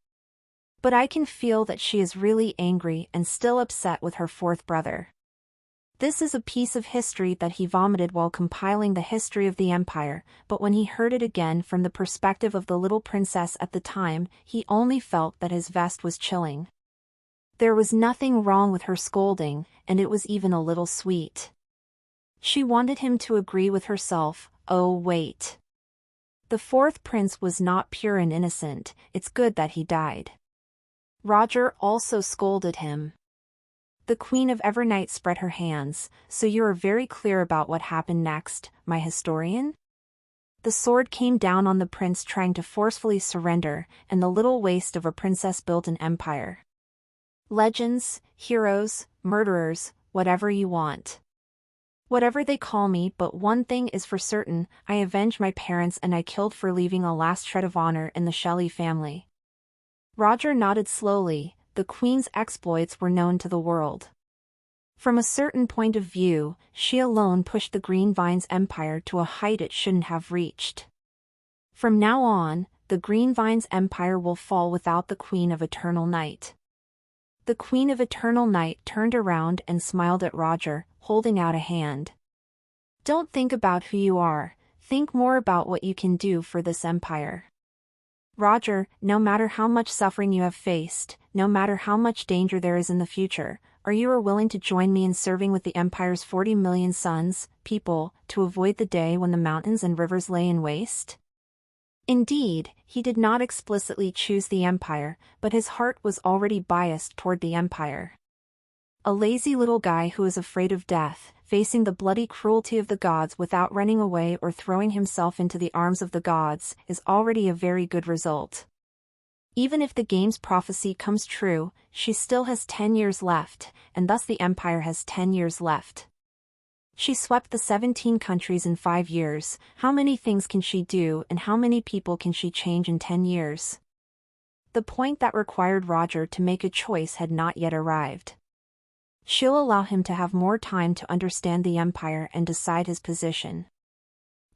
But I can feel that she is really angry and still upset with her fourth brother. This is a piece of history that he vomited while compiling the history of the empire, but when he heard it again from the perspective of the little princess at the time, he only felt that his vest was chilling. There was nothing wrong with her scolding, and it was even a little sweet. She wanted him to agree with herself. Oh wait. The fourth prince was not pure and innocent, it's good that he died. Roger also scolded him. The Queen of Evernight spread her hands. So you are very clear about what happened next, my historian? The sword came down on the prince trying to forcefully surrender, and the little waste of a princess built an empire. Legends, heroes, murderers, whatever you want. Whatever they call me, but one thing is for certain, I avenged my parents and I killed for leaving a last shred of honor in the Shelley family. Roger nodded slowly. The queen's exploits were known to the world. From a certain point of view, she alone pushed the Green Vine's empire to a height it shouldn't have reached. From now on, the Green Vine's empire will fall without the Queen of Eternal Night. The Queen of Eternal Night turned around and smiled at Roger, holding out a hand. Don't think about who you are, think more about what you can do for this empire. Roger, no matter how much suffering you have faced, no matter how much danger there is in the future, are you willing to join me in serving with the Empire's 40 million sons, people, to avoid the day when the mountains and rivers lay in waste? Indeed, he did not explicitly choose the Empire, but his heart was already biased toward the Empire. A lazy little guy who is afraid of death, facing the bloody cruelty of the gods without running away or throwing himself into the arms of the gods, is already a very good result. Even if the game's prophecy comes true, she still has 10 years left, and thus the Empire has 10 years left. She swept the 17 countries in 5 years. How many things can she do and how many people can she change in 10 years? The point that required Roger to make a choice had not yet arrived. She'll allow him to have more time to understand the Empire and decide his position.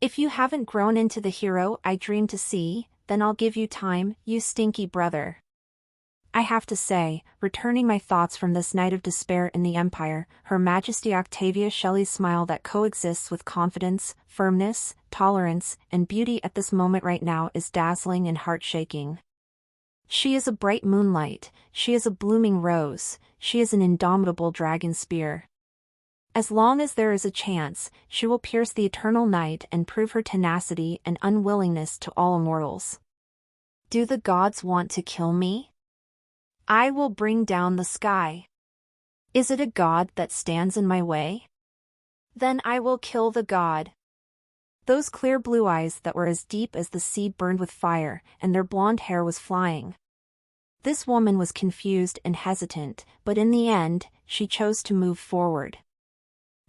If you haven't grown into the hero I dreamed to see, then I'll give you time, you stinky brother. I have to say, returning my thoughts from this night of despair in the Empire, Her Majesty Octavia Shelley's smile that coexists with confidence, firmness, tolerance, and beauty at this moment right now is dazzling and heart-shaking. She is a bright moonlight, she is a blooming rose, she is an indomitable dragon spear. As long as there is a chance, she will pierce the eternal night and prove her tenacity and unwillingness to all immortals. Do the gods want to kill me? I will bring down the sky. Is it a god that stands in my way? Then I will kill the god. Those clear blue eyes that were as deep as the sea burned with fire, and their blonde hair was flying. This woman was confused and hesitant, but in the end, she chose to move forward.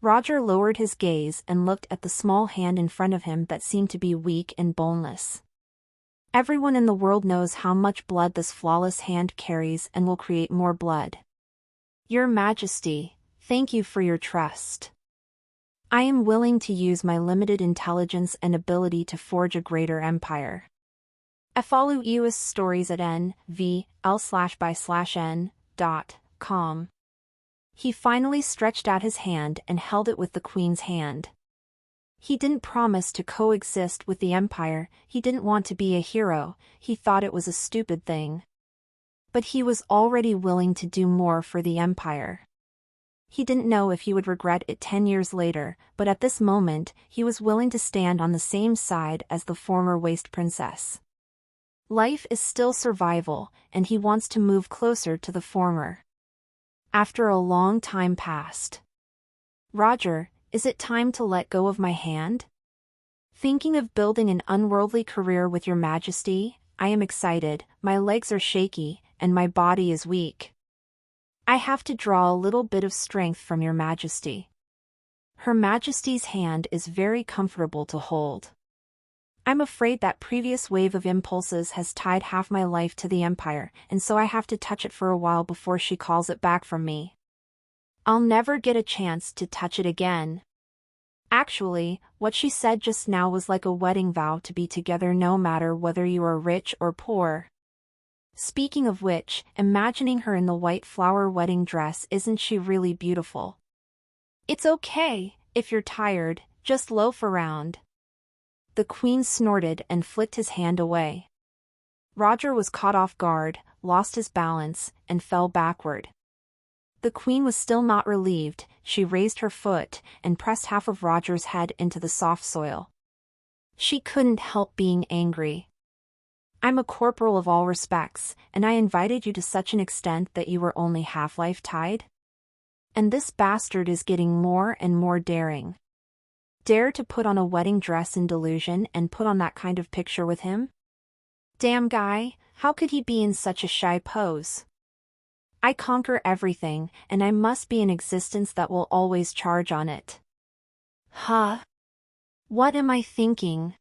Roger lowered his gaze and looked at the small hand in front of him that seemed to be weak and boneless. Everyone in the world knows how much blood this flawless hand carries and will create more blood. Your Majesty, thank you for your trust. I am willing to use my limited intelligence and ability to forge a greater empire. I follow US stories at nvl/by/n.com. He finally stretched out his hand and held it with the Queen's hand. He didn't promise to coexist with the Empire, he didn't want to be a hero, he thought it was a stupid thing. But he was already willing to do more for the Empire. He didn't know if he would regret it 10 years later, but at this moment, he was willing to stand on the same side as the former waste princess. Life is still survival, and he wants to move closer to the former. After a long time passed. Roger, is it time to let go of my hand? Thinking of building an unworldly career with your Majesty, I am excited, my legs are shaky, and my body is weak. I have to draw a little bit of strength from your Majesty. Her Majesty's hand is very comfortable to hold. I'm afraid that previous wave of impulses has tied half my life to the Empire, and so I have to touch it for a while before she calls it back from me. I'll never get a chance to touch it again. Actually, what she said just now was like a wedding vow to be together no matter whether you are rich or poor. Speaking of which, imagining her in the white flower wedding dress, isn't she really beautiful? It's okay, if you're tired, just loaf around. The Queen snorted and flicked his hand away. Roger was caught off guard, lost his balance, and fell backward. The Queen was still not relieved, she raised her foot and pressed half of Roger's head into the soft soil. She couldn't help being angry. I'm a corporal of all respects, and I invited you to such an extent that you were only half-life tied? And this bastard is getting more and more daring. Dare to put on a wedding dress in delusion and put on that kind of picture with him? Damn guy, how could he be in such a shy pose? I conquer everything, and I must be an existence that will always charge on it. Huh? What am I thinking?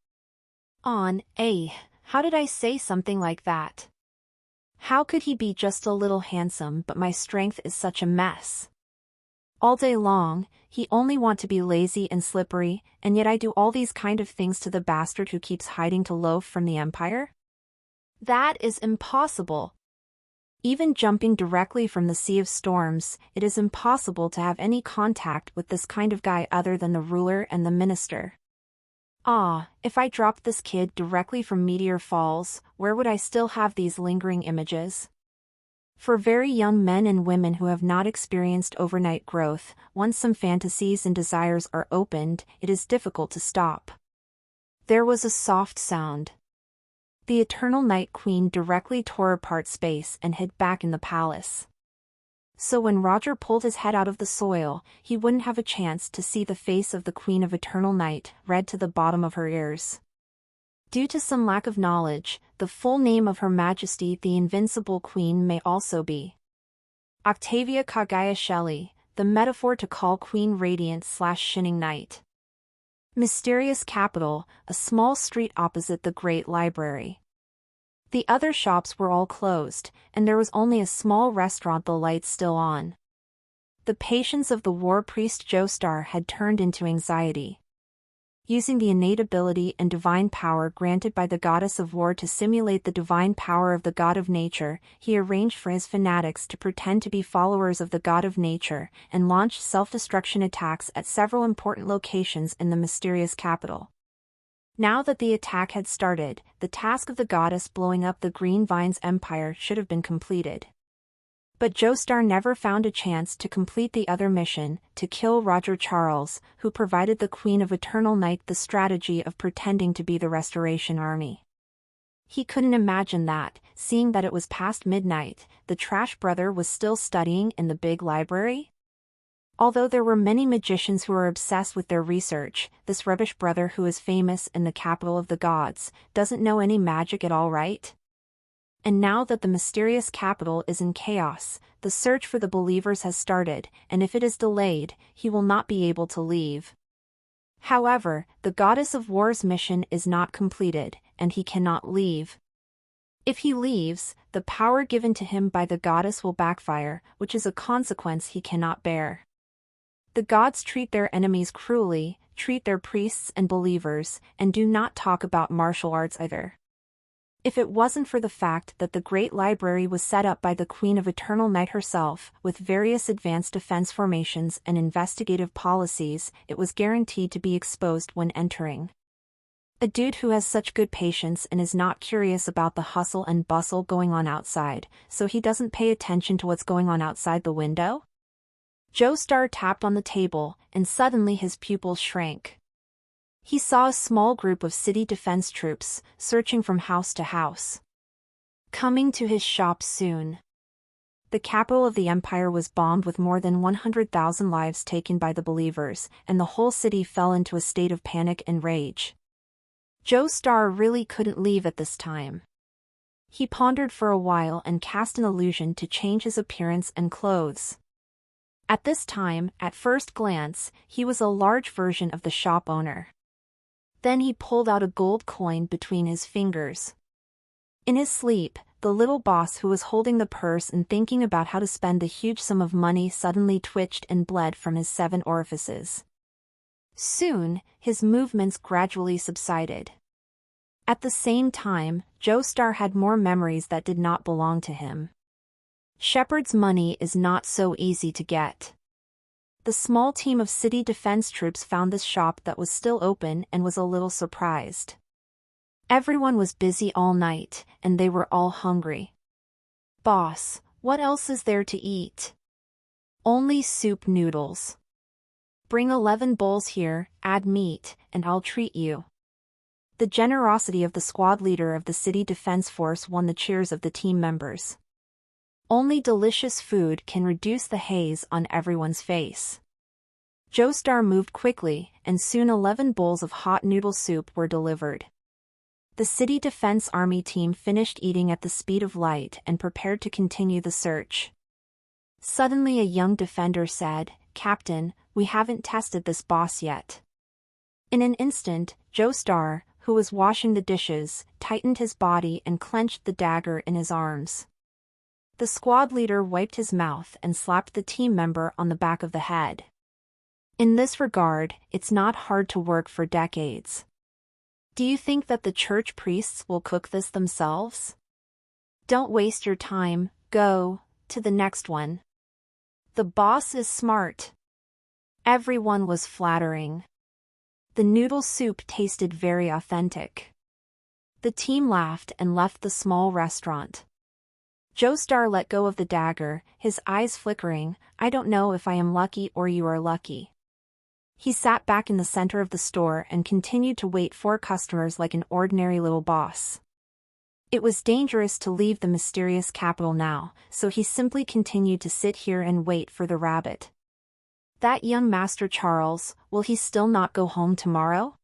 How did I say something like that? How could he be just a little handsome, but my strength is such a mess? All day long, he only want to be lazy and slippery, and yet I do all these kind of things to the bastard who keeps hiding to loaf from the Empire? That is impossible. Even jumping directly from the Sea of Storms, it is impossible to have any contact with this kind of guy other than the ruler and the minister. Ah, if I dropped this kid directly from Meteor Falls, where would I still have these lingering images? For very young men and women who have not experienced overnight growth, once some fantasies and desires are opened, it is difficult to stop. There was a soft sound. The Eternal Night Queen directly tore apart space and hid back in the palace. So when Roger pulled his head out of the soil, he wouldn't have a chance to see the face of the Queen of Eternal Night, red to the bottom of her ears. Due to some lack of knowledge, the full name of Her Majesty the Invincible Queen may also be Octavia Kagaya Shelley, the metaphor to call Queen Radiant/Shining Night. Mysterious Capital, a small street opposite the Great Library. The other shops were all closed, and there was only a small restaurant, the lights still on. The patience of the war priest Joestar had turned into anxiety. Using the innate ability and divine power granted by the goddess of war to simulate the divine power of the god of nature, he arranged for his fanatics to pretend to be followers of the god of nature, and launched self-destruction attacks at several important locations in the mysterious capital. Now that the attack had started, the task of the goddess blowing up the Green Vines Empire should have been completed. But Joestar never found a chance to complete the other mission, to kill Roger Charles, who provided the Queen of Eternal Night the strategy of pretending to be the Restoration Army. He couldn't imagine that, seeing that it was past midnight, the trash brother was still studying in the big library? Although there were many magicians who were obsessed with their research, this rubbish brother who is famous in the capital of the gods, doesn't know any magic at all, right? And now that the mysterious capital is in chaos, the search for the believers has started, and if it is delayed, he will not be able to leave. However, the goddess of war's mission is not completed, and he cannot leave. If he leaves, the power given to him by the goddess will backfire, which is a consequence he cannot bear. The gods treat their enemies cruelly, treat their priests and believers, and do not talk about martial arts either. If it wasn't for the fact that the Great Library was set up by the Queen of Eternal Night herself, with various advanced defense formations and investigative policies, it was guaranteed to be exposed when entering. A dude who has such good patience and is not curious about the hustle and bustle going on outside, so he doesn't pay attention to what's going on outside the window? Joestar tapped on the table, and suddenly his pupils shrank. He saw a small group of city defense troops, searching from house to house. Coming to his shop soon. The capital of the empire was bombed with more than 100,000 lives taken by the believers, and the whole city fell into a state of panic and rage. Joestar really couldn't leave at this time. He pondered for a while and cast an illusion to change his appearance and clothes. At this time, at first glance, he was a large version of the shop owner. Then he pulled out a gold coin between his fingers. In his sleep, the little boss who was holding the purse and thinking about how to spend the huge sum of money suddenly twitched and bled from his 7 orifices. Soon, his movements gradually subsided. At the same time, Joestar had more memories that did not belong to him. Shepard's money is not so easy to get. The small team of city defense troops found this shop that was still open and was a little surprised. Everyone was busy all night, and they were all hungry. "Boss, what else is there to eat?" "Only soup noodles." "Bring 11 bowls here, add meat, and I'll treat you." The generosity of the squad leader of the city defense force won the cheers of the team members. Only delicious food can reduce the haze on everyone's face. Joestar moved quickly, and soon 11 bowls of hot noodle soup were delivered. The city defense army team finished eating at the speed of light and prepared to continue the search. Suddenly a young defender said, "Captain, we haven't tested this boss yet." In an instant, Joestar, who was washing the dishes, tightened his body and clenched the dagger in his arms. The squad leader wiped his mouth and slapped the team member on the back of the head. In this regard, it's not hard to work for decades. Do you think that the church priests will cook this themselves? Don't waste your time, go to the next one. The boss is smart. Everyone was flattering. The noodle soup tasted very authentic. The team laughed and left the small restaurant. Joestar let go of the dagger, his eyes flickering. I don't know if I am lucky or you are lucky. He sat back in the center of the store and continued to wait for customers like an ordinary little boss. It was dangerous to leave the mysterious capital now, so he simply continued to sit here and wait for the rabbit. That young Master Charles, will he still not go home tomorrow?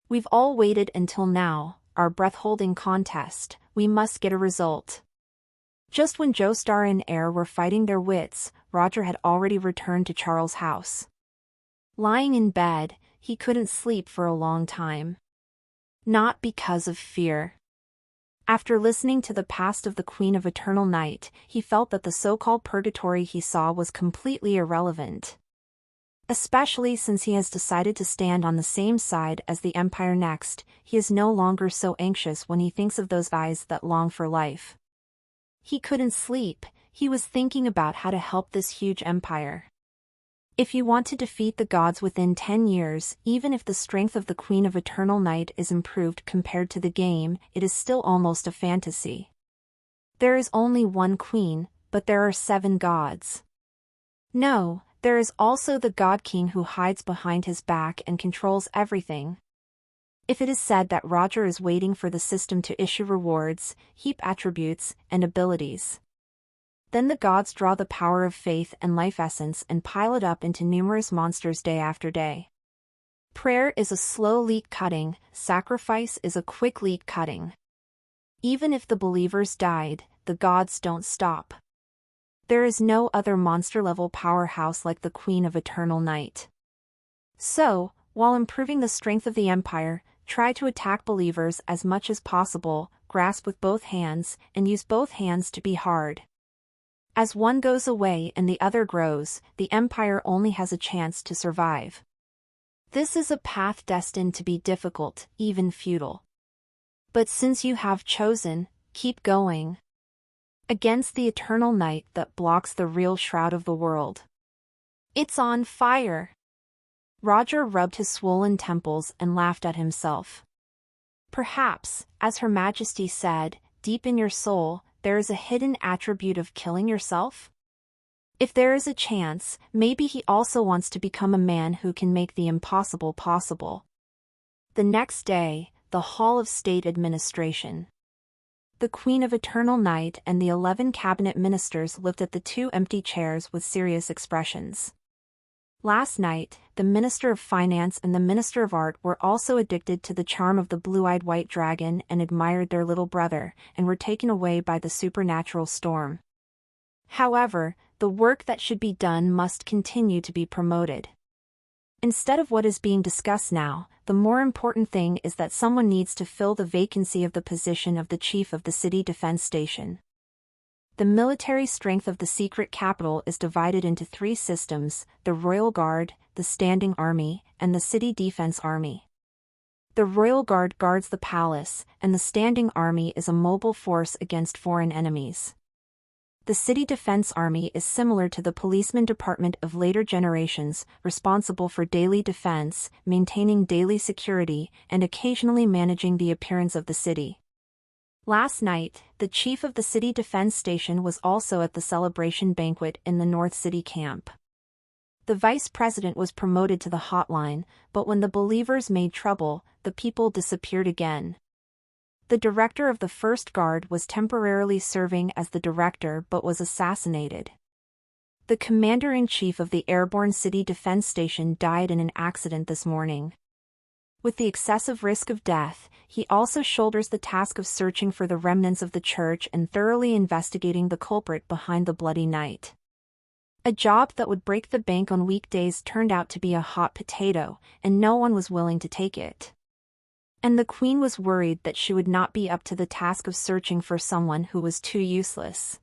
We've all waited until now, our breath-holding contest, we must get a result. Just when Joestar and Air were fighting their wits, Roger had already returned to Charles' house. Lying in bed, he couldn't sleep for a long time. Not because of fear. After listening to the past of the Queen of Eternal Night, he felt that the so-called purgatory he saw was completely irrelevant. Especially since he has decided to stand on the same side as the Empire next, he is no longer so anxious when he thinks of those eyes that long for life. He couldn't sleep, he was thinking about how to help this huge empire. If you want to defeat the gods within 10 years, even if the strength of the Queen of Eternal Night is improved compared to the game, it is still almost a fantasy. There is only one queen, but there are 7 gods. No, there is also the God King who hides behind his back and controls everything. If it is said that Roger is waiting for the system to issue rewards, heap attributes, and abilities, then the gods draw the power of faith and life essence and pile it up into numerous monsters day after day. Prayer is a slow leek cutting, sacrifice is a quick leek cutting. Even if the believers died, the gods don't stop. There is no other monster-level powerhouse like the Queen of Eternal Night. So, while improving the strength of the Empire, try to attack believers as much as possible, grasp with both hands, and use both hands to be hard. As one goes away and the other grows, the Empire only has a chance to survive. This is a path destined to be difficult, even futile. But since you have chosen, keep going. Against the eternal night that blocks the real shroud of the world. It's on fire! Roger rubbed his swollen temples and laughed at himself. Perhaps, as Her Majesty said, deep in your soul, there is a hidden attribute of killing yourself? If there is a chance, maybe he also wants to become a man who can make the impossible possible. The next day, the Hall of State Administration. The Queen of Eternal Night and the 11 cabinet ministers looked at the 2 empty chairs with serious expressions. Last night, the Minister of Finance and the Minister of Art were also addicted to the charm of the blue-eyed white dragon and admired their little brother, and were taken away by the supernatural storm. However, the work that should be done must continue to be promoted. Instead of what is being discussed now, the more important thing is that someone needs to fill the vacancy of the position of the Chief of the City Defense Station. The military strength of the secret capital is divided into 3 systems: the Royal Guard, the Standing Army, and the City Defense Army. The Royal Guard guards the palace, and the Standing Army is a mobile force against foreign enemies. The City Defense Army is similar to the policeman department of later generations, responsible for daily defense, maintaining daily security, and occasionally managing the appearance of the city. Last night, the chief of the City Defense Station was also at the celebration banquet in the North City camp. The vice president was promoted to the hotline, but when the believers made trouble, the people disappeared again. The director of the First Guard was temporarily serving as the director but was assassinated. The commander-in-chief of the Airborne City Defense Station died in an accident this morning. With the excessive risk of death, he also shoulders the task of searching for the remnants of the church and thoroughly investigating the culprit behind the bloody night. A job that would break the bank on weekdays turned out to be a hot potato, and no one was willing to take it. And the Queen was worried that she would not be up to the task of searching for someone who was too useless.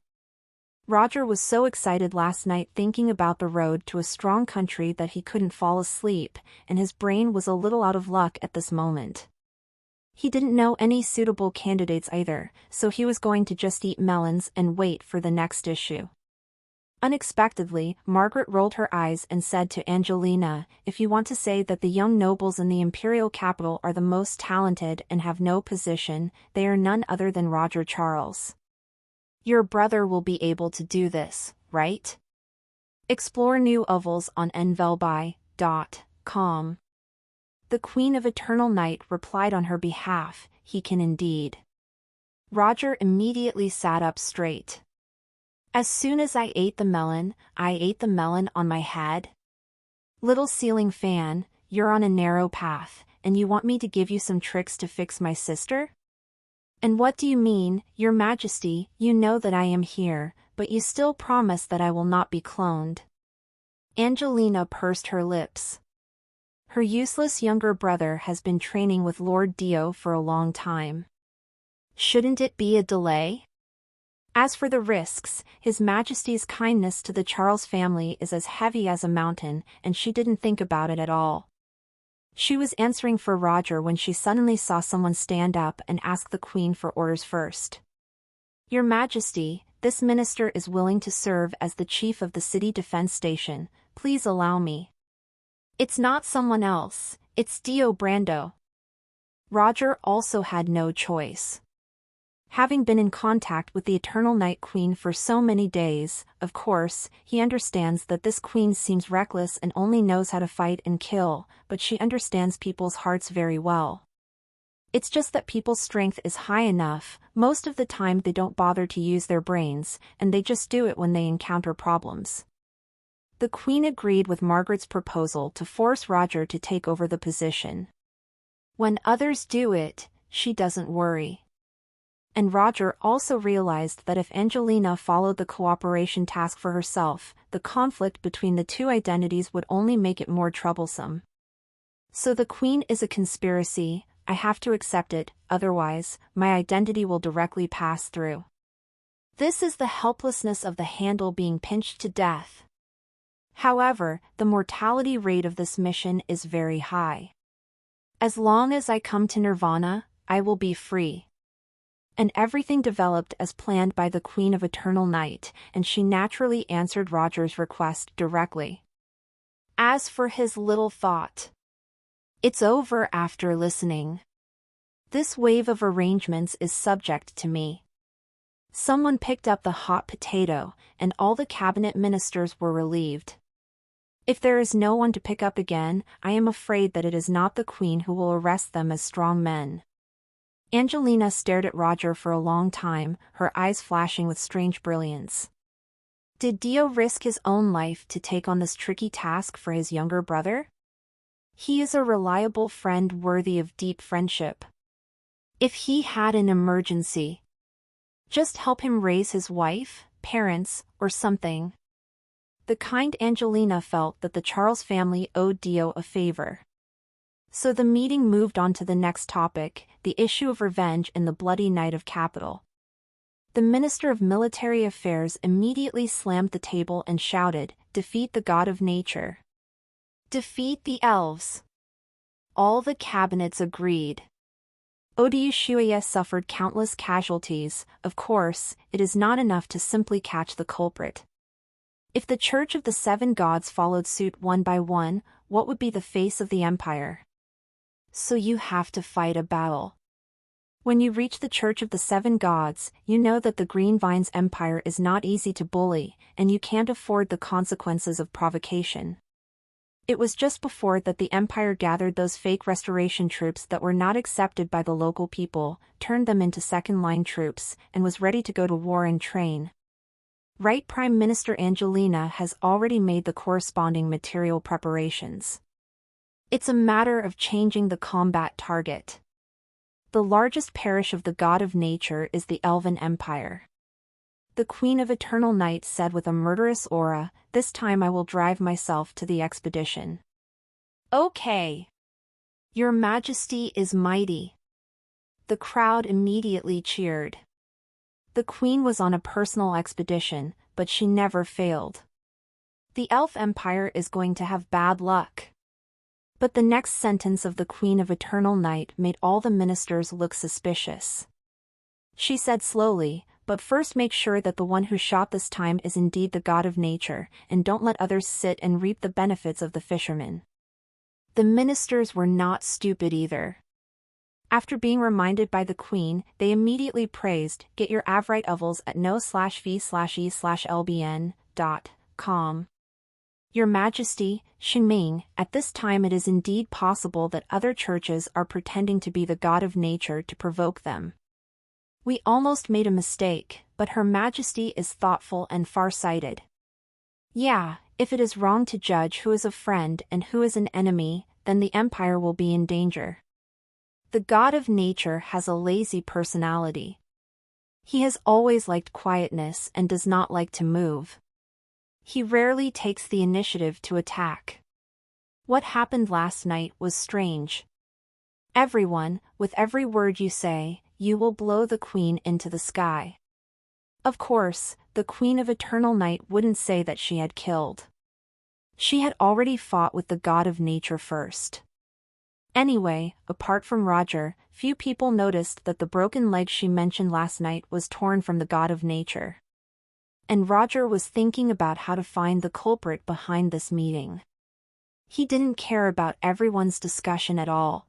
Roger was so excited last night thinking about the road to a strong country that he couldn't fall asleep, and his brain was a little out of luck at this moment. He didn't know any suitable candidates either, so he was going to just eat melons and wait for the next issue. Unexpectedly, Margaret rolled her eyes and said to Angelina, "If you want to say that the young nobles in the imperial capital are the most talented and have no position, they are none other than Roger Charles. Your brother will be able to do this, right? Explore new ovals on nvelby.com." The Queen of Eternal Night replied on her behalf, "He can indeed." Roger immediately sat up straight. "As soon as I ate the melon on my head? Little ceiling fan, you're on a narrow path, and you want me to give you some tricks to fix my sister? And what do you mean, Your Majesty? You know that I am here, but you still promise that I will not be cloned." Angelina pursed her lips. Her useless younger brother has been training with Lord Dio for a long time. Shouldn't it be a delay? As for the risks, His Majesty's kindness to the Charles family is as heavy as a mountain, and she didn't think about it at all. She was answering for Roger when she suddenly saw someone stand up and ask the Queen for orders first. "Your Majesty, this minister is willing to serve as the chief of the city defense station. Please allow me." "It's not someone else, it's Dio Brando." Roger also had no choice. Having been in contact with the Eternal Night Queen for so many days, of course, he understands that this queen seems reckless and only knows how to fight and kill, but she understands people's hearts very well. It's just that people's strength is high enough, most of the time they don't bother to use their brains, and they just do it when they encounter problems. The Queen agreed with Margaret's proposal to force Roger to take over the position. When others do it, she doesn't worry. And Roger also realized that if Angelina followed the cooperation task for herself, the conflict between the two identities would only make it more troublesome. So the Queen is a conspiracy, I have to accept it, otherwise, my identity will directly pass through. This is the helplessness of the handle being pinched to death. However, the mortality rate of this mission is very high. As long as I come to Nirvana, I will be free. And everything developed as planned by the Queen of Eternal Night, and she naturally answered Roger's request directly. As for his little thought, it's over after listening. This wave of arrangements is subject to me. Someone picked up the hot potato, and all the cabinet ministers were relieved. If there is no one to pick up again, I am afraid that it is not the Queen who will arrest them as strong men. Angelina stared at Roger for a long time, her eyes flashing with strange brilliance. Did Dio risk his own life to take on this tricky task for his younger brother? He is a reliable friend worthy of deep friendship. If he had an emergency, just help him raise his wife, parents, or something. The kind Angelina felt that the Charles family owed Dio a favor. So the meeting moved on to the next topic, the issue of revenge in the bloody night of Capital. The Minister of Military Affairs immediately slammed the table and shouted, "Defeat the god of nature. Defeat the elves." All the cabinets agreed. Odiushuya suffered countless casualties. Of course, it is not enough to simply catch the culprit. If the Church of the Seven Gods followed suit one by one, what would be the face of the empire? So you have to fight a battle. When you reach the Church of the Seven Gods, you know that the Green Vines Empire is not easy to bully, and you can't afford the consequences of provocation. It was just before that the Empire gathered those fake restoration troops that were not accepted by the local people, turned them into second-line troops, and was ready to go to war and train. Right, Prime Minister Angelina has already made the corresponding material preparations. It's a matter of changing the combat target. The largest parish of the God of Nature is the Elven Empire. The Queen of Eternal Night said with a murderous aura, "This time I will drive myself to the expedition." Okay. Your Majesty is mighty. The crowd immediately cheered. The Queen was on a personal expedition, but she never failed. The Elf Empire is going to have bad luck. But the next sentence of the Queen of Eternal Night made all the ministers look suspicious. She said slowly, "But first make sure that the one who shot this time is indeed the god of nature, and don't let others sit and reap the benefits of the fishermen." The ministers were not stupid either. After being reminded by the Queen, they immediately praised, "Get your avrite ovals at no/v/e/lbn.com. Your Majesty, Xinming, at this time it is indeed possible that other churches are pretending to be the god of nature to provoke them. We almost made a mistake, but Her Majesty is thoughtful and far-sighted. Yeah, if it is wrong to judge who is a friend and who is an enemy, then the empire will be in danger. The god of nature has a lazy personality. He has always liked quietness and does not like to move. He rarely takes the initiative to attack. What happened last night was strange. Everyone, with every word you say, you will blow the Queen into the sky." Of course, the Queen of Eternal Night wouldn't say that she had killed. She had already fought with the god of nature first. Anyway, apart from Roger, few people noticed that the broken leg she mentioned last night was torn from the god of nature. And Roger was thinking about how to find the culprit behind this meeting. He didn't care about everyone's discussion at all.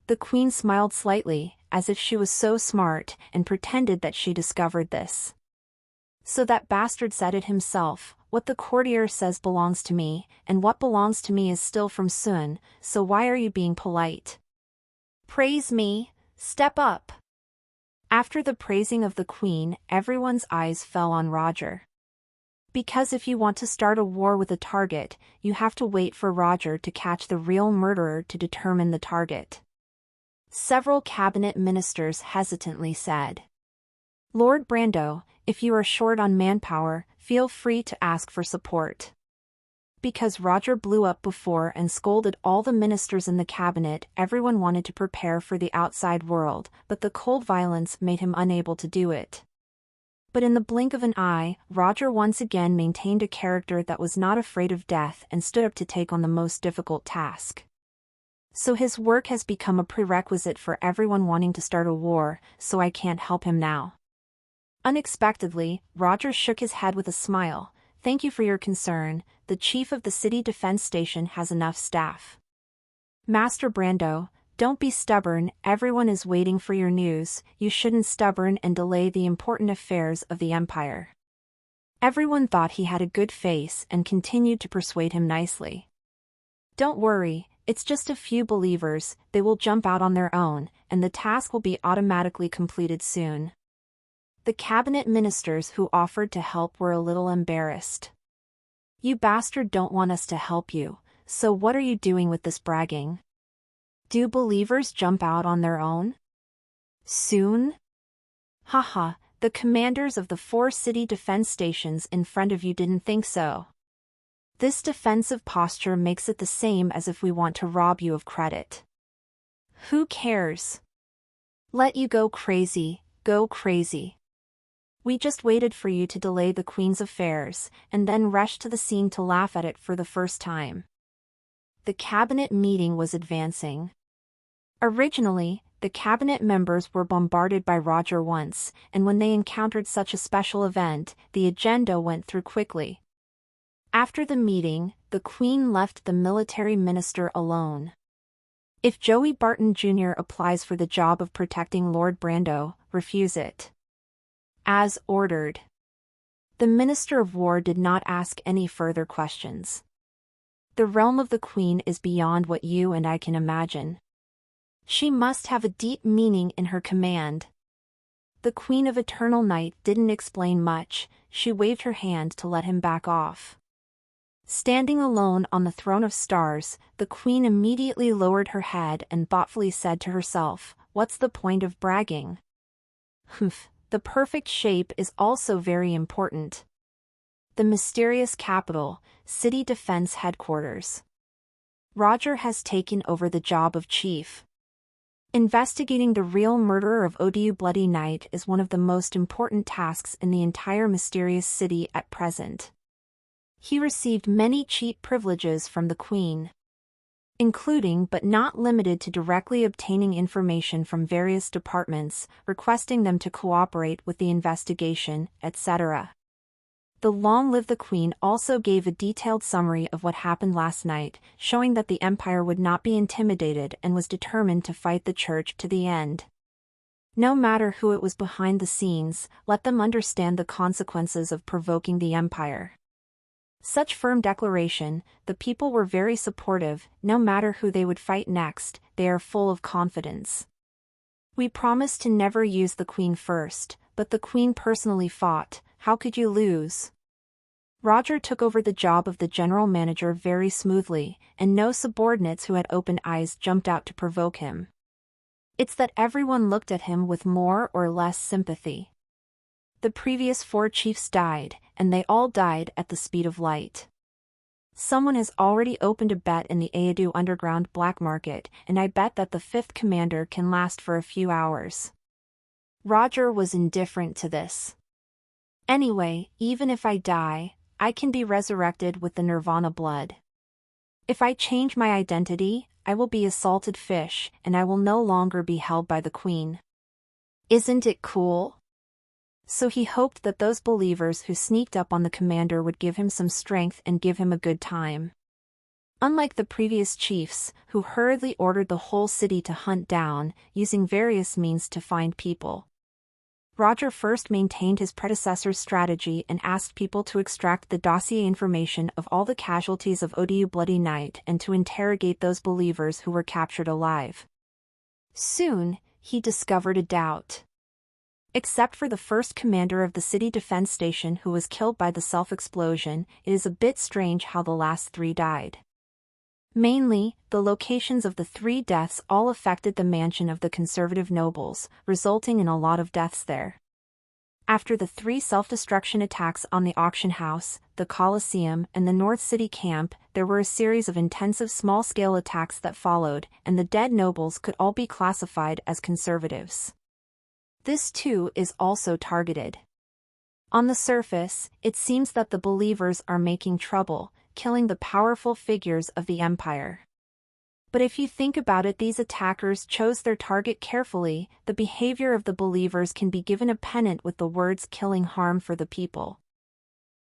The Queen smiled slightly, as if she was so smart, and pretended that she discovered this. "So that bastard said it himself, what the courtier says belongs to me, and what belongs to me is still from Sun, so why are you being polite? Praise me, step up." After the praising of the Queen, everyone's eyes fell on Roger. Because if you want to start a war with a target, you have to wait for Roger to catch the real murderer to determine the target. Several cabinet ministers hesitantly said, "Lord Brando, if you are short on manpower, feel free to ask for support." Because Roger blew up before and scolded all the ministers in the cabinet, everyone wanted to prepare for the outside world, but the cold violence made him unable to do it. But in the blink of an eye, Roger once again maintained a character that was not afraid of death and stood up to take on the most difficult task. So his work has become a prerequisite for everyone wanting to start a war, so I can't help him now. Unexpectedly, Roger shook his head with a smile. "Thank you for your concern. The chief of the city defense station has enough staff." "Master Brando, don't be stubborn, everyone is waiting for your news, you shouldn't stubborn and delay the important affairs of the empire." Everyone thought he had a good face and continued to persuade him nicely. "Don't worry, it's just a few believers, they will jump out on their own, and the task will be automatically completed soon." The cabinet ministers who offered to help were a little embarrassed. "You bastard don't want us to help you, so what are you doing with this bragging? Do believers jump out on their own? Soon? Haha, the commanders of the 4 city defense stations in front of you didn't think so. This defensive posture makes it the same as if we want to rob you of credit. Who cares? Let you go crazy, go crazy. We just waited for you to delay the Queen's affairs, and then rushed to the scene to laugh at it for the first time." The cabinet meeting was advancing. Originally, the cabinet members were bombarded by Roger once, and when they encountered such a special event, the agenda went through quickly. After the meeting, the Queen left the military minister alone. "If Joey Barton Jr. applies for the job of protecting Lord Brando, refuse it. As ordered." The Minister of War did not ask any further questions. The realm of the Queen is beyond what you and I can imagine. She must have a deep meaning in her command. The Queen of Eternal Night didn't explain much, she waved her hand to let him back off. Standing alone on the throne of stars, the Queen immediately lowered her head and thoughtfully said to herself, "What's the point of bragging? Humph. The perfect shape is also very important." The mysterious capital, City Defense Headquarters. Roger has taken over the job of chief. Investigating the real murderer of Odu Bloody Night is one of the most important tasks in the entire mysterious city at present. He received many cheap privileges from the Queen, including but not limited to directly obtaining information from various departments, requesting them to cooperate with the investigation, etc. The Long Live the Queen also gave a detailed summary of what happened last night, showing that the Empire would not be intimidated and was determined to fight the Church to the end. No matter who it was behind the scenes, let them understand the consequences of provoking the Empire. Such firm declaration, the people were very supportive. No matter who they would fight next, they are full of confidence. We promised to never use the Queen first, but the Queen personally fought. How could you lose? Roger took over the job of the general manager very smoothly, and no subordinates who had open eyes jumped out to provoke him. It's that everyone looked at him with more or less sympathy. The previous 4 chiefs died, and they all died at the speed of light. Someone has already opened a bet in the Aedu underground black market, and I bet that the 5th commander can last for a few hours. Roger was indifferent to this. Anyway, even if I die, I can be resurrected with the Nirvana blood. If I change my identity, I will be a salted fish, and I will no longer be held by the Queen. Isn't it cool? So he hoped that those believers who sneaked up on the commander would give him some strength and give him a good time. Unlike the previous chiefs, who hurriedly ordered the whole city to hunt down, using various means to find people, Roger first maintained his predecessor's strategy and asked people to extract the dossier information of all the casualties of Odu Bloody Night and to interrogate those believers who were captured alive. Soon, he discovered a doubt. Except for the first commander of the city defense station who was killed by the self-explosion, it is a bit strange how the last 3 died. Mainly, the locations of the 3 deaths all affected the mansion of the conservative nobles, resulting in a lot of deaths there. After the 3 self-destruction attacks on the auction house, the Colosseum, and the North City camp, there were a series of intensive small-scale attacks that followed, and the dead nobles could all be classified as conservatives. This too is also targeted. On the surface, it seems that the believers are making trouble, killing the powerful figures of the Empire. But if you think about it, these attackers chose their target carefully. The behavior of the believers can be given a pennant with the words killing harm for the people.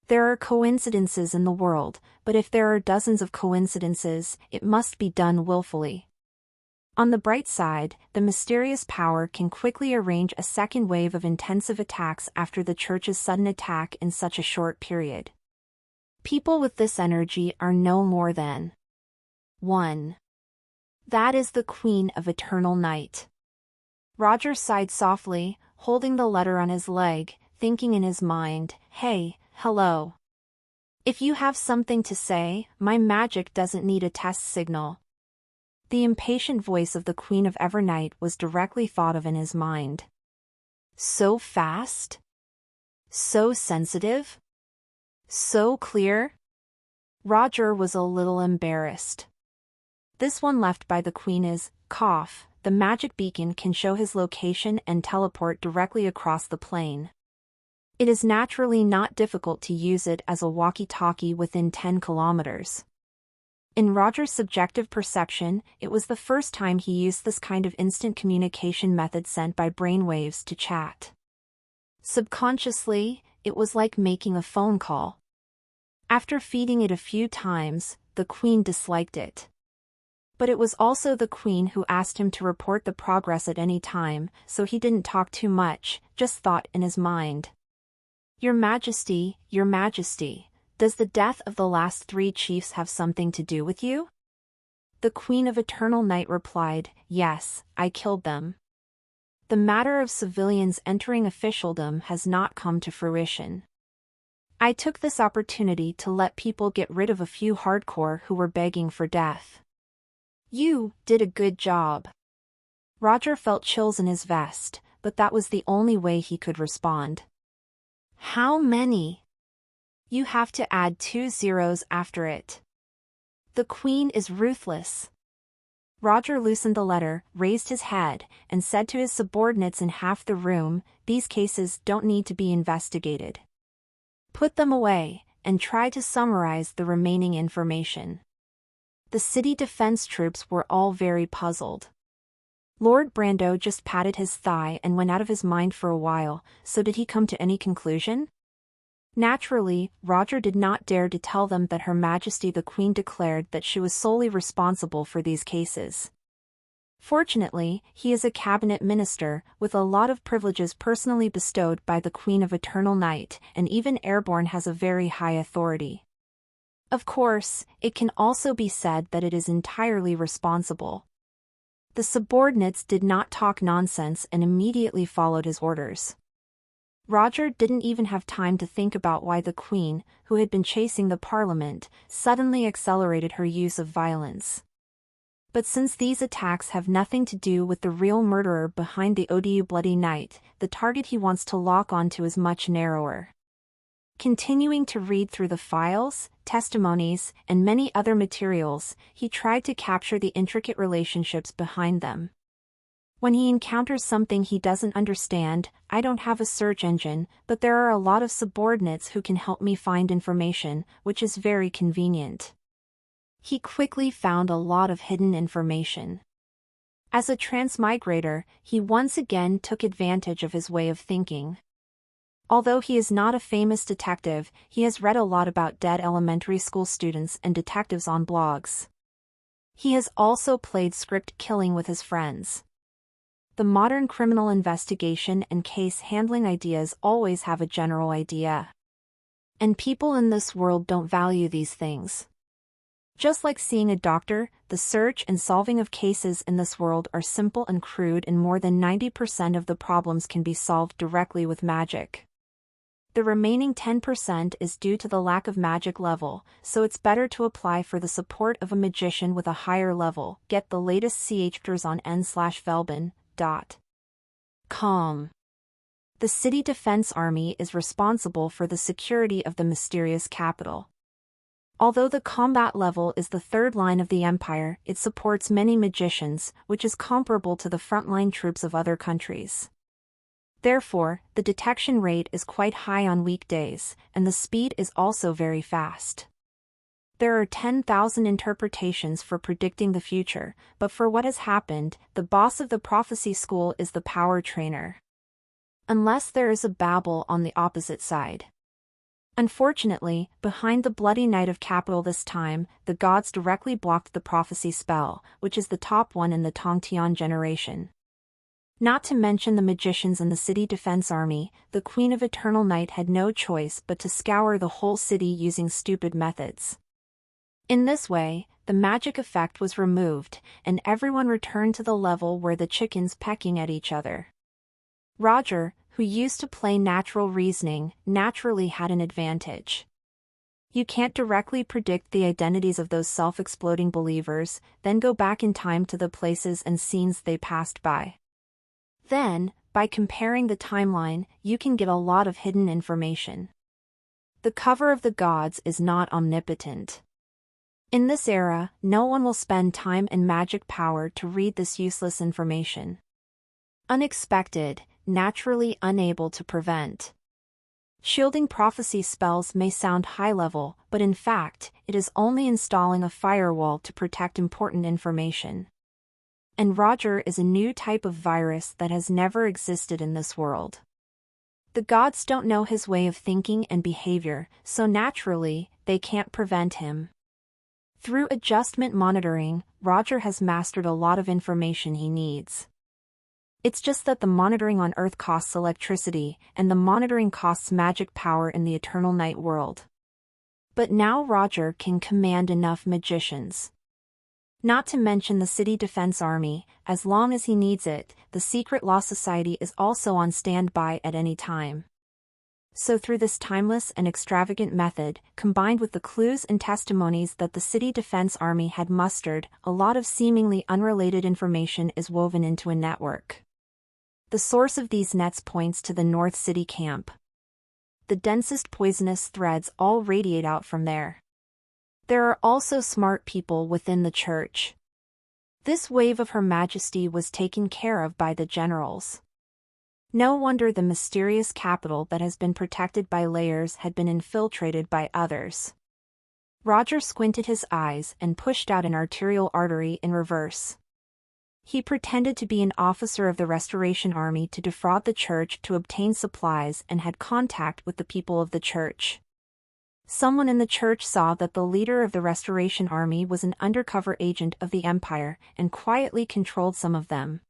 There are coincidences in the world, but if there are dozens of coincidences, it must be done willfully. On the bright side, the mysterious power can quickly arrange a second wave of intensive attacks after the Church's sudden attack in such a short period. People with this energy are no more than 1. That is the Queen of Eternal Night. Roger sighed softly, holding the letter on his leg, thinking in his mind, "Hey, hello. If you have something to say, my magic doesn't need a test signal." The impatient voice of the Queen of Evernight was directly thought of in his mind. So fast? So sensitive? So clear? Roger was a little embarrassed. This one left by the Queen is, cough, the magic beacon can show his location and teleport directly across the plane. It is naturally not difficult to use it as a walkie-talkie within 10 kilometers. In Roger's subjective perception, it was the first time he used this kind of instant communication method sent by brainwaves to chat. Subconsciously, it was like making a phone call. After feeding it a few times, the Queen disliked it. But it was also the Queen who asked him to report the progress at any time, so he didn't talk too much, just thought in his mind. Your Majesty, does the death of the last 3 chiefs have something to do with you? The Queen of Eternal Night replied, yes, I killed them. The matter of civilians entering officialdom has not come to fruition. I took this opportunity to let people get rid of a few hardcore who were begging for death. You did a good job. Roger felt chills in his vest, but that was the only way he could respond. How many? You have to add 2 zeros after it. The Queen is ruthless. Roger loosened the letter, raised his head, and said to his subordinates in half the room, "These cases don't need to be investigated. Put them away, and try to summarize the remaining information." The city defense troops were all very puzzled. Lord Brando just patted his thigh and went out of his mind for a while, so did he come to any conclusion? Naturally, Roger did not dare to tell them that Her Majesty the Queen declared that she was solely responsible for these cases. Fortunately, he is a cabinet minister, with a lot of privileges personally bestowed by the Queen of Eternal Night, and even airborne has a very high authority. Of course, it can also be said that it is entirely responsible. The subordinates did not talk nonsense and immediately followed his orders. Roger didn't even have time to think about why the Queen, who had been chasing the Parliament, suddenly accelerated her use of violence. But since these attacks have nothing to do with the real murderer behind the ODU Bloody Night, the target he wants to lock onto is much narrower. Continuing to read through the files, testimonies, and many other materials, he tried to capture the intricate relationships behind them. When he encounters something he doesn't understand, "I don't have a search engine, but there are a lot of subordinates who can help me find information, which is very convenient." He quickly found a lot of hidden information. As a transmigrator, he once again took advantage of his way of thinking. Although he is not a famous detective, he has read a lot about dead elementary school students and detectives on blogs. He has also played script killing with his friends. The modern criminal investigation and case handling ideas always have a general idea. And people in this world don't value these things. Just like seeing a doctor, the search and solving of cases in this world are simple and crude, and more than 90% of the problems can be solved directly with magic. The remaining 10% is due to the lack of magic level, so it's better to apply for the support of a magician with a higher level. Get the latest chapters on n/velbin.com. The City Defense Army is responsible for the security of the mysterious capital. Although the combat level is the third line of the Empire, it supports many magicians, which is comparable to the frontline troops of other countries. Therefore, the detection rate is quite high on weekdays, and the speed is also very fast. There are 10,000 interpretations for predicting the future, but for what has happened, the boss of the prophecy school is the power trainer. Unless there is a Babel on the opposite side. Unfortunately, behind the Bloody Night of Capital this time, the gods directly blocked the prophecy spell, which is the top one in the Tongtian generation. Not to mention the magicians in the City Defense Army, the Queen of Eternal Night had no choice but to scour the whole city using stupid methods. In this way, the magic effect was removed, and everyone returned to the level where the chickens pecking at each other. Roger, who used to play natural reasoning, naturally had an advantage. You can't directly predict the identities of those self-exploding believers, then go back in time to the places and scenes they passed by. Then, by comparing the timeline, you can get a lot of hidden information. The cover of the gods is not omnipotent. In this era, no one will spend time and magic power to read this useless information. Unexpected, naturally unable to prevent. Shielding prophecy spells may sound high-level, but in fact, it is only installing a firewall to protect important information. And Roger is a new type of virus that has never existed in this world. The gods don't know his way of thinking and behavior, so naturally, they can't prevent him. Through adjustment monitoring, Roger has mastered a lot of information he needs. It's just that the monitoring on Earth costs electricity, and the monitoring costs magic power in the Eternal Night world. But now Roger can command enough magicians. Not to mention the City Defense Army, as long as he needs it, the Secret Law Society is also on standby at any time. So through this timeless and extravagant method, combined with the clues and testimonies that the City Defense Army had mustered, a lot of seemingly unrelated information is woven into a network. The source of these nets points to the North City camp. The densest poisonous threads all radiate out from there. There are also smart people within the church. This wave of Her Majesty was taken care of by the generals. No wonder the mysterious capital that has been protected by layers had been infiltrated by others. Roger squinted his eyes and pushed out an arterial artery in reverse. He pretended to be an officer of the Restoration Army to defraud the church to obtain supplies and had contact with the people of the church. Someone in the church saw that the leader of the Restoration Army was an undercover agent of the Empire and quietly controlled some of them.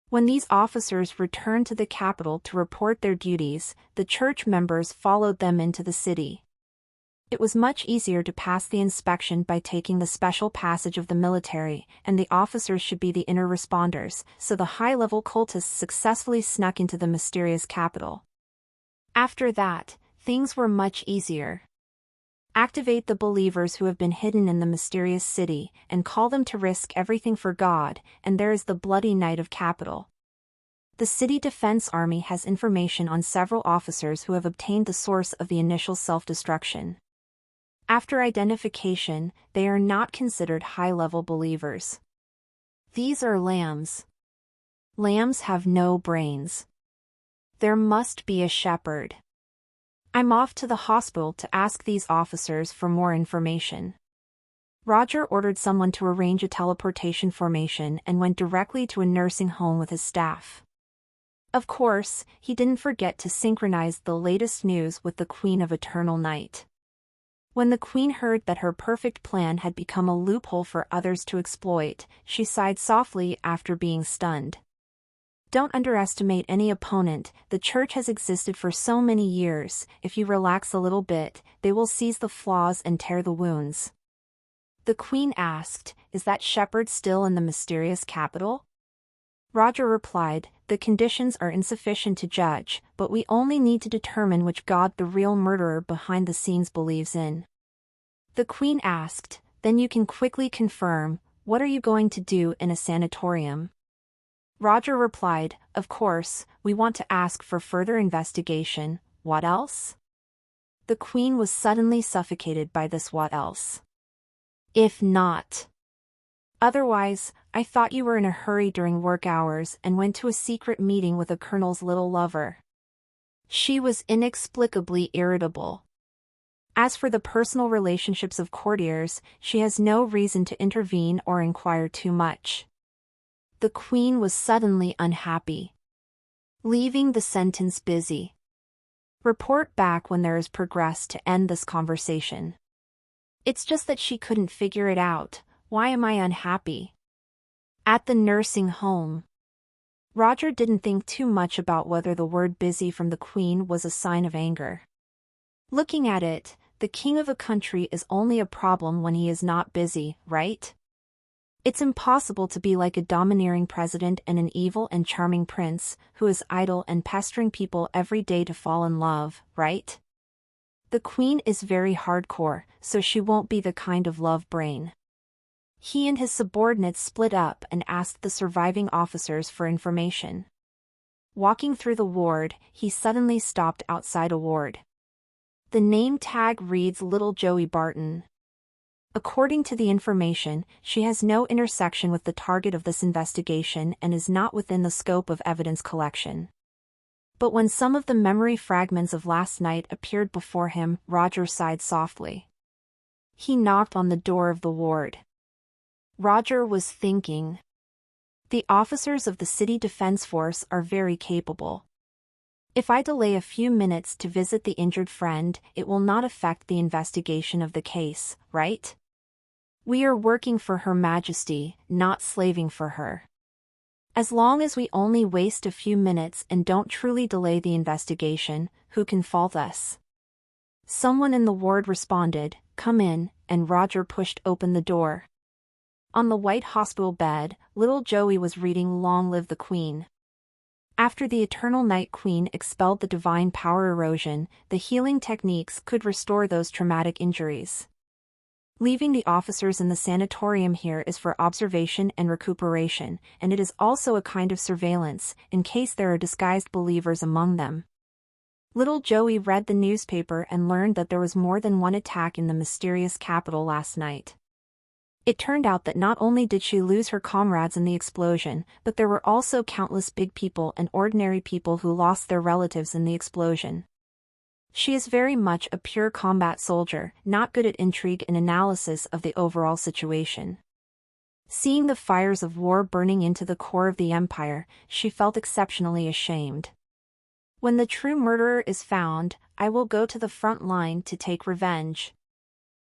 When these officers returned to the capital to report their duties, the church members followed them into the city. It was much easier to pass the inspection by taking the special passage of the military, and the officers should be the inner responders, so the high-level cultists successfully snuck into the mysterious capital. After that, things were much easier. Activate the believers who have been hidden in the mysterious city, and call them to risk everything for God, and there is the bloody night of capital. The City Defense Army has information on several officers who have obtained the source of the initial self-destruction. After identification, they are not considered high-level believers. These are lambs. Lambs have no brains. There must be a shepherd. I'm off to the hospital to ask these officers for more information. Roger ordered someone to arrange a teleportation formation and went directly to a nursing home with his staff. Of course, he didn't forget to synchronize the latest news with the Queen of Eternal Night. When the Queen heard that her perfect plan had become a loophole for others to exploit, she sighed softly after being stunned. Don't underestimate any opponent, the church has existed for so many years, if you relax a little bit, they will seize the flaws and tear the wounds. The Queen asked, "Is that shepherd still in the mysterious capital?" Roger replied, "The conditions are insufficient to judge, but we only need to determine which god the real murderer behind the scenes believes in." The Queen asked, "Then you can quickly confirm, what are you going to do in a sanatorium?" Roger replied, "Of course, we want to ask for further investigation, what else?" The Queen was suddenly suffocated by this what else. "If not. Otherwise, I thought you were in a hurry during work hours and went to a secret meeting with a colonel's little lover." She was inexplicably irritable. As for the personal relationships of courtiers, she has no reason to intervene or inquire too much. The Queen was suddenly unhappy. Leaving the sentence busy. Report back when there is progress to end this conversation. It's just that she couldn't figure it out. Why am I unhappy? At the nursing home. Roger didn't think too much about whether the word busy from the Queen was a sign of anger. Looking at it, the king of a country is only a problem when he is not busy, right? It's impossible to be like a domineering president and an evil and charming prince, who is idle and pestering people every day to fall in love, right? The Queen is very hardcore, so she won't be the kind of love brain. He and his subordinates split up and asked the surviving officers for information. Walking through the ward, he suddenly stopped outside a ward. The name tag reads Little Joey Barton. According to the information, she has no intersection with the target of this investigation and is not within the scope of evidence collection. But when some of the memory fragments of last night appeared before him, Roger sighed softly. He knocked on the door of the ward. Roger was thinking. The officers of the City Defense Force are very capable. If I delay a few minutes to visit the injured friend, it will not affect the investigation of the case, right? We are working for Her Majesty, not slaving for her. As long as we only waste a few minutes and don't truly delay the investigation, who can fault us? Someone in the ward responded, "Come in," and Roger pushed open the door. On the white hospital bed, little Joey was reading Long Live the Queen. After the Eternal Night Queen expelled the divine power erosion, the healing techniques could restore those traumatic injuries. Leaving the officers in the sanatorium here is for observation and recuperation, and it is also a kind of surveillance, in case there are disguised believers among them. Little Joey read the newspaper and learned that there was more than one attack in the mysterious capital last night. It turned out that not only did she lose her comrades in the explosion, but there were also countless big people and ordinary people who lost their relatives in the explosion. She is very much a pure combat soldier, not good at intrigue and analysis of the overall situation. Seeing the fires of war burning into the core of the empire, she felt exceptionally ashamed. When the true murderer is found, I will go to the front line to take revenge.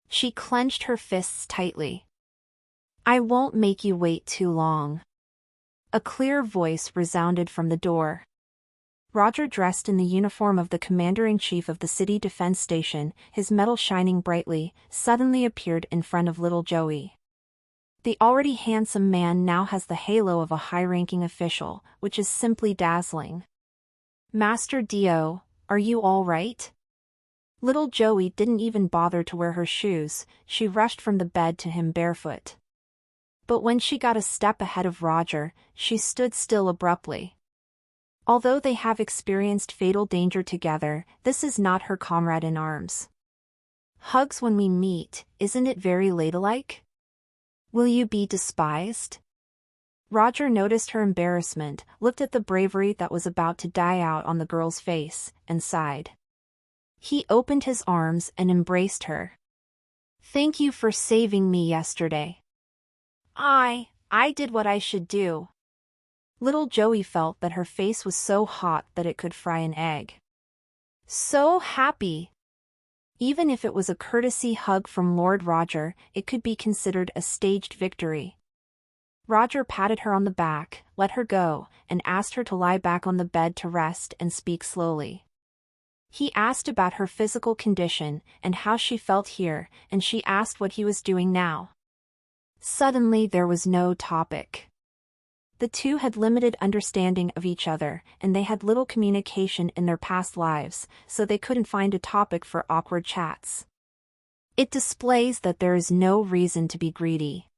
She clenched her fists tightly. I won't make you wait too long. A clear voice resounded from the door. Roger, dressed in the uniform of the commander-in-chief of the city defense station, his metal shining brightly, suddenly appeared in front of little Joey. The already handsome man now has the halo of a high-ranking official, which is simply dazzling. Master Dio, are you all right? Little Joey didn't even bother to wear her shoes, she rushed from the bed to him barefoot. But when she got a step ahead of Roger, she stood still abruptly. Although they have experienced fatal danger together, this is not her comrade in arms. Hugs when we meet, isn't it very ladylike? Will you be despised? Roger noticed her embarrassment, looked at the bravery that was about to die out on the girl's face, and sighed. He opened his arms and embraced her. Thank you for saving me yesterday. I did what I should do. Little Joey felt that her face was so hot that it could fry an egg. So happy. Even if it was a courtesy hug from Lord Roger, it could be considered a staged victory. Roger patted her on the back, let her go, and asked her to lie back on the bed to rest and speak slowly. He asked about her physical condition and how she felt here, and she asked what he was doing now. Suddenly there was no topic. The two had limited understanding of each other, and they had little communication in their past lives, so they couldn't find a topic for awkward chats. It displays that there is no reason to be greedy.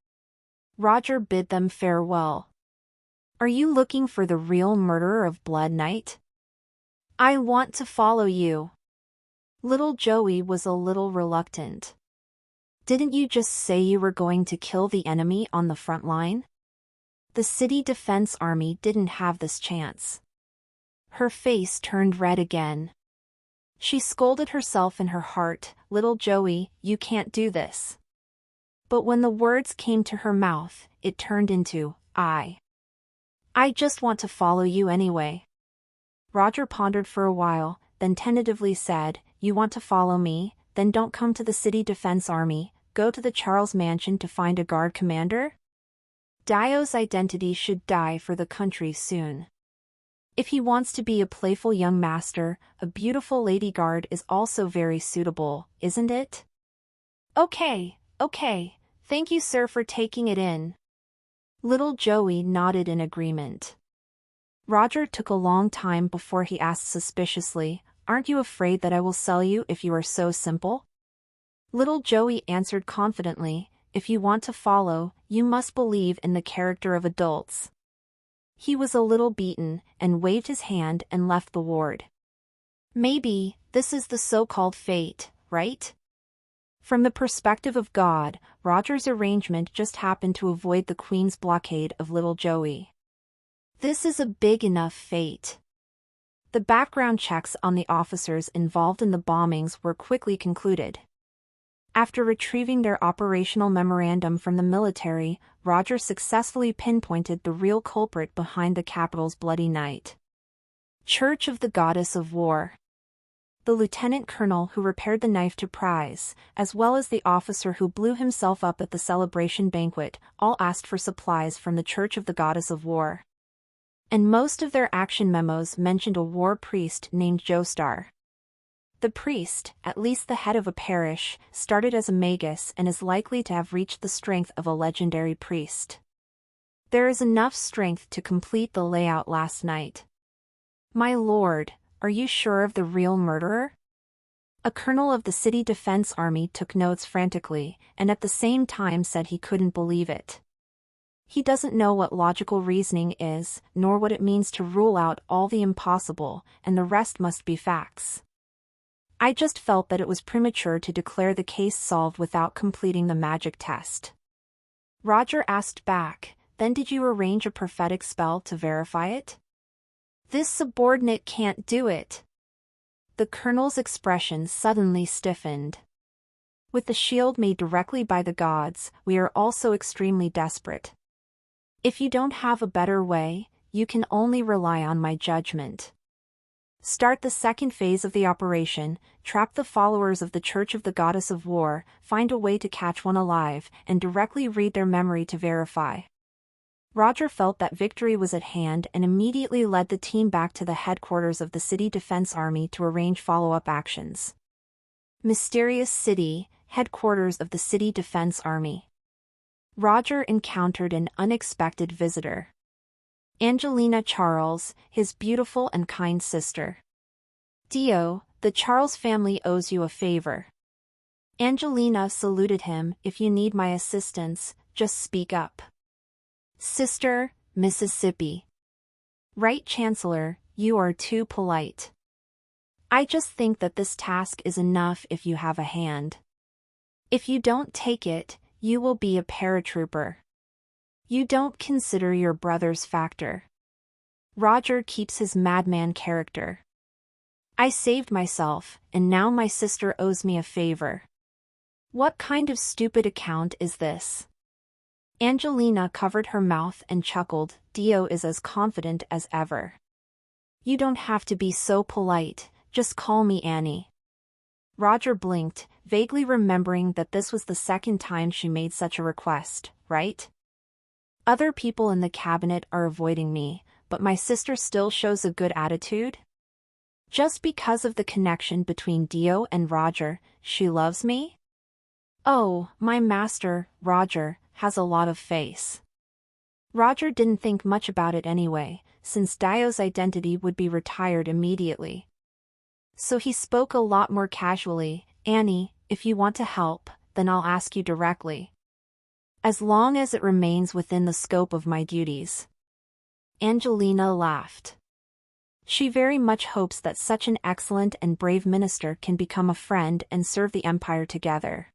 Roger bid them farewell. Are you looking for the real murderer of Blood Knight? I want to follow you. Little Joey was a little reluctant. Didn't you just say you were going to kill the enemy on the front line? The city defense army didn't have this chance. Her face turned red again. She scolded herself in her heart, Little Joey, you can't do this. But when the words came to her mouth, it turned into, I just want to follow you anyway. Roger pondered for a while, then tentatively said, you want to follow me, then don't come to the city defense army, go to the Charles mansion to find a guard commander? Dio's identity should die for the country soon. If he wants to be a playful young master, a beautiful lady guard is also very suitable, isn't it? Okay, thank you sir for taking it in. Little Joey nodded in agreement. Roger took a long time before he asked suspiciously, aren't you afraid that I will sell you if you are so simple? Little Joey answered confidently, if you want to follow, you must believe in the character of adults. He was a little beaten, and waved his hand and left the ward. Maybe, this is the so-called fate, right? From the perspective of God, Roger's arrangement just happened to avoid the Queen's blockade of Little Joey. This is a big enough fate. The background checks on the officers involved in the bombings were quickly concluded. After retrieving their operational memorandum from the military, Roger successfully pinpointed the real culprit behind the capital's bloody night. Church of the Goddess of War. The lieutenant colonel who repaired the knife to prize, as well as the officer who blew himself up at the celebration banquet, all asked for supplies from the Church of the Goddess of War. And most of their action memos mentioned a war priest named Joestar. The priest, at least the head of a parish, started as a magus and is likely to have reached the strength of a legendary priest. There is enough strength to complete the layout last night. My lord, are you sure of the real murderer? A colonel of the city defense army took notes frantically, and at the same time said he couldn't believe it. He doesn't know what logical reasoning is, nor what it means to rule out all the impossible, and the rest must be facts. I just felt that it was premature to declare the case solved without completing the magic test. Roger asked back, then did you arrange a prophetic spell to verify it? This subordinate can't do it. The colonel's expression suddenly stiffened. With the shield made directly by the gods, we are also extremely desperate. If you don't have a better way, you can only rely on my judgment. Start the second phase of the operation, trap the followers of the Church of the Goddess of War, find a way to catch one alive, and directly read their memory to verify. Roger felt that victory was at hand and immediately led the team back to the headquarters of the City Defense Army to arrange follow-up actions. Mysterious City, headquarters of the City Defense Army. Roger encountered an unexpected visitor. Angelina Charles, his beautiful and kind sister. Dio, the Charles family owes you a favor. Angelina saluted him. If you need my assistance, just speak up. Sister, Mississippi. Right, Chancellor, you are too polite. I just think that this task is enough if you have a hand. If you don't take it, you will be a paratrooper. You don't consider your brother's factor. Roger keeps his madman character. I saved myself, and now my sister owes me a favor. What kind of stupid account is this? Angelina covered her mouth and chuckled. Dio is as confident as ever. You don't have to be so polite, just call me Annie. Roger blinked, vaguely remembering that this was the second time she made such a request, right? Other people in the cabinet are avoiding me, but my sister still shows a good attitude? Just because of the connection between Dio and Roger, she loves me? Oh, my master, Roger, has a lot of face. Roger didn't think much about it anyway, since Dio's identity would be retired immediately. So he spoke a lot more casually. Annie, if you want to help, then I'll ask you directly. As long as it remains within the scope of my duties. Angelina laughed. She very much hopes that such an excellent and brave minister can become a friend and serve the Empire together.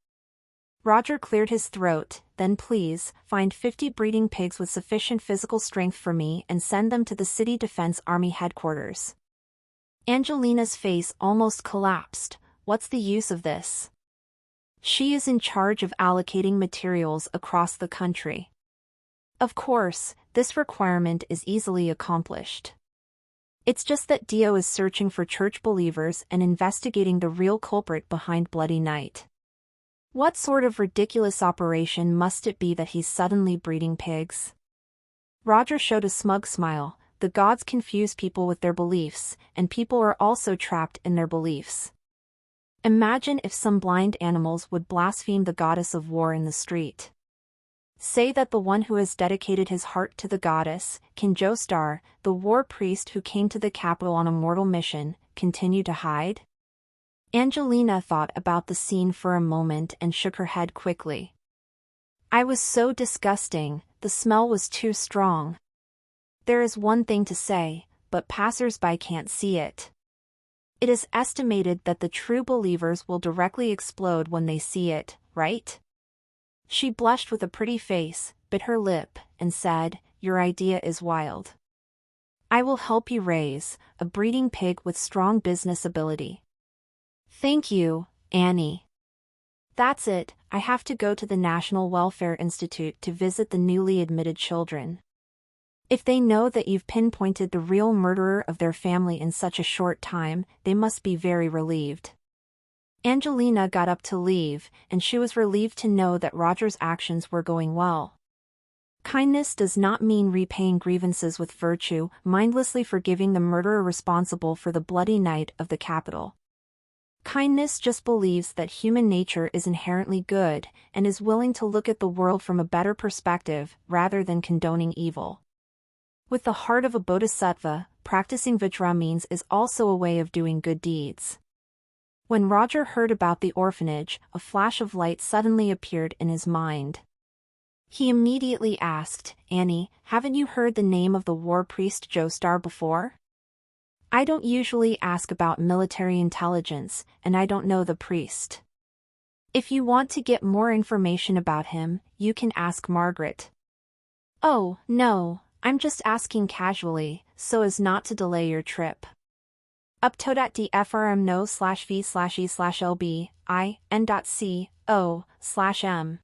Roger cleared his throat. Then please, find 50 breeding pigs with sufficient physical strength for me and send them to the City Defense Army headquarters. Angelina's face almost collapsed. What's the use of this? She is in charge of allocating materials across the country. Of course, this requirement is easily accomplished. It's just that Dio is searching for church believers and investigating the real culprit behind Bloody Night. What sort of ridiculous operation must it be that he's suddenly breeding pigs? Roger showed a smug smile. The gods confuse people with their beliefs, and people are also trapped in their beliefs. Imagine if some blind animals would blaspheme the goddess of war in the street. Say that the one who has dedicated his heart to the goddess, King Joestar, the war priest who came to the capital on a mortal mission, continue to hide? Angelina thought about the scene for a moment and shook her head quickly. I was so disgusting, the smell was too strong. There is one thing to say, but passers-by can't see it. It is estimated that the true believers will directly explode when they see it, right? She blushed with a pretty face, bit her lip, and said, Your idea is wild. I will help you raise a breeding pig with strong business ability. Thank you, Annie. That's it, I have to go to the National Welfare Institute to visit the newly admitted children. If they know that you've pinpointed the real murderer of their family in such a short time, they must be very relieved. Angelina got up to leave, and she was relieved to know that Roger's actions were going well. Kindness does not mean repaying grievances with virtue, mindlessly forgiving the murderer responsible for the bloody night of the capital. Kindness just believes that human nature is inherently good, and is willing to look at the world from a better perspective, rather than condoning evil. With the heart of a bodhisattva, practicing vajra means is also a way of doing good deeds. When Roger heard about the orphanage, a flash of light suddenly appeared in his mind. He immediately asked, Annie, haven't you heard the name of the war priest Joestar before? I don't usually ask about military intelligence, and I don't know the priest. If you want to get more information about him, you can ask Margaret. Oh, no, I'm just asking casually, so as not to delay your trip. Upto.dfrm no/v/e/lb/i/n.co/m.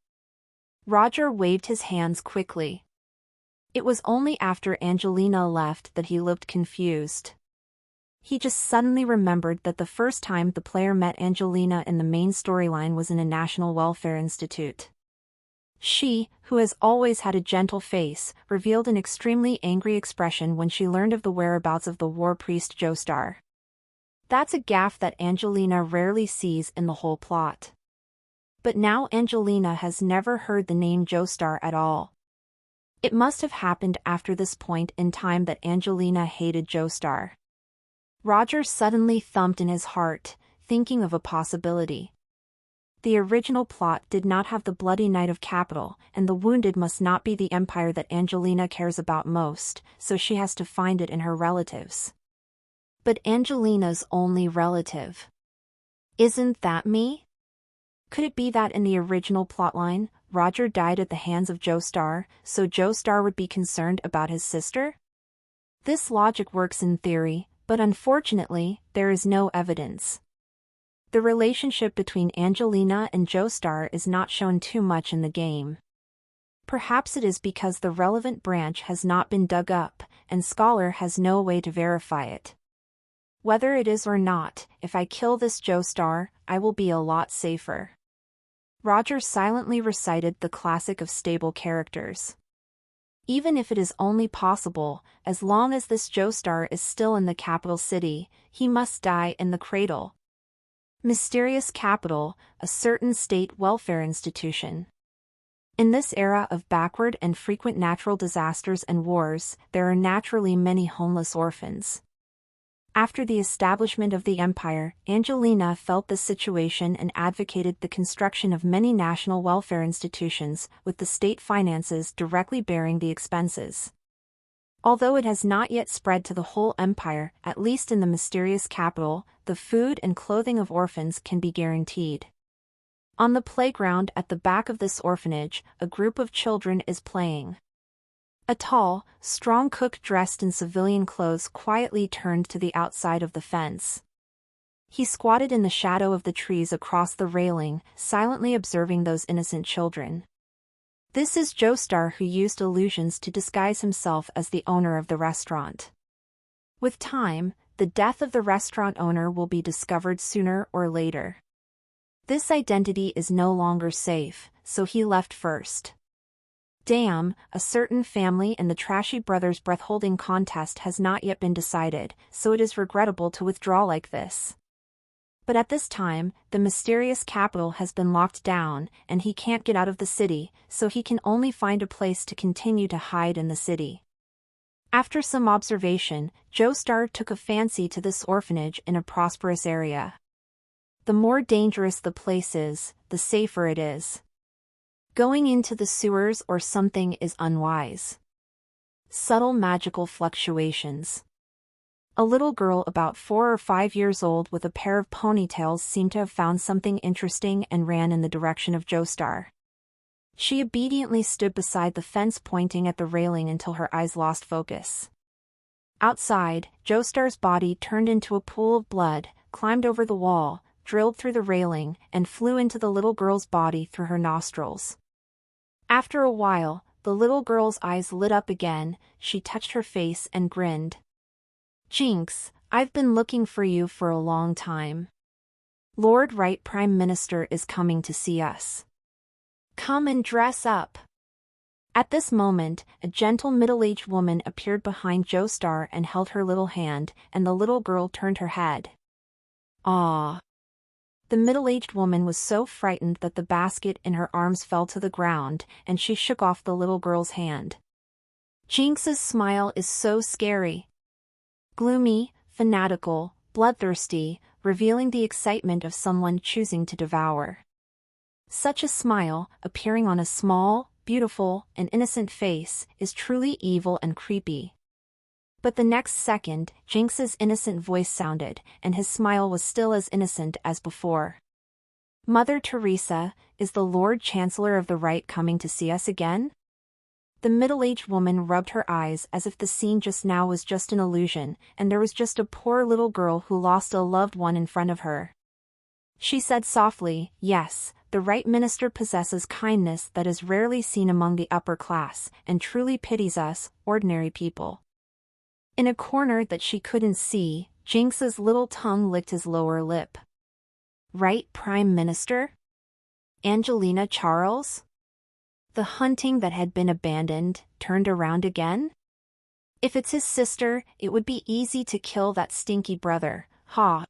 Roger waved his hands quickly. It was only after Angelina left that he looked confused. He just suddenly remembered that the first time the player met Angelina in the main storyline was in a National Welfare Institute. She, who has always had a gentle face, revealed an extremely angry expression when she learned of the whereabouts of the war priest Joestar. That's a gaffe that Angelina rarely sees in the whole plot. But now Angelina has never heard the name Joestar at all. It must have happened after this point in time that Angelina hated Joestar. Roger suddenly thumped in his heart, thinking of a possibility. The original plot did not have the Bloody Knight of Capital, and the wounded must not be the empire that Angelina cares about most, so she has to find it in her relatives. But Angelina's only relative. Isn't that me? Could it be that in the original plotline, Roger died at the hands of Joestar, so Joestar would be concerned about his sister? This logic works in theory, but unfortunately, there is no evidence. The relationship between Angelina and Joestar is not shown too much in the game. Perhaps it is because the relevant branch has not been dug up, and Scholar has no way to verify it. Whether it is or not, if I kill this Joestar, I will be a lot safer. Roger silently recited the classic of stable characters. Even if it is only possible, as long as this Joestar is still in the capital city, he must die in the cradle. Mysterious capital, a certain state welfare institution. In this era of backward and frequent natural disasters and wars, there are naturally many homeless orphans. After the establishment of the empire, Angelina felt this situation and advocated the construction of many national welfare institutions, with the state finances directly bearing the expenses. Although it has not yet spread to the whole empire, at least in the mysterious capital, the food and clothing of orphans can be guaranteed. On the playground at the back of this orphanage, a group of children is playing. A tall, strong cook dressed in civilian clothes quietly turned to the outside of the fence. He squatted in the shadow of the trees across the railing, silently observing those innocent children. This is Joestar, who used illusions to disguise himself as the owner of the restaurant. With time, the death of the restaurant owner will be discovered sooner or later. This identity is no longer safe, so he left first. Damn, a certain family in the Trashy Brothers breath-holding contest has not yet been decided, so it is regrettable to withdraw like this. But at this time, the mysterious capital has been locked down, and he can't get out of the city, so he can only find a place to continue to hide in the city. After some observation, Joestar took a fancy to this orphanage in a prosperous area. The more dangerous the place is, the safer it is. Going into the sewers or something is unwise. Subtle magical fluctuations. A little girl about 4 or 5 years old with a pair of ponytails seemed to have found something interesting and ran in the direction of Joestar. She obediently stood beside the fence pointing at the railing until her eyes lost focus. Outside, Joestar's body turned into a pool of blood, climbed over the wall, drilled through the railing, and flew into the little girl's body through her nostrils. After a while, the little girl's eyes lit up again, she touched her face and grinned. Jinx, I've been looking for you for a long time. Lord Wright Prime Minister is coming to see us. Come and dress up. At this moment, a gentle middle-aged woman appeared behind Joestar and held her little hand, and the little girl turned her head. Ah! The middle-aged woman was so frightened that the basket in her arms fell to the ground, and she shook off the little girl's hand. Jinx's smile is so scary. Gloomy, fanatical, bloodthirsty, revealing the excitement of someone choosing to devour. Such a smile, appearing on a small, beautiful, and innocent face, is truly evil and creepy. But the next second, Jinx's innocent voice sounded, and his smile was still as innocent as before. Mother Teresa, is the Lord Chancellor of the Right coming to see us again? The middle-aged woman rubbed her eyes as if the scene just now was just an illusion, and there was just a poor little girl who lost a loved one in front of her. She said softly, "Yes, the right minister possesses kindness that is rarely seen among the upper class, and truly pities us, ordinary people." In a corner that she couldn't see, Jinx's little tongue licked his lower lip. Right Prime Minister? Angelina Charles? The hunting that had been abandoned, turned around again? If it's his sister, it would be easy to kill that stinky brother, ha.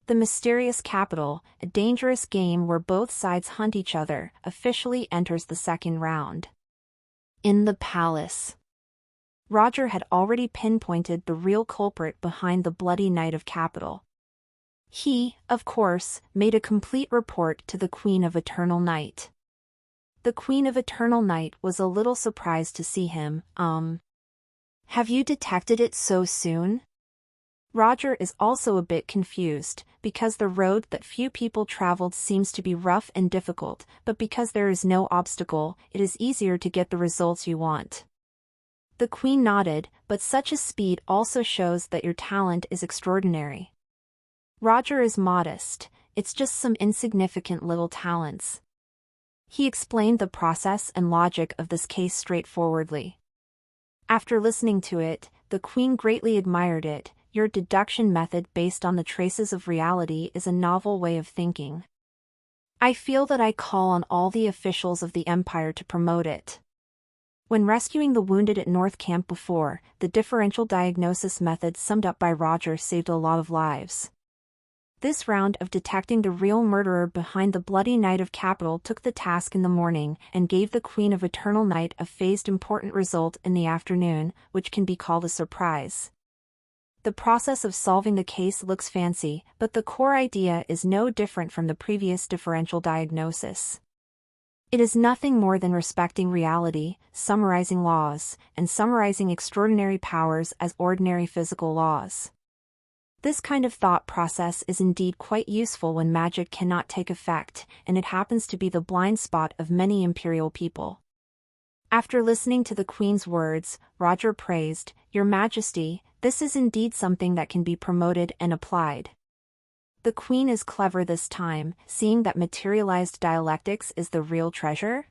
The mysterious capital, a dangerous game where both sides hunt each other, officially enters the second round. In the palace. Roger had already pinpointed the real culprit behind the bloody night of capital. He, of course, made a complete report to the Queen of Eternal Night. The Queen of Eternal Night was a little surprised to see him. Have you detected it so soon? Roger is also a bit confused, because the road that few people traveled seems to be rough and difficult, but because there is no obstacle, it is easier to get the results you want. The Queen nodded, but such a speed also shows that your talent is extraordinary. Roger is modest, it's just some insignificant little talents. He explained the process and logic of this case straightforwardly. After listening to it, the Queen greatly admired it. Your deduction method based on the traces of reality is a novel way of thinking. I feel that I call on all the officials of the Empire to promote it. When rescuing the wounded at North Camp before, the differential diagnosis method summed up by Roger saved a lot of lives. This round of detecting the real murderer behind the bloody night of capital took the task in the morning and gave the Queen of Eternal Night a phased important result in the afternoon, which can be called a surprise. The process of solving the case looks fancy, but the core idea is no different from the previous differential diagnosis. It is nothing more than respecting reality, summarizing laws, and summarizing extraordinary powers as ordinary physical laws. This kind of thought process is indeed quite useful when magic cannot take effect, and it happens to be the blind spot of many imperial people. After listening to the Queen's words, Roger praised, "Your Majesty, this is indeed something that can be promoted and applied." The Queen is clever this time, seeing that materialized dialectics is the real treasure.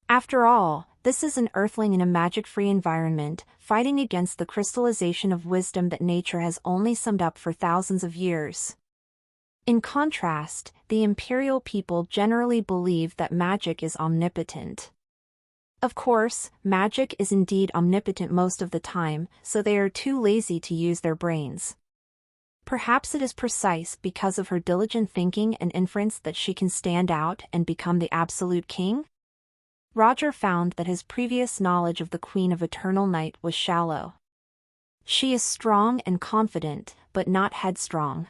After all, this is an earthling in a magic-free environment, fighting against the crystallization of wisdom that nature has only summed up for thousands of years. In contrast, the imperial people generally believe that magic is omnipotent. Of course, magic is indeed omnipotent most of the time, so they are too lazy to use their brains. Perhaps it is precise because of her diligent thinking and inference that she can stand out and become the absolute king? Roger found that his previous knowledge of the Queen of Eternal Night was shallow. She is strong and confident, but not headstrong.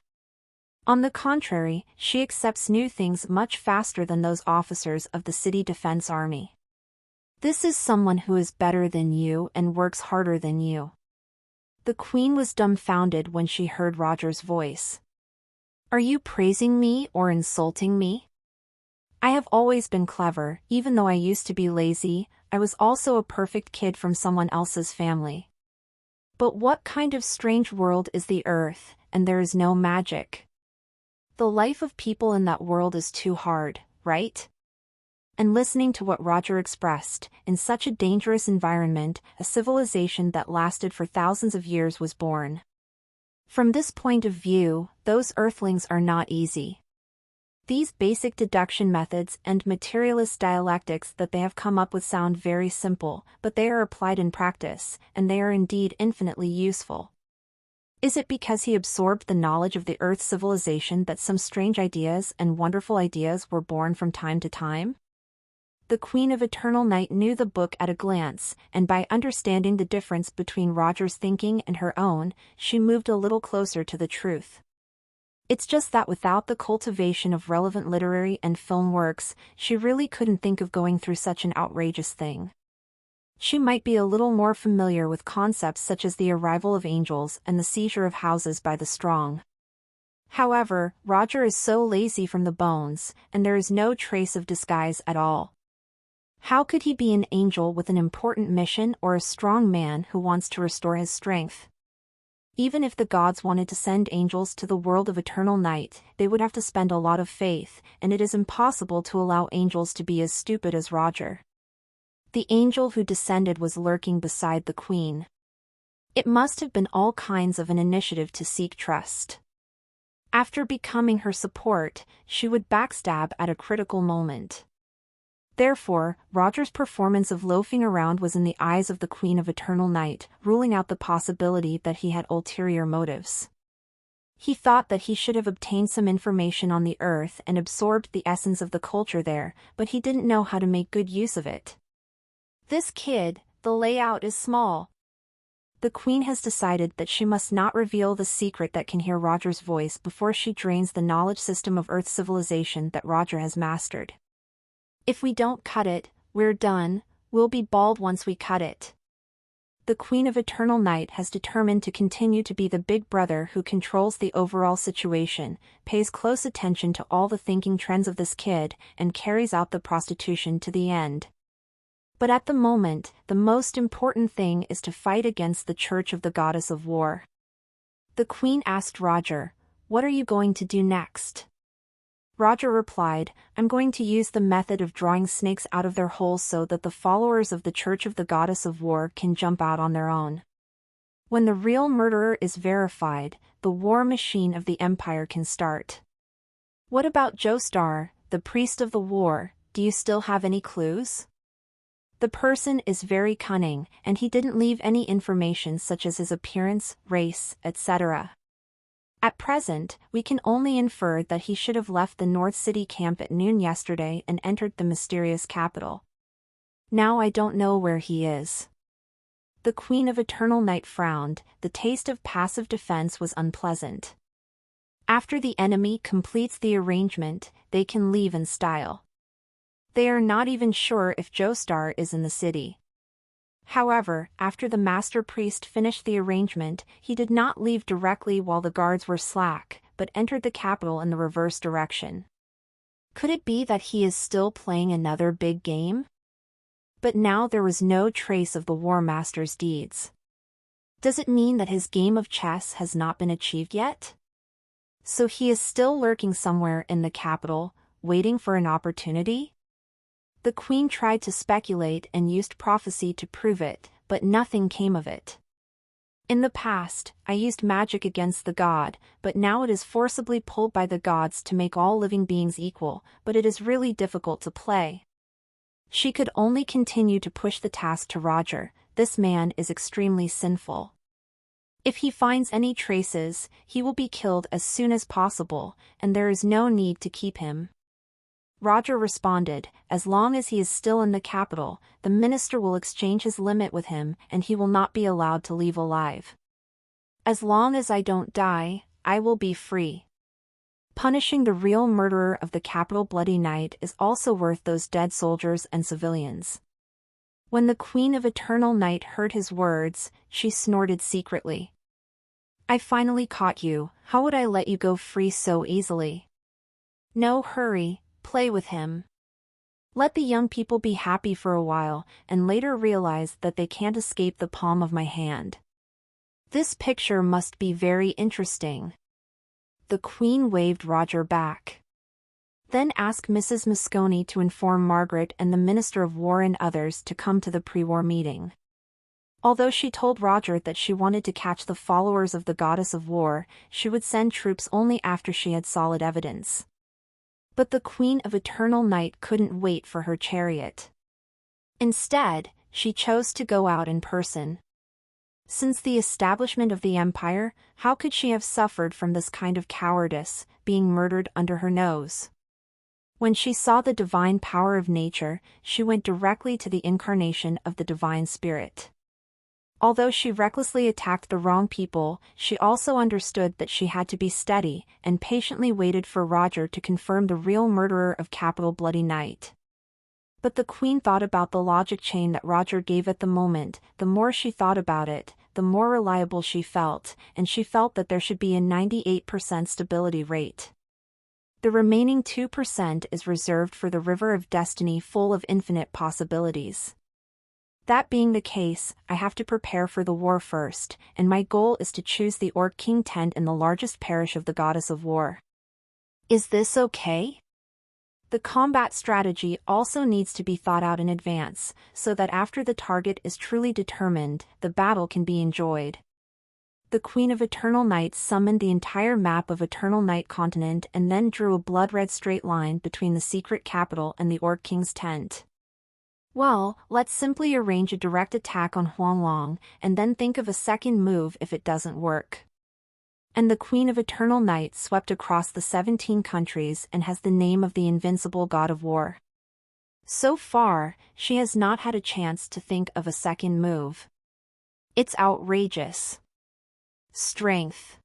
On the contrary, she accepts new things much faster than those officers of the City Defense Army. This is someone who is better than you and works harder than you. The Queen was dumbfounded when she heard Roger's voice. Are you praising me or insulting me? I have always been clever, even though I used to be lazy. I was also a perfect kid from someone else's family. But what kind of strange world is the Earth, and there is no magic? The life of people in that world is too hard, right? And listening to what Roger expressed, in such a dangerous environment, a civilization that lasted for thousands of years was born. From this point of view, those Earthlings are not easy. These basic deduction methods and materialist dialectics that they have come up with sound very simple, but they are applied in practice, and they are indeed infinitely useful. Is it because he absorbed the knowledge of the Earth civilization that some strange ideas and wonderful ideas were born from time to time? The Queen of Eternal Night knew the book at a glance, and by understanding the difference between Roger's thinking and her own, she moved a little closer to the truth. It's just that without the cultivation of relevant literary and film works, she really couldn't think of going through such an outrageous thing. She might be a little more familiar with concepts such as the arrival of angels and the seizure of houses by the strong. However, Roger is so lazy from the bones, and there is no trace of disguise at all. How could he be an angel with an important mission or a strong man who wants to restore his strength? Even if the gods wanted to send angels to the world of eternal night, they would have to spend a lot of faith, and it is impossible to allow angels to be as stupid as Roger. The angel who descended was lurking beside the queen. It must have been all kinds of an initiative to seek trust. After becoming her support, she would backstab at a critical moment. Therefore, Roger's performance of loafing around was in the eyes of the Queen of Eternal Night, ruling out the possibility that he had ulterior motives. He thought that he should have obtained some information on the Earth and absorbed the essence of the culture there, but he didn't know how to make good use of it. This kid, the layout is small. The Queen has decided that she must not reveal the secret that can hear Roger's voice before she drains the knowledge system of Earth civilization that Roger has mastered. If we don't cut it, we're done, we'll be bald once we cut it. The Queen of Eternal Night has determined to continue to be the big brother who controls the overall situation, pays close attention to all the thinking trends of this kid, and carries out the prostitution to the end. But at the moment, the most important thing is to fight against the Church of the Goddess of War. The Queen asked Roger, "What are you going to do next?" Roger replied, "I'm going to use the method of drawing snakes out of their holes so that the followers of the Church of the Goddess of War can jump out on their own. When the real murderer is verified, the war machine of the Empire can start." What about Joestar, the priest of the war? Do you still have any clues? The person is very cunning, and he didn't leave any information such as his appearance, race, etc. At present, we can only infer that he should have left the North City camp at noon yesterday and entered the mysterious capital. Now I don't know where he is. The Queen of Eternal Night frowned. The taste of passive defense was unpleasant. After the enemy completes the arrangement, they can leave in style. They are not even sure if Joestar is in the city. However, after the master priest finished the arrangement, he did not leave directly while the guards were slack, but entered the capital in the reverse direction. Could it be that he is still playing another big game? But now there was no trace of the War Master's deeds. Does it mean that his game of chess has not been achieved yet? So he is still lurking somewhere in the capital, waiting for an opportunity? The Queen tried to speculate and used prophecy to prove it, but nothing came of it. In the past, I used magic against the god, but now it is forcibly pulled by the gods to make all living beings equal, but it is really difficult to play. She could only continue to push the task to Roger. This man is extremely sinful. If he finds any traces, he will be killed as soon as possible, and there is no need to keep him. Roger responded, "As long as he is still in the capital, the minister will exchange his limit with him and he will not be allowed to leave alive. As long as I don't die, I will be free." Punishing the real murderer of the capital Bloody Night is also worth those dead soldiers and civilians. When the Queen of Eternal Night heard his words, she snorted secretly. "I finally caught you. How would I let you go free so easily?" "No hurry. Play with him. Let the young people be happy for a while, and later realize that they can't escape the palm of my hand. This picture must be very interesting." The Queen waved Roger back. "Then ask Mrs. Moscone to inform Margaret and the Minister of War and others to come to the pre-war meeting." Although she told Roger that she wanted to catch the followers of the Goddess of War, she would send troops only after she had solid evidence. But the Queen of Eternal Night couldn't wait for her chariot. Instead, she chose to go out in person. Since the establishment of the Empire, how could she have suffered from this kind of cowardice, being murdered under her nose? When she saw the divine power of nature, she went directly to the incarnation of the divine spirit. Although she recklessly attacked the wrong people, she also understood that she had to be steady, and patiently waited for Roger to confirm the real murderer of capital Bloody Night. But the Queen thought about the logic chain that Roger gave at the moment. The more she thought about it, the the more reliable she felt, and she felt that there should be a 98% stability rate. The remaining 2% is reserved for the river of destiny full of infinite possibilities. That being the case, I have to prepare for the war first, and my goal is to choose the Orc King tent in the largest parish of the Goddess of War. Is this okay? The combat strategy also needs to be thought out in advance, so that after the target is truly determined, the battle can be enjoyed. The Queen of Eternal Night summoned the entire map of Eternal Night continent and then drew a blood-red straight line between the secret capital and the Orc King's tent. Well, let's simply arrange a direct attack on Huanglong, and then think of a second move if it doesn't work. And the Queen of Eternal Night swept across the 17 countries and has the name of the invincible god of war. So far, she has not had a chance to think of a second move. It's outrageous. Strength.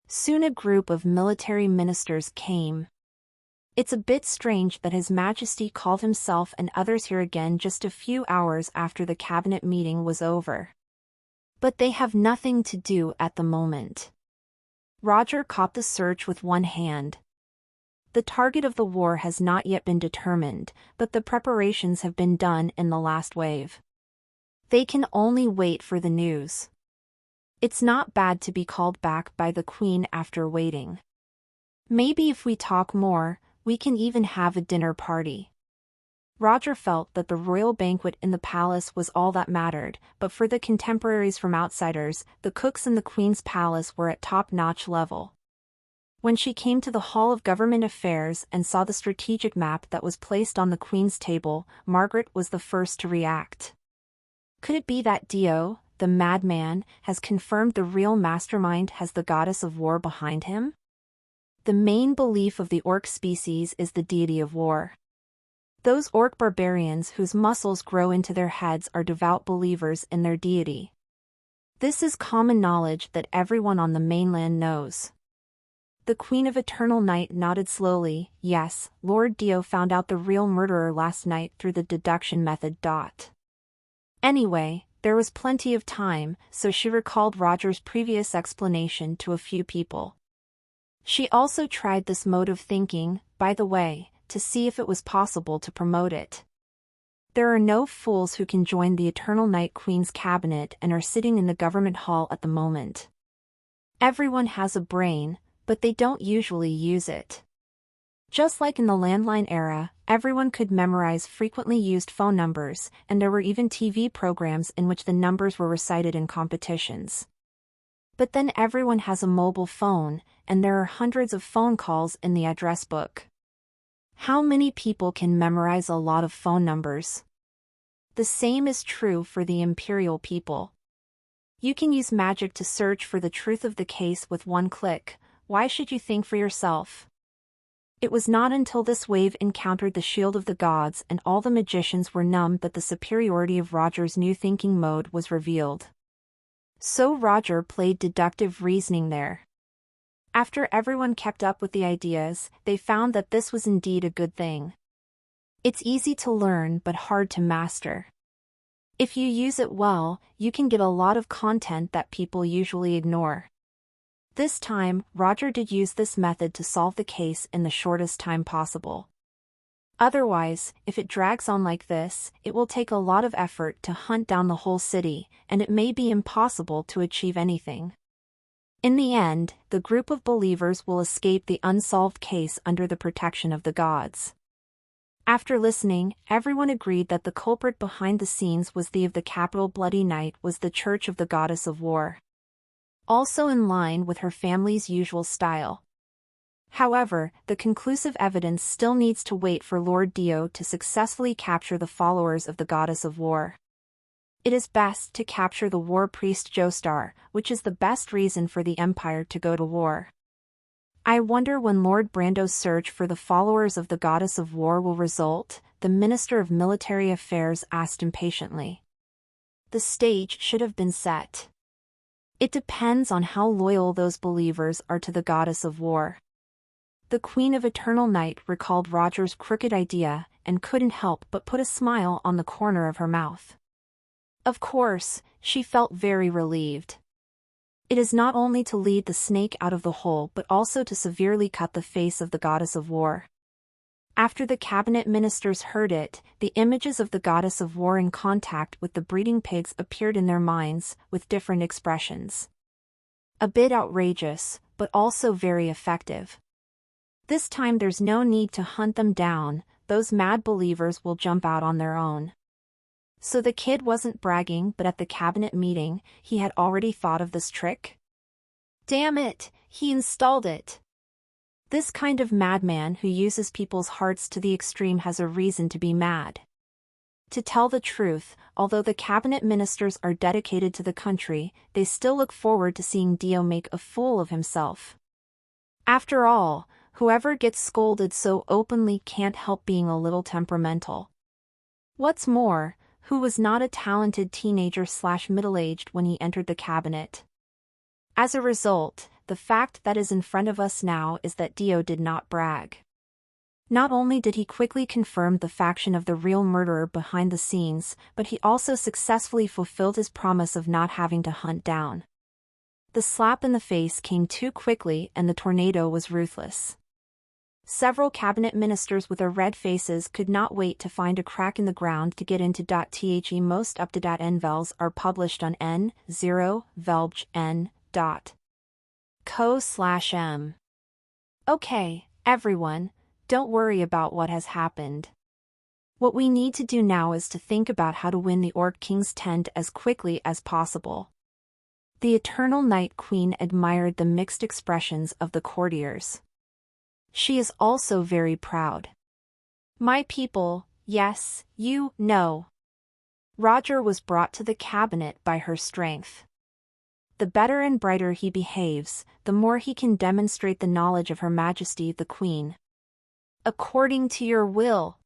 Soon a group of military ministers came. It's a bit strange that His Majesty called himself and others here again just a few hours after the cabinet meeting was over. But they have nothing to do at the moment. Roger caught the search with one hand. The target of the war has not yet been determined, but the preparations have been done in the last wave. They can only wait for the news. It's not bad to be called back by the Queen after waiting. Maybe if we talk more, we can even have a dinner party. Roger felt that the royal banquet in the palace was all that mattered, but for the contemporaries from outsiders, the cooks in the Queen's palace were at top-notch level. When she came to the Hall of Government Affairs and saw the strategic map that was placed on the Queen's table, Margaret was the first to react. Could it be that Dio, the madman, has confirmed the real mastermind has the goddess of war behind him? The main belief of the orc species is the deity of war. Those orc barbarians whose muscles grow into their heads are devout believers in their deity. This is common knowledge that everyone on the mainland knows. The Queen of Eternal Night nodded slowly. Yes, Lord Dio found out the real murderer last night through the deduction method. Anyway, there was plenty of time, so she recalled Roger's previous explanation to a few people. She also tried this mode of thinking, by the way, to see if it was possible to promote it. There are no fools who can join the Eternal Night Queen's cabinet and are sitting in the government hall at the moment. Everyone has a brain, but they don't usually use it. Just like in the landline era, everyone could memorize frequently used phone numbers, and there were even TV programs in which the numbers were recited in competitions. But then everyone has a mobile phone, and there are hundreds of phone calls in the address book. How many people can memorize a lot of phone numbers? The same is true for the imperial people. You can use magic to search for the truth of the case with one click. Why should you think for yourself? It was not until this wave encountered the shield of the gods and all the magicians were numbed that the superiority of Roger's new thinking mode was revealed. So Roger played deductive reasoning there. After everyone kept up with the ideas, they found that this was indeed a good thing. It's easy to learn but hard to master. If you use it well, you can get a lot of content that people usually ignore. This time, Roger did use this method to solve the case in the shortest time possible. Otherwise, if it drags on like this, it will take a lot of effort to hunt down the whole city, and it may be impossible to achieve anything. In the end, the group of believers will escape the unsolved case under the protection of the gods. After listening, everyone agreed that the culprit behind the scenes was the of the capital Bloody Night was the Church of the Goddess of War. Also in line with her family's usual style. However, the conclusive evidence still needs to wait for Lord Dio to successfully capture the followers of the Goddess of War. It is best to capture the war priest Joestar, which is the best reason for the Empire to go to war. I wonder when Lord Brando's search for the followers of the Goddess of War will result, the Minister of Military Affairs asked impatiently. The stage should have been set. It depends on how loyal those believers are to the Goddess of War. The Queen of Eternal Night recalled Roger's crooked idea and couldn't help but put a smile on the corner of her mouth. Of course, she felt very relieved. It is not only to lead the snake out of the hole but also to severely cut the face of the goddess of war. After the cabinet ministers heard it, the images of the goddess of war in contact with the breeding pigs appeared in their minds, with different expressions. A bit outrageous, but also very effective. This time there's no need to hunt them down, those mad believers will jump out on their own. So the kid wasn't bragging, but at the cabinet meeting, he had already thought of this trick? Damn it, he installed it. This kind of madman who uses people's hearts to the extreme has a reason to be mad. To tell the truth, although the cabinet ministers are dedicated to the country, they still look forward to seeing Dio make a fool of himself. After all, whoever gets scolded so openly can't help being a little temperamental. What's more, who was not a talented teenager/middle-aged when he entered the cabinet. As a result, the fact that is in front of us now is that Dio did not brag. Not only did he quickly confirm the faction of the real murderer behind the scenes, but he also successfully fulfilled his promise of not having to hunt down. The slap in the face came too quickly and the tornado was ruthless. Several cabinet ministers with their red faces could not wait to find a crack in the ground to get into. The most up-to-date NVELs are published on n0velgen.co/m. Okay, everyone, don't worry about what has happened. What we need to do now is to think about how to win the Orc King's tent as quickly as possible. The Eternal Night Queen admired the mixed expressions of the courtiers. She is also very proud. My people, yes, you know. Roger was brought to the cabinet by her strength. The better and brighter he behaves, the more he can demonstrate the knowledge of Her Majesty the Queen. According to your will.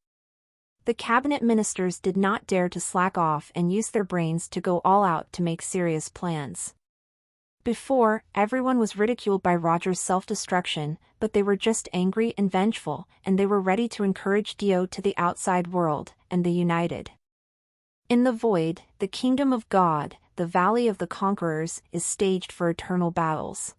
The cabinet ministers did not dare to slack off and use their brains to go all out to make serious plans. Before, everyone was ridiculed by Roger's self-destruction, but they were just angry and vengeful, and they were ready to encourage Dio to the outside world, and they united. In the void, the kingdom of God, the Valley of the Conquerors, is staged for eternal battles.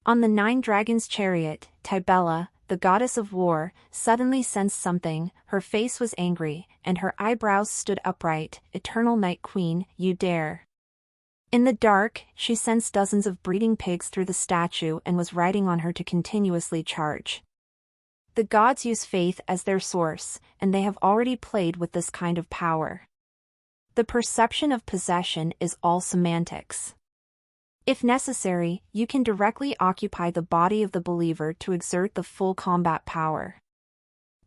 On the Nine Dragons' chariot, Tybella, the goddess of war, suddenly sensed something. Her face was angry, and her eyebrows stood upright. Eternal Night Queen, you dare. In the dark, she sensed dozens of breeding pigs through the statue and was riding on her to continuously charge. The gods use faith as their source, and they have already played with this kind of power. The perception of possession is all semantics. If necessary, you can directly occupy the body of the believer to exert the full combat power.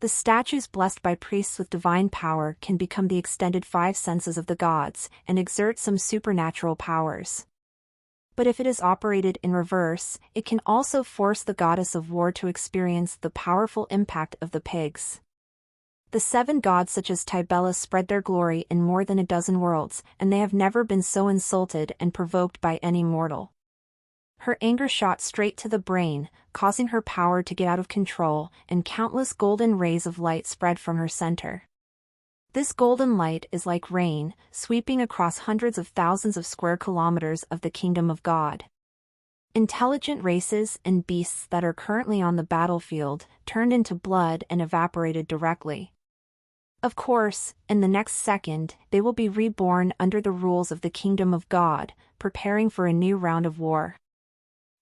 The statues blessed by priests with divine power can become the extended five senses of the gods and exert some supernatural powers. But if it is operated in reverse, it can also force the goddess of war to experience the powerful impact of the pigs. The seven gods such as Tybella spread their glory in more than a dozen worlds, and they have never been so insulted and provoked by any mortal. Her anger shot straight to the brain, causing her power to get out of control, and countless golden rays of light spread from her center. This golden light is like rain, sweeping across hundreds of thousands of square kilometers of the kingdom of God. Intelligent races and beasts that are currently on the battlefield turned into blood and evaporated directly. Of course, in the next second, they will be reborn under the rules of the kingdom of God, preparing for a new round of war.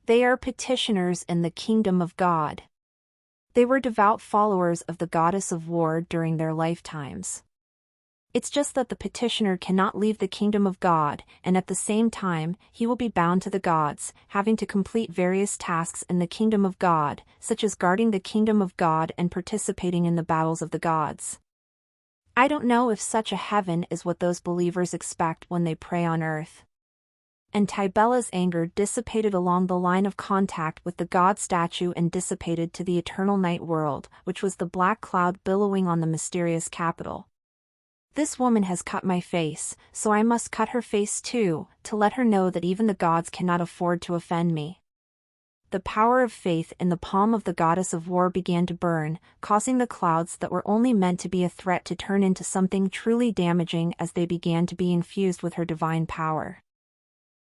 They are petitioners in the kingdom of God. They were devout followers of the goddess of war during their lifetimes. It's just that the petitioner cannot leave the kingdom of God, and at the same time, he will be bound to the gods, having to complete various tasks in the kingdom of God, such as guarding the kingdom of God and participating in the battles of the gods. I don't know if such a heaven is what those believers expect when they pray on earth. And Tybella's anger dissipated along the line of contact with the god statue and dissipated to the eternal night world, which was the black cloud billowing on the mysterious capital. This woman has cut my face, so I must cut her face too, to let her know that even the gods cannot afford to offend me. the power of faith in the palm of the goddess of war began to burn, causing the clouds that were only meant to be a threat to turn into something truly damaging as they began to be infused with her divine power.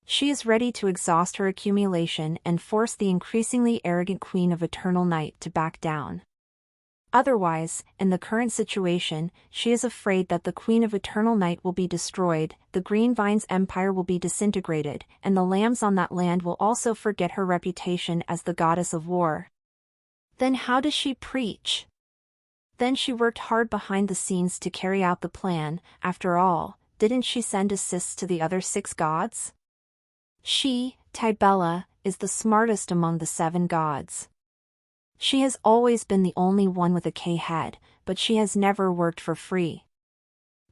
She is ready to exhaust her accumulation and force the increasingly arrogant Queen of Eternal Night to back down. Otherwise, in the current situation, she is afraid that the Queen of Eternal Night will be destroyed, the Green Vine's empire will be disintegrated, and the lambs on that land will also forget her reputation as the goddess of war. Then how does she preach? Then she worked hard behind the scenes to carry out the plan. After all, didn't she send assists to the other 6 gods? She, Tybella, is the smartest among the 7 gods. She has always been the only one with a K head, but she has never worked for free.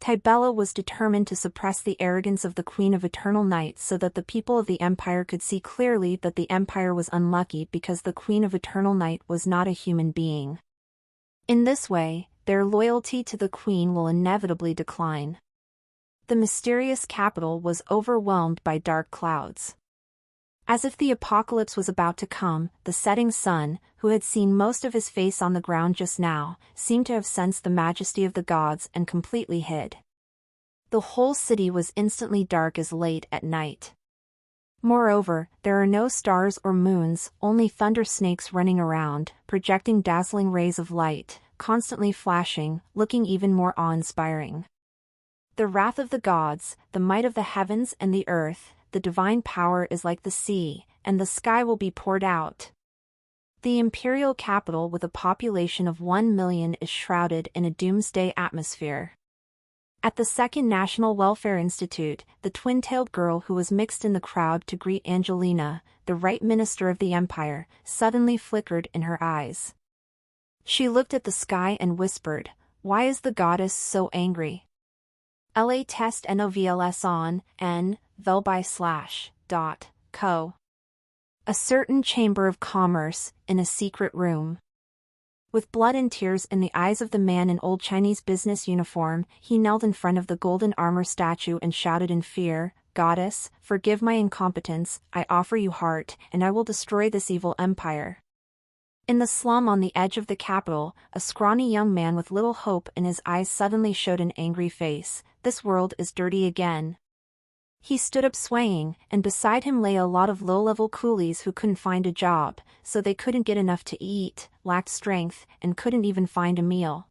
Tybella was determined to suppress the arrogance of the Queen of Eternal Night so that the people of the Empire could see clearly that the Empire was unlucky because the Queen of Eternal Night was not a human being. In this way, their loyalty to the Queen will inevitably decline. The mysterious capital was overwhelmed by dark clouds. As if the apocalypse was about to come, the setting sun, who had seen most of his face on the ground just now, seemed to have sensed the majesty of the gods and completely hid. The whole city was instantly dark as late at night. Moreover, there are no stars or moons, only thunder snakes running around, projecting dazzling rays of light, constantly flashing, looking even more awe-inspiring. The wrath of the gods, the might of the heavens and the earth, the divine power is like the sea, and the sky will be poured out. The imperial capital with a population of 1 million is shrouded in a doomsday atmosphere. At the Second National Welfare Institute, the twin-tailed girl who was mixed in the crowd to greet Angelina, the right minister of the empire, suddenly flickered in her eyes. She looked at the sky and whispered, "Why is the goddess so angry?" La test novls on, n, vel/co. A certain chamber of commerce, in a secret room. With blood and tears in the eyes of the man in old Chinese business uniform, he knelt in front of the golden armor statue and shouted in fear, "Goddess, forgive my incompetence, I offer you heart, and I will destroy this evil empire." In the slum on the edge of the capital, a scrawny young man with little hope in his eyes suddenly showed an angry face. "This world is dirty again." He stood up swaying, and beside him lay a lot of low-level coolies who couldn't find a job, so they couldn't get enough to eat, lacked strength, and couldn't even find a meal.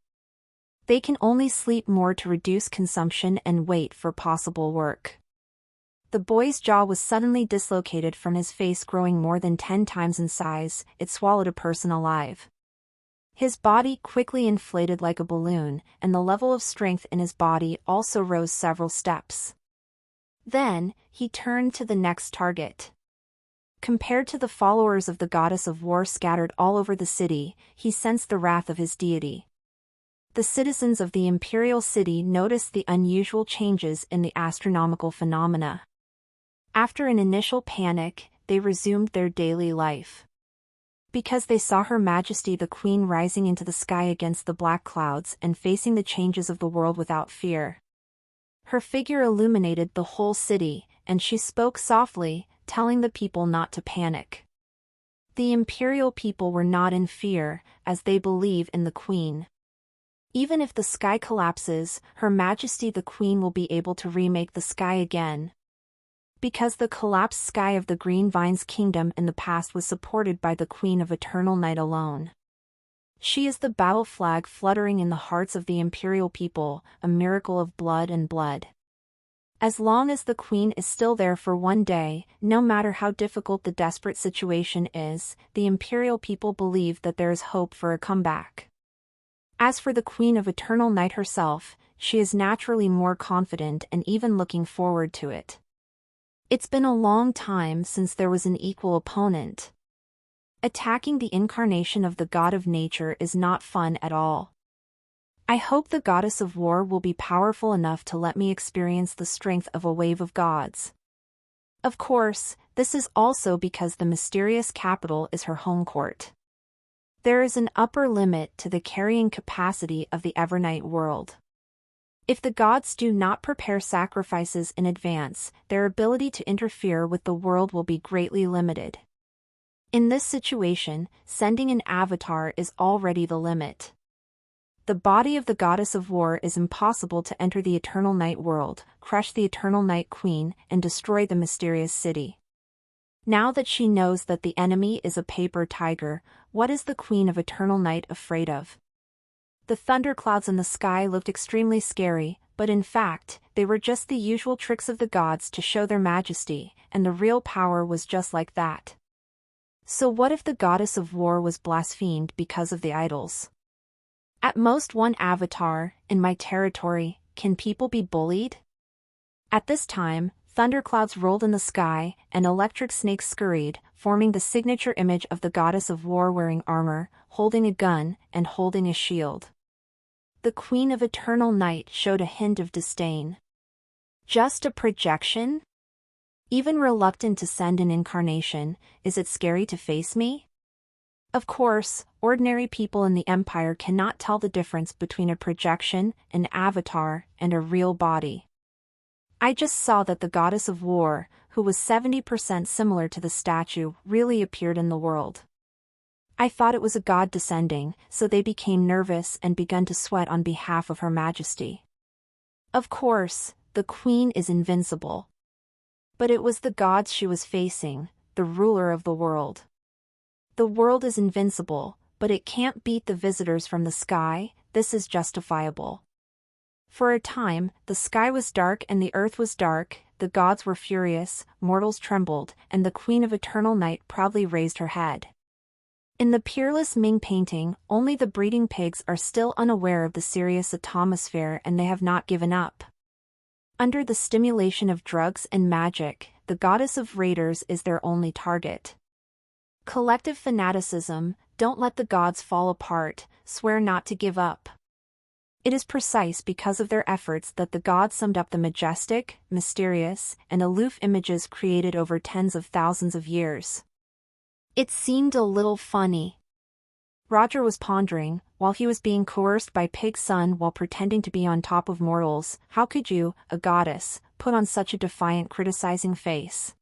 They can only sleep more to reduce consumption and wait for possible work. The boy's jaw was suddenly dislocated from his face growing more than 10 times in size. It swallowed a person alive. His body quickly inflated like a balloon, and the level of strength in his body also rose several steps. Then, he turned to the next target. Compared to the followers of the goddess of war scattered all over the city, he sensed the wrath of his deity. The citizens of the imperial city noticed the unusual changes in the astronomical phenomena. After an initial panic, they resumed their daily life. Because they saw Her Majesty the Queen rising into the sky against the black clouds and facing the changes of the world without fear. Her figure illuminated the whole city, and she spoke softly, telling the people not to panic. The imperial people were not in fear, as they believe in the Queen. Even if the sky collapses, Her Majesty the Queen will be able to remake the sky again. Because the collapsed sky of the Green Vine's kingdom in the past was supported by the Queen of Eternal Night alone. She is the battle flag fluttering in the hearts of the imperial people, a miracle of blood and blood. As long as the Queen is still there for one day, no matter how difficult the desperate situation is, the imperial people believe that there is hope for a comeback. As for the Queen of Eternal Night herself, she is naturally more confident and even looking forward to it. It's been a long time since there was an equal opponent. Attacking the incarnation of the god of nature is not fun at all. I hope the goddess of war will be powerful enough to let me experience the strength of a wave of gods. Of course, this is also because the mysterious capital is her home court. There is an upper limit to the carrying capacity of the Evernight world. If the gods do not prepare sacrifices in advance, their ability to interfere with the world will be greatly limited. In this situation, sending an avatar is already the limit. The body of the goddess of war is impossible to enter the Eternal Night world, crush the Eternal Night Queen, and destroy the mysterious city. Now that she knows that the enemy is a paper tiger, what is the Queen of Eternal Night afraid of? The thunderclouds in the sky looked extremely scary, but in fact, they were just the usual tricks of the gods to show their majesty, and the real power was just like that. So what if the goddess of war was blasphemed because of the idols? At most one avatar, in my territory, can people be bullied? At this time, thunderclouds rolled in the sky, and electric snakes scurried, forming the signature image of the goddess of war wearing armor, holding a gun, and holding a shield. The Queen of Eternal Night showed a hint of disdain. Just a projection? Even reluctant to send an incarnation, is it scary to face me? Of course, ordinary people in the Empire cannot tell the difference between a projection, an avatar, and a real body. I just saw that the goddess of war, who was 70% similar to the statue, really appeared in the world. I thought it was a god descending, so they became nervous and began to sweat on behalf of Her Majesty. Of course, the Queen is invincible. But it was the gods she was facing, the ruler of the world. The world is invincible, but it can't beat the visitors from the sky. This is justifiable. For a time, the sky was dark and the earth was dark, the gods were furious, mortals trembled, and the Queen of Eternal Night proudly raised her head. In the peerless Ming painting, only the breeding pigs are still unaware of the serious atmosphere and they have not given up. Under the stimulation of drugs and magic, the goddess of raiders is their only target. Collective fanaticism, don't let the gods fall apart, swear not to give up. It is precise because of their efforts that the gods summed up the majestic, mysterious, and aloof images created over tens of thousands of years. It seemed a little funny. Roger was pondering, while he was being coerced by Pig's son while pretending to be on top of mortals, how could you, a goddess, put on such a defiant criticizing face?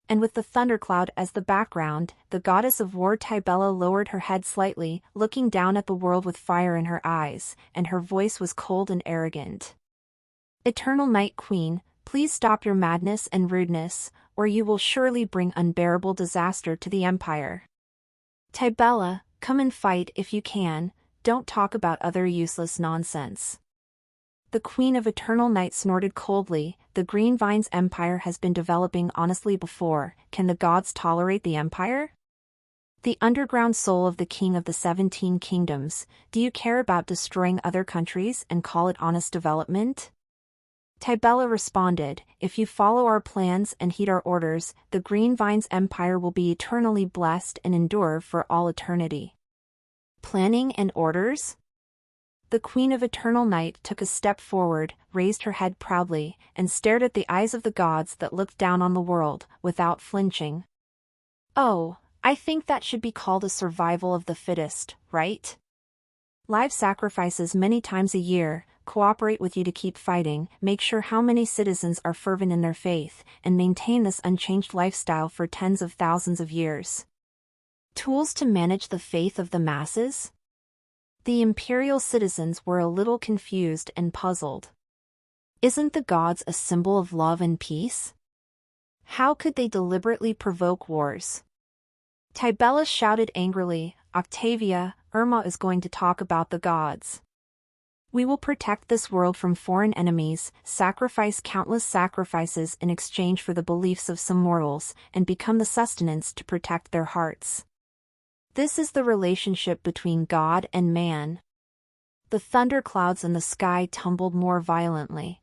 And with the thundercloud as the background, the goddess of war Tybella lowered her head slightly, looking down at the world with fire in her eyes, and her voice was cold and arrogant. Eternal Night Queen, please stop your madness and rudeness, or you will surely bring unbearable disaster to the Empire. Tybella, come and fight if you can, don't talk about other useless nonsense. The Queen of Eternal Night snorted coldly, the Green Vine's empire has been developing honestly before, can the gods tolerate the Empire? The underground soul of the King of the 17 Kingdoms, do you care about destroying other countries and call it honest development? Tybella responded, if you follow our plans and heed our orders, the Green Vine's empire will be eternally blessed and endure for all eternity. Planning and orders? The Queen of Eternal Night took a step forward, raised her head proudly, and stared at the eyes of the gods that looked down on the world, without flinching. Oh, I think that should be called a survival of the fittest, right? Live sacrifices many times a year, cooperate with you to keep fighting, make sure how many citizens are fervent in their faith, and maintain this unchanged lifestyle for tens of thousands of years. Tools to manage the faith of the masses? The imperial citizens were a little confused and puzzled. Isn't the gods a symbol of love and peace? How could they deliberately provoke wars? Tybella shouted angrily, Octavia, Irma is going to talk about the gods. We will protect this world from foreign enemies, sacrifice countless sacrifices in exchange for the beliefs of some mortals, and become the sustenance to protect their hearts. This is the relationship between God and man. The thunderclouds in the sky tumbled more violently.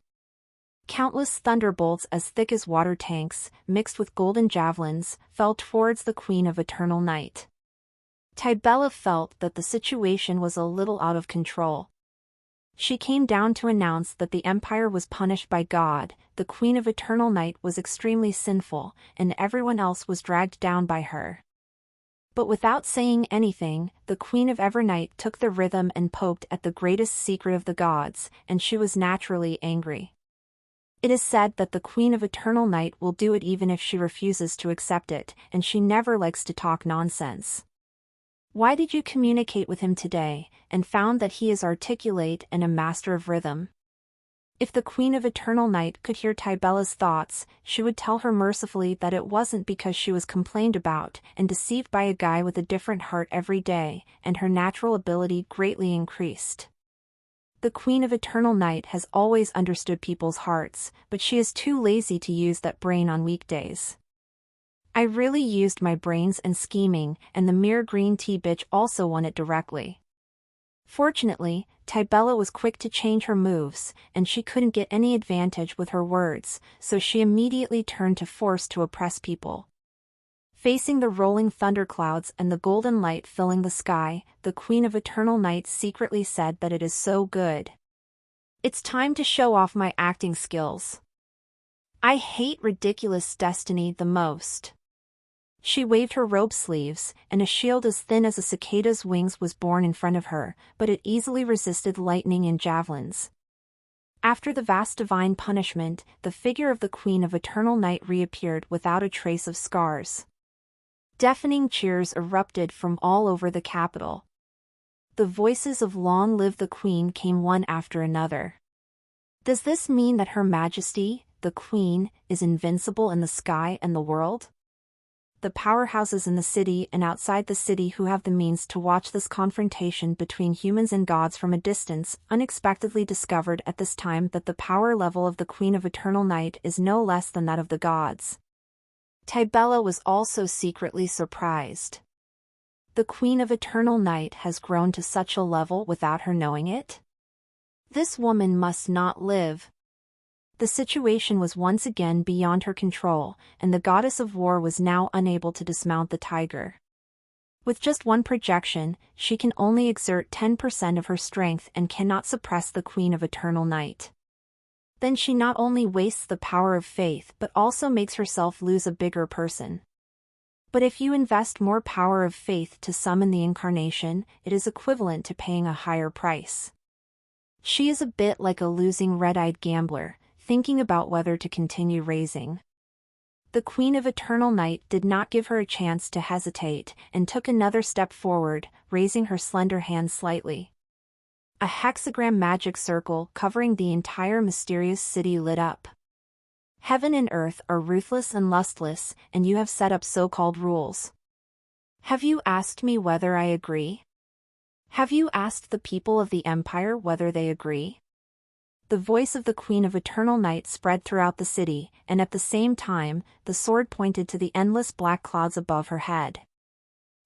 Countless thunderbolts as thick as water tanks, mixed with golden javelins, fell towards the Queen of Eternal Night. Tybella felt that the situation was a little out of control. She came down to announce that the Empire was punished by God, the Queen of Eternal Night was extremely sinful, and everyone else was dragged down by her. But without saying anything, the Queen of Evernight took the rhythm and poked at the greatest secret of the gods, and she was naturally angry. It is said that the Queen of Eternal Night will do it even if she refuses to accept it, and she never likes to talk nonsense. Why did you communicate with him today, and found that he is articulate and a master of rhythm? If the Queen of Eternal Night could hear Tybella's thoughts, she would tell her mercifully that it wasn't because she was complained about and deceived by a guy with a different heart every day, and her natural ability greatly increased. The Queen of Eternal Night has always understood people's hearts, but she is too lazy to use that brain on weekdays. I really used my brains and scheming, and the mere green tea bitch also won it directly. Fortunately, Tybella was quick to change her moves, and she couldn't get any advantage with her words, so she immediately turned to force to oppress people. Facing the rolling thunderclouds and the golden light filling the sky, the Queen of Eternal Night secretly said that it is so good. It's time to show off my acting skills. I hate ridiculous destiny the most. She waved her robe sleeves, and a shield as thin as a cicada's wings was borne in front of her, but it easily resisted lightning and javelins. After the vast divine punishment, the figure of the Queen of Eternal Night reappeared without a trace of scars. Deafening cheers erupted from all over the capital. The voices of "Long live the Queen" came one after another. Does this mean that Her Majesty, the Queen, is invincible in the sky and the world? The powerhouses in the city and outside the city who have the means to watch this confrontation between humans and gods from a distance unexpectedly discovered at this time that the power level of the Queen of Eternal Night is no less than that of the gods. Tybella was also secretly surprised. The Queen of Eternal Night has grown to such a level without her knowing it? This woman must not live. The situation was once again beyond her control, and the goddess of war was now unable to dismount the tiger. With just one projection, she can only exert 10% of her strength and cannot suppress the Queen of Eternal Night. Then she not only wastes the power of faith but also makes herself lose a bigger person. But if you invest more power of faith to summon the incarnation, it is equivalent to paying a higher price. She is a bit like a losing red-eyed gambler, thinking about whether to continue raising. The Queen of Eternal Night did not give her a chance to hesitate, and took another step forward, raising her slender hand slightly. A hexagram magic circle covering the entire mysterious city lit up. Heaven and earth are ruthless and lustless, and you have set up so-called rules. Have you asked me whether I agree? Have you asked the people of the Empire whether they agree? The voice of the Queen of Eternal Night spread throughout the city, and at the same time, the sword pointed to the endless black clouds above her head.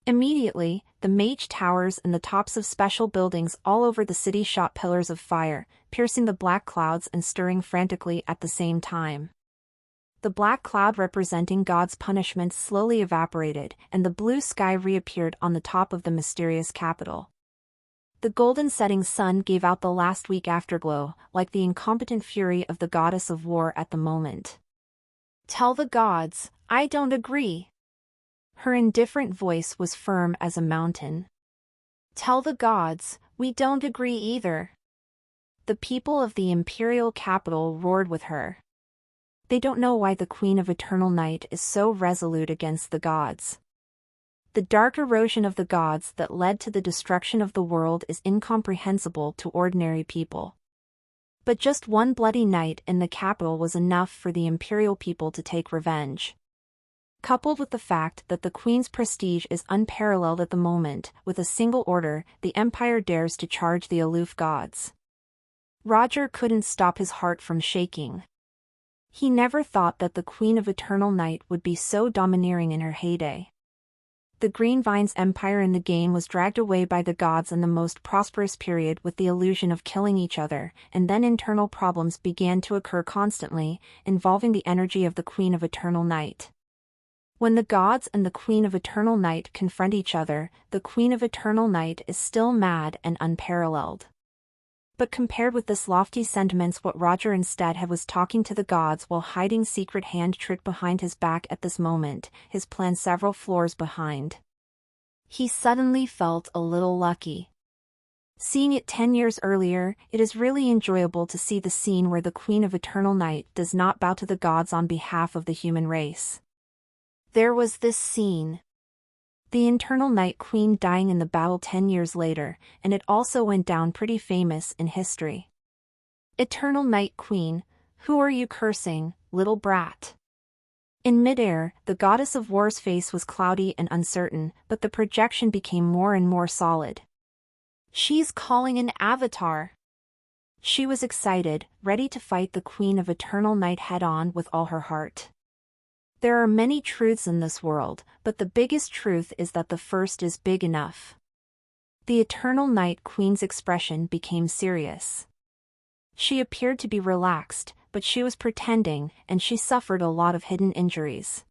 Immediately, the mage towers and the tops of special buildings all over the city shot pillars of fire, piercing the black clouds and stirring frantically at the same time. The black cloud representing God's punishment slowly evaporated, and the blue sky reappeared on the top of the mysterious capital. The golden setting sun gave out the last weak afterglow, like the incompetent fury of the goddess of war at the moment. Tell the gods, I don't agree. Her indifferent voice was firm as a mountain. Tell the gods, we don't agree either. The people of the imperial capital roared with her. They don't know why the Queen of Eternal Night is so resolute against the gods. The dark erosion of the gods that led to the destruction of the world is incomprehensible to ordinary people. But just one bloody night in the capital was enough for the imperial people to take revenge. Coupled with the fact that the Queen's prestige is unparalleled at the moment, with a single order, the Empire dares to charge the aloof gods. Roger couldn't stop his heart from shaking. He never thought that the Queen of Eternal Night would be so domineering in her heyday. The Green Vine's empire in the game was dragged away by the gods in the most prosperous period with the illusion of killing each other, and then internal problems began to occur constantly, involving the energy of the Queen of Eternal Night. When the gods and the Queen of Eternal Night confront each other, the Queen of Eternal Night is still mad and unparalleled. But compared with this lofty sentiments, what Roger instead had was talking to the gods while hiding secret hand trick behind his back at this moment, his plan several floors behind. He suddenly felt a little lucky. Seeing it 10 years earlier, it is really enjoyable to see the scene where the Queen of Eternal Night does not bow to the gods on behalf of the human race. There was this scene. The Eternal Night Queen dying in the battle 10 years later, and it also went down pretty famous in history. Eternal Night Queen, who are you cursing, little brat? In midair, the goddess of war's face was cloudy and uncertain, but the projection became more and more solid. She's calling an avatar. She was excited, ready to fight the Queen of Eternal Night head-on with all her heart. There are many truths in this world, but the biggest truth is that the first is big enough. The Eternal Night Queen's expression became serious. She appeared to be relaxed, but she was pretending, and she suffered a lot of hidden injuries.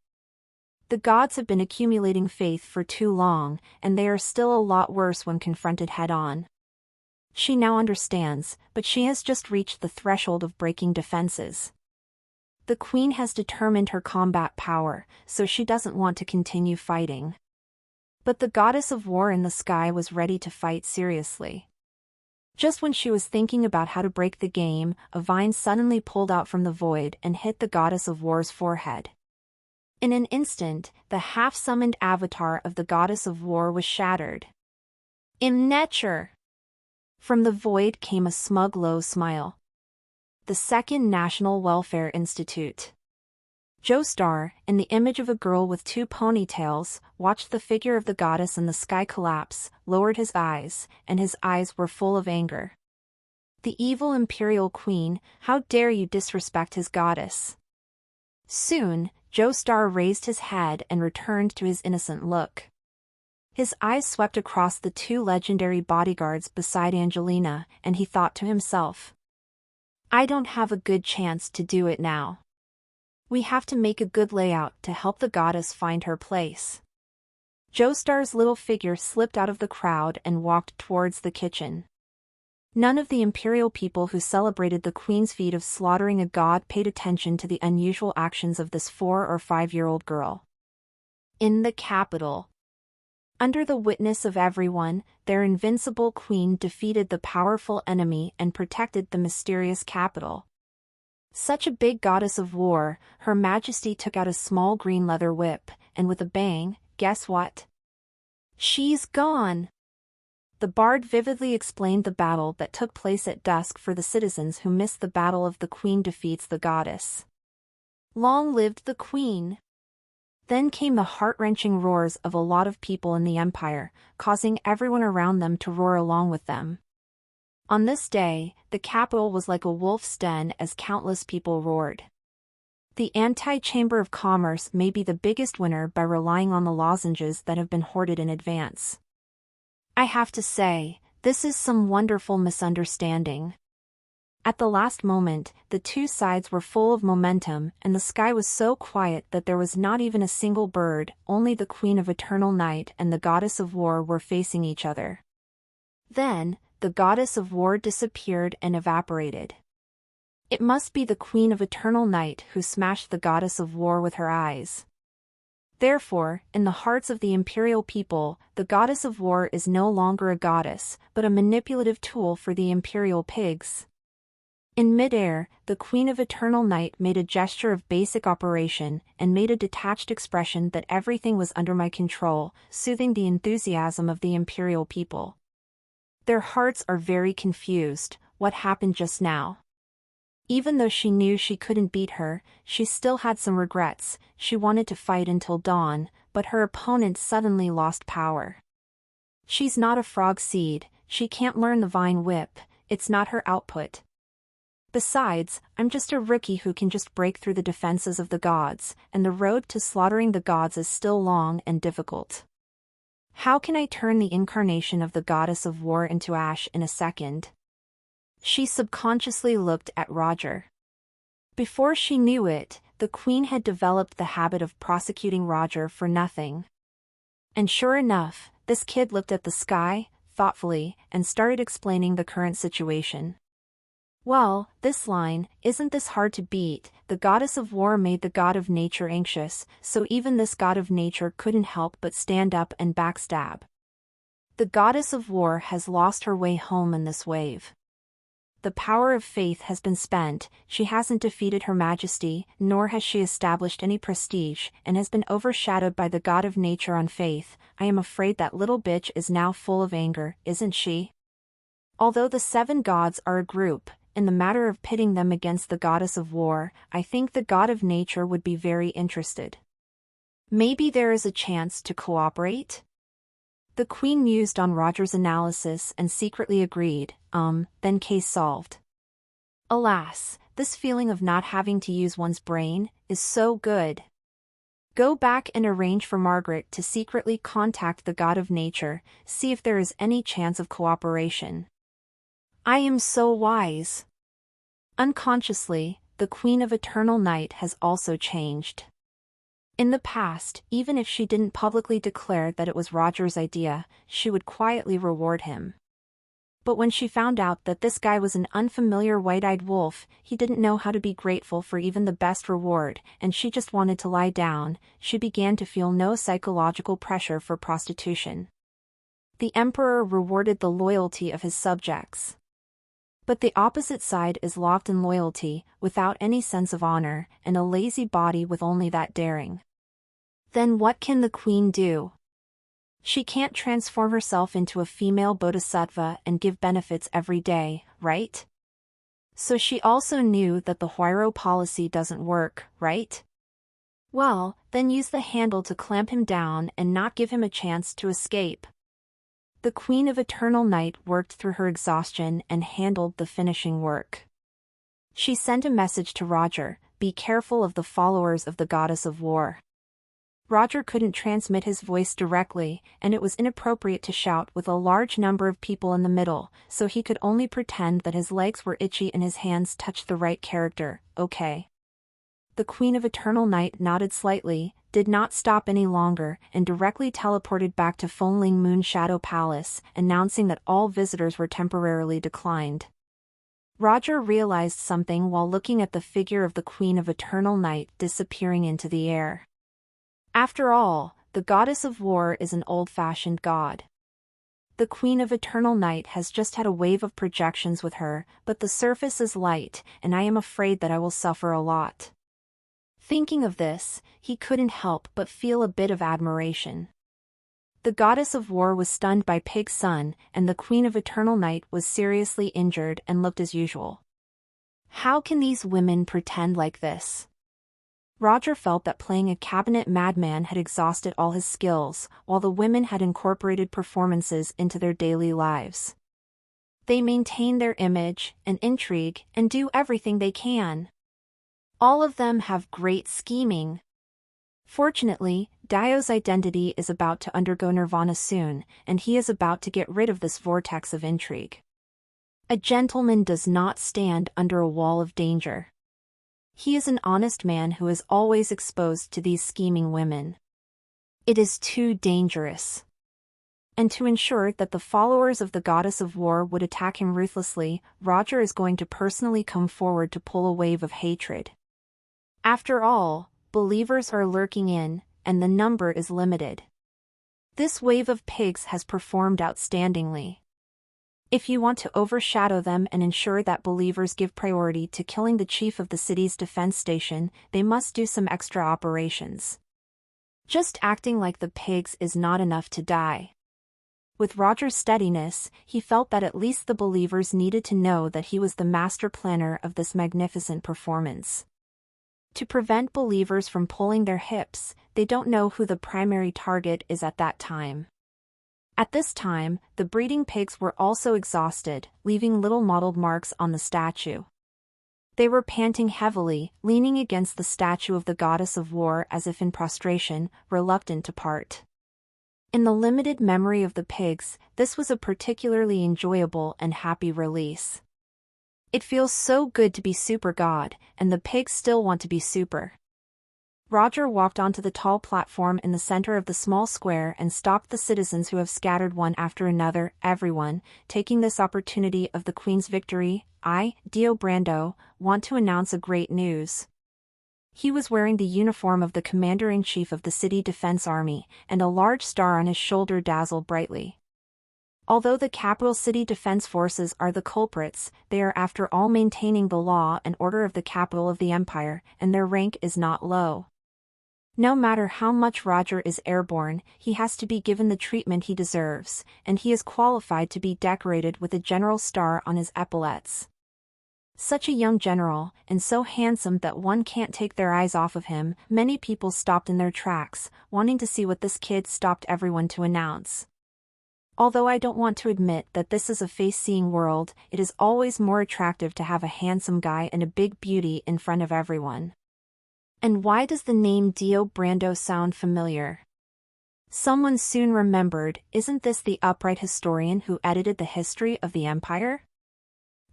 The gods have been accumulating faith for too long, and they are still a lot worse when confronted head-on. She now understands, but she has just reached the threshold of breaking defenses. The Queen has determined her combat power, so she doesn't want to continue fighting. But the goddess of war in the sky was ready to fight seriously. Just when she was thinking about how to break the game, a vine suddenly pulled out from the void and hit the goddess of war's forehead. In an instant, the half-summoned avatar of the goddess of war was shattered. In nature! From the void came a smug low smile. The Second National Welfare Institute. Joestar, in the image of a girl with two ponytails, watched the figure of the goddess in the sky collapse, lowered his eyes, and his eyes were full of anger. The evil imperial queen, how dare you disrespect his goddess? Soon, Joestar raised his head and returned to his innocent look. His eyes swept across the two legendary bodyguards beside Angelina, and he thought to himself, I don't have a good chance to do it now. We have to make a good layout to help the goddess find her place. Joestar's little figure slipped out of the crowd and walked towards the kitchen. None of the imperial people who celebrated the queen's feat of slaughtering a god paid attention to the unusual actions of this 4- or 5-year-old girl. In the capital. Under the witness of everyone, their invincible queen defeated the powerful enemy and protected the mysterious capital. Such a big goddess of war, Her Majesty took out a small green leather whip, and with a bang, guess what? She's gone! The bard vividly explained the battle that took place at dusk for the citizens who missed the battle of the Queen defeats the goddess. Long lived the Queen! Then came the heart-wrenching roars of a lot of people in the Empire, causing everyone around them to roar along with them. On this day, the capital was like a wolf's den as countless people roared. The Anti-Chamber of Commerce may be the biggest winner by relying on the lozenges that have been hoarded in advance. I have to say, this is some wonderful misunderstanding. At the last moment, the two sides were full of momentum, and the sky was so quiet that there was not even a single bird, only the Queen of Eternal Night and the Goddess of War were facing each other. Then, the Goddess of War disappeared and evaporated. It must be the Queen of Eternal Night who smashed the Goddess of War with her eyes. Therefore, in the hearts of the imperial people, the Goddess of War is no longer a goddess, but a manipulative tool for the imperial pigs. In midair, the Queen of Eternal Night made a gesture of basic operation and made a detached expression that everything was under my control, soothing the enthusiasm of the imperial people. Their hearts are very confused. What happened just now? Even though she knew she couldn't beat her, she still had some regrets. She wanted to fight until dawn, but her opponent suddenly lost power. She's not a frog seed, she can't learn the vine whip, it's not her output. Besides, I'm just a rookie who can just break through the defenses of the gods, and the road to slaughtering the gods is still long and difficult. How can I turn the incarnation of the Goddess of War into ash in a second? She subconsciously looked at Roger. Before she knew it, the Queen had developed the habit of prosecuting Roger for nothing. And sure enough, this kid looked at the sky, thoughtfully, and started explaining the current situation. Well, this line, isn't this hard to beat? The Goddess of War made the God of Nature anxious, so even this God of Nature couldn't help but stand up and backstab. The goddess of war has lost her way home in this wave. The power of faith has been spent, she hasn't defeated her majesty, nor has she established any prestige, and has been overshadowed by the god of nature on faith. I am afraid that little bitch is now full of anger, isn't she? Although the 7 gods are a group, in the matter of pitting them against the goddess of war, I think the god of nature would be very interested. Maybe there is a chance to cooperate? The queen mused on Roger's analysis and secretly agreed, then case solved. Alas, this feeling of not having to use one's brain is so good. Go back and arrange for Margaret to secretly contact the god of nature, see if there is any chance of cooperation. I am so wise. Unconsciously, the Queen of Eternal Night has also changed. In the past, even if she didn't publicly declare that it was Roger's idea, she would quietly reward him. But when she found out that this guy was an unfamiliar white-eyed wolf, he didn't know how to be grateful for even the best reward, and she just wanted to lie down, she began to feel no psychological pressure for prostitution. The emperor rewarded the loyalty of his subjects. But the opposite side is locked in loyalty, without any sense of honor, and a lazy body with only that daring. Then what can the queen do? She can't transform herself into a female bodhisattva and give benefits every day, right? So she also knew that the Huiro policy doesn't work, right? Well, then use the handle to clamp him down and not give him a chance to escape. The Queen of Eternal Night worked through her exhaustion and handled the finishing work. She sent a message to Roger, be careful of the followers of the Goddess of War. Roger couldn't transmit his voice directly, and it was inappropriate to shout with a large number of people in the middle, so he could only pretend that his legs were itchy and his hands touched the right character. Okay. The Queen of Eternal Night nodded slightly, did not stop any longer, and directly teleported back to Fengling Moon Shadow Palace, announcing that all visitors were temporarily declined. Roger realized something while looking at the figure of the Queen of Eternal Night disappearing into the air. After all, the Goddess of War is an old-fashioned god. The Queen of Eternal Night has just had a wave of projections with her, but the surface is light, and I am afraid that I will suffer a lot. Thinking of this, he couldn't help but feel a bit of admiration. The Goddess of War was stunned by Pig's son, and the Queen of Eternal Night was seriously injured and looked as usual. How can these women pretend like this? Roger felt that playing a cabinet madman had exhausted all his skills, while the women had incorporated performances into their daily lives. They maintain their image and intrigue and do everything they can. All of them have great scheming. Fortunately, Dio's identity is about to undergo nirvana soon, and he is about to get rid of this vortex of intrigue. A gentleman does not stand under a wall of danger. He is an honest man who is always exposed to these scheming women. It is too dangerous. And to ensure that the followers of the Goddess of War would attack him ruthlessly, Roger is going to personally come forward to pull a wave of hatred. After all, believers are lurking in, and the number is limited. This wave of pigs has performed outstandingly. If you want to overshadow them and ensure that believers give priority to killing the chief of the city's defense station, they must do some extra operations. Just acting like the pigs is not enough to die. With Roger's steadiness, he felt that at least the believers needed to know that he was the master planner of this magnificent performance. To prevent believers from pulling their hips, they don't know who the primary target is at that time. At this time, the breeding pigs were also exhausted, leaving little mottled marks on the statue. They were panting heavily, leaning against the statue of the Goddess of War as if in prostration, reluctant to part. In the limited memory of the pigs, this was a particularly enjoyable and happy release. It feels so good to be super god, and the pigs still want to be super. Roger walked onto the tall platform in the center of the small square and stopped the citizens who have scattered one after another. Everyone, taking this opportunity of the Queen's victory, I, Dio Brando, want to announce a great news. He was wearing the uniform of the Commander-in-Chief of the City Defense Army, and a large star on his shoulder dazzled brightly. Although the capital city defense forces are the culprits, they are after all maintaining the law and order of the capital of the empire, and their rank is not low. No matter how much Roger is airborne, he has to be given the treatment he deserves, and he is qualified to be decorated with a general star on his epaulets. Such a young general, and so handsome that one can't take their eyes off of him, many people stopped in their tracks, wanting to see what this kid stopped everyone to announce. Although I don't want to admit that this is a face-seeing world, it is always more attractive to have a handsome guy and a big beauty in front of everyone. And why does the name Dio Brando sound familiar? Someone soon remembered, isn't this the upright historian who edited the history of the empire?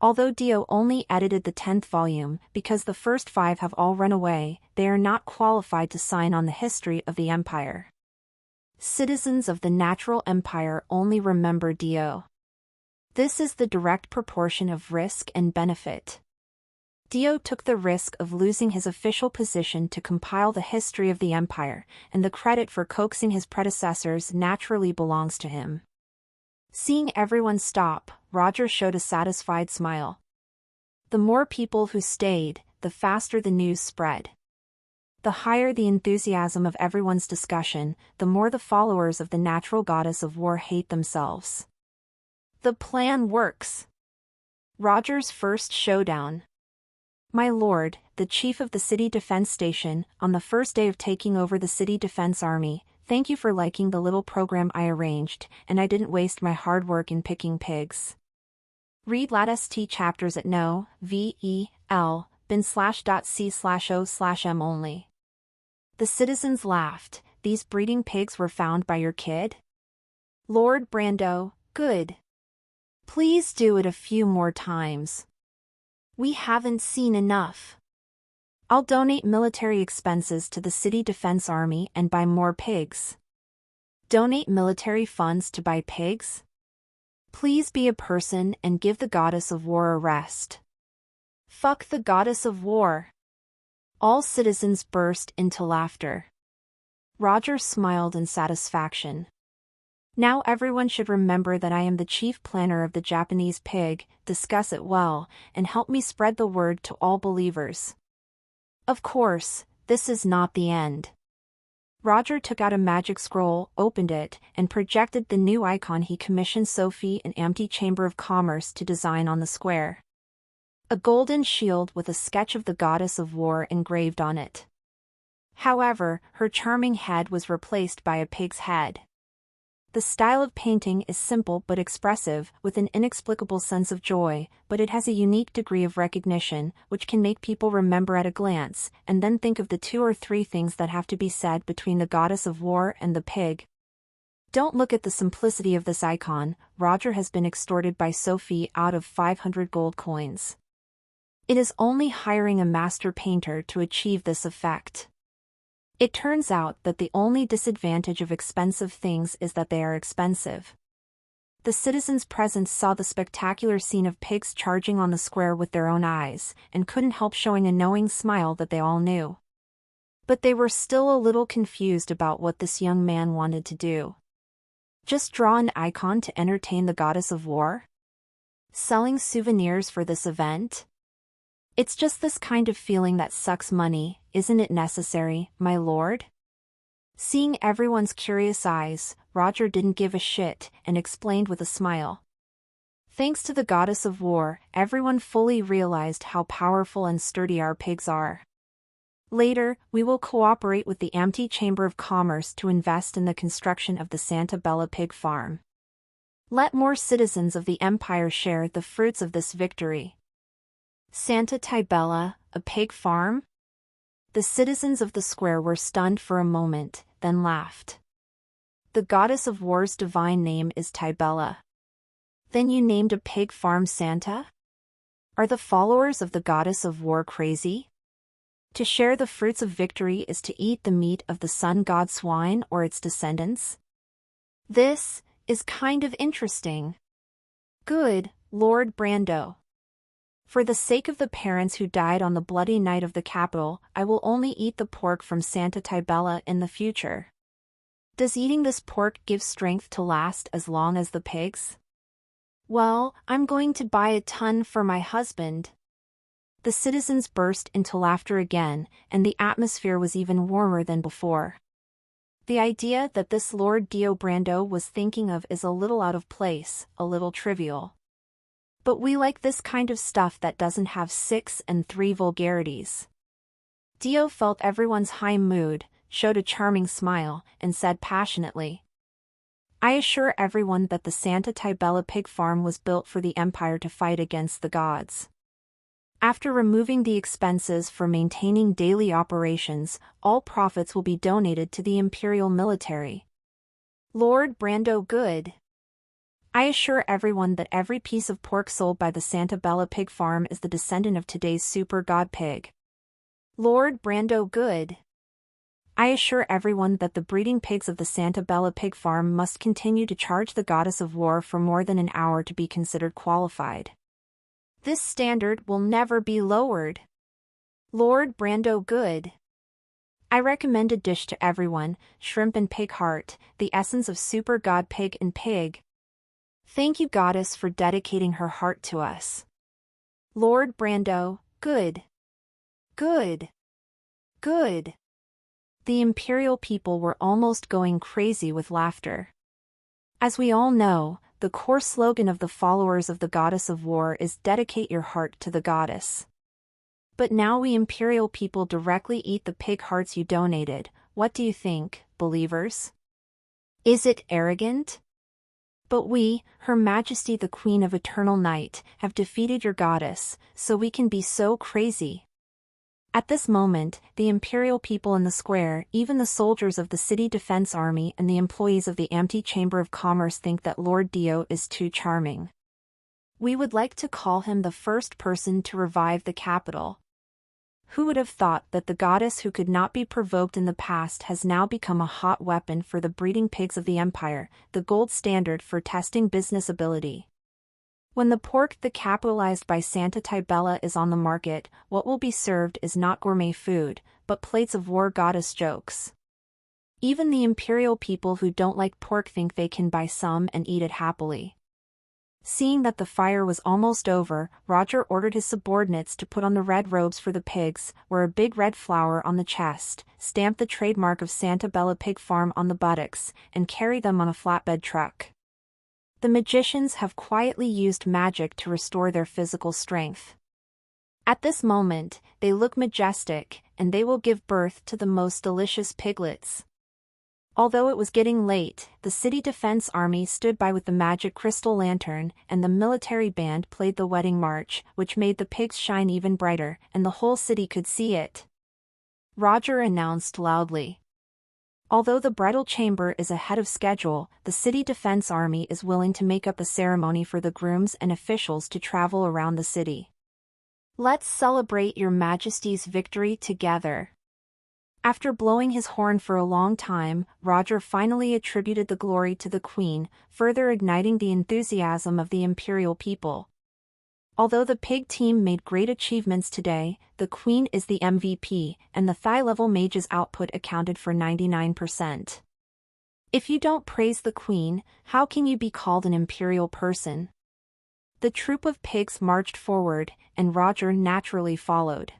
Although Dio only edited the 10th volume, because the first 5 have all run away, they are not qualified to sign on the history of the empire. Citizens of the natural empire only remember Dio. This is the direct proportion of risk and benefit. Dio took the risk of losing his official position to compile the history of the empire, and the credit for coaxing his predecessors naturally belongs to him. Seeing everyone stop, Roger showed a satisfied smile. The more people who stayed, the faster the news spread. The higher the enthusiasm of everyone's discussion, the more the followers of the natural goddess of war hate themselves. The plan works. Roger's first showdown. My lord, the chief of the city defense station, on the first day of taking over the city defense army, thank you for liking the little program I arranged, and I didn't waste my hard work in picking pigs. Read latest chapters at no, vel, bin/.c/o/m only. The citizens laughed. These breeding pigs were found by your kid? Lord Brando, good. Please do it a few more times. We haven't seen enough. I'll donate military expenses to the city defense army and buy more pigs. Donate military funds to buy pigs? Please be a person and give the goddess of war a rest. Fuck the goddess of war. All citizens burst into laughter. Roger smiled in satisfaction. Now everyone should remember that I am the chief planner of the Japanese pig, discuss it well, and help me spread the word to all believers. Of course, this is not the end. Roger took out a magic scroll, opened it, and projected the new icon he commissioned Sophie and Empty Chamber of Commerce to design on the square. A golden shield with a sketch of the goddess of war engraved on it. However, her charming head was replaced by a pig's head. The style of painting is simple but expressive, with an inexplicable sense of joy, but it has a unique degree of recognition, which can make people remember at a glance, and then think of the 2 or 3 things that have to be said between the goddess of war and the pig. Don't look at the simplicity of this icon. Roger has been extorted by Sophie out of 500 gold coins. It is only hiring a master painter to achieve this effect. It turns out that the only disadvantage of expensive things is that they are expensive. The citizens present saw the spectacular scene of pigs charging on the square with their own eyes, and couldn't help showing a knowing smile that they all knew. But they were still a little confused about what this young man wanted to do. Just draw an icon to entertain the goddess of war? Selling souvenirs for this event? It's just this kind of feeling that sucks money, isn't it necessary, my lord? Seeing everyone's curious eyes, Roger didn't give a shit, and explained with a smile. Thanks to the goddess of war, everyone fully realized how powerful and sturdy our pigs are. Later, we will cooperate with the Empty Chamber of Commerce to invest in the construction of the Santa Bella Pig Farm. Let more citizens of the empire share the fruits of this victory. Santa Tibella, a pig farm? The citizens of the square were stunned for a moment, then laughed. The goddess of war's divine name is Tibella. Then you named a pig farm Santa? Are the followers of the goddess of war crazy? To share the fruits of victory is to eat the meat of the sun god swine or its descendants? This is kind of interesting. Good, Lord Brando. For the sake of the parents who died on the bloody night of the capital, I will only eat the pork from Santa Tibella in the future. Does eating this pork give strength to last as long as the pigs? Well, I'm going to buy a ton for my husband. The citizens burst into laughter again, and the atmosphere was even warmer than before. The idea that this Lord Dio Brando was thinking of is a little out of place, a little trivial. But we like this kind of stuff that doesn't have 6 and 3 vulgarities. Dio felt everyone's high mood, showed a charming smile, and said passionately, I assure everyone that the Santa Tibella pig farm was built for the Empire to fight against the gods. After removing the expenses for maintaining daily operations, all profits will be donated to the Imperial military. Lord Brando good. I assure everyone that every piece of pork sold by the Santa Bella pig farm is the descendant of today's super god pig. Lord Brando good. I assure everyone that the breeding pigs of the Santa Bella pig farm must continue to charge the goddess of war for more than an hour to be considered qualified. This standard will never be lowered. Lord Brando good. I recommend a dish to everyone, shrimp and pig heart, the essence of super god pig and pig. Thank you goddess for dedicating her heart to us. Lord Brando, good. Good. Good. The imperial people were almost going crazy with laughter. As we all know, the core slogan of the followers of the goddess of war is dedicate your heart to the goddess. But now we imperial people directly eat the pig hearts you donated. What do you think, believers? Is it arrogant? But we, Her Majesty the Queen of Eternal Night, have defeated your goddess, so we can be so crazy. At this moment, the imperial people in the square, even the soldiers of the city defense army and the employees of the Chamber of Commerce think that Lord Dio is too charming. We would like to call him the first person to revive the capital. Who would have thought that the goddess who could not be provoked in the past has now become a hot weapon for the breeding pigs of the empire, the gold standard for testing business ability. When the pork capitalized by Santa Tibella is on the market, what will be served is not gourmet food, but plates of war goddess jokes. Even the imperial people who don't like pork think they can buy some and eat it happily. Seeing that the fire was almost over, Roger ordered his subordinates to put on the red robes for the pigs, wear a big red flower on the chest, stamp the trademark of Santa Bella Pig Farm on the buttocks, and carry them on a flatbed truck. The magicians have quietly used magic to restore their physical strength. At this moment, they look majestic, and they will give birth to the most delicious piglets. Although it was getting late, the city defense army stood by with the magic crystal lantern, and the military band played the wedding march, which made the pigs shine even brighter, and the whole city could see it. Roger announced loudly. Although the bridal chamber is ahead of schedule, the city defense army is willing to make up a ceremony for the grooms and officials to travel around the city. Let's celebrate your majesty's victory together. After blowing his horn for a long time, Roger finally attributed the glory to the queen, further igniting the enthusiasm of the imperial people. Although the pig team made great achievements today, the queen is the MVP, and the thigh-level mage's output accounted for 99%. If you don't praise the queen, how can you be called an imperial person? The troop of pigs marched forward, and Roger naturally followed.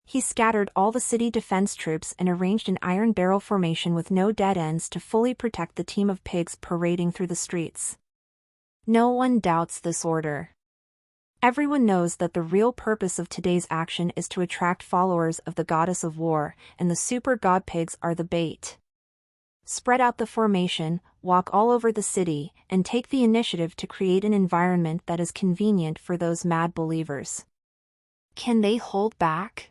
He scattered all the city defense troops and arranged an iron barrel formation with no dead ends to fully protect the team of pigs parading through the streets. No one doubts this order. Everyone knows that the real purpose of today's action is to attract followers of the goddess of war, and the super god pigs are the bait. Spread out the formation, walk all over the city, and take the initiative to create an environment that is convenient for those mad believers. Can they hold back?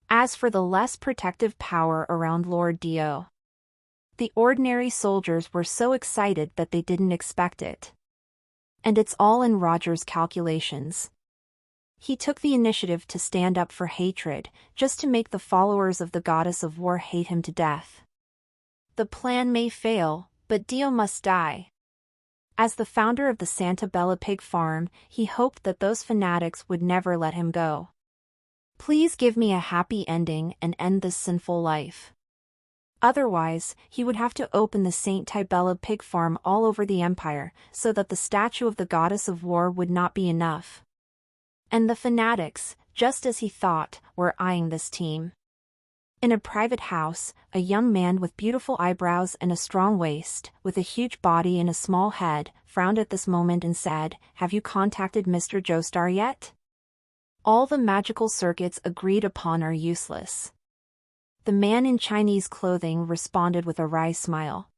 As for the less protective power around Lord Dio, the ordinary soldiers were so excited that they didn't expect it. And it's all in Roger's calculations. He took the initiative to stand up for hatred, just to make the followers of the goddess of war hate him to death. The plan may fail, but Dio must die. As the founder of the Santa Bella Pig Farm, he hoped that those fanatics would never let him go. Please give me a happy ending and end this sinful life. Otherwise, he would have to open the St. Tybella pig farm all over the empire, so that the statue of the goddess of war would not be enough. And the fanatics, just as he thought, were eyeing this team. In a private house, a young man with beautiful eyebrows and a strong waist, with a huge body and a small head, frowned at this moment and said, "Have you contacted Mr. Joestar yet? All the magical circuits agreed upon are useless." The man in Chinese clothing responded with a wry smile.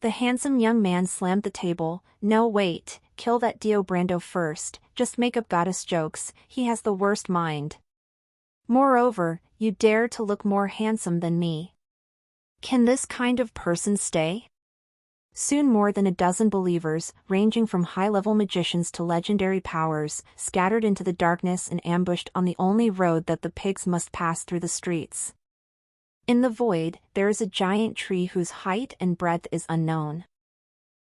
The handsome young man slammed the table. "No, wait, kill that Dio Brando first, just make up goddess jokes, he has the worst mind. Moreover, you dare to look more handsome than me. Can this kind of person stay?" Soon more than a dozen believers, ranging from high-level magicians to legendary powers, scattered into the darkness and ambushed on the only road that the pigs must pass through the streets. In the void, there is a giant tree whose height and breadth is unknown.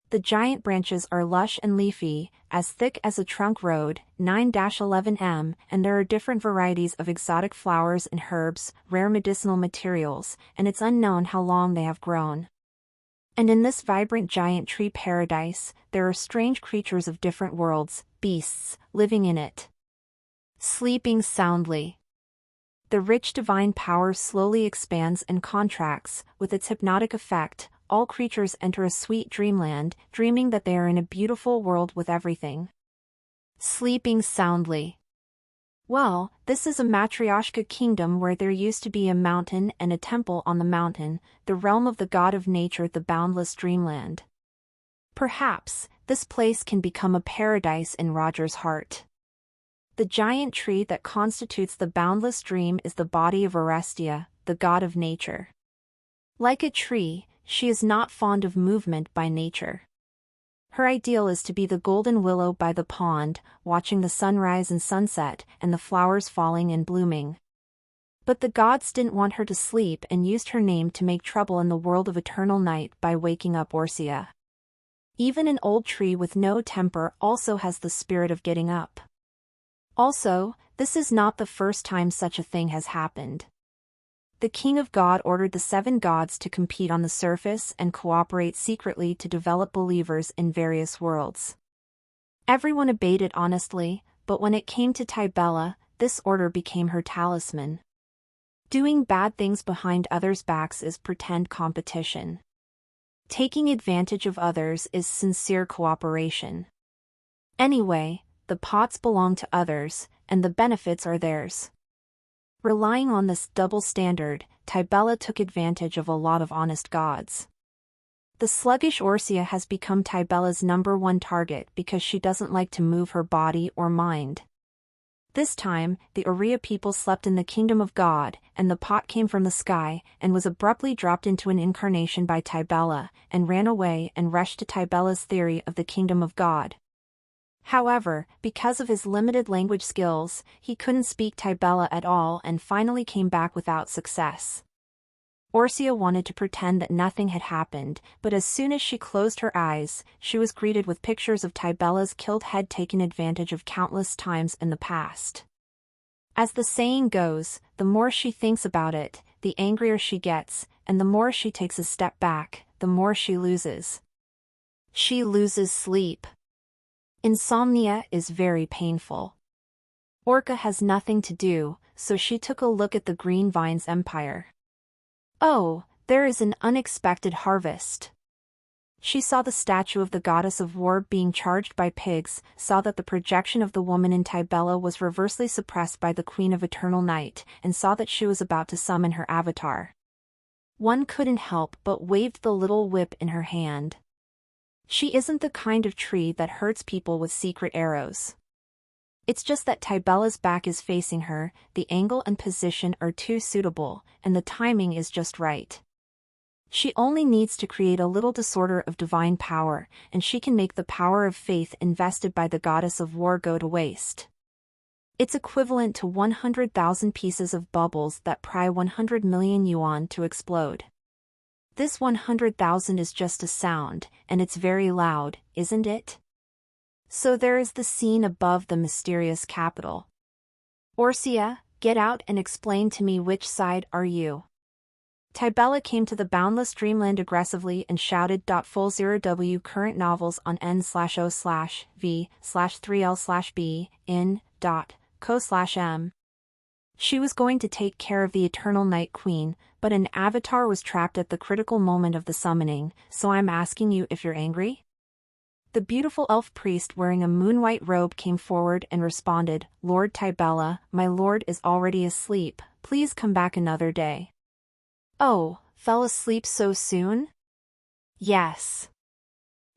The giant branches are lush and leafy, as thick as a trunk road, 9-11 m, and there are different varieties of exotic flowers and herbs, rare medicinal materials, and it's unknown how long they have grown. And in this vibrant giant tree paradise, there are strange creatures of different worlds, beasts, living in it. Sleeping soundly. The rich divine power slowly expands and contracts. With its hypnotic effect, all creatures enter a sweet dreamland, dreaming that they are in a beautiful world with everything. Sleeping soundly. Well, this is a Matryoshka kingdom where there used to be a mountain and a temple on the mountain, the realm of the god of nature, the boundless dreamland. Perhaps, this place can become a paradise in Roger's heart. The giant tree that constitutes the boundless dream is the body of Orestia, the god of nature. Like a tree, she is not fond of movement by nature. Her ideal is to be the golden willow by the pond, watching the sunrise and sunset, and the flowers falling and blooming. But the gods didn't want her to sleep and used her name to make trouble in the world of eternal night by waking up Orsia. Even an old tree with no temper also has the spirit of getting up. Also, this is not the first time such a thing has happened. The King of God ordered the 7 gods to compete on the surface and cooperate secretly to develop believers in various worlds. Everyone obeyed it honestly, but when it came to Tybella, this order became her talisman. Doing bad things behind others' backs is pretend competition. Taking advantage of others is sincere cooperation. Anyway, the pots belong to others, and the benefits are theirs. Relying on this double standard, Tybella took advantage of a lot of honest gods. The sluggish Orsia has become Tybella's #1 target because she doesn't like to move her body or mind. This time, the Aurea people slept in the kingdom of God, and the pot came from the sky, and was abruptly dropped into an incarnation by Tybella, and ran away and rushed to Tybella's theory of the kingdom of God. However, because of his limited language skills, he couldn't speak Tybella at all and finally came back without success. Orsia wanted to pretend that nothing had happened, but as soon as she closed her eyes, she was greeted with pictures of Tybella's killed head taken advantage of countless times in the past. As the saying goes, the more she thinks about it, the angrier she gets, and the more she takes a step back, the more she loses. She loses sleep. Insomnia is very painful. Orca has nothing to do, so she took a look at the Green Vines Empire. Oh, there is an unexpected harvest. She saw the statue of the goddess of war being charged by pigs, saw that the projection of the woman in Tybella was reversely suppressed by the Queen of Eternal Night, and saw that she was about to summon her avatar. One couldn't help but waved the little whip in her hand. She isn't the kind of tree that hurts people with secret arrows. It's just that Tybella's back is facing her, the angle and position are too suitable, and the timing is just right. She only needs to create a little disorder of divine power, and she can make the power of faith invested by the goddess of war go to waste. It's equivalent to 100,000 pieces of bubbles that pry 100 million yuan to explode. This 100,000 is just a sound, and it's very loud, isn't it? So there is the scene above the mysterious capital. Orsia, get out and explain to me which side are you. Tybella came to the boundless dreamland aggressively and shouted. Full 0W current novels on n/o/v/3l/b in .co/m. She was going to take care of the Eternal Night Queen, but an avatar was trapped at the critical moment of the summoning, so I'm asking you if you're angry? The beautiful elf priest wearing a moon-white robe came forward and responded, Lord Tybella, my lord is already asleep, please come back another day. Oh, fell asleep so soon? Yes.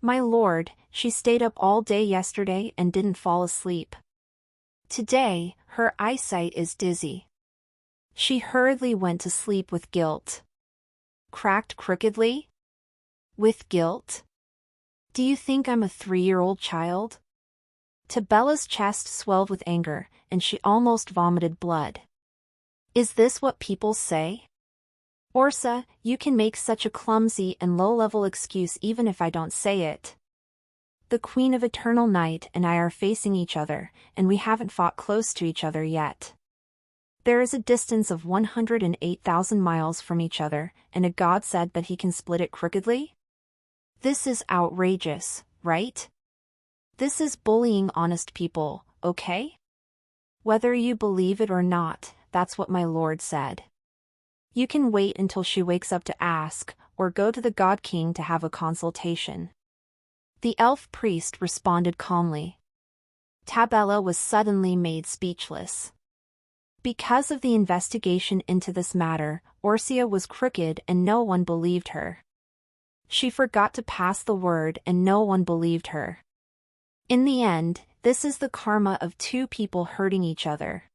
My lord, she stayed up all day yesterday and didn't fall asleep. Today, her eyesight is dizzy. She hurriedly went to sleep with guilt. Cracked crookedly? With guilt? Do you think I'm a 3-year-old child? Tybella's chest swelled with anger, and she almost vomited blood. Is this what people say? Orsa, you can make such a clumsy and low-level excuse even if I don't say it. The Queen of Eternal Night and I are facing each other, and we haven't fought close to each other yet. There is a distance of 108,000 miles from each other, and a god said that he can split it crookedly? This is outrageous, right? This is bullying honest people, okay? Whether you believe it or not, that's what my lord said. You can wait until she wakes up to ask, or go to the God King to have a consultation. The elf priest responded calmly. Tybella was suddenly made speechless. Because of the investigation into this matter, Orsia was crooked and no one believed her. She forgot to pass the word and no one believed her. In the end, this is the karma of two people hurting each other.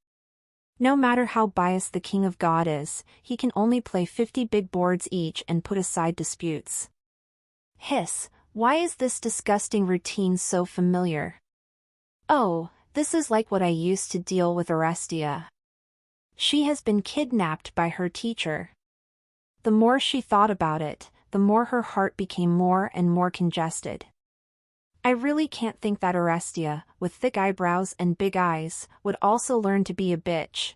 No matter how biased the King of God is, he can only play 50 big boards each and put aside disputes. Hiss, why is this disgusting routine so familiar? Oh, this is like what I used to deal with Orestia. She has been kidnapped by her teacher. The more she thought about it, the more her heart became more and more congested. I really can't think that Orestia, with thick eyebrows and big eyes, would also learn to be a bitch.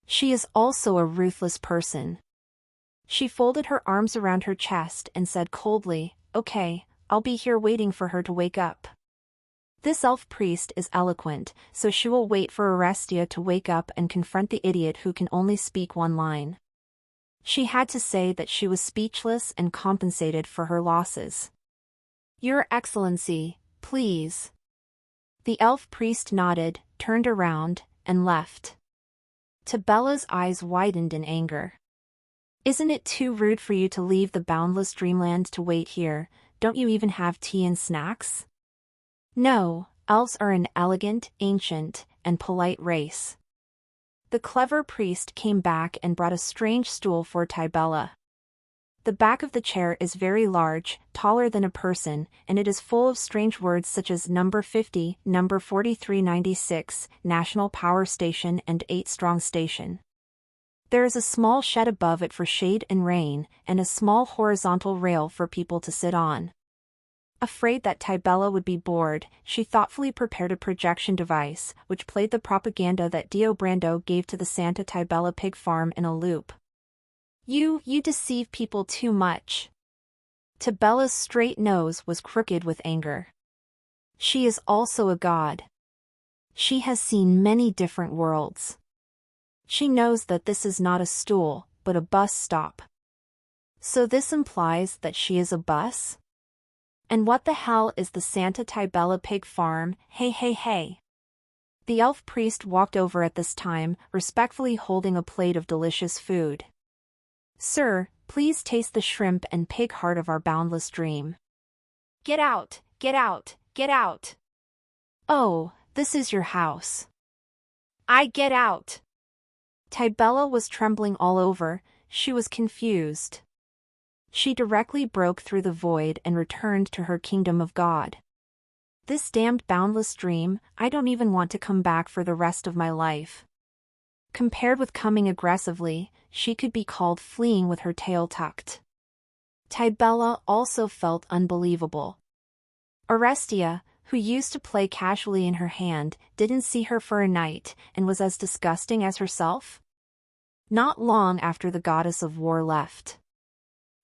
She is also a ruthless person. She folded her arms around her chest and said coldly, okay, I'll be here waiting for her to wake up. This elf priest is eloquent, so she will wait for Orestia to wake up and confront the idiot who can only speak one line. She had to say that she was speechless and compensated for her losses. Your Excellency, please. The elf priest nodded, turned around, and left. Tybella's eyes widened in anger. Isn't it too rude for you to leave the boundless dreamland to wait here? Don't you even have tea and snacks? No, elves are an elegant, ancient, and polite race. The clever priest came back and brought a strange stool for Tybella. The back of the chair is very large, taller than a person, and it is full of strange words such as number 50, number 4396, National Power Station and 8 Strong Station. There is a small shed above it for shade and rain, and a small horizontal rail for people to sit on. Afraid that Tybella would be bored, she thoughtfully prepared a projection device, which played the propaganda that Dio Brando gave to the Santa Tybella pig farm in a loop. You deceive people too much. Tybella's straight nose was crooked with anger. She is also a god. She has seen many different worlds. She knows that this is not a stool, but a bus stop. So this implies that she is a bus? And what the hell is the Santa Tybella pig farm? Hey. The elf priest walked over at this time, respectfully holding a plate of delicious food. Sir, please taste the shrimp and pig heart of our boundless dream. Get out, get out, get out. Oh, this is your house. I get out. Tybella was trembling all over, she was confused. She directly broke through the void and returned to her kingdom of God. This damned boundless dream, I don't even want to come back for the rest of my life. Compared with coming aggressively, she could be called fleeing with her tail tucked. Tybella also felt unbelievable. Orestia, who used to play casually in her hand, didn't see her for a night, and was as disgusting as herself? Not long after the goddess of war left,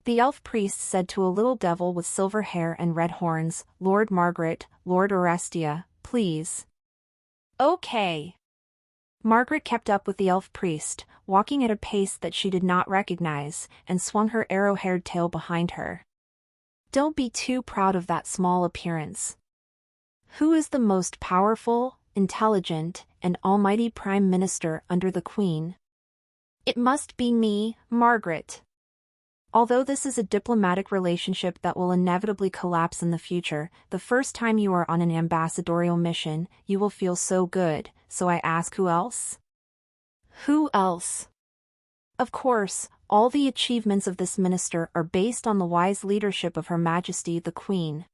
the elf priest said to a little devil with silver hair and red horns, "Lord Margaret, Lord Orestia, please." Okay. Margaret kept up with the elf priest, walking at a pace that she did not recognize, and swung her arrow-haired tail behind her. Don't be too proud of that small appearance. Who is the most powerful, intelligent, and almighty Prime Minister under the Queen? It must be me, Margaret. Although this is a diplomatic relationship that will inevitably collapse in the future, the first time you are on an ambassadorial mission, you will feel so good, so I ask, who else? Who else? Of course, all the achievements of this minister are based on the wise leadership of Her Majesty the Queen.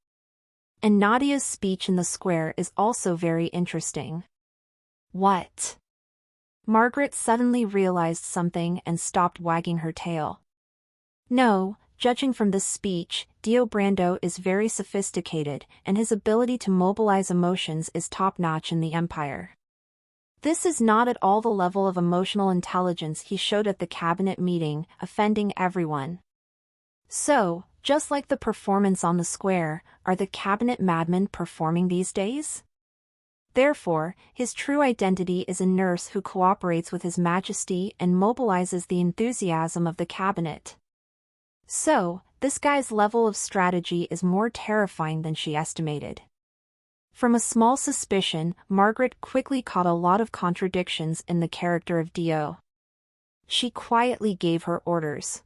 And Nadia's speech in the square is also very interesting. What? Margaret suddenly realized something and stopped wagging her tail. No, judging from this speech, Dio Brando is very sophisticated, and his ability to mobilize emotions is top-notch in the Empire. This is not at all the level of emotional intelligence he showed at the cabinet meeting, offending everyone. So, just like the performance on the square, are the cabinet madmen performing these days? Therefore, his true identity is a nurse who cooperates with His Majesty and mobilizes the enthusiasm of the cabinet. So, this guy's level of strategy is more terrifying than she estimated. From a small suspicion, Margaret quickly caught a lot of contradictions in the character of Dio. She quietly gave her orders.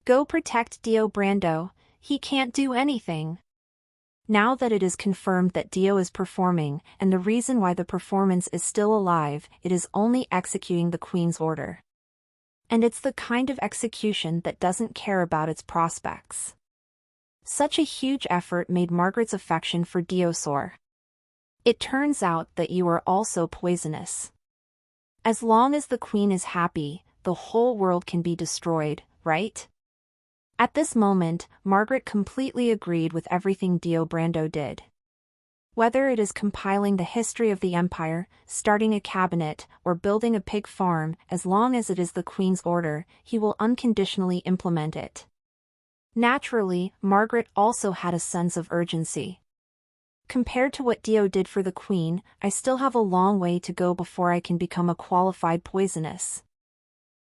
Go protect Dio Brando, he can't do anything. Now that it is confirmed that Dio is performing, and the reason why the performance is still alive, it is only executing the Queen's order. And it's the kind of execution that doesn't care about its prospects. Such a huge effort made Margaret's affection for Dio soar. It turns out that you are also poisonous. As long as the Queen is happy, the whole world can be destroyed, right? At this moment, Margaret completely agreed with everything Dio Brando did. Whether it is compiling the history of the Empire, starting a cabinet, or building a pig farm, as long as it is the Queen's order, he will unconditionally implement it. Naturally, Margaret also had a sense of urgency. Compared to what Dio did for the Queen, I still have a long way to go before I can become a qualified poisonous.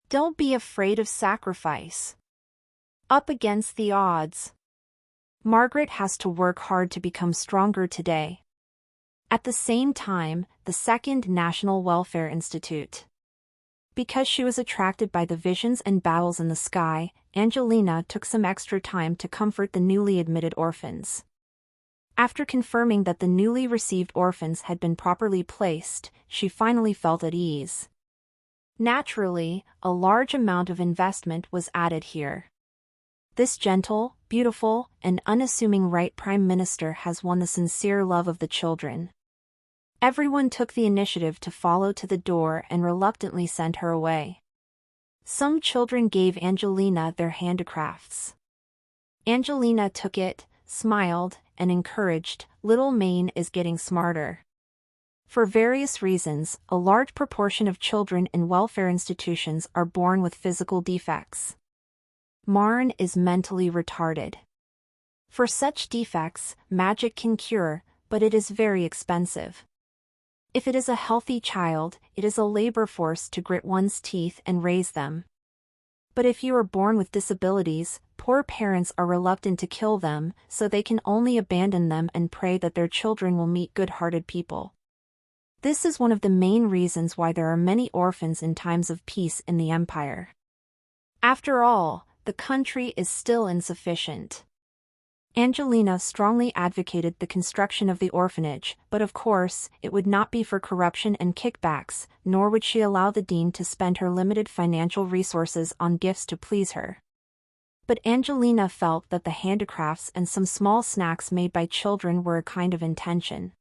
Don't be afraid of sacrifice. Up against the odds. Margaret has to work hard to become stronger today. At the same time, the Second National Welfare Institute. Because she was attracted by the visions and battles in the sky, Angelina took some extra time to comfort the newly admitted orphans. After confirming that the newly received orphans had been properly placed, she finally felt at ease. Naturally, a large amount of investment was added here. This gentle, beautiful, and unassuming right Prime Minister has won the sincere love of the children. Everyone took the initiative to follow to the door and reluctantly sent her away. Some children gave Angelina their handicrafts. Angelina took it, smiled, and encouraged, "Little Maine is getting smarter." For various reasons, a large proportion of children in welfare institutions are born with physical defects. Marn is mentally retarded. For such defects, magic can cure, but it is very expensive. If it is a healthy child, it is a labor force to grit one's teeth and raise them. But if you are born with disabilities, poor parents are reluctant to kill them, so they can only abandon them and pray that their children will meet good-hearted people. This is one of the main reasons why there are many orphans in times of peace in the Empire. After all, the country is still insufficient. Angelina strongly advocated the construction of the orphanage, but of course, it would not be for corruption and kickbacks, nor would she allow the dean to spend her limited financial resources on gifts to please her. But Angelina felt that the handicrafts and some small snacks made by children were a kind of intention.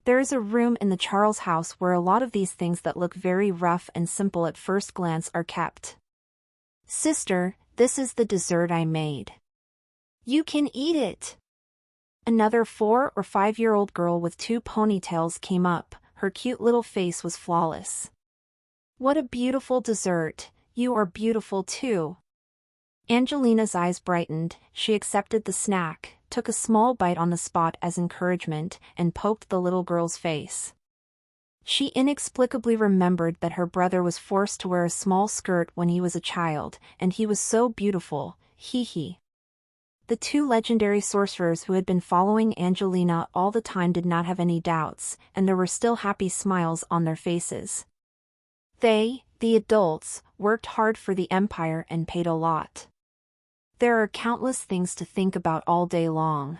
There is a room in the Charles house where a lot of these things that look very rough and simple at first glance are kept. "Sister, this is the dessert I made. You can eat it." Another 4 or 5-year-old girl with 2 ponytails came up, her cute little face was flawless. What a beautiful dessert, you are beautiful too. Angelina's eyes brightened, she accepted the snack, took a small bite on the spot as encouragement, and poked the little girl's face. She inexplicably remembered that her brother was forced to wear a small skirt when he was a child, and he was so beautiful, hee. The two legendary sorcerers who had been following Angelina all the time did not have any doubts, and there were still happy smiles on their faces. They, the adults, worked hard for the Empire and paid a lot. There are countless things to think about all day long.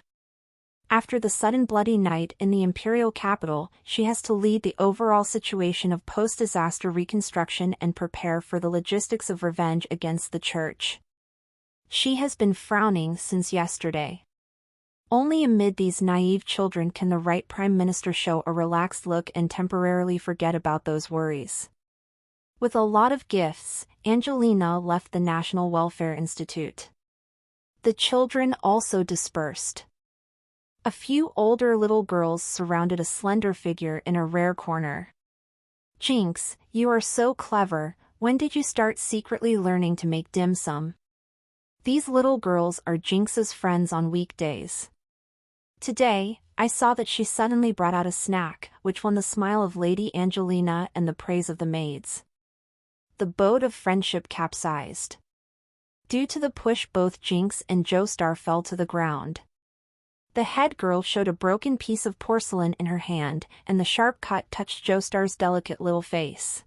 After the sudden bloody night in the imperial capital, she has to lead the overall situation of post-disaster reconstruction and prepare for the logistics of revenge against the church. She has been frowning since yesterday. Only amid these naive children can the right prime minister show a relaxed look and temporarily forget about those worries. With a lot of gifts, Angelina left the National Welfare Institute. The children also dispersed. A few older little girls surrounded a slender figure in a rare corner. Jinx, you are so clever, when did you start secretly learning to make dim sum? These little girls are Jinx's friends on weekdays. Today, I saw that she suddenly brought out a snack, which won the smile of Lady Angelina and the praise of the maids. The boat of friendship capsized. Due to the push, both Jinx and Joestar fell to the ground. The head girl showed a broken piece of porcelain in her hand, and the sharp cut touched Joestar's delicate little face.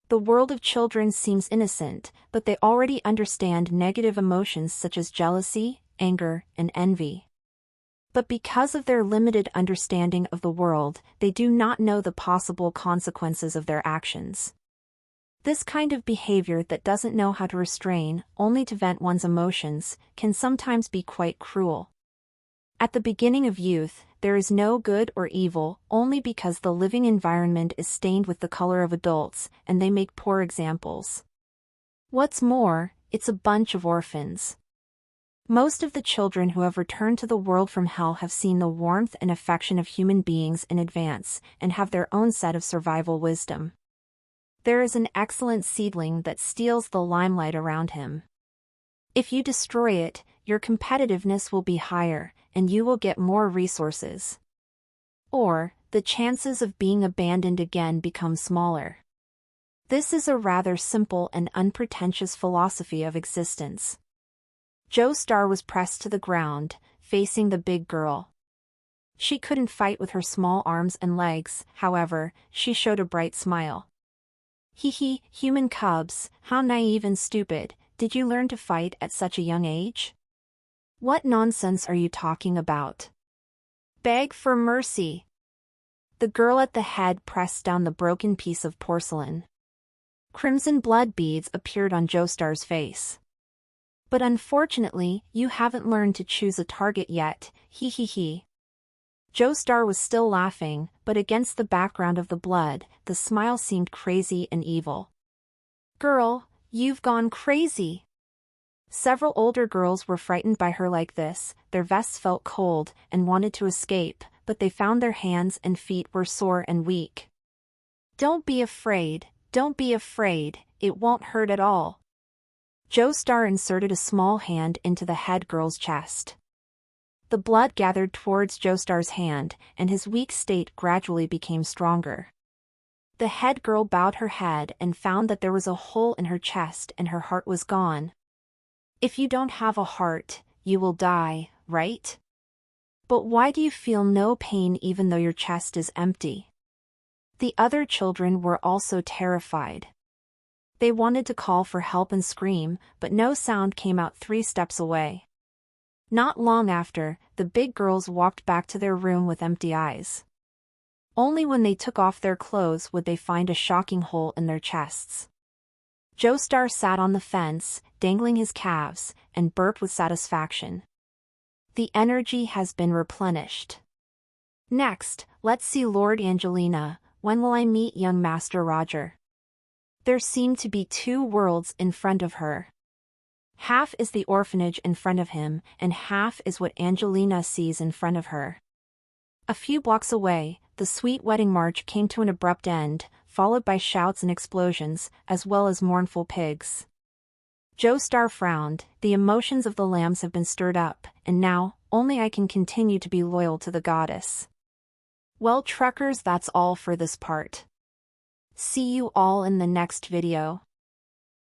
The world of children seems innocent, but they already understand negative emotions such as jealousy, anger, and envy. But because of their limited understanding of the world, they do not know the possible consequences of their actions. This kind of behavior that doesn't know how to restrain, only to vent one's emotions, can sometimes be quite cruel. At the beginning of youth, there is no good or evil, only because the living environment is stained with the color of adults, and they make poor examples. What's more, it's a bunch of orphans. Most of the children who have returned to the world from hell have seen the warmth and affection of human beings in advance, and have their own set of survival wisdom. There is an excellent seedling that steals the limelight around him. If you destroy it, your competitiveness will be higher, and you will get more resources. Or, the chances of being abandoned again become smaller. This is a rather simple and unpretentious philosophy of existence. Joestar was pressed to the ground, facing the big girl. She couldn't fight with her small arms and legs, however, she showed a bright smile. Hee, human cubs, how naive and stupid, did you learn to fight at such a young age? What nonsense are you talking about? Beg for mercy. The girl at the head pressed down the broken piece of porcelain. Crimson blood beads appeared on Joestar's face. But unfortunately, you haven't learned to choose a target yet, hee. Joestar was still laughing, but against the background of the blood, the smile seemed crazy and evil. Girl, you've gone crazy. Several older girls were frightened by her like this, their vests felt cold, and wanted to escape, but they found their hands and feet were sore and weak. Don't be afraid, it won't hurt at all. Joestar inserted a small hand into the head girl's chest. The blood gathered towards Joestar's hand, and his weak state gradually became stronger. The head girl bowed her head and found that there was a hole in her chest and her heart was gone. If you don't have a heart, you will die, right? But why do you feel no pain even though your chest is empty? The other children were also terrified. They wanted to call for help and scream, but no sound came out 3 steps away. Not long after, the big girls walked back to their room with empty eyes. Only when they took off their clothes would they find a shocking hole in their chests. Joestar sat on the fence, dangling his calves, and burped with satisfaction. The energy has been replenished. Next, let's see Lord Angelina. When will I meet young Master Roger? There seem to be 2 worlds in front of her. Half is the orphanage in front of him, and half is what Angelina sees in front of her. A few blocks away, the sweet wedding march came to an abrupt end, followed by shouts and explosions, as well as mournful pigs. Joestar frowned. The emotions of the lambs have been stirred up, and now, only I can continue to be loyal to the goddess. Well, truckers, that's all for this part. See you all in the next video.